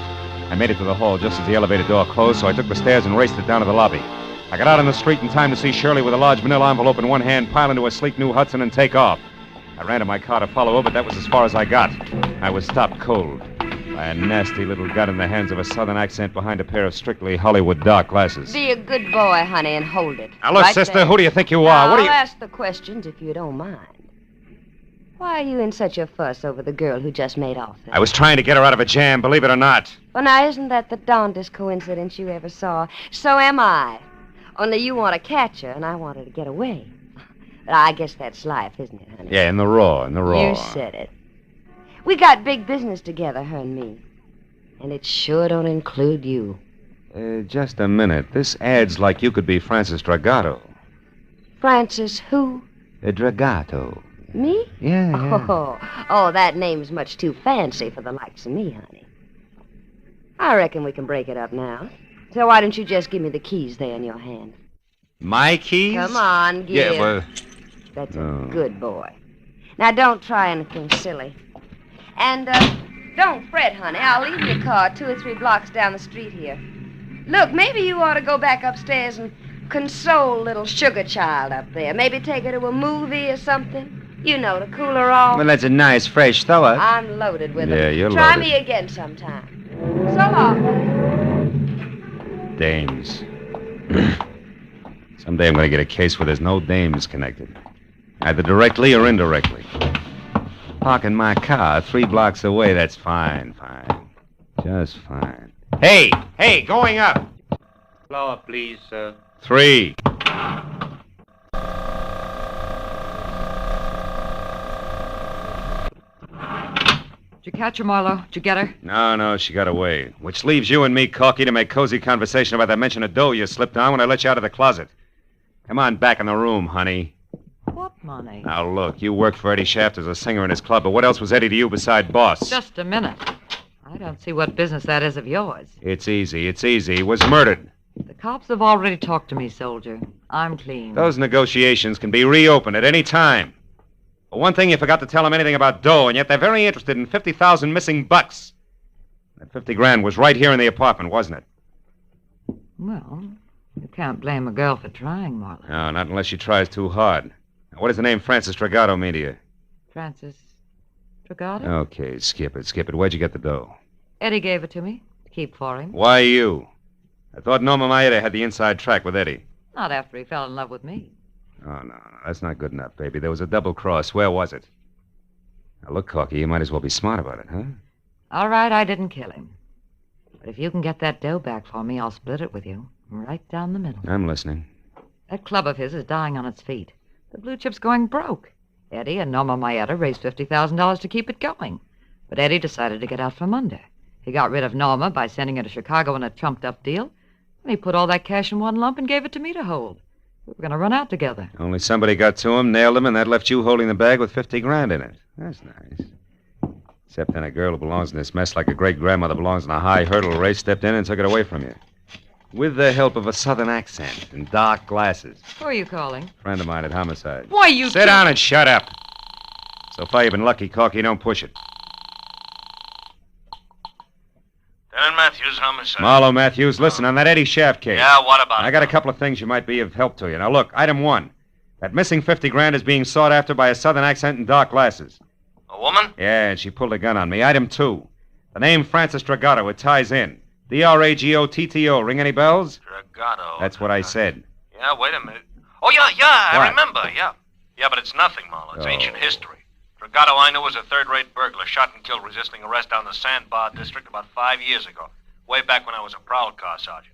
I made it to the hall just as the elevator door closed, so I took the stairs and raced it down to the lobby. I got out on the street in time to see Shirley with a large manila envelope in one hand pile into a sleek new Hudson and take off. I ran to my car to follow her, but that was as far as I got. I was stopped cold by a nasty little gun in the hands of a southern accent behind a pair of strictly Hollywood dark glasses. Be a good boy, honey, and hold it. Now, look, Right sister, there. who do you think you are? Now, What do you... I'll ask the questions if you don't mind. Why are you in such a fuss over the girl who just made off there? I was trying to get her out of a jam, believe it or not. Well, now, isn't that the darndest coincidence you ever saw? So am I. Only you want to catch her, and I want her to get away. But I guess that's life, isn't it, honey? Yeah, in the raw. You said it. We got big business together, her and me. And it sure don't include you. Just a minute. This ad's like you could be Francis Dragato. Francis who? Dragato. Me? Yeah. Oh, that name's much too fancy for the likes of me, honey. I reckon we can break it up now. So why don't you just give me the keys there in your hand? My keys? Come on, give. Yeah, well... That's a good boy. Now, don't try anything silly. And, don't fret, honey. I'll leave your car 2 or 3 blocks down the street here. Look, maybe you ought to go back upstairs and console little sugar child up there. Maybe take her to a movie or something. You know, to cool her off. Well, that's a nice, fresh thought. I'm loaded with them. Yeah, you're Try loaded. me again sometime. So long. Dames. Someday I'm going to get a case where there's no dames connected. Either directly or indirectly. Parking my car 3 blocks away, that's fine. Just fine. Hey, going up. Flower, please, sir. 3. Did you catch her, Marlowe? Did you get her? No, she got away. Which leaves you and me, Corky, to make cozy conversation about that mention of dough you slipped on when I let you out of the closet. Come on back in the room, honey. What money? Now, look, you worked for Eddie Shaft as a singer in his club, but what else was Eddie to you beside boss? Just a minute. I don't see what business that is of yours. It's easy. He was murdered. The cops have already talked to me, soldier. I'm clean. Those negotiations can be reopened at any time. For one thing, you forgot to tell them anything about dough, and yet they're very interested in 50,000 missing bucks. That 50 grand was right here in the apartment, wasn't it? Well, You can't blame a girl for trying, Marlowe. No, not unless she tries too hard. Now, what does the name Francis Dragato mean to you? Francis Dragato? Okay, skip it. Where'd you get the dough? Eddie gave it to me to keep for him. Why you? I thought Norma Maeda had the inside track with Eddie. Not after he fell in love with me. Oh, no, that's not good enough, baby. There was a double cross. Where was it? Now, look, Corky, you might as well be smart about it, huh? All right, I didn't kill him. But if you can get that dough back for me, I'll split it with you. Right down the middle. I'm listening. That club of his is dying on its feet. The blue chip's going broke. Eddie and Norma Maeda raised $50,000 to keep it going. But Eddie decided to get out from under. He got rid of Norma by sending her to Chicago in a trumped-up deal. And he put all that cash in one lump and gave it to me to hold. We were going to run out together. Only somebody got to him, nailed him, and that left you holding the bag with 50 grand in it. That's nice. Except then a girl who belongs in this mess like a great-grandmother belongs in a high hurdle race stepped in and took it away from you. With the help of a southern accent and dark glasses. Who are you calling? Friend of mine at Homicide. Why, you... Sit down and shut up. So far, you've been lucky, Corky. Don't push it. Lieutenant Matthews, Homicide. Marlowe Matthews, listen, on that Eddie Shaft case. Yeah, what about it? I got a couple of things you might be of help to you. Now, look, item 1. That missing 50 grand is being sought after by a southern accent and dark glasses. A woman? Yeah, and she pulled a gun on me. Item 2. The name Francis Dragato, it ties in. D-R-A-G-O-T-T-O. Ring any bells? Dragato. That's what I said. Yeah, wait a minute. Oh, yeah, I remember, yeah. Yeah, but it's nothing, Marlowe. It's ancient history. Dragato I knew was a third-rate burglar, shot and killed resisting arrest down the Sandbar district about 5 years ago. Way back when I was a prowl car sergeant.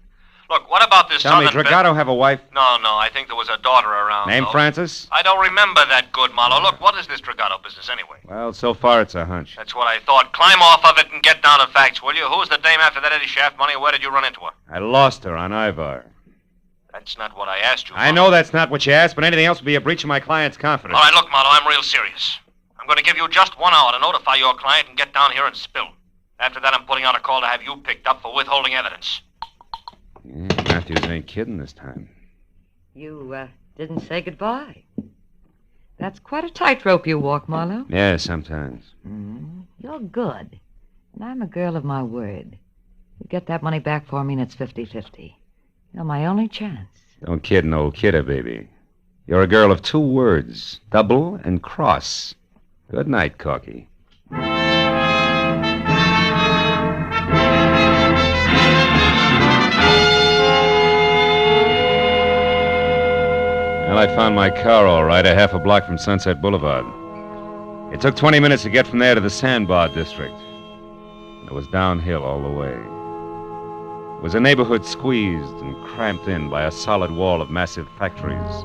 Look, what about this Tell me, southern... Dragato have a wife? No, I think there was a daughter around. Name though. Francis? I don't remember that good, Marlowe. Look, what is this Dragato business anyway? Well, so far it's a hunch. That's what I thought. Climb off of it and get down to facts, will you? Who's the dame after that Eddie Shaft money, and where did you run into her? I lost her on Ivar. That's not what I asked you, I know that's not what you asked, but anything else would be a breach of my client's confidence. All right, look, Marlowe, I'm real serious. I'm going to give you just 1 hour to notify your client and get down here and spill. After that, I'm putting out a call to have you picked up for withholding evidence. Yeah, Matthews ain't kidding this time. You, didn't say goodbye. That's quite a tightrope you walk, Marlowe. Yeah, sometimes. You're good. And I'm a girl of my word. You get that money back for me and it's 50-50. You're my only chance. Don't kid an old kidder, baby. You're a girl of 2 words. Double and cross. Good night, Corky. Well, I found my car all right, a half a block from Sunset Boulevard. It took 20 minutes to get from there to the Sandbar district. It was downhill all the way. It was a neighborhood squeezed and cramped in by a solid wall of massive factories,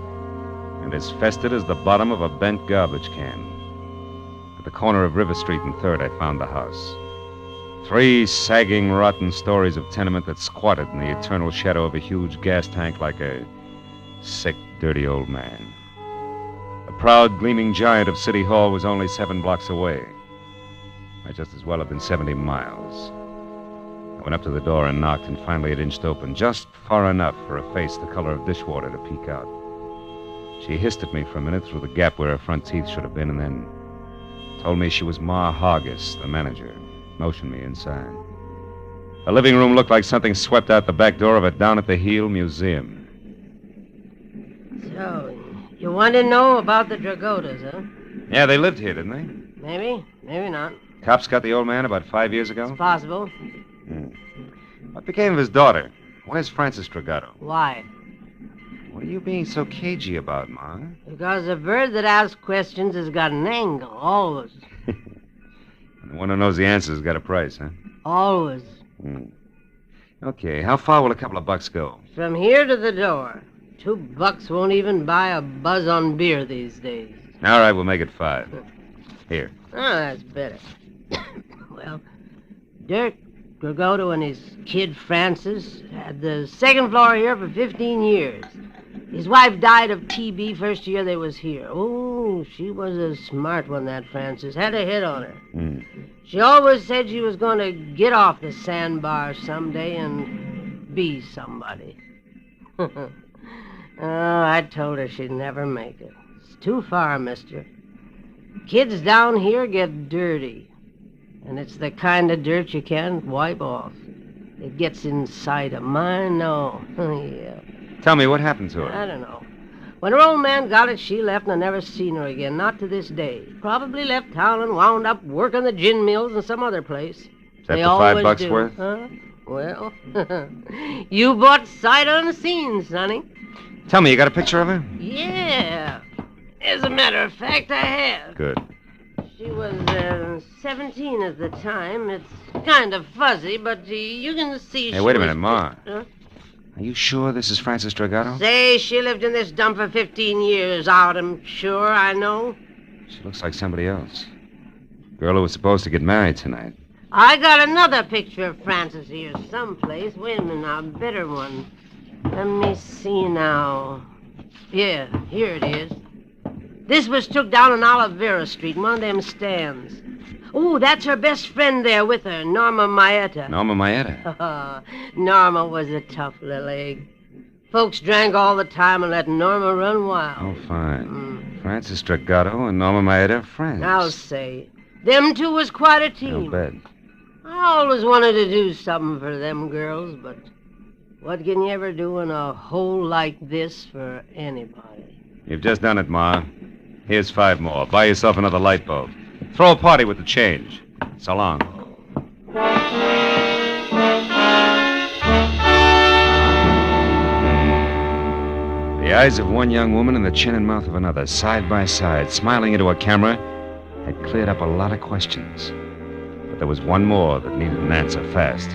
and as festered as the bottom of a bent garbage can. At the corner of River Street and 3rd, I found the house. 3 sagging, rotten stories of tenement that squatted in the eternal shadow of a huge gas tank like a sick, dirty old man. The proud, gleaming giant of City Hall was only 7 blocks away. Might just as well have been 70 miles. I went up to the door and knocked, and finally it inched open, just far enough for a face the color of dishwater to peek out. She hissed at me for a minute through the gap where her front teeth should have been, and then told me she was Ma Hargis, the manager, motioned me inside. The living room looked like something swept out the back door of a down-at-the-heel museum. So, you want to know about the Dragotas, huh? Yeah, they lived here, didn't they? Maybe not. Cops got the old man about 5 years ago? It's possible. What became of his daughter? Where's Francis Dragato? Why? What are you being so cagey about, Ma? Because a bird that asks questions has got an angle, always. And the one who knows the answer's got a price, huh? Always. Okay, how far will a couple of bucks go? From here to the door. $2 won't even buy a buzz on beer these days. All right, we'll make it 5. Here. Oh, that's better. Well, Dirk Dragoto and his kid Francis had the 2nd floor here for 15 years. His wife died of TB first year they was here. Oh, she was a smart one, that Francis. Had a hit on her. She always said she was going to get off the sandbar someday and be somebody. Oh, I told her she'd never make it. It's too far, mister. Kids down here get dirty. And it's the kind of dirt you can't wipe off. It gets inside of mine, no. Yeah. Tell me, what happened to her? I don't know. When her old man got it, she left, and I never seen her again, not to this day. Probably left town and wound up working the gin mills in some other place. Is that the $5 worth? Huh? Well, you bought sight unseen, Sonny. Tell me, you got a picture of her? Yeah. As a matter of fact, I have. Good. She was 17 at the time. It's kind of fuzzy, but you can see Hey, wait a was minute, Ma. Huh? Are you sure this is Frances Dragato? Say, she lived in this dump for 15 years out, I'm sure, I know. She looks like somebody else. Girl who was supposed to get married tonight. I got another picture of Frances here someplace. Wait a minute now, a better one. Let me see now. Yeah, here it is. This was took down on Olivera Street, in one of them stands. Oh, that's her best friend there with her, Norma Maeta. Norma Maeta? Norma was a tough little egg. Folks drank all the time and let Norma run wild. Oh, fine. Frances Dragato and Norma Maeta are friends. I'll say. Them two was quite a team. I'll bet. I always wanted to do something for them girls, but what can you ever do in a hole like this for anybody? You've just done it, Ma. Here's 5 more. Buy yourself another light bulb. Throw a party with the change. So long. The eyes of one young woman and the chin and mouth of another, side by side, smiling into a camera, had cleared up a lot of questions. But there was one more that needed an answer fast.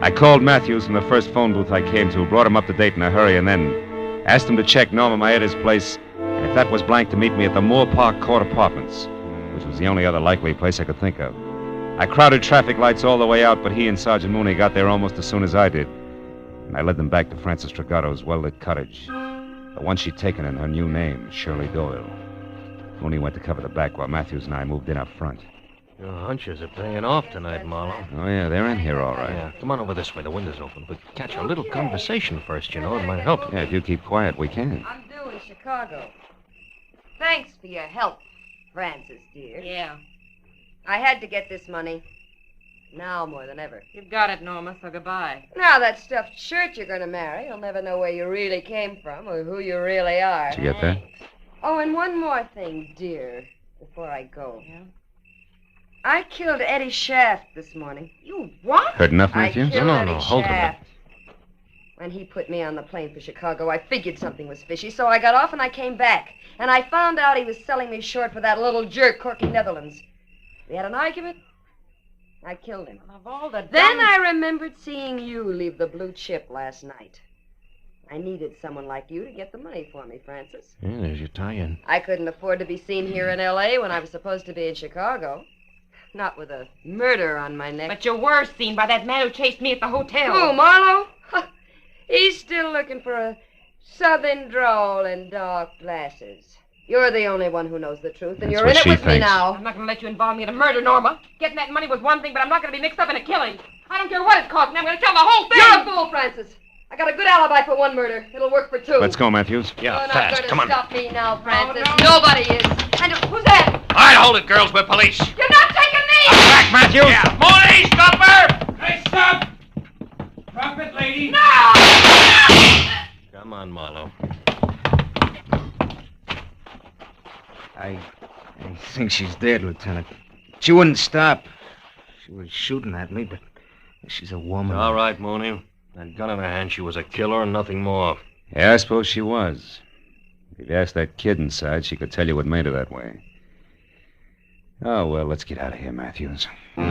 I called Matthews from the first phone booth I came to, brought him up to date in a hurry, and then asked him to check Norma Maeta's place, and if that was blank, to meet me at the Moore Park Court Apartments, which was the only other likely place I could think of. I crowded traffic lights all the way out, but he and Sergeant Mooney got there almost as soon as I did. And I led them back to Frances Dragato's well-lit cottage, the one she'd taken in her new name, Shirley Doyle. Mooney went to cover the back while Matthews and I moved in up front. Your hunches are paying off tonight, Marlowe. Oh, yeah, they're in here all right. Yeah, come on over this way. The window's open. But catch a little conversation first, you know. It might help. Yeah, if you keep quiet, we can. I'm due in Chicago. Thanks for your help, Frances, dear. Yeah. I had to get this money. Now more than ever. You've got it, Norma, so goodbye. Now that stuffed shirt you're going to marry, you'll never know where you really came from or who you really are. Did you get that? Oh, and one more thing, dear, before I go. Yeah? I killed Eddie Shaft this morning. You what? Heard enough, Matthews? I killed Eddie hold it a minute. Shaft. When he put me on the plane for Chicago, I figured something was fishy, so I got off and I came back. And I found out he was selling me short for that little jerk, Corky Netherlands. We had an argument. I killed him. Of all the Then I remembered seeing you leave the blue chip last night. I needed someone like you to get the money for me, Frances. Yeah, there's your tie-in. I couldn't afford to be seen here in L.A. when I was supposed to be in Chicago. Not with a murder on my neck. But you were seen by that man who chased me at the hotel. Who, Marlowe? He's still looking for a southern drawl and dark glasses. You're the only one who knows the truth, and That's you're what in it she with me thinks. now. I'm not going to let you involve me in a murder, Norma. Getting that money was one thing, but I'm not going to be mixed up in a killing. I don't care what it costs me. I'm going to tell the whole thing. You're a fool, Frances. I got a good alibi for one murder. It'll work for two. Let's go, Matthews. You're not fast. going Come to on. stop me now, Frances. Nobody is. And who's that? All right, hold it, girls. We're police. You're not taking me! Back, Matthews! Yeah. Mooney, stop her! Hey, stop! Drop it, lady. No! Come on, Marlowe. I think she's dead, Lieutenant. She wouldn't stop. She was shooting at me, but she's a woman. All right, Mooney. That gun in her hand, she was a killer and nothing more. Yeah, I suppose she was. If you asked that kid inside, she could tell you what made her that way. Oh, well, let's get out of here, Matthews. I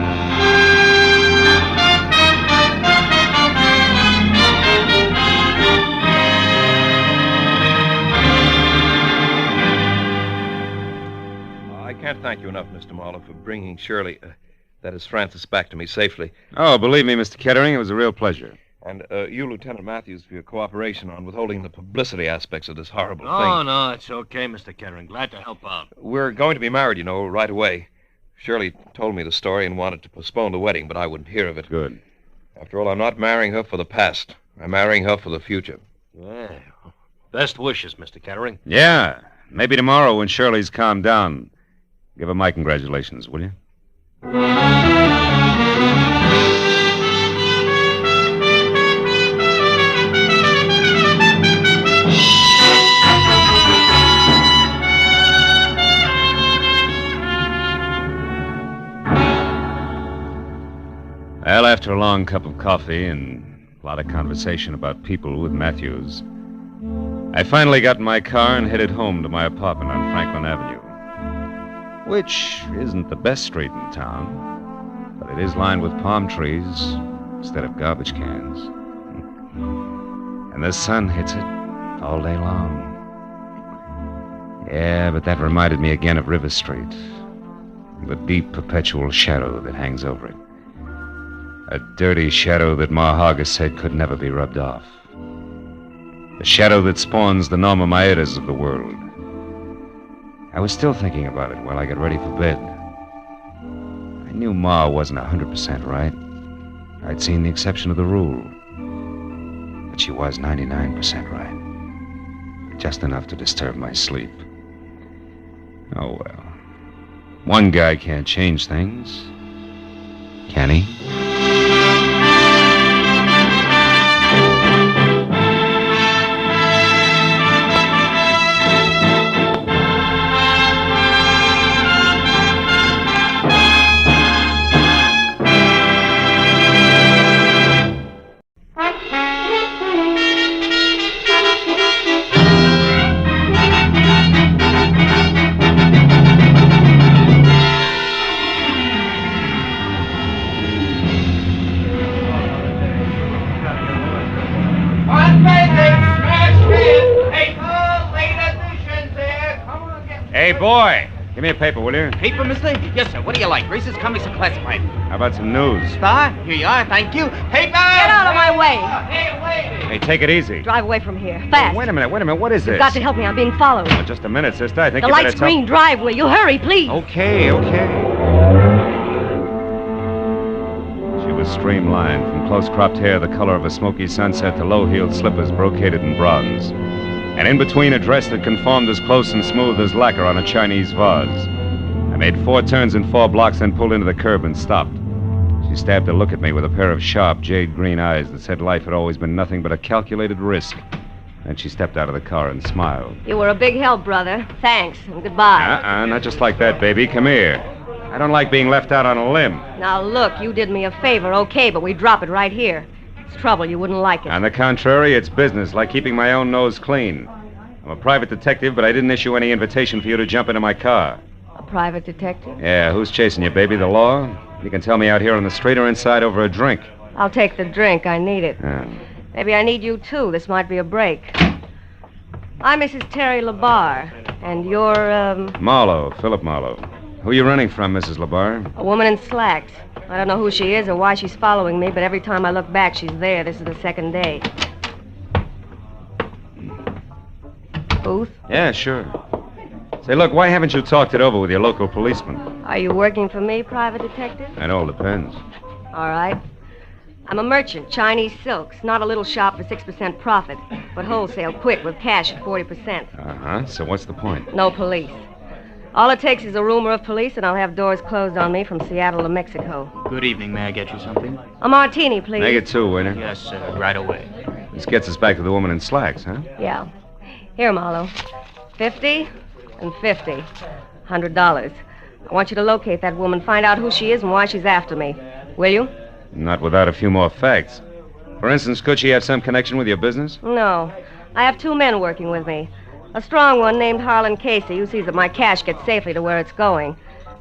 can't thank you enough, Mr. Marlowe, for bringing Shirley, that is Frances, back to me safely. Oh, believe me, Mr. Kettering, it was a real pleasure. And you, Lieutenant Matthews, for your cooperation on withholding the publicity aspects of this horrible thing. Oh, no, it's okay, Mr. Kettering. Glad to help out. We're going to be married, you know, right away. Shirley told me the story and wanted to postpone the wedding, but I wouldn't hear of it. Good. After all, I'm not marrying her for the past. I'm marrying her for the future. Yeah. Best wishes, Mr. Kettering. Yeah. Maybe tomorrow when Shirley's calmed down. Give her my congratulations, will you? Well, after a long cup of coffee and a lot of conversation about people with Matthews, I finally got in my car and headed home to my apartment on Franklin Avenue, which isn't the best street in town, but it is lined with palm trees instead of garbage cans. And the sun hits it all day long. Yeah, but that reminded me again of River Street, the deep, perpetual shadow that hangs over it. A dirty shadow that Ma Hargis said could never be rubbed off. The shadow that spawns the Norma Maedas of the world. I was still thinking about it while I got ready for bed. I knew Ma wasn't 100% right. I'd seen the exception of the rule. But she was 99% right. Just enough to disturb my sleep. Oh, well. One guy can't change things. Can he? Hey, boy! Give me a paper, will you? Paper, mister? Yes, sir. What do you like? Racist, comics, or classified? How about some news? Star? Here you are. Thank you. Paper! Get out of my way! Hey, take it easy. Drive away from here. Fast. Wait a minute. What is this? You've got to help me. I'm being followed. Oh, just a minute, sister. I think The you better light's green. Drive, will you? Hurry, please. Okay. She was streamlined, from close-cropped hair the color of a smoky sunset to low-heeled slippers brocaded in bronze. And in between, a dress that conformed as close and smooth as lacquer on a Chinese vase. I made 4 turns in 4 blocks, then pulled into the curb and stopped. She stabbed a look at me with a pair of sharp, jade green eyes that said life had always been nothing but a calculated risk. Then she stepped out of the car and smiled. You were a big help, brother. Thanks, and goodbye. Not just like that, baby. Come here. I don't like being left out on a limb. Now, look, you did me a favor, okay, but we drop it right here. It's trouble. You wouldn't like it. On the contrary, it's business, like keeping my own nose clean. I'm a private detective, but I didn't issue any invitation for you to jump into my car. A private detective? Yeah, who's chasing you, baby? The law? You can tell me out here on the street or inside over a drink. I'll take the drink. I need it. Yeah. Maybe I need you, too. This might be a break. I'm Mrs. Terry LaBar, and you're, Marlowe, Philip Marlowe. Who are you running from, Mrs. LaBar? a woman in slacks. I don't know who she is or why she's following me, but every time I look back, she's there. This is the second day. Booth? Yeah, sure. Say, look, why haven't you talked it over with your local policeman? Are you working for me, private detective? It all depends. All right. I'm a merchant, Chinese silks. Not a little shop for 6% profit, but wholesale, quick, with cash at 40%. Uh-huh. So what's the point? No police. All it takes is a rumor of police, and I'll have doors closed on me from Seattle to Mexico. Good evening. May I get you something? A martini, please. Make it 2, waiter. Yes, sir. Right away. This gets us back to the woman in slacks, huh? Yeah. Here, Marlowe. 50 and 50. $100. I want you to locate that woman, find out who she is and why she's after me. Will you? Not without a few more facts. For instance, could she have some connection with your business? No. I have 2 men working with me. A strong one named Harlan Casey, who sees that my cash gets safely to where it's going.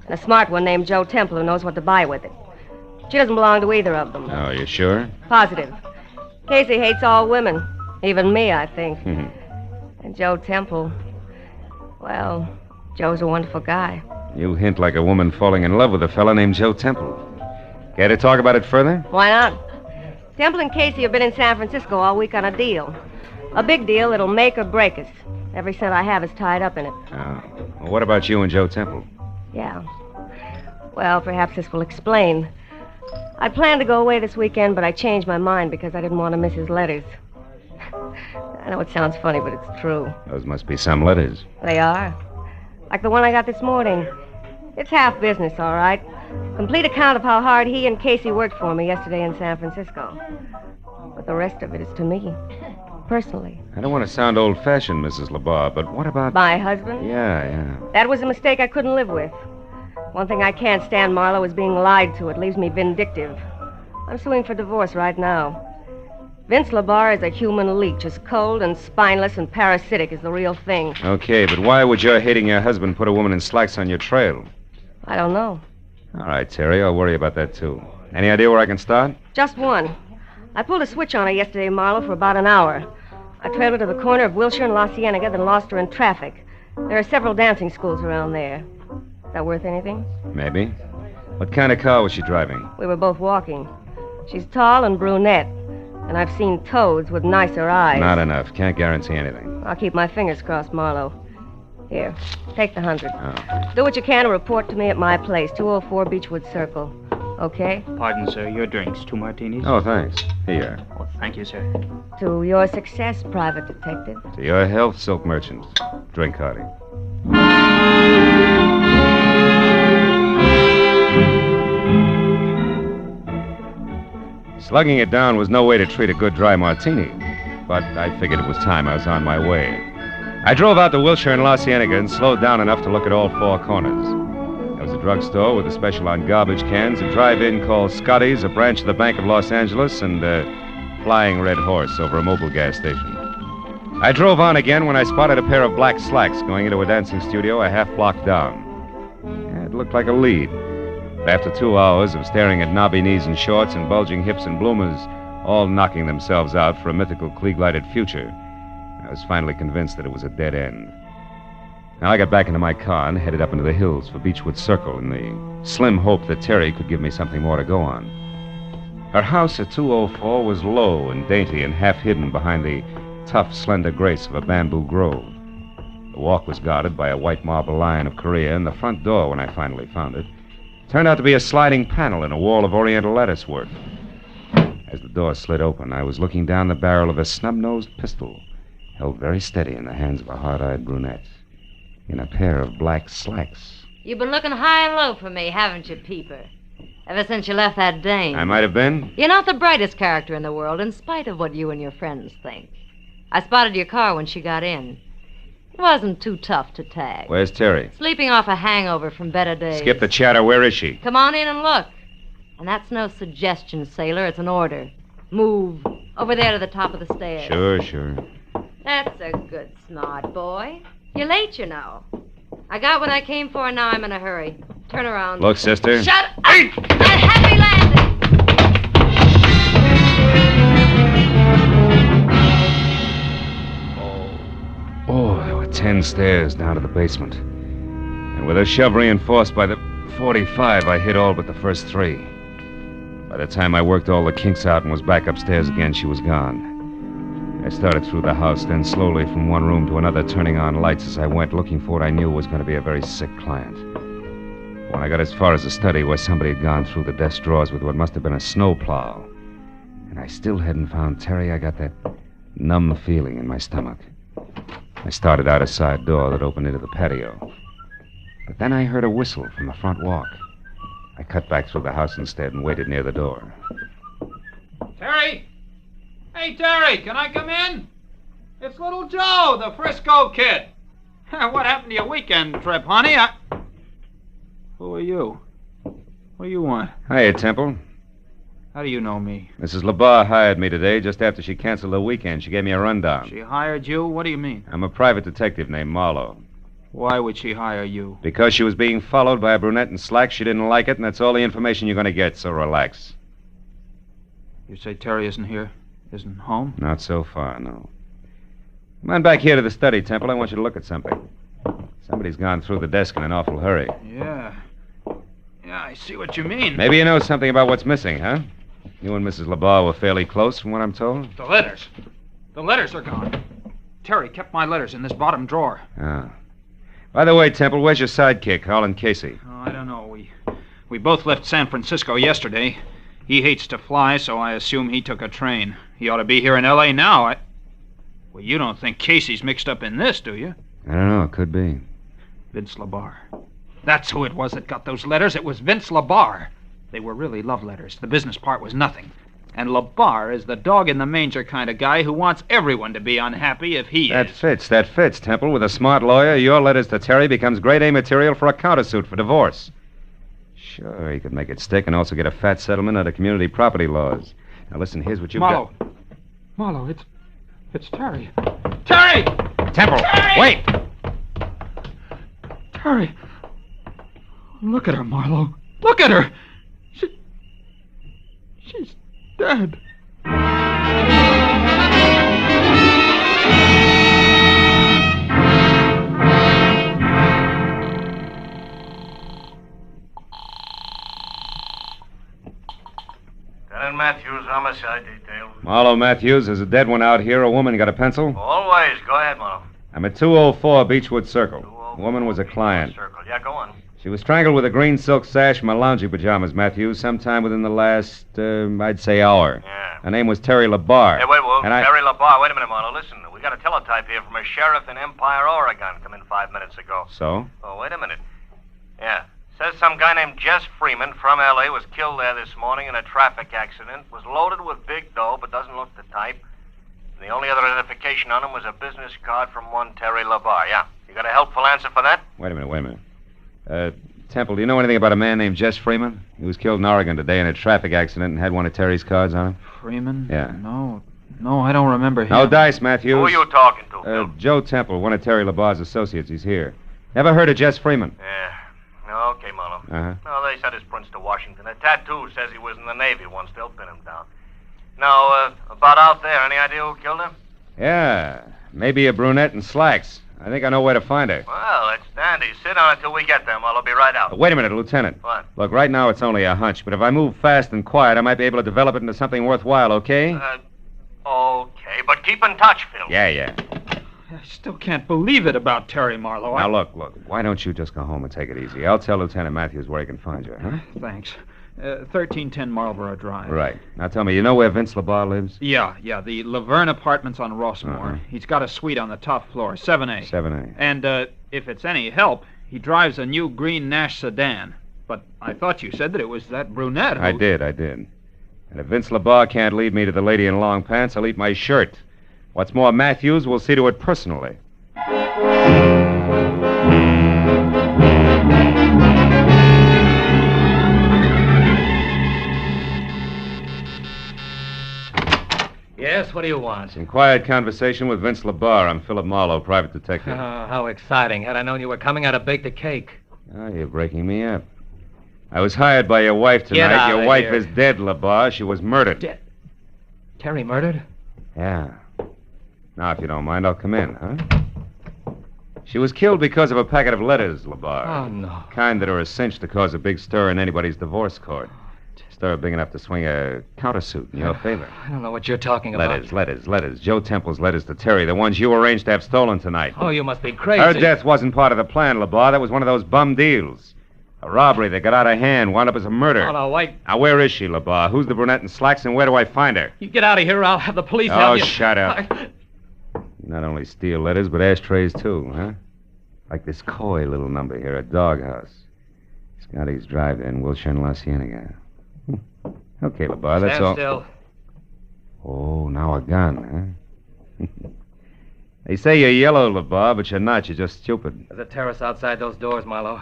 And a smart one named Joe Temple, who knows what to buy with it. She doesn't belong to either of them. Oh, you sure? Positive. Casey hates all women. Even me, I think. And Joe Temple, well, Joe's a wonderful guy. You hint like a woman falling in love with a fella named Joe Temple. Care to talk about it further? Why not? Temple and Casey have been in San Francisco all week on a deal. A big deal that'll make or break us. Every cent I have is tied up in it. Oh. Well, what about you and Joe Temple? Yeah. Well, perhaps this will explain. I planned to go away this weekend, but I changed my mind because I didn't want to miss his letters. I know it sounds funny, but it's true. Those must be some letters. They are. Like the one I got this morning. It's half business, all right. Complete account of how hard he and Casey worked for me yesterday in San Francisco. But the rest of it is to me, personally. I don't want to sound old-fashioned, Mrs. LaBar, but what about... My husband? Yeah. That was a mistake I couldn't live with. One thing I can't stand, Marlowe, is being lied to. It leaves me vindictive. I'm suing for divorce right now. Vince LaBarre is a human leech, as cold and spineless and parasitic as the real thing. Okay, but why would your hating your husband put a woman in slacks on your trail? I don't know. All right, Terry, I'll worry about that, too. Any idea where I can start? Just one. I pulled a switch on her yesterday, Marlowe, for about an hour. I trailed her to the corner of Wilshire and La Cienega, then lost her in traffic. There are several dancing schools around there. Is that worth anything? Maybe. What kind of car was she driving? We were both walking. She's tall and brunette, and I've seen toads with nicer eyes. Not enough. Can't guarantee anything. I'll keep my fingers crossed, Marlowe. Here, take the 100. Oh. Do what you can to report to me at my place, 204 Beechwood Circle. Okay? Pardon, sir. Your drinks. 2 martinis? Oh, thanks. Here. Oh, thank you, sir. To your success, Private Detective. To your health, silk merchant. Drink hearty. Slugging it down was no way to treat a good dry martini, but I figured it was time I was on my way. I drove out to Wilshire and La Cienega and slowed down enough to look at all 4 corners. There was a drugstore with a special on garbage cans, a drive-in called Scotty's, a branch of the Bank of Los Angeles, and a flying red horse over a mobile gas station. I drove on again when I spotted a pair of black slacks going into a dancing studio a half block down. Yeah, it looked like a lead. But after 2 hours of staring at knobby knees and shorts and bulging hips and bloomers, all knocking themselves out for a mythical Klieg-lighted future, I was finally convinced that it was a dead end. Now I got back into my car and headed up into the hills for Beechwood Circle in the slim hope that Terry could give me something more to go on. Her house at 204 was low and dainty and half hidden behind the tough, slender grace of a bamboo grove. The walk was guarded by a white marble lion of Korea, and the front door, when I finally found it, turned out to be a sliding panel in a wall of oriental lattice work. As the door slid open, I was looking down the barrel of a snub-nosed pistol, held very steady in the hands of a hard-eyed brunette, in a pair of black slacks. You've been looking high and low for me, haven't you, Peeper? Ever since you left that dame. I might have been. You're not the brightest character in the world, in spite of what you and your friends think. I spotted your car when she got in. It wasn't too tough to tag. Where's Terry? Sleeping off a hangover from better days. Skip the chatter. Where is she? Come on in and look. And that's no suggestion, sailor. It's an order. Move. Over there to the top of the stairs. Sure. That's a good smart boy. You're late, you know. I got what I came for, and now I'm in a hurry. Turn around. Look, sister. Shut up! And happy landing! Oh, there were 10 stairs down to the basement. And with a shove reinforced by the 45, I hit all but the first 3. By the time I worked all the kinks out and was back upstairs again, she was gone. I started through the house, then slowly from one room to another, turning on lights as I went, looking for what I knew was going to be a very sick client. When I got as far as the study, where somebody had gone through the desk drawers with what must have been a snowplow, and I still hadn't found Terry, I got that numb feeling in my stomach. I started out a side door that opened into the patio. But then I heard a whistle from the front walk. I cut back through the house instead and waited near the door. Terry! Hey, Terry, can I come in? It's little Joe, the Frisco kid. What happened to your weekend trip, honey? Who are you? What do you want? Hiya, Temple. How do you know me? Mrs. LaBarre hired me today just after she canceled the weekend. She gave me a rundown. She hired you? What do you mean? I'm a private detective named Marlowe. Why would she hire you? Because she was being followed by a brunette in slacks. She didn't like it, and that's all the information you're going to get, so relax. You say Terry isn't here? Isn't home? Not so far, no. Come on back here to the study, Temple. I want you to look at something. Somebody's gone through the desk in an awful hurry. Yeah, I see what you mean. Maybe you know something about what's missing, huh? You and Mrs. LaBarre were fairly close, from what I'm told. The letters. The letters are gone. Terry kept my letters in this bottom drawer. Ah. By the way, Temple, where's your sidekick, Harlan Casey? Oh, I don't know. We both left San Francisco yesterday. He hates to fly, so I assume he took a train. He ought to be here in L.A. now. Well, you don't think Casey's mixed up in this, do you? I don't know. It could be. Vince LaBarre. That's who it was that got those letters. It was Vince LaBarre. They were really love letters. The business part was nothing. And LaBarre is the dog-in-the-manger kind of guy who wants everyone to be unhappy if he That is. fits, Temple. With a smart lawyer, your letters to Terry becomes grade A material for a countersuit for divorce. Sure, he could make it stick and also get a fat settlement under community property laws. Now, listen, here's what you've Marlowe. got. Marlowe, it's Terry. Terry! Temple, Terry! wait! Terry. Look at her, Marlowe. Look at her. She's dead. Lieutenant Matthews, homicide detail. Marlowe Matthews, there's a dead one out here. A woman got a pencil? Always. Go ahead, Marlowe. I'm at 204 Beechwood Circle. The woman was a client. Circle. Yeah, go on. She was strangled with a green silk sash from her loungy pajamas, Matthews, sometime within the last, I'd say, hour. Yeah. Her name was Terry LaBarre. Hey, wait, And I- Terry LaBarre. Wait a minute, Marlowe. Listen, we got a teletype here from a sheriff in Empire, Oregon. Come in 5 minutes ago. So? Oh, wait a minute. Yeah. Says some guy named Jess Freeman from L.A. was killed there this morning in a traffic accident. Was loaded with big dough, but doesn't look the type. And the only other identification on him was a business card from one Terry LaBarre. Yeah. You got a helpful answer for that? Wait a minute. Temple, do you know anything about a man named Jess Freeman? He was killed in Oregon today in a traffic accident and had one of Terry's cards on him. Freeman? Yeah. No, I don't remember him. No dice, Matthews. Who are you talking to? Joe Temple, one of Terry LaBarre's associates. He's here. Never heard of Jess Freeman? Yeah. Okay, Marlowe. Uh-huh. No, they sent his prints to Washington. A tattoo says he was in the Navy once. They'll pin him down. Now, about out there, any idea who killed him? Yeah, maybe a brunette in slacks. I think I know where to find her. Well, that's dandy. Sit down until we get there, Marlowe. Be right out. Wait a minute, Lieutenant. What? Look, right now it's only a hunch, but if I move fast and quiet, I might be able to develop it into something worthwhile, okay? Okay, but keep in touch, Phil. Yeah. I still can't believe it about Terry Marlowe. Now, look. Why don't you just go home and take it easy? I'll tell Lieutenant Matthews where he can find you, huh? Thanks. 1310 Marlborough Drive. Right. Now, tell me, you know where Vince LaBarre lives? Yeah, the Laverne Apartments on Rossmore. Uh-huh. He's got a suite on the top floor, 7A. 7A. And, if it's any help, he drives a new green Nash sedan. But I thought you said that it was that brunette who... I did. And if Vince LaBarre can't lead me to the lady in long pants, I'll eat my shirt. What's more, Matthews will see to it personally. Yes, what do you want? Some quiet conversation with Vince LaBarre. I'm Philip Marlowe, private detective. Oh, how exciting. Had I known you were coming, I'd have baked a cake. Oh, you're breaking me up. I was hired by your wife Get tonight. out Your of wife here. is dead, LaBarre. She was murdered. Dead? Terry murdered? Yeah. Now, if you don't mind, I'll come in, huh? She was killed because of a packet of letters, LaBarre. Oh, no. Kind that are a cinch to cause a big stir in anybody's divorce court. Stir big enough to swing a countersuit in your favor. I don't know what you're talking about. Letters. Joe Temple's letters to Terry, the ones you arranged to have stolen tonight. Oh, you must be crazy. Her death wasn't part of the plan, LaBarre. That was one of those bum deals. A robbery that got out of hand, wound up as a murder. Oh, no, wait. Now, where is she, LaBarre? Who's the brunette in slacks, and where do I find her? You get out of here, or I'll have the police Oh, help you. shut up. You not only steal letters, but ashtrays, too, huh? Like this coy little number here, a doghouse. Scotty's Drive in Wilshire and La Cienega. Okay, LaBarre, that's Stand all. still. Oh, now a gun, huh? They say you're yellow, LaBarre, but you're not. You're just stupid. There's a terrace outside those doors, Marlowe.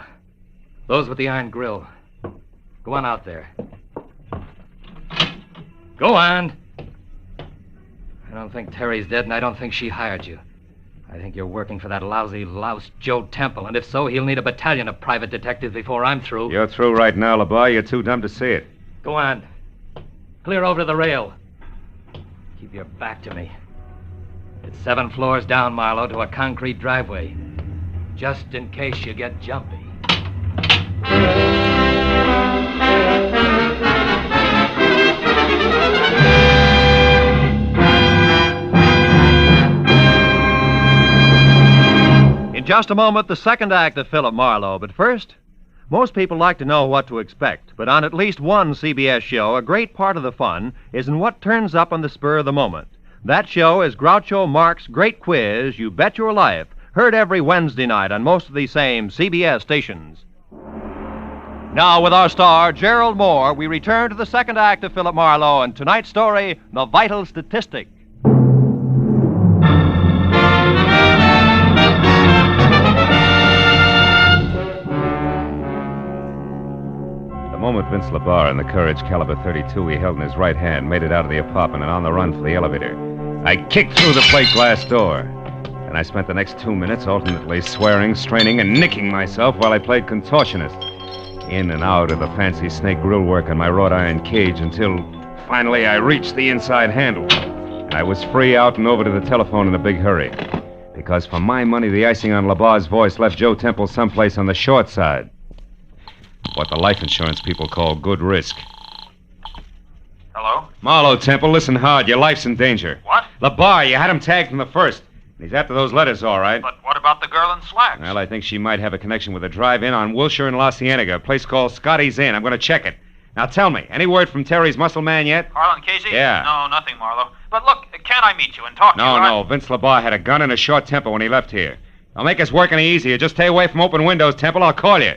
Those with the iron grill. Go on out there. Go on. I don't think Terry's dead, and I don't think she hired you. I think you're working for that lousy louse Joe Temple, and if so, he'll need a battalion of private detectives before I'm through. You're through right now, LaBarre. You're too dumb to see it. Go on. Clear over to the rail. Keep your back to me. It's 7 floors down, Marlowe, to a concrete driveway. Just in case you get jumpy. In just a moment, the second act of Philip Marlowe. But first, most people like to know what to expect. But on at least one CBS show, a great part of the fun is in what turns up on the spur of the moment. That show is Groucho Marx's Great Quiz, You Bet Your Life, heard every Wednesday night on most of these same CBS stations. Now, with our star, Gerald Moore, we return to the second act of Philip Marlowe and tonight's story, The Vital Statistic. moment Vince LeBar and the Courage caliber .32 he held in his right hand made it out of the apartment and on the run for the elevator, I kicked through the plate glass door. And I spent the next 2 minutes alternately swearing, straining, and nicking myself while I played contortionist. In and out of the fancy snake grill work on my wrought iron cage until finally I reached the inside handle. I was free out and over to the telephone in a big hurry. Because for my money, the icing on LeBar's voice left Joe Temple someplace on the short side. What the life insurance people call good risk. Hello? Marlowe, Temple, listen hard. Your life's in danger. What? LeBar, you had him tagged from the first. He's after those letters, all right. But what about the girl in slacks? Well, I think she might have a connection with a drive-in on Wilshire and La Cienega, a place called Scotty's Inn. I'm going to check it. Now, tell me, any word from Terry's muscle man yet? Harlan Casey? Yeah. No, nothing, Marlowe. But look, can't I meet you and talk to you? No. Vince LeBar had a gun and a short temper when he left here. Don't make us work any easier. Just stay away from open windows, Temple. I'll call you.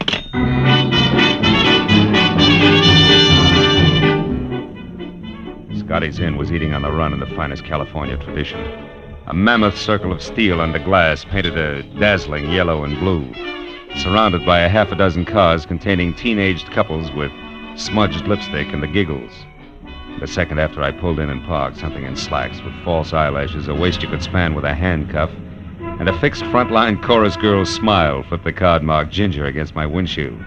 Scotty's Inn was eating on the run in the finest California tradition. A mammoth circle of steel under glass painted a dazzling yellow and blue, surrounded by a half a dozen cars containing teenaged couples with smudged lipstick and the giggles. The second after I pulled in and parked, something in slacks with false eyelashes, a waist you could span with a handcuff, and a fixed frontline chorus girl's smile flipped the card marked Ginger against my windshield.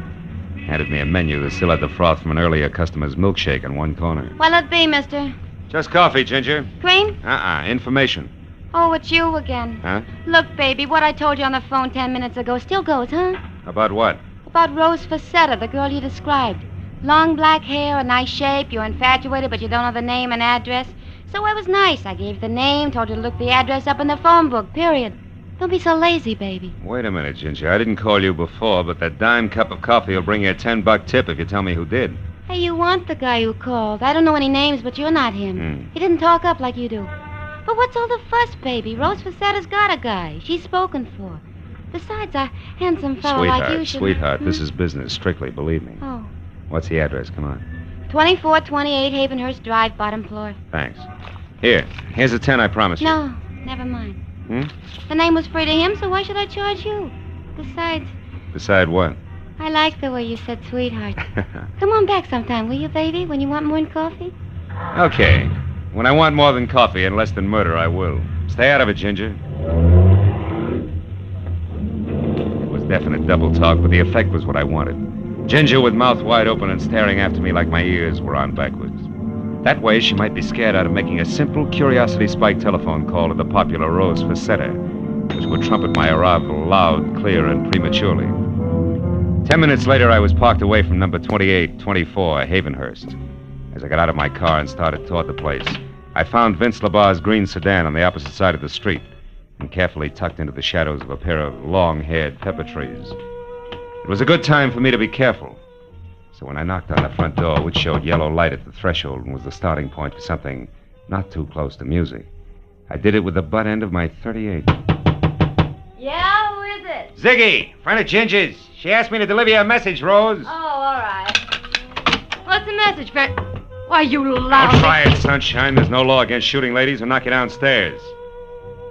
Handed me a menu that still had the froth from an earlier customer's milkshake in one corner. What'll it be, mister? Just coffee, Ginger. Cream? Information. Oh, it's you again. Huh? Look, baby, what I told you on the phone 10 minutes ago still goes, huh? About what? About Rose Facetta, the girl you described. Long black hair, a nice shape. You're infatuated, but you don't know the name and address. So I was nice. I gave you the name, told you to look the address up in the phone book, period. Don't be so lazy, baby. Wait a minute, Ginger. I didn't call you before, but that dime cup of coffee will bring you a $10 tip if you tell me who did. Hey, you want the guy who called. I don't know any names, but you're not him. He didn't talk up like you do. But what's all the fuss, baby? Rose Facetta's got a guy. She's spoken for. Besides, a handsome fellow like you should... Sweetheart, this is business, strictly, believe me. Oh. What's the address? Come on. 2428 Havenhurst Drive, bottom floor. Thanks. Here's a 10 I promised you. No, never mind. The name was free to him, so why should I charge you? Besides... Beside what? I like the way you said sweetheart. Come on back sometime, will you, baby, when you want more than coffee? Okay. When I want more than coffee and less than murder, I will. Stay out of it, Ginger. It was definite double talk, but the effect was what I wanted. Ginger with mouth wide open and staring after me like my ears were on backwards. That way, she might be scared out of making a simple curiosity-spiked telephone call to the popular Rose Facetta, which would trumpet my arrival loud, clear, and prematurely. 10 minutes later, I was parked away from number 2824, Havenhurst. As I got out of my car and started toward the place, I found Vince LeBar's green sedan on the opposite side of the street and carefully tucked into the shadows of a pair of long-haired pepper trees. It was a good time for me to be careful. So when I knocked on the front door, which showed yellow light at the threshold and was the starting point for something not too close to music, I did it with the butt end of my .38. Yeah, who is it? Ziggy, friend of Ginger's. She asked me to deliver you a message, Rose. Oh, all right. What's the message, friend? Why, you lousy... Don't try it, sunshine. There's no law against shooting ladies or knock you downstairs.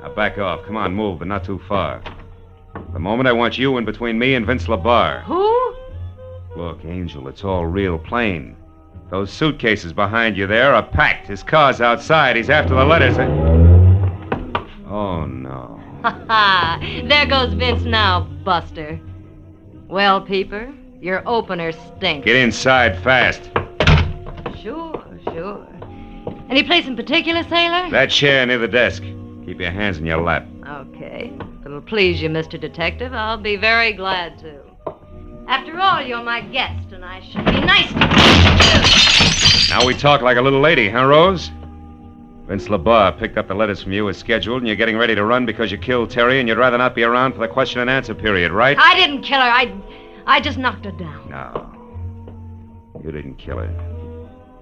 Now back off. Come on, move, but not too far. The moment I want you in between me and Vince LeBar. Who? Look, Angel, it's all real plain. Those suitcases behind you there are packed. His car's outside. He's after the letters. Oh, no. Ha ha! There goes Vince now, Buster. Well, Peeper, your opener stinks. Get inside fast. Sure. Any place in particular, sailor? That chair near the desk. Keep your hands in your lap. Okay. If it'll please you, Mr. Detective, I'll be very glad to. After all, you're my guest, and I should be nice to you. Now we talk like a little lady, huh, Rose? Vince LeBar picked up the letters from you as scheduled, and you're getting ready to run because you killed Terry, and you'd rather not be around for the question and answer period, right? I didn't kill her. I just knocked her down. No. You didn't kill her.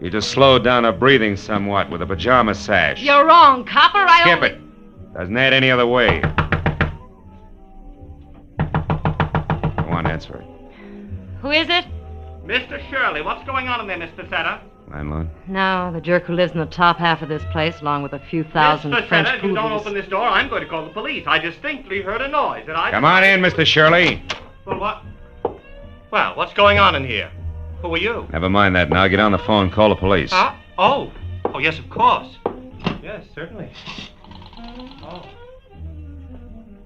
You just slowed down her breathing somewhat with a pajama sash. You're wrong, copper. Skip it. Doesn't add any other way. Go on, answer it. Who is it? Mr. Shirley, what's going on in there, Miss Facetta? Landlord? No, the jerk who lives in the top half of this place, along with a few thousand Miss French Facetta, if you don't poodles. open this door, I'm going to call the police. I distinctly heard a noise, and I... Come on in, Mr. Shirley. Well, what? Well, what's going on in here? Who are you? Never mind that now. Get on the phone and call the police. Huh? Oh, yes, of course. Yes, certainly. Oh.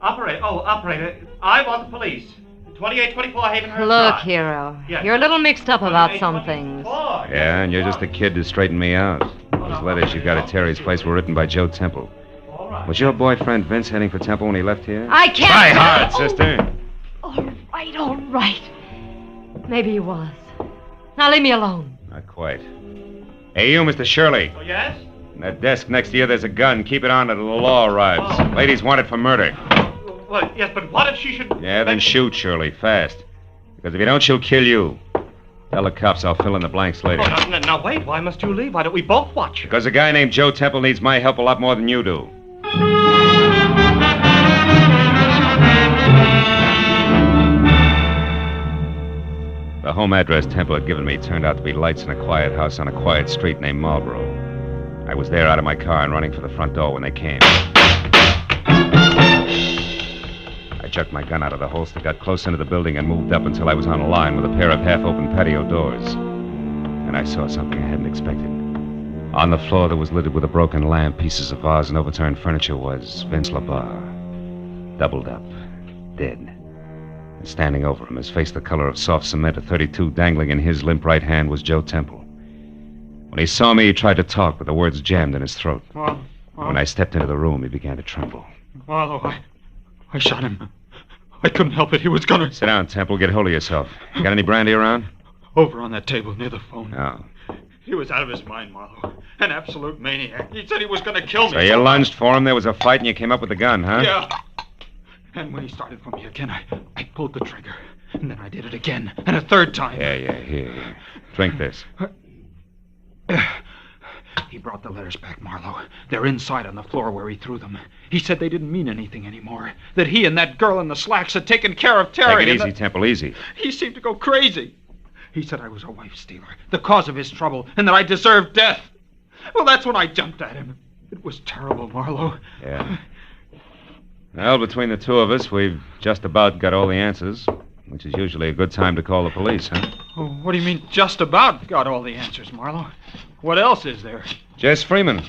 Operator, I want the police. 2824 Havenhurst Look, Drive. Hero. Yes. You're a little mixed up about some things. Yeah, and you're just a kid to straighten me out. Those letters you got at Terry's place were written by Joe Temple. Was your boyfriend Vince heading for Temple when he left here? I can't... Try hard, sister. All right. Maybe he was. Now leave me alone. Not quite. Hey, you, Mr. Shirley. Oh, yes? In that desk next to you, there's a gun. Keep it on until the law arrives. Lady's wanted for murder. Well, yes, but what if she should... Yeah, then shoot, Shirley, fast. Because if you don't, she'll kill you. Tell the cops I'll fill in the blanks later. Oh, now, wait. Why must you leave? Why don't we both watch her? Because a guy named Joe Temple needs my help a lot more than you do. The home address Temple had given me turned out to be lights in a quiet house on a quiet street named Marlboro. I was there out of my car and running for the front door when they came. I jerked my gun out of the holster, got close into the building, and moved up until I was on a line with a pair of half-open patio doors. And I saw something I hadn't expected. On the floor that was littered with a broken lamp, pieces of vase, and overturned furniture was Vince LaBarre, doubled up, dead. And standing over him, his face the color of soft cement, a .32 dangling in his limp right hand, was Joe Temple. When he saw me, he tried to talk, but the words jammed in his throat. When I stepped into the room, he began to tremble. Marlowe, I shot him. I couldn't help it. He was gonna... Sit down, Temple. Get hold of yourself. You got any brandy around? Over on that table near the phone. Oh. He was out of his mind, Marlowe. An absolute maniac. He said he was gonna kill me. So you lunged for him, there was a fight, and you came up with the gun, huh? Yeah. And when he started for me again, I pulled the trigger. And then I did it again. And a third time. Yeah, here. Drink this. He brought the letters back, Marlowe. They're inside on the floor where he threw them. He said they didn't mean anything anymore. That he and that girl in the slacks had taken care of Terry. Take it easy, Temple, easy. He seemed to go crazy. He said I was a wife stealer, the cause of his trouble, and that I deserved death. Well, that's when I jumped at him. It was terrible, Marlowe. Yeah. Well, between the two of us, we've just about got all the answers, which is usually a good time to call the police, huh? Oh, what do you mean, just about got all the answers, Marlowe? What else is there? Jess Freeman,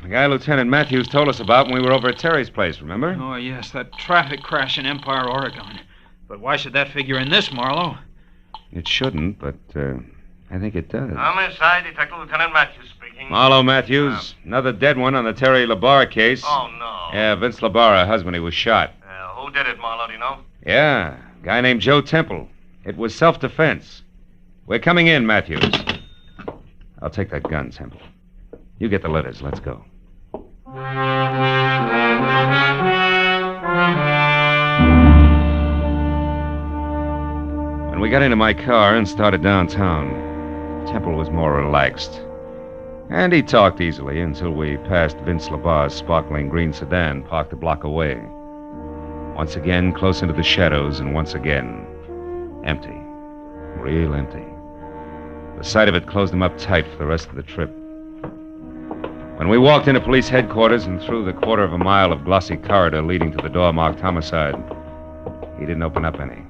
the guy Lieutenant Matthews told us about when we were over at Terry's place, remember? Oh, yes, that traffic crash in Empire, Oregon. But why should that figure in this, Marlowe? It shouldn't, but I think it does. Homicide, Detective Lieutenant Matthews speaking. Marlowe Matthews, another dead one on the Terry LaBarre case. Oh, no. Yeah, Vince LaBarre, her husband, he was shot. Who did it, Marlowe, do you know? Yeah, a guy named Joe Temple. It was self-defense. We're coming in, Matthews. I'll take that gun, Temple. You get the letters. Let's go. When we got into my car and started downtown, Temple was more relaxed. And he talked easily until we passed Vince LaBarre's sparkling green sedan parked a block away. Once again, close into the shadows, and once again, empty. Real empty. The sight of it closed him up tight for the rest of the trip. When we walked into police headquarters and through the quarter of a mile of glossy corridor leading to the door marked homicide, he didn't open up any.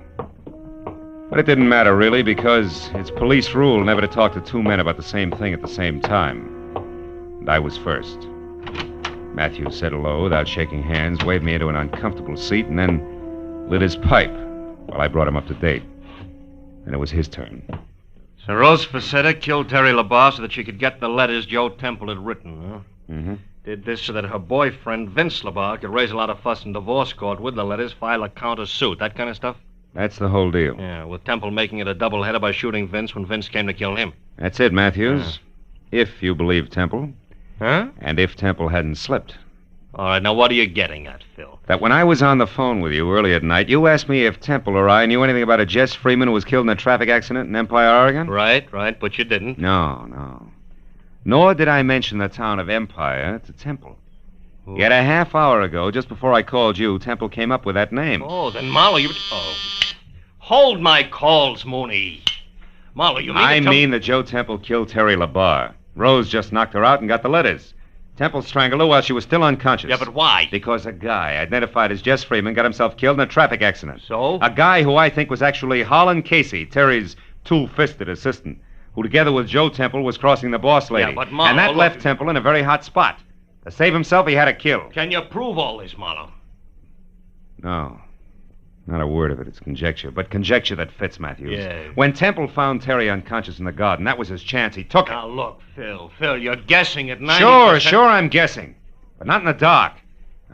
But it didn't matter, really, because it's police rule never to talk to two men about the same thing at the same time. And I was first. Matthews said hello without shaking hands, waved me into an uncomfortable seat, and then lit his pipe while I brought him up to date. Then it was his turn. So Rose Facetta killed Terry LaBarre so that she could get the letters Joe Temple had written, huh? Mm-hmm. Did this so that her boyfriend, Vince LaBarre, could raise a lot of fuss in divorce court with the letters, file a counter-suit, that kind of stuff? That's the whole deal. Yeah, with Temple making it a double-header by shooting Vince when Vince came to kill him. That's it, Matthews. If you believe Temple. Huh? And if Temple hadn't slipped. All right, now what are you getting at, Phil? That when I was on the phone with you early at night, you asked me if Temple or I knew anything about a Jess Freeman who was killed in a traffic accident in Empire, Oregon? Right, but you didn't. No. Nor did I mention the town of Empire to Temple. Yet a half hour ago, just before I called you, Temple came up with that name. Oh, then Marlowe, you... Oh. Hold my calls, Mooney. Marlowe, you mean... I mean that Joe Temple killed Terry LaBarre. Rose just knocked her out and got the letters. Temple strangled her while she was still unconscious. Yeah, but why? Because a guy identified as Jess Freeman got himself killed in a traffic accident. So? A guy who I think was actually Holland Casey, Terry's tool-fisted assistant, who together with Joe Temple was crossing the boss lady. Yeah, but Marlowe, and that look- left Temple in a very hot spot. To save himself, he had to kill. Can you prove all this, Marlowe? No. Not a word of it. It's conjecture. But conjecture that fits, Matthews. Yeah. When Temple found Terry unconscious in the garden, that was his chance. He took it. Now, look, Phil, you're guessing at 90%. Sure, I'm guessing. But not in the dark.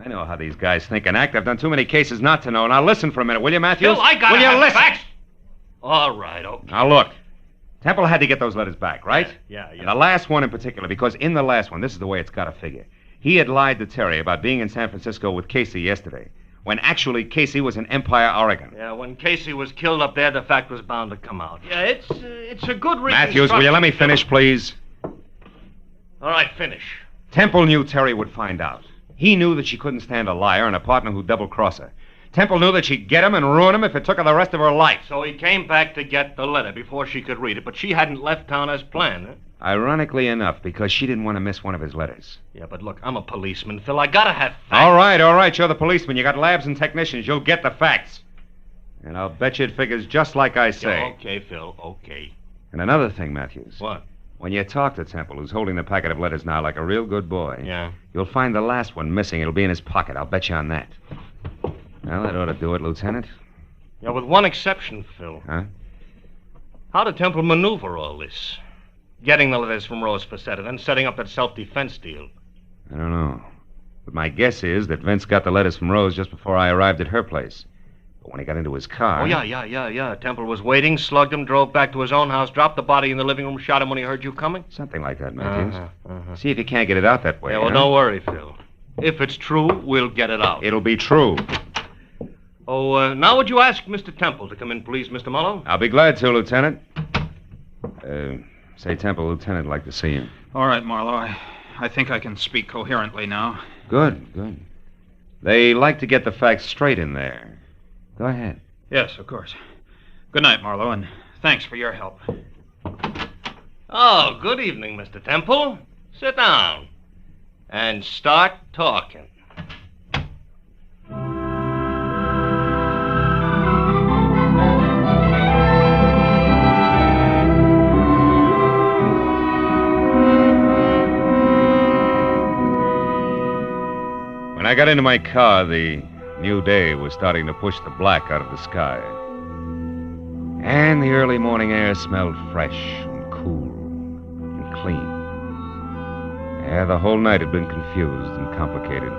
I know how these guys think and act. I've done too many cases not to know. Now listen for a minute, will you, Matthews? Phil, I gotta will you have listen? facts. All right, okay. Now look. Temple had to get those letters back, right? Yeah. And the last one in particular, because in the last one, this is the way it's got to figure. He had lied to Terry about being in San Francisco with Casey yesterday, when actually Casey was in Empire, Oregon. Yeah, when Casey was killed up there, the fact was bound to come out. Yeah, it's a good reconstruction. Matthews, will you let me finish, please? All right, finish. Temple knew Terry would find out. He knew that she couldn't stand a liar and a partner who'd double-cross her. Temple knew that she'd get him and ruin him if it took her the rest of her life. So he came back to get the letter before she could read it, but she hadn't left town as planned, huh? Ironically enough, because she didn't want to miss one of his letters. Yeah, but look, I'm a policeman, Phil. I gotta have facts. All right. You're the policeman. You got labs and technicians. You'll get the facts. And I'll bet you it figures just like I say. Yeah, okay, Phil, okay. And another thing, Matthews. What? When you talk to Temple, who's holding the packet of letters now like a real good boy, Yeah. you'll find the last one missing. It'll be in his pocket. I'll bet you on that. Well, that ought to do it, Lieutenant. Yeah, with one exception, Phil. Huh? How did Temple maneuver all this? Getting the letters from Rose Facetta, then setting up that self-defense deal. I don't know. But my guess is that Vince got the letters from Rose just before I arrived at her place. But when he got into his car... Oh, yeah. Temple was waiting, slugged him, drove back to his own house, dropped the body in the living room, shot him when he heard you coming? Something like that, Matthews. See if you can't get it out that way. Yeah, well, don't worry, Phil. If it's true, we'll get it out. It'll be true. Oh, now would you ask Mr. Temple to come in, please, Mr. Marlowe? I'll be glad to, Lieutenant. Say, Temple, Lieutenant, would like to see you. All right, Marlowe. I think I can speak coherently now. Good. They like to get the facts straight in there. Go ahead. Yes, of course. Good night, Marlowe, and thanks for your help. Oh, good evening, Mr. Temple. Sit down and start talking. When I got into my car, the new day was starting to push the black out of the sky. And the early morning air smelled fresh and cool and clean. Yeah, the whole night had been confused and complicated.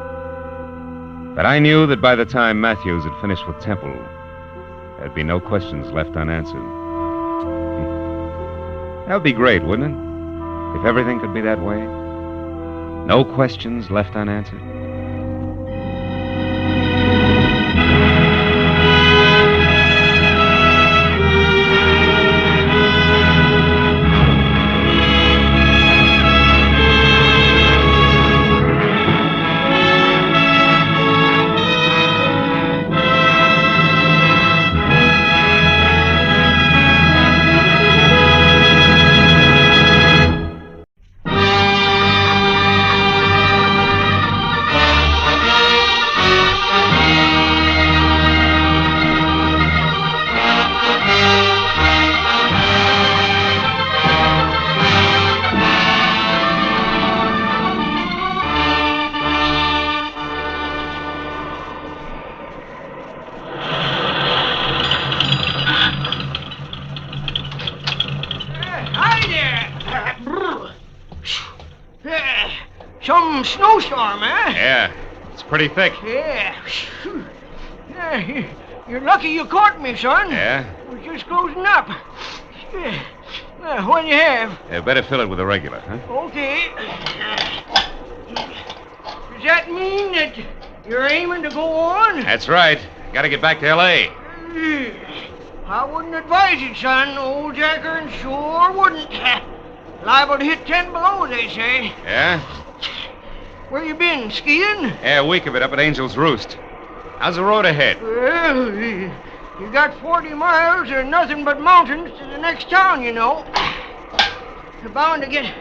But I knew that by the time Matthews had finished with Temple, there'd be no questions left unanswered. That would be great, wouldn't it? If everything could be that way. No questions left unanswered. Some snowstorm, eh? Yeah, it's pretty thick. Yeah. You're lucky you caught me, son. Yeah? We're just closing up. What do you have? Better fill it with a regular, huh? Okay. Does that mean that you're aiming to go on? That's right. Gotta get back to L.A. I wouldn't advise it, son. Old Jacker sure wouldn't. Liable to hit 10 below, they say. Yeah? Where you been, skiing? Yeah, a week of it up at Angel's Roost. How's the road ahead? Well, you got 40 miles of nothing but mountains to the next town, you know. You're bound to get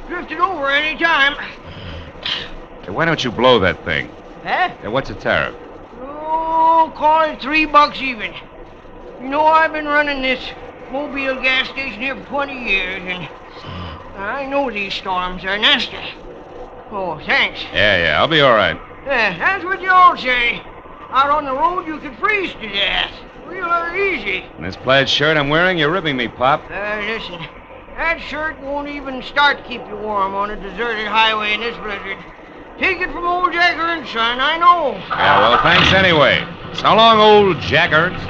drifted over any time. Hey, why don't you blow that thing? Huh? Hey, what's the tariff? Oh, call it $3 even. You know, I've been running this Mobile gas station here for 20 years, and I know these storms are nasty. Oh, thanks. Yeah, I'll be all right. That's what you all say. Out on the road, you could freeze to death. Real easy. And this plaid shirt I'm wearing, you're ripping me, Pop. Listen, that shirt won't even start to keep you warm on a deserted highway in this blizzard. Take it from old Jack Ernst, son, I know. Yeah, well, thanks anyway. So long, old Jack Ernst.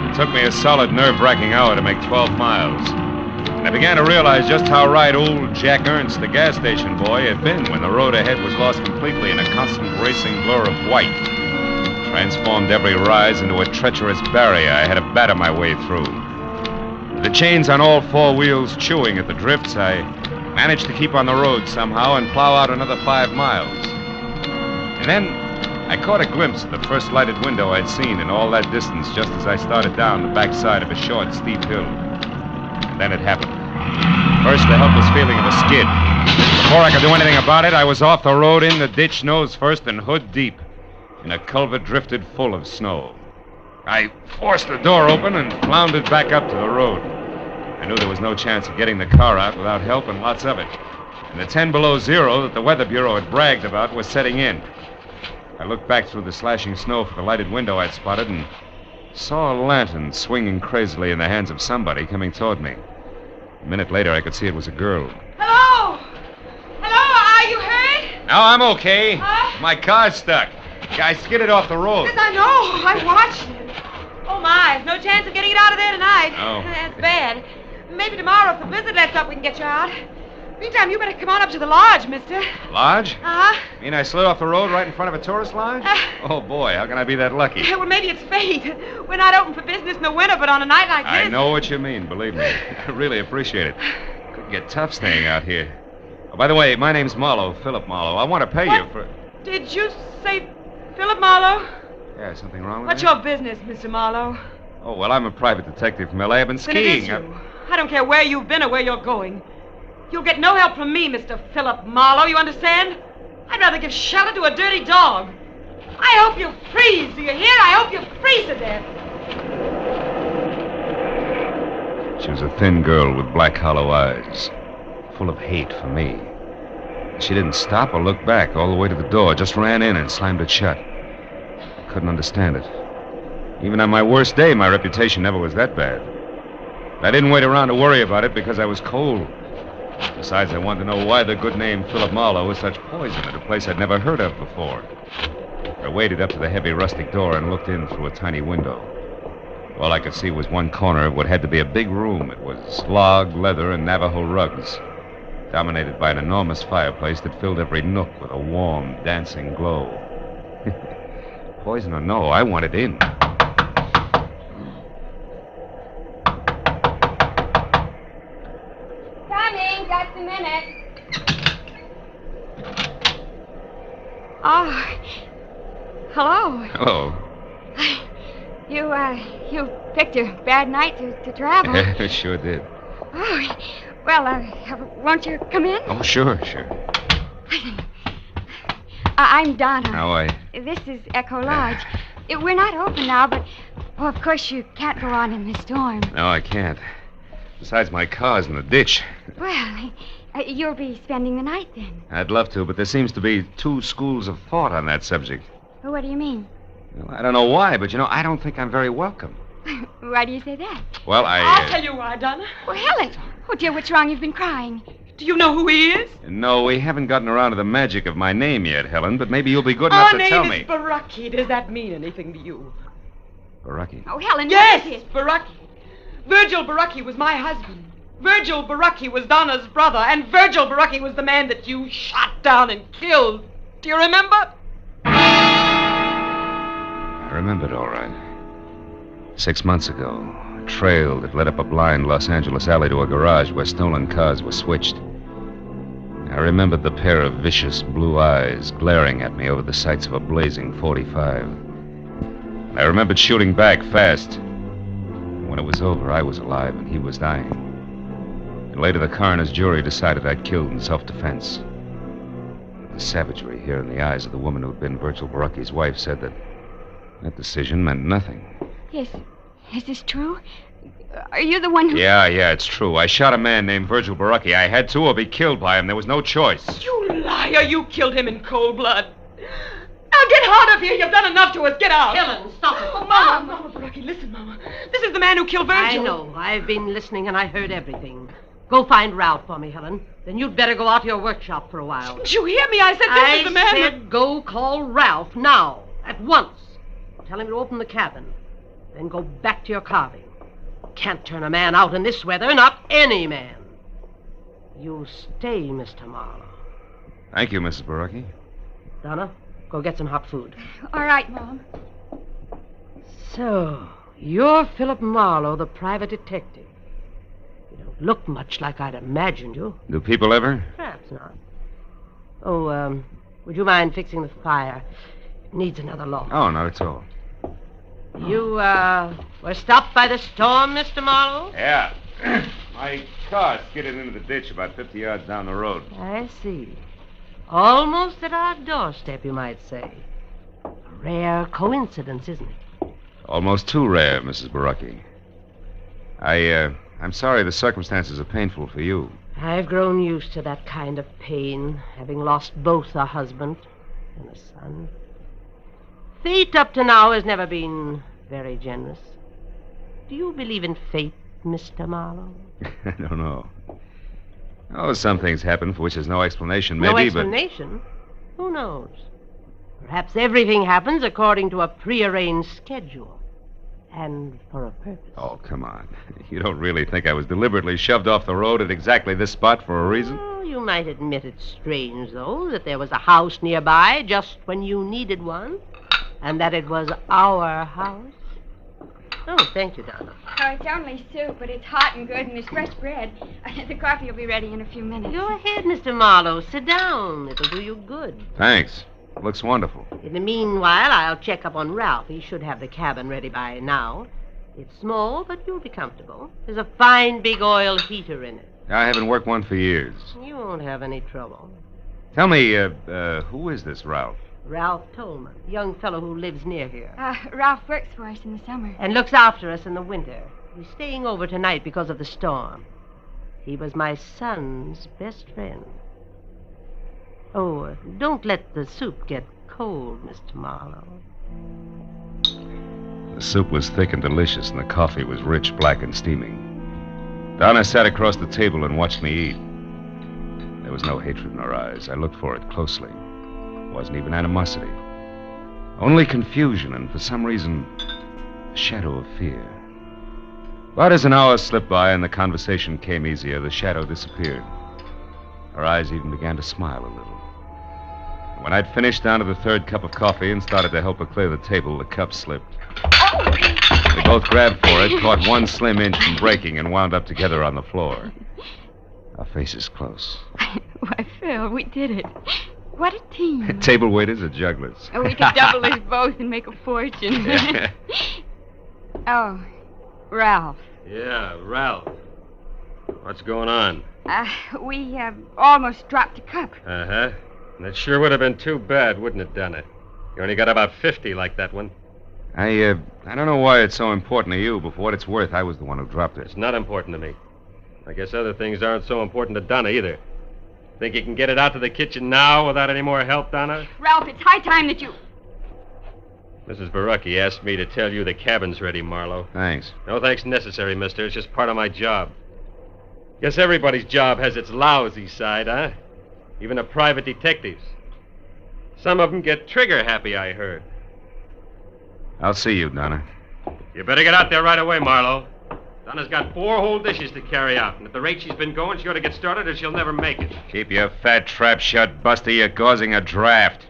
It took me a solid nerve-wracking hour to make 12 miles. And I began to realize just how right old Jack Ernst, the gas station boy, had been when the road ahead was lost completely in a constant racing blur of white. Transformed every rise into a treacherous barrier I had to batter my way through. With the chains on all four wheels chewing at the drifts, I managed to keep on the road somehow and plow out another 5 miles. And then I caught a glimpse of the first lighted window I'd seen in all that distance just as I started down the backside of a short, steep hill. And then it happened. First, the helpless feeling of a skid. Before I could do anything about it, I was off the road, in the ditch nose first and hood deep, in a culvert drifted full of snow. I forced the door open and floundered back up to the road. I knew there was no chance of getting the car out without help, and lots of it. And the 10 below zero that the Weather Bureau had bragged about was setting in. I looked back through the slashing snow for the lighted window I'd spotted and saw a lantern swinging crazily in the hands of somebody coming toward me. A minute later, I could see it was a girl. Hello? Hello, are you hurt? No, I'm okay. My car's stuck. I skidded off the road. Yes, I know. I watched it. Oh, my. No chance of getting it out of there tonight. No. That's bad. Maybe tomorrow, if the blizzard lets up, we can get you out. Meantime, you better come on up to the lodge, mister. Lodge? Uh-huh. You mean I slid off the road right in front of a tourist lodge? Oh, boy, how can I be that lucky? Well, maybe it's fate. We're not open for business in the winter, but on a night like this... I know what you mean, believe me. I really appreciate it. Could get tough staying out here. Oh, by the way, my name's Marlowe, Philip Marlowe. I want to pay you for... Did you say Philip Marlowe? Yeah, something wrong with What's that? your business, Mr. Marlowe? Oh, well, I'm a private detective from L.A. I've been Then it is skiing. you. I don't care where you've been or where you're going. You'll get no help from me, Mr. Philip Marlowe, you understand? I'd rather give shelter to a dirty dog. I hope you freeze, do you hear? I hope you freeze to death. She was a thin girl with black, hollow eyes, full of hate for me. She didn't stop or look back all the way to the door, just ran in and slammed it shut. I couldn't understand it. Even on my worst day, my reputation never was that bad. I didn't wait around to worry about it because I was cold. Besides, I wanted to know why the good name Philip Marlowe was such poison at a place I'd never heard of before. I waded up to the heavy rustic door and looked in through a tiny window. All I could see was one corner of what had to be a big room. It was log, leather, and Navajo rugs, dominated by an enormous fireplace that filled every nook with a warm, dancing glow. Poison or no, I wanted in. Coming, just a minute. Oh, hello. Hello. You picked a bad night to travel. Sure did. Oh, well, won't you come in? Oh, sure. I'm Donna. How are you? This is Echo Lodge. We're not open now, but, of course, you can't go on in the storm. No, I can't. Besides, my car's in the ditch. Well, you'll be spending the night then. I'd love to, but there seems to be two schools of thought on that subject. Well, what do you mean? Well, I don't know why, but, I don't think I'm very welcome. Why do you say that? Well, I'll tell you why, Donna. Well, Helen. Oh, dear, what's wrong? You've been crying. Do you know who he is? No, we haven't gotten around to the magic of my name yet, Helen, but maybe you'll be good enough to tell me. Our name is Baraki. Does that mean anything to you? Baraki? Oh, Helen, yes, Baraki. Virgil Baraki was my husband. Virgil Baraki was Donna's brother, and Virgil Baraki was the man that you shot down and killed. Do you remember? I remembered all right. 6 months ago, a trail that led up a blind Los Angeles alley to a garage where stolen cars were switched. I remembered the pair of vicious blue eyes glaring at me over the sights of a blazing .45. I remembered shooting back fast. When it was over, I was alive and he was dying. And And later, the coroner's jury decided I'd killed in self-defense. The savagery here in the eyes of the woman who'd been Virgil Barocchi's wife said that decision meant nothing. Yes. Is this true? Are you the one who... Yeah, it's true. I shot a man named Virgil Barocchi. I had to or be killed by him. There was no choice. You liar! You killed him in cold blood. Now get out of here! You've done enough to us. Get out! Helen, stop it. Oh, Mama, Barocchi, listen, Mama. This is the man who killed Virgil. I know. I've been listening and I heard everything. Go find Ralph for me, Helen. Then you'd better go out to your workshop for a while. Did you hear me? I said this is the man... I said go call Ralph now. At once. Tell him to open the cabin. Then go back to your carving. Can't turn a man out in this weather, not any man. You'll stay, Mr. Marlowe. Thank you, Mrs. Barocchi. Donna, go get some hot food. All right, Mom. So, you're Philip Marlowe, the private detective. You don't look much like I'd imagined you. Do people ever? Perhaps not. Oh, would you mind fixing the fire? It needs another log. Oh, not at all. You, were stopped by the storm, Mr. Marlowe? Yeah. My car skidded into the ditch about 50 yards down the road. I see. Almost at our doorstep, you might say. A rare coincidence, isn't it? Almost too rare, Mrs. Barocchi. I'm sorry the circumstances are painful for you. I've grown used to that kind of pain, having lost both a husband and a son. Fate up to now has never been very generous. Do you believe in fate, Mr. Marlowe? I don't know. Oh, some things happen for which there's no explanation, No maybe, explanation? Who knows? Perhaps everything happens according to a prearranged schedule. And for a purpose. Oh, come on. You don't really think I was deliberately shoved off the road at exactly this spot for a reason? Oh, you might admit it's strange, though, that there was a house nearby just when you needed one. And that it was our house. Oh, thank you, Donna. Oh, it's only soup, but it's hot and good, and there's fresh bread. The coffee will be ready in a few minutes. Go ahead, Mr. Marlowe. Sit down. It'll do you good. Thanks. Looks wonderful. In the meanwhile, I'll check up on Ralph. He should have the cabin ready by now. It's small, but you'll be comfortable. There's a fine big oil heater in it. I haven't worked one for years. You won't have any trouble. Tell me, who is this Ralph? Ralph Tolman, the young fellow who lives near here. Ralph works for us in the summer. And looks after us in the winter. He's staying over tonight because of the storm. He was my son's best friend. Oh, don't let the soup get cold, Mr. Marlowe. The soup was thick and delicious, and the coffee was rich, black, and steaming. Donna sat across the table and watched me eat. There was no hatred in her eyes. I looked for it closely. It wasn't even animosity. Only confusion, and for some reason, a shadow of fear. But as an hour slipped by and the conversation came easier, the shadow disappeared. Her eyes even began to smile a little. And when I'd finished down to the third cup of coffee and started to help her clear the table, the cup slipped. We both grabbed for it, caught one slim inch from breaking, and wound up together on the floor. Our faces close. Why, Phil, we did it. What a team. Table waiters are jugglers. Oh, we could double us both and make a fortune. Oh, Ralph. Yeah, Ralph. What's going on? We almost dropped a cup. Uh-huh. And it sure would have been too bad, wouldn't it, Donna? You only got about 50 like that one. I don't know why it's so important to you, but for what it's worth, I was the one who dropped it. It's not important to me. I guess other things aren't so important to Donna either. Think you can get it out to the kitchen now without any more help, Donna? Ralph, it's high time that you... Mrs. Barocchi asked me to tell you the cabin's ready, Marlowe. Thanks. No thanks necessary, mister. It's just part of my job. Guess everybody's job has its lousy side, huh? Even a private detective's. Some of them get trigger happy, I heard. I'll see you, Donna. You better get out there right away, Marlowe. Donna's got 4 whole dishes to carry out, and at the rate she's been going, she ought to get started or she'll never make it. Keep your fat trap shut, Buster. You're causing a draft.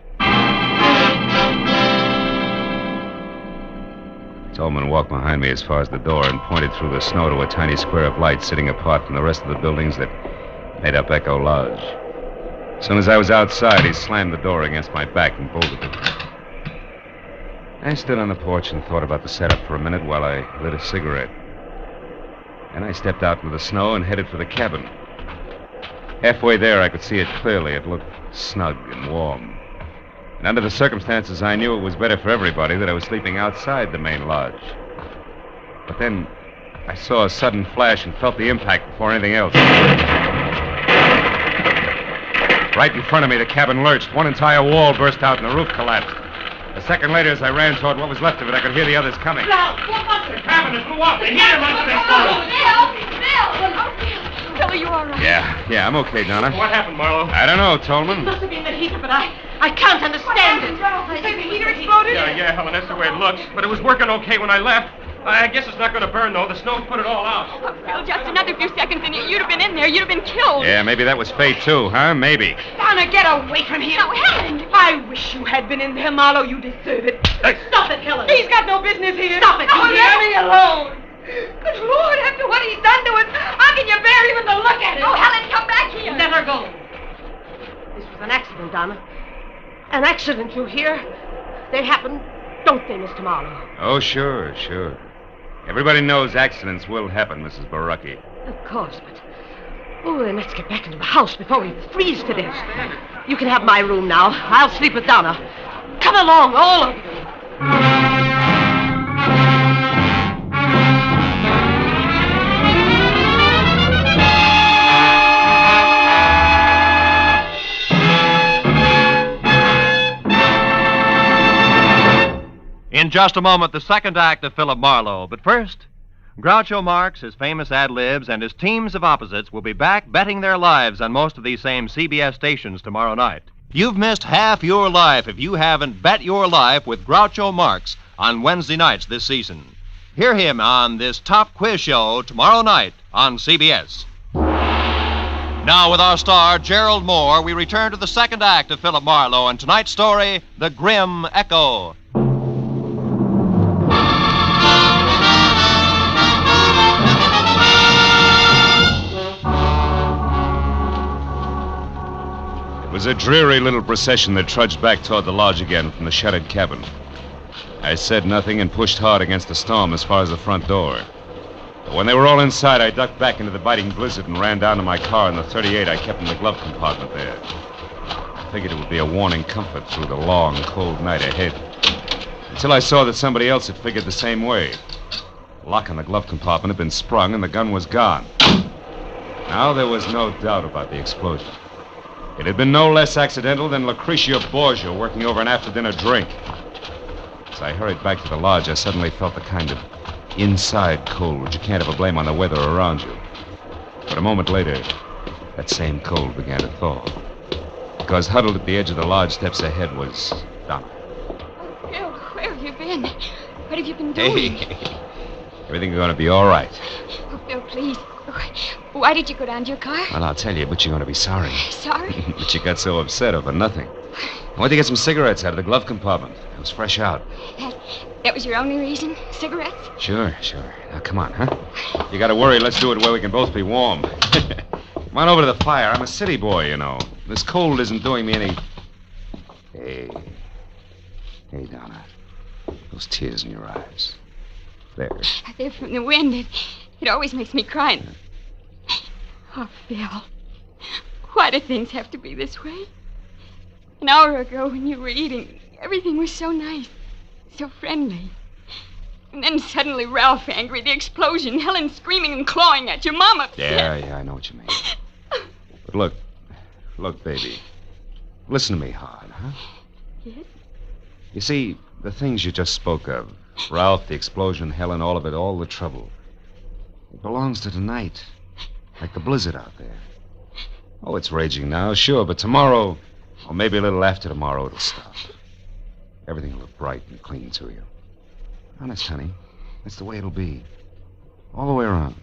Tolman walked behind me as far as the door and pointed through the snow to a tiny square of light sitting apart from the rest of the buildings that made up Echo Lodge. As soon as I was outside, he slammed the door against my back and bolted it. I stood on the porch and thought about the setup for a minute while I lit a cigarette. Then I stepped out into the snow and headed for the cabin. Halfway there, I could see it clearly. It looked snug and warm. And under the circumstances, I knew it was better for everybody that I was sleeping outside the main lodge. But then I saw a sudden flash and felt the impact before anything else. Right in front of me, the cabin lurched. One entire wall burst out and the roof collapsed. A second later, as I ran toward what was left of it, I could hear the others coming. The cabin blew up. They hit him under the floor. Bill, are you all right? Yeah, I'm okay, Donna. What happened, Marlowe? I don't know, Tolman. Must have been the heater, but I can't understand it. You say the heater exploded? Yeah, Helen, that's the way it looks. But it was working okay when I left. I guess it's not going to burn, though. The snow's put it all out. Oh, Bill, just another few seconds and you'd have been in there. You'd have been killed. Yeah, maybe that was fate, too, huh? Maybe. Donna, get away from here. Now, Helen! I wish you had been in there, Marlowe. You deserve it. Stop it, Helen. He's got no business here. Stop it. Oh, Let me alone. Good Lord, after what he's done to us, how can you bear even to look at him? Oh, Helen, come back here. Let her go. This was an accident, Donna. An accident, you hear? They happen, don't they, Mr. Marlowe? Oh, sure. Everybody knows accidents will happen, Mrs. Baraki. Of course, but... Oh, then let's get back into the house before we freeze to death. You can have my room now. I'll sleep with Donna. Come along, all of you. In just a moment, the second act of Philip Marlowe. But first, Groucho Marx, his famous ad-libs, and his teams of opposites will be back betting their lives on most of these same CBS stations tomorrow night. You've missed half your life if you haven't bet your life with Groucho Marx on Wednesday nights this season. Hear him on this top quiz show tomorrow night on CBS. Now, with our star, Gerald Moore, we return to the second act of Philip Marlowe and tonight's story, The Grim Echo. It was a dreary little procession that trudged back toward the lodge again from the shuttered cabin. I said nothing and pushed hard against the storm as far as the front door. But when they were all inside, I ducked back into the biting blizzard and ran down to my car in the 38 I kept in the glove compartment there. I figured it would be a warning comfort through the long, cold night ahead. Until I saw that somebody else had figured the same way. The lock on the glove compartment had been sprung and the gun was gone. Now there was no doubt about the explosion. It had been no less accidental than Lucretia Borgia working over an after-dinner drink. As I hurried back to the lodge, I suddenly felt the kind of inside cold which you can't ever blame on the weather around you. But a moment later, that same cold began to thaw. Because huddled at the edge of the lodge steps ahead was Donna. Bill, where have you been? What have you been doing? Hey, everything's going to be all right. Oh, Bill, please. Why did you go down to your car? Well, I'll tell you, but you're going to be sorry. Sorry? But you got so upset over nothing. I went to get some cigarettes out of the glove compartment. It was fresh out. That was your only reason? Cigarettes? Sure. Now, come on, huh? You got to worry. Let's do it where we can both be warm. Come on over to the fire. I'm a city boy, you know. This cold isn't doing me any... Hey, Donna. Those tears in your eyes. There. They're from the wind. It always makes me cry. Oh, Bill. Why do things have to be this way? An hour ago when you were eating, everything was so nice, so friendly. And then suddenly Ralph angry, the explosion, Helen screaming and clawing at you, Mom upset. Yeah, I know what you mean. But look, baby. Listen to me hard, huh? Yes? You see, the things you just spoke of, Ralph, the explosion, Helen, all of it, all the trouble, it belongs to tonight. Like the blizzard out there. Oh, it's raging now, sure, but tomorrow, or maybe a little after tomorrow, it'll stop. Everything will look bright and clean to you. Honest, honey. That's the way it'll be. All the way around.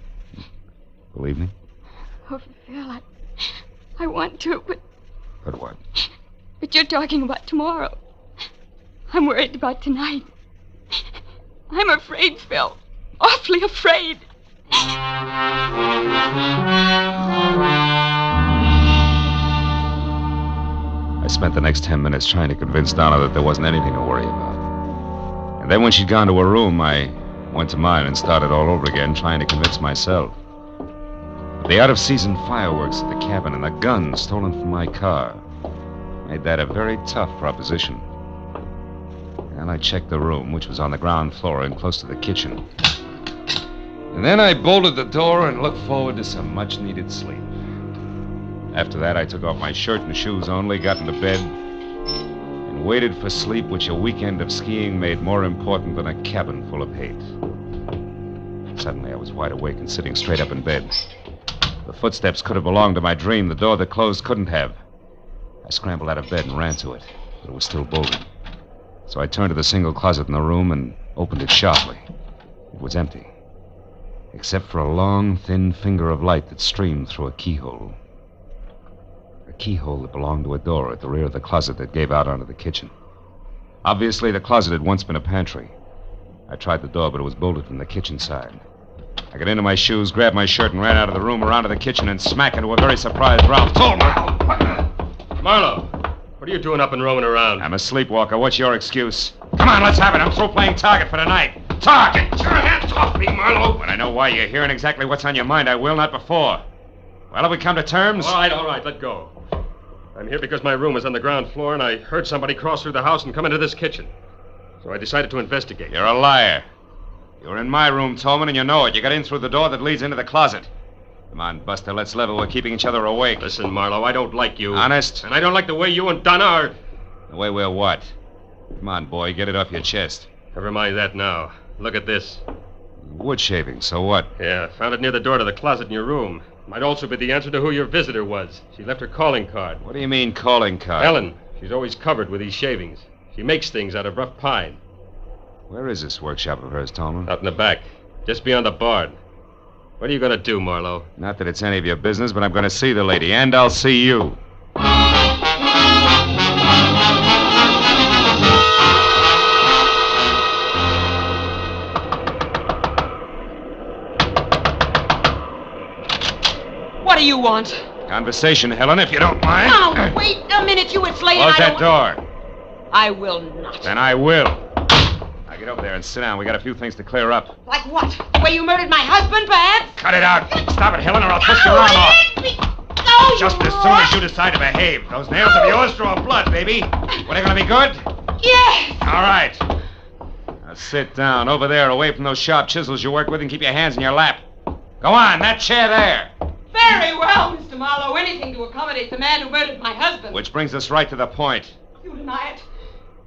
Believe me? Oh, Phil, I want to, but... But what? But you're talking about tomorrow. I'm worried about tonight. I'm afraid, Phil. Awfully afraid. I spent the next 10 minutes trying to convince Donna that there wasn't anything to worry about. And then when she'd gone to her room, I went to mine and started all over again trying to convince myself. The out-of-season fireworks at the cabin and the gun stolen from my car made that a very tough proposition. And I checked the room, which was on the ground floor and close to the kitchen. And then I bolted the door and looked forward to some much-needed sleep. After that, I took off my shirt and shoes only, got into bed, and waited for sleep, which a weekend of skiing made more important than a cabin full of hate. Suddenly, I was wide awake and sitting straight up in bed. The footsteps could have belonged to my dream. The door that closed couldn't have. I scrambled out of bed and ran to it, but it was still bolted. So I turned to the single closet in the room and opened it sharply. It was empty, except for a long, thin finger of light that streamed through a keyhole. A keyhole that belonged to a door at the rear of the closet that gave out onto the kitchen. Obviously, the closet had once been a pantry. I tried the door, but it was bolted from the kitchen side. I got into my shoes, grabbed my shirt, and ran out of the room, around to the kitchen, and smack into a very surprised Ralph. Marlowe, what are you doing up and roaming around? I'm a sleepwalker. What's your excuse? Come on, let's have it. I'm through playing target for tonight. Target! Get your hands off me, Marlowe! When I know why you're here and exactly what's on your mind, I will, not before. Well, have we come to terms? All right, let go. I'm here because my room was on the ground floor, and I heard somebody cross through the house and come into this kitchen. So I decided to investigate. You're a liar. You were in my room, Tolman, and you know it. You got in through the door that leads into the closet. Come on, Buster, let's level. We're keeping each other awake. Listen, Marlowe, I don't like you. Honest? And I don't like the way you and Donna are... The way we're what? Come on, boy, get it off your chest. Never mind that now. Look at this. Wood shaving, so what? Yeah, found it near the door to the closet in your room. Might also be the answer to who your visitor was. She left her calling card. What do you mean, calling card? Ellen. She's always covered with these shavings. She makes things out of rough pine. Where is this workshop of hers, Tolman? Out in the back, just beyond the barn. What are you going to do, Marlowe? Not that it's any of your business, but I'm going to see the lady, and I'll see you. What do you want? Conversation, Helen, if you don't mind. Now, wait a minute, you it's late. Close that door. I will not. Then I will. Now get over there and sit down. We got a few things to clear up. Like what? The way you murdered my husband, perhaps? Cut it out. Stop it, Helen, or I'll twist your arm off. No, Just as soon as you decide to behave. Those nails of yours draw blood, baby. Were they going to be good? Yes. All right. Now sit down over there, away from those sharp chisels you work with, and keep your hands in your lap. Go on, that chair there. Very well, Mr. Marlowe. Anything to accommodate the man who murdered my husband. Which brings us right to the point. You deny it.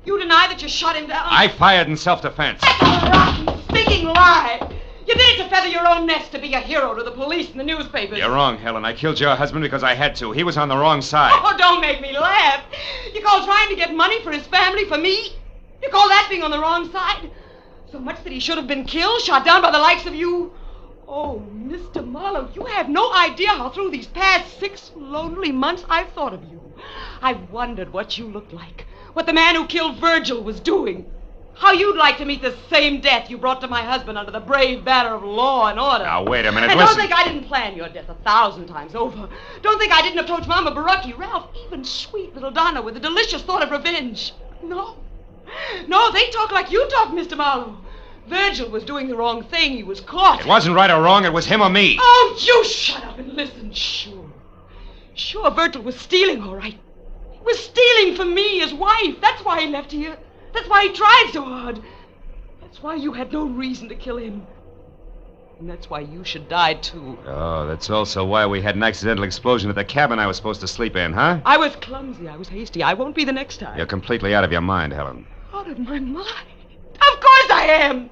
You deny that you shot him down. I fired in self-defense. That's a rotten, stinking lie. You did it to feather your own nest, to be a hero to the police and the newspapers. You're wrong, Helen. I killed your husband because I had to. He was on the wrong side. Oh, don't make me laugh. You call trying to get money for his family for me? You call that being on the wrong side? So much that he should have been killed, shot down by the likes of you? Oh, Mr. Marlowe, you have no idea how through these past 6 lonely months I've thought of you. I've wondered what you looked like, what the man who killed Virgil was doing, how you'd like to meet the same death you brought to my husband under the brave banner of law and order. Now, wait a minute, And listen. don't think I didn't plan your death 1,000 times over. Don't think I didn't approach Mama Baraki, Ralph, even sweet little Donna with a delicious thought of revenge. No. No, they talk like you talk, Mr. Marlowe. Virgil was doing the wrong thing. He was caught. It wasn't right or wrong. It was him or me. Oh, you shut up and listen. Sure, Virgil was stealing, all right. He was stealing from me, his wife. That's why he left here. That's why he tried so hard. That's why you had no reason to kill him. And that's why you should die, too. Oh, that's also why we had an accidental explosion at the cabin I was supposed to sleep in, huh? I was clumsy. I was hasty. I won't be the next time. You're completely out of your mind, Helen. Out of my mind? Of course I am.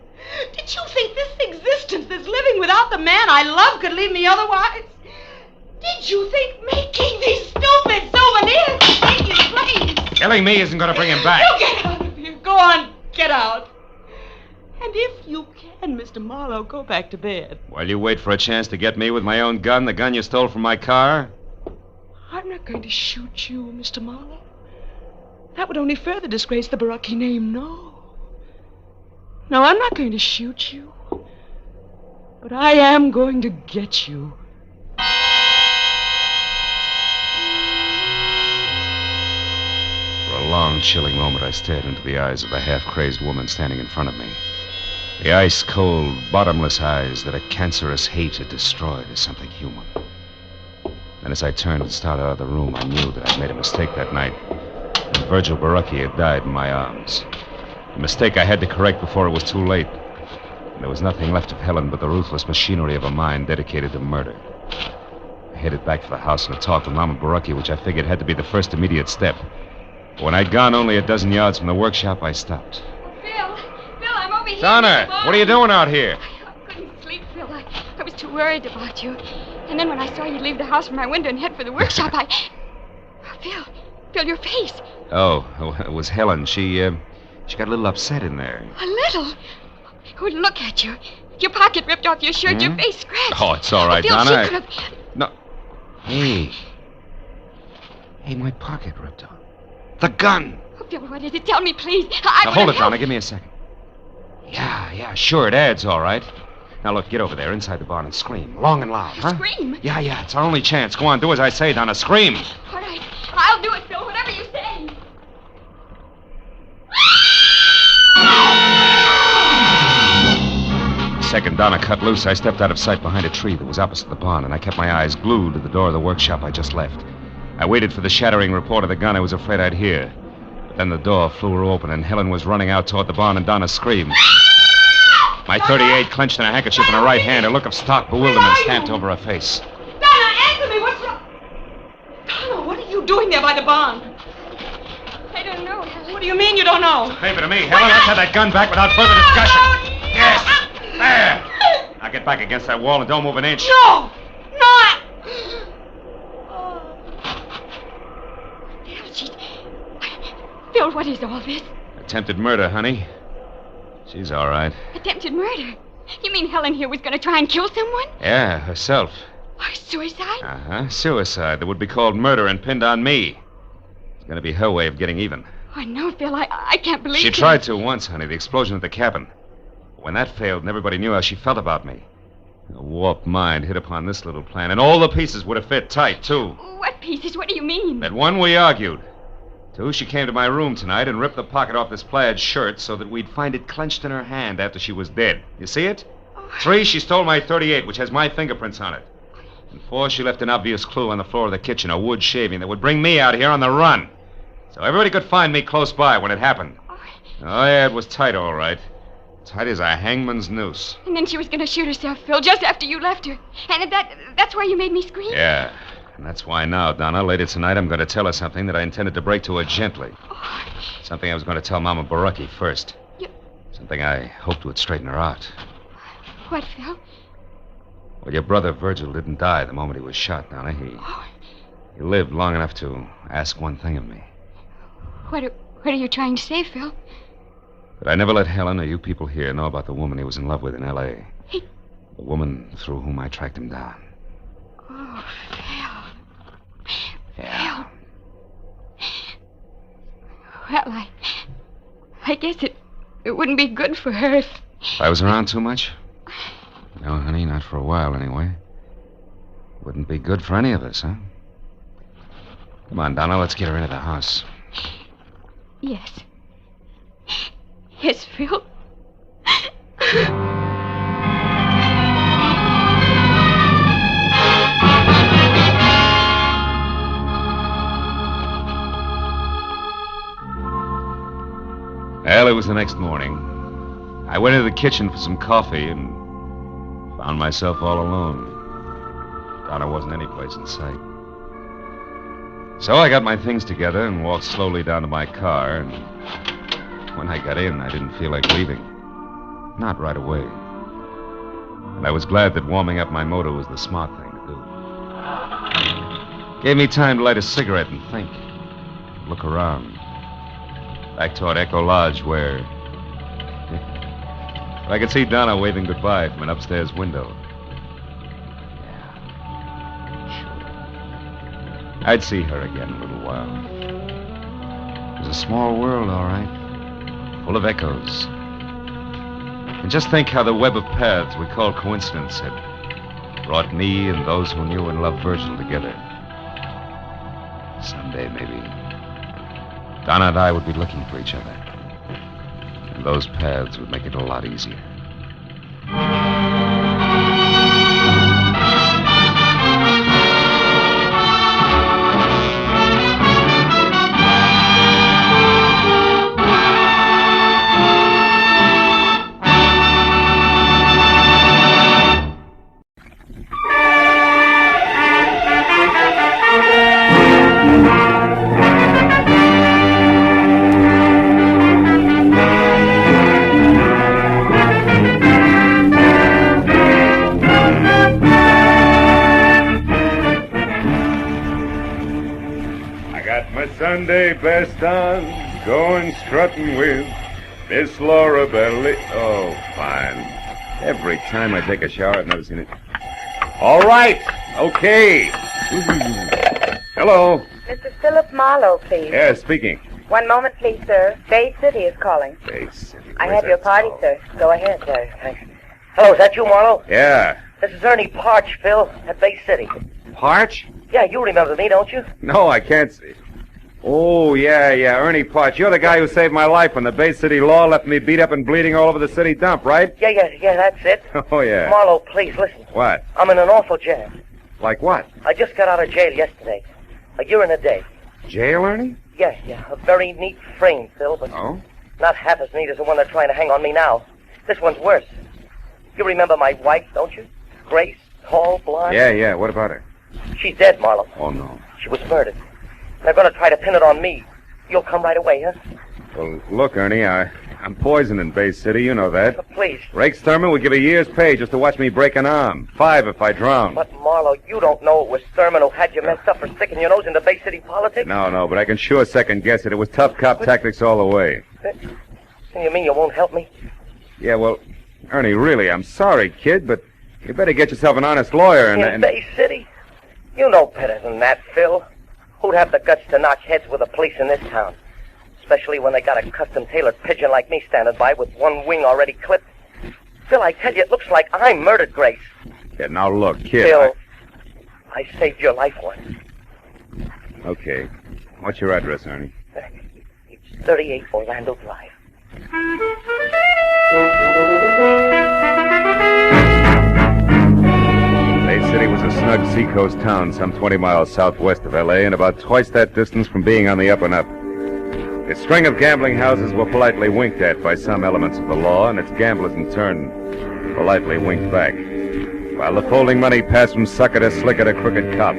Did you think this existence, this living without the man I love, could leave me otherwise? Did you think making these stupid souvenirs could take his place? Killing me isn't going to bring him back. You get out of here. Go on, get out. And if you can, Mr. Marlowe, go back to bed. While you wait for a chance to get me with my own gun, the gun you stole from my car? I'm not going to shoot you, Mr. Marlowe. That would only further disgrace the Baraki name, no. No, I'm not going to shoot you. But I am going to get you. For a long, chilling moment, I stared into the eyes of the half-crazed woman standing in front of me. The ice-cold, bottomless eyes that a cancerous hate had destroyed as something human. And as I turned and started out of the room, I knew that I'd made a mistake that night. And Virgil Baracchi had died in my arms. A mistake I had to correct before it was too late. And there was nothing left of Helen but the ruthless machinery of a mind dedicated to murder. I headed back to the house and a talk with Mama Baracchi, which I figured had to be the first immediate step. But when I'd gone only a dozen yards from the workshop, I stopped. Phil, I'm over here. Donna, what are you doing out here? I couldn't sleep, Phil. I was too worried about you. And then when I saw you leave the house from my window and head for the workshop, Phil, your face. Oh, it was Helen. She got a little upset in there. A little? Oh, look at you. Your pocket ripped off your shirt, your face scratched. Oh, it's all right, Phil, Donna. She could have... No. Hey, my pocket ripped off. The gun. Oh, Phil, what is it? Tell me, please. Now, hold it, Donna. Give me a second. Yeah, sure, it adds, all right. Now, look, get over there inside the barn and scream. Long and loud, huh? Scream? Yeah, it's our only chance. Go on, do as I say, Donna. Scream. All right. I'll do it, Phil, whatever you say. The second Donna cut loose, I stepped out of sight behind a tree that was opposite the barn, and I kept my eyes glued to the door of the workshop I just left. I waited for the shattering report of the gun I was afraid I'd hear. But then the door flew open, and Helen was running out toward the barn, and Donna screamed. My .38 clenched in a handkerchief in her right hand, a look of stark bewilderment stamped over her face. Donna, answer me! What's wrong? Donna, what are you doing there by the barn? I don't know, Helen. What do you mean you don't know? Favor to me, Helen. Let's have that gun back without further discussion. Yes. There. Now get back against that wall and don't move an inch. No! Phil, what is all this? Attempted murder, honey. She's all right. Attempted murder? You mean Helen here was going to try and kill someone? Yeah, herself. Or suicide? Uh-huh. Suicide that would be called murder and pinned on me. It's going to be her way of getting even. Oh, no, Phil, I can't believe She it. tried to once, honey, the explosion at the cabin. When that failed and everybody knew how she felt about me, a warped mind hit upon this little plan, and all the pieces would have fit tight, too. What pieces? What do you mean? At one, we argued. Two, she came to my room tonight and ripped the pocket off this plaid shirt so that we'd find it clenched in her hand after she was dead. You see it? Three, she stole my .38, which has my fingerprints on it. And four, she left an obvious clue on the floor of the kitchen, a wood shaving that would bring me out here on the run. So everybody could find me close by when it happened. Oh, yeah, it was tight, all right. Tight as a hangman's noose. And then she was going to shoot herself, Phil, just after you left her. And that's why you made me scream? Yeah. And that's why now, Donna, later tonight, I'm going to tell her something that I intended to break to her gently. Something I was going to tell Mama Baracchi first. Something I hoped would straighten her out. What, Phil? Well, your brother Virgil didn't die the moment he was shot, Donna. He lived long enough to ask one thing of me. What are you trying to say, Phil? That I never let Helen or you people here know about the woman he was in love with in L.A. The woman through whom I tracked him down. Oh, Phil. Yeah. Well, I guess it wouldn't be good for her if I was around too much? No, honey, not for a while, anyway. Wouldn't be good for any of us, huh? Come on, Donna, let's get her into the house. Yes. Yes, Phil. Well, it was the next morning. I went into the kitchen for some coffee and found myself all alone. Donna wasn't any place in sight. So I got my things together and walked slowly down to my car, and when I got in, I didn't feel like leaving. Not right away. And I was glad that warming up my motor was the smart thing to do. Gave me time to light a cigarette and think. Look around. Back toward Echo Lodge, where I could see Donna waving goodbye from an upstairs window. Yeah, sure. I'd see her again in a little while. It was a small world, all right. Full of echoes. And just think how the web of paths we call coincidence had brought me and those who knew and loved Virgil together. Someday, maybe, Donna and I would be looking for each other. And those paths would make it a lot easier. Got my Sunday best on, going strutting with Miss Laura Belly. Oh, fine. Every time I take a shower, I've never seen it. All right. Okay. Hello. Mr. Philip Marlowe, please. Yeah, speaking. One moment, please, sir. Bay City is calling. Bay City. I Where's have your that? party, sir. Go ahead. Thanks. Hello, is that you, Marlowe? Yeah. This is Ernie Parch, Phil, at Bay City. Parch? Yeah, you remember me, don't you? No, I can't see. Oh, yeah, Ernie Parch. You're the guy who saved my life when the Bay City law left me beat up and bleeding all over the city dump, right? Yeah, that's it. Oh, yeah. Marlowe, please, listen. What? I'm in an awful jam. Like what? I just got out of jail yesterday. A year and a day. Jail, Ernie? Yeah. A very neat frame, Phil, but Oh? not half as neat as the one they're trying to hang on me now. This one's worse. You remember my wife, don't you? Grace, tall, blonde. Yeah. What about her? She's dead, Marlowe. Oh, no. She was murdered. They're going to try to pin it on me. You'll come right away, huh? Well, look, Ernie, I'm poisoned in Bay City. You know that. Please. Rake Thurman would give a year's pay just to watch me break an arm. 5 if I drown. But, Marlowe, you don't know it was Thurman who had you messed up for sticking your nose into Bay City politics? No, but I can sure second guess it. It was tough cop tactics all the way. And you mean you won't help me? Yeah, well, Ernie, really, I'm sorry, kid, but you better get yourself an honest lawyer In Bay City? You know better than that, Phil. Who'd have the guts to knock heads with the police in this town? Especially when they got a custom-tailored pigeon like me standing by with one wing already clipped. Phil, I tell you, it looks like I murdered Grace. Yeah, now look, kid. Phil, I saved your life once. Okay. What's your address, Ernie? 38 Orlando Drive. Bay City was a snug seacoast town some 20 miles southwest of L.A. and about twice that distance from being on the up and up. Its string of gambling houses were politely winked at by some elements of the law, and its gamblers in turn politely winked back, while the folding money passed from sucker to slicker to crooked cop.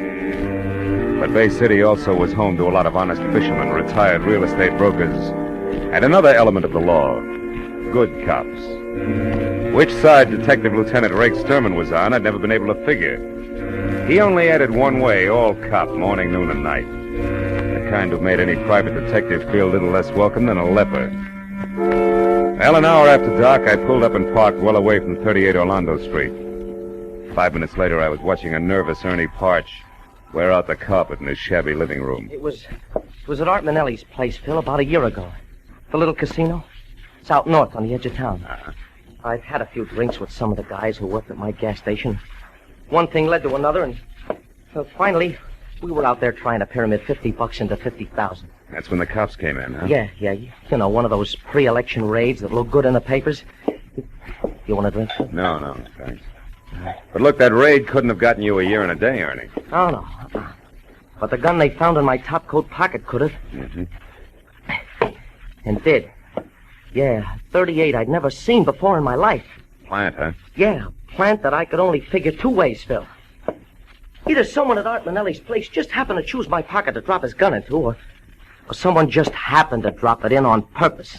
But Bay City also was home to a lot of honest fishermen, retired real estate brokers, and another element of the law, good cops. Which side Detective Lieutenant Rake Sturman was on, I'd never been able to figure. He only added one way, all cop, morning, noon, and night. The kind who made any private detective feel a little less welcome than a leper. Well, an hour after dark, I pulled up and parked well away from 38 Orlando Street. 5 minutes later, I was watching a nervous Ernie Parch wear out the carpet in his shabby living room. It was at Art Manelli's place, Phil, about a year ago. The little casino. It's out north on the edge of town. I've had a few drinks with some of the guys who worked at my gas station. One thing led to another, and finally, we were out there trying to pyramid $50 into $50,000. That's when the cops came in, huh? Yeah. You know, one of those pre-election raids that look good in the papers. You want a drink, Phil? No, thanks. But look, that raid couldn't have gotten you a year and a day, Ernie. Oh, no. But the gun they found in my top coat pocket could have. Mm-hmm. And did. Yeah, 38 I'd never seen before in my life. Plant, huh? Yeah, a plant that I could only figure two ways, Phil. Either someone at Art Manelli's place just happened to choose my pocket to drop his gun into, or someone just happened to drop it in on purpose.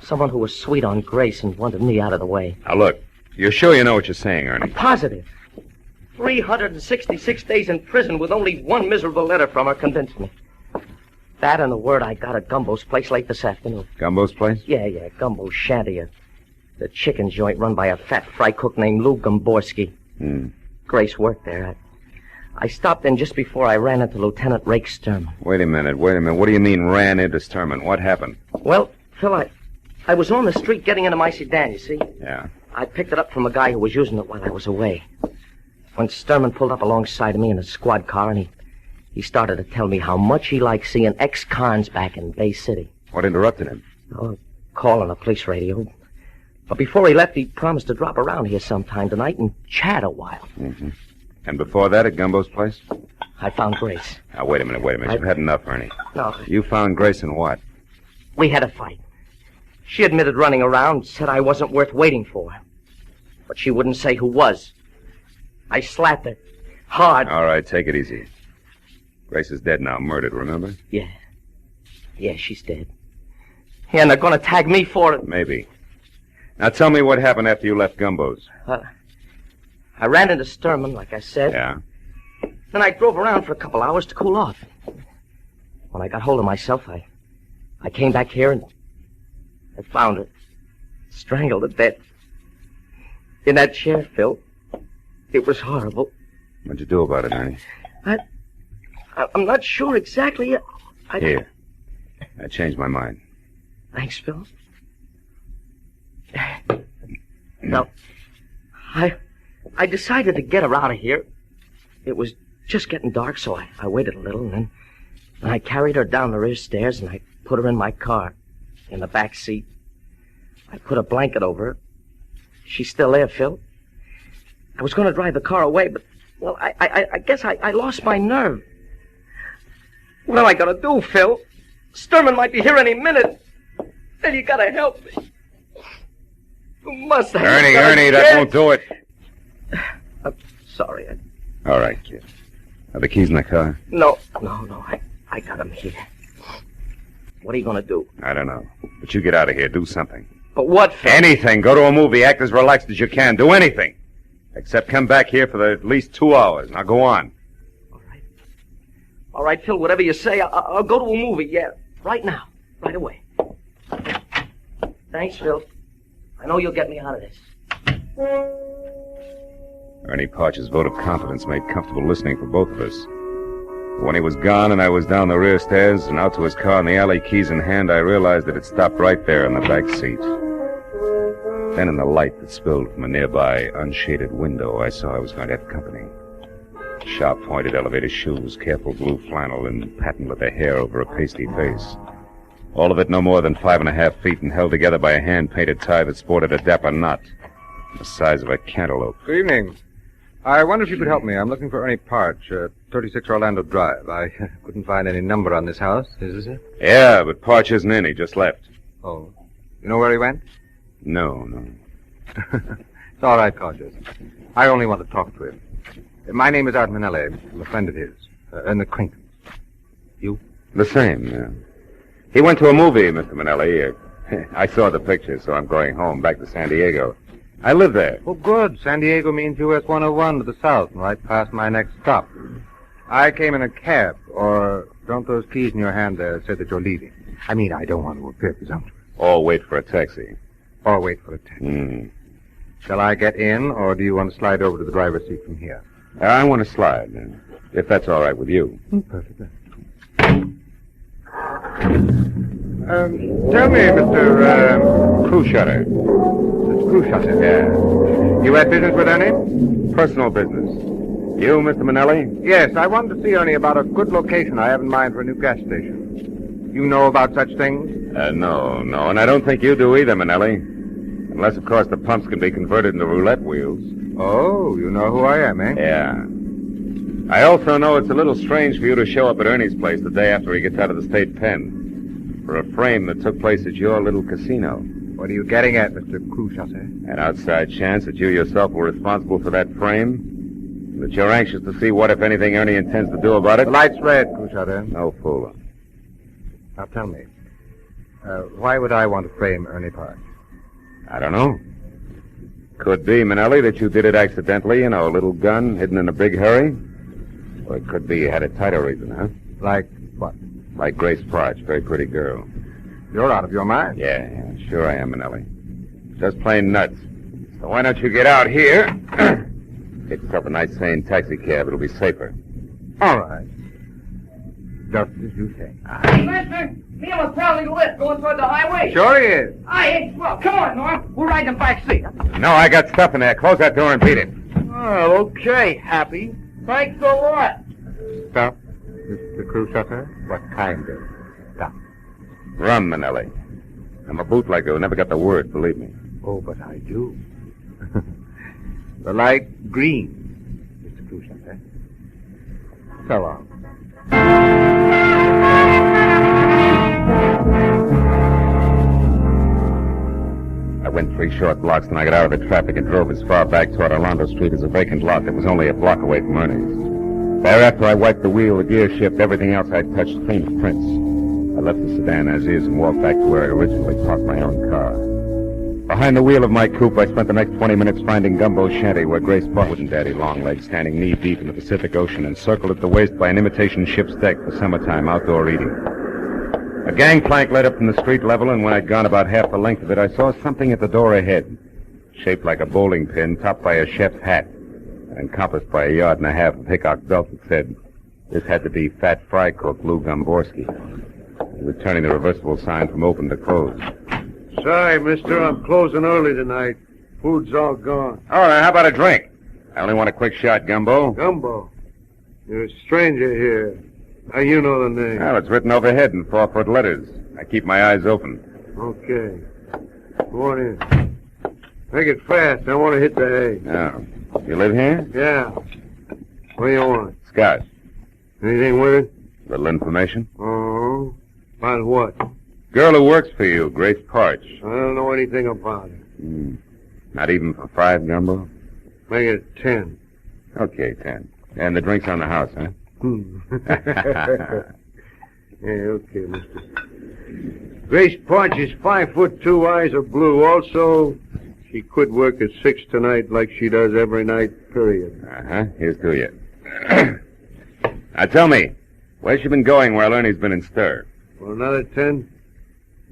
Someone who was sweet on Grace and wanted me out of the way. Now, look, you're sure you know what you're saying, Ernie? I'm positive. 366 days in prison with only one miserable letter from her convinced me. That and the word I got at Gumbo's place late this afternoon. Gumbo's place? Yeah, Gumbo's shanty. The chicken joint run by a fat fry cook named Lou Gomborski. Grace worked there. I stopped in just before I ran into Lieutenant Rake Sturman. Wait a minute. What do you mean ran into Sturman? What happened? Well, Phil, I was on the street getting into my sedan, you see? Yeah. I picked it up from a guy who was using it while I was away. When Sturman pulled up alongside of me in a squad car, and he started to tell me how much he liked seeing ex-cons back in Bay City. What interrupted him? Oh, call on the police radio. But before he left, he promised to drop around here sometime tonight and chat a while. Mm-hmm. And before that, at Gumbo's place? I found Grace. Now, wait a minute. You've had enough, Ernie. No. You found Grace in what? We had a fight. She admitted running around, said I wasn't worth waiting for. But she wouldn't say who was. I slapped her. Hard. All right, take it easy. Grace is dead now, murdered, remember? Yeah. Yeah, she's dead. Yeah, and they're going to tag me for it. Maybe. Now tell me what happened after you left Gumbo's. I ran into Sturman, like I said. Yeah. Then I drove around for a couple hours to cool off. When I got hold of myself, I came back here and I found her strangled to death. In that chair, Phil. It was horrible. What'd you do about it, Ernie? I'm not sure exactly. Here. I changed my mind. Thanks, Phil. No. I decided to get her out of here. It was just getting dark, so I waited a little, and then I carried her down the rear stairs, and I put her in my car, in the back seat. I put a blanket over her. She's still there, Phil. I was going to drive the car away, but, well, I guess I lost my nerve. What am I going to do, Phil? Sturman might be here any minute. And you got to help me. You must have... Ernie, that won't do it. I'm sorry. All right, kid. Are the keys in the car? No. I got them here. What are you going to do? I don't know. But you get out of here. Do something. But what, Phil? Anything. Go to a movie. Act as relaxed as you can. Do anything. Except come back here for at least 2 hours. Now go on. All right, Phil, whatever you say, I'll go to a movie, yeah. Right now. Right away. Thanks, Phil. I know you'll get me out of this. Ernie Parch's vote of confidence made comfortable listening for both of us. When he was gone and I was down the rear stairs and out to his car in the alley, keys in hand, I realized that it stopped right there in the back seat. Then in the light that spilled from a nearby unshaded window, I saw I was going to have company. Sharp-pointed elevator shoes, careful blue flannel, and patent leather hair over a pasty face. All of it no more than 5.5 feet and held together by a hand-painted tie that sported a dapper knot, the size of a cantaloupe. Good evening. I wonder if you could help me. I'm looking for Ernie Parch, 36 Orlando Drive. I couldn't find any number on this house. Is this it? Yeah, but Parch isn't in. He just left. Oh. You know where he went? No. It's all right, Cautious. I only want to talk to him. My name is Art Manelli. I'm a friend of his. An acquaintance. You? The same, yeah. He went to a movie, Mr. Manelli. I saw the picture, so I'm going home, back to San Diego. I live there. Oh, good. San Diego means US 101 to the south, and right past my next stop. I came in a cab, or don't those keys in your hand there say that you're leaving? I mean, I don't want to appear presumptuous. Or wait for a taxi. Or wait for a taxi. Shall I get in, or do you want to slide over to the driver's seat from here? I want to slide, if that's all right with you. Perfectly. Tell me, Mr. Cruishutter. Mr. Cruishutter? Yeah. You had business with Ernie? Personal business. You, Mr. Manelli? Yes, I wanted to see Ernie about a good location I have in mind for a new gas station. You know about such things? No, and I don't think you do either, Manelli. Unless, of course, the pumps can be converted into roulette wheels. Oh, you know who I am, eh? Yeah. I also know it's a little strange for you to show up at Ernie's place the day after he gets out of the state pen for a frame that took place at your little casino. What are you getting at, Mr. Cruishutter? An outside chance that you yourself were responsible for that frame? That you're anxious to see what, if anything, Ernie intends to do about it? The light's red, Cruishutter. No fooling. Now tell me, why would I want to frame Ernie Parch? I don't know. Could be, Manelli, that you did it accidentally, a little gun hidden in a big hurry. Or it could be you had a tighter reason, huh? Like what? Like Grace Parch, very pretty girl. You're out of your mind. Yeah, sure I am, Manelli. Just plain nuts. So why don't you get out here? Get yourself a nice, sane taxi cab. It'll be safer. All right. Just as you say. Hey, mister, Neil is probably lit going toward the highway. Sure he is. Hey, well, come on, Noir. We'll ride in the back seat. No, I got stuff in there. Close that door and beat it. Oh, okay, Happy. Thanks a lot. Stuff, Mr. Cruishutter? What kind of stuff? Rum, Manelli. I'm a bootlegger who never got the word, believe me. Oh, but I do. The light green, Mr. Cruishutter. So long. I went 3 short blocks, then I got out of the traffic and drove as far back toward Orlando Street as a vacant lot that was only a block away from Ernie's. Thereafter, I wiped the wheel, the gear shift, everything else I'd touched clean of prints. I left the sedan as is and walked back to where I originally parked my own car. Behind the wheel of my coupe, I spent the next 20 minutes finding Gumbo's shanty, where Grace Bartlett and Daddy Longlegs, standing knee-deep in the Pacific Ocean, encircled at the waist by an imitation ship's deck for summertime outdoor eating. A gangplank led up from the street level, and when I'd gone about half the length of it, I saw something at the door ahead, shaped like a bowling pin, topped by a chef's hat, and encompassed by a yard and a half of Hickok belt that said, "This had to be Fat Fry Cook Lou Gomborski." He was turning the reversible sign from open to close. Sorry, mister, I'm closing early tonight. Food's all gone. All right, how about a drink? I only want a quick shot, Gumbo. Gumbo? You're a stranger here. How you know the name? Well, it's written overhead in 4-foot letters. I keep my eyes open. Okay. Go on in. Make it fast. I want to hit the hay. Oh. You live here? Yeah. What do you want? Scotch. Anything with it? Little information. Oh. About what? Girl who works for you, Grace Parch. I don't know anything about it. Not even for 5, Gumbo? Make it 10. Okay, 10. And the drink's on the house, huh? Yeah, okay, mister. Grace Parch is 5'2", eyes are blue. Also, she quit work at 6 tonight like she does every night, period. Uh-huh. Here's to you. Now tell me, where's she been going while Ernie's been in stir? For another 10?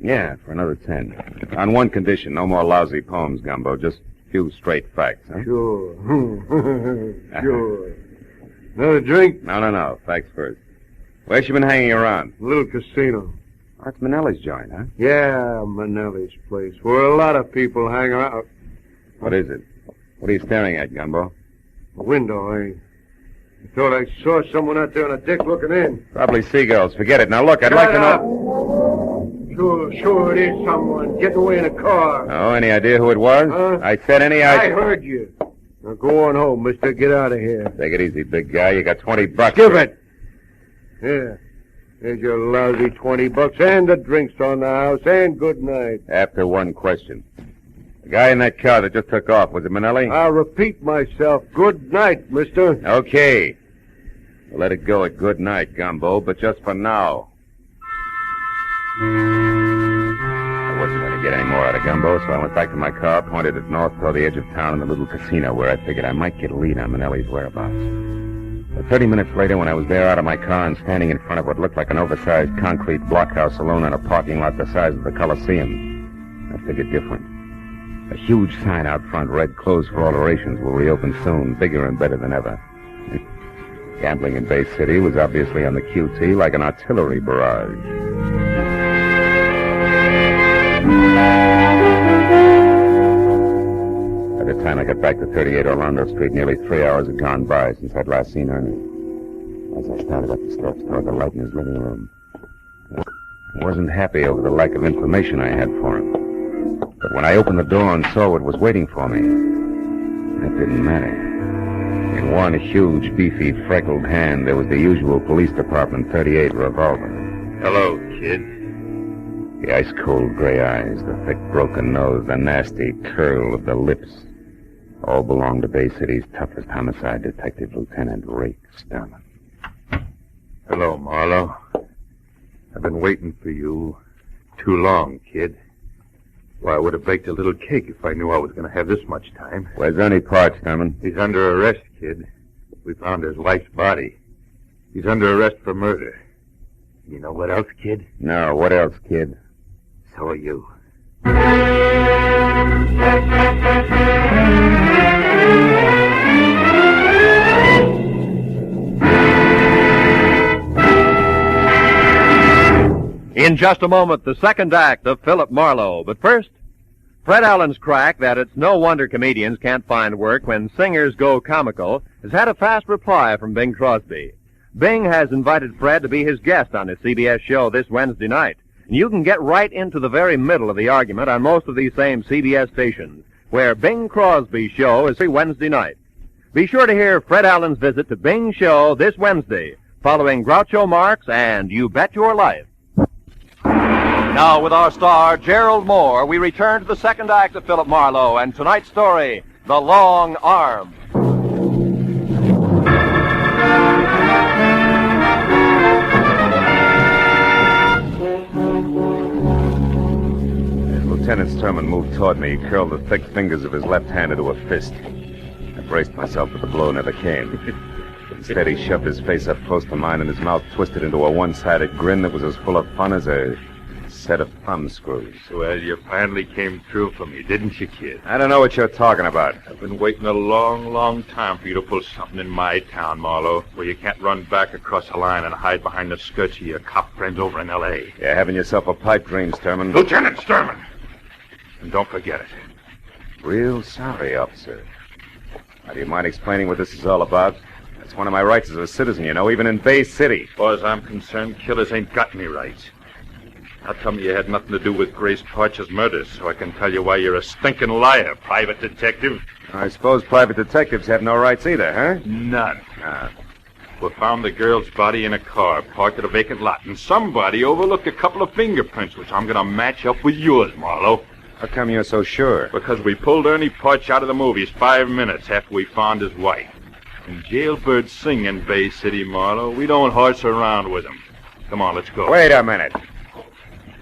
Yeah, for another 10. On one condition, no more lousy poems, Gumbo. Just a few straight facts, huh? Sure. Sure. Another drink? No. Facts first. Where's she been hanging around? A little casino. Oh, it's Manelli's joint, huh? Yeah, Manelli's place, where a lot of people hang out. What is it? What are you staring at, Gumbo? A window, I thought I saw someone out there on a deck looking in. Probably seagulls. Forget it. Now look, I'd like to know... Sure, it is someone getting away in a car. Oh, any idea who it was? Huh? I said any idea... I heard you. Now go on home, mister. Get out of here. Take it easy, big guy. You got $20. Give it. Yeah. There's your lousy $20 and the drinks on the house, and good night. After one question. The guy in that car that just took off, was it Manelli? I'll repeat myself. Good night, mister. Okay. We'll let it go at good night, Gumbo, but just for now. I wasn't going to get any more out of Gumbo, so I went back to my car, pointed it north toward the edge of town in the little casino where I figured I might get a lead on Manelli's whereabouts. But 30 minutes later, when I was there out of my car and standing in front of what looked like an oversized concrete blockhouse saloon in a parking lot the size of the Coliseum, I figured different. A huge sign out front read, "Closed for alterations, will reopen soon, bigger and better than ever." Gambling in Bay City was obviously on the QT like an artillery barrage. By the time I got back to 38 Orlando Street, nearly 3 hours had gone by since I'd last seen Ernie. As I started up the steps toward the light in his living room, I wasn't happy over the lack of information I had for him. But when I opened the door and saw what was waiting for me, that didn't matter. In one huge, beefy, freckled hand, there was the usual police department .38 revolver. Hello, kid. The ice-cold gray eyes, the thick, broken nose, the nasty curl of the lips, all belonged to Bay City's toughest homicide detective, Lieutenant Rake Sterling. Hello, Marlowe. I've been waiting for you too long, kid. Why, I would have baked a little cake if I knew I was going to have this much time. Where's Ernie Parch, Sterling? He's under arrest, kid. We found his wife's body. He's under arrest for murder. You know what else, kid? No, what else, kid? So are you. In just a moment, the second act of Philip Marlowe. But first, Fred Allen's crack that it's no wonder comedians can't find work when singers go comical has had a fast reply from Bing Crosby. Bing has invited Fred to be his guest on his CBS show this Wednesday night. And you can get right into the very middle of the argument on most of these same CBS stations, where Bing Crosby's show is every Wednesday night. Be sure to hear Fred Allen's visit to Bing's show this Wednesday, following Groucho Marx and You Bet Your Life. Now, with our star, Gerald Moore, we return to the second act of Philip Marlowe and tonight's story, The Long Arm. Lieutenant Sturman moved toward me, he curled the thick fingers of his left hand into a fist. I braced myself, but the blow never came. Instead, he shoved his face up close to mine, and his mouth twisted into a one-sided grin that was as full of fun as a set of thumb screws. Well, you finally came through for me, didn't you, kid? I don't know what you're talking about. I've been waiting a long, long time for you to pull something in my town, Marlowe, where you can't run back across the line and hide behind the skirts of your cop friends over in L.A. You're having yourself a pipe dream, Sturman. Lieutenant Sturman! And don't forget it. Real sorry, officer. Now, do you mind explaining what this is all about? That's one of my rights as a citizen, you know, even in Bay City. As far as I'm concerned, killers ain't got any rights. Now tell me you had nothing to do with Grace Parcher's murder, so I can tell you why you're a stinking liar, private detective. I suppose private detectives have no rights either, huh? None. We found the girl's body in a car parked at a vacant lot, and somebody overlooked a couple of fingerprints, which I'm going to match up with yours, Marlowe. How come you're so sure? Because we pulled Ernie Parch out of the movies 5 minutes after we found his wife. And jailbirds sing in Bay City, Marlowe. We don't horse around with them. Come on, let's go. Wait a minute.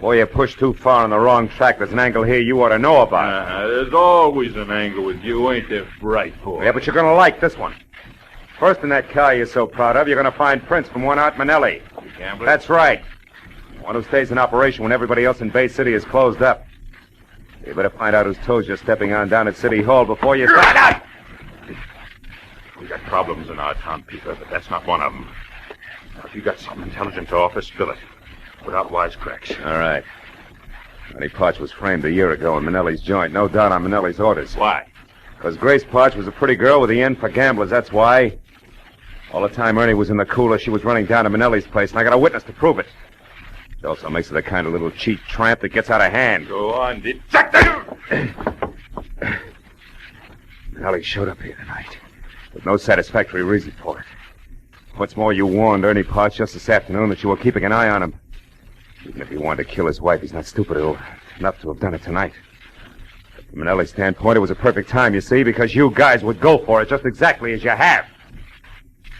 Boy, you pushed too far on the wrong track. There's an angle here you ought to know about. There's always an angle with you, ain't there, bright boy? Yeah, but you're going to like this one. First, in that car you're so proud of, you're going to find prints from one Art Manelli. Gambler? That's right. One who stays in operation when everybody else in Bay City is closed up. You better find out whose toes you're stepping on down at City Hall before you start. We got problems in our town, Peter, but that's not one of them. Now, if you got something intelligent to offer, spill it. Without wisecracks. All right. Ernie Parch was framed a year ago in Manelli's joint. No doubt on Manelli's orders. Why? Because Grace Parch was a pretty girl with the end for gamblers, that's why. All the time Ernie was in the cooler, she was running down to Manelli's place, and I got a witness to prove it. It also makes her the kind of little cheap tramp that gets out of hand. Go on, detective! Manelli showed up here tonight, with no satisfactory reason for it. What's more, you warned Ernie Parch just this afternoon that you were keeping an eye on him. Even if he wanted to kill his wife, he's not stupid enough to have done it tonight. But from Manelli's standpoint, it was a perfect time, you see, because you guys would go for it just exactly as you have.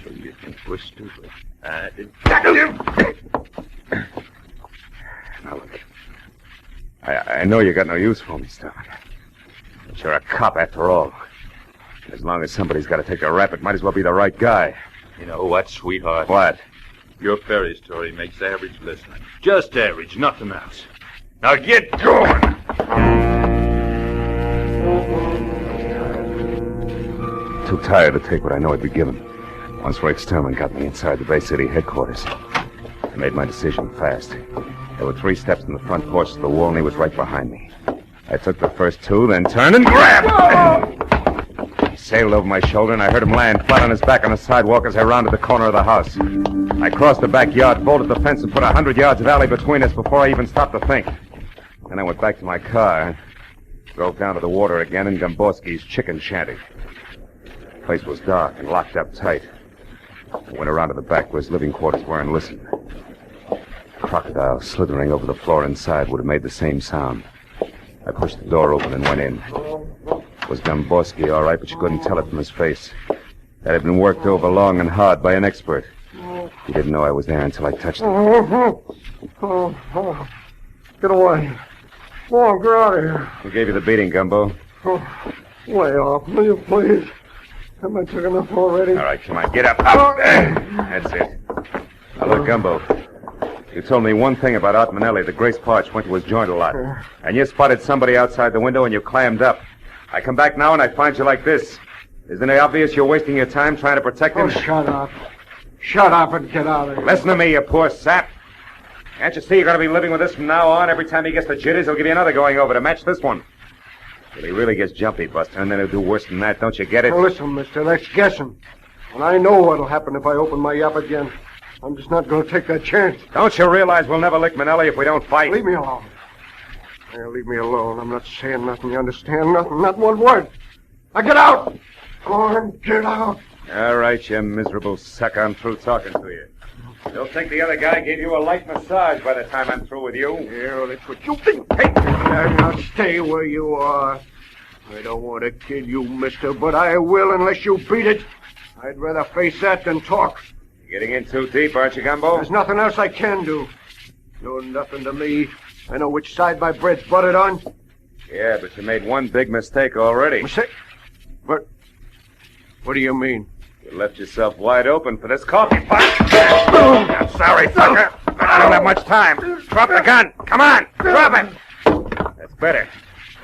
So you think we're stupid? Now, look. I know you got no use for me, Sturman. But you're a cop after all. As long as somebody's got to take a rap, it might as well be the right guy. You know what, sweetheart? What? Your fairy story makes average listening. Just average, nothing else. Now get going! Too tired to take what I know I'd be given. Once Rick Sturman got me inside the Bay City headquarters, I made my decision fast. There were 3 steps in the front porch to the wall, and he was right behind me. I took the first 2, then turned and grabbed! He sailed over my shoulder, and I heard him land flat on his back on the sidewalk as I rounded the corner of the house. I crossed the backyard, bolted the fence, and put 100 yards of alley between us before I even stopped to think. Then I went back to my car, drove down to the water again in Gomborski's chicken shanty. The place was dark and locked up tight. I went around to the back where his living quarters were and listened. A crocodile slithering over the floor inside would have made the same sound. I pushed the door open and went in. It was Gomborski, all right, but you couldn't tell it from his face. That had been worked over long and hard by an expert. He didn't know I was there until I touched him. Get away. Go on, get out of here. Who gave you the beating, Gumbo? Lay off, will you, please? Haven't I took enough already? All right, come on, get up. Up. That's it. Now, look, Gumbo. You told me one thing about Art Manelli, that Grace Parch went to his joint a lot. And you spotted somebody outside the window and you clammed up. I come back now and I find you like this. Isn't it obvious you're wasting your time trying to protect him? Oh, shut up. Shut up and get out of here. Listen to me, you poor sap. Can't you see you're going to be living with this from now on? Every time he gets the jitters, he'll give you another going over to match this one. Till he really gets jumpy, Buster, and then he'll do worse than that. Don't you get it? Well, listen, mister, that's guessing. And I know what'll happen if I open my yap again. I'm just not going to take that chance. Don't you realize we'll never lick Manelli if we don't fight? Leave me alone. Yeah, leave me alone. I'm not saying nothing. You understand? Nothing. Not one word. Now get out. Go on, get out. All right, you miserable suck. I'm through talking to you. You'll think the other guy gave you a light massage by the time I'm through with you. Yeah, well, that's what you think. Hey, now stay where you are. I don't want to kill you, mister, but I will unless you beat it. I'd rather face that than talk. You're getting in too deep, aren't you, Gumbo? There's nothing else I can do. You're nothing to me. I know which side my bread's buttered on. Yeah, but you made one big mistake already. Mistake? What do you mean? You left yourself wide open for this coffee pot. I'm sorry, fucker. I don't have much time. Drop the gun. Come on. Drop it. That's better.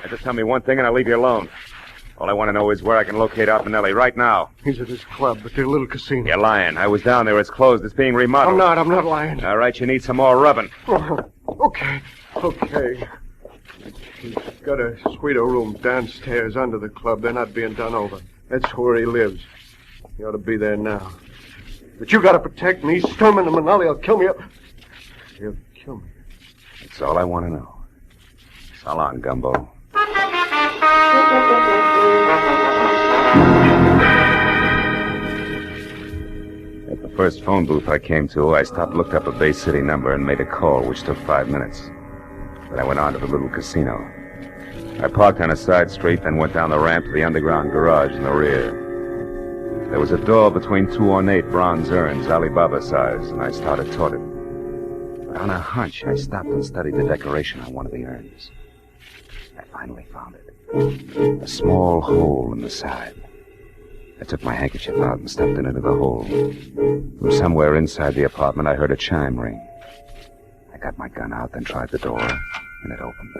Now just tell me one thing and I'll leave you alone. All I want to know is where I can locate Art Manelli right now. He's at his club, at the little casino. You're lying. I was down there. It's closed. It's being remodeled. I'm not lying. All right, you need some more rubbing. Okay. He's got a suite of rooms downstairs under the club. They're not being done over. That's where he lives. He ought to be there now. But you got to protect me. Sturman and Manelli will kill me. He'll kill me. That's all I want to know. So long, Gumbo. At the first phone booth I came to, I stopped, looked up a Bay City number, and made a call, which took 5 minutes. Then I went on to the little casino. I parked on a side street, then went down the ramp to the underground garage in the rear. There was a door between two ornate bronze urns, Alibaba size, and I started toward it. But on a hunch, I stopped and studied the decoration on one of the urns. I finally found it. A small hole in the side. I took my handkerchief out and stuffed it into the hole. From somewhere inside the apartment, I heard a chime ring. I got my gun out, then tried the door, and it opened.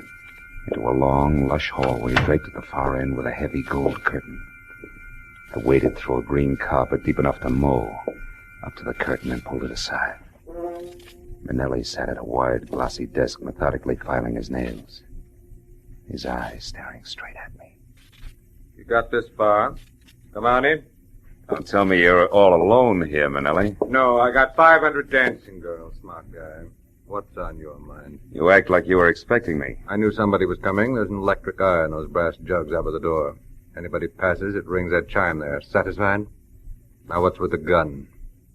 Into a long, lush hallway draped at the far end with a heavy gold curtain. I waded through a green carpet deep enough to mow, up to the curtain and pulled it aside. Manelli sat at a wide, glossy desk, methodically filing his nails. His eyes staring straight at me. You got this far. Come on in. Don't tell me you're all alone here, Manelli. No, I got 500 dancing girls, smart guy. What's on your mind? You act like you were expecting me. I knew somebody was coming. There's an electric eye on those brass jugs over the door. Anybody passes, it rings that chime there. Satisfied? Now what's with the gun?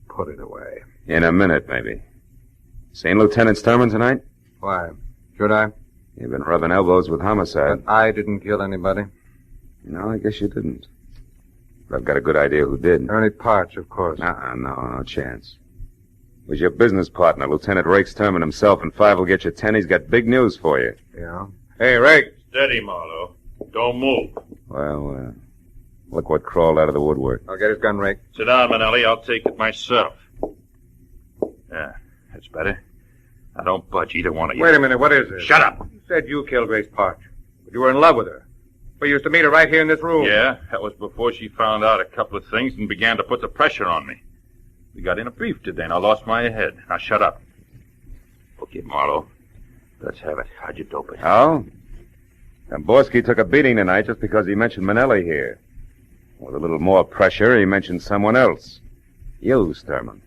Put it away. In a minute, maybe. Seen Lieutenant Sturman tonight? Why? Should I? You've been rubbing elbows with homicide. But I didn't kill anybody. No, I guess you didn't. But I've got a good idea who did. Ernie Parch, of course. No chance. It was your business partner, Lieutenant Rake Sturman himself, and 5 will get you 10. He's got big news for you. Yeah? Hey, Rake. Steady, Marlowe. Don't move. Well, look what crawled out of the woodwork. I'll get his gun, Rake. Sit down, Manelli. I'll take it myself. Yeah, that's better. Now, don't budge, either one of you. Wait a minute, what is this? Shut up. You said you killed Grace Parch. But you were in love with her. We used to meet her right here in this room. Yeah, that was before she found out a couple of things and began to put the pressure on me. We got in a beef today, and I lost my head. Now, shut up. Okay, Marlowe. Let's have it. How'd you dope it? How? Gamborski took a beating tonight just because he mentioned Manelli here. With a little more pressure, he mentioned someone else. You, Sturman.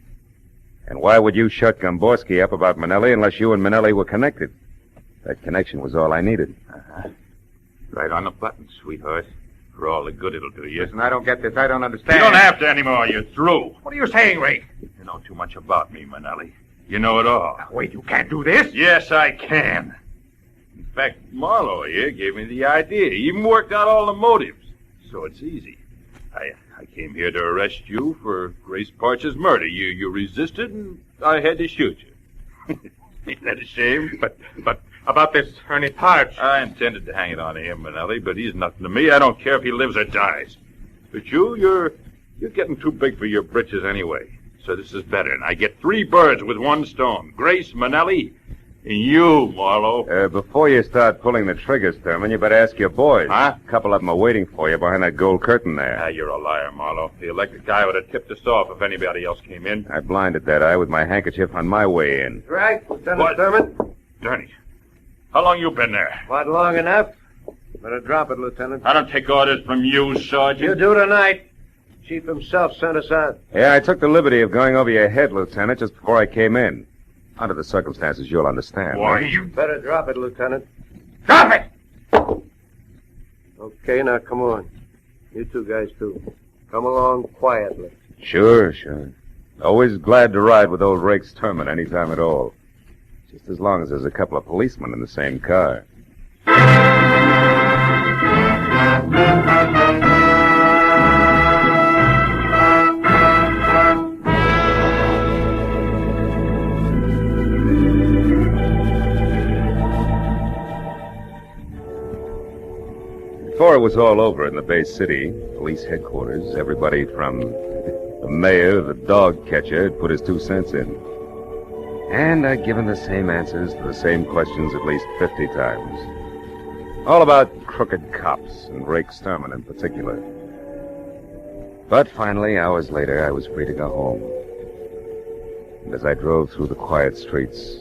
And why would you shut Gamborski up about Manelli unless you and Manelli were connected? That connection was all I needed. Uh-huh. Right on the button, sweetheart. For all the good it'll do you. Listen, I don't get this. I don't understand. You don't have to anymore. You're through. What are you saying, Rake? You know too much about me, Manelli. You know it all. Wait, you can't do this? Yes, I can. In fact, Marlowe here gave me the idea. He even worked out all the motives. So it's easy. I came here to arrest you for Grace Parch's murder. You resisted, and I had to shoot you. Ain't that a shame? But about this Ernie Parch. I intended to hang it on to him, Manelli, but he's nothing to me. I don't care if he lives or dies. But you're getting too big for your britches anyway. So this is better, and I get 3 birds with 1 stone. Grace, Manelli, and you, Marlowe. Before you start pulling the trigger, Sturman, you better ask your boys. Huh? A couple of them are waiting for you behind that gold curtain there. Ah, you're a liar, Marlowe. The electric guy would have tipped us off if anybody else came in. I blinded that eye with my handkerchief on my way in. Right, Lieutenant Sturman? Darn how long you been there? Not long enough. Better drop it, Lieutenant. I don't take orders from you, Sergeant. You do tonight. Chief himself sent us out. Yeah, I took the liberty of going over your head, Lieutenant, just before I came in. Under the circumstances, you'll understand. Why, right? you... Better drop it, Lieutenant. Drop it! Okay, now come on. You 2 guys, too. Come along quietly. Sure. Always glad to ride with old Rake Sturman any time at all. Just as long as there's a couple of policemen in the same car. Before it was all over in the Bay City, police headquarters, everybody from the mayor to the dog catcher had put his 2 cents in. And I'd given the same answers to the same questions at least 50 times. All about crooked cops, and Rake Sturman in particular. But finally, hours later, I was free to go home. And as I drove through the quiet streets,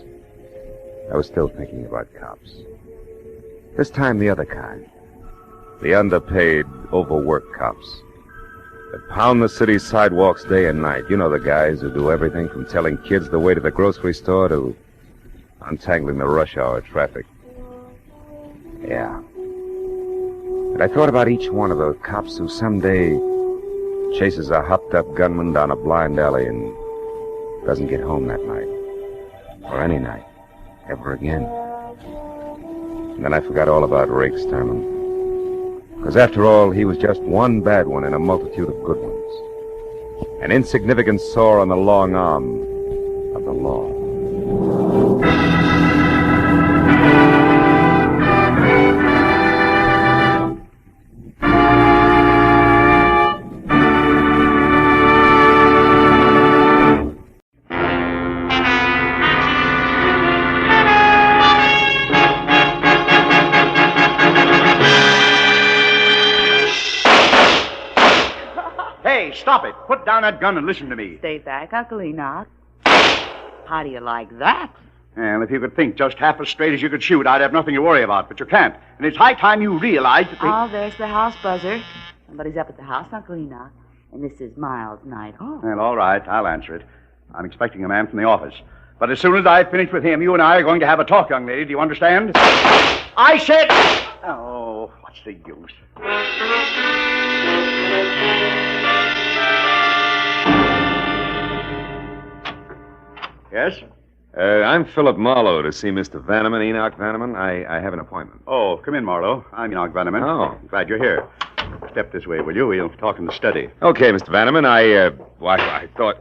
I was still thinking about cops. This time the other kind. The underpaid, overworked cops that pound the city's sidewalks day and night. You know the guys who do everything from telling kids the way to the grocery store to untangling the rush hour traffic. Yeah. And I thought about each one of those cops who someday chases a hopped-up gunman down a blind alley and doesn't get home that night. Or any night. Ever again. And then I forgot all about Rake Sturman. Because after all, he was just one bad one in a multitude of good ones. An insignificant sore on the long arm of the law. Stop it. Put down that gun and listen to me. Stay back, Uncle Enoch. How do you like that? Well, if you could think just half as straight as you could shoot, I'd have nothing to worry about, but you can't. And it's high time you realize that Oh, there's the house buzzer. Somebody's up at the house, Uncle Enoch. And this is Miles' night home. Well, all right. I'll answer it. I'm expecting a man from the office. But as soon as I've finished with him, you and I are going to have a talk, young lady. Do you understand? I said... Oh, what's the use? Yes? I'm Philip Marlowe to see Mr. Vanneman, Enoch Vanneman. I have an appointment. Oh, come in, Marlowe. I'm Enoch Vanneman. Oh. Glad you're here. Step this way, will you? We'll talk in the study. Okay, Mr. Vanneman. I thought...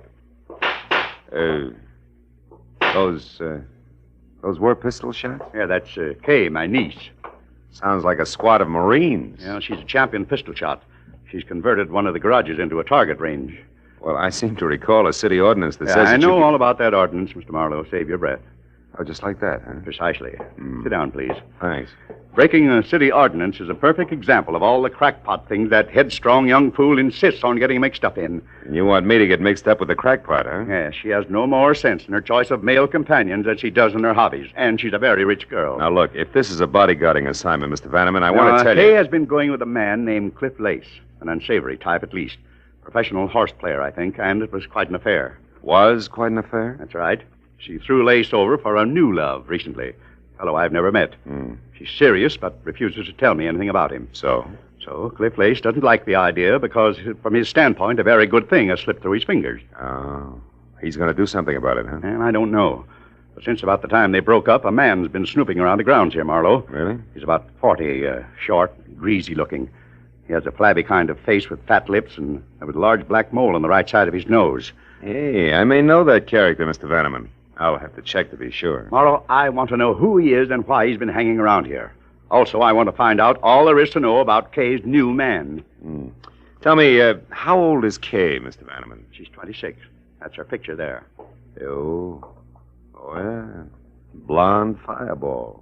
Those were pistol shots? Yeah, that's Kay, my niece. Sounds like a squad of Marines. Yeah, she's a champion pistol shot. She's converted one of the garages into a target range. Well, I seem to recall a city ordinance that says... I know all about that ordinance, Mr. Marlowe. Save your breath. Oh, just like that, huh? Precisely. Sit down, please. Thanks. Breaking a city ordinance is a perfect example of all the crackpot things that headstrong young fool insists on getting mixed up in. And you want me to get mixed up with the crackpot, huh? Yes, she has no more sense in her choice of male companions than she does in her hobbies. And she's a very rich girl. Now, look, if this is a bodyguarding assignment, Mr. Vanneman, I want to tell Kay you... has been going with a man named Cliff Lace, an unsavory type at least. Professional horse player, I think, and it was quite an affair. Was quite an affair? That's right. She threw Lace over for a new love recently. A fellow I've never met. She's serious, but refuses to tell me anything about him. So? So Cliff Lace doesn't like the idea because, from his standpoint, a very good thing has slipped through his fingers. Oh. He's going to do something about it, huh? And I don't know. But since about the time they broke up, a man's been snooping around the grounds here, Marlowe. Really? He's about 40, short, greasy looking. He has a flabby kind of face with fat lips and with a large black mole on the right side of his nose. Hey, I may know that character, Mr. Vanneman. I'll have to check to be sure. Marlowe, I want to know who he is and why he's been hanging around here. Also, I want to find out all there is to know about Kay's new man. Tell me, how old is Kay, Mr. Vanneman? She's 26. That's her picture there. Oh, yeah. Blonde fireball.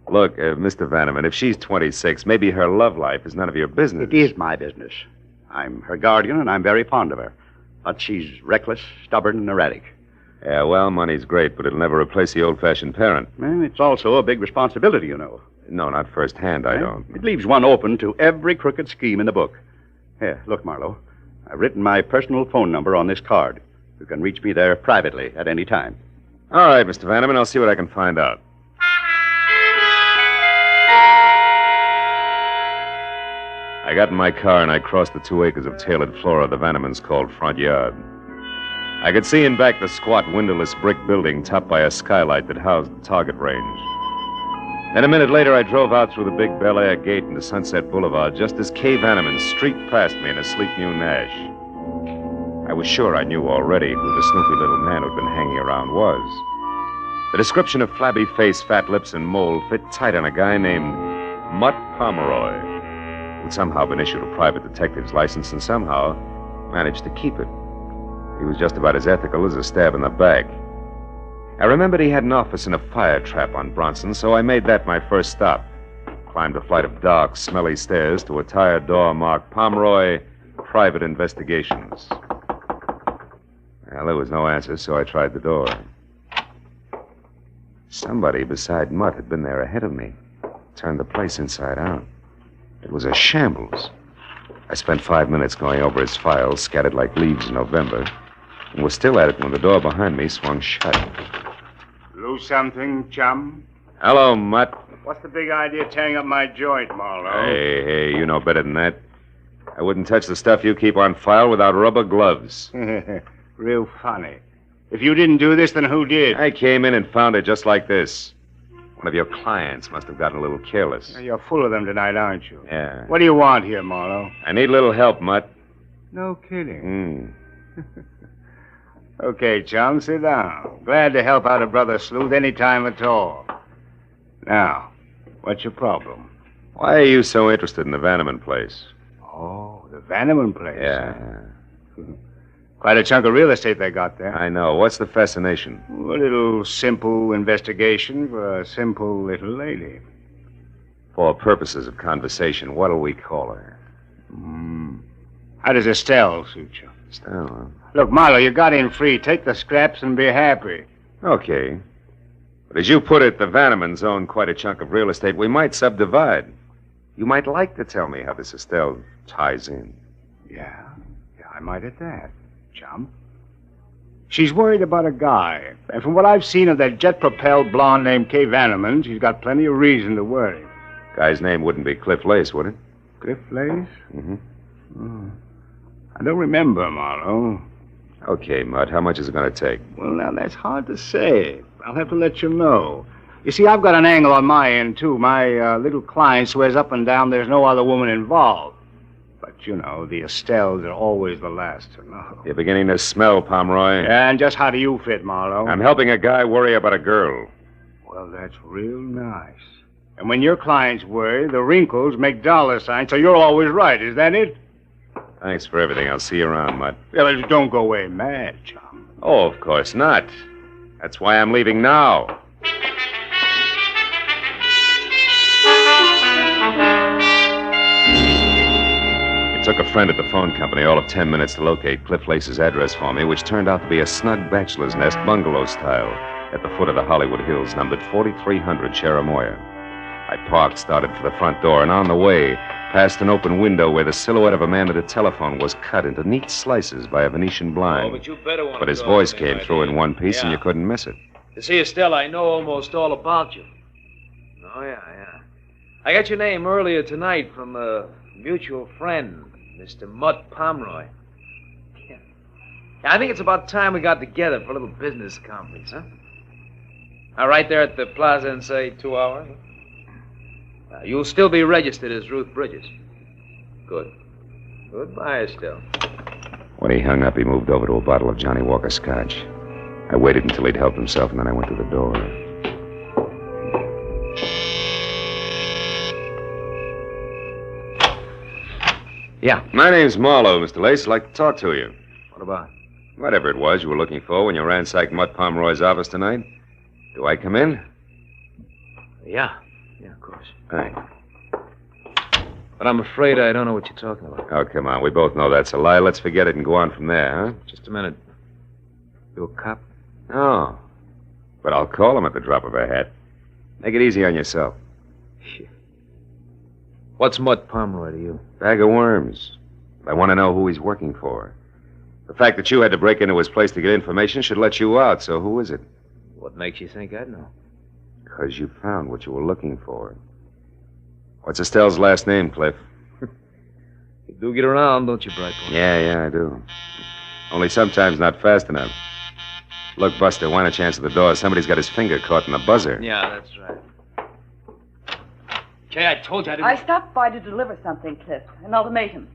Look, Mr. Vanneman, if she's 26, maybe her love life is none of your business. It is my business. I'm her guardian, and I'm very fond of her. But she's reckless, stubborn, and erratic. Yeah, well, money's great, but it'll never replace the old-fashioned parent. And it's also a big responsibility, you know. No, not firsthand, I don't. It leaves one open to every crooked scheme in the book. Here, look, Marlowe. I've written my personal phone number on this card. You can reach me there privately at any time. All right, Mr. Vanneman, I'll see what I can find out. I got in my car and I crossed the 2 acres of tailored flora the Vannemans called front yard. I could see in back the squat, windowless brick building topped by a skylight that housed the target range. Then a minute later, I drove out through the big Bel Air gate into Sunset Boulevard just as Kay Vanneman streaked past me in a sleek new Nash. I was sure I knew already who the snoopy little man who'd been hanging around was. The description of flabby face, fat lips, and mole fit tight on a guy named Mutt Pomeroy, who'd somehow been issued a private detective's license and somehow managed to keep it. He was just about as ethical as a stab in the back. I remembered he had an office in a fire trap on Bronson, so I made that my first stop. Climbed a flight of dark, smelly stairs to a tired door marked Pomeroy, Private Investigations. Well, there was no answer, so I tried the door. Somebody beside Mutt had been there ahead of me. Turned the place inside out. It was a shambles. I spent 5 minutes going over his files, scattered like leaves in November, and was still at it when the door behind me swung shut. Lose something, chum? Hello, Mutt. What's the big idea tearing up my joint, Marlowe? Hey, you know better than that. I wouldn't touch the stuff you keep on file without rubber gloves. Real funny. If you didn't do this, then who did? I came in and found it just like this. One of your clients must have gotten a little careless. You're full of them tonight, aren't you? Yeah. What do you want here, Marlowe? I need a little help, Mutt. No kidding. Okay, chum, sit down. Glad to help out a brother sleuth any time at all. Now, what's your problem? Why are you so interested in the Vanneman place? Oh, the Vanneman place. Yeah. Quite a chunk of real estate they got there. I know. What's the fascination? A little simple investigation for a simple little lady. For purposes of conversation, what'll we call her? How does Estelle suit you? Estelle, huh? Look, Marlowe, you got in free. Take the scraps and be happy. Okay. But as you put it, the Vannemans own quite a chunk of real estate. We might subdivide. You might like to tell me how this Estelle ties in. Yeah, I might at that, chum. She's worried about a guy. And from what I've seen of that jet-propelled blonde named Kay Vanneman, she's got plenty of reason to worry. Guy's name wouldn't be Cliff Lace, would it? Cliff Lace? Mm-hmm. I don't remember, Marlowe. Okay, Mutt, how much is it going to take? Well, now, that's hard to say. I'll have to let you know. You see, I've got an angle on my end, too. My little client swears up and down there's no other woman involved. But, you know, the Estelles are always the last to know. You're beginning to smell, Pomeroy. And just how do you fit, Marlowe? I'm helping a guy worry about a girl. Well, that's real nice. And when your clients worry, the wrinkles make dollar signs, so you're always right. Is that it? Thanks for everything. I'll see you around, Mutt. Yeah, but don't go away mad, chum. Oh, of course not. That's why I'm leaving now. It took a friend at the phone company all of 10 minutes to locate Cliff Lace's address for me, which turned out to be a snug bachelor's nest bungalow style at the foot of the Hollywood Hills, numbered 4300 Cherimoya. I parked, started for the front door, and on the way, past an open window where the silhouette of a man at a telephone was cut into neat slices by a Venetian blind. But you better want But his voice came through in one piece, and you couldn't miss it. You see, Estelle, I know almost all about you. Oh, yeah. I got your name earlier tonight from a mutual friend, Mr. Mutt Pomeroy. Yeah. I think it's about time we got together for a little business conference, huh? Now, right there at the plaza in, say, 2 hours. You'll still be registered as Ruth Bridges. Good. Goodbye, Estelle. When he hung up, he moved over to a bottle of Johnny Walker Scotch. I waited until he'd helped himself, and then I went to the door. Yeah. My name's Marlowe, Mr. Lace. I'd like to talk to you. What about? Whatever it was you were looking for when you ransacked Mutt Pomeroy's office tonight. Do I come in? Yeah, of course. Thanks. But I'm afraid I don't know what you're talking about. Oh, come on. We both know that's a lie. Let's forget it and go on from there, huh? Just a minute. You a cop? No. But I'll call him at the drop of a hat. Make it easy on yourself. What's Mutt Pomeroy to you? Bag of worms. I want to know who he's working for. The fact that you had to break into his place to get information should let you out, so who is it? What makes you think I'd know? Because you found what you were looking for. What's Estelle's last name, Cliff? You do get around, don't you, Brightboy? Yeah, I do. Only sometimes not fast enough. Look, Buster, why don't you answer the door? Somebody's got his finger caught in the buzzer. Yeah, that's right. Kay, I told you I didn't... I stopped by to deliver something, Cliff. An ultimatum.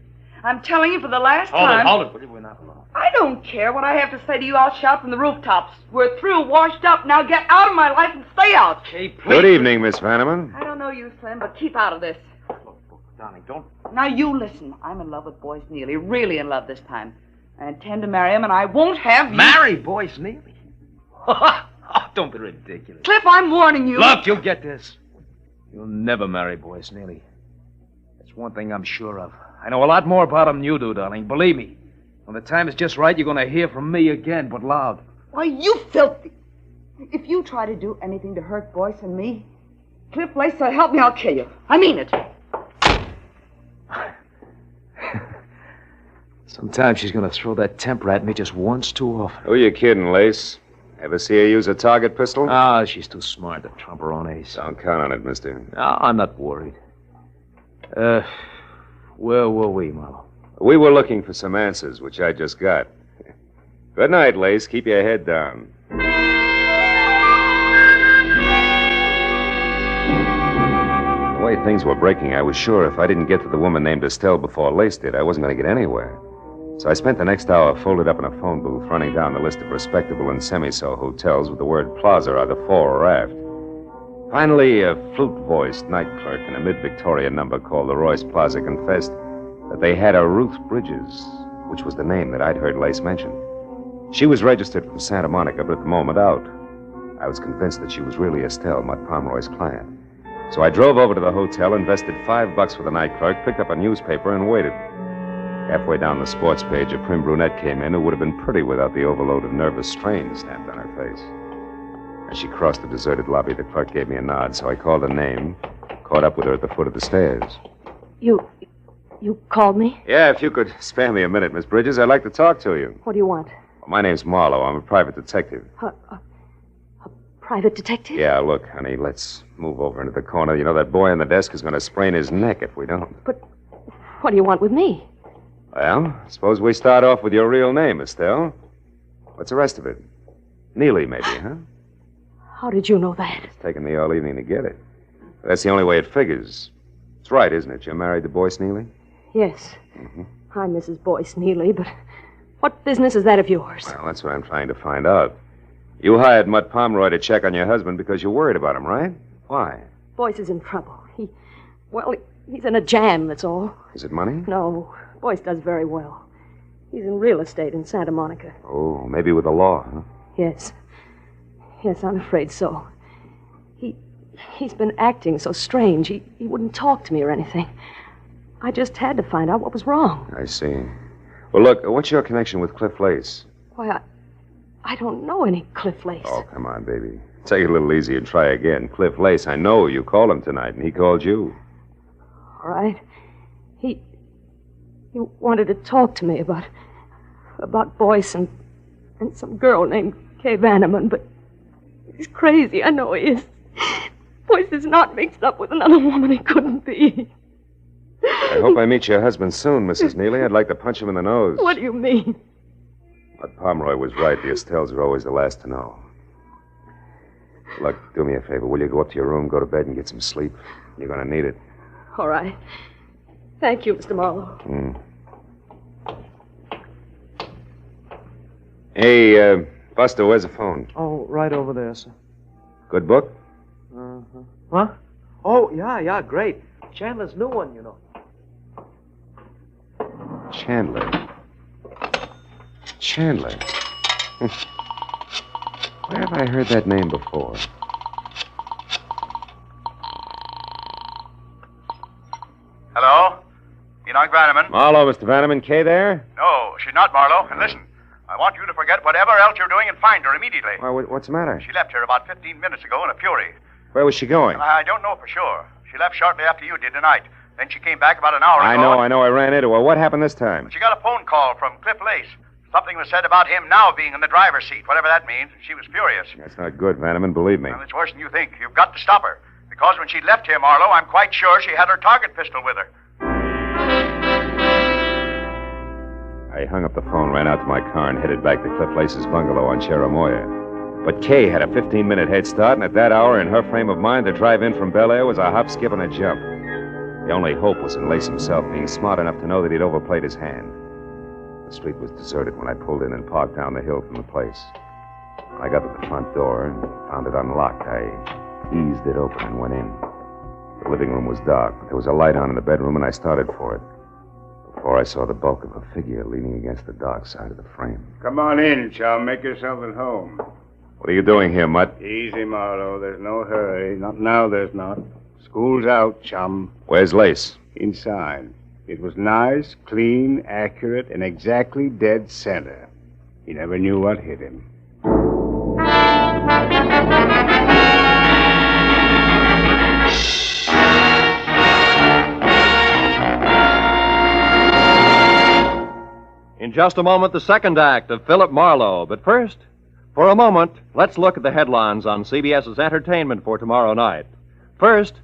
I'm telling you for the last time... Hold it. We're not alone. I don't care what I have to say to you. I'll shout from the rooftops. We're through, washed up. Now get out of my life and stay out. Kay, please. Good evening, Miss Vanneman. I don't know use, Slim, but keep out of this. Darling, don't. Now, you listen. I'm in love with Boyce Neely. Really in love this time. I intend to marry him, and I won't have you... Marry Boyce Neely? Oh, don't be ridiculous. Cliff, I'm warning you. Look, you'll get this. You'll never marry Boyce Neely. That's one thing I'm sure of. I know a lot more about him than you do, darling. Believe me. When the time is just right, you're going to hear from me again, but loud. Why, you filthy... If you try to do anything to hurt Boyce and me, Cliff Lace, so help me, I'll kill you. I mean it. Sometimes she's going to throw that temper at me just once too often. Who you kidding, Lace? Ever see her use a target pistol? Ah, she's too smart to trump her own ace. Don't count on it, mister. No, I'm not worried. Where were we, Marlowe? We were looking for some answers, which I just got. Good night, Lace. Keep your head down. The way things were breaking, I was sure if I didn't get to the woman named Estelle before Lace did, I wasn't going to get anywhere. So I spent the next hour folded up in a phone booth, running down the list of respectable and semi-so hotels with the word plaza either fore or aft. Finally, a flute-voiced night clerk in a mid-Victorian number called the Royce Plaza confessed that they had a Ruth Bridges, which was the name that I'd heard Lace mention. She was registered from Santa Monica, but at the moment out. I was convinced that she was really Estelle, Mutt Pomeroy's client. So I drove over to the hotel, invested $5 for the night clerk, picked up a newspaper, and waited. Halfway down the sports page, a prim brunette came in who would have been pretty without the overload of nervous strain stamped on her face. As she crossed the deserted lobby, the clerk gave me a nod, so I called her name, caught up with her at the foot of the stairs. You called me? Yeah, if you could spare me a minute, Miss Bridges, I'd like to talk to you. What do you want? Well, my name's Marlowe. I'm a private detective. A private detective? Yeah, look, honey, let's move over into the corner. You know, that boy on the desk is going to sprain his neck if we don't. But what do you want with me? Well, suppose we start off with your real name, Estelle. What's the rest of it? Neely, maybe, huh? How did you know that? It's taken me all evening to get it. That's the only way it figures. It's right, isn't it? You're married to Boyce Neely? Yes. I'm Mrs. Boyce Neely, but what business is that of yours? Well, that's what I'm trying to find out. You hired Mutt Pomeroy to check on your husband because you're worried about him, right? Why? Boyce is in trouble. He's in a jam, that's all. Is it money? No. Boyce does very well. He's in real estate in Santa Monica. Oh, maybe with the law, huh? Yes. Yes, I'm afraid so. He's been acting so strange. He wouldn't talk to me or anything. I just had to find out what was wrong. I see. Well, look, what's your connection with Cliff Lace? Why, I don't know any Cliff Lace. Oh, come on, baby. Take it a little easy and try again. Cliff Lace, I know you called him tonight, and he called you. All right. He wanted to talk to me about Boyce and some girl named Kay Vanneman, but he's crazy. I know he is. Boyce is not mixed up with another woman. He couldn't be. I hope I meet your husband soon, Mrs. Neely. I'd like to punch him in the nose. What do you mean? But Pomeroy was right. The Estelles are always the last to know. Look, do me a favor. Will you go up to your room, go to bed, and get some sleep? You're going to need it. All right. Thank you, Mr. Marlowe. Hey, Buster, where's the phone? Oh, right over there, sir. Good book? Uh-huh. Huh? Oh, yeah, great. Chandler's new one, you know. Chandler. Where have I heard that name before? Hello? Enoch Vanneman? Marlowe, Mr. Vanneman. Kay there? No, she's not, Marlowe. And listen, I want you to forget whatever else you're doing and find her immediately. Why, what's the matter? She left here about 15 minutes ago in a fury. Where was she going? I don't know for sure. She left shortly after you did tonight. Then she came back about an hour ago. I know. I ran into her. What happened this time? She got a phone call from Cliff Lace. Something was said about him now being in the driver's seat, whatever that means. She was furious. That's not good, Vanneman, believe me. Well, it's worse than you think. You've got to stop her. Because when she left here, Marlowe, I'm quite sure she had her target pistol with her. I hung up the phone, ran out to my car, and headed back to Cliff Lace's bungalow on Cheramoya. But Kay had a 15-minute head start, and at that hour, in her frame of mind, the drive in from Bel Air was a hop, skip, and a jump. The only hope was in Lace himself being smart enough to know that he'd overplayed his hand. The street was deserted when I pulled in and parked down the hill from the place. When I got to the front door and found it unlocked, I eased it open and went in. The living room was dark, but there was a light on in the bedroom, and I started for it. Before I saw the bulk of a figure leaning against the dark side of the frame. Come on in, chum. Make yourself at home. What are you doing here, Mutt? Easy, Marlowe. There's no hurry. Not now, there's not. School's out, chum. Where's Lace? Inside. It was nice, clean, accurate, and exactly dead center. He never knew what hit him. In just a moment, the second act of Philip Marlowe. But first, for a moment, let's look at the headlines on CBS's entertainment for tomorrow night. First,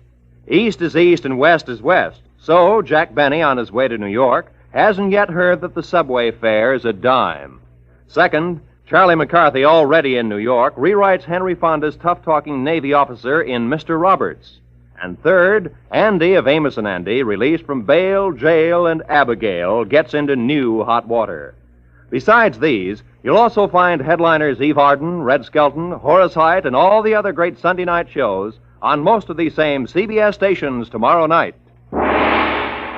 East is East and West is West. So, Jack Benny, on his way to New York, hasn't yet heard that the subway fare is a dime. Second, Charlie McCarthy, already in New York, rewrites Henry Fonda's tough-talking Navy officer in Mr. Roberts. And third, Andy of Amos and Andy, released from bail, jail, and Abigail, gets into new hot water. Besides these, you'll also find headliners Eve Arden, Red Skelton, Horace Heidt, and all the other great Sunday night shows on most of these same CBS stations tomorrow night.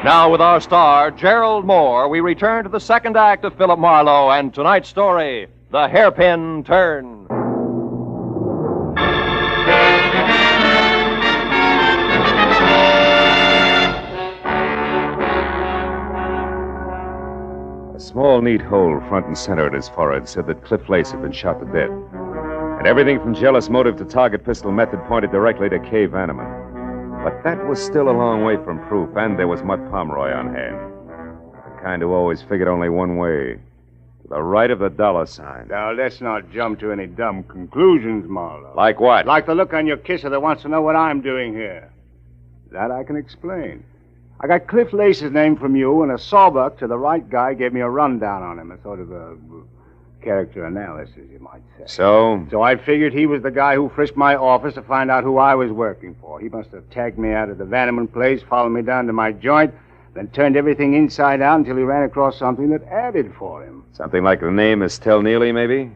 Now, with our star, Gerald Moore, we return to the second act of Philip Marlowe and tonight's story, The Hairpin Turn. A small, neat hole front and center at his forehead said that Cliff Lace had been shot to death. And everything from jealous motive to target pistol method pointed directly to Kay Vanneman. But that was still a long way from proof, and there was Mutt Pomeroy on hand. The kind who always figured only one way. To the right of the dollar sign. Now, let's not jump to any dumb conclusions, Marlowe. Like what? Like the look on your kisser that wants to know what I'm doing here. That I can explain. I got Cliff Lace's name from you, and a sawbuck to the right guy gave me a rundown on him, a sort of a character analysis, you might say. So? So I figured he was the guy who frisked my office to find out who I was working for. He must have tagged me out of the Vanneman place, followed me down to my joint, then turned everything inside out until he ran across something that added for him. Something like the name Estelle Neely, maybe?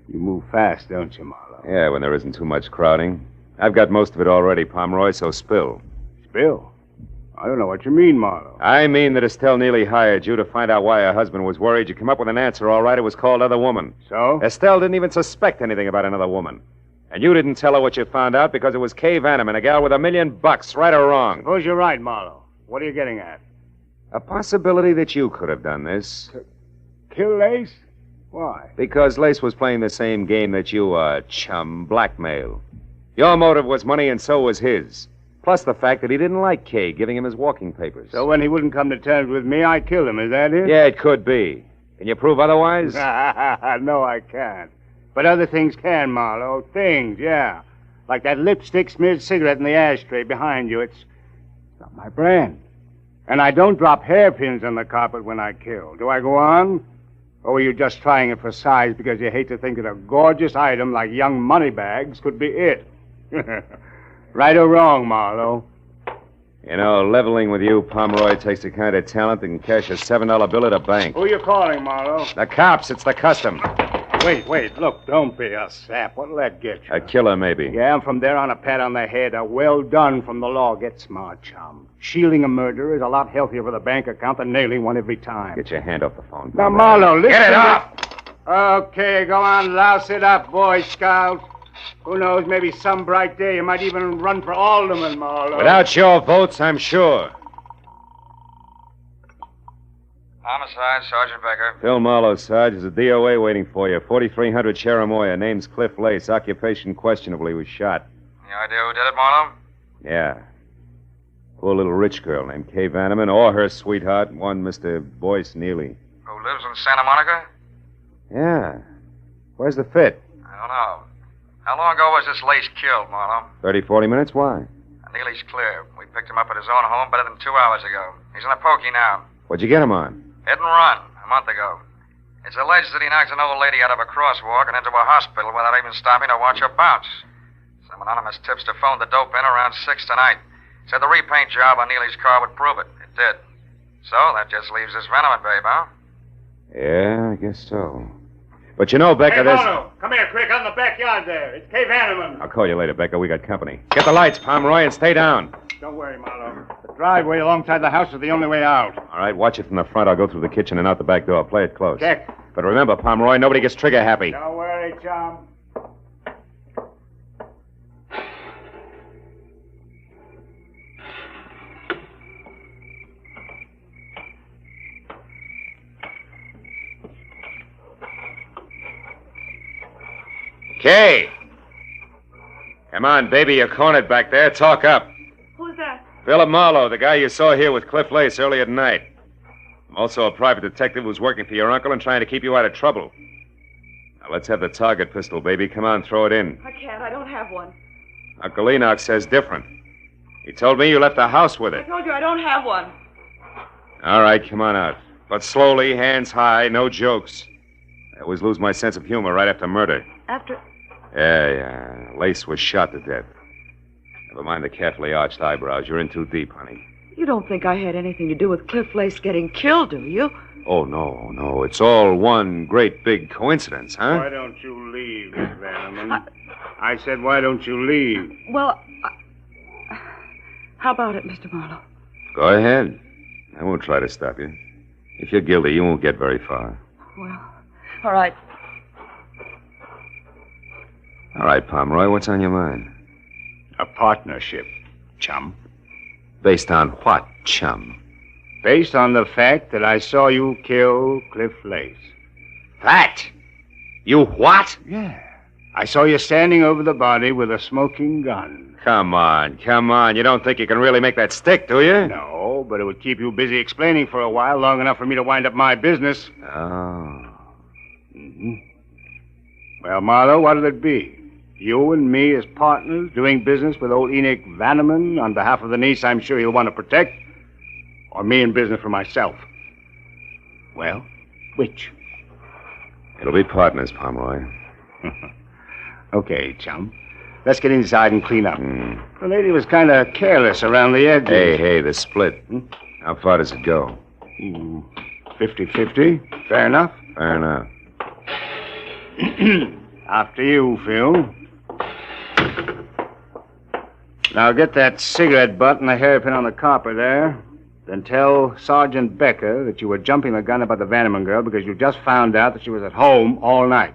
You move fast, don't you, Marlowe? Yeah, when there isn't too much crowding. I've got most of it already, Pomeroy, so spill. Spill? I don't know what you mean, Marlowe. I mean that Estelle Neely hired you to find out why her husband was worried. You come up with an answer, all right. It was called Other Woman. So? Estelle didn't even suspect anything about another woman. And you didn't tell her what you found out because it was Kay Vanneman, a gal with $1 million, right or wrong. Suppose you're right, Marlowe. What are you getting at? A possibility that you could have done this. Kill Lace? Why? Because Lace was playing the same game that you are, chum, blackmail. Your motive was money and so was his. Plus the fact that he didn't like Kay giving him his walking papers. So when he wouldn't come to terms with me, I killed him, is that it? Yeah, it could be. Can you prove otherwise? No, I can't. But other things can, Marlowe. Things, yeah. Like that lipstick-smeared cigarette in the ashtray behind you. It's not my brand. And I don't drop hairpins on the carpet when I kill. Do I go on? Or were you just trying it for size because you hate to think that a gorgeous item like young moneybags could be it? Right or wrong, Marlowe? You know, leveling with you, Pomeroy, takes the kind of talent that can cash a $7 bill at a bank. Who are you calling, Marlowe? The cops. It's the custom. Wait. Look, don't be a sap. What'll that get you? A killer, maybe. Yeah, and from there on, a pat on the head. A well done from the law. Get smart, chum. Shielding a murderer is a lot healthier for the bank account than nailing one every time. Get your hand off the phone. Now, Marlowe, listen. Get it off! Okay, go on. Louse it up, Boy Scout. Who knows, maybe some bright day you might even run for alderman, Marlowe. Without your votes, I'm sure. Homicide, Sergeant Becker. Phil Marlowe, Sarge, is a DOA waiting for you. 4300 Cherimoya. Name's Cliff Lace. Occupation questionable. He was shot. Any idea who did it, Marlowe? Yeah. Poor little rich girl named Kay Vanneman, or her sweetheart, one Mr. Boyce Neely. Who lives in Santa Monica? Yeah. Where's the fit? I don't know. How long ago was this Lace killed, Marlowe? 30, 40 minutes? Why? Neely's clear. We picked him up at his own home better than 2 hours ago. He's in a pokey now. What'd you get him on? Hit and run, a month ago. It's alleged that he knocked an old lady out of a crosswalk and into a hospital without even stopping to watch her bounce. Some anonymous tipster phoned the dope in around 6 tonight. Said the repaint job on Neely's car would prove it. It did. So that just leaves this Vanneman babe, huh? Yeah, I guess so. But you know, Becker, hey, there's... Marlowe, come here, quick. in the backyard there. It's Kamehameha. I'll call you later, Becca. We got company. Get the lights, Pomeroy, and stay down. Don't worry, Marlowe. The driveway alongside the house is the only way out. All right, watch it from the front. I'll go through the kitchen and out the back door. Play it close. Check. But remember, Pomeroy, nobody gets trigger happy. Don't worry, chum. Kay! Come on, baby, you're cornered back there. Talk up. Who's that? Philip Marlowe, the guy you saw here with Cliff Lace earlier tonight. I'm also a private detective who's working for your uncle and trying to keep you out of trouble. Now, let's have the target pistol, baby. Come on, throw it in. I can't. I don't have one. Uncle Enoch says different. He told me you left the house with I it. told you I don't have one. All right, come on out. But slowly, hands high, no jokes. I always lose my sense of humor right after murder. After... Yeah. Lace was shot to death. Never mind the carefully arched eyebrows. You're in too deep, honey. You don't think I had anything to do with Cliff Lace getting killed, do you? Oh, no. It's all one great big coincidence, huh? Why don't you leave, Miss Vanneman? I said, why don't you leave? Well, how about it, Mr. Marlowe? Go ahead. I won't try to stop you. If you're guilty, you won't get very far. Well, all right. All right, Pomeroy, what's on your mind? A partnership, chum. Based on what, chum? Based on the fact that I saw you kill Cliff Lace. Fact? You what? Yeah. I saw you standing over the body with a smoking gun. Come on. You don't think you can really make that stick, do you? No, but it would keep you busy explaining for a while, long enough for me to wind up my business. Oh. Mm-hmm. Well, Marlowe, what'll it be? You and me as partners doing business with old Enoch Vanneman on behalf of the niece I'm sure he'll want to protect? Or me in business for myself? Well, which? It'll be partners, Pomeroy. Okay, chum. Let's get inside and clean up. The lady was kind of careless around the edges. Hey, the split. How far does it go? 50-50. Fair enough. Fair enough. After you, Phil. Now get that cigarette butt and the hairpin on the copper there. Then tell Sergeant Becker that you were jumping the gun about the Vanneman girl because you just found out that she was at home all night.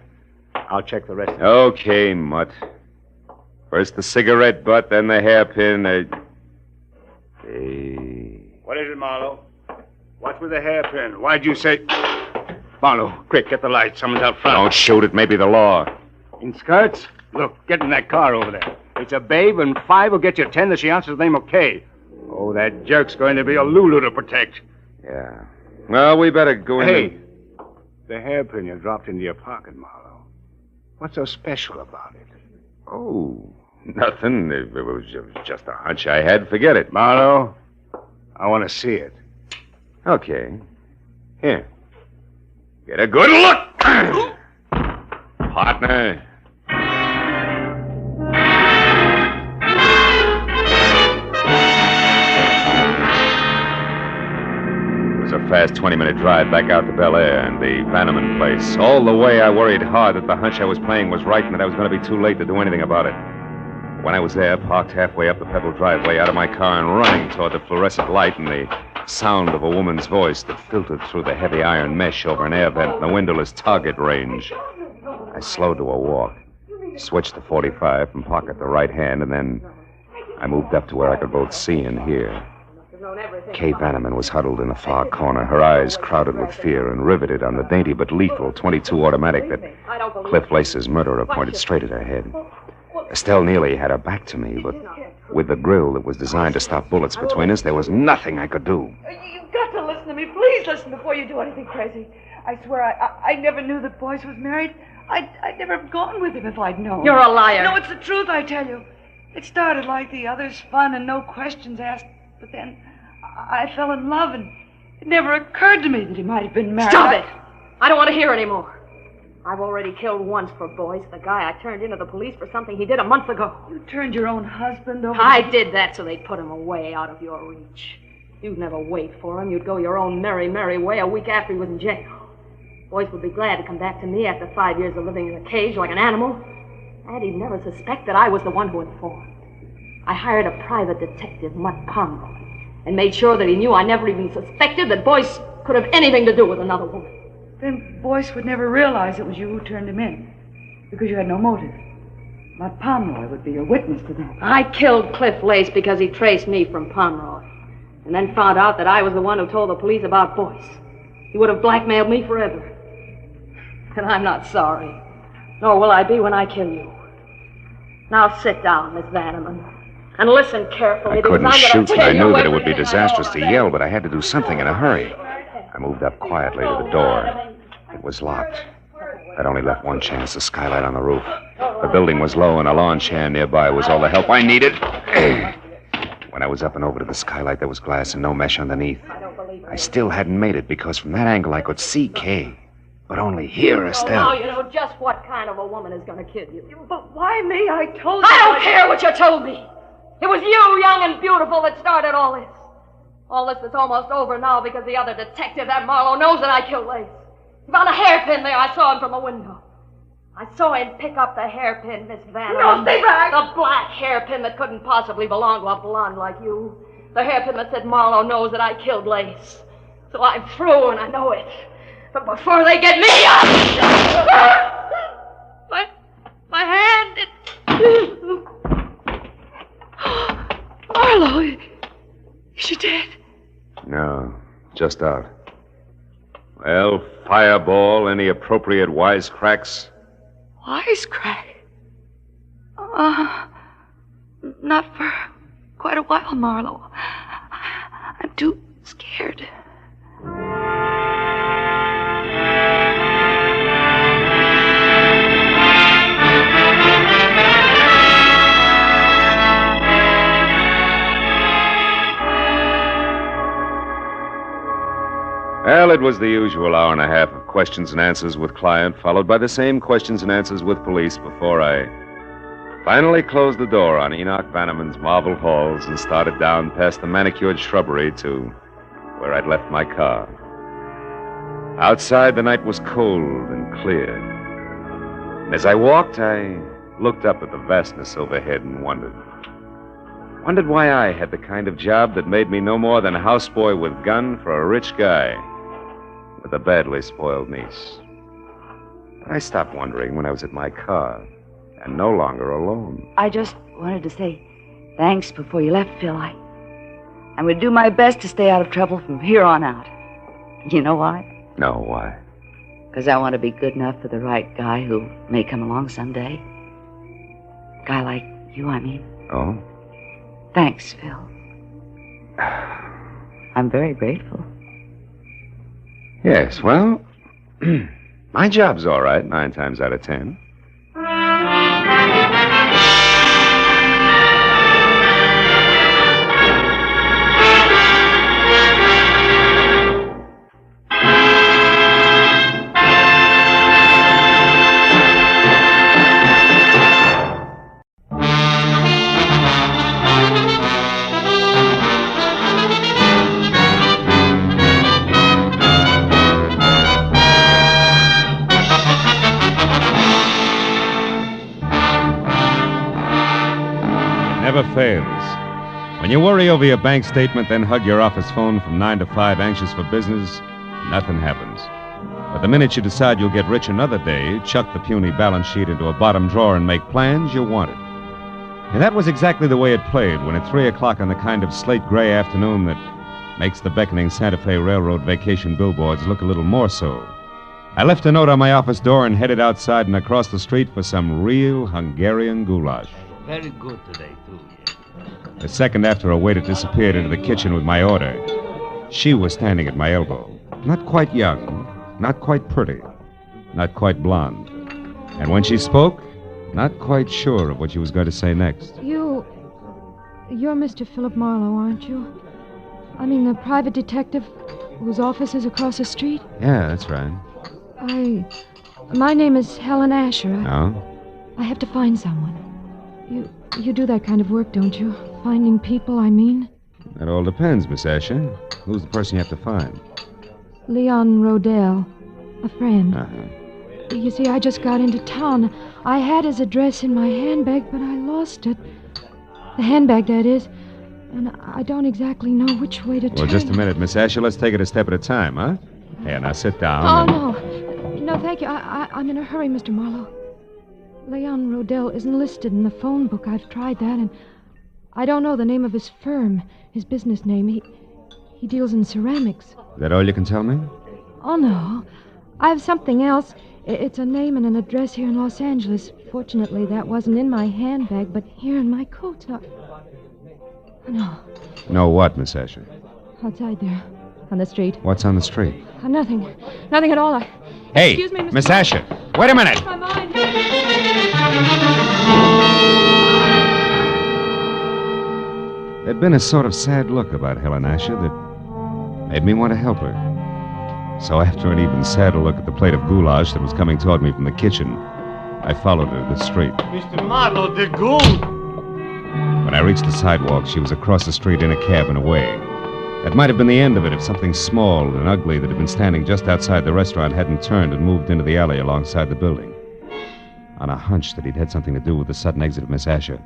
I'll check the rest of it. Okay, Mutt. First the cigarette butt, then the hairpin. Hey. What is it, Marlowe? What's with the hairpin? Why'd you say... Marlowe, quick, get the light. Someone's out front. Don't shoot it. Maybe the law. In skirts? Look, get in that car over there. It's a babe, and 5 will get you 10 that she answers the name of Kay. Oh, that jerk's going to be a Lulu to protect. Yeah. Well, we better go in. Hey, the hairpin you dropped into your pocket, Marlowe. What's so special about it? Oh, nothing. It was just a hunch I had. Forget it. Marlowe, I want to see it. Okay. Here. Get a good look. Partner. It was a fast 20-minute drive back out to Bel Air and the Vanneman place. All the way I worried hard that the hunch I was playing was right and that I was going to be too late to do anything about it. When I was there, parked halfway up the pebbled driveway, out of my car and running toward the fluorescent light and the sound of a woman's voice that filtered through the heavy iron mesh over an air vent in the windowless target range. I slowed to a walk, switched to 45 from pocket the right hand, and then I moved up to where I could both see and hear. Kay Vanneman was huddled in a far corner, her eyes crowded with fear and riveted on the dainty but lethal .22 automatic that Cliff Lace's murderer pointed straight at her head. Estelle Neely had her back to me, but with the grill that was designed to stop bullets between us, there was nothing I could do. You've got to listen to me. Please listen before you do anything crazy. I swear I never knew that Boyce was married. I'd never have gone with him if I'd known. You're a liar. No, it's the truth, I tell you. It started like the others, fun and no questions asked. But then I fell in love, and it never occurred to me that he might have been married. Stop it! I don't want to hear any more. I've already killed once for Boyce, the guy I turned into the police for something he did a month ago. You turned your own husband over... I did that so they'd put him away out of your reach. You'd never wait for him. You'd go your own merry, merry way a week after he was in jail. Boyce would be glad to come back to me after 5 years of living in a cage like an animal. And he'd never suspect that I was the one who informed. I hired a private detective, Mutt Pomeroy, and made sure that he knew I never even suspected that Boyce could have anything to do with another woman. Then Boyce would never realize it was you who turned him in, because you had no motive. Mutt Pomeroy would be your witness to that. I killed Cliff Lace because he traced me from Pomeroy, and then found out that I was the one who told the police about Boyce. He would have blackmailed me forever. And I'm not sorry, nor will I be when I kill you. Now sit down, Miss Vanneman, and listen carefully. I couldn't because I'm gonna shoot. tell I you knew that it would be everything I disastrous know to about yell, but I had to do something in a hurry. I moved up quietly to the door. It was locked. I'd only left one chance, the skylight on the roof. The building was low, and a lawn chair nearby was all the help I needed. When I was up and over to the skylight, there was glass and no mesh underneath. I still hadn't made it, because from that angle I could see Kay, but only hear Now Estelle. you know just what kind of a woman is going to kill you. But why me? I told you. I don't care what you told me. It was you, young and beautiful, that started all this. All this is almost over now because the other detective, that Marlowe, knows that I killed Lace. He found a hairpin there. I saw him from the window. I saw him pick up the hairpin, Miss Vanneman. No, stay back. The black hairpin that couldn't possibly belong to a blonde like you. The hairpin that said Marlowe knows that I killed Lace. So I'm through, and I know it. But before they get me up... my hand, Marlowe, is she dead? No, just out. Well, fireball, any appropriate wisecracks? Wisecrack? Not for quite a while, Marlowe. I'm too scared. Well, it was the usual hour and a half of questions and answers with client, followed by the same questions and answers with police before I finally closed the door on Enoch Vanneman's marble halls and started down past the manicured shrubbery to where I'd left my car. Outside, the night was cold and clear. And as I walked, I looked up at the vastness overhead and wondered why I had the kind of job that made me no more than a houseboy with gun for a rich guy with a badly spoiled niece. But I stopped wondering when I was at my car and no longer alone. I just wanted to say thanks before you left, Phil. I'm going to do my best to stay out of trouble from here on out. You know why? No, why? Because I want to be good enough for the right guy who may come along someday. A guy like you, I mean. Oh? Thanks, Phil. I'm very grateful. Yes, well, my job's all right 9 times out of 10. Never fails. When you worry over your bank statement, then hug your office phone from 9 to 5, anxious for business, nothing happens. But the minute you decide you'll get rich another day, chuck the puny balance sheet into a bottom drawer and make plans, you want it. And that was exactly the way it played when at 3 o'clock on the kind of slate-gray afternoon that makes the beckoning Santa Fe Railroad vacation billboards look a little more so. I left a note on my office door and headed outside and across the street for some real Hungarian goulash. Very good today, too. A second after a waiter disappeared into the kitchen with my order, she was standing at my elbow. Not quite young, not quite pretty, not quite blonde. And when she spoke, not quite sure of what she was going to say next. You're Mr. Philip Marlowe, aren't you? I mean, the private detective whose office is across the street? Yeah, that's right. My name is Helen Asher. Oh? I have to find someone. You do that kind of work, don't you? Finding people, I mean. That all depends, Miss Asher. Who's the person you have to find? Leon Rodell, a friend. Uh-huh. You see, I just got into town. I had his address in my handbag, but I lost it. The handbag, that is. And I don't exactly know which way to turn. Well, just a minute, Miss Asher. Let's take it a step at a time, huh? Here, now sit down. Oh, no. No, thank you. I'm in a hurry, Mr. Marlowe. Leon Rodell isn't listed in the phone book. I've tried that, and I don't know the name of his firm, his business name. He deals in ceramics. Is that all you can tell me? Oh, no. I have something else. It's a name and an address here in Los Angeles. Fortunately, that wasn't in my handbag, but here in my coat. No. No what, Miss Asher? Outside there, on the street. What's on the street? Nothing. Nothing at all. Hey, Excuse me, Mr. Miss Asher. Wait a minute. My mind. There'd been a sort of sad look about Helen Asher that made me want to help her. So after an even sadder look at the plate of goulash that was coming toward me from the kitchen, I followed her to the street. Mr. Marlowe, the gold! When I reached the sidewalk, she was across the street in a cab and away. That might have been the end of it if something small and ugly that had been standing just outside the restaurant hadn't turned and moved into the alley alongside the building. On a hunch that he'd had something to do with the sudden exit of Miss Asher,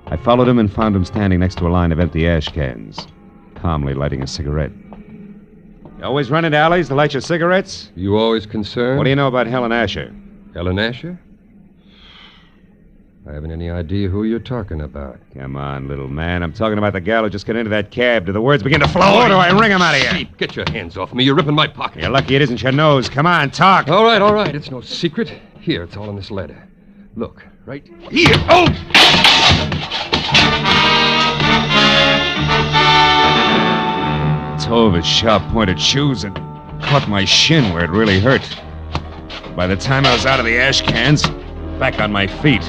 I followed him and found him standing next to a line of empty ash cans, calmly lighting a cigarette. You always run into alleys to light your cigarettes? You always concerned? What do you know about Helen Asher? Helen Asher? I haven't any idea who you're talking about. Come on, little man. I'm talking about the gal who just got into that cab. Do the words begin to flow, or do I wring them out of you? Sheep, get your hands off me. You're ripping my pocket. You're lucky it isn't your nose. Come on, talk. All right. It's no secret. Here, it's all in this letter. Look, right here. Oh! Toe of his sharp-pointed shoes and caught my shin where it really hurt. By the time I was out of the ash cans, back on my feet,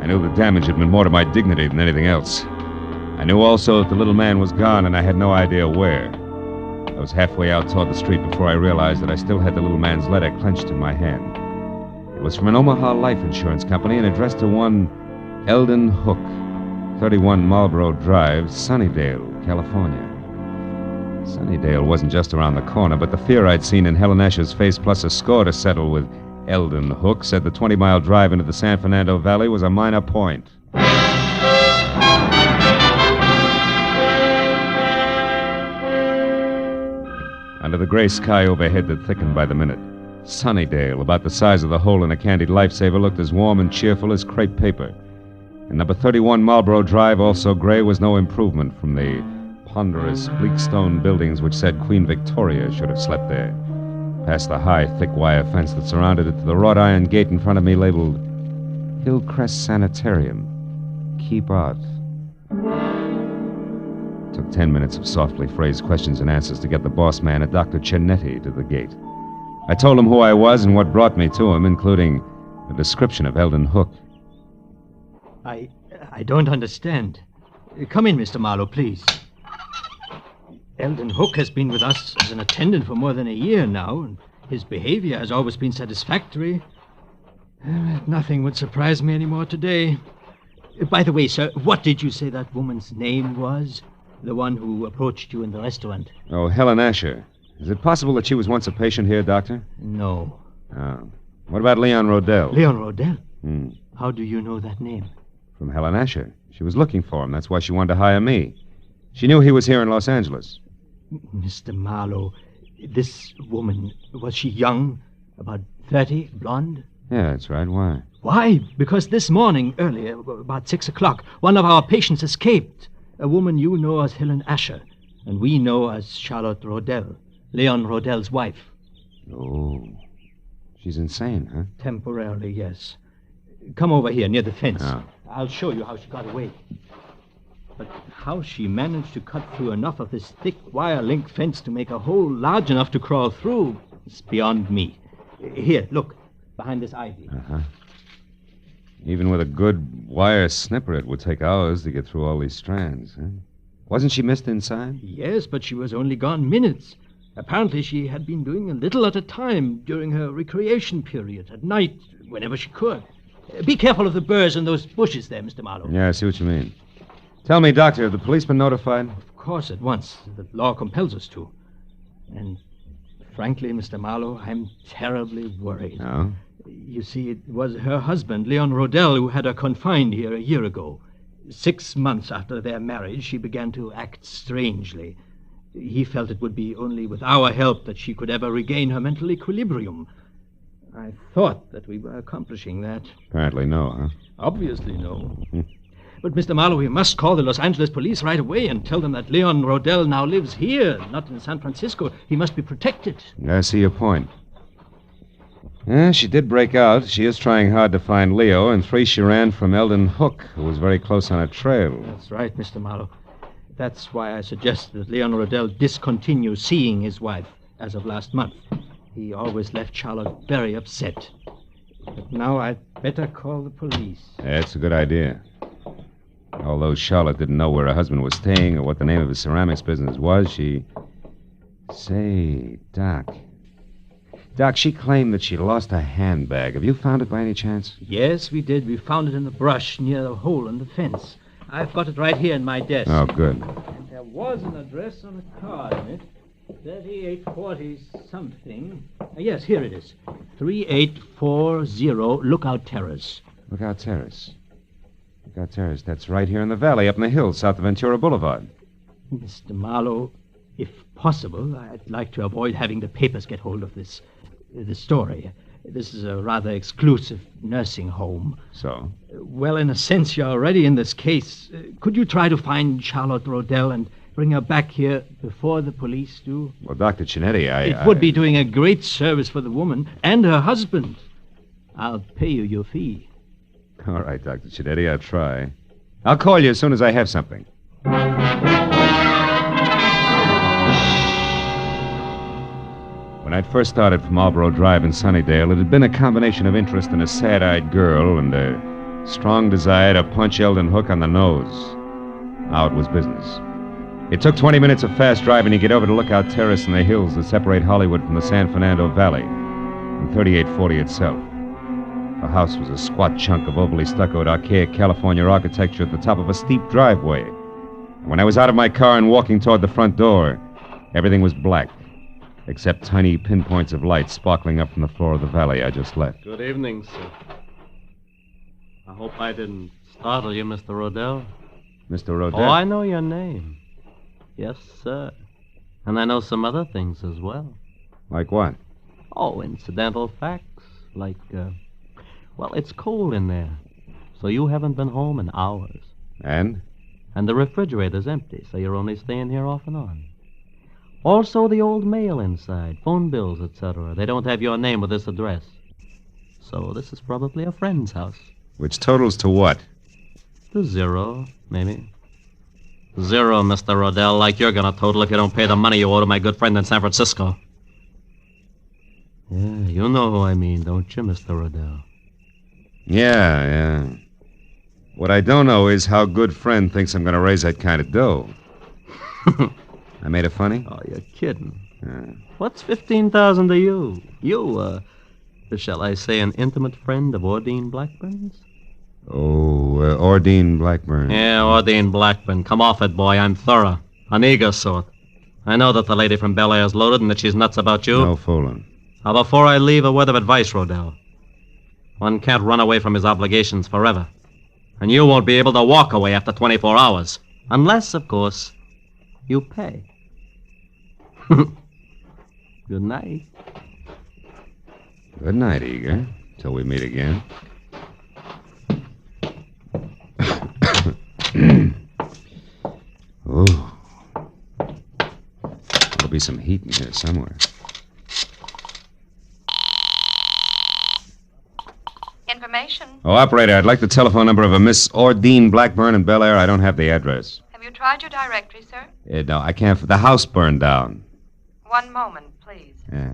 I knew the damage had been more to my dignity than anything else. I knew also that the little man was gone, and I had no idea where. I was halfway out toward the street before I realized that I still had the little man's letter clenched in my hand. It was from an Omaha life insurance company and addressed to one Eldon Hook, 31 Marlboro Drive, Sunnydale, California. Sunnydale wasn't just around the corner, but the fear I'd seen in Helen Asher's face, plus a score to settle with Eldon Hook, said the 20-mile drive into the San Fernando Valley was a minor point. Under the gray sky overhead that thickened by the minute, Sunnydale, about the size of the hole in a candied lifesaver, looked as warm and cheerful as crepe paper. And number 31 Marlboro Drive, also gray, was no improvement from the ponderous, bleak stone buildings which said Queen Victoria should have slept there. Past the high, thick wire fence that surrounded it to the wrought iron gate in front of me labeled Hillcrest Sanitarium. Keep out. It took 10 minutes of softly phrased questions and answers to get the boss man, a Dr. Cinetti, to the gate. I told him who I was and what brought me to him, including a description of Eldon Hook. I don't understand. Come in, Mr. Marlowe, please. Eldon Hook has been with us as an attendant for more than a year now, and his behavior has always been satisfactory. Nothing would surprise me anymore today. By the way, sir, what did you say that woman's name was? The one who approached you in the restaurant? Oh, Helen Asher. Is it possible that she was once a patient here, Doctor? No. Oh. What about Leon Rodell? Leon Rodell? Hmm. How do you know that name? From Helen Asher. She was looking for him. That's why she wanted to hire me. She knew he was here in Los Angeles. Mr. Marlowe, this woman, was she young? About 30, blonde? Yeah, that's right. Why? Why? Because this morning, earlier, about 6 o'clock, one of our patients escaped. A woman you know as Helen Asher, and we know as Charlotte Rodell, Leon Rodell's wife. Oh. She's insane, huh? Temporarily, yes. Come over here, near the fence. Oh. I'll show you how she got away. But how she managed to cut through enough of this thick wire link fence to make a hole large enough to crawl through is beyond me. Here, look, behind this ivy. Uh-huh. Even with a good wire snipper, it would take hours to get through all these strands, huh? Wasn't she missed inside? Yes, but she was only gone minutes. Apparently she had been doing a little at a time during her recreation period, at night, whenever she could. Be careful of the burrs and those bushes there, Mr. Marlowe. Yeah, I see what you mean. Tell me, Doctor, have the police been notified? Of course, at once. The law compels us to. And frankly, Mr. Marlowe, I'm terribly worried. No? You see, it was her husband, Leon Rodell, who had her confined here a year ago. 6 months after their marriage, she began to act strangely. He felt it would be only with our help that she could ever regain her mental equilibrium. I thought that we were accomplishing that. Apparently no, huh? Obviously no. But, Mr. Marlowe, we must call the Los Angeles police right away and tell them that Leon Rodell now lives here, not in San Francisco. He must be protected. I see your point. Yeah, she did break out. She is trying hard to find Leo, and 3 she ran from Eldon Hook, who was very close on her trail. That's right, Mr. Marlowe. That's why I suggested that Leon Rodell discontinue seeing his wife as of last month. He always left Charlotte very upset. But now I'd better call the police. That's a good idea. Although Charlotte didn't know where her husband was staying or what the name of his ceramics business was, she... Say, Doc, she claimed that she lost her handbag. Have you found it by any chance? Yes, we did. We found it in the brush near the hole in the fence. I've got it right here in my desk. Oh, good. And there was an address on a card in it. 3840 something. Yes, here it is. 3840 Lookout Terrace. Lookout Terrace. Lookout Terrace. That's right here in the valley, up in the hills, south of Ventura Boulevard. Mr. Marlowe, if possible, I'd like to avoid having the papers get hold of this story. This is a rather exclusive nursing home. So? Well, in a sense, you're already in this case. Could you try to find Charlotte Rodell and bring her back here before the police do? Well, Dr. Chinetti, It would be doing a great service for the woman and her husband. I'll pay you your fee. All right, Dr. Chinetti, I'll try. I'll call you as soon as I have something. When I'd first started from Marlboro Drive in Sunnydale, it had been a combination of interest in a sad-eyed girl and a strong desire to punch Eldon Hook on the nose. Now it was business. It took 20 minutes of fast driving to get over to Lookout Terrace in the hills that separate Hollywood from the San Fernando Valley, and 3840 itself. The house was a squat chunk of overly stuccoed, archaic California architecture at the top of a steep driveway. And when I was out of my car and walking toward the front door, everything was black, except tiny pinpoints of light sparkling up from the floor of the valley I just left. Good evening, sir. I hope I didn't startle you, Mr. Rodell. Mr. Rodell? Oh, I know your name. Yes, sir. And I know some other things as well. Like what? Oh, incidental facts. Like, well, it's cold in there. So you haven't been home in hours. And? And the refrigerator's empty, so you're only staying here off and on. Also, the old mail inside, phone bills, etc. They don't have your name with this address. So this is probably a friend's house. Which totals to what? To 0, maybe. 0, Mr. Rodell, like you're gonna total if you don't pay the money you owe to my good friend in San Francisco. Yeah, you know who I mean, don't you, Mr. Rodell? Yeah. What I don't know is how good friend thinks I'm gonna raise that kind of dough. I made it funny? Oh, you're kidding. What's 15,000 to you? You, shall I say, an intimate friend of Ordine Blackburn's? Oh, Ordine Blackburn. Yeah, Ordine Blackburn. Come off it, boy. I'm thorough. An eager sort. I know that the lady from Bel Air's loaded and that she's nuts about you. No fooling. Now, before I leave, a word of advice, Rodell. One can't run away from his obligations forever. And you won't be able to walk away after 24 hours. Unless, of course, you pay. Good night. Good night, Eager. Till we meet again. Oh. There'll be some heat in here somewhere. Information. Oh, operator, I'd like the telephone number of a Miss Ordine Blackburn in Bel Air. I don't have the address. Have you tried your directory, sir? No, I can't. The house burned down. One moment, please. Yeah.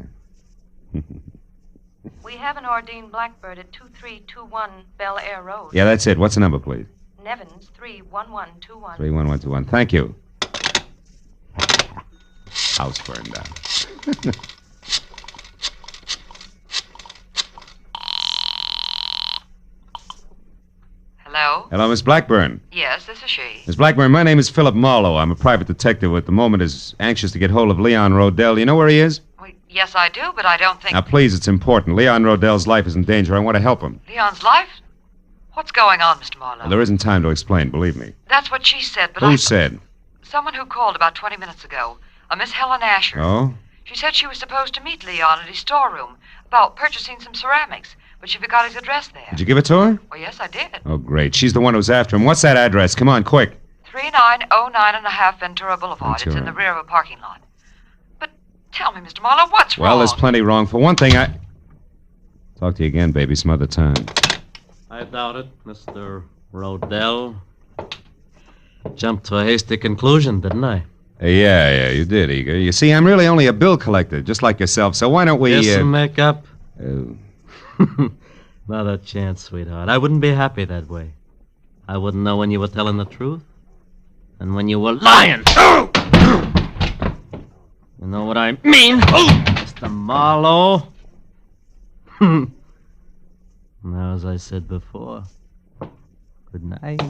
We have an Ordine Blackbird at 2321 Bel Air Road. Yeah, that's it. What's the number, please? Nevins 31121. 31121. Thank you. House burned down. Hello? Hello, Miss Blackburn. Yes, this is she. Miss Blackburn, my name is Philip Marlowe. I'm a private detective who at the moment is anxious to get hold of Leon Rodell. You know where he is? Well, Yes, I do, but I don't think... Now, please, it's important. Leon Rodell's life is in danger. I want to help him. Leon's life? What's going on, Mr. Marlowe? Well, there isn't time to explain, believe me. That's what she said, but Who said? Someone who called about 20 minutes ago. A Miss Helen Asher. Oh? She said she was supposed to meet Leon at his storeroom about purchasing some ceramics, but she forgot his address there. Did you give it to her? Well, yes, I did. Oh, great. She's the one who's after him. What's that address? Come on, quick. 3909.5 Ventura Boulevard. It's in Ventura. the rear of a parking lot. But tell me, Mr. Marlowe, what's Well, wrong? there's plenty wrong. For one thing, Talk to you again, baby, some other time. I doubt it, Mr. Rodell. Jumped to a hasty conclusion, didn't I? Yeah, you did, Eager. You see, I'm really only a bill collector, just like yourself, so why don't we... Yes, make up? Not a chance, sweetheart. I wouldn't be happy that way. I wouldn't know when you were telling the truth and when you were lying. You know what I mean? Mr. Marlowe. Now, as I said before, good night.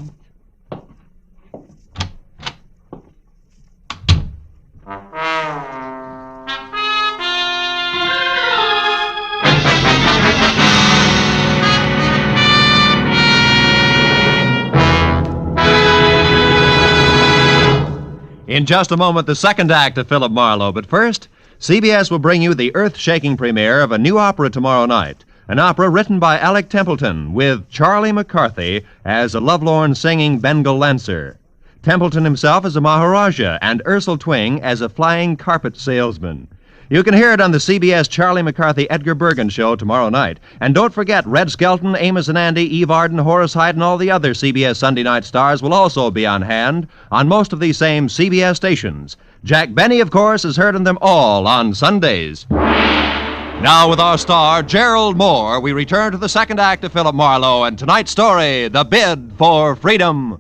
In just a moment, the second act of Philip Marlowe. But first, CBS will bring you the earth-shaking premiere of a new opera tomorrow night. An opera written by Alec Templeton with Charlie McCarthy as a lovelorn singing Bengal lancer. Templeton himself as a Maharaja and Ursel Twing as a flying carpet salesman. You can hear it on the CBS Charlie McCarthy Edgar Bergen show tomorrow night. And don't forget, Red Skelton, Amos and Andy, Eve Arden, Horace Hyde, and all the other CBS Sunday night stars will also be on hand on most of these same CBS stations. Jack Benny, of course, is heard in them all on Sundays. Now, with our star, Gerald Moore, we return to the second act of Philip Marlowe and tonight's story, The Bid for Freedom.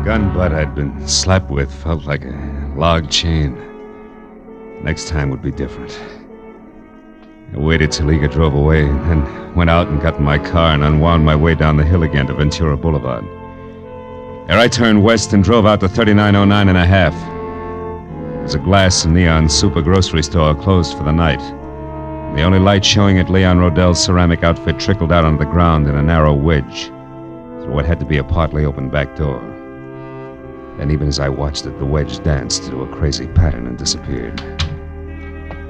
Gun butt I'd been slapped with felt like a log chain. Next time would be different. I waited till Eager drove away, and then went out and got in my car and unwound my way down the hill again to Ventura Boulevard. There I turned west and drove out to 3909.5. There was a glass and neon super grocery store closed for the night. The only light showing at Leon Rodell's ceramic outfit trickled out onto the ground in a narrow wedge through what had to be a partly open back door. And even as I watched it, the wedge danced into a crazy pattern and disappeared.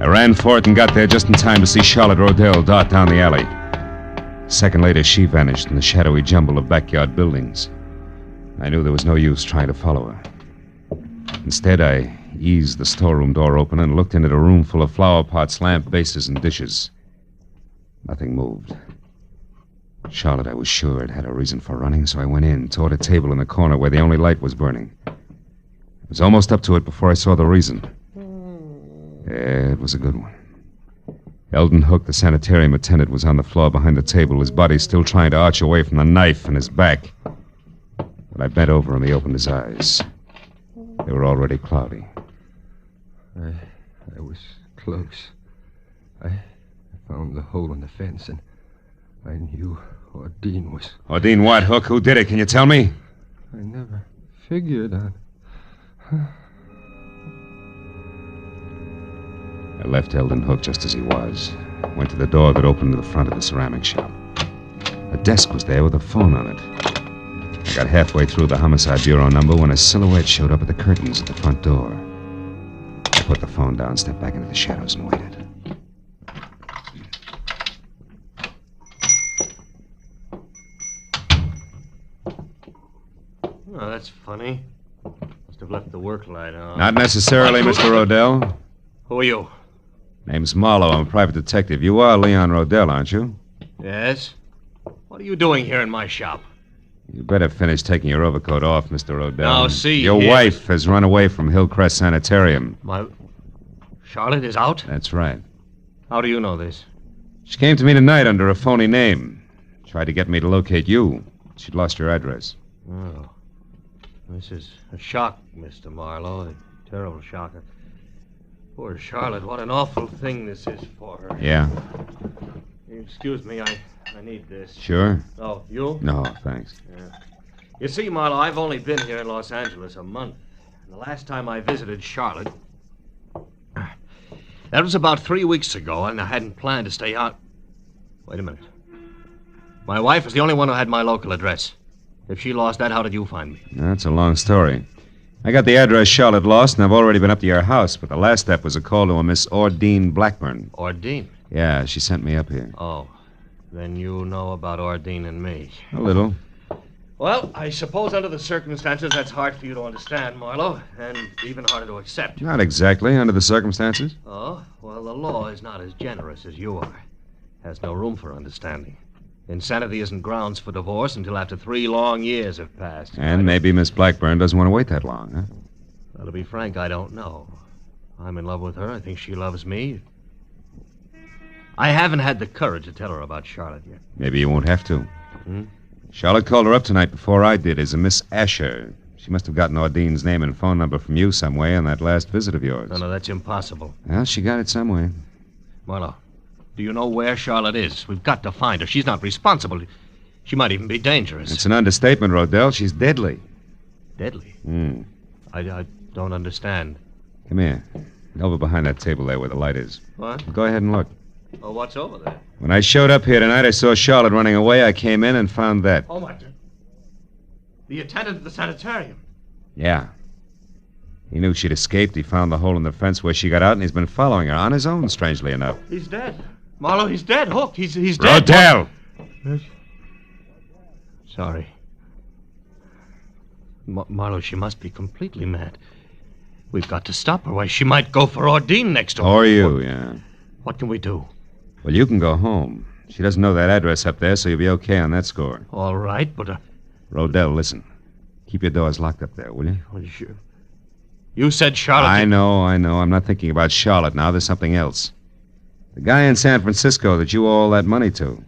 I ran for it and got there just in time to see Charlotte Rodell dart down the alley. A second later, she vanished in the shadowy jumble of backyard buildings. I knew there was no use trying to follow her. Instead, I eased the storeroom door open and looked into the room full of flower pots, lamp bases, and dishes. Nothing moved. Charlotte, I was sure, had a reason for running, so I went in, toward a table in the corner where the only light was burning. I was almost up to it before I saw the reason. Yeah, it was a good one. Eldon Hook, the sanitarium attendant, was on the floor behind the table, his body still trying to arch away from the knife in his back. When I bent over him, he opened his eyes. They were already cloudy. I was close. I found the hole in the fence, and I knew Ordine was... Ordine what, Hook? Who did it? Can you tell me? I never figured on... I left Eldon Hook just as he was. Went to the door that opened to the front of the ceramic shop. A desk was there with a phone on it. I got halfway through the Homicide Bureau number when a silhouette showed up at the curtains at the front door. I put the phone down, stepped back into the shadows, and waited. Oh, that's funny. Must have left the work light on. Not necessarily, Mr. Rodell. Who are you? Name's Marlowe. I'm a private detective. You are Leon Rodell, aren't you? Yes? What are you doing here in my shop? You better finish taking your overcoat off, Mr. Rodell. Now, see Your here, wife has run away from Hillcrest Sanitarium. My... Charlotte is out? That's right. How do you know this? She came to me tonight under a phony name. Tried to get me to locate you. She'd lost your address. Oh. This is a shock, Mr. Marlowe. A terrible shock. Poor Charlotte. What an awful thing this is for her. Yeah. Excuse me, I need this. Sure? Oh, you? No, thanks. Yeah. You see, Marlowe, I've only been here in Los Angeles a month. And the last time I visited Charlotte, that was about 3 weeks ago, and I hadn't planned to stay out. Wait a minute. My wife was the only one who had my local address. If she lost that, how did you find me? That's a long story. I got the address Charlotte lost, and I've already been up to your house, but the last step was a call to a Miss Ordine Blackburn. Ordine? Yeah, she sent me up here. Oh, then you know about Ordine and me. A little. Well, I suppose under the circumstances that's hard for you to understand, Marlowe, and even harder to accept. Not exactly, under the circumstances. Oh, well, the law is not as generous as you are. Has no room for understanding. Insanity isn't grounds for divorce until after 3 long years have passed. And maybe Miss Blackburn doesn't want to wait that long, huh? Well, to be frank, I don't know. I'm in love with her. I think she loves me. I haven't had the courage to tell her about Charlotte yet. Maybe you won't have to. Hmm? Charlotte called her up tonight before I did as a Miss Asher. She must have gotten Ordine's name and phone number from you some way on that last visit of yours. No, that's impossible. Well, she got it some way. Marlowe, do you know where Charlotte is? We've got to find her. She's not responsible. She might even be dangerous. It's an understatement, Rodell. She's deadly. Deadly? Hmm. I don't understand. Come here. Over behind that table there where the light is. What? Go ahead and look. Oh, what's over there? When I showed up here tonight, I saw Charlotte running away. I came in and found that. Oh, my God. The attendant at the sanitarium. Yeah. He knew she'd escaped. He found the hole in the fence where she got out, and he's been following her on his own, strangely enough. He's dead. Marlowe, he's dead. Hook, he's dead. Rodell! Sorry. Marlowe, she must be completely mad. We've got to stop her. Why, she might go for Ordine next door. Or you, yeah. What can we do? Well, you can go home. She doesn't know that address up there, so you'll be okay on that score. All right, but... Rodell, listen. Keep your doors locked up there, will you? Well, sure. You said Charlotte... I know. I'm not thinking about Charlotte now. There's something else. The guy in San Francisco that you owe all that money to.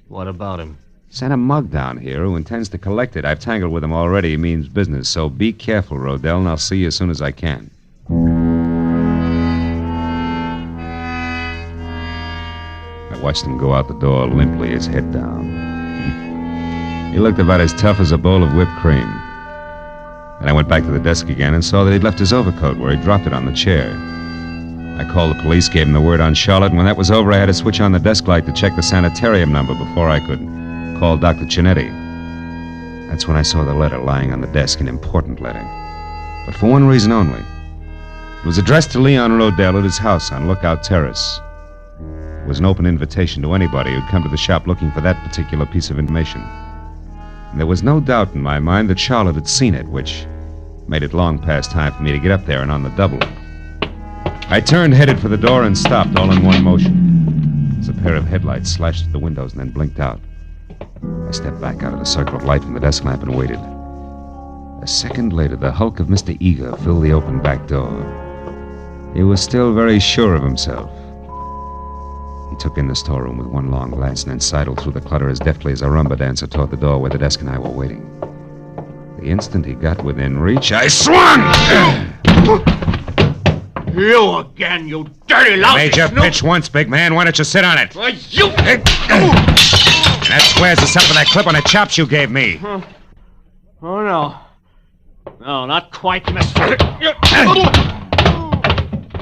What about him? Sent a mug down here who intends to collect it. I've tangled with him already. He means business, so be careful, Rodell, and I'll see you as soon as I can. I watched him go out the door limply, his head down. He looked about as tough as a bowl of whipped cream. Then I went back to the desk again and saw that he'd left his overcoat where he dropped it on the chair. I called the police, gave him the word on Charlotte, and when that was over, I had to switch on the desk light to check the sanitarium number before I could call Dr. Chinetti. That's when I saw the letter lying on the desk, an important letter. But for one reason only. It was addressed to Leon Rodell at his house on Lookout Terrace. It was an open invitation to anybody who'd come to the shop looking for that particular piece of information. And there was no doubt in my mind that Charlotte had seen it, which made it long past time for me to get up there and on the double. I turned, headed for the door, and stopped all in one motion as a pair of headlights slashed at the windows and then blinked out. I stepped back out of the circle of light from the desk lamp and waited. A second later, the hulk of Mr. Eager filled the open back door. He was still very sure of himself. He took in the storeroom with one long glance and then sidled through the clutter as deftly as a rumba dancer toward the door where the desk and I were waiting. The instant he got within reach, I swung! You again, you dirty lousy Made your snoop. pitch once, big man. Why don't you sit on it? Why, you... And that squares us up for that clip on the chops you gave me. Oh, no. No, not quite, mister.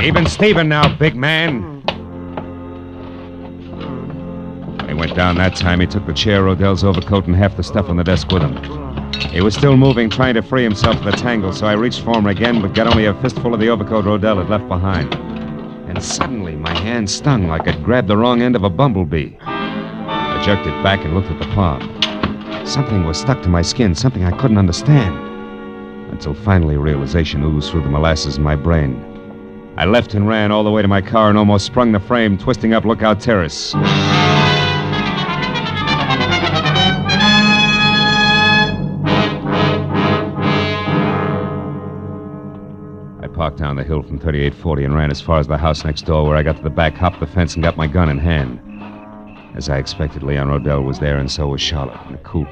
Even Steven now, big man. When he went down that time, he took the chair, Rodell's overcoat, and half the stuff on the desk with him. He was still moving, trying to free himself from the tangle, so I reached for him again, but got only a fistful of the overcoat Rodell had left behind. And suddenly, my hand stung like I'd grabbed the wrong end of a bumblebee. I jerked it back and looked at the palm. Something was stuck to my skin, something I couldn't understand. Until finally realization oozed through the molasses in my brain. I left and ran all the way to my car and almost sprung the frame, twisting up Lookout Terrace. I parked down the hill from 3840 and ran as far as the house next door, where I got to the back, hopped the fence, and got my gun in hand. As I expected, Leon Rodell was there, and so was Charlotte in a coupe.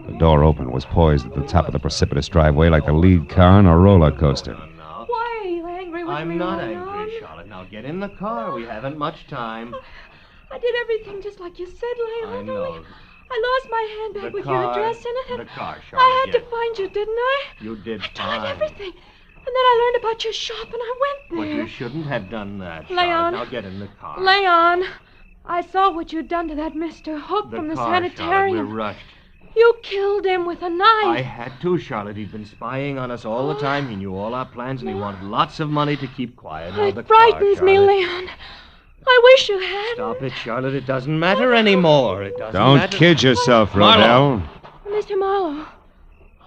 The door open, was poised at the top of the precipitous driveway like the lead car on a roller coaster. Why are you angry with me? I'm not angry, Charlotte. Now get in the car. We haven't much time. I did everything just like you said, Leon. I know. I lost my handbag with your address in it. The car, Charlotte. I had yes. to find you, didn't I? You did I fine. tried everything. And then I learned about your shop and I went But there. you shouldn't have done that, Leon. Charlotte. Now get in the car. Leon, I saw what you'd done to that Mr. Hook from the car, sanitarium. Charlotte, we're rushed. You killed him with a knife. I had to, Charlotte. He'd been spying on us all the time. He knew all our plans, and he wanted lots of money to keep quiet. Now, the It frightens car, me, Charlotte. Leon. I wish you had. Stop it, Charlotte. It doesn't matter anymore. It doesn't Don't matter. kid yourself, Rodell. Mr. Marlowe.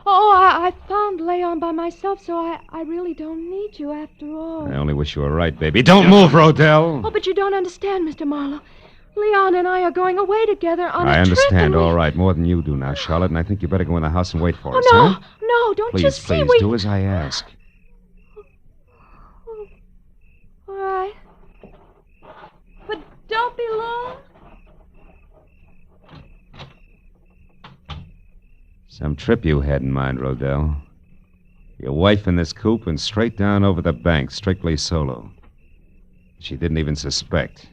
Oh, I found Leon by myself, so I really don't need you after all. I only wish you were right, baby. Don't move, Rodell. Oh, but you don't understand, Mr. Marlowe. Leon and I are going away together on a I trip. understand, and we- all right, more than you do now, Charlotte, and I think you better go in the house and wait for us, Oh, no, huh? no, don't you Please, see please, we... do as I ask. All right. But don't be long. Some trip you had in mind, Rodell. Your wife in this coupe and straight down over the bank, strictly solo. She didn't even suspect.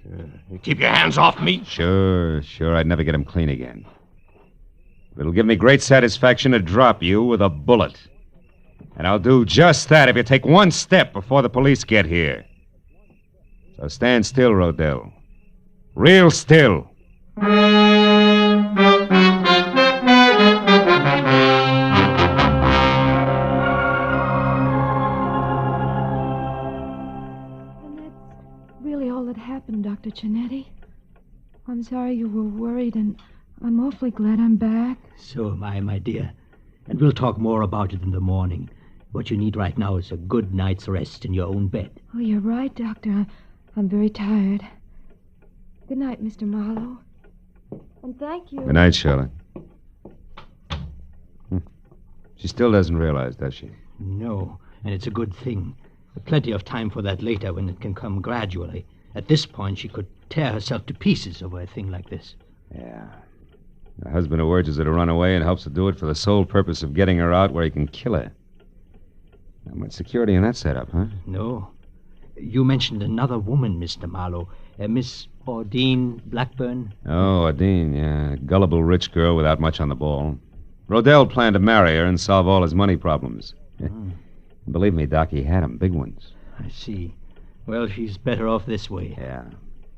Keep your hands off me. Sure, I'd never get him clean again. It'll give me great satisfaction to drop you with a bullet. And I'll do just that if you take one step before the police get here. So stand still, Rodell. Real still. Really all that happened, Dr. Cianetti. I'm sorry you were worried, and I'm awfully glad I'm back. So am I, my dear. And we'll talk more about it in the morning. What you need right now is a good night's rest in your own bed. Oh, you're right, Doctor. I'm very tired. Good night, Mr. Marlowe. And thank you. Good night, Charlotte. She still doesn't realize, does she? No, and it's a good thing. Plenty of time for that later when it can come gradually. At this point, she could tear herself to pieces over a thing like this. Yeah. Her husband who urges her to run away and helps her do it for the sole purpose of getting her out where he can kill her. Not much security in that setup, huh? No. You mentioned another woman, Mr. Marlowe. Miss Ordine Blackburn. Oh, Adine, yeah. Gullible rich girl without much on the ball. Rodell planned to marry her and solve all his money problems. Believe me, Doc, he had 'em, big ones. I see. Well, she's better off this way. Yeah.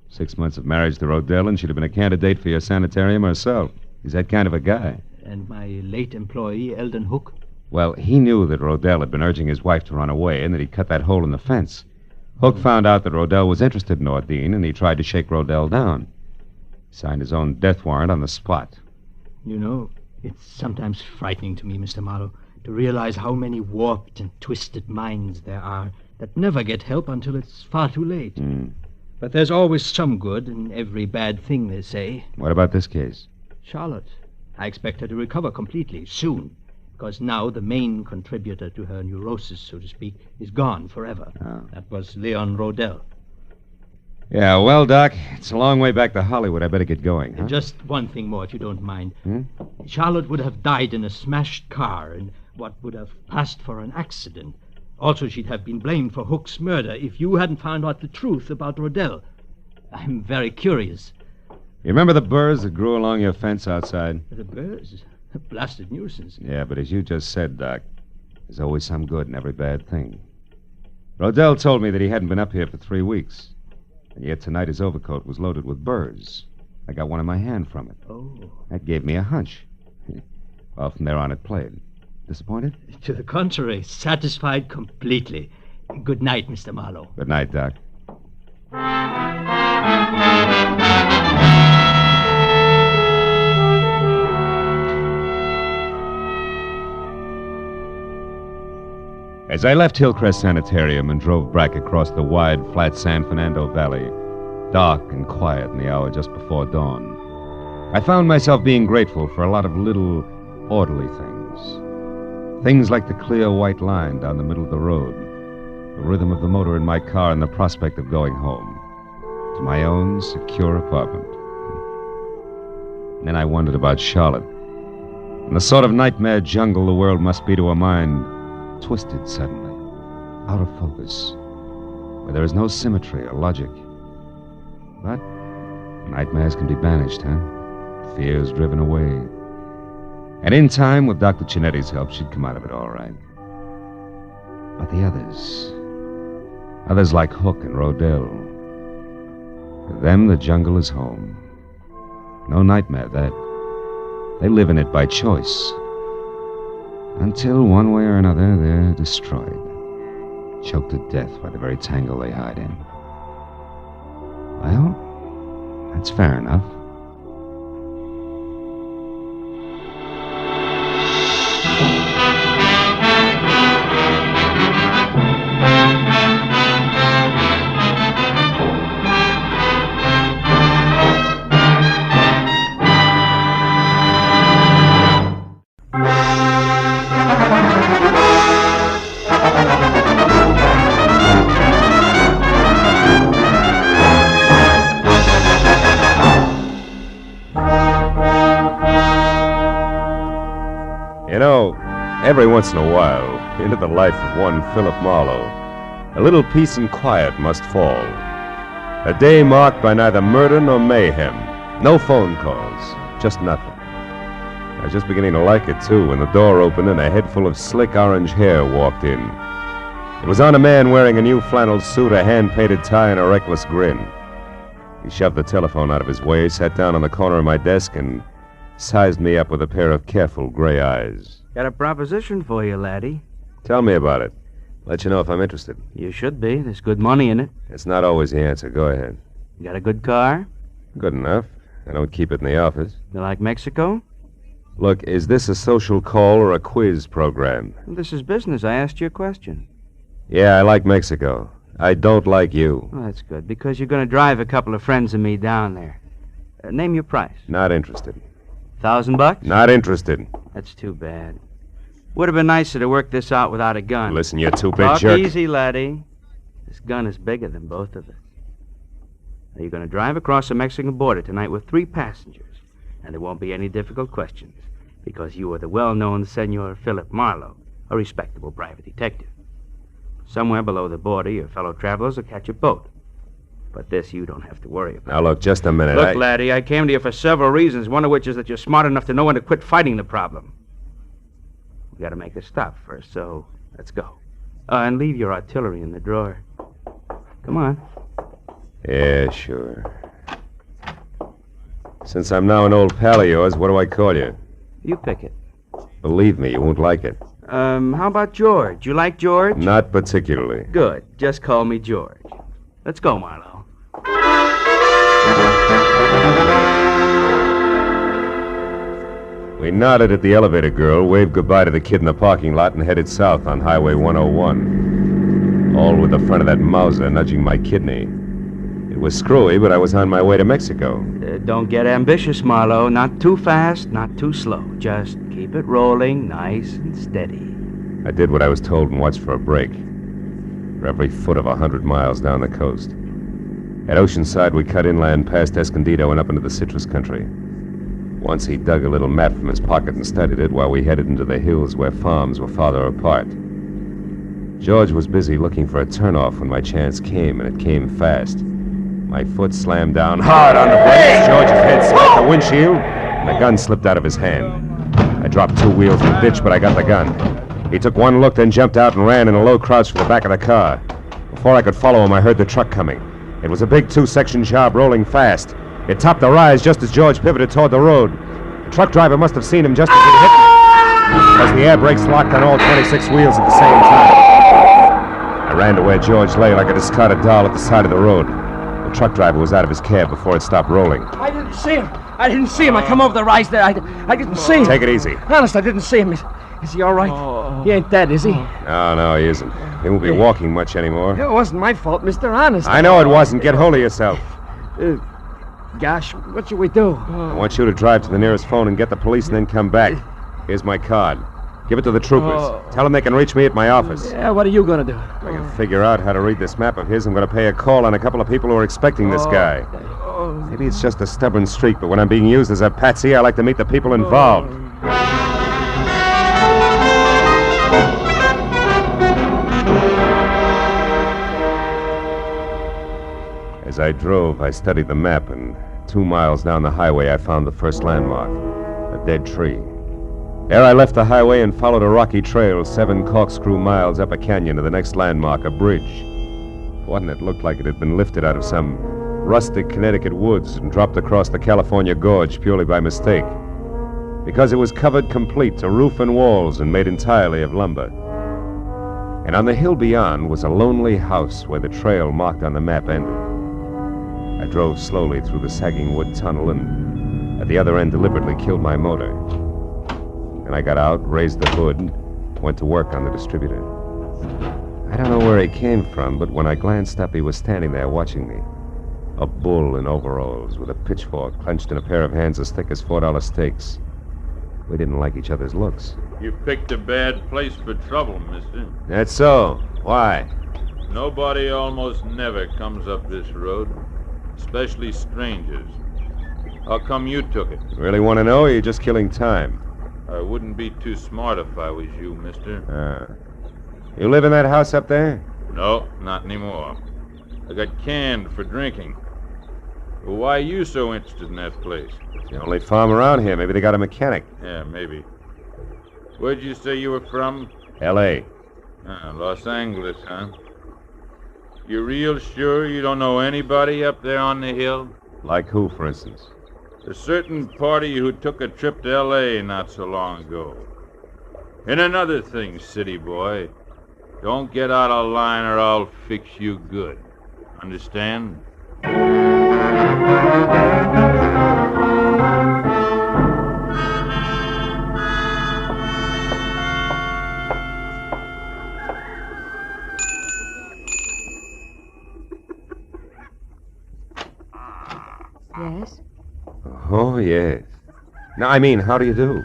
6 months of marriage to Rodell, and she'd have been a candidate for your sanitarium herself. He's that kind of a guy. And my late employee, Eldon Hook? Well, he knew that Rodell had been urging his wife to run away and that he'd cut that hole in the fence. Hook found out that Rodell was interested in Ordine, and he tried to shake Rodell down. He signed his own death warrant on the spot. You know, it's sometimes frightening to me, Mr. Marlowe, to realize how many warped and twisted minds there are that never get help until it's far too late. But there's always some good in every bad thing, they say. What about this case? Charlotte. I expect her to recover completely, soon. Because now the main contributor to her neurosis, so to speak, is gone forever. Oh. That was Leon Rodell. Yeah, well, Doc, it's a long way back to Hollywood. I better get going, huh? Just one thing more, if you don't mind. Charlotte would have died in a smashed car in what would have passed for an accident. Also, she'd have been blamed for Hook's murder if you hadn't found out the truth about Rodell. I'm very curious. You remember the burrs that grew along your fence outside? The birds? A blasted nuisance. Yeah, but as you just said, Doc, there's always some good in every bad thing. Rodell told me that he hadn't been up here for 3 weeks. And yet tonight his overcoat was loaded with burrs. I got one in my hand from it. Oh. That gave me a hunch. Well, from there on it played. Disappointed? To the contrary, satisfied completely. Good night, Mr. Marlowe. Good night, Doc. As I left Hillcrest Sanitarium and drove back across the wide, flat San Fernando Valley, dark and quiet in the hour just before dawn, I found myself being grateful for a lot of little, orderly things. Things like the clear white line down the middle of the road, the rhythm of the motor in my car, and the prospect of going home to my own secure apartment. And then I wondered about Charlotte and the sort of nightmare jungle the world must be to a mind twisted suddenly, out of focus, where there is no symmetry or logic. But Nightmares can be banished, huh? Fears driven away. And in time, with Dr. Cinetti's help, she'd come out of it all right. But the others... Others like Hook and Rodell. For them, the jungle is home. No nightmare, that. They live in it by choice. Until, one way or another, they're destroyed. Choked to death by the very tangle they hide in. Well, that's fair enough. Every once in a while, into the life of one Philip Marlowe, a little peace and quiet must fall. A day marked by neither murder nor mayhem. No phone calls, just nothing. I was just beginning to like it, too, when the door opened and a head full of slick orange hair walked in. It was on a man wearing a new flannel suit, a hand-painted tie, and a reckless grin. He shoved the telephone out of his way, sat down on the corner of my desk, and sized me up with a pair of careful gray eyes. Got a proposition for you, laddie. Tell me about it. Let you know if I'm interested. You should be. There's good money in it. It's not always the answer. Go ahead. You got a good car? Good enough. I don't keep it in the office. You like Mexico? Look, is this a social call or a quiz program? This is business. I asked you a question. Yeah, I like Mexico. I don't like you. Well, that's good, because you're going to drive a couple of friends of me down there. Name your price. Not interested. $1,000? Not interested. That's too bad. Would have been nicer to work this out without a gun. Listen, you two-bit Talk jerk. Easy, laddie. This gun is bigger than both of us. Now, you're going to drive across the Mexican border tonight with 3 passengers, and there won't be any difficult questions, because you are the well-known Senor Philip Marlowe, a respectable private detective. Somewhere below the border, your fellow travelers will catch a boat. But this you don't have to worry about. Now, look, just a minute. Look, laddie, I came to you for several reasons, one of which is that you're smart enough to know when to quit fighting the problem. We got to make a stop first, so let's go. And leave your artillery in the drawer. Come on. Yeah, sure. Since I'm now an old pal of yours, what do I call you? You pick it. Believe me, you won't like it. How about George? You like George? Not particularly. Good. Just call me George. Let's go, Marlowe. We nodded at the elevator girl, waved goodbye to the kid in the parking lot, and headed south on Highway 101. All with the front of that Mauser nudging my kidney. It was screwy, but I was on my way to Mexico. Don't get ambitious, Marlowe. Not too fast, not too slow. Just keep it rolling nice and steady. I did what I was told and watched for a break. For every foot of 100 miles down the coast. At Oceanside, we cut inland past Escondido and up into the citrus country. Once he dug a little map from his pocket and studied it while we headed into the hills where farms were farther apart. George was busy looking for a turnoff when my chance came, and it came fast. My foot slammed down hard on the brakes. George's head smacked the windshield, and the gun slipped out of his hand. I dropped 2 wheels in the ditch, but I got the gun. He took one look, then jumped out and ran in a low crouch for the back of the car. Before I could follow him, I heard the truck coming. It was a big 2-section job rolling fast. It topped the rise just as George pivoted toward the road. The truck driver must have seen him just as he hit me, because the air brakes locked on all 26 wheels at the same time. I ran to where George lay like a discarded doll at the side of the road. The truck driver was out of his cab before it stopped rolling. I didn't see him. I come over the rise there. I didn't see him. Take it easy. Honest, I didn't see him. Is he all right? He ain't dead, is he? No, he isn't. He won't be walking much anymore. It wasn't my fault, Mr. Honest. I know it wasn't. Get hold of yourself. Gosh, what should we do? I want you to drive to the nearest phone and get the police and then come back. Here's my card. Give it to the troopers. Tell them they can reach me at my office. Yeah, what are you going to do? If I can figure out how to read this map of his, I'm going to pay a call on a couple of people who are expecting this guy. Maybe it's just a stubborn streak, but when I'm being used as a patsy, I like to meet the people involved. As I drove, I studied the map and 2 miles down the highway, I found the first landmark, a dead tree. There I left the highway and followed a rocky trail 7 corkscrew miles up a canyon to the next landmark, a bridge. One that looked like it had been lifted out of some rustic Connecticut woods and dropped across the California gorge purely by mistake. Because it was covered complete to roof and walls and made entirely of lumber. And on the hill beyond was a lonely house where the trail marked on the map ended. I drove slowly through the sagging wood tunnel and at the other end deliberately killed my motor. Then I got out, raised the hood, and went to work on the distributor. I don't know where he came from, but when I glanced up, he was standing there watching me. A bull in overalls with a pitchfork clenched in a pair of hands as thick as $4 steaks. We didn't like each other's looks. You picked a bad place for trouble, mister. That's so. Why? Nobody almost never comes up this road, especially strangers. How come you took it? Really want to know, or are you just killing time? I wouldn't be too smart if I was you, mister. You live in that house up there? No, not anymore. I got canned for drinking. Well, why are you so interested in that place? It's the only farm around here. Maybe they got a mechanic. Yeah, maybe. Where'd you say you were from? L.A. Los Angeles, huh? You real sure you don't know anybody up there on the hill? Like who, for instance? A certain party who took a trip to L.A. not so long ago. And another thing, city boy. Don't get out of line or I'll fix you good. Understand? Yes? Oh, yes. No, I mean, how do you do?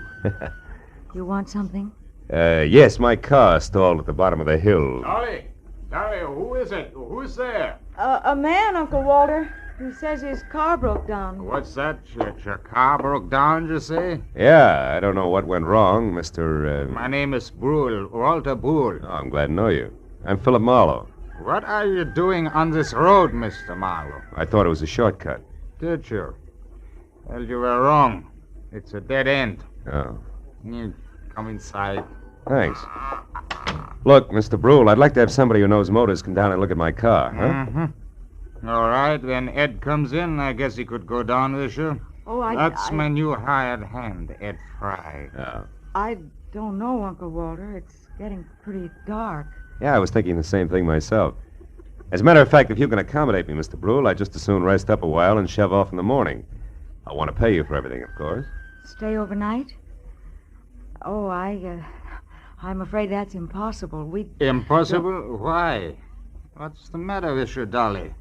You want something? Yes, my car stalled at the bottom of the hill. Dolly, who is it? Who's there? A man, Uncle Walter, who says his car broke down. What's that? Your car broke down, you say? Yeah, I don't know what went wrong, Mr. My name is Brule, Walter Brule. Oh, I'm glad to know you. I'm Philip Marlowe. What are you doing on this road, Mr. Marlowe? I thought it was a shortcut. Did you? Well, you were wrong. It's a dead end. Oh. You come inside. Thanks. Look, Mr. Brule, I'd like to have somebody who knows motors come down and look at my car, huh? Mm-hmm. All right, when Ed comes in, I guess he could go down with you. Oh, That's my new hired hand, Ed Fry. Oh. I don't know, Uncle Walter. It's getting pretty dark. Yeah, I was thinking the same thing myself. As a matter of fact, if you can accommodate me, Mr. Brule, I'd just as soon rest up a while and shove off in the morning. I want to pay you for everything, of course. Stay overnight? Oh, I'm afraid that's impossible. Impossible? Why? What's the matter with you, Dolly?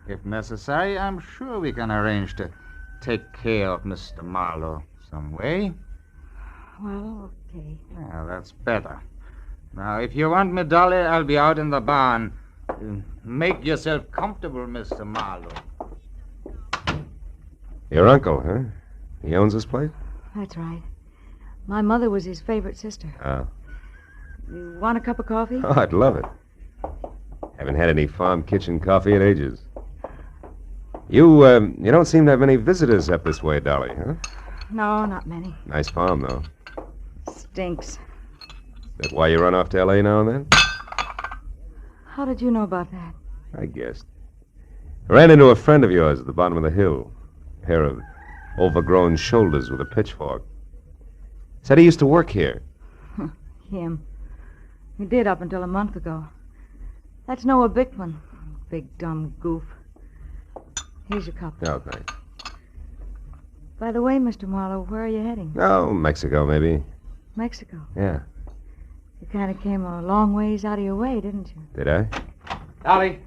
If necessary, I'm sure we can arrange to take care of Mr. Marlowe some way. Well, okay. Yeah, that's better. Now, if you want me, Dolly, I'll be out in the barn. Make yourself comfortable, Mr. Marlowe. Your uncle, huh? He owns this place? That's right. My mother was his favorite sister. Oh. You want a cup of coffee? Oh, I'd love it. Haven't had any farm kitchen coffee in ages. You don't seem to have many visitors up this way, Dolly, huh? No, not many. Nice farm, though. Stinks. Is that why you run off to L.A. now and then? How did you know about that? I guessed. I ran into a friend of yours at the bottom of the hill. A pair of overgrown shoulders with a pitchfork. Said he used to work here. Him. He did up until a month ago. That's Noah Bickman. Big dumb goof. Here's your cup. Oh, thanks. By the way, Mr. Marlowe, where are you heading? Oh, Mexico, maybe. Mexico. Yeah. You kind of came a long ways out of your way, didn't you? Did I? Dolly!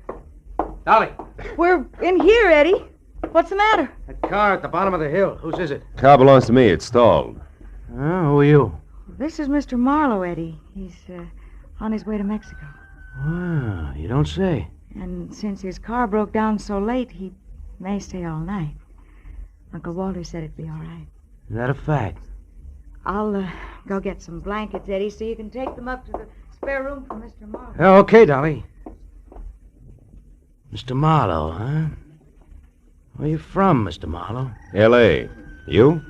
Dolly! We're in here, Eddie. What's the matter? That car at the bottom of the hill. Whose is it? Car belongs to me. It's stalled. Oh, who are you? This is Mr. Marlowe, Eddie. He's on his way to Mexico. Wow, you don't say. And since his car broke down so late, he may stay all night. Uncle Walter said it'd be all right. Is that a fact? I'll go get some blankets, Eddie, so you can take them up to the spare room for Mr. Marlowe. Okay, Dolly. Mr. Marlowe, huh? Where you from, Mr. Marlowe? L.A. You?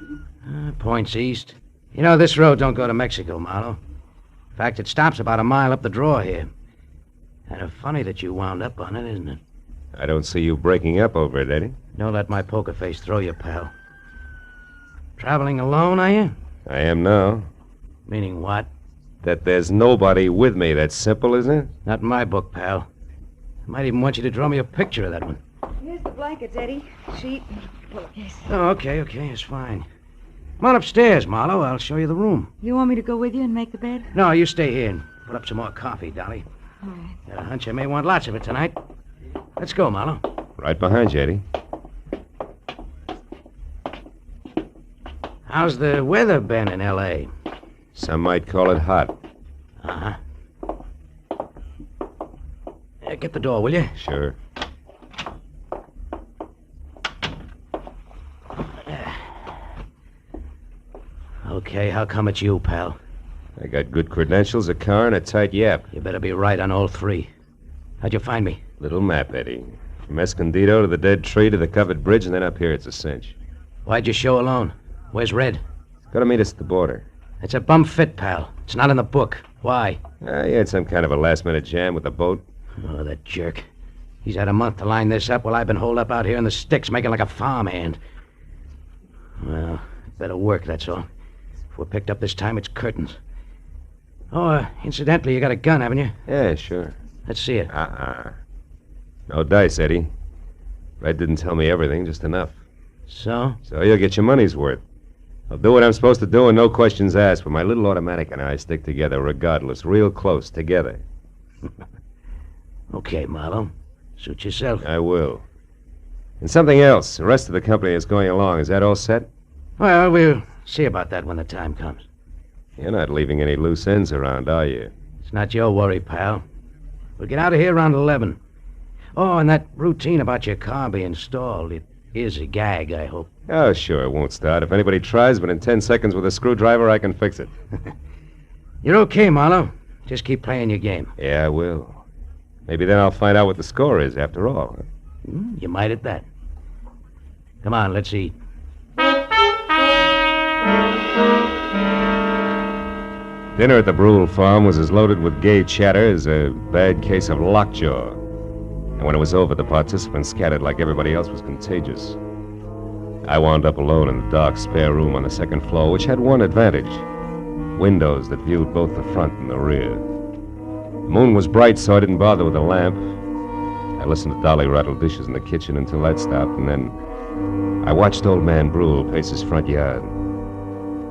Points east. You know, this road don't go to Mexico, Marlowe. In fact, it stops about a mile up the draw here. Kind of funny that you wound up on it, isn't it? I don't see you breaking up over it, Eddie. Don't let my poker face throw you, pal. Traveling alone, are you? I am now. Meaning what? That there's nobody with me. That's simple, isn't it? Not in my book, pal. I might even want you to draw me a picture of that one. Here's the blankets, Eddie. Sheet and pillowcase. Oh, okay, it's fine. Come on upstairs, Marlowe. I'll show you the room. You want me to go with you and make the bed? No, you stay here and put up some more coffee, Dolly. All right. Got a hunch I may want lots of it tonight. Let's go, Marlowe. Right behind you, Eddie. How's the weather been in L.A.? Some might call it hot. Uh-huh. Get the door, will you? Sure. Okay, how come it's you, pal? I got good credentials, a car, and a tight yap. You better be right on all three. How'd you find me? Little map, Eddie. From Escondido to the dead tree to the covered bridge, and then up here, it's a cinch. Why'd you show alone? Where's Red? Gotta meet us at the border. It's a bum fit, pal. It's not in the book. Why? He had some kind of a last-minute jam with the boat. Oh, that jerk. He's had a month to line this up while I've been holed up out here in the sticks making like a farmhand. Well, better work, that's all. If we're picked up this time, it's curtains. Oh, incidentally, you got a gun, haven't you? Yeah, sure. Let's see it. No dice, Eddie. Red didn't tell me everything, just enough. So? So you'll get your money's worth. I'll do what I'm supposed to do and no questions asked, but my little automatic and I stick together regardless, real close, together. Okay, Marlowe. Suit yourself. I will. And something else. The rest of the company is going along. Is that all set? Well, we'll see about that when the time comes. You're not leaving any loose ends around, are you? It's not your worry, pal. We'll get out of here around 11. Oh, and that routine about your car being stalled, it is a gag, I hope. Oh, sure, it won't start. If anybody tries, but in 10 seconds with a screwdriver, I can fix it. You're okay, Marlowe. Just keep playing your game. Yeah, I will. Maybe then I'll find out what the score is, after all. You might at that. Come on, let's eat. Dinner at the Brule farm was as loaded with gay chatter as a bad case of lockjaw. And when it was over, the participants scattered like everybody else was contagious. I wound up alone in the dark spare room on the second floor, which had one advantage. Windows that viewed both the front and the rear. The moon was bright, so I didn't bother with a lamp. I listened to Dolly rattle dishes in the kitchen until that stopped, and then I watched old man Brule pace his front yard.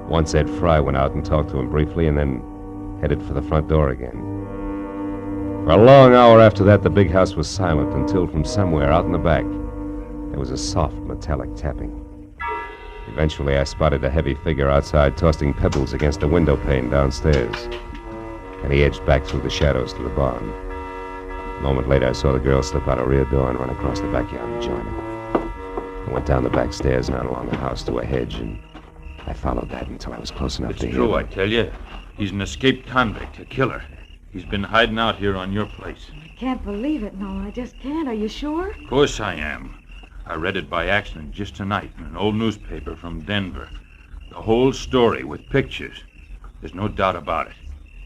Once Ed Fry went out and talked to him briefly, and then headed for the front door again. For a long hour after that, the big house was silent until from somewhere out in the back, there was a soft metallic tapping. Eventually, I spotted a heavy figure outside tossing pebbles against a window pane downstairs, and he edged back through the shadows to the barn. A moment later, I saw the girl slip out a rear door and run across the backyard and join him. I went down the back stairs and out along the house to a hedge, and I followed that until I was close enough to hear. It's true, I tell you. He's an escaped convict, a killer. He's been hiding out here on your place. I can't believe it, no. I just can't. Are you sure? Of course I am. I read it by accident just tonight in an old newspaper from Denver. The whole story with pictures. There's no doubt about it.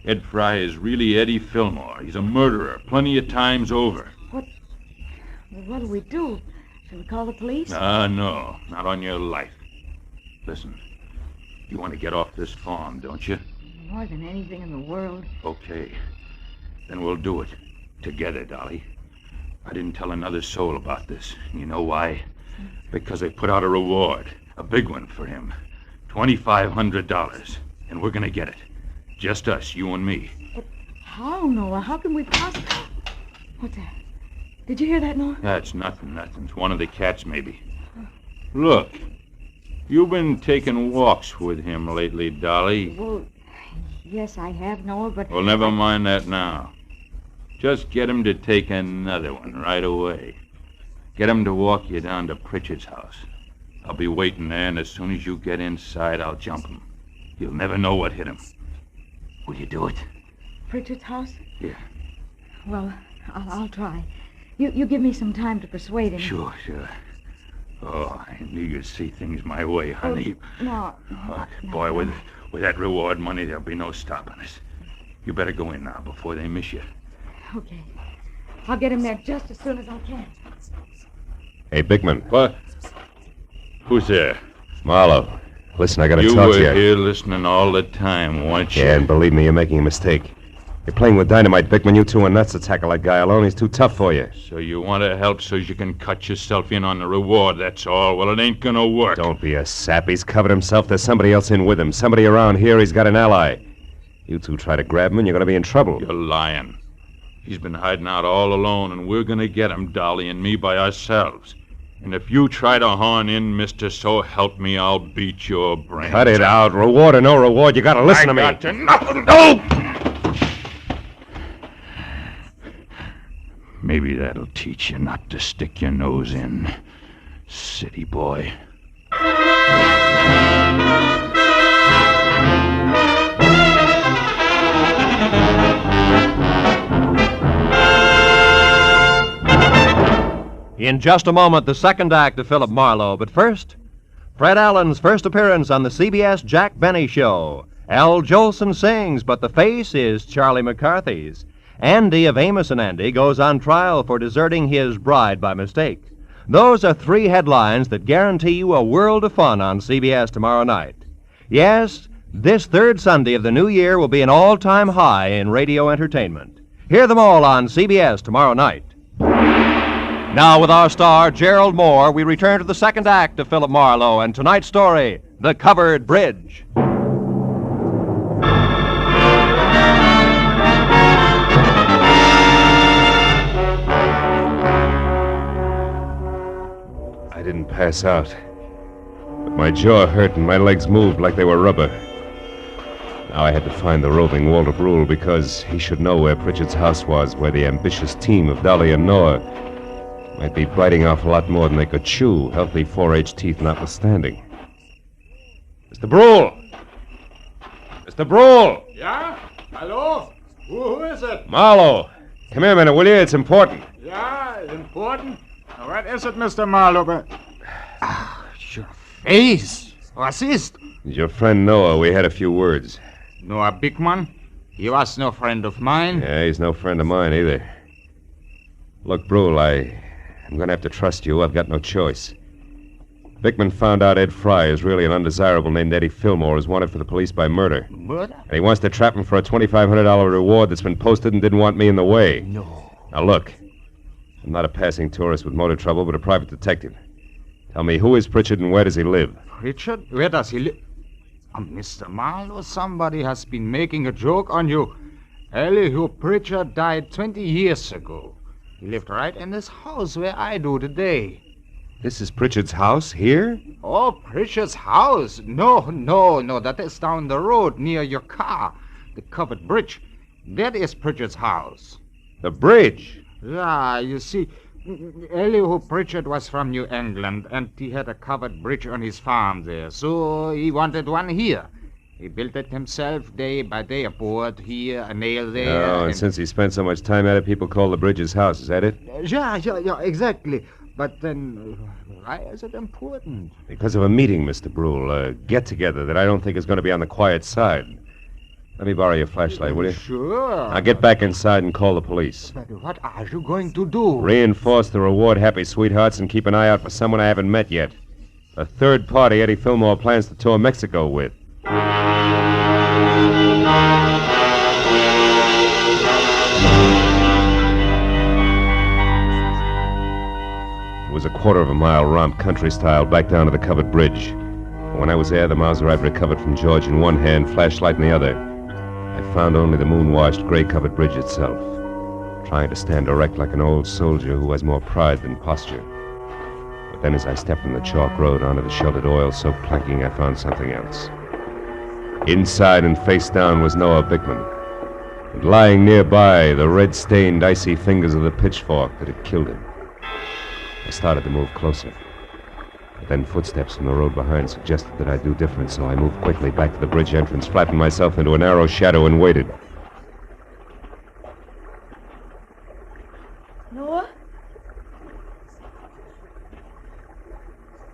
Ed Fry is really Eddie Fillmore. He's a murderer, plenty of times over. What do we do? Should we call the police? No, not on your life. Listen, you want to get off this farm, don't you? More than anything in the world. Okay. Then we'll do it. Together, Dolly. I didn't tell another soul about this. You know why? Because they put out a reward. A big one for him. $2,500. And we're going to get it. Just us, you and me. But how, Noah? How can we possibly... What's that? Did you hear that, Noah? That's nothing. It's one of the cats, maybe. Look. You've been taking walks with him lately, Dolly. Well, yes, I have, Noah, but... Well, never mind that now. Just get him to take another one right away. Get him to walk you down to Pritchard's house. I'll be waiting there, and as soon as you get inside, I'll jump him. You'll never know what hit him. Will you do it? Pritchard's house? Yeah. Well, I'll try. You give me some time to persuade him. Sure. Oh, I knew you'd see things my way, honey. No. Boy, with that reward money, there'll be no stopping us. You better go in now before they miss you. Okay. I'll get him there just as soon as I can. Hey, Bickman. What? Who's there? Marlowe. Listen, I gotta You talk to you. were here listening all the time, weren't you? Yeah, and believe me, you're making a mistake. You're playing with dynamite, Bickman. You two are nuts to tackle that guy alone. He's too tough for you. So you want to help so you can cut yourself in on the reward, that's all. Well, it ain't gonna work. Don't be a sap. He's covered himself. There's somebody else in with him. Somebody around here. He's got an ally. You two try to grab him, and you're gonna be in trouble. You're lying. He's been hiding out all alone, and we're gonna get him, Dolly and me, by ourselves. And if you try to horn in, mister, so help me, I'll beat your brains. Cut it out. Reward or no reward, you gotta listen to me. I got to nothing. No! Maybe that'll teach you not to stick your nose in, city boy. In just a moment, the second act of Philip Marlowe. But first, Fred Allen's first appearance on the CBS Jack Benny Show. Al Jolson sings, but the face is Charlie McCarthy's. Andy of Amos and Andy goes on trial for deserting his bride by mistake. Those are three headlines that guarantee you a world of fun on CBS tomorrow night. Yes, this third Sunday of the new year will be an all-time high in radio entertainment. Hear them all on CBS tomorrow night. Now, with our star, Gerald Moore, we return to the second act of Philip Marlowe and tonight's story, The Covered Bridge. I didn't pass out. But my jaw hurt and my legs moved like they were rubber. Now I had to find the roving Walter Brule because he should know where Pritchard's house was, where the ambitious team of Dolly and Noir might be biting off a lot more than they could chew, healthy 4H teeth notwithstanding. Mr. Brule! Mr. Brule! Yeah? Hello? Who is it? Marlowe! Come here a minute, will you? It's important. Yeah, important? What is it, Mr. Marlowe? Your face! What is it? It's your friend Noah. We had a few words. Noah Bickman? He was no friend of mine. Yeah, he's no friend of mine either. Look, Brule, I'm going to have to trust you. I've got no choice. Bickman found out Ed Fry is really an undesirable named Eddie Fillmore who's wanted for the police by murder. Murder? And he wants to trap him for a $2,500 reward that's been posted and didn't want me in the way. No. Now, look. I'm not a passing tourist with motor trouble, but a private detective. Tell me, who is Pritchard and where does he live? Pritchard? Where does he live? Mr. Marlowe, somebody has been making a joke on you. Elihu Pritchard died 20 years ago. He lived right in this house where I do today. This is Pritchard's house here? Oh, Pritchard's house? No, that is down the road near your car. The covered bridge. That is Pritchard's house. The bridge? Yeah, you see, Elihu Pritchard was from New England, and he had a covered bridge on his farm there, so he wanted one here. He built it himself day by day, a board here, a nail there. Oh, and since he spent so much time at it, people call the bridge his house. Is that it? Yeah, exactly. But then, why is it important? Because of a meeting, Mr. Brule, a get-together that I don't think is going to be on the quiet side. Let me borrow your flashlight, will you? Sure. I'll get back inside and call the police. But what are you going to do? Reinforce the reward-happy sweethearts and keep an eye out for someone I haven't met yet. A third party Eddie Fillmore plans to tour Mexico with. It was a quarter of a mile romp, country style, back down to the covered bridge. When I was there, the Mauser I'd recovered from George in one hand, flashlight in the other. I found only the moon-washed, gray-covered bridge itself, trying to stand erect like an old soldier who has more pride than posture. But then as I stepped from the chalk road onto the sheltered oil-soaked planking, I found something else. Inside and face down was Noah Bickman. And lying nearby, the red-stained, icy fingers of the pitchfork that had killed him. I started to move closer. But then footsteps from the road behind suggested that I'd do different, so I moved quickly back to the bridge entrance, flattened myself into a narrow shadow, and waited. Noah?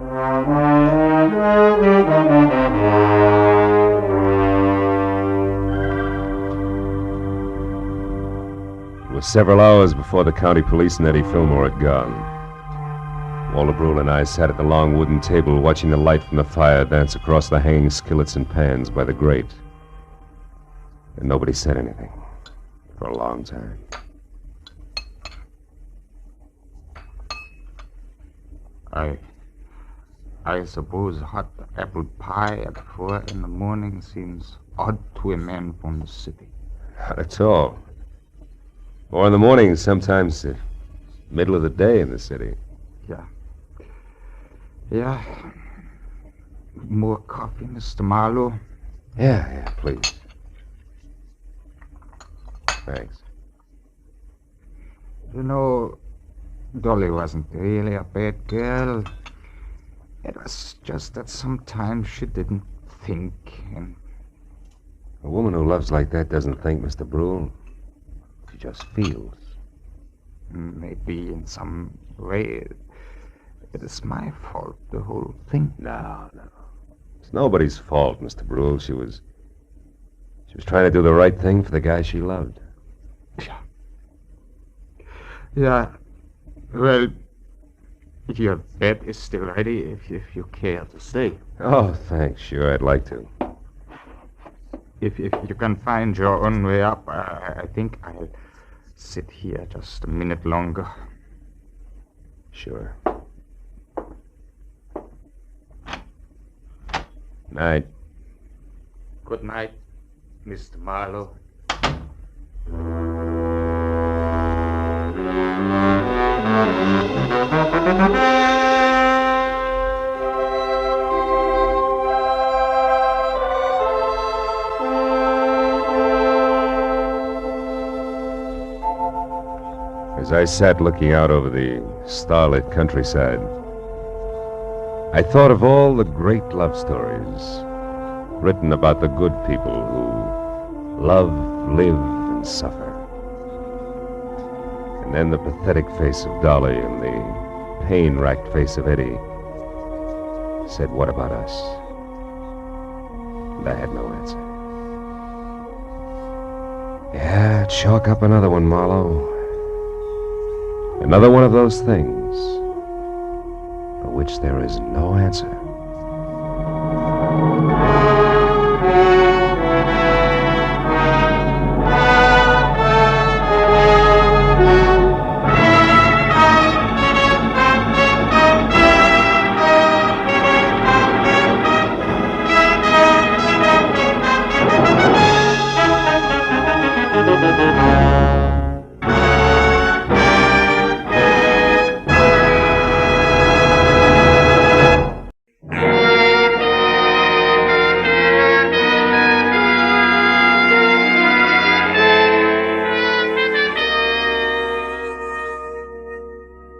It was several hours before the county police and Eddie Fillmore had gone. Walter Brule and I sat at the long wooden table watching the light from the fire dance across the hanging skillets and pans by the grate. And nobody said anything for a long time. I suppose hot apple pie at 4 in the morning seems odd to a man from the city. Not at all. 4 in the morning is sometimes the middle of the day in the city. Yeah. More coffee, Mr. Marlowe? Yeah, please. Thanks. You know, Dolly wasn't really a bad girl. It was just that sometimes she didn't think, and... A woman who loves like that doesn't think, Mr. Brule. She just feels. Maybe in some way it is my fault, the whole thing. No. It's nobody's fault, Mr. Brule. She was trying to do the right thing for the guy she loved. Yeah. Well, your bed is still ready if you care to stay. Oh, thanks. Sure, I'd like to. If you can find your own way up, I think I'll sit here just a minute longer. Sure. Night. Good night, Mr. Marlowe. As I sat looking out over the starlit countryside, I thought of all the great love stories written about the good people who love, live, and suffer. And then the pathetic face of Dolly and the pain-racked face of Eddie said, "What about us?" And I had no answer. Yeah, chalk up another one, Marlowe. Another one of those things for which there is no answer.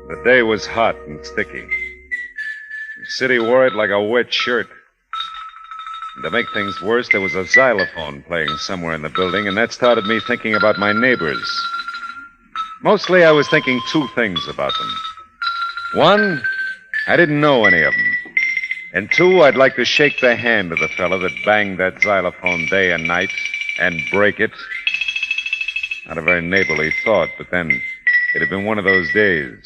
The day was hot and sticky. The city wore it like a wet shirt. And to make things worse, there was a xylophone playing somewhere in the building, and that started me thinking about my neighbors. Mostly I was thinking two things about them. One, I didn't know any of them. And two, I'd like to shake the hand of the fella that banged that xylophone day and night and break it. Not a very neighborly thought, but then it had been one of those days.